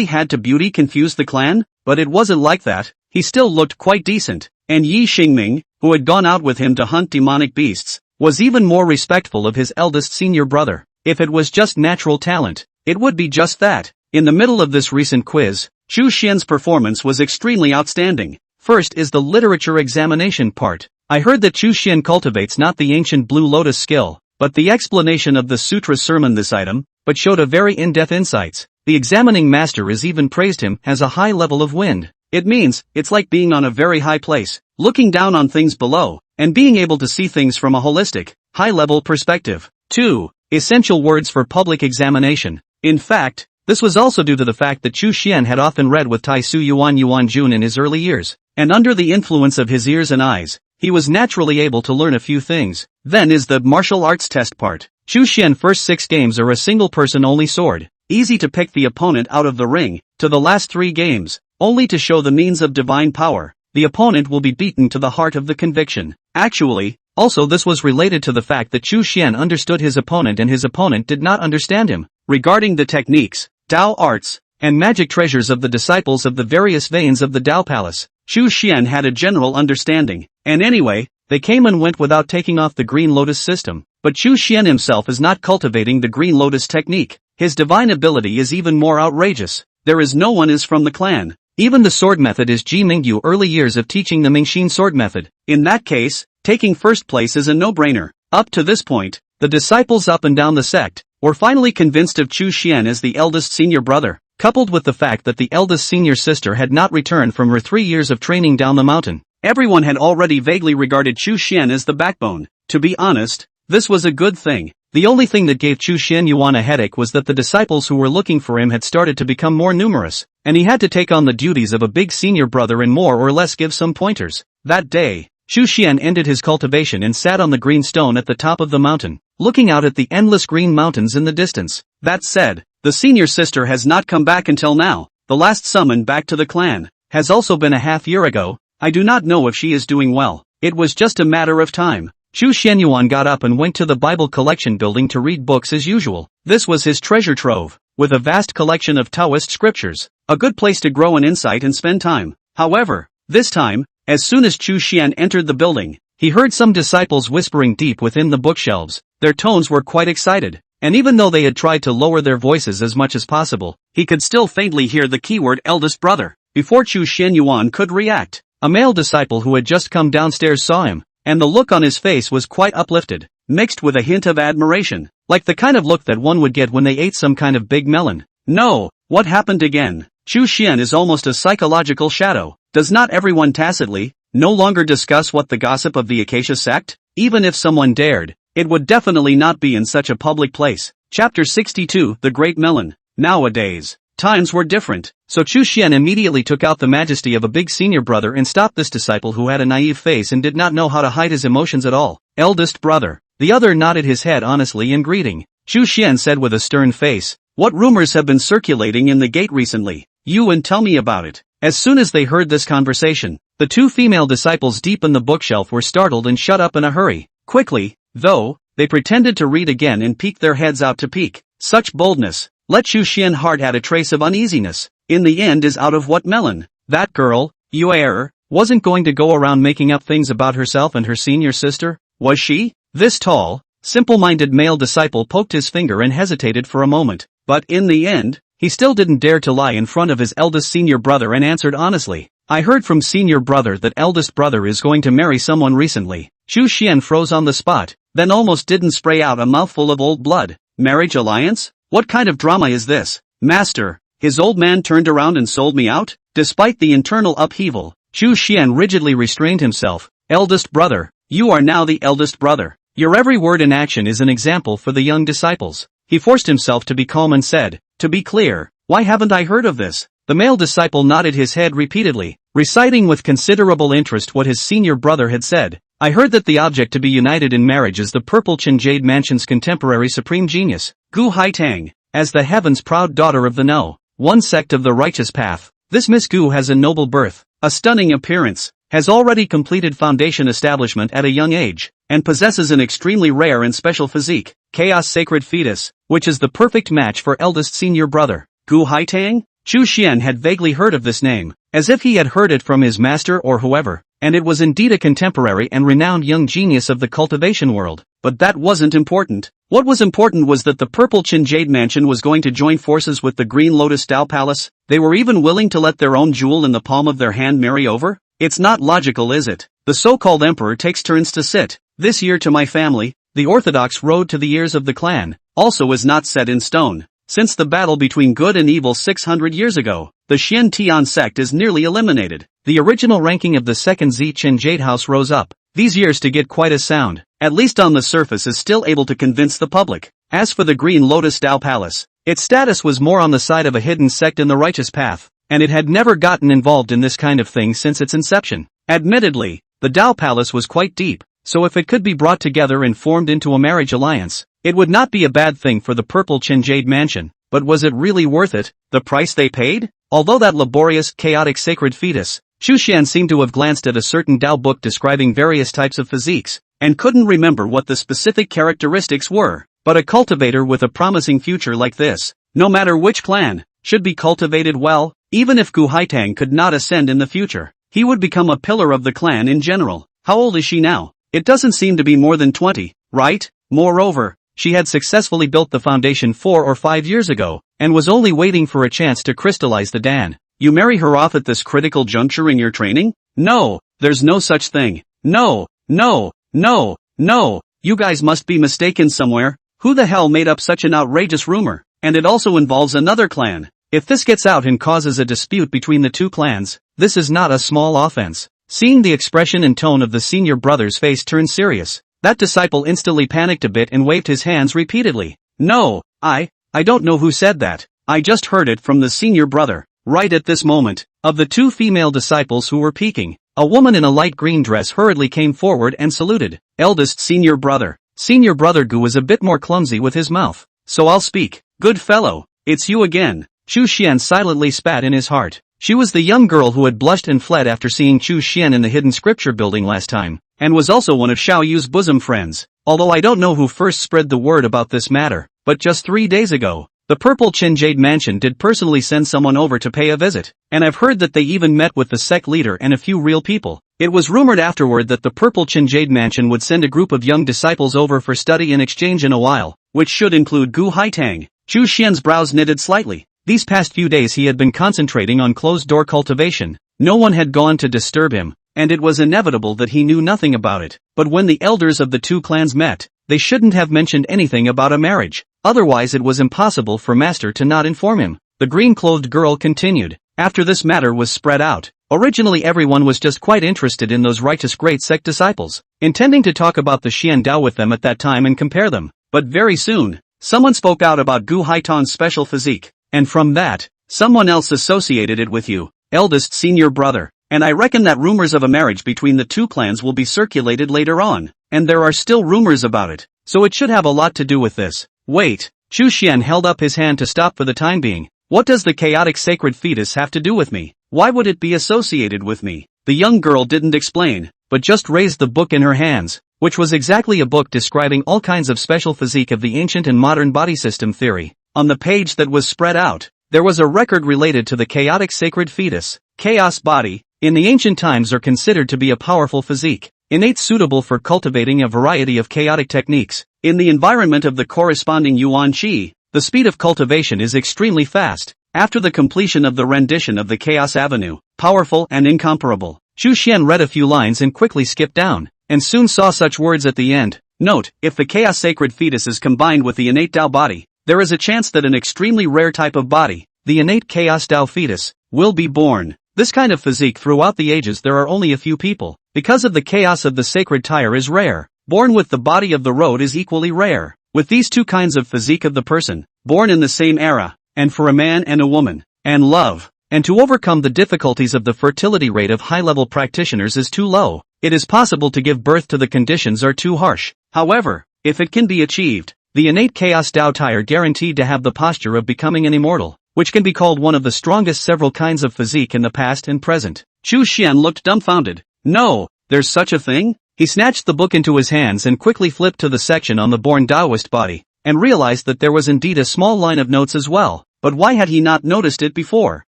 had to beauty confuse the clan? But it wasn't like that. He still looked quite decent, and Yi Xingming, who had gone out with him to hunt demonic beasts, was even more respectful of his eldest senior brother. If it was just natural talent, it would be just that. In the middle of this recent quiz, Chu Xian's performance was extremely outstanding. First is the literature examination part. I heard that Chu Xian cultivates not the ancient blue lotus skill, but the explanation of the sutra sermon this item, but showed a very in-depth insights. The examining master is even praised him as a high level of wind. It means, it's like being on a very high place, looking down on things below, and being able to see things from a holistic, high-level perspective. 2. Essential words for public examination. In fact, this was also due to the fact that Chu Xian had often read with Taisu Yuan Jun in his early years, and under the influence of his ears and eyes, he was naturally able to learn a few things. Then is the martial arts test part. Chu Xian first 6 games are a single person only sword, easy to pick the opponent out of the ring, to the last 3 games, only to show the means of divine power. The opponent will be beaten to the heart of the conviction. Actually, also this was related to the fact that Chu Xian understood his opponent and his opponent did not understand him. Regarding the techniques, Tao arts, and magic treasures of the disciples of the various veins of the Tao Palace, Chu Xian had a general understanding, and anyway, they came and went without taking off the Green Lotus system. But Chu Xian himself is not cultivating the Green Lotus technique. His divine ability is even more outrageous. There is no one is from the clan. Even the sword method is Ji Mingyu early years of teaching the Mingxin sword method. In that case, taking first place is a no-brainer. Up to this point, the disciples up and down the sect were finally convinced of Chu Xian as the eldest senior brother, coupled with the fact that the eldest senior sister had not returned from her 3 years of training down the mountain. Everyone had already vaguely regarded Chu Xian as the backbone. To be honest, this was a good thing. The only thing that gave Chu Xian Yuan a headache was that the disciples who were looking for him had started to become more numerous, and he had to take on the duties of a big senior brother and more or less give some pointers. That day, Chu Xian ended his cultivation and sat on the green stone at the top of the mountain, looking out at the endless green mountains in the distance. That said, the senior sister has not come back until now. The last summon back to the clan has also been a half year ago. I do not know if she is doing well. It was just a matter of time. Chu Xianyuan got up and went to the Bible collection building to read books as usual. This was his treasure trove, with a vast collection of Taoist scriptures. A good place to grow in insight and spend time. However, this time, as soon as Chu Xian entered the building, he heard some disciples whispering deep within the bookshelves. Their tones were quite excited, and even though they had tried to lower their voices as much as possible, he could still faintly hear the keyword eldest brother. Before Chu Xianyuan could react, a male disciple who had just come downstairs saw him, and the look on his face was quite uplifted, mixed with a hint of admiration, like the kind of look that one would get when they ate some kind of big melon. No, what happened again? Chu Xian is almost a psychological shadow. Does not everyone tacitly no longer discuss what the gossip of the Acacia sect? Even if someone dared, it would definitely not be in such a public place. Chapter 62, The Great Melon. Nowadays, times were different, so Chu Xian immediately took out the majesty of a big senior brother and stopped this disciple who had a naive face and did not know how to hide his emotions at all. eldest brother. The other nodded his head honestly in greeting. Chu Xian said with a stern face, "What rumors have been circulating in the gate recently? Yuan, tell me about it." As soon as they heard this conversation, the two female disciples deep in the bookshelf were startled and shut up in a hurry. Quickly, though, they pretended to read again and peeked their heads out to peek. Such boldness, let Chu Xian heart had a trace of uneasiness. In the end is out of what melon? That girl, Yuan, wasn't going to go around making up things about herself and her senior sister, was she? This tall, simple-minded male disciple poked his finger and hesitated for a moment, but in the end, he still didn't dare to lie in front of his eldest senior brother and answered honestly, "I heard from senior brother that eldest brother is going to marry someone recently." Chu Xian froze on the spot, then almost didn't spray out a mouthful of old blood. Marriage alliance? What kind of drama is this? Master, his old man turned around and sold me out? Despite the internal upheaval, Chu Xian rigidly restrained himself. Eldest brother, you are now the eldest brother. Your every word and action is an example for the young disciples. He forced himself to be calm and said, "To be clear, why haven't I heard of this?" The male disciple nodded his head repeatedly, reciting with considerable interest what his senior brother had said. "I heard that the object to be united in marriage is the Purple Chin Jade Mansion's contemporary supreme genius, Gu Haitang, as the heaven's proud daughter of the No. One sect of the righteous path. This Miss Gu has a noble birth, a stunning appearance, has already completed foundation establishment at a young age, and possesses an extremely rare and special physique, Chaos Sacred Fetus, which is the perfect match for eldest senior brother. Gu Haitang? Chu Xian had vaguely heard of this name, as if he had heard it from his master or whoever, and it was indeed a contemporary and renowned young genius of the cultivation world. But that wasn't important. What was important was that the Purple Chin Jade Mansion was going to join forces with the Green Lotus Dao Palace. They were even willing to let their own jewel in the palm of their hand marry over? It's not logical, is it? The so-called emperor takes turns to sit. This year to my family, the orthodox road to the ears of the clan, also is not set in stone. Since the battle between good and evil 600 years ago, the Xian Tian sect is nearly eliminated. The original ranking of the second Zi-Chen Jade House rose up, these years to get quite a sound, at least on the surface is still able to convince the public. As for the Green Lotus Dao Palace, its status was more on the side of a hidden sect in the righteous path, and it had never gotten involved in this kind of thing since its inception. Admittedly, the Dao Palace was quite deep, so if it could be brought together and formed into a marriage alliance, it would not be a bad thing for the Purple Chin Jade Mansion. But was it really worth it, the price they paid? Although that laborious, chaotic sacred fetus, Chu Xian seemed to have glanced at a certain Dao book describing various types of physiques, and couldn't remember what the specific characteristics were. But a cultivator with a promising future like this, no matter which clan, should be cultivated well. Even if Gu Haitang could not ascend in the future, he would become a pillar of the clan in general. How old is she now? It doesn't seem to be more than 20, right? Moreover, she had successfully built the foundation 4 or 5 years ago, and was only waiting for a chance to crystallize the Dan. You marry her off at this critical juncture in your training? No, there's no such thing. No, no, no, no, you guys must be mistaken somewhere. Who the hell made up such an outrageous rumor? And it also involves another clan. If this gets out and causes a dispute between the two clans, this is not a small offense. Seeing the expression and tone of the senior brother's face turn serious, that disciple instantly panicked a bit and waved his hands repeatedly. No, I don't know who said that. I just heard it from the senior brother. Right at this moment, of the two female disciples who were peeking, a woman in a light green dress hurriedly came forward and saluted. Eldest senior brother. Senior brother Gu was a bit more clumsy with his mouth. So I'll speak. Good fellow, it's you again. Chu Xian silently spat in his heart. She was the young girl who had blushed and fled after seeing Chu Xian in the hidden scripture building last time, and was also one of Xiao Yu's bosom friends. Although I don't know who first spread the word about this matter, but just 3 days ago, the Purple Chin Jade Mansion did personally send someone over to pay a visit, and I've heard that they even met with the sect leader and a few real people. It was rumored afterward that the Purple Chin Jade Mansion would send a group of young disciples over for study in exchange in a while, which should include Gu Haitang. Chu Xian's brows knitted slightly. These past few days he had been concentrating on closed-door cultivation. No one had gone to disturb him, and it was inevitable that he knew nothing about it. But when the elders of the two clans met, they shouldn't have mentioned anything about a marriage. Otherwise it was impossible for Master to not inform him. The green-clothed girl continued. After this matter was spread out, originally everyone was just quite interested in those righteous great sect disciples, intending to talk about the Xian Dao with them at that time and compare them. But very soon, someone spoke out about Gu Haitang's special physique. And from that, someone else associated it with you, eldest senior brother. and I reckon that rumors of a marriage between the two clans will be circulated later on, and there are still rumors about it, so it should have a lot to do with this. Wait, Chu Xian held up his hand to stop for the time being. What does the chaotic sacred fetus have to do with me? Why would it be associated with me? The young girl didn't explain, but just raised the book in her hands, which was exactly a book describing all kinds of special physique of the ancient and modern body system theory. On the page that was spread out, there was a record related to the chaotic sacred fetus. Chaos body, in the ancient times, are considered to be a powerful physique, innate, suitable for cultivating a variety of chaotic techniques. In the environment of the corresponding Yuan Qi, the speed of cultivation is extremely fast. After the completion of the rendition of the Chaos Avenue, powerful and incomparable, Chu Xian read a few lines and quickly skipped down, and soon saw such words at the end. Note, if the Chaos Sacred Fetus is combined with the innate Tao body, there is a chance that an extremely rare type of body, the innate Chaos Tao fetus, will be born. This kind of physique throughout the ages there are only a few people, because of the chaos of the sacred tire is rare. Born with the body of the road is equally rare. With these two kinds of physique of the person, born in the same era, and for a man and a woman, and love, and to overcome the difficulties of the fertility rate of high-level practitioners is too low, it is possible to give birth to the conditions are too harsh. However, if it can be achieved, the innate chaos Tao are guaranteed to have the posture of becoming an immortal, which can be called one of the strongest several kinds of physique in the past and present. Chu Xian looked dumbfounded. No, there's such a thing? He snatched the book into his hands and quickly flipped to the section on the born Taoist body, and realized that there was indeed a small line of notes as well, but why had he not noticed it before?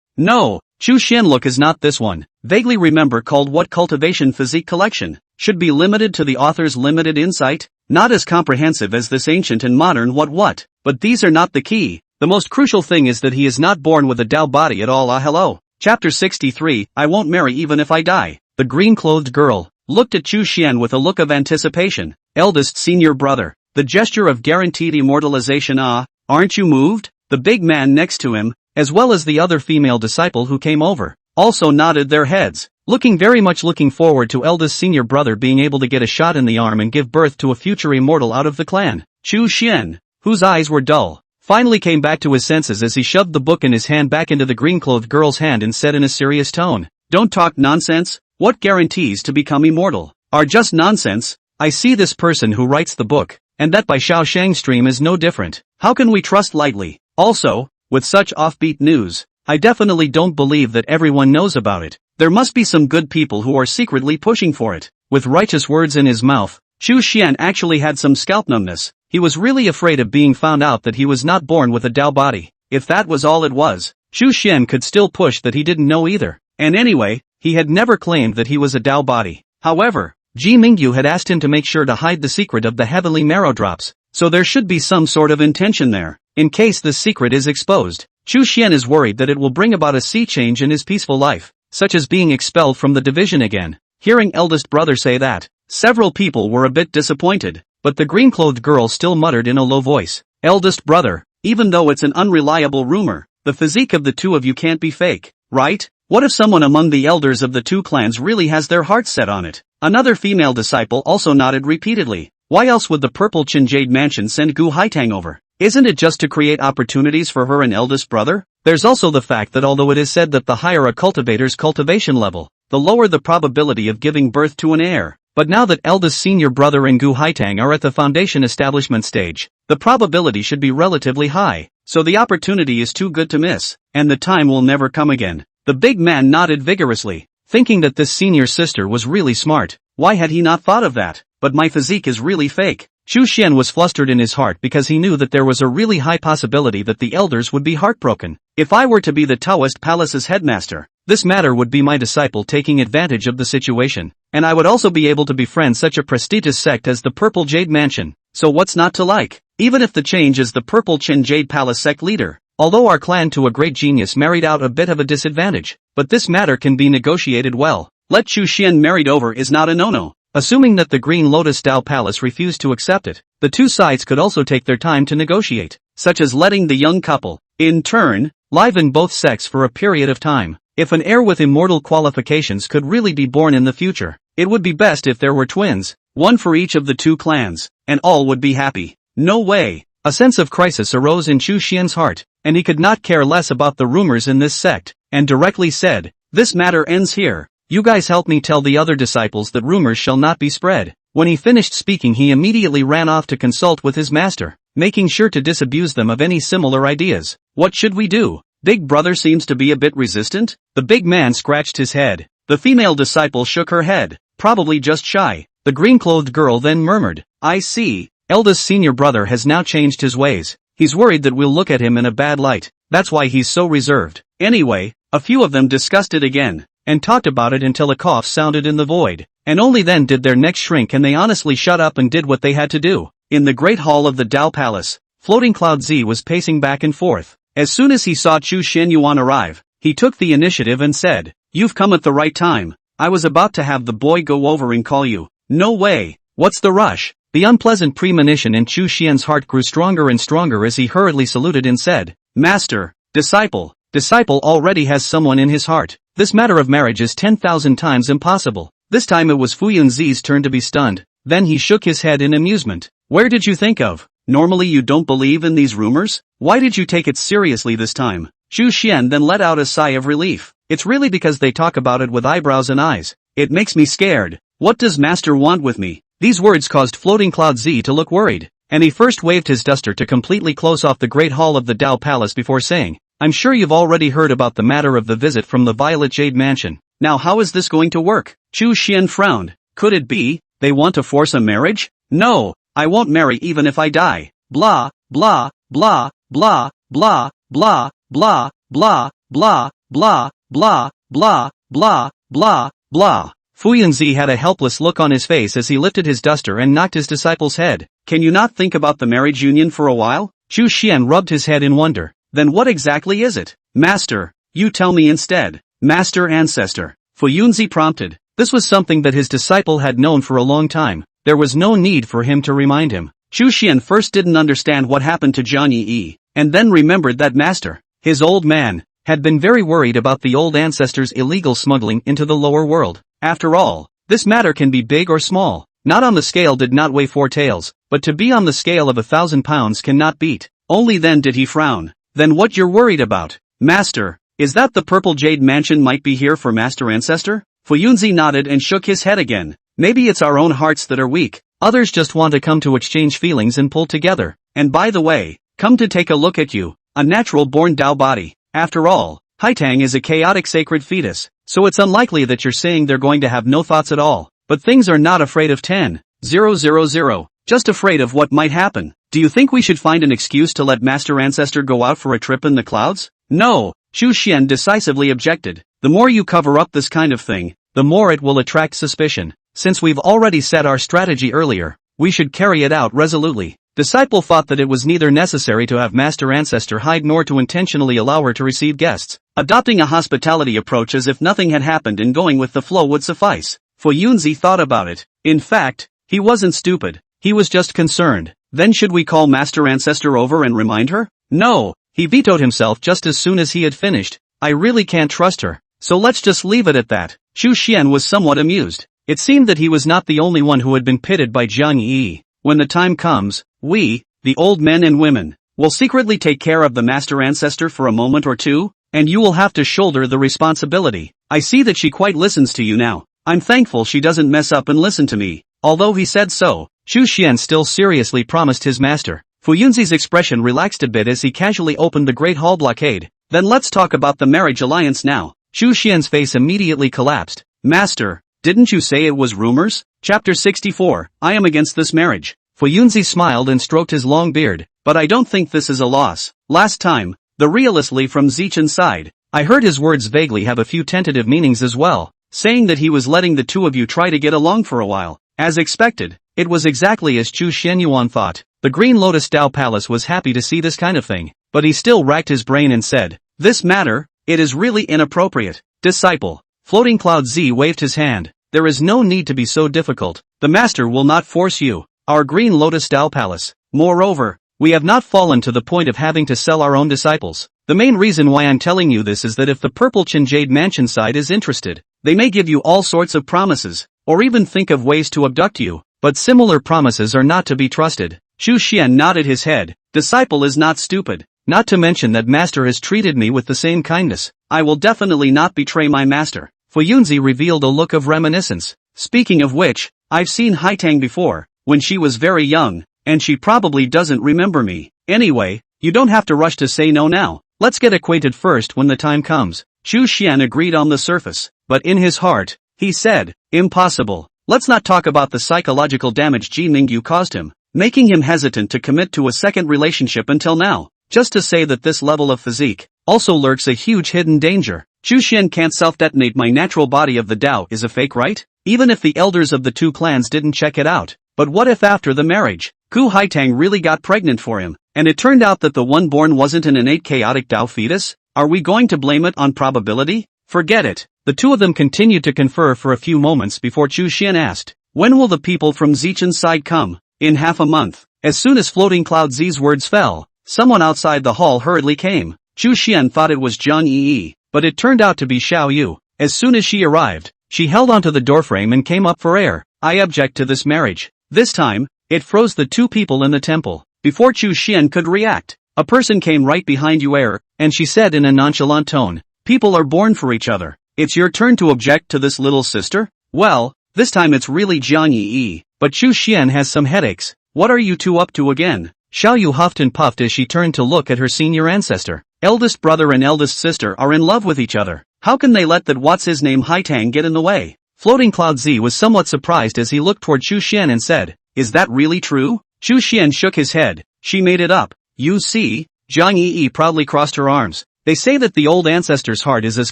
No, Chu Xian look is not this one. Vaguely remember called what cultivation physique collection, should be limited to the author's limited insight, not as comprehensive as this ancient and modern what, but these are not the key. The most crucial thing is that he is not born with a Tao body at all. Hello. Chapter 63, I won't marry even if I die. The green-clothed girl looked at Chu Xian with a look of anticipation. Eldest senior brother, the gesture of guaranteed immortalization. Aren't you moved? The big man next to him, as well as the other female disciple who came over, also nodded their heads, very much looking forward to eldest senior brother being able to get a shot in the arm and give birth to a future immortal out of the clan. Chu Xian, whose eyes were dull, finally came back to his senses as he shoved the book in his hand back into the green-clothed girl's hand and said in a serious tone, "Don't talk nonsense. What guarantees to become immortal are just nonsense. I see this person who writes the book, and that by Shao Shang's stream is no different. How can we trust lightly? Also, with such offbeat news, I definitely don't believe that everyone knows about it. There must be some good people who are secretly pushing for it." With righteous words in his mouth, Chu Xian actually had some scalp numbness. He was really afraid of being found out that he was not born with a Tao body. If that was all it was, Chu Xian could still push that he didn't know either. And anyway, he had never claimed that he was a Tao body. However, Ji Mingyu had asked him to make sure to hide the secret of the heavenly marrow drops, so there should be some sort of intention there. In case this secret is exposed, Chu Xian is worried that it will bring about a sea change in his peaceful life, such as being expelled from the division again. Hearing eldest brother say that, several people were a bit disappointed, but the green-clothed girl still muttered in a low voice, "Eldest brother, even though it's an unreliable rumor, the physique of the two of you can't be fake, right? What if someone among the elders of the two clans really has their heart set on it?" Another female disciple also nodded repeatedly. Why else would the purple Qin Jade mansion send Gu Haitang over? Isn't it just to create opportunities for her and eldest brother? There's also the fact that although it is said that the higher a cultivator's cultivation level, the lower the probability of giving birth to an heir. But now that eldest senior brother and Gu Haitang are at the foundation establishment stage, the probability should be relatively high, so the opportunity is too good to miss, and the time will never come again. The big man nodded vigorously, thinking that this senior sister was really smart. Why had he not thought of that? But my physique is really fake. Chu Xian was flustered in his heart because he knew that there was a really high possibility that the elders would be heartbroken. If I were to be the Taoist palace's headmaster, this matter would be my disciple taking advantage of the situation, and I would also be able to befriend such a prestigious sect as the Purple Jade Mansion, so what's not to like? Even if the change is the Purple Qin Jade Palace sect leader. Although our clan to a great genius married out a bit of a disadvantage, but this matter can be negotiated well. Let Chu Xian married over is not a no-no. Assuming that the Green Lotus Tao Palace refused to accept it, the two sides could also take their time to negotiate, such as letting the young couple, in turn, live in both sects for a period of time. If an heir with immortal qualifications could really be born in the future, it would be best if there were twins, one for each of the two clans, and all would be happy. No way! A sense of crisis arose in Chu Xian's heart, and he could not care less about the rumors in this sect, and directly said, "This matter ends here. You guys help me tell the other disciples that rumors shall not be spread. When he finished speaking, he immediately ran off to consult with his master, making sure to disabuse them of any similar ideas. What should we do? Big brother seems to be a bit resistant. The big man scratched his head. The female disciple shook her head, probably just shy. The green-clothed girl then murmured, I see. Eldest senior brother has now changed his ways. He's worried that we'll look at him in a bad light. That's why he's so reserved. Anyway, a few of them discussed it again, and talked about it until a cough sounded in the void. And only then did their necks shrink and they honestly shut up and did what they had to do. In the great hall of the Tao Palace, Floating Cloud Z was pacing back and forth. As soon as he saw Chu Xian Yuan arrive, he took the initiative and said, You've come at the right time. I was about to have the boy go over and call you. No way. What's the rush? The unpleasant premonition in Chu Xian's heart grew stronger and stronger as he hurriedly saluted and said, Master, disciple already has someone in his heart. This matter of marriage is 10,000 times impossible. This time it was Fu Yunzi's turn to be stunned. Then he shook his head in amusement. Where did you think of? Normally you don't believe in these rumors? Why did you take it seriously this time? Chu Xian then let out a sigh of relief. It's really because they talk about it with eyebrows and eyes. It makes me scared. What does Master want with me? These words caused Floating Cloud Z to look worried, and he first waved his duster to completely close off the great hall of the Tao Palace before saying, I'm sure you've already heard about the matter of the visit from the Violet Jade Mansion. Now how is this going to work? Chu Xian frowned. Could it be they want to force a marriage? No, I won't marry even if I die. Blah, blah, blah, blah, blah, blah, blah, blah, blah, blah, blah, blah, blah, blah, blah. Fu Yunzi had a helpless look on his face as he lifted his duster and knocked his disciple's head. Can you not think about the marriage union for a while? Chu Xian rubbed his head in wonder. Then what exactly is it? Master, you tell me instead. Master ancestor. Fu Yunzi prompted. This was something that his disciple had known for a long time. There was no need for him to remind him. Chu Xian first didn't understand what happened to Jiang Yi, and then remembered that Master, his old man, had been very worried about the old ancestor's illegal smuggling into the lower world. After all, this matter can be big or small. Not on the scale did not weigh 4 taels, but to be on the scale of 1,000 pounds cannot beat. Only then did he frown. Then what you're worried about? Master, is that the Purple Jade Mansion might be here for Master Ancestor? Fu Yunzi nodded and shook his head again. Maybe it's our own hearts that are weak. Others just want to come to exchange feelings and pull together. And by the way, come to take a look at you, a natural-born Tao body. After all, Haitang is a chaotic sacred fetus, so it's unlikely that you're saying they're going to have no thoughts at all. But things are not afraid of 10,000, just afraid of what might happen. Do you think we should find an excuse to let Master Ancestor go out for a trip in the clouds? No, Chu Xian decisively objected. The more you cover up this kind of thing, the more it will attract suspicion. Since we've already set our strategy earlier, we should carry it out resolutely. Disciple thought that it was neither necessary to have Master Ancestor hide nor to intentionally allow her to receive guests. Adopting a hospitality approach as if nothing had happened and going with the flow would suffice. Fu Yunzi thought about it. In fact, he wasn't stupid. He was just concerned. Then should we call Master Ancestor over and remind her? No, he vetoed himself just as soon as he had finished. I really can't trust her. So let's just leave it at that. Chu Xian was somewhat amused. It seemed that he was not the only one who had been pitted by Jiang Yi. When the time comes, we, the old men and women, will secretly take care of the Master Ancestor for a moment or two, and you will have to shoulder the responsibility. I see that she quite listens to you now. I'm thankful she doesn't mess up and listen to me. Although he said so, Chu Xian still seriously promised his master. Fu Yunzi's expression relaxed a bit as he casually opened the Great Hall blockade. Then let's talk about the marriage alliance now. Chu Xian's face immediately collapsed. Master, didn't you say it was rumors? Chapter 64, I am against this marriage. Fu Yunzi smiled and stroked his long beard, but I don't think this is a loss. Last time, the realistly from Zichen's side, I heard his words vaguely have a few tentative meanings as well, saying that he was letting the two of you try to get along for a while. As expected, it was exactly as Chu Xianyuan thought. The Green Lotus Tao Palace was happy to see this kind of thing, but he still racked his brain and said, this matter, it is really inappropriate. Disciple. Floating Cloud Z waved his hand. There is no need to be so difficult. The master will not force you. Our Green Lotus Tao Palace. Moreover, we have not fallen to the point of having to sell our own disciples. The main reason why I'm telling you this is that if the Purple Chin Jade Mansion side is interested, they may give you all sorts of promises, or even think of ways to abduct you, but similar promises are not to be trusted. Chu Xian nodded his head. Disciple is not stupid. Not to mention that master has treated me with the same kindness. I will definitely not betray my master. Fuyunzi revealed a look of reminiscence. Speaking of which, I've seen Haitang before, when she was very young, and she probably doesn't remember me. Anyway, you don't have to rush to say no now. Let's get acquainted first when the time comes. Chu Xian agreed on the surface, but in his heart, he said, impossible. Let's not talk about the psychological damage Ji Ningyu caused him, making him hesitant to commit to a second relationship until now. Just to say that this level of physique also lurks a huge hidden danger. Chu Xian can't self-detonate my natural body of the Tao is a fake, right? Even if the elders of the two clans didn't check it out. But what if after the marriage, Ku Haitang really got pregnant for him, and it turned out that the one born wasn't an innate chaotic Tao fetus? Are we going to blame it on probability? Forget it. The two of them continued to confer for a few moments before Chu Xian asked, when will the people from Zichen's side come? In half a month. As soon as Floating Cloud Z's words fell, someone outside the hall hurriedly came. Chu Xian thought it was Jiang Yi, but it turned out to be Xiao Yu. As soon as she arrived, she held onto the doorframe and came up for air. I object to this marriage. This time, it froze the two people in the temple. Before Chu Xian could react, a person came right behind Yuan, and she said in a nonchalant tone, people are born for each other. It's your turn to object to this little sister? Well, this time it's really Jiang Yi, but Chu Xian has some headaches. What are you two up to again? Xiao Yu huffed and puffed as she turned to look at her senior ancestor. Eldest brother and eldest sister are in love with each other. How can they let that what's-his-name Haitang get in the way? Floating Cloud Z was somewhat surprised as he looked toward Chu Xian and said, is that really true? Chu Xian shook his head. She made it up. You see? Jiang Yi proudly crossed her arms. They say that the old ancestor's heart is as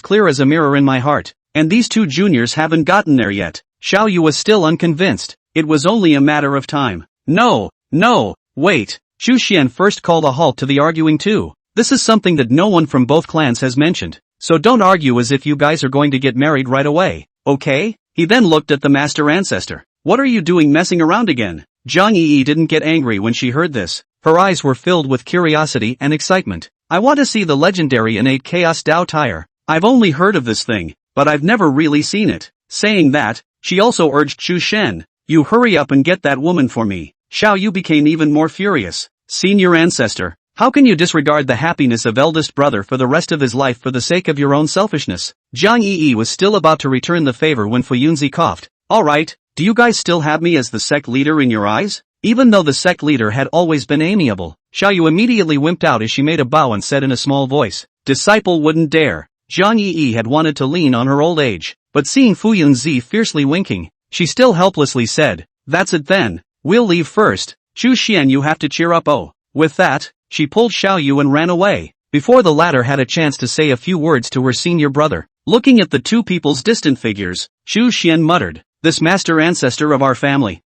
clear as a mirror in my heart, and these two juniors haven't gotten there yet. Xiao Yu was still unconvinced. It was only a matter of time. No, wait. Chu Xian first called a halt to the arguing too. This is something that no one from both clans has mentioned, so don't argue as if you guys are going to get married right away, okay? He then looked at the master ancestor. What are you doing messing around again? Jiang Yi didn't get angry when she heard this. Her eyes were filled with curiosity and excitement. I want to see the legendary innate chaos Tao tire. I've only heard of this thing, but I've never really seen it. Saying that, she also urged Chu Xian, you hurry up and get that woman for me. Xiao Yu became even more furious. Senior ancestor, how can you disregard the happiness of eldest brother for the rest of his life for the sake of your own selfishness? Jiang Yi was still about to return the favor when Fuyunzi coughed. Alright, do you guys still have me as the sect leader in your eyes? Even though the sect leader had always been amiable, Xiao Yu immediately wimped out as she made a bow and said in a small voice, disciple wouldn't dare. Jiang Yi had wanted to lean on her old age, but seeing Fuyunzi fiercely winking, she still helplessly said, that's it then, we'll leave first. Chu Xian, you have to cheer up. Oh. With that, she pulled Xiao Yu and ran away, before the latter had a chance to say a few words to her senior brother. Looking at the two people's distant figures, Chu Xian muttered, this master ancestor of our family,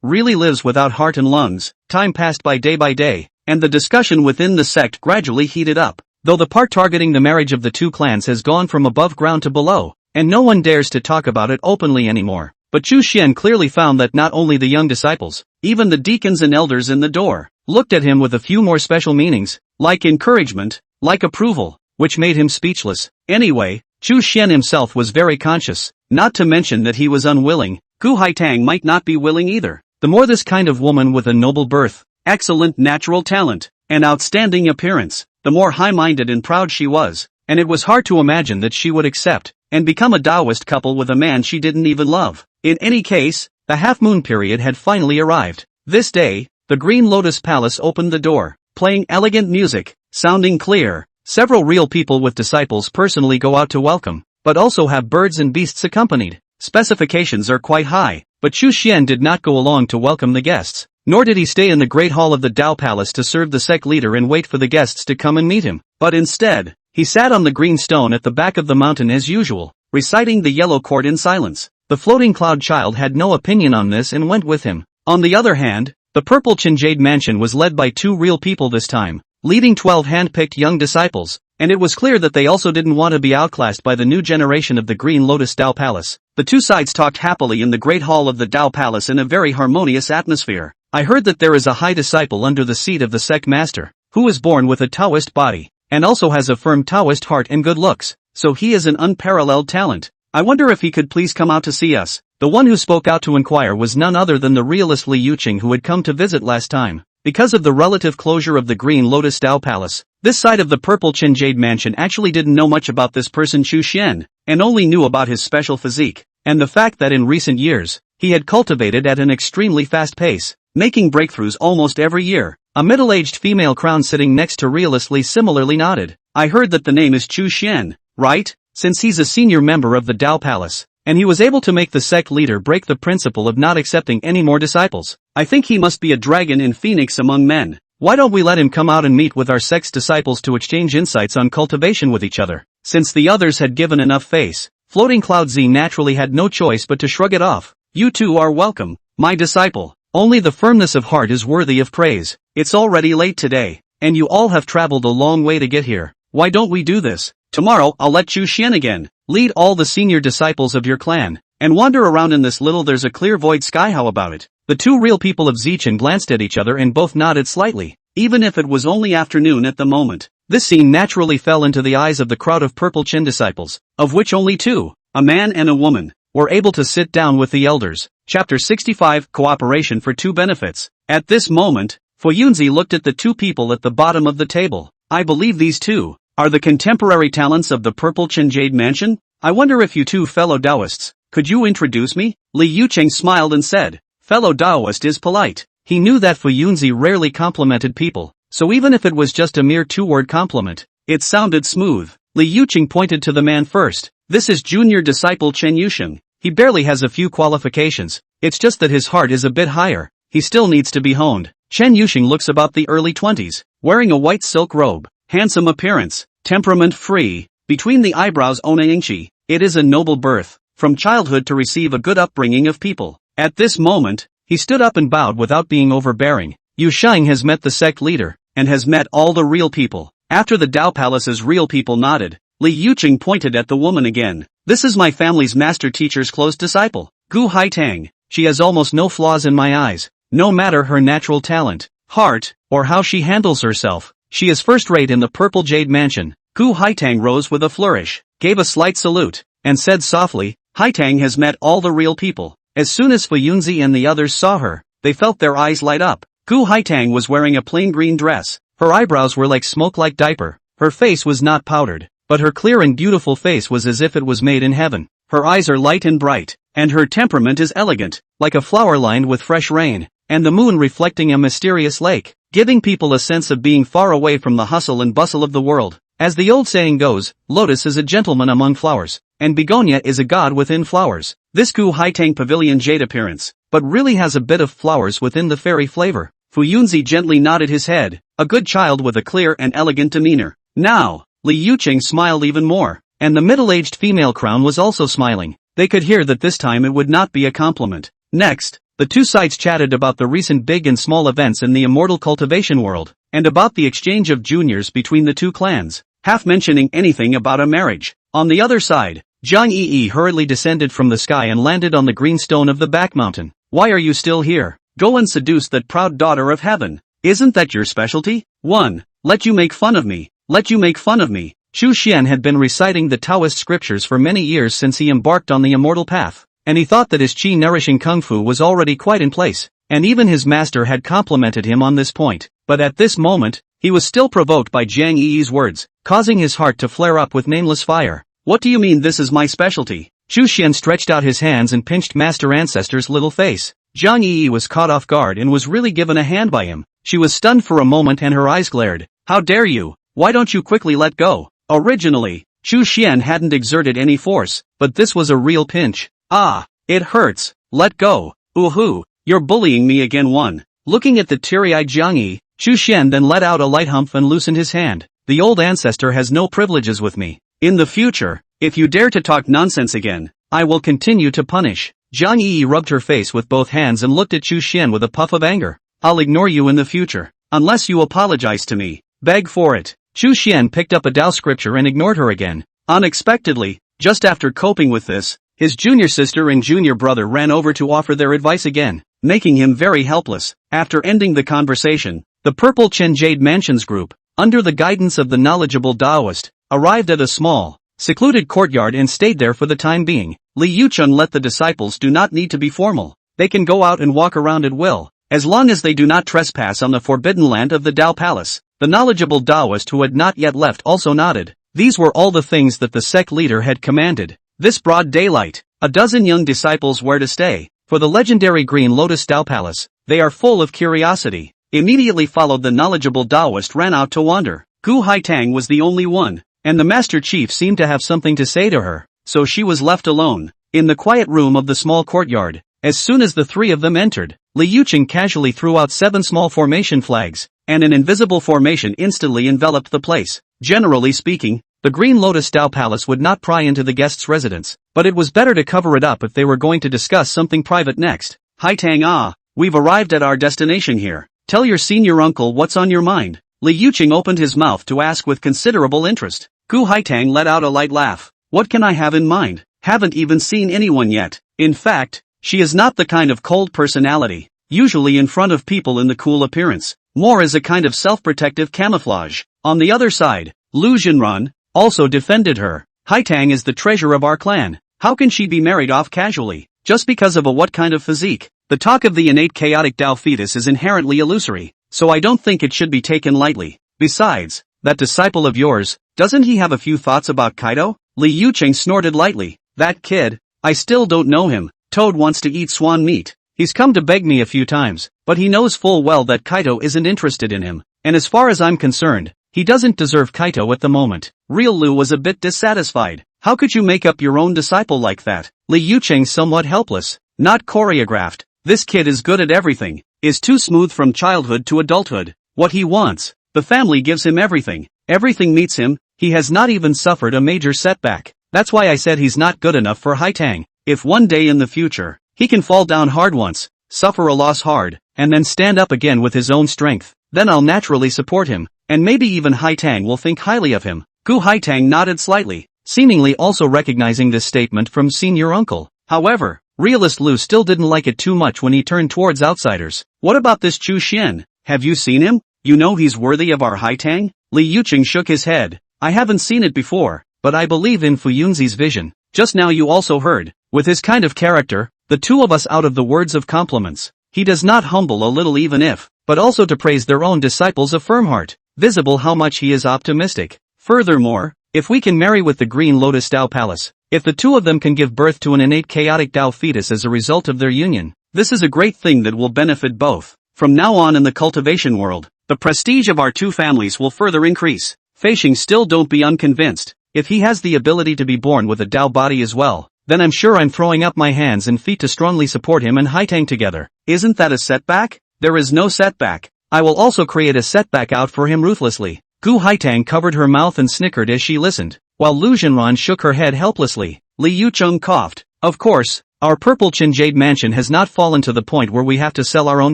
really lives without heart and lungs. Time passed by day, and the discussion within the sect gradually heated up, though the part targeting the marriage of the two clans has gone from above ground to below, and no one dares to talk about it openly anymore. But Chu Xian clearly found that not only the young disciples, even the deacons and elders in the door, looked at him with a few more special meanings, like encouragement, like approval, which made him speechless. Anyway, Chu Xian himself was very conscious, not to mention that he was unwilling. Ku Haitang might not be willing either. The more this kind of woman with a noble birth, excellent natural talent, and outstanding appearance, the more high-minded and proud she was, and it was hard to imagine that she would accept and become a Taoist couple with a man she didn't even love. In any case, the half-moon period had finally arrived. This day, the Green Lotus Palace opened the door, playing elegant music, sounding clear. Several real people with disciples personally go out to welcome, but also have birds and beasts accompanied. Specifications are quite high, but Chu Xian did not go along to welcome the guests, nor did he stay in the great hall of the Tao Palace to serve the sect leader and wait for the guests to come and meet him, but instead, he sat on the green stone at the back of the mountain as usual, reciting the yellow chord in silence. The floating cloud child had no opinion on this and went with him. On the other hand, the purple Chinjade mansion was led by two real people this time, leading 12 hand-picked young disciples, and it was clear that they also didn't want to be outclassed by the new generation of the Green Lotus Tao Palace. The two sides talked happily in the great hall of the Tao Palace in a very harmonious atmosphere. I heard that there is a high disciple under the seat of the sect master, who is born with a Taoist body, and also has a firm Taoist heart and good looks, so he is an unparalleled talent. I wonder if he could please come out to see us. The one who spoke out to inquire was none other than the realist Li Yuqing who had come to visit last time. Because of the relative closure of the Green Lotus Tao Palace, this side of the Purple Chin Jade Mansion actually didn't know much about this person Chu Xian, and only knew about his special physique, and the fact that in recent years, he had cultivated at an extremely fast pace, making breakthroughs almost every year. A middle-aged female crown sitting next to Realisly similarly nodded. I heard that the name is Chu Xian, right? Since he's a senior member of the Tao Palace, and he was able to make the sect leader break the principle of not accepting any more disciples, I think he must be a dragon in Phoenix among men. Why don't we let him come out and meet with our sect's disciples to exchange insights on cultivation with each other? Since the others had given enough face, Floating Cloud Z naturally had no choice but to shrug it off. You two are welcome, my disciple. Only the firmness of heart is worthy of praise. It's already late today, and you all have traveled a long way to get here. Why don't we do this? Tomorrow I'll let Chu Xian again lead all the senior disciples of your clan, and wander around in this little there's a clear void sky. How about it? The two real people of Zichen glanced at each other and both nodded slightly, even if it was only afternoon at the moment. This scene naturally fell into the eyes of the crowd of Purple Chin disciples, of which only two, a man and a woman, were able to sit down with the elders. Chapter 65 Cooperation for Two Benefits. At this moment, Fuyunzi looked at the two people at the bottom of the table. I believe these two are the contemporary talents of the Purple Chin Jade Mansion? I wonder if you two fellow Taoists, could you introduce me? Li Yucheng smiled and said, fellow Taoist is polite. He knew that Fuyunzi rarely complimented people, so even if it was just a mere two-word compliment, it sounded smooth. Li Yucheng pointed to the man first. This is junior disciple Chen Yusheng. He barely has a few qualifications, it's just that his heart is a bit higher, he still needs to be honed. Chen Yusheng looks about the early 20s, wearing a white silk robe, handsome appearance, temperament-free, between the eyebrows Ona Yingqi, it is a noble birth, from childhood to receive a good upbringing of people. At this moment, he stood up and bowed without being overbearing. Yu Sheng has met the sect leader, and has met all the real people. After the Tao Palace's real people nodded, Li Yucheng pointed at the woman again. This is my family's master teacher's close disciple, Gu Haitang. She has almost no flaws in my eyes, no matter her natural talent, heart, or how she handles herself. She is first-rate in the Purple Jade Mansion. Gu Haitang rose with a flourish, gave a slight salute, and said softly, Haitang has met all the real people. As soon as Fuyunzi and the others saw her, they felt their eyes light up. Gu Haitang was wearing a plain green dress, her eyebrows were like smoke-like diaper, her face was not powdered, but her clear and beautiful face was as if it was made in heaven. Her eyes are light and bright, and her temperament is elegant, like a flower lined with fresh rain, and the moon reflecting a mysterious lake, giving people a sense of being far away from the hustle and bustle of the world. As the old saying goes, Lotus is a gentleman among flowers, and Begonia is a god within flowers. This Gu Haitang pavilion jade appearance, but really has a bit of flowers within the fairy flavor. Fuyunzi gently nodded his head, a good child with a clear and elegant demeanor. Now, Li Yucheng smiled even more, and the middle-aged female crown was also smiling. They could hear that this time it would not be a compliment. Next, the two sides chatted about the recent big and small events in the immortal cultivation world, and about the exchange of juniors between the two clans, half mentioning anything about a marriage. On the other side, Jiang Yi hurriedly descended from the sky and landed on the green stone of the back mountain. Why are you still here? Go and seduce that proud daughter of heaven. Isn't that your specialty? 1. Let you make fun of me. Let you make fun of me. Chu Xian had been reciting the Taoist scriptures for many years since he embarked on the immortal path, and he thought that his qi-nourishing kung fu was already quite in place, and even his master had complimented him on this point. But at this moment, he was still provoked by Jiang Yi's words, causing his heart to flare up with nameless fire. What do you mean this is my specialty? Chu Xian stretched out his hands and pinched Master Ancestor's little face. Jiang Yi was caught off guard and was really given a hand by him. She was stunned for a moment and her eyes glared. How dare you? Why don't you quickly let go? Originally, Chu Xian hadn't exerted any force, but this was a real pinch. Ah, it hurts. Let go. Ooh, you're bullying me again. 1. Looking at the teary-eyed Jiang Yi, Chu Xian then let out a light humph and loosened his hand. The old ancestor has no privileges with me. In the future, if you dare to talk nonsense again, I will continue to punish. Jiang Yi rubbed her face with both hands and looked at Chu Xian with a puff of anger. I'll ignore you in the future, unless you apologize to me. Beg for it. Chu Xian picked up a Tao scripture and ignored her again. Unexpectedly, just after coping with this, his junior sister and junior brother ran over to offer their advice again, making him very helpless. After ending the conversation, the Purple Chin Jade Mansions group, under the guidance of the knowledgeable Taoist, arrived at a small, secluded courtyard and stayed there for the time being. Li Yucheng let the disciples do not need to be formal. They can go out and walk around at will, as long as they do not trespass on the forbidden land of the Tao Palace. The knowledgeable Taoist who had not yet left also nodded. These were all the things that the sect leader had commanded. This broad daylight, a dozen young disciples where to stay, for the legendary Green Lotus Tao Palace. They are full of curiosity. Immediately followed the knowledgeable Taoist ran out to wander. Gu Haitang was the only one, and the Master Chief seemed to have something to say to her, so she was left alone, in the quiet room of the small courtyard. As soon as the three of them entered, Li Yuqing casually threw out 7 small formation flags, and an invisible formation instantly enveloped the place. Generally speaking, the Green Lotus Tao Palace would not pry into the guest's residence, but it was better to cover it up if they were going to discuss something private next. Haitang, we've arrived at our destination here. Tell your senior uncle what's on your mind. Li Yuqing opened his mouth to ask with considerable interest. Gu Haitang let out a light laugh. What can I have in mind? Haven't even seen anyone yet. In fact, she is not the kind of cold personality, usually in front of people in the cool appearance, more as a kind of self-protective camouflage. On the other side, Lu Jinran also defended her. Haitang is the treasure of our clan. How can she be married off casually, just because of a what kind of physique? The talk of the innate chaotic Tao fetus is inherently illusory, so I don't think it should be taken lightly. Besides, that disciple of yours, doesn't he have a few thoughts about Kaido? Li Yuqing snorted lightly. That kid, I still don't know him. Toad wants to eat swan meat. He's come to beg me a few times, but he knows full well that Kaido isn't interested in him, and as far as I'm concerned, he doesn't deserve Kaido at the moment. Real Lu was a bit dissatisfied. How could you make up your own disciple like that? Li Yuqing somewhat helpless. Not choreographed. This kid is good at everything, is too smooth from childhood to adulthood. What he wants, the family gives him everything. Everything meets him, he has not even suffered a major setback. That's why I said he's not good enough for Haitang. If one day in the future, he can fall down hard once, suffer a loss hard, and then stand up again with his own strength, then I'll naturally support him, and maybe even Haitang will think highly of him. Gu Haitang nodded slightly, seemingly also recognizing this statement from senior uncle. However, realist Lu still didn't like it too much when he turned towards outsiders. What about this Chu Xian? Have you seen him? You know he's worthy of our Haitang? Li Yuqing shook his head. I haven't seen it before, but I believe in Fu Yunzi's vision. Just now you also heard, with his kind of character, the two of us out of the words of compliments. He does not humble a little even if, but also to praise their own disciples of firm heart. Visible how much he is optimistic. Furthermore, if we can marry with the Green Lotus Tao Palace, if the two of them can give birth to an innate chaotic Tao fetus as a result of their union, this is a great thing that will benefit both. From now on in the cultivation world, the prestige of our two families will further increase. Feishing still don't be unconvinced. If he has the ability to be born with a Tao body as well, then I'm sure I'm throwing up my hands and feet to strongly support him and Haitang together. Isn't that a setback? There is no setback. I will also create a setback out for him ruthlessly. Gu Haitang covered her mouth and snickered as she listened, while Lu Jinran shook her head helplessly. Li Yuqing coughed. Of course, our purple Chin Jade mansion has not fallen to the point where we have to sell our own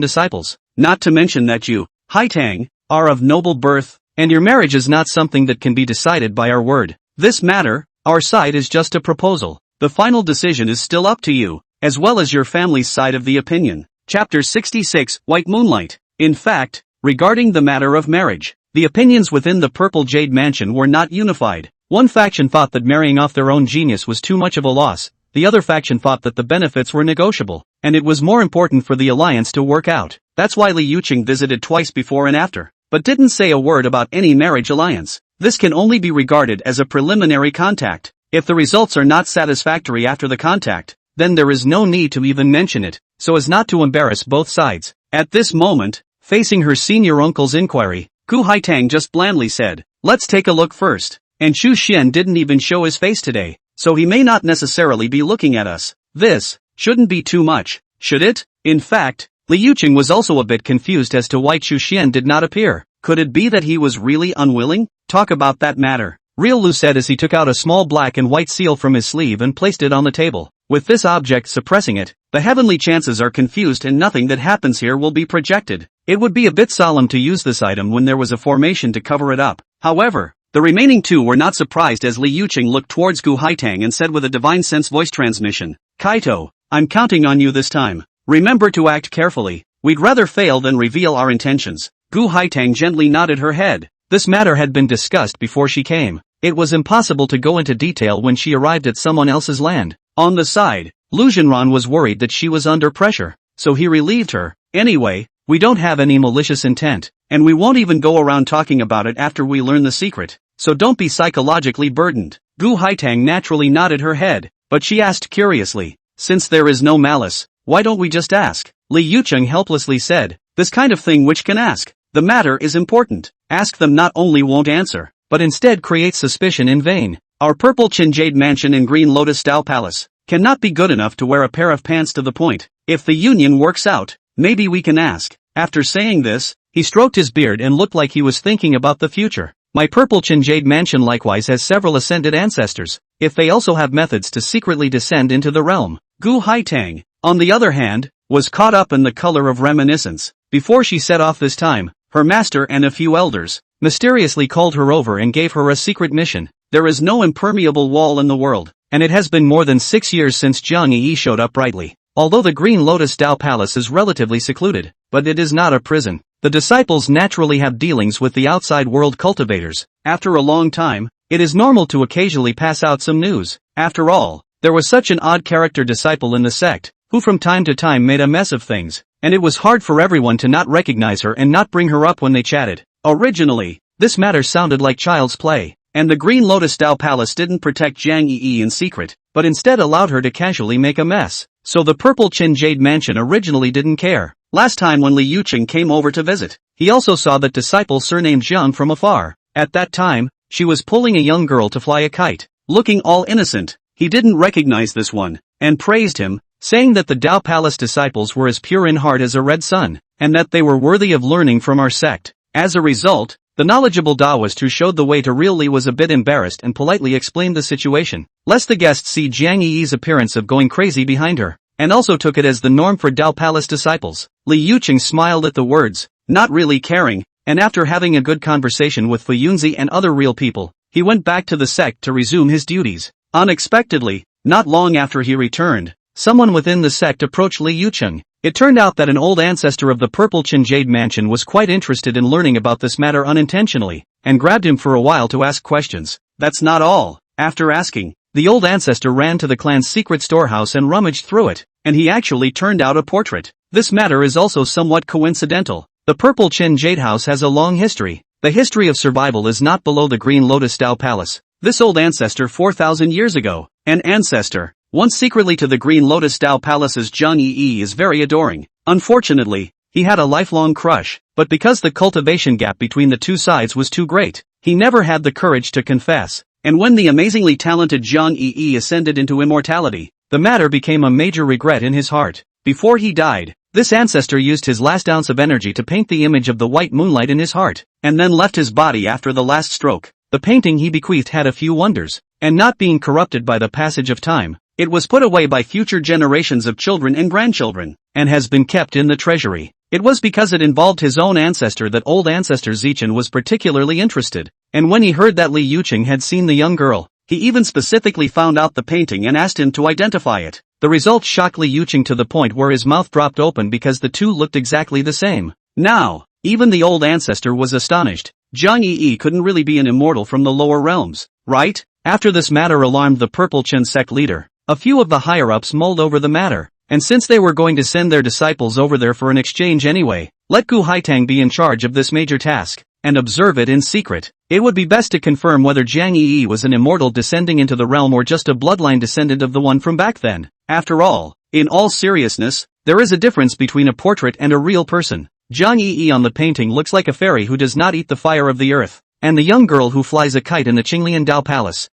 disciples. Not to mention that you, Haitang, are of noble birth, and your marriage is not something that can be decided by our word. This matter, our side is just a proposal. The final decision is still up to you, as well as your family's side of the opinion. Chapter 66, White Moonlight. In fact, regarding the matter of marriage, the opinions within the Purple Jade Mansion were not unified. One faction thought that marrying off their own genius was too much of a loss, the other faction thought that the benefits were negotiable, and it was more important for the alliance to work out. That's why Li Yuqing visited twice before and after, but didn't say a word about any marriage alliance. This can only be regarded as a preliminary contact. If the results are not satisfactory after the contact, then there is no need to even mention it, so as not to embarrass both sides. At this moment, facing her senior uncle's inquiry, Gu Haitang just blandly said, let's take a look first. And Chu Xian didn't even show his face today, so he may not necessarily be looking at us. This shouldn't be too much, should it? In fact, Li Yuqing was also a bit confused as to why Chu Xian did not appear. Could it be that he was really unwilling? Talk about that matter. Real Lu said as he took out a small black and white seal from his sleeve and placed it on the table. With this object suppressing it, the heavenly chances are confused and nothing that happens here will be projected. It would be a bit solemn to use this item when there was a formation to cover it up. However, the remaining two were not surprised as Li Yuqing looked towards Gu Haitang and said with a divine sense voice transmission, Kaito, I'm counting on you this time. Remember to act carefully. We'd rather fail than reveal our intentions. Gu Haitang gently nodded her head. This matter had been discussed before she came. It was impossible to go into detail when she arrived at someone else's land. On the side, Lu Jinran was worried that she was under pressure, so he relieved her. Anyway, we don't have any malicious intent, and we won't even go around talking about it after we learn the secret, so don't be psychologically burdened. Gu Haitang naturally nodded her head, but she asked curiously, since there is no malice, why don't we just ask? Li Yucheng helplessly said, this kind of thing which can ask. The matter is important. Ask them not only won't answer, but instead create suspicion in vain. Our purple Qinjade mansion in Green Lotus Dao Palace cannot be good enough to wear a pair of pants to the point. If the union works out, maybe we can ask. After saying this, he stroked his beard and looked like he was thinking about the future. My purple Qinjade mansion likewise has several ascended ancestors, if they also have methods to secretly descend into the realm. Gu Haitang, on the other hand, was caught up in the color of reminiscence. Before she set off this time, her master and a few elders mysteriously called her over and gave her a secret mission. There is no impermeable wall in the world, and it has been more than 6 years since Jiang Yi showed up brightly. Although the Green Lotus Dao Palace is relatively secluded, but it is not a prison. The disciples naturally have dealings with the outside world cultivators. After a long time, it is normal to occasionally pass out some news. After all, there was such an odd character disciple in the sect, who from time to time made a mess of things, and it was hard for everyone to not recognize her and not bring her up when they chatted. Originally, this matter sounded like child's play, and the Green Lotus Dao Palace didn't protect Jiang Yi in secret, but instead allowed her to casually make a mess. So the purple Qinjade mansion originally didn't care. Last time when Li Yucheng came over to visit, he also saw that disciple surnamed Jiang from afar. At that time, she was pulling a young girl to fly a kite, looking all innocent. He didn't recognize this one, and praised him, saying that the Dao Palace disciples were as pure in heart as a red sun, and that they were worthy of learning from our sect. As a result, the knowledgeable Taoist who showed the way to real Li was a bit embarrassed and politely explained the situation, lest the guests see Jiang Yi's appearance of going crazy behind her, and also took it as the norm for Dao Palace disciples. Li Yucheng smiled at the words, not really caring, and after having a good conversation with Fu Yunzi and other real people, he went back to the sect to resume his duties. Unexpectedly, not long after he returned, someone within the sect approached Li Yucheng. It turned out that an old ancestor of the purple Qinjade mansion was quite interested in learning about this matter unintentionally, and grabbed him for a while to ask questions. That's not all. After asking, the old ancestor ran to the clan's secret storehouse and rummaged through it, and he actually turned out a portrait. This matter is also somewhat coincidental. The purple Qinjade house has a long history. The history of survival is not below the Green Lotus Dao Palace. This old ancestor 4,000 years ago, an ancestor, once secretly to the Green Lotus Dao Palace's Jiang Yi is very adoring. Unfortunately, he had a lifelong crush, but because the cultivation gap between the two sides was too great, he never had the courage to confess. And when the amazingly talented Jiang Yi ascended into immortality, the matter became a major regret in his heart. Before he died, this ancestor used his last ounce of energy to paint the image of the white moonlight in his heart, and then left his body after the last stroke. The painting he bequeathed had a few wonders, and not being corrupted by the passage of time, it was put away by future generations of children and grandchildren, and has been kept in the treasury. It was because it involved his own ancestor that old ancestor Zichen was particularly interested, and when he heard that Li Yucheng had seen the young girl, he even specifically found out the painting and asked him to identify it. The results shocked Li Yucheng to the point where his mouth dropped open because the two looked exactly the same. Now, even the old ancestor was astonished. Jiang Yi couldn't really be an immortal from the lower realms, right? After this matter alarmed the Purple Chen sect leader, a few of the higher-ups mulled over the matter, and since they were going to send their disciples over there for an exchange anyway, let Gu Haitang be in charge of this major task, and observe it in secret. It would be best to confirm whether Jiang Yi was an immortal descending into the realm or just a bloodline descendant of the one from back then. After all, in all seriousness, there is a difference between a portrait and a real person. Jiang Yi on the painting looks like a fairy who does not eat the fire of the earth, and the young girl who flies a kite in the Qinglian Dao Palace.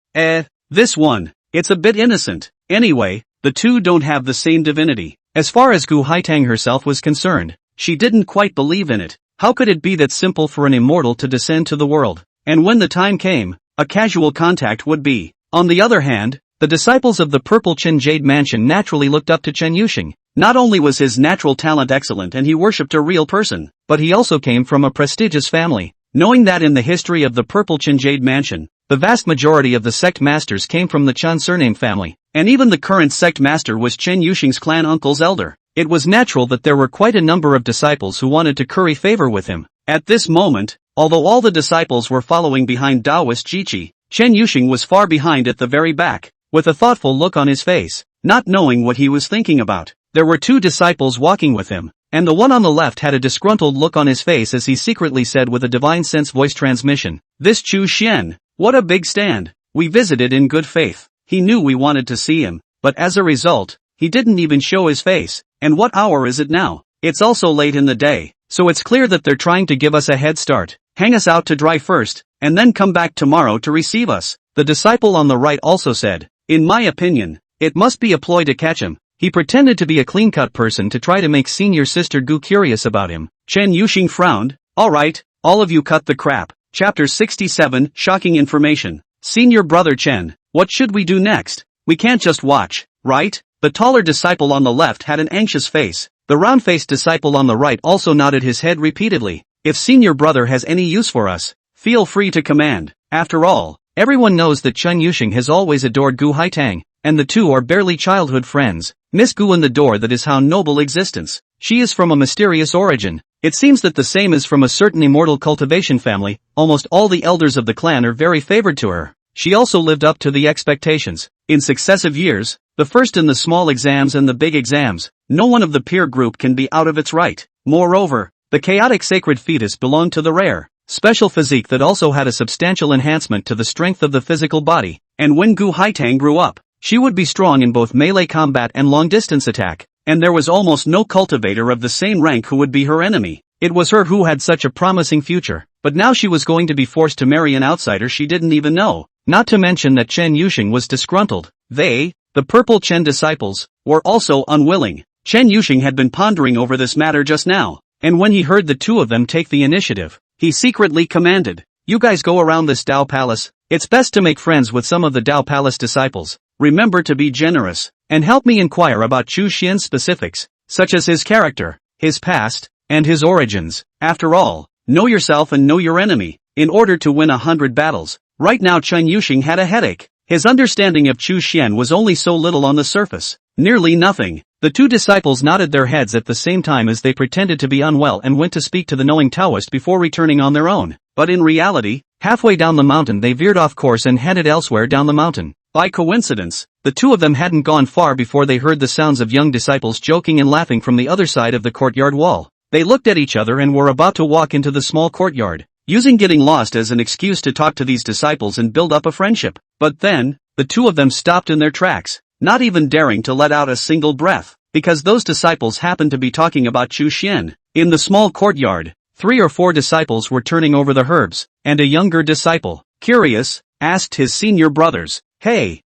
This one, it's a bit innocent. Anyway, the two don't have the same divinity. As far as Gu Haitang herself was concerned, she didn't quite believe in it. How could it be that simple for an immortal to descend to the world? And when the time came, a casual contact would be. On the other hand, the disciples of the Purple Qinjade mansion naturally looked up to Chen Yuxing. Not only was his natural talent excellent and he worshipped a real person, but he also came from a prestigious family. Knowing that in the history of the Purple Qinjade mansion, the vast majority of the sect masters came from the Chen surname family, and even the current sect master was Chen Yuxing's clan uncle's elder, it was natural that there were quite a number of disciples who wanted to curry favor with him. At this moment, although all the disciples were following behind Taoist Jiqi, Chen Yuxing was far behind at the very back, with a thoughtful look on his face, not knowing what he was thinking about. There were two disciples walking with him, and the one on the left had a disgruntled look on his face as he secretly said with a divine sense voice transmission, "This Chu Xian, what a big stand. We visited in good faith. He knew we wanted to see him, but as a result, he didn't even show his face. And what hour is it now? It's also late in the day, so it's clear that they're trying to give us a head start, hang us out to dry first, and then come back tomorrow to receive us." The disciple on the right also said, "In my opinion, it must be a ploy to catch him." He pretended to be a clean-cut person to try to make senior sister Gu curious about him. Chen Yuxing frowned. "Alright, all of you cut the crap." Chapter 67, Shocking Information. "Senior brother Chen, what should we do next? We can't just watch, right?" The taller disciple on the left had an anxious face. The round-faced disciple on the right also nodded his head repeatedly. "If senior brother has any use for us, feel free to command. After all, everyone knows that Chen Yuxing has always adored Gu Haitang, and the two are barely childhood friends. Miss Gu in the door, that is how noble existence. She is from a mysterious origin. It seems that the same is from a certain immortal cultivation family. Almost all the elders of the clan are very favored to her. She also lived up to the expectations. In successive years, the first in the small exams and the big exams, no one of the peer group can be out of its right. Moreover, the chaotic sacred fetus belonged to the rare, special physique that also had a substantial enhancement to the strength of the physical body. And when Gu Haitang grew up, she would be strong in both melee combat and long-distance attack, and there was almost no cultivator of the same rank who would be her enemy. It was her who had such a promising future, but now she was going to be forced to marry an outsider she didn't even know. Not to mention that Chen Yuxing was disgruntled. They, the purple Chen disciples, were also unwilling. Chen Yuxing had been pondering over this matter just now, and when he heard the two of them take the initiative, he secretly commanded, "You guys go around this Dao Palace. It's best to make friends with some of the Dao Palace disciples. Remember to be generous, and help me inquire about Chu Xian's specifics, such as his character, his past, and his origins. After all, know yourself and know your enemy, in order to win 100 battles." Right now Chen Yuxing had a headache. His understanding of Chu Xian was only so little on the surface. Nearly nothing. The two disciples nodded their heads at the same time as they pretended to be unwell and went to speak to the knowing Taoist before returning on their own. But in reality, halfway down the mountain they veered off course and headed elsewhere down the mountain. By coincidence, the two of them hadn't gone far before they heard the sounds of young disciples joking and laughing from the other side of the courtyard wall. They looked at each other and were about to walk into the small courtyard, using getting lost as an excuse to talk to these disciples and build up a friendship. But then, the two of them stopped in their tracks, not even daring to let out a single breath, because those disciples happened to be talking about Chu Xian. In the small courtyard, 3 or 4 disciples were turning over the herbs, and a younger disciple, curious, asked his senior brothers, Hey,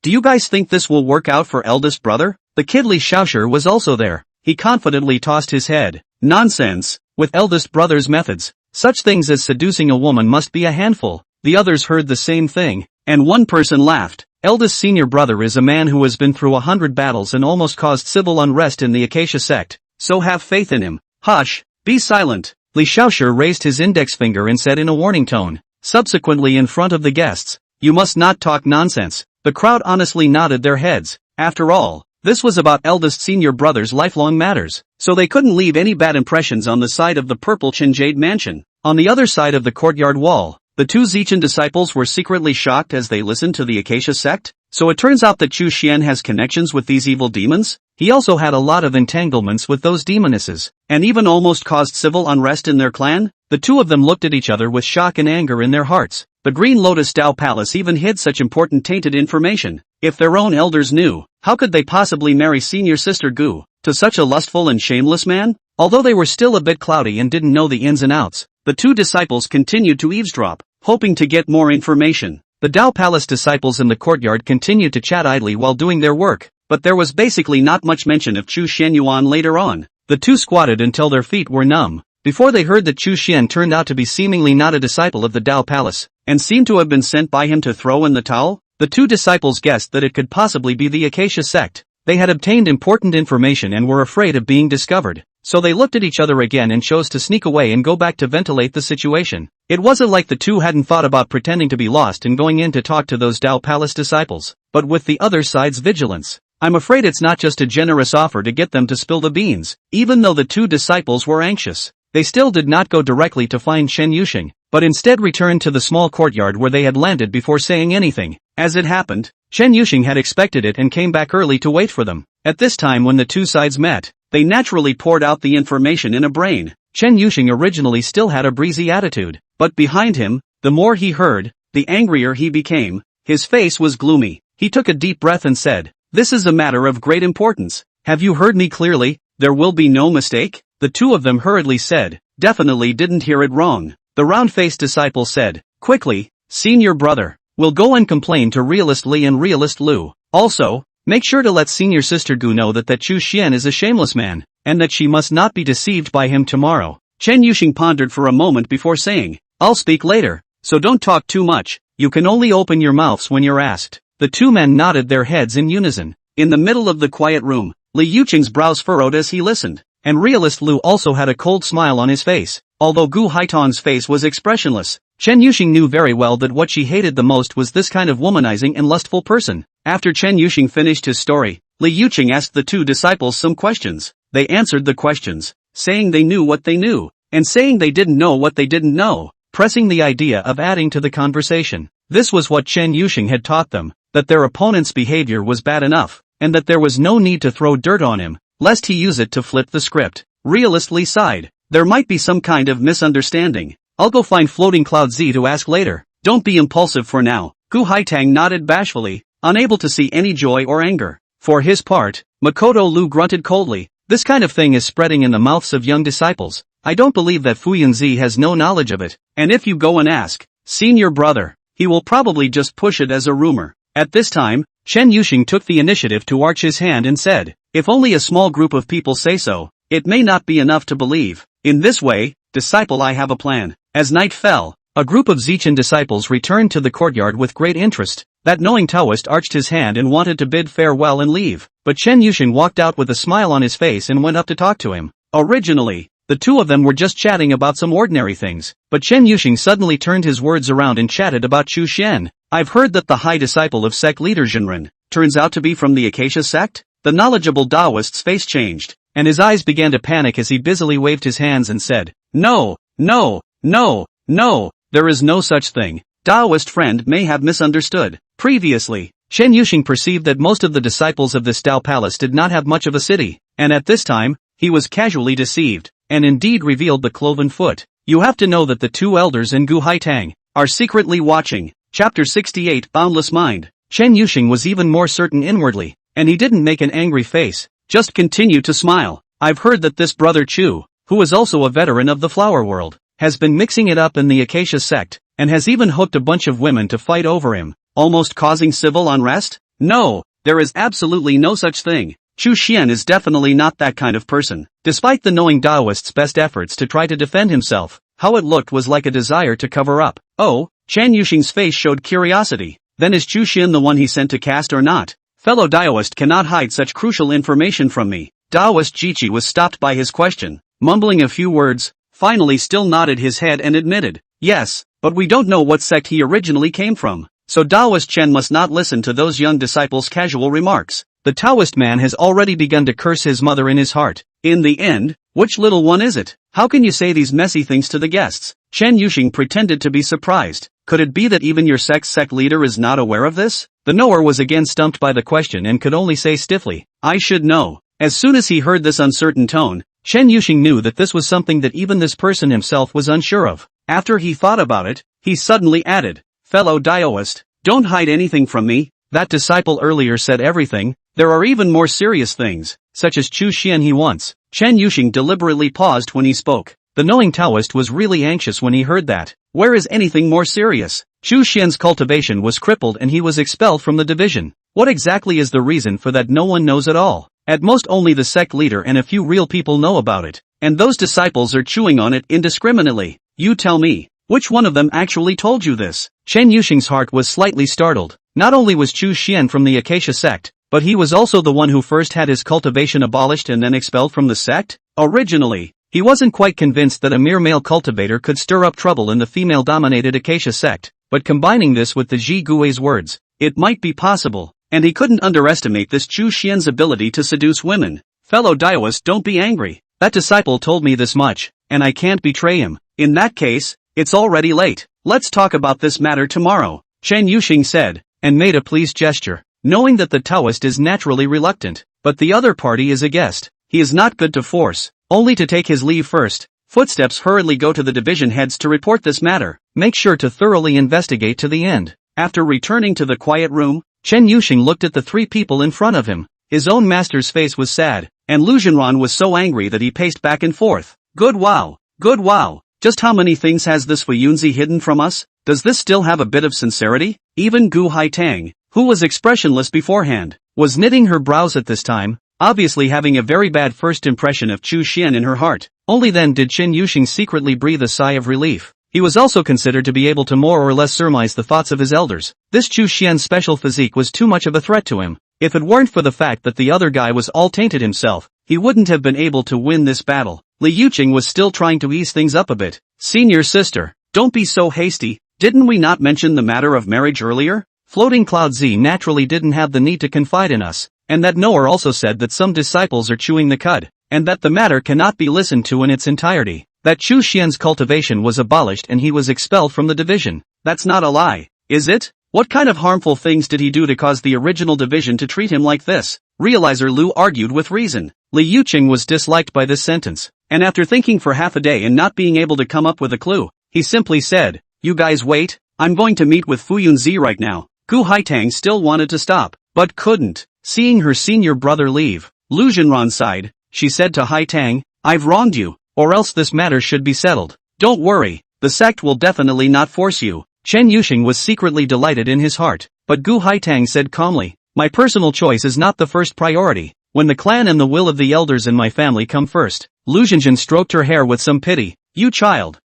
do you guys think this will work out for eldest brother?" The kid Li Shaoshi was also there. He confidently tossed his head. "Nonsense, with eldest brother's methods, such things as seducing a woman must be a handful." The others heard the same thing, and one person laughed. "Eldest senior brother is a man who has been through 100 battles and almost caused civil unrest in the Acacia sect, so have faith in him." "Hush, be silent." Li Shaoshi raised his index finger and said in a warning tone. Subsequently in front of the guests, "You must not talk nonsense." The crowd honestly nodded their heads. After all, this was about eldest senior brother's lifelong matters, so they couldn't leave any bad impressions on the side of the purple Chinjade mansion. On the other side of the courtyard wall, the two Zichen disciples were secretly shocked as they listened to the Acacia sect. So it turns out that Chu Xian has connections with these evil demons? He also had a lot of entanglements with those demonesses, and even almost caused civil unrest in their clan? The two of them looked at each other with shock and anger in their hearts. The Green Lotus Dao Palace even hid such important tainted information. If their own elders knew, how could they possibly marry senior sister Gu to such a lustful and shameless man? Although they were still a bit cloudy and didn't know the ins and outs, the two disciples continued to eavesdrop, hoping to get more information. The Dao Palace disciples in the courtyard continued to chat idly while doing their work, but there was basically not much mention of Chu Xian Yuan later on. The two squatted until their feet were numb, before they heard that Chu Xian turned out to be seemingly not a disciple of the Dao Palace, and seemed to have been sent by him to throw in the towel. The two disciples guessed that it could possibly be the Acacia sect. They had obtained important information and were afraid of being discovered, so they looked at each other again and chose to sneak away and go back to ventilate the situation. It wasn't like the two hadn't thought about pretending to be lost and going in to talk to those Dao Palace disciples, but with the other side's vigilance, I'm afraid it's not just a generous offer to get them to spill the beans. Even though the two disciples were anxious, they still did not go directly to find Chen Yuxing, but instead returned to the small courtyard where they had landed before saying anything. As it happened, Chen Yuxing had expected it and came back early to wait for them. At this time when the two sides met, they naturally poured out the information in a brain. Chen Yuxing originally still had a breezy attitude, but behind him, the more he heard, the angrier he became. His face was gloomy. He took a deep breath and said, "This is a matter of great importance. Have you heard me clearly? There will be no mistake?" The two of them hurriedly said, "Definitely didn't hear it wrong." The round-faced disciple said, quickly, "Senior brother, we'll go and complain to Realist Li and Realist Lu. Also, make sure to let Senior Sister Gu know that Chu Xian is a shameless man, and that she must not be deceived by him tomorrow." Chen Yuxing pondered for a moment before saying, "I'll speak later, so don't talk too much. You can only open your mouths when you're asked." The two men nodded their heads in unison. In the middle of the quiet room, Li Yuqing's brows furrowed as he listened, and Realist Lu also had a cold smile on his face. Although Gu Haitong's face was expressionless, Chen Yuxing knew very well that what she hated the most was this kind of womanizing and lustful person. After Chen Yuxing finished his story, Li Yuqing asked the two disciples some questions. They answered the questions, saying they knew what they knew, and saying they didn't know what they didn't know, pressing the idea of adding to the conversation. This was what Chen Yuxing had taught them, that their opponent's behavior was bad enough, and that there was no need to throw dirt on him, lest he use it to flip the script. Realist Li sighed. "There might be some kind of misunderstanding. I'll go find Floating Cloud Z to ask later. Don't be impulsive for now." Gu Haitang nodded bashfully, unable to see any joy or anger. For his part, Makoto Lu grunted coldly. "This kind of thing is spreading in the mouths of young disciples. I don't believe that Fuyan Z has no knowledge of it, and if you go and ask, Senior brother, he will probably just push it as a rumor." At this time, Chen Yuxing took the initiative to arch his hand and said, "If only a small group of people say so, it may not be enough to believe. In this way, disciple, I have a plan." As night fell, a group of Zichen disciples returned to the courtyard with great interest. That knowing Taoist arched his hand and wanted to bid farewell and leave, but Chen Yuxing walked out with a smile on his face and went up to talk to him. Originally, the two of them were just chatting about some ordinary things, but Chen Yuxing suddenly turned his words around and chatted about Chu Xian. "I've heard that the high disciple of sect leader Zhenren turns out to be from the Acacia sect?" The knowledgeable Taoist's face changed, and his eyes began to panic as he busily waved his hands and said, "No, no, no, no, there is no such thing. Taoist friend may have misunderstood." Previously, Chen Yuxing perceived that most of the disciples of this Tao palace did not have much of a city, and at this time, he was casually deceived, and indeed revealed the cloven foot. "You have to know that the two elders and Gu Haitang are secretly watching." Chapter 68 Boundless Mind. Chen Yuxing was even more certain inwardly, and he didn't make an angry face, just continued to smile. "I've heard that this brother Chu, who is also a veteran of the flower world, has been mixing it up in the Acacia sect, and has even hooked a bunch of women to fight over him, almost causing civil unrest." No, there is absolutely no such thing. Chu Xian is definitely not that kind of person. Despite the knowing Taoist's best efforts to try to defend himself, how it looked was like a desire to cover up. "Oh," Chen Yuxing's face showed curiosity. "Then is Chu Xian the one he sent to cast or not? Fellow Taoist cannot hide such crucial information from me." Taoist Jiqi was stopped by his question, mumbling a few words, finally still nodded his head and admitted, "Yes, but we don't know what sect he originally came from, so Taoist Chen must not listen to those young disciples' casual remarks." The Taoist man has already begun to curse his mother in his heart. "In the end, which little one is it? How can you say these messy things to the guests?" Chen Yuxing pretended to be surprised. "Could it be that even your sect leader is not aware of this?" The knower was again stumped by the question and could only say stiffly, "I should know." As soon as he heard this uncertain tone, Chen Yuxing knew that this was something that even this person himself was unsure of. After he thought about it, he suddenly added, "Fellow Taoist, don't hide anything from me. That disciple earlier said everything. There are even more serious things, such as Chu Xian he wants." Chen Yuxing deliberately paused when he spoke. The knowing Taoist was really anxious when he heard that. Where is anything more serious? Chu Xian's cultivation was crippled and he was expelled from the division. What exactly is the reason for that? No one knows at all. At most only the sect leader and a few real people know about it, and those disciples are chewing on it indiscriminately. You tell me, which one of them actually told you this? Chen Yuxing's heart was slightly startled. Not only was Chu Xian from the Acacia sect, but he was also the one who first had his cultivation abolished and then expelled from the sect? Originally, he wasn't quite convinced that a mere male cultivator could stir up trouble in the female-dominated Acacia sect, but combining this with the Ji Gui's words, it might be possible, and he couldn't underestimate this Chu Xian's ability to seduce women. Fellow Taoist, don't be angry. That disciple told me this much, and I can't betray him. In that case, it's already late. Let's talk about this matter tomorrow, Chen Yuxing said, and made a pleased gesture. Knowing that the Taoist is naturally reluctant, but the other party is a guest, he is not good to force, only to take his leave first. Footsteps hurriedly go to the division heads to report this matter. Make sure to thoroughly investigate to the end. After returning to the quiet room, Chen Yuxing looked at the three people in front of him. His own master's face was sad, and Lu Zhenran was so angry that he paced back and forth. Good wow. Good wow. Just how many things has this Fu Yunzi hidden from us? Does this still have a bit of sincerity? Even Gu Haitang, who was expressionless beforehand, was knitting her brows at this time, obviously having a very bad first impression of Chu Xian in her heart. Only then did Chen Yuxing secretly breathe a sigh of relief. He was also considered to be able to more or less surmise the thoughts of his elders. This Chu Xian's special physique was too much of a threat to him. If it weren't for the fact that the other guy was all tainted himself, he wouldn't have been able to win this battle. Li Yuqing was still trying to ease things up a bit. Senior sister, don't be so hasty. Didn't we not mention the matter of marriage earlier? Floating Cloud Z naturally didn't have the need to confide in us, and that Noah also said that some disciples are chewing the cud, and that the matter cannot be listened to in its entirety. That Chu Xian's cultivation was abolished and he was expelled from the division. That's not a lie, is it? What kind of harmful things did he do to cause the original division to treat him like this? Realizer Lu argued with reason. Li Yuqing was disliked by this sentence, and after thinking for half a day and not being able to come up with a clue, he simply said, "You guys wait, I'm going to meet with Fu Yunzi right now." Gu Haitang still wanted to stop, but couldn't. Seeing her senior brother leave, Lu Zhenran sighed. She said to Haitang, "I've wronged you, or else this matter should be settled. Don't worry, the sect will definitely not force you." Chen Yuxing was secretly delighted in his heart, but Gu Haitang said calmly, "My personal choice is not the first priority. When the clan and the will of the elders in my family come first." Lu Zhenjin stroked her hair with some pity. "You child.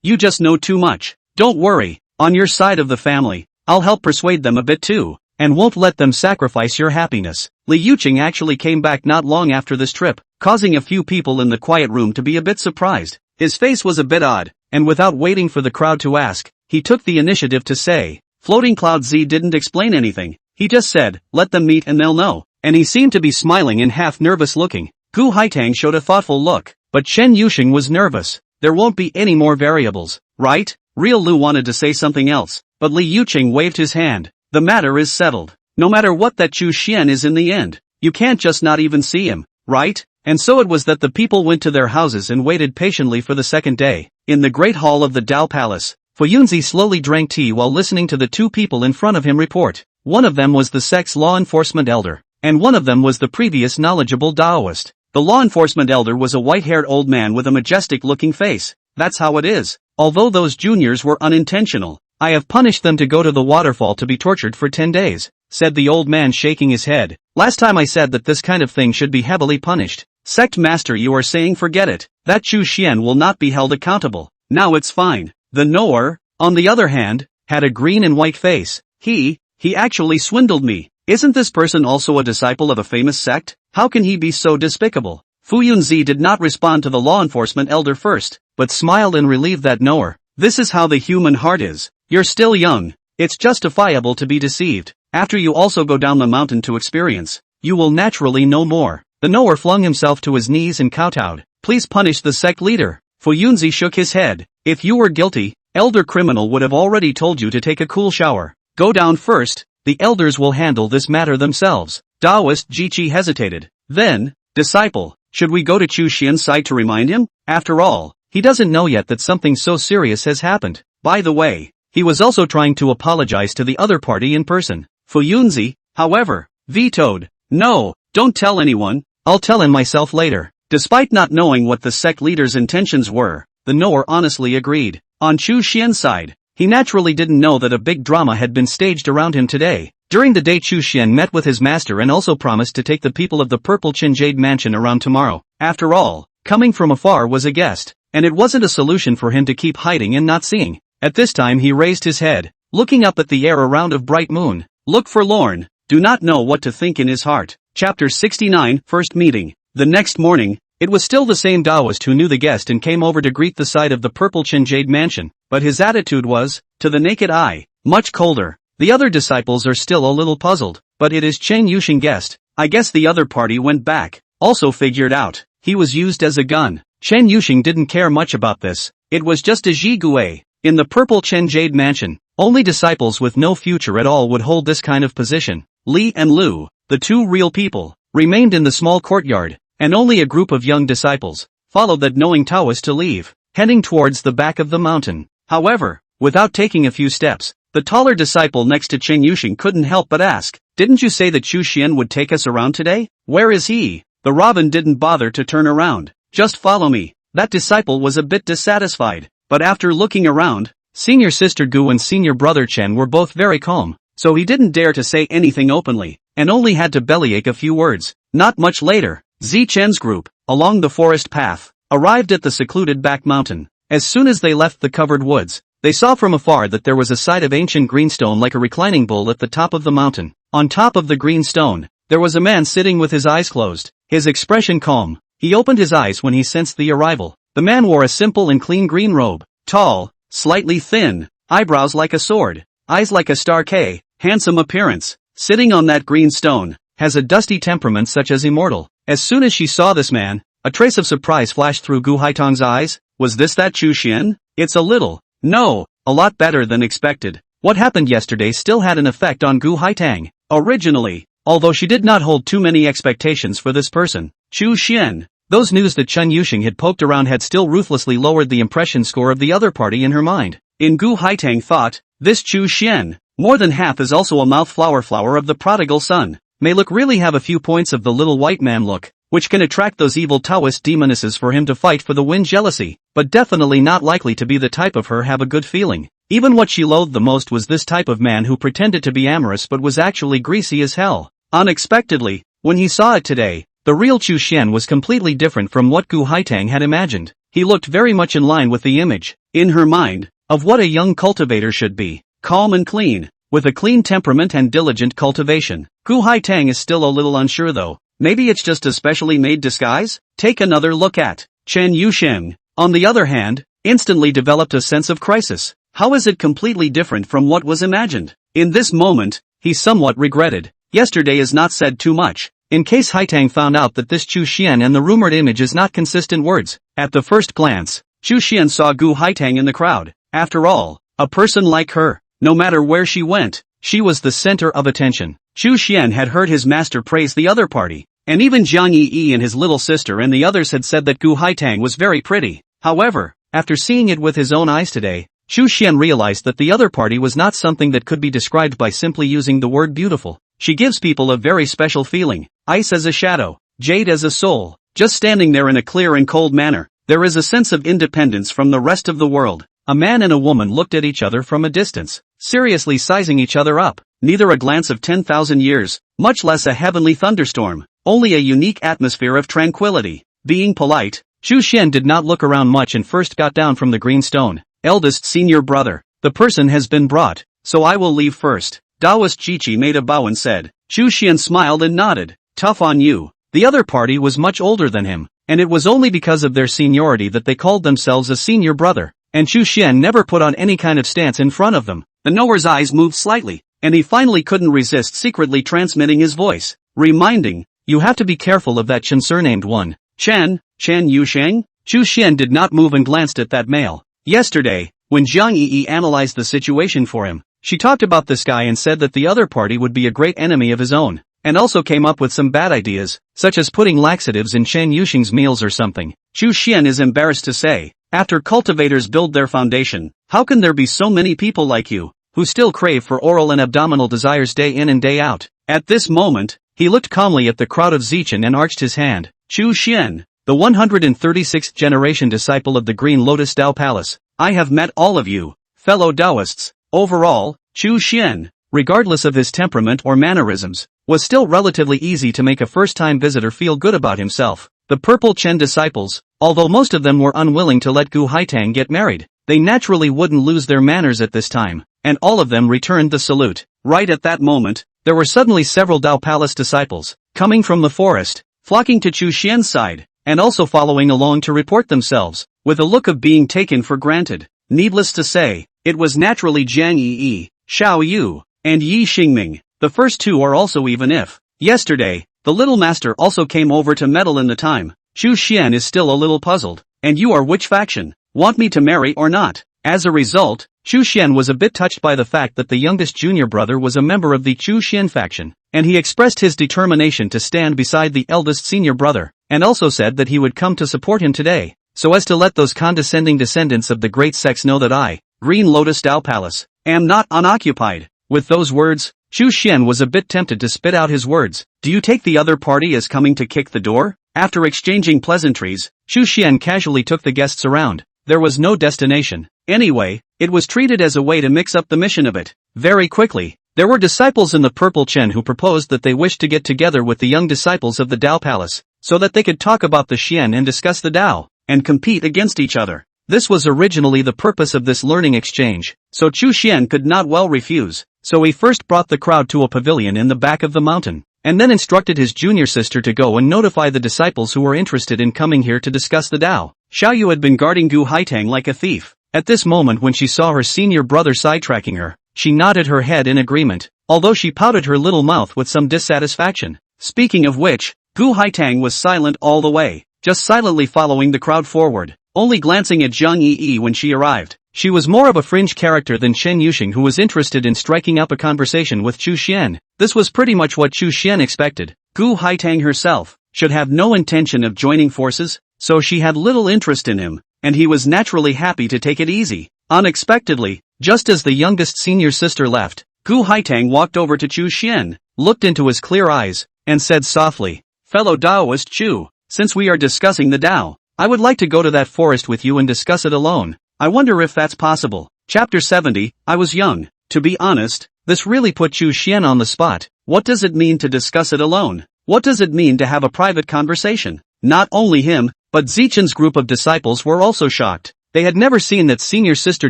You just know too much. Don't worry, on your side of the family, I'll help persuade them a bit too, and won't let them sacrifice your happiness." Li Yuqing actually came back not long after this trip, causing a few people in the quiet room to be a bit surprised. His face was a bit odd, and without waiting for the crowd to ask, he took the initiative to say. Floating Cloud Z didn't explain anything, he just said, "Let them meet and they'll know," and he seemed to be smiling and half nervous looking. Gu Haitang showed a thoughtful look, but Chen Yuxing was nervous. There won't be any more variables, right? Real Lu wanted to say something else, but Li Yuqing waved his hand. The matter is settled. No matter what that Chu Xian is in the end, you can't just not even see him, right? And so it was that the people went to their houses and waited patiently for the second day. In the great hall of the Dao Palace, Fu Yunzi slowly drank tea while listening to the two people in front of him report. One of them was the sect's law enforcement elder, and one of them was the previous knowledgeable Taoist. The law enforcement elder was a white-haired old man with a majestic-looking face. "That's how it is. Although those juniors were unintentional, I have punished them to go to the waterfall to be tortured for 10 days, said the old man shaking his head. "Last time I said that this kind of thing should be heavily punished. Sect master, you are saying forget it. That Chu Xian will not be held accountable. Now it's fine." The knower, on the other hand, had a green and white face. He actually swindled me. Isn't this person also a disciple of a famous sect? How can he be so despicable? Fu Yunzi did not respond to the law enforcement elder first, but smiled and relieved that knower. This is how the human heart is. You're still young. It's justifiable to be deceived. After you also go down the mountain to experience, you will naturally know more. The knower flung himself to his knees and kowtowed. "Please punish the sect leader." Fu Yunzi shook his head. "If you were guilty, elder criminal would have already told you to take a cool shower. Go down first. The elders will handle this matter themselves." Taoist Jiqi hesitated. Then, "Disciple, should we go to Chu Xian's side to remind him? After all, he doesn't know yet that something so serious has happened." By the way, he was also trying to apologize to the other party in person. Fu Yunzi, however, vetoed. "No, don't tell anyone. I'll tell him myself later." Despite not knowing what the sect leader's intentions were, the knower honestly agreed. On Chu Xian's side, he naturally didn't know that a big drama had been staged around him today. During the day, Chu Xian met with his master and also promised to take the people of the Purple Chinjade mansion around tomorrow. After all, coming from afar was a guest, and it wasn't a solution for him to keep hiding and not seeing. At this time he raised his head, looking up at the air around of bright moon. Look forlorn, do not know what to think in his heart. Chapter 69, First Meeting. The next morning, it was still the same Taoist who knew the guest and came over to greet the side of the Purple Chinjade mansion, but his attitude was, to the naked eye, much colder. The other disciples are still a little puzzled, but it is Chen Yuxing guest. I guess the other party went back. Also figured out, he was used as a gun. Chen Yuxing didn't care much about this. It was just a Zhigue. In the Purple Chinjade mansion, only disciples with no future at all would hold this kind of position. Li and Lu, the two real people, remained in the small courtyard. and only a group of young disciples followed that knowing Taoist to leave, heading towards the back of the mountain. However, without taking a few steps, the taller disciple next to Chen Yuxing couldn't help but ask, "Didn't you say that Chu Xian would take us around today? Where is he?" The robin didn't bother to turn around. "Just follow me." That disciple was a bit dissatisfied, but after looking around, senior sister Gu and senior brother Chen were both very calm, so he didn't dare to say anything openly, and only had to bellyache a few words. Not much later, Zi Chen's group, along the forest path, arrived at the secluded back mountain. As soon as they left the covered woods, they saw from afar that there was a sight of ancient green stone like a reclining bull at the top of the mountain. On top of the green stone, there was a man sitting with his eyes closed, his expression calm. He opened his eyes when he sensed the arrival. The man wore a simple and clean green robe, tall, slightly thin, eyebrows like a sword, eyes like a star K, handsome appearance, sitting on that green stone, has a dusty temperament such as immortal. As soon as she saw this man, a trace of surprise flashed through Gu Haitang's eyes. Was this that Chu Xian? It's a little, no, a lot better than expected. What happened yesterday still had an effect on Gu Haitang. Originally, although she did not hold too many expectations for this person, Chu Xian, those news that Chen Yuxing had poked around had still ruthlessly lowered the impression score of the other party in her mind. In Gu Haitang thought, this Chu Xian, more than half is also a mouth flower of the prodigal son, may look really have a few points of the little white man look, which can attract those evil Taoist demonesses for him to fight for the win jealousy, but definitely not likely to be the type of her have a good feeling. Even what she loathed the most was this type of man who pretended to be amorous but was actually greasy as hell. Unexpectedly, when he saw it today, the real Chu Xian was completely different from what Gu Haitang had imagined. He looked very much in line with the image, in her mind, of what a young cultivator should be, calm and clean, with a clean temperament and diligent cultivation. Gu Haitang is still a little unsure though. Maybe it's just a specially made disguise? Take another look at Chen Yuxing. On the other hand, instantly developed a sense of crisis. How is it completely different from what was imagined? In this moment, he somewhat regretted. Yesterday is not said too much. In case Haitang found out that this Chu Xian and the rumored image is not consistent words. At the first glance, Chu Xian saw Gu Haitang in the crowd. After all, a person like her, no matter where she went, she was the center of attention. Chu Xian had heard his master praise the other party, and even Jiang Yi and his little sister and the others had said that Gu Haitang was very pretty. However, after seeing it with his own eyes today, Chu Xian realized that the other party was not something that could be described by simply using the word beautiful. She gives people a very special feeling, ice as a shadow, jade as a soul, just standing there in a clear and cold manner. There is a sense of independence from the rest of the world. A man and a woman looked at each other from a distance, seriously sizing each other up. Neither a glance of 10,000 years, much less a heavenly thunderstorm, only a unique atmosphere of tranquility. Being polite, Chu Xian did not look around much and first got down from the green stone. Eldest senior brother, the person has been brought, so I will leave first. Taoist Jiqi made a bow and said. Chu Xian smiled and nodded. Tough on you. The other party was much older than him, and it was only because of their seniority that they called themselves a senior brother, and Chu Xian never put on any kind of stance in front of them. The knower's eyes moved slightly, and he finally couldn't resist secretly transmitting his voice, reminding, you have to be careful of that Chen surnamed one. Chen Yuxing? Chu Xian did not move and glanced at that male. Yesterday, when Jiang Yi analyzed the situation for him, she talked about this guy and said that the other party would be a great enemy of his own, and also came up with some bad ideas, such as putting laxatives in Chen Yuxing's meals or something. Chu Xian is embarrassed to say, after cultivators build their foundation, how can there be so many people like you, who still crave for oral and abdominal desires day in and day out? At this moment, he looked calmly at the crowd of Zichen and arched his hand. Chu Xian, the 136th generation disciple of the Green Lotus Tao Palace, I have met all of you, fellow Taoists. Overall, Chu Xian, regardless of his temperament or mannerisms, was still relatively easy to make a first-time visitor feel good about himself. The Purple Chen disciples, although most of them were unwilling to let Gu Haitang get married, they naturally wouldn't lose their manners at this time, and all of them returned the salute. Right at that moment, there were suddenly several Tao Palace disciples, coming from the forest, flocking to Chu Xian's side, and also following along to report themselves, with a look of being taken for granted. Needless to say, it was naturally Jiang Yi, Xiao Yu, and Yi Xingming. The first two are also even if, yesterday, the little master also came over to meddle in the time. Chu Xian is still a little puzzled. And you are which faction? Want me to marry or not? As a result, Chu Xian was a bit touched by the fact that the youngest junior brother was a member of the Chu Xian faction, and he expressed his determination to stand beside the eldest senior brother. and also said that he would come to support him today, so as to let those condescending descendants of the great sects know that I, Green Lotus Tao Palace, am not unoccupied. With those words, Chu Xian was a bit tempted to spit out his words. Do you take the other party as coming to kick the door? After exchanging pleasantries, Chu Xian casually took the guests around. There was no destination. Anyway, it was treated as a way to mix up the mission a bit. Very quickly, there were disciples in the Purple Chen who proposed that they wished to get together with the young disciples of the Tao Palace, so that they could talk about the Xian and discuss the Tao, and compete against each other. This was originally the purpose of this learning exchange, so Chu Xian could not well refuse, so he first brought the crowd to a pavilion in the back of the mountain, and then instructed his junior sister to go and notify the disciples who were interested in coming here to discuss the Tao. Xiaoyu had been guarding Gu Haitang like a thief. At this moment when she saw her senior brother sidetracking her, she nodded her head in agreement, although she pouted her little mouth with some dissatisfaction. Speaking of which, Gu Haitang was silent all the way, just silently following the crowd forward, only glancing at Jiang Yi when she arrived. She was more of a fringe character than Chen Yuxing, who was interested in striking up a conversation with Chu Xian. This was pretty much what Chu Xian expected. Gu Haitang herself should have no intention of joining forces, so she had little interest in him, and he was naturally happy to take it easy. Unexpectedly, just as the youngest senior sister left, Gu Haitang walked over to Chu Xian, looked into his clear eyes, and said softly, "Fellow Taoist Chu, since we are discussing the Tao, I would like to go to that forest with you and discuss it alone. I wonder if that's possible." Chapter 70, I was young. To be honest, this really put Chu Xian on the spot. What does it mean to discuss it alone? What does it mean to have a private conversation? Not only him, but Zichen's group of disciples were also shocked. They had never seen that senior sister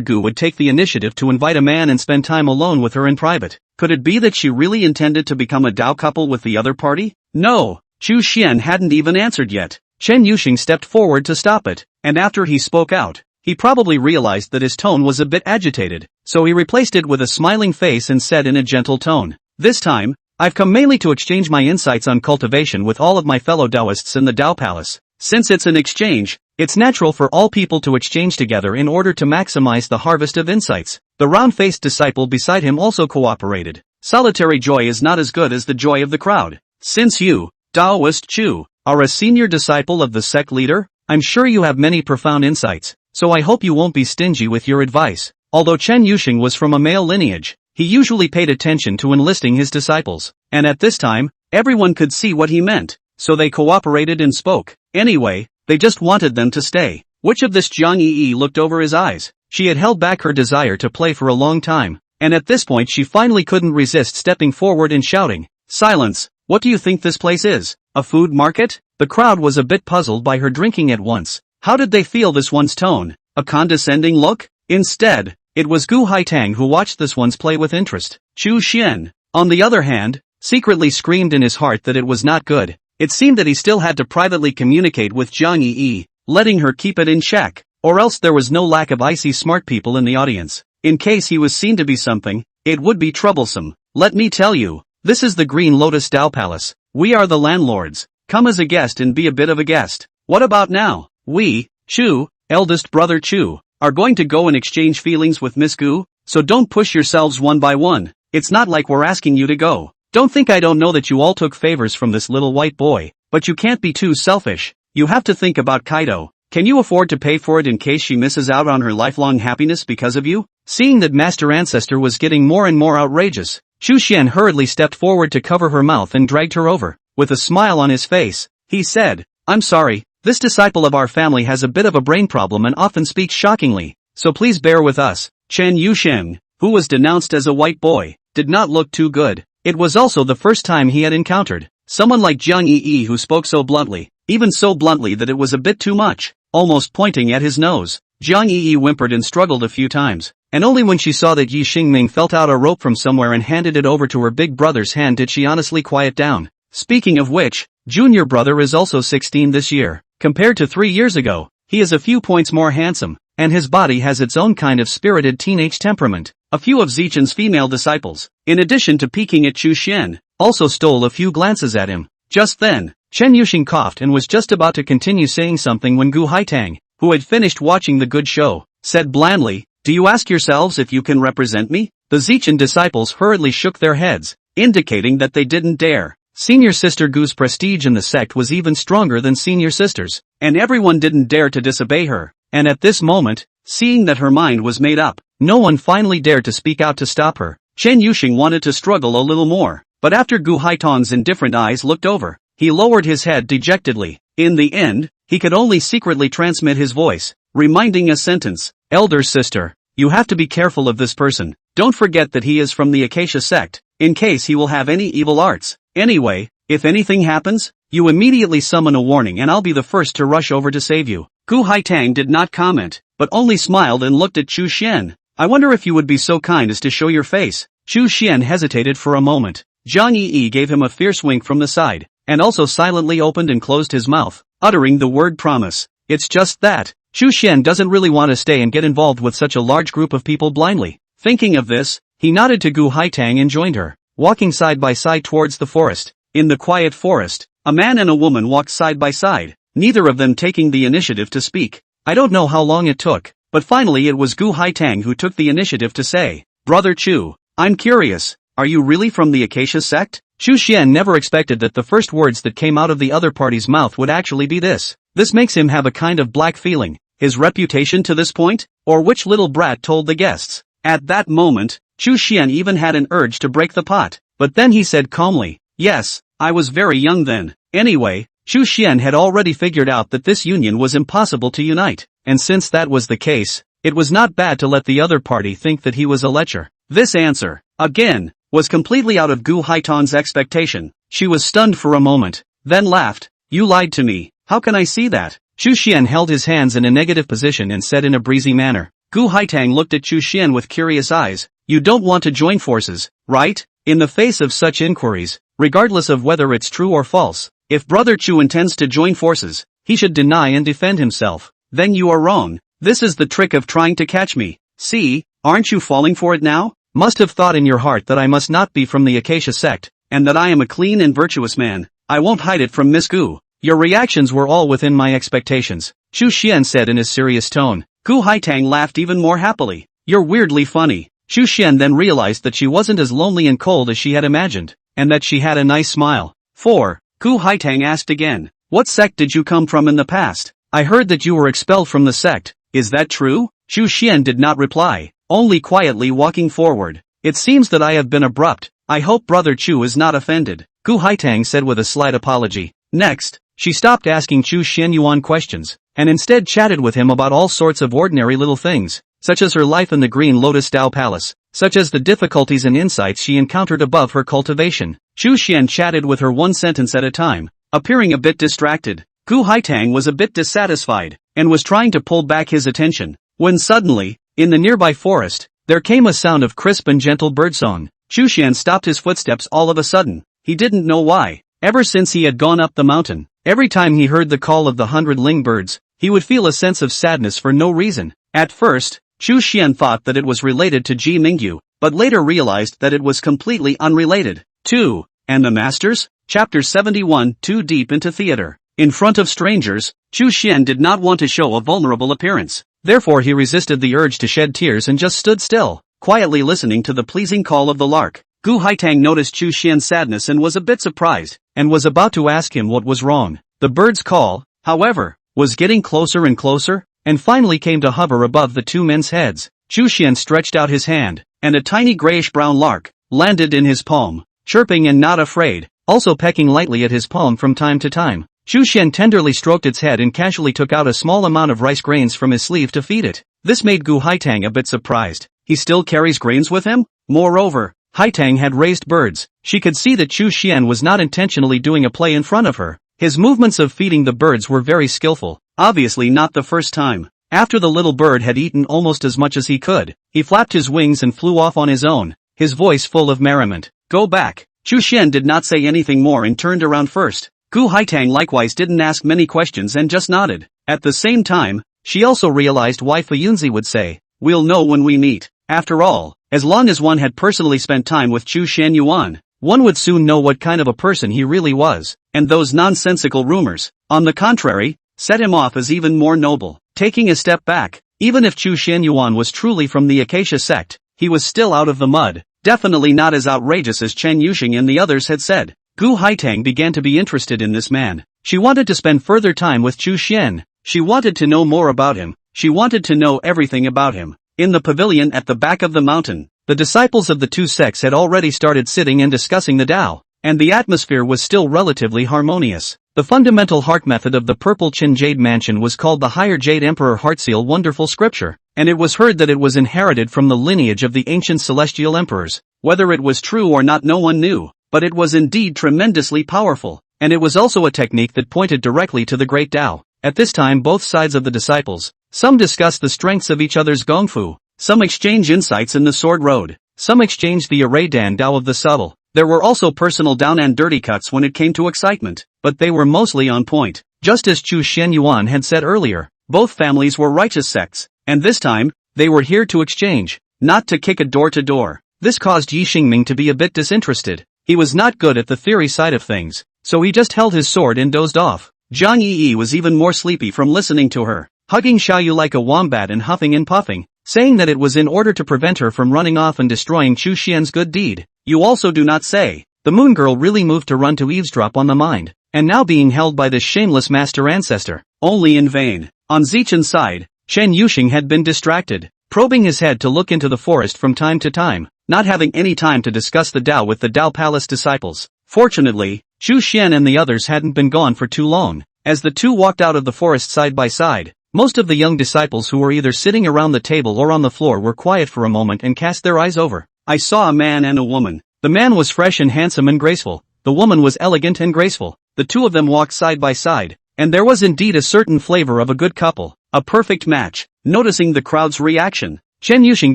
Gu would take the initiative to invite a man and spend time alone with her in private. Could it be that she really intended to become a Tao couple with the other party? No, Chu Xian hadn't even answered yet. Chen Yuxing stepped forward to stop it, and after he spoke out, he probably realized that his tone was a bit agitated, so he replaced it with a smiling face and said in a gentle tone, "This time, I've come mainly to exchange my insights on cultivation with all of my fellow Taoists in the Tao Palace. Since it's an exchange, it's natural for all people to exchange together in order to maximize the harvest of insights." The round-faced disciple beside him also cooperated. "Solitary joy is not as good as the joy of the crowd. Since you, Taoist Chu, are a senior disciple of the sect leader, I'm sure you have many profound insights, so I hope you won't be stingy with your advice." Although Chen Yuxing was from a male lineage, he usually paid attention to enlisting his disciples, and at this time, everyone could see what he meant, so they cooperated and spoke. Anyway, they just wanted them to stay. Which of this Jiang Yi looked over his eyes? She had held back her desire to play for a long time, and at this point she finally couldn't resist stepping forward and shouting, "Silence! What do you think this place is? A food market?" The crowd was a bit puzzled by her drinking at once. How did they feel this one's tone? A condescending look? Instead, it was Gu Haitang who watched this one's play with interest. Chu Xian, on the other hand, secretly screamed in his heart that it was not good. It seemed that he still had to privately communicate with Jiang Yi, letting her keep it in check, or else there was no lack of icy smart people in the audience. In case he was seen to be something, it would be troublesome. "Let me tell you, this is the Green Lotus Tao Palace. We are the landlords. Come as a guest and be a bit of a guest. What about now? We, Chu, eldest brother Chu, are going to go and exchange feelings with Miss Gu, so don't push yourselves one by one. It's not like we're asking you to go. Don't think I don't know that you all took favors from this little white boy, but you can't be too selfish. You have to think about Kaido. Can you afford to pay for it in case she misses out on her lifelong happiness because of you?" Seeing that Master Ancestor was getting more and more outrageous, Chu Xian hurriedly stepped forward to cover her mouth and dragged her over. With a smile on his face, he said, "I'm sorry, this disciple of our family has a bit of a brain problem and often speaks shockingly, so please bear with us." Chen Yuxing, who was denounced as a white boy, did not look too good. It was also the first time he had encountered someone like Jiang Yi who spoke so bluntly, even so bluntly that it was a bit too much, almost pointing at his nose. Jiang Yi whimpered and struggled a few times, and only when she saw that Yi Xingming felt out a rope from somewhere and handed it over to her big brother's hand did she honestly quiet down. Speaking of which, junior brother is also 16 this year. Compared to 3 years ago, he is a few points more handsome, and his body has its own kind of spirited teenage temperament. A few of Zichen's female disciples, in addition to peeking at Chu Xian, also stole a few glances at him. Just then, Chen Yuxing coughed and was just about to continue saying something when Gu Haitang, who had finished watching the good show, said blandly, "Do you ask yourselves if you can represent me?" The Zichen disciples hurriedly shook their heads, indicating that they didn't dare. Senior Sister Gu's prestige in the sect was even stronger than Senior Sister's, and everyone didn't dare to disobey her. And at this moment, seeing that her mind was made up, no one finally dared to speak out to stop her. Chen Yuxing wanted to struggle a little more, but after Gu Haitong's indifferent eyes looked over, he lowered his head dejectedly. In the end, he could only secretly transmit his voice, reminding a sentence. Elder sister, you have to be careful of this person. Don't forget that he is from the Acacia sect, in case he will have any evil arts. Anyway, if anything happens, you immediately summon a warning and I'll be the first to rush over to save you. Gu Haitang did not comment, but only smiled and looked at Chu Xian. I wonder if you would be so kind as to show your face. Chu Xian hesitated for a moment. Jiang Yi gave him a fierce wink from the side, and also silently opened and closed his mouth, uttering the word promise. It's just that Chu Xian doesn't really want to stay and get involved with such a large group of people blindly. Thinking of this, he nodded to Gu Haitang and joined her, walking side by side towards the forest. In the quiet forest, a man and a woman walked side by side, neither of them taking the initiative to speak. I don't know how long it took, but finally it was Gu Haitang who took the initiative to say, Brother Chu, I'm curious, are you really from the Acacia sect? Chu Xian never expected that the first words that came out of the other party's mouth would actually be this. This makes him have a kind of black feeling. His reputation to this point? Or which little brat told the guests? At that moment, Chu Xian even had an urge to break the pot, but then he said calmly, yes, I was very young then. Anyway, Chu Xian had already figured out that this union was impossible to unite, and since that was the case, it was not bad to let the other party think that he was a lecher. This answer, again, was completely out of Gu Haitong's expectation. She was stunned for a moment, then laughed. You lied to me. How can I see that? Chu Xian held his hands in a negative position and said in a breezy manner. Gu Haitang looked at Chu Xian with curious eyes. You don't want to join forces, right? In the face of such inquiries, regardless of whether it's true or false, if Brother Chu intends to join forces, he should deny and defend himself. Then you are wrong. This is the trick of trying to catch me. See, aren't you falling for it now? Must have thought in your heart that I must not be from the Acacia sect, and that I am a clean and virtuous man. I won't hide it from Miss Gu. Your reactions were all within my expectations, Chu Xian said in his serious tone. Gu Haitang laughed even more happily. You're weirdly funny. Chu Xian then realized that she wasn't as lonely and cold as she had imagined, and that she had a nice smile. 4. Gu Haitang asked again. What sect did you come from in the past? I heard that you were expelled from the sect. Is that true? Chu Xian did not reply, only quietly walking forward. It seems that I have been abrupt. I hope Brother Chu is not offended, Gu Haitang said with a slight apology. Next, she stopped asking Chu Xian Yuan questions, and instead chatted with him about all sorts of ordinary little things, such as her life in the Green Lotus Dao Palace, such as the difficulties and insights she encountered above her cultivation. Chu Xian chatted with her one sentence at a time, appearing a bit distracted. Gu Haitang was a bit dissatisfied, and was trying to pull back his attention, when suddenly, in the nearby forest, there came a sound of crisp and gentle birdsong. Chu Xian stopped his footsteps all of a sudden. He didn't know why. Ever since he had gone up the mountain, every time he heard the call of the 100 ling birds, he would feel a sense of sadness for no reason. At first, Chu Xian thought that it was related to Ji Mingyu, but later realized that it was completely unrelated. 2. And the Masters? Chapter 71. Too deep into theater. In front of strangers, Chu Xian did not want to show a vulnerable appearance. Therefore he resisted the urge to shed tears and just stood still, quietly listening to the pleasing call of the lark. Gu Haitang noticed Chu Xian's sadness and was a bit surprised, and was about to ask him what was wrong. The bird's call, however, was getting closer and closer, and finally came to hover above the two men's heads. Chu Xian stretched out his hand, and a tiny grayish-brown lark landed in his palm, chirping and not afraid, also pecking lightly at his palm from time to time. Chu Xian tenderly stroked its head and casually took out a small amount of rice grains from his sleeve to feed it. This made Gu Haitang a bit surprised. He still carries grains with him? Moreover, Haitang had raised birds. She could see that Chu Xian was not intentionally doing a play in front of her. His movements of feeding the birds were very skillful, obviously not the first time. After the little bird had eaten almost as much as he could, he flapped his wings and flew off on his own, his voice full of merriment. Go back. Chu Xian did not say anything more and turned around first. Gu Haitang likewise didn't ask many questions and just nodded. At the same time, she also realized why Fuyunzi would say, we'll know when we meet. After all, as long as one had personally spent time with Chu Xian Yuan, one would soon know what kind of a person he really was, and those nonsensical rumors, on the contrary, set him off as even more noble. Taking a step back, even if Chu Xian Yuan was truly from the Acacia sect, he was still out of the mud, definitely not as outrageous as Chen Yuxing and the others had said. Gu Haitang began to be interested in this man. She wanted to spend further time with Chu Xian. She wanted to know more about him. She wanted to know everything about him. In the pavilion at the back of the mountain, the disciples of the two sects had already started sitting and discussing the Tao, and the atmosphere was still relatively harmonious. The fundamental heart method of the Purple Chin Jade Mansion was called the Higher Jade Emperor Heartseal Wonderful Scripture, and it was heard that it was inherited from the lineage of the ancient celestial emperors. Whether it was true or not no one knew, but it was indeed tremendously powerful, and it was also a technique that pointed directly to the Great Tao. At this time both sides of the disciples, some discussed the strengths of each other's gongfu, some exchanged insights in the sword road, some exchanged the array dan Dao of the subtle. There were also personal down and dirty cuts when it came to excitement, but they were mostly on point. Just as Chu Xian Yuan had said earlier, both families were righteous sects, and this time, they were here to exchange, not to kick a door to door. This caused Yi Xingming to be a bit disinterested. He was not good at the theory side of things, so he just held his sword and dozed off. Jiang Yi was even more sleepy from listening to her, hugging Xiaoyu like a wombat and huffing and puffing, saying that it was in order to prevent her from running off and destroying Chu Xian's good deed. You also do not say. The moon girl really moved to run to eavesdrop on the mind, and now being held by this shameless master ancestor, only in vain. On Zichen's side, Chen Yuxing had been distracted, probing his head to look into the forest from time to time, not having any time to discuss the Tao with the Tao Palace disciples. Fortunately, Chu Xian and the others hadn't been gone for too long. As the two walked out of the forest side by side, most of the young disciples who were either sitting around the table or on the floor were quiet for a moment and cast their eyes over. I saw a man and a woman. The man was fresh and handsome and graceful. The woman was elegant and graceful. The two of them walked side by side, and there was indeed a certain flavor of a good couple, a perfect match. Noticing the crowd's reaction, Chen Yuxing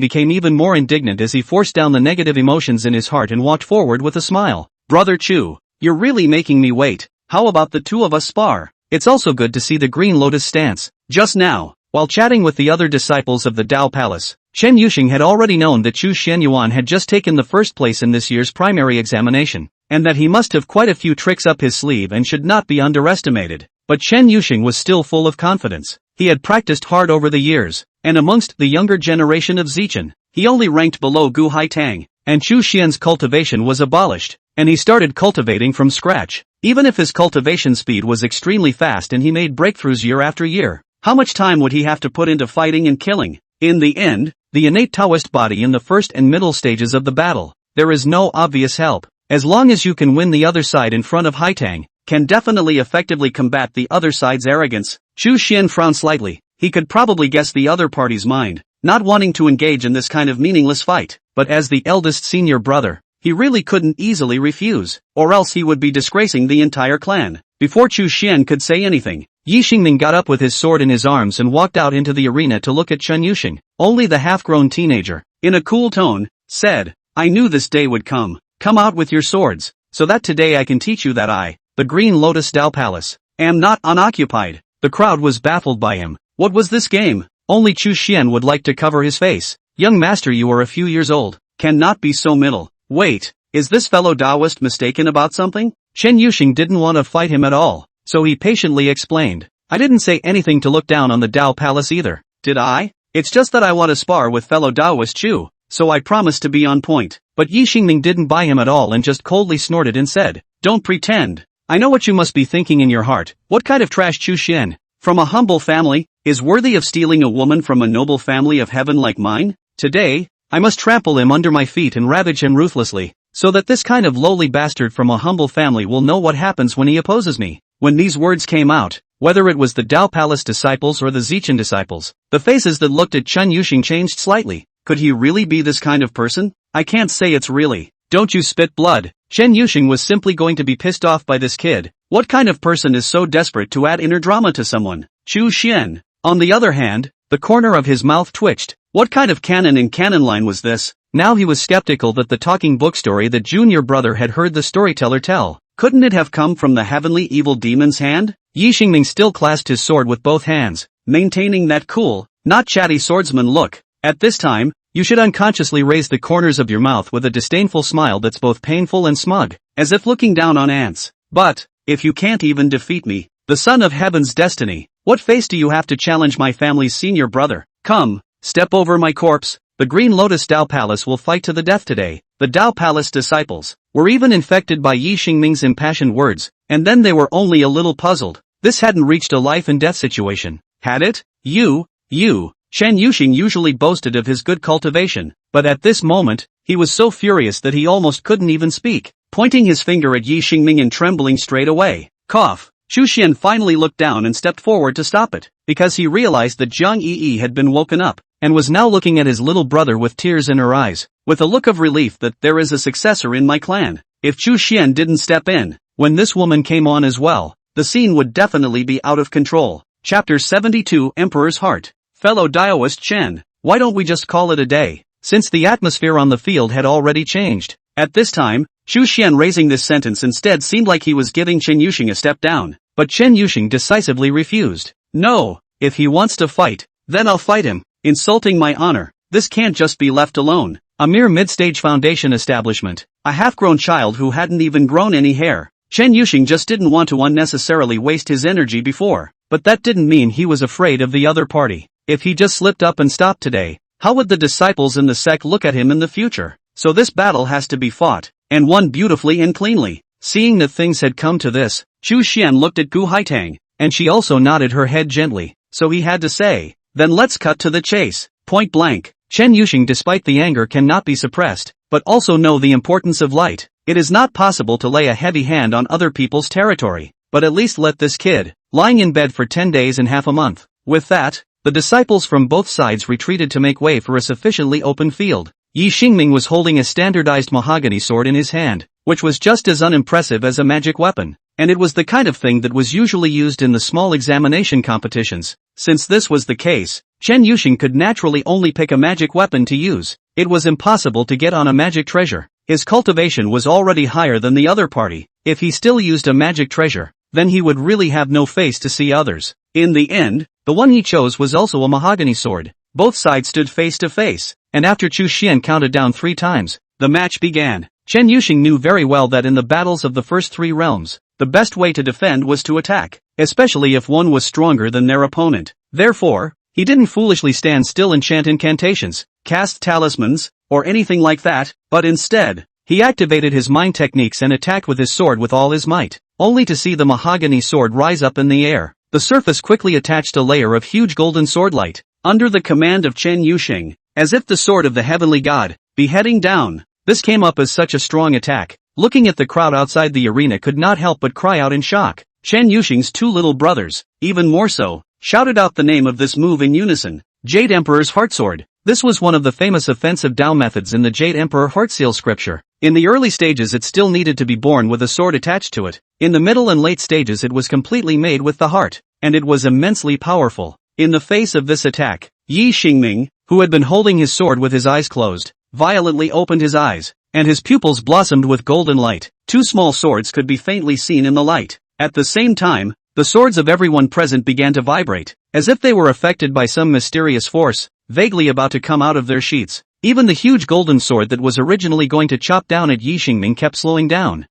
became even more indignant as he forced down the negative emotions in his heart and walked forward with a smile. Brother Chu, you're really making me wait. How about the two of us spar? It's also good to see the Green Lotus stance. Just now, while chatting with the other disciples of the Tao Palace, Chen Yuxing had already known that Chu Xian Yuan had just taken the first place in this year's primary examination, and that he must have quite a few tricks up his sleeve and should not be underestimated. But Chen Yuxing was still full of confidence. He had practiced hard over the years, and amongst the younger generation of Zichen, he only ranked below Gu Haitang, and Chu Xian's cultivation was abolished, and he started cultivating from scratch. Even if his cultivation speed was extremely fast and he made breakthroughs year after year, how much time would he have to put into fighting and killing? In the end, the innate Taoist body in the first and middle stages of the battle, there is no obvious help. As long as you can win the other side in front of Haitang, can definitely effectively combat the other side's arrogance. Chu Xian frowned slightly. He could probably guess the other party's mind, not wanting to engage in this kind of meaningless fight, but as the eldest senior brother, he really couldn't easily refuse, or else he would be disgracing the entire clan. Before Chu Xian could say anything, Yi Xingming got up with his sword in his arms and walked out into the arena to look at Chen Yuxing. Only the half-grown teenager, in a cool tone, said, I knew this day would come. Come out with your swords, so that today I can teach you that I, the Green Lotus Tao Palace, am not unoccupied. The crowd was baffled by him. What was this game? Only Chu Xian would like to cover his face. Young master, you are a few years old, cannot be so middle. Wait, is this fellow Taoist mistaken about something? Chen Yuxing didn't want to fight him at all, so he patiently explained. I didn't say anything to look down on the Tao Palace either, did I? It's just that I want to spar with fellow Taoist Chu, so I promised to be on point. But Yi Xingming didn't buy him at all and just coldly snorted and said, Don't pretend. I know what you must be thinking in your heart. What kind of trash Chu Xian, from a humble family, is worthy of stealing a woman from a noble family of heaven like mine? Today, I must trample him under my feet and ravage him ruthlessly, so that this kind of lowly bastard from a humble family will know what happens when he opposes me. When these words came out, whether it was the Tao Palace disciples or the Zichen disciples, the faces that looked at Chen Yuxing changed slightly. Could he really be this kind of person? I can't say it's really. Don't you spit blood. Chen Yuxing was simply going to be pissed off by this kid. What kind of person is so desperate to add inner drama to someone? Chu Xian. On the other hand, the corner of his mouth twitched. What kind of canon in canon line was this? Now he was skeptical that the talking book story that junior brother had heard the storyteller tell, couldn't it have come from the heavenly evil demon's hand? Yi Xingming still clasped his sword with both hands, maintaining that cool, not chatty swordsman look. At this time, you should unconsciously raise the corners of your mouth with a disdainful smile that's both painful and smug, as if looking down on ants. But, if you can't even defeat me, the son of heaven's destiny, what face do you have to challenge my family's senior brother? Come, step over my corpse. The Green Lotus Tao Palace will fight to the death today. The the Tao Palace disciples, were even infected by Yi Xingming's impassioned words, and then they were only a little puzzled. This hadn't reached a life-and-death situation, had it? Chen Yuxing usually boasted of his good cultivation, but at this moment, he was so furious that he almost couldn't even speak, pointing his finger at Yi Xingming and trembling straight away. Cough. Xu Xian finally looked down and stepped forward to stop it, because he realized that Jiang Yi had been woken up, and was now looking at his little brother with tears in her eyes, with a look of relief that there is a successor in my clan. If Xu Xian didn't step in, when this woman came on as well, the scene would definitely be out of control. Chapter 72 Emperor's Heart. Fellow Taoist Chen, why don't we just call it a day? Since the atmosphere on the field had already changed. At this time, Xu Xian raising this sentence instead seemed like he was giving Chen Yuxing a step down, but Chen Yuxing decisively refused. No, if he wants to fight, then I'll fight him. Insulting my honor, this can't just be left alone. A mere mid-stage foundation establishment, a half-grown child who hadn't even grown any hair. Chen Yuxing just didn't want to unnecessarily waste his energy before, but that didn't mean he was afraid of the other party. If he just slipped up and stopped today, how would the disciples in the sect look at him in the future? So this battle has to be fought, and won beautifully and cleanly. Seeing that things had come to this, Xu Xian looked at Gu Haitang, and she also nodded her head gently, so he had to say, then let's cut to the chase. Point blank. Chen Yuxing, despite the anger, cannot be suppressed, but also know the importance of light. It is not possible to lay a heavy hand on other people's territory, but at least let this kid, lying in bed for 10 days and half a month. With that, the disciples from both sides retreated to make way for a sufficiently open field. Yi Xingming was holding a standardized mahogany sword in his hand, which was just as unimpressive as a magic weapon, and it was the kind of thing that was usually used in the small examination competitions. Since this was the case, Chen Yuxing could naturally only pick a magic weapon to use. It was impossible to get on a magic treasure. His cultivation was already higher than the other party. If he still used a magic treasure, then he would really have no face to see others. In the end, the one he chose was also a mahogany sword. Both sides stood face to face, and after Xu Xian counted down 3 times, the match began. Chen Yuxing knew very well that in the battles of the first 3 realms, the best way to defend was to attack, especially if one was stronger than their opponent. Therefore, he didn't foolishly stand still and chant incantations, cast talismans, or anything like that, but instead, he activated his mind techniques and attacked with his sword with all his might, only to see the mahogany sword rise up in the air. The surface quickly attached a layer of huge golden swordlight, under the command of Chen Yuxing, as if the sword of the heavenly god, be heading down. This came up as such a strong attack. Looking at the crowd outside the arena could not help but cry out in shock. Chen Yuxing's 2 little brothers, even more so, shouted out the name of this move in unison. Jade Emperor's Heartsword. This was one of the famous offensive Tao methods in the Jade Emperor Heartseal scripture. In the early stages it still needed to be born with a sword attached to it. In the middle and late stages it was completely made with the heart, and it was immensely powerful. In the face of this attack, Yi Xingming, who had been holding his sword with his eyes closed, violently opened his eyes, and his pupils blossomed with golden light. 2 small swords could be faintly seen in the light. At the same time, the swords of everyone present began to vibrate, as if they were affected by some mysterious force, vaguely about to come out of their sheaths. Even the huge golden sword that was originally going to chop down at Yi Xingming kept slowing down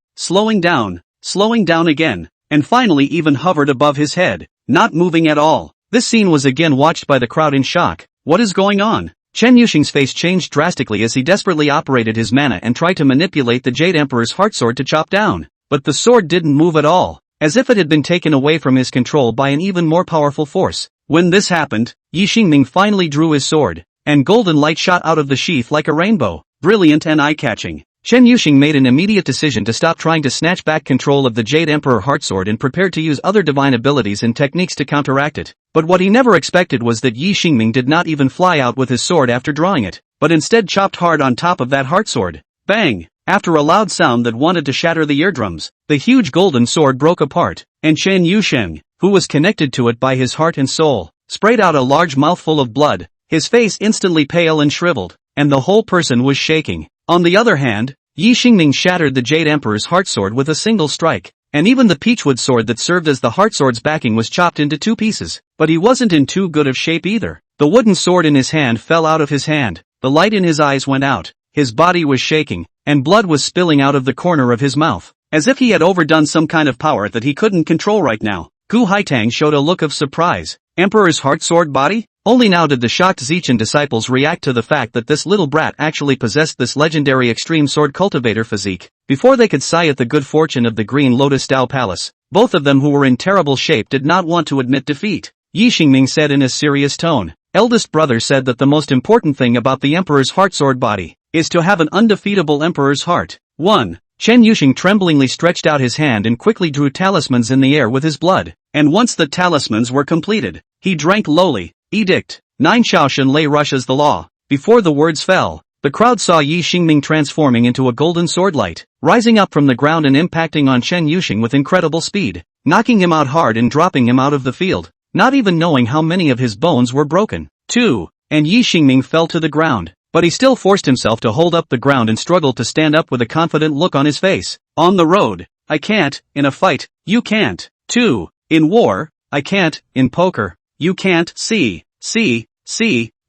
again, and finally even hovered above his head, not moving at all. This scene was again watched by the crowd in shock. What is going on? Chen Yuxing's face changed drastically as he desperately operated his mana and tried to manipulate the Jade Emperor's heartsword to chop down, but the sword didn't move at all, as if it had been taken away from his control by an even more powerful force. When this happened, Yi Xingming finally drew his sword, and golden light shot out of the sheath like a rainbow, brilliant and eye-catching. Chen Yuxing made an immediate decision to stop trying to snatch back control of the Jade Emperor Heartsword and prepared to use other divine abilities and techniques to counteract it. But what he never expected was that Yi Xingming did not even fly out with his sword after drawing it, but instead chopped hard on top of that heartsword. Bang! After a loud sound that wanted to shatter the eardrums, the huge golden sword broke apart, and Chen Yuxing, who was connected to it by his heart and soul, sprayed out a large mouthful of blood, his face instantly pale and shriveled, and the whole person was shaking. On the other hand, Yi Xingming shattered the Jade Emperor's heartsword with a single strike, and even the peachwood sword that served as the heartsword's backing was chopped into 2 pieces. But he wasn't in too good of shape either. The wooden sword in his hand fell out of his hand, the light in his eyes went out, his body was shaking, and blood was spilling out of the corner of his mouth, as if he had overdone some kind of power that he couldn't control right now. Gu Haitang showed a look of surprise. Emperor's heartsword body? Only now did the shocked Zichan disciples react to the fact that this little brat actually possessed this legendary extreme sword cultivator physique. Before they could sigh at the good fortune of the Green Lotus Tao Palace, both of them who were in terrible shape did not want to admit defeat. Yi Xingming said in a serious tone. Eldest brother said that the most important thing about the Emperor's heart sword body is to have an undefeatable Emperor's heart. 1. Chen Yuxing tremblingly stretched out his hand and quickly drew talismans in the air with his blood, and once the talismans were completed, he drank lowly. Edict. 9 Shaoshan lei rush as the law. Before the words fell, the crowd saw Yi Xingming transforming into a golden swordlight, rising up from the ground and impacting on Chen Yuxing with incredible speed, knocking him out hard and dropping him out of the field, not even knowing how many of his bones were broken. 2. And Yi Xingming fell to the ground, but he still forced himself to hold up the ground and struggled to stand up with a confident look on his face. On the road, I can't. In a fight, you can't. 2. In war, I can't. In poker, you can't. See.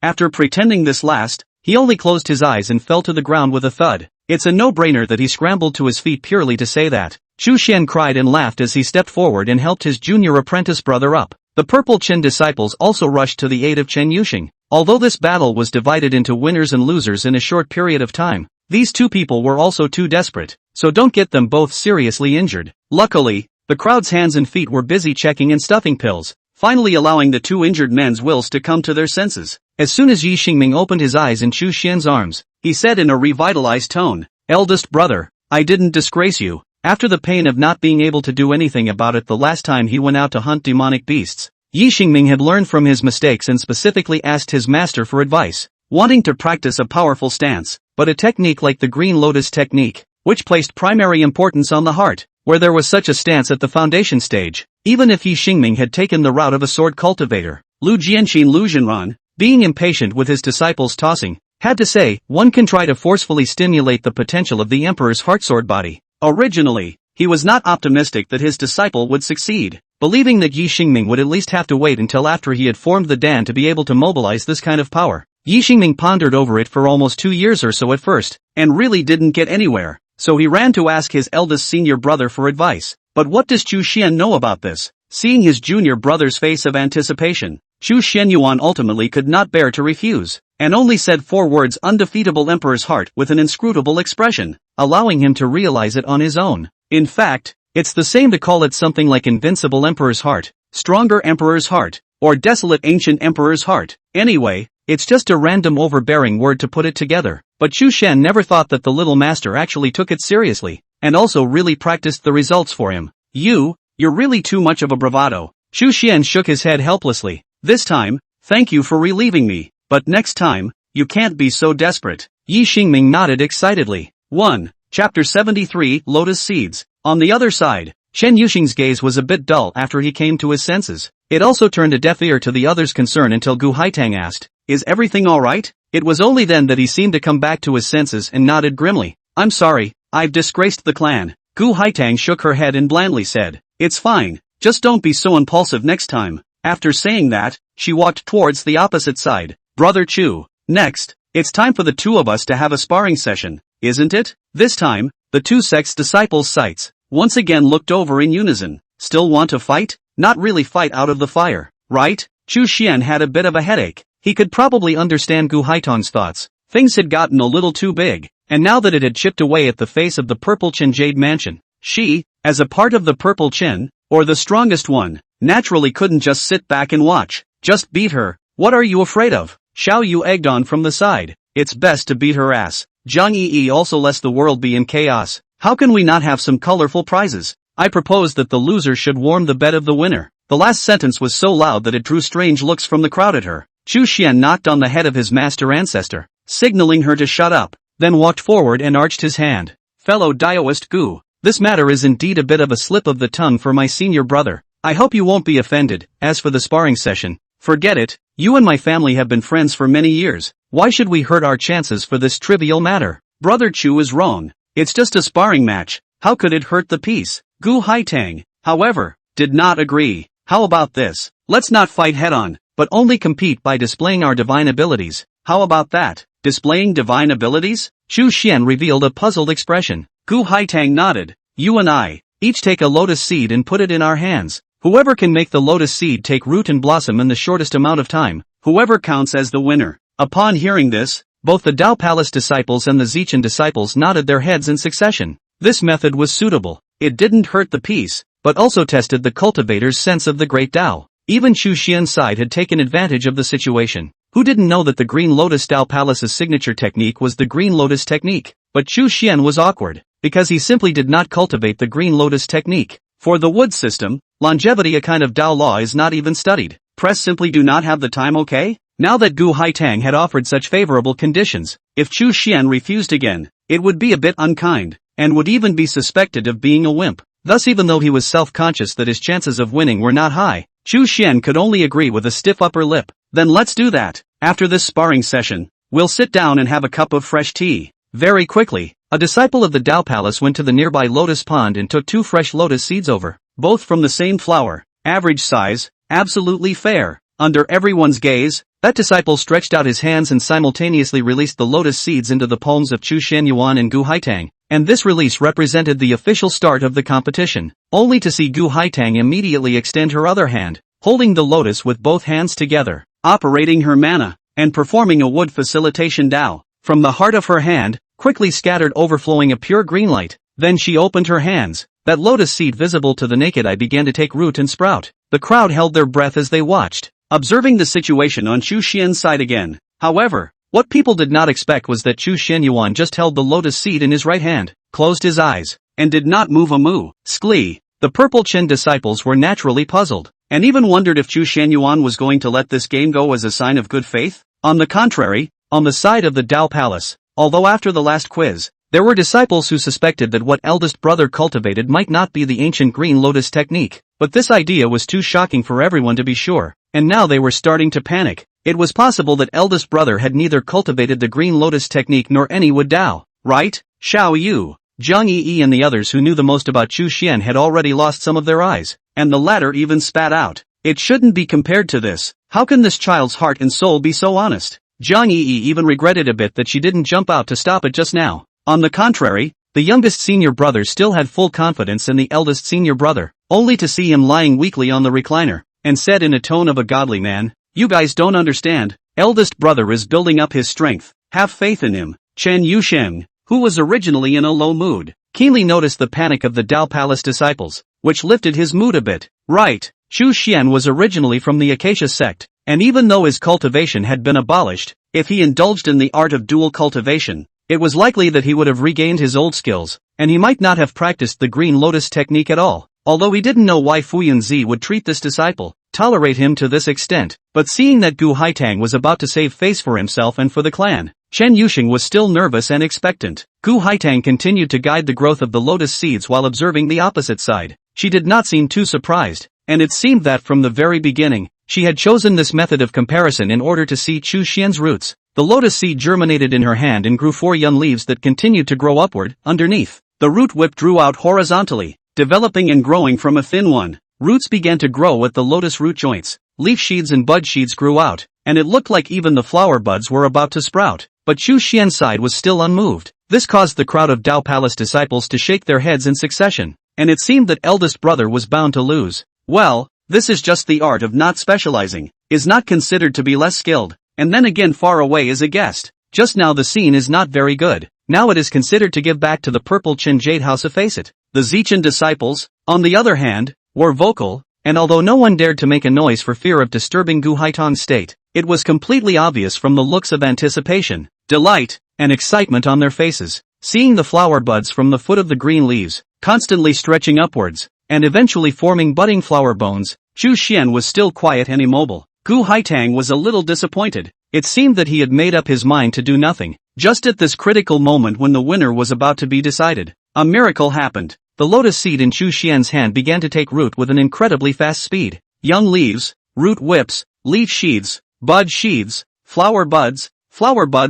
After pretending this last, he only closed his eyes and fell to the ground with a thud. It's a no-brainer that he scrambled to his feet purely to say that. Chu Xian cried and laughed as he stepped forward and helped his junior apprentice brother up. The Purple Chin disciples also rushed to the aid of Chen Yuxing. Although this battle was divided into winners and losers in a short period of time, these two people were also too desperate, so don't get them both seriously injured. Luckily, the crowd's hands and feet were busy checking and stuffing pills, finally allowing the two injured men's wills to come to their senses. As soon as Yi Xingming opened his eyes in Chu Xian's arms, he said in a revitalized tone, "Eldest brother, I didn't disgrace you." After the pain of not being able to do anything about it the last time he went out to hunt demonic beasts, Yi Xingming had learned from his mistakes and specifically asked his master for advice, wanting to practice a powerful stance, but a technique like the Green Lotus technique, which placed primary importance on the heart, where there was such a stance at the foundation stage. Even if Yi Xingming had taken the route of a sword cultivator, Lu Jianqin Lu Zhenran, being impatient with his disciples tossing, had to say, one can try to forcefully stimulate the potential of the Emperor's heart sword body. Originally, he was not optimistic that his disciple would succeed, believing that Yi Xingming would at least have to wait until after he had formed the Dan to be able to mobilize this kind of power. Yi Xingming pondered over it for almost 2 years or so at first, and really didn't get anywhere, so he ran to ask his eldest senior brother for advice. But what does Chu Xian know about this? Seeing his junior brother's face of anticipation, Chu Xian Yuan ultimately could not bear to refuse, and only said 4 words: undefeatable Emperor's heart, with an inscrutable expression, allowing him to realize it on his own. In fact, it's the same to call it something like invincible Emperor's heart, stronger Emperor's heart, or desolate ancient Emperor's heart. Anyway, it's just a random overbearing word to put it together. But Chu Xian never thought that the little master actually took it seriously, and also really practiced the results for him. You're really too much of a bravado. Chu Xian shook his head helplessly. This time, thank you for relieving me, but next time, you can't be so desperate. Yi Xingming nodded excitedly. 1. Chapter 73, Lotus Seeds. On the other side, Chen Yuxing's gaze was a bit dull after he came to his senses. It also turned a deaf ear to the other's concern until Gu Haitang asked, "Is everything alright?" It was only then that he seemed to come back to his senses and nodded grimly. "I'm sorry, I've disgraced the clan." Gu Haitang shook her head and blandly said, "It's fine, just don't be so impulsive next time." After saying that, she walked towards the opposite side. "Brother Chu, next, it's time for the two of us to have a sparring session, isn't it?" This time, the two sects' disciples' sights once again looked over in unison. "Still want to fight? Not really fight out of the fire, right?" Chu Xian had a bit of a headache. He could probably understand Gu Haitang's thoughts. Things had gotten a little too big, and now that it had chipped away at the face of the Purple Chin Jade Mansion, she, as a part of the Purple Chin, or the strongest one, naturally couldn't just sit back and watch. "Just beat her. What are you afraid of?" Xiao Yu egged on from the side. "It's best to beat her ass. Jiang Yi also lest the world be in chaos. How can we not have some colorful prizes? I propose that the loser should warm the bed of the winner." The last sentence was so loud that it drew strange looks from the crowd at her. Chu Xian knocked on the head of his master ancestor, signaling her to shut up, then walked forward and arched his hand. "Fellow Taoist Gu, this matter is indeed a bit of a slip of the tongue for my senior brother. I hope you won't be offended. As for the sparring session, forget it. You and my family have been friends for many years. Why should we hurt our chances for this trivial matter?" Brother Chu is wrong. It's just a sparring match. How could it hurt the peace? Gu Haitang, however, did not agree. "How about this? Let's not fight head-on, but only compete by displaying our divine abilities. How about that?" Displaying divine abilities? Chu Xian revealed a puzzled expression. Gu Haitang nodded. "You and I, each take a lotus seed and put it in our hands. Whoever can make the lotus seed take root and blossom in the shortest amount of time, Whoever counts as the winner. Upon hearing this, both the Tao Palace disciples and the Zichen disciples nodded their heads in succession. This method was suitable. It didn't hurt the peace, but also tested the cultivator's sense of the great Tao. Even Chu Xian's side had taken advantage of the situation. Who didn't know that the Green Lotus Tao Palace's signature technique was the Green Lotus technique? But Chu Xian was awkward, because he simply did not cultivate the Green Lotus technique. For the wood system, longevity, a kind of Tao law, is not even studied. Press simply do not have the time. Okay? Now that Gu Haitang had offered such favorable conditions, if Chu Xian refused again, it would be a bit unkind, and would even be suspected of being a wimp. Thus, even though he was self-conscious that his chances of winning were not high, Chu Xian could only agree with a stiff upper lip. Then let's do that. After this sparring session, we'll sit down and have a cup of fresh tea. Very quickly, a disciple of the Tao Palace went to the nearby lotus pond and took 2 fresh lotus seeds over, both from the same flower, average size, absolutely fair. Under everyone's gaze, that disciple stretched out his hands and simultaneously released the lotus seeds into the palms of Chu Xian, Yuan and Gu Haitang, and this release represented the official start of the competition, only to see Gu Haitang immediately extend her other hand, holding the lotus with both hands together, operating her mana, and performing a wood facilitation Tao. From the heart of her hand, quickly scattered overflowing a pure green light. Then she opened her hands. That lotus seed visible to the naked eye began to take root and sprout. The crowd held their breath as they watched, observing the situation on Chu Xian's side again. However, what people did not expect was that Chu Xian Yuan just held the lotus seed in his right hand, closed his eyes, and did not move a moo. Sklee. The Purple Chin disciples were naturally puzzled, and even wondered if Chu Xian Yuan was going to let this game go as a sign of good faith. On the contrary, on the side of the Tao Palace, although after the last quiz, there were disciples who suspected that what eldest brother cultivated might not be the ancient Green Lotus technique, but this idea was too shocking for everyone to be sure, and now they were starting to panic. It was possible that eldest brother had neither cultivated the Green Lotus technique nor any wood Tao, right? Xiao Yu, Jiang Yi and the others who knew the most about Chu Xian had already lost some of their eyes, and the latter even spat out. It shouldn't be compared to this. How can this child's heart and soul be so honest? Jiang Yi even regretted a bit that she didn't jump out to stop it just now. On the contrary, the youngest senior brother still had full confidence in the eldest senior brother, only to see him lying weakly on the recliner, and said in a tone of a godly man, "You guys don't understand. Eldest brother is building up his strength. Have faith in him." Chen Yusheng, who was originally in a low mood, keenly noticed the panic of the Tao Palace disciples, which lifted his mood a bit. Right, Chu Xian was originally from the Acacia sect, and even though his cultivation had been abolished, if he indulged in the art of dual cultivation, it was likely that he would have regained his old skills, and he might not have practiced the Green Lotus technique at all, although he didn't know why Fuyanzi would treat this disciple, tolerate him to this extent. But seeing that Gu Haitang was about to save face for himself and for the clan, Chen Yusheng was still nervous and expectant. Gu Haitang continued to guide the growth of the lotus seeds while observing the opposite side. She did not seem too surprised, and it seemed that from the very beginning, she had chosen this method of comparison in order to see Chu Xian's roots. The lotus seed germinated in her hand and grew 4 young leaves that continued to grow upward, underneath. The root whip drew out horizontally, developing and growing from a thin one. Roots began to grow at the lotus root joints. Leaf sheaths and bud sheaths grew out, and it looked like even the flower buds were about to sprout. But Chu Xian's side was still unmoved. This caused the crowd of Tao Palace disciples to shake their heads in succession, and it seemed that eldest brother was bound to lose. Well, this is just the art of not specializing, is not considered to be less skilled, and then again far away is a guest. Just now the scene is not very good. Now it is considered to give back to the Purple Chin Jade House a face it. The Zichen disciples, on the other hand, were vocal, and although no one dared to make a noise for fear of disturbing Gu Haitang's state, it was completely obvious from the looks of anticipation, delight, and excitement on their faces, seeing the flower buds from the foot of the green leaves, constantly stretching upwards, and eventually forming budding flower bones. Chu Xian was still quiet and immobile. Gu Haitang was a little disappointed. It seemed that he had made up his mind to do nothing. Just at this critical moment when the winner was about to be decided, a miracle happened. The lotus seed in Chu Xian's hand began to take root with an incredibly fast speed. Young leaves, root whips, leaf sheaths, bud sheaths, flower buds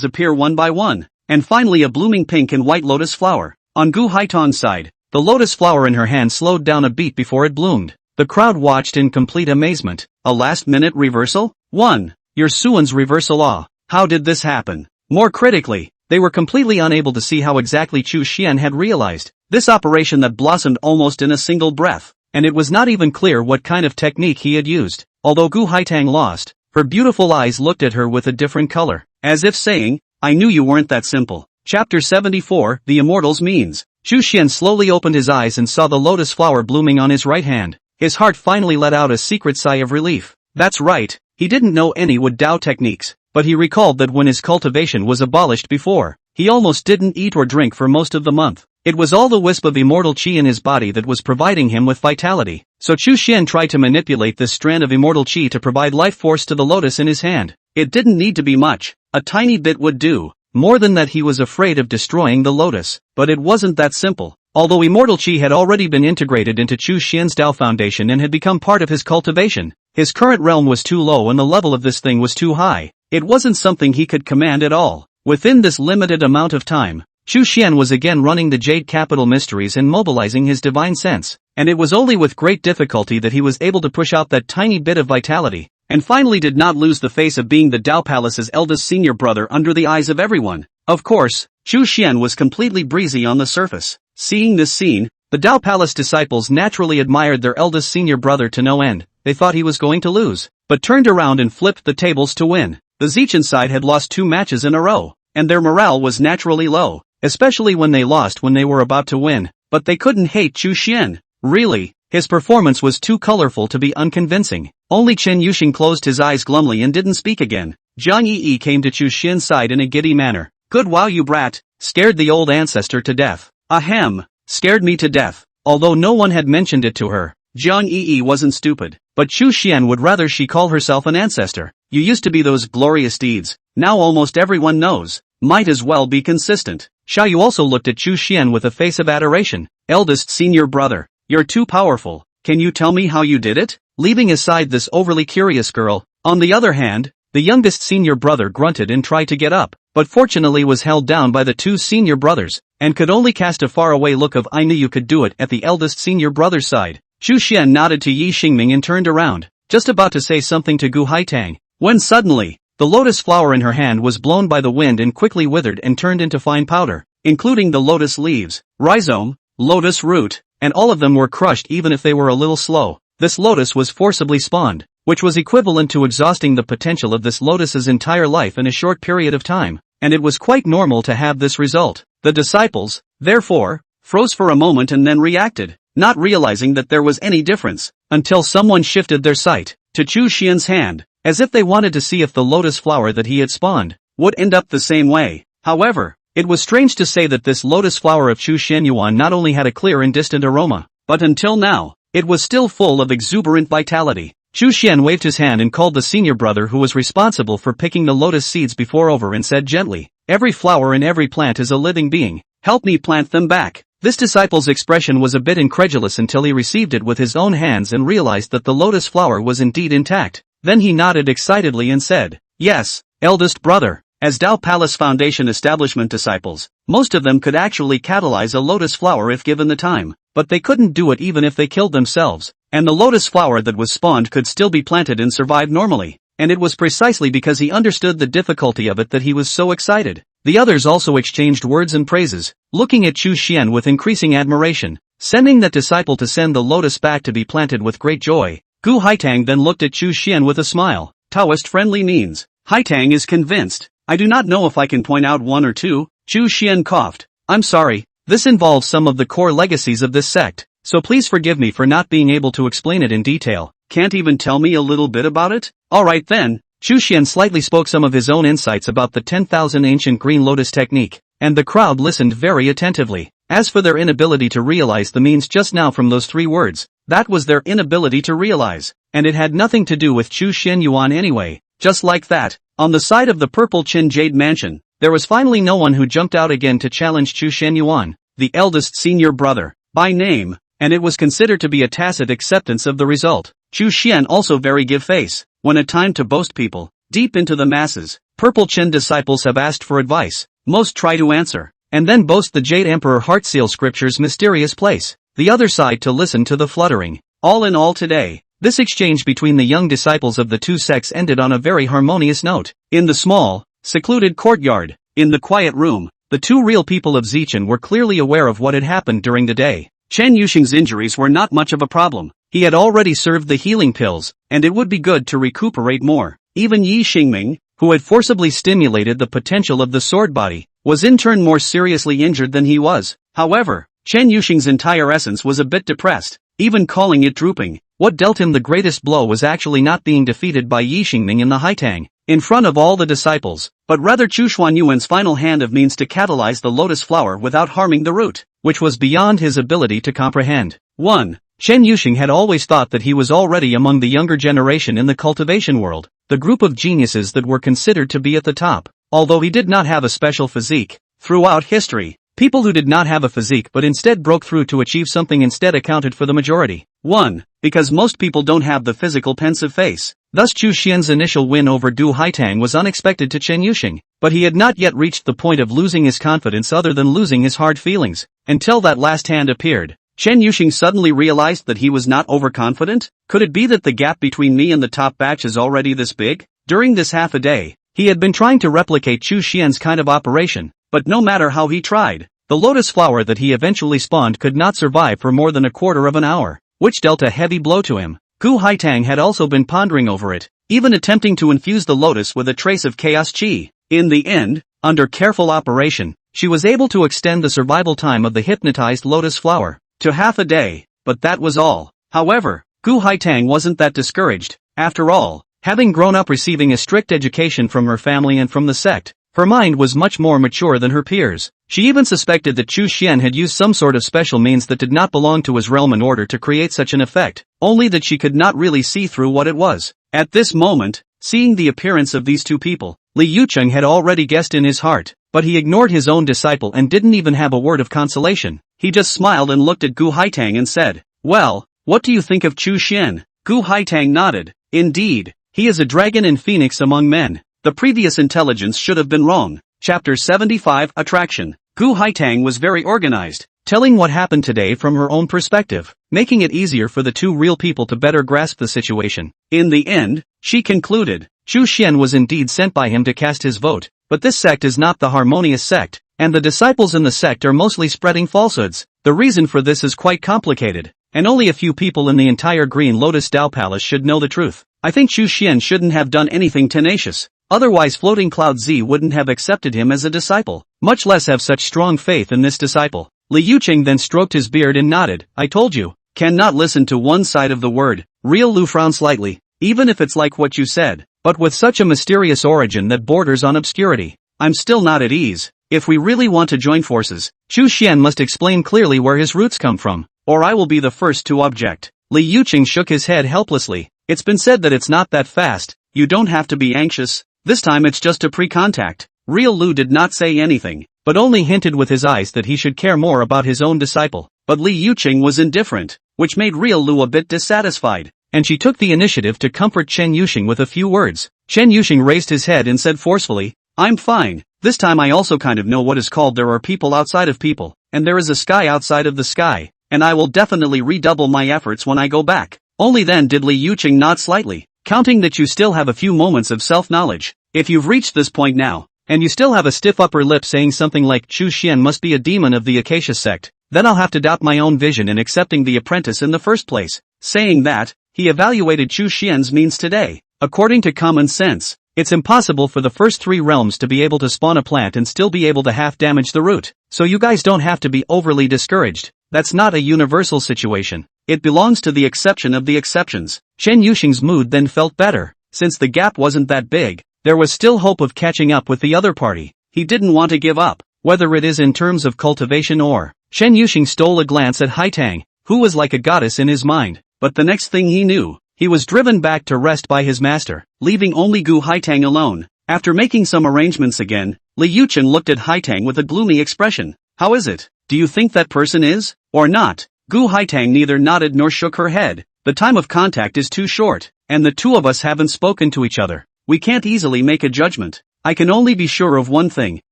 appear one by one, and finally a blooming pink and white lotus flower. On Gu Haitang's side, the lotus flower in her hand slowed down a beat before it bloomed. The crowd watched in complete amazement. A last-minute reversal? 1. Your Suan's reversal. How did this happen? More critically, they were completely unable to see how exactly Chu Xian had realized this operation that blossomed almost in a single breath, and it was not even clear what kind of technique he had used. Although Gu Haitang lost, Her beautiful eyes looked at her with a different color, as if saying, I knew you weren't that simple. Chapter 74, The Immortal's Means. Chu Xian slowly opened his eyes and saw the lotus flower blooming on his right hand. His heart finally let out a secret sigh of relief. That's right, he didn't know any Wood Dao techniques, but he recalled that when his cultivation was abolished before, he almost didn't eat or drink for most of the month. It was all the wisp of immortal qi in his body that was providing him with vitality. So Chu Xian tried to manipulate this strand of immortal qi to provide life force to the lotus in his hand. It didn't need to be much, a tiny bit would do. More than that, he was afraid of destroying the lotus, but it wasn't that simple. Although immortal qi had already been integrated into Chu Xian's Dao foundation and had become part of his cultivation, his current realm was too low and the level of this thing was too high. It wasn't something he could command at all. Within this limited amount of time, Chu Xian was again running the Jade Capital Mysteries and mobilizing his divine sense, and it was only with great difficulty that he was able to push out that tiny bit of vitality, and finally did not lose the face of being the Dao Palace's eldest senior brother under the eyes of everyone. Of course, Chu Xian was completely breezy on the surface. Seeing this scene, the Dao Palace disciples naturally admired their eldest senior brother to no end. They thought he was going to lose, but turned around and flipped the tables to win. The Zichen side had lost 2 matches in a row, and their morale was naturally low, especially when they lost when they were about to win, but they couldn't hate Chu Xian. Really, his performance was too colorful to be unconvincing. Only Chen Yuxing closed his eyes glumly and didn't speak again. Jiang Yi came to Chu Xian's side in a giddy manner. Good wow you brat, scared the old ancestor to death. Ahem, scared me to death. Although no one had mentioned it to her, Jiang Yi wasn't stupid, but Chu Xian would rather she call herself an ancestor. You used to be those glorious deeds, now almost everyone knows. Might as well be consistent. Xiaoyu also looked at Chu Xian with a face of adoration. Eldest senior brother, you're too powerful, can you tell me how you did it? Leaving aside this overly curious girl, on the other hand, the youngest senior brother grunted and tried to get up, but fortunately was held down by the 2 senior brothers, and could only cast a faraway look of I knew you could do it at the eldest senior brother's side. Chu Xian nodded to Yi Xingming and turned around, just about to say something to Gu Haitang, when suddenly, the lotus flower in her hand was blown by the wind and quickly withered and turned into fine powder, including the lotus leaves, rhizome, lotus root, and all of them were crushed even if they were a little slow. This lotus was forcibly spawned, which was equivalent to exhausting the potential of this lotus's entire life in a short period of time, and it was quite normal to have this result. The disciples, therefore, froze for a moment and then reacted, not realizing that there was any difference, until someone shifted their sight to Chu Xian's hand, as if they wanted to see if the lotus flower that he had spawned would end up the same way. However, it was strange to say that this lotus flower of Chu Xian Yuan not only had a clear and distant aroma, but until now, it was still full of exuberant vitality. Chu Xian waved his hand and called the senior brother who was responsible for picking the lotus seeds before over and said gently, every flower in every plant is a living being, help me plant them back. This disciple's expression was a bit incredulous until he received it with his own hands and realized that the lotus flower was indeed intact. Then he nodded excitedly and said, yes, eldest brother. As Dao Palace Foundation establishment disciples, most of them could actually catalyze a lotus flower if given the time, but they couldn't do it even if they killed themselves, and the lotus flower that was spawned could still be planted and survive normally, and it was precisely because he understood the difficulty of it that he was so excited. The others also exchanged words and praises, looking at Chu Xian with increasing admiration, sending that disciple to send the lotus back to be planted with great joy. Gu Haitang then looked at Chu Xian with a smile. Taoist friendly means. Haitang is convinced. I do not know if I can point out one or two. Chu Xian coughed. I'm sorry, this involves some of the core legacies of this sect, so please forgive me for not being able to explain it in detail. Can't even tell me a little bit about it? Alright then. Chu Xian slightly spoke some of his own insights about the 10,000 ancient green lotus technique, and the crowd listened very attentively. As for their inability to realize the means just now from those 3 words, that was their inability to realize, and it had nothing to do with Chu Xian Yuan anyway. Just like that, on the side of the Purple Chin Jade Mansion, there was finally no one who jumped out again to challenge Chu Xian Yuan, the eldest senior brother, by name, and it was considered to be a tacit acceptance of the result. Chu Xian also very give face. When a time to boast people, deep into the masses, Purple Chin disciples have asked for advice, most try to answer, and then boast the Jade Emperor Heartseal Scripture's mysterious place, the other side to listen to the fluttering. All in all today, this exchange between the young disciples of the 2 sects ended on a very harmonious note. In the small, secluded courtyard, in the quiet room, the 2 real people of Zichen were clearly aware of what had happened during the day. Chen Yuxing's injuries were not much of a problem. He had already served the healing pills, and it would be good to recuperate more. Even Yi Xingming, who had forcibly stimulated the potential of the sword body, was in turn more seriously injured than he was. However, Chen Yuxing's entire essence was a bit depressed, even calling it drooping. What dealt him the greatest blow was actually not being defeated by Yi Xingming in the Haitang, in front of all the disciples, but rather Chu Xuanyuan's final hand of means to catalyze the lotus flower without harming the root, which was beyond his ability to comprehend. 1. Chen Yuxing had always thought that he was already among the younger generation in the cultivation world, the group of geniuses that were considered to be at the top. Although he did not have a special physique, throughout history, people who did not have a physique but instead broke through to achieve something instead accounted for the majority. 1. Because most people don't have the physical pensive face. Thus Chu Xian's initial win over Du Haitang was unexpected to Chen Yuxing, but he had not yet reached the point of losing his confidence other than losing his hard feelings, until that last hand appeared. Chen Yuxing suddenly realized that he was not overconfident. Could it be that the gap between me and the top batch is already this big? During this half a day, he had been trying to replicate Chu Xian's kind of operation, but no matter how he tried, the lotus flower that he eventually spawned could not survive for more than a quarter of an hour, which dealt a heavy blow to him. Gu Haitang had also been pondering over it, even attempting to infuse the lotus with a trace of chaos chi. In the end, under careful operation, she was able to extend the survival time of the hypnotized lotus flower to half a day, but that was all. However, Gu Haitang wasn't that discouraged. After all, having grown up receiving a strict education from her family and from the sect, her mind was much more mature than her peers. She even suspected that Chu Xian had used some sort of special means that did not belong to his realm in order to create such an effect, only that she could not really see through what it was. At this moment, seeing the appearance of these two people, Li Yucheng had already guessed in his heart, but he ignored his own disciple and didn't even have a word of consolation. He just smiled and looked at Gu Haitang and said, "Well, what do you think of Chu Xian?" Gu Haitang nodded. "Indeed, he is a dragon and phoenix among men. The previous intelligence should have been wrong." Chapter 75 Attraction. Gu Haitang was very organized, telling what happened today from her own perspective, making it easier for the two real people to better grasp the situation. In the end, she concluded, Chu Xian was indeed sent by him to cast his vote, but this sect is not the harmonious sect, and the disciples in the sect are mostly spreading falsehoods. The reason for this is quite complicated, and only a few people in the entire Green Lotus Dao Palace should know the truth. I think Chu Xian shouldn't have done anything tenacious. Otherwise Floating Cloud Z wouldn't have accepted him as a disciple, much less have such strong faith in this disciple. Li Yucheng then stroked his beard and nodded. "I told you, cannot listen to one side of the word." Real Lu frowned slightly. "Even if it's like what you said, but with such a mysterious origin that borders on obscurity, I'm still not at ease. If we really want to join forces, Chu Xian must explain clearly where his roots come from, or I will be the first to object." Li Yucheng shook his head helplessly. "It's been said that it's not that fast. You don't have to be anxious. This time it's just a pre-contact." Real Lu did not say anything, but only hinted with his eyes that he should care more about his own disciple. But Li Yucheng was indifferent, which made Real Lu a bit dissatisfied, and she took the initiative to comfort Chen Yuxing with a few words. Chen Yuxing raised his head and said forcefully, "I'm fine. This time I also kind of know what is called there are people outside of people, and there is a sky outside of the sky, and I will definitely redouble my efforts when I go back." Only then did Li Yucheng nod slightly, counting that you still have a few moments of self-knowledge. If you've reached this point now, and you still have a stiff upper lip saying something like Chu Xian must be a demon of the Acacia sect, then I'll have to doubt my own vision in accepting the apprentice in the first place. Saying that, he evaluated Chu Xian's means today. According to common sense, it's impossible for the first three realms to be able to spawn a plant and still be able to half damage the root. So you guys don't have to be overly discouraged. That's not a universal situation. It belongs to the exception of the exceptions. Chen Yuxing's mood then felt better. Since the gap wasn't that big, there was still hope of catching up with the other party. He didn't want to give up, whether it is in terms of cultivation or. Chen Yuxing stole a glance at Haitang, who was like a goddess in his mind, but the next thing he knew, he was driven back to rest by his master, leaving only Gu Haitang alone. After making some arrangements again, Li Yucheng looked at Haitang with a gloomy expression. "How is it? Do you think that person is, or not?" Gu Haitang neither nodded nor shook her head. "The time of contact is too short, and the two of us haven't spoken to each other. We can't easily make a judgment. I can only be sure of one thing,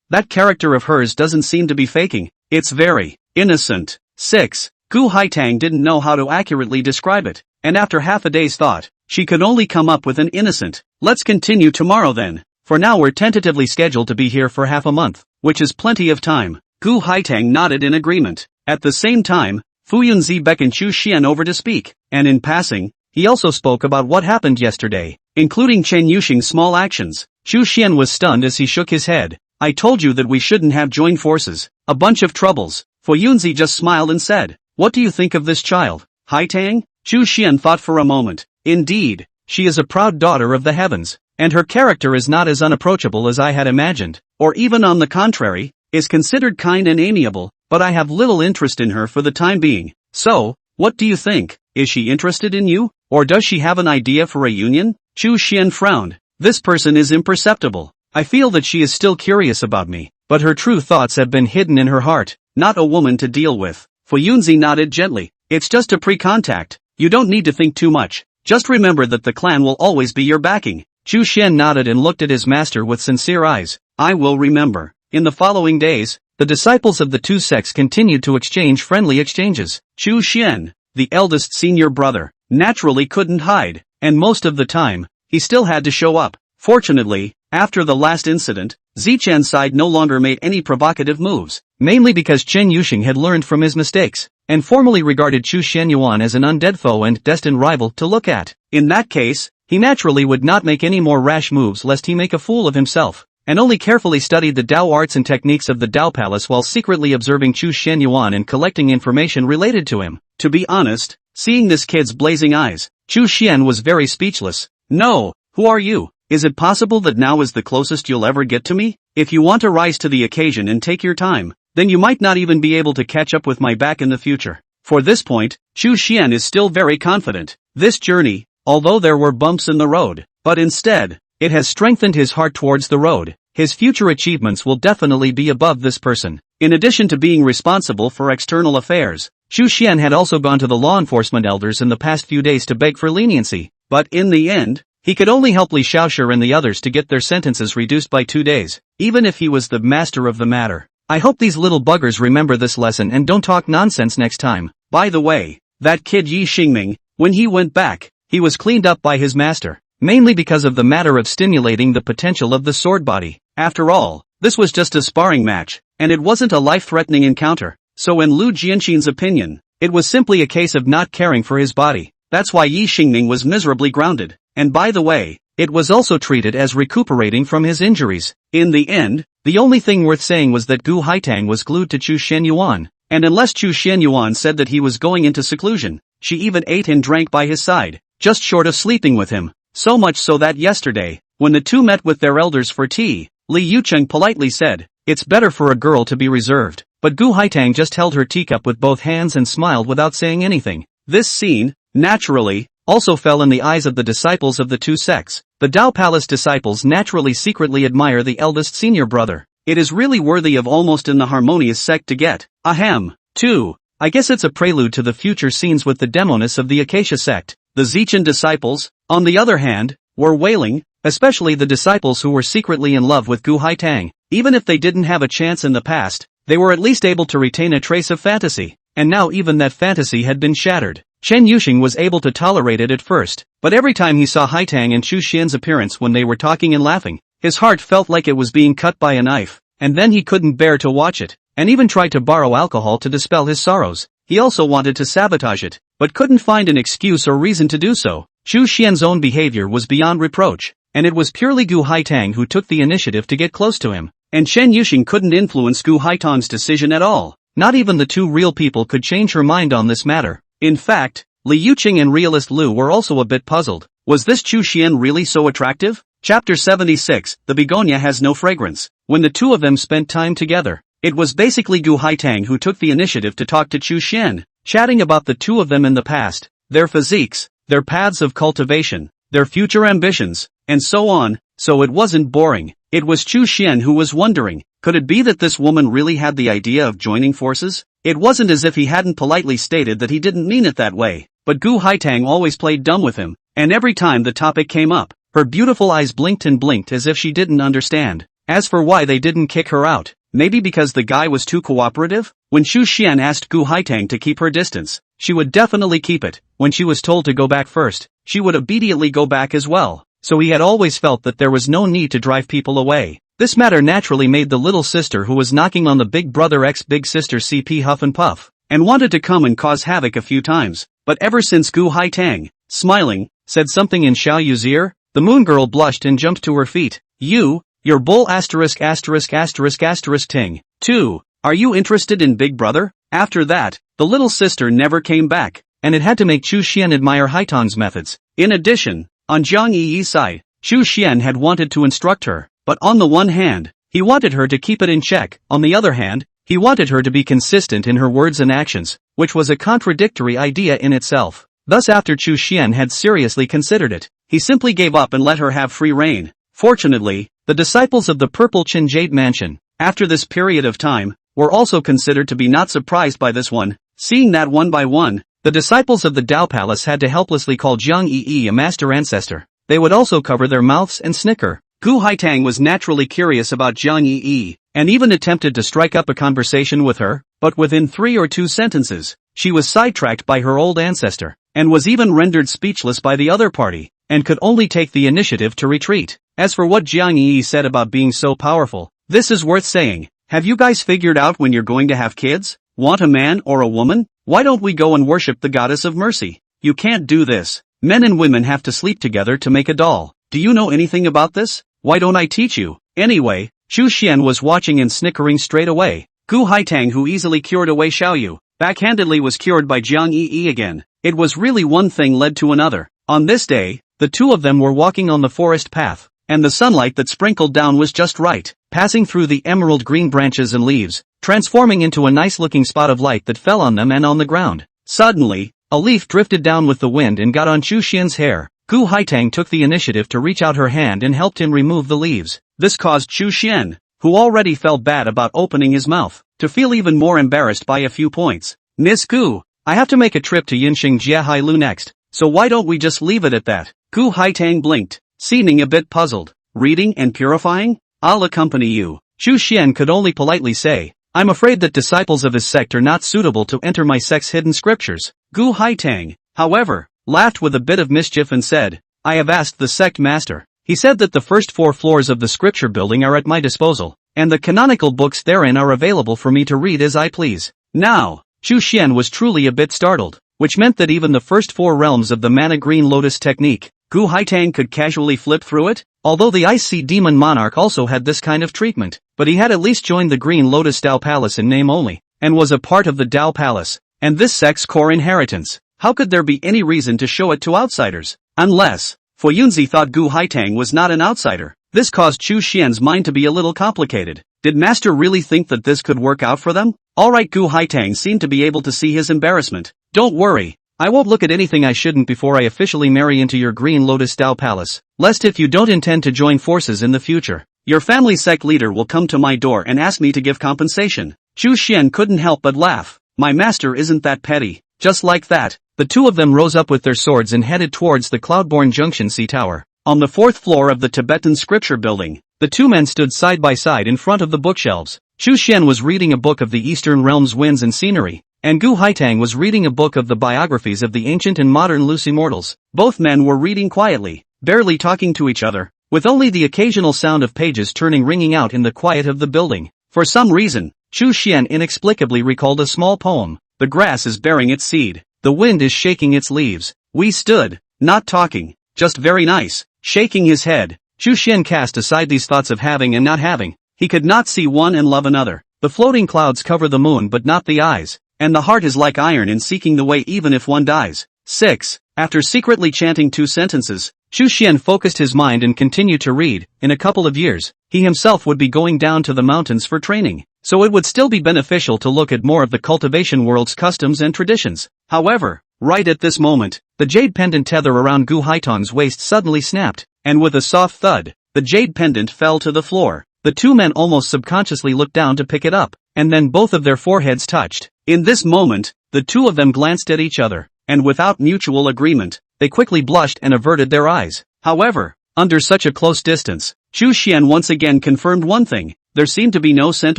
that character of hers doesn't seem to be faking. It's very innocent." 6. Gu Haitang didn't know how to accurately describe it, and after half a day's thought, she could only come up with an innocent. "Let's continue tomorrow then. For now we're tentatively scheduled to be here for half a month, which is plenty of time." Gu Haitang nodded in agreement. At the same time, Fu Yunzi beckoned Chu Xian over to speak, and in passing, he also spoke about what happened yesterday. including Chen Yuxing's small actions. Chu Xian was stunned as he shook his head. I told you that we shouldn't have joined forces. A bunch of troubles. Fu Yunzi just smiled and said, what do you think of this child, Haitang? Chu Xian thought for a moment. Indeed, she is a proud daughter of the heavens, and her character is not as unapproachable as I had imagined, or even on the contrary, is considered kind and amiable, but I have little interest in her for the time being. So, what do you think? Is she interested in you, or does she have an idea for a union? Chu Xian frowned. This person is imperceptible. I feel that she is still curious about me, but her true thoughts have been hidden in her heart, not a woman to deal with. Fu Yunzi nodded gently. It's just a pre-contact. You don't need to think too much. Just remember that the clan will always be your backing. Chu Xian nodded and looked at his master with sincere eyes. I will remember. In the following days, the disciples of the two sects continued to exchange friendly exchanges. Chu Xian, the eldest senior brother, naturally couldn't hide, and most of the time, he still had to show up. Fortunately, after the last incident, Zichan's side no longer made any provocative moves, mainly because Chen Yuxing had learned from his mistakes, and formally regarded Chu Xianyuan as an undead foe and destined rival to look at. In that case, he naturally would not make any more rash moves lest he make a fool of himself, and only carefully studied the Dao arts and techniques of the Dao Palace while secretly observing Chu Xianyuan and collecting information related to him. To be honest, seeing this kid's blazing eyes, Chu Xian was very speechless. No, who are you? Is it possible that now is the closest you'll ever get to me? If you want to rise to the occasion and take your time, then you might not even be able to catch up with my back in the future. For this point, Chu Xian is still very confident. This journey, although there were bumps in the road, but instead, it has strengthened his heart towards the road. His future achievements will definitely be above this person. In addition to being responsible for external affairs, Chu Xian had also gone to the law enforcement elders in the past few days to beg for leniency, but in the end, he could only help Li Xiaoshi and the others to get their sentences reduced by 2 days, even if he was the master of the matter. I hope these little buggers remember this lesson and don't talk nonsense next time. By the way, that kid Yi Xingming, when he went back, he was cleaned up by his master, mainly because of the matter of stimulating the potential of the sword body. After all, this was just a sparring match, and it wasn't a life-threatening encounter, so in Lu Jianxin's opinion, it was simply a case of not caring for his body. That's why Yi Xingming was miserably grounded. And by the way, it was also treated as recuperating from his injuries. In the end, the only thing worth saying was that Gu Haitang was glued to Chu Xianyuan, and unless Chu Xianyuan said that he was going into seclusion, she even ate and drank by his side, just short of sleeping with him. So much so that yesterday, when the two met with their elders for tea, Li Yucheng politely said, it's better for a girl to be reserved, but Gu Haitang just held her teacup with both hands and smiled without saying anything. This scene, naturally, also fell in the eyes of the disciples of the two sects. The Dao Palace disciples naturally secretly admire the eldest senior brother. It is really worthy of almost in the harmonious sect to get. Ahem. 2. I guess it's a prelude to the future scenes with the demonists of the Acacia sect. The Zichan disciples, on the other hand, were wailing, especially the disciples who were secretly in love with Gu Haitang. Even if they didn't have a chance in the past, they were at least able to retain a trace of fantasy, and now even that fantasy had been shattered. Chen Yuxing was able to tolerate it at first, but every time he saw Haitang and Chu Xian's appearance when they were talking and laughing, his heart felt like it was being cut by a knife, and then he couldn't bear to watch it, and even tried to borrow alcohol to dispel his sorrows. He also wanted to sabotage it, but couldn't find an excuse or reason to do so. Chu Xian's own behavior was beyond reproach, and it was purely Gu Haitang who took the initiative to get close to him, and Chen Yuxing couldn't influence Gu Haitang's decision at all. Not even the two real people could change her mind on this matter. In fact, Li Yucheng and realist Lu were also a bit puzzled. Was this Chu Xian really so attractive? Chapter 76, The Begonia Has No Fragrance. When the two of them spent time together, it was basically Gu Haitang who took the initiative to talk to Chu Xian, chatting about the two of them in the past, their physiques, their paths of cultivation, their future ambitions, and so on, so it wasn't boring. It was Chu Xian who was wondering, could it be that this woman really had the idea of joining forces? It wasn't as if he hadn't politely stated that he didn't mean it that way, but Gu Haitang always played dumb with him, and every time the topic came up, her beautiful eyes blinked and blinked as if she didn't understand. As for why they didn't kick her out, maybe because the guy was too cooperative? When Chu Xian asked Gu Haitang to keep her distance, she would definitely keep it. When she was told to go back first, she would obediently go back as well, so he had always felt that there was no need to drive people away. This matter naturally made the little sister who was knocking on the big brother ex big sister CP huff and puff, and wanted to come and cause havoc a few times, but ever since Gu Haitang, smiling, said something in Xiao Yu's ear, The moon girl blushed and jumped to her feet. Your bull asterisk asterisk asterisk asterisk ting. 2. Are you interested in Big Brother? After that, the little sister never came back, and it had to make Chu Xian admire Haitong's methods. In addition, on Jiang Yi's side, Chu Xian had wanted to instruct her, but on the one hand, he wanted her to keep it in check, on the other hand, he wanted her to be consistent in her words and actions, which was a contradictory idea in itself. Thus after Chu Xian had seriously considered it, he simply gave up and let her have free rein. Fortunately, the disciples of the Purple Chin Jade Mansion, after this period of time, were also considered to be not surprised by this one. Seeing that one by one, the disciples of the Tao Palace had to helplessly call Jiang Yi a master ancestor. They would also cover their mouths and snicker. Gu Haitang was naturally curious about Jiang Yi, and even attempted to strike up a conversation with her, but within 3 or 2 sentences, she was sidetracked by her old ancestor, and was even rendered speechless by the other party, and could only take the initiative to retreat. As for what Jiang Yi said about being so powerful, this is worth saying. Have you guys figured out when you're going to have kids? Want a man or a woman? Why don't we go and worship the goddess of mercy? You can't do this. Men and women have to sleep together to make a doll. Do you know anything about this? Why don't I teach you? Anyway, Chu Xian was watching and snickering straight away. Gu Haitang, who easily cured away Xiaoyu, backhandedly was cured by Jiang Yi again. It was really one thing led to another. On this day, the two of them were walking on the forest path, and the sunlight that sprinkled down was just right, passing through the emerald green branches and leaves, transforming into a nice-looking spot of light that fell on them and on the ground. Suddenly, a leaf drifted down with the wind and got on Chu Xian's hair. Gu Haitang took the initiative to reach out her hand and helped him remove the leaves. This caused Chu Xian, who already felt bad about opening his mouth, to feel even more embarrassed by a few points. Miss Gu, I have to make a trip to Yinxing Jiahailu next, so why don't we just leave it at that? Gu Haitang blinked, seeming a bit puzzled. Reading and purifying? I'll accompany you. Chu Xian could only politely say, I'm afraid that disciples of his sect are not suitable to enter my sect's hidden scriptures. Gu Haitang, however, laughed with a bit of mischief and said, I have asked the sect master. He said that the first 4 floors of the scripture building are at my disposal, and the canonical books therein are available for me to read as I please. Now, Chu Xian was truly a bit startled, which meant that even the first 4 realms of the mana green lotus technique, Gu Haitang could casually flip through it? Although the Ice Sea Demon Monarch also had this kind of treatment, but he had at least joined the Green Lotus Tao Palace in name only, and was a part of the Tao Palace, and this sect's core inheritance. How could there be any reason to show it to outsiders? Unless, Fu Yunzi thought Gu Haitang was not an outsider. This caused Chu Xian's mind to be a little complicated. Did Master really think that this could work out for them? Alright, Gu Haitang seemed to be able to see his embarrassment. Don't worry. I won't look at anything I shouldn't before I officially marry into your Green Lotus Tao Palace, lest if you don't intend to join forces in the future, your family sect leader will come to my door and ask me to give compensation. Chu Xian couldn't help but laugh. My master isn't that petty. Just like that, the two of them rose up with their swords and headed towards the Cloudborn Junction Sea Tower. On the 4th floor of the Tibetan scripture building, the two men stood side by side in front of the bookshelves. Chu Xian was reading a book of the Eastern Realm's winds and scenery, and Gu Haitang was reading a book of the biographies of the ancient and modern loose immortals. Both men were reading quietly, barely talking to each other, with only the occasional sound of pages turning ringing out in the quiet of the building. For some reason, Chu Xian inexplicably recalled a small poem. The grass is bearing its seed, the wind is shaking its leaves. We stood, not talking, just very nice. Shaking his head, Chu Xian cast aside these thoughts of having and not having. He could not see one and love another. The floating clouds cover the moon but not the eyes, and the heart is like iron in seeking the way even if one dies. 6. After secretly chanting 2 sentences, Chu Xian focused his mind and continued to read. In a couple of years, he himself would be going down to the mountains for training, so it would still be beneficial to look at more of the cultivation world's customs and traditions. However, right at this moment, the jade pendant tether around Gu Haitang's waist suddenly snapped, and with a soft thud, the jade pendant fell to the floor. The two men almost subconsciously looked down to pick it up, and then both of their foreheads touched. In this moment, the two of them glanced at each other, and without mutual agreement, they quickly blushed and averted their eyes. However, under such a close distance, Chu Xian once again confirmed one thing: there seemed to be no scent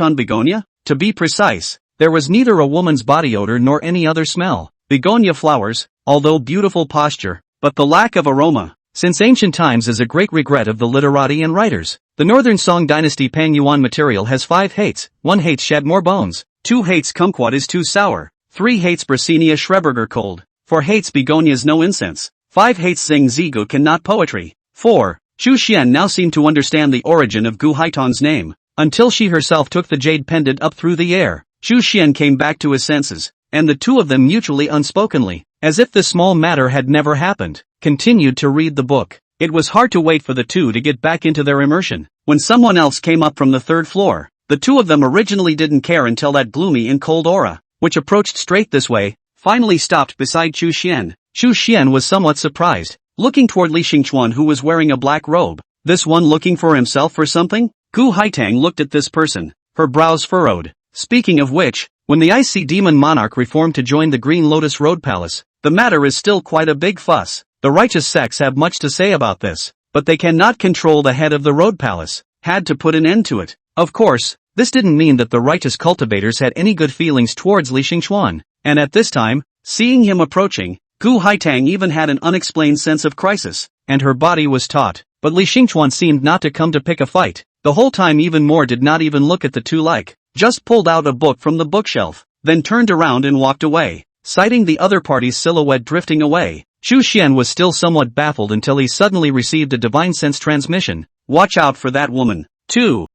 on begonia. To be precise, there was neither a woman's body odor nor any other smell. Begonia flowers, although beautiful posture, but the lack of aroma, since ancient times is a great regret of the literati and writers. The Northern Song Dynasty Pang Yuan material has 5 hates. 1 hates shed more bones. 2 hates kumquat is too sour. 3 hates Brassinia Schreberger cold. 4 hates begonias no incense. 5 hates Zing Zigu cannot poetry. 4. Chu Xian now seemed to understand the origin of Gu Haitong's name, until she herself took the jade pendant up through the air. Chu Xian came back to his senses, and the two of them mutually unspokenly, as if this small matter had never happened, continued to read the book. It was hard to wait for the two to get back into their immersion, when someone else came up from the third floor. The two of them originally didn't care until that gloomy and cold aura, which approached straight this way, finally stopped beside Chu Xian. Chu Xian was somewhat surprised, looking toward Li Xingchuan who was wearing a black robe. This one looking for himself for something? Gu Haitang looked at this person, her brows furrowed. Speaking of which, when the icy demon monarch reformed to join the Green Lotus Road Palace, the matter is still quite a big fuss. The righteous sects have much to say about this, but they cannot control the head of the Road Palace, had to put an end to it. Of course, this didn't mean that the righteous cultivators had any good feelings towards Li Xingchuan, and at this time, seeing him approaching, Gu Haitang even had an unexplained sense of crisis, and her body was taut. But Li Xingchuan seemed not to come to pick a fight. The whole time even more did not even look at the two like, just pulled out a book from the bookshelf, then turned around and walked away, citing the other party's silhouette drifting away. Chu Xian was still somewhat baffled until he suddenly received a divine sense transmission. Watch out for that woman. 2.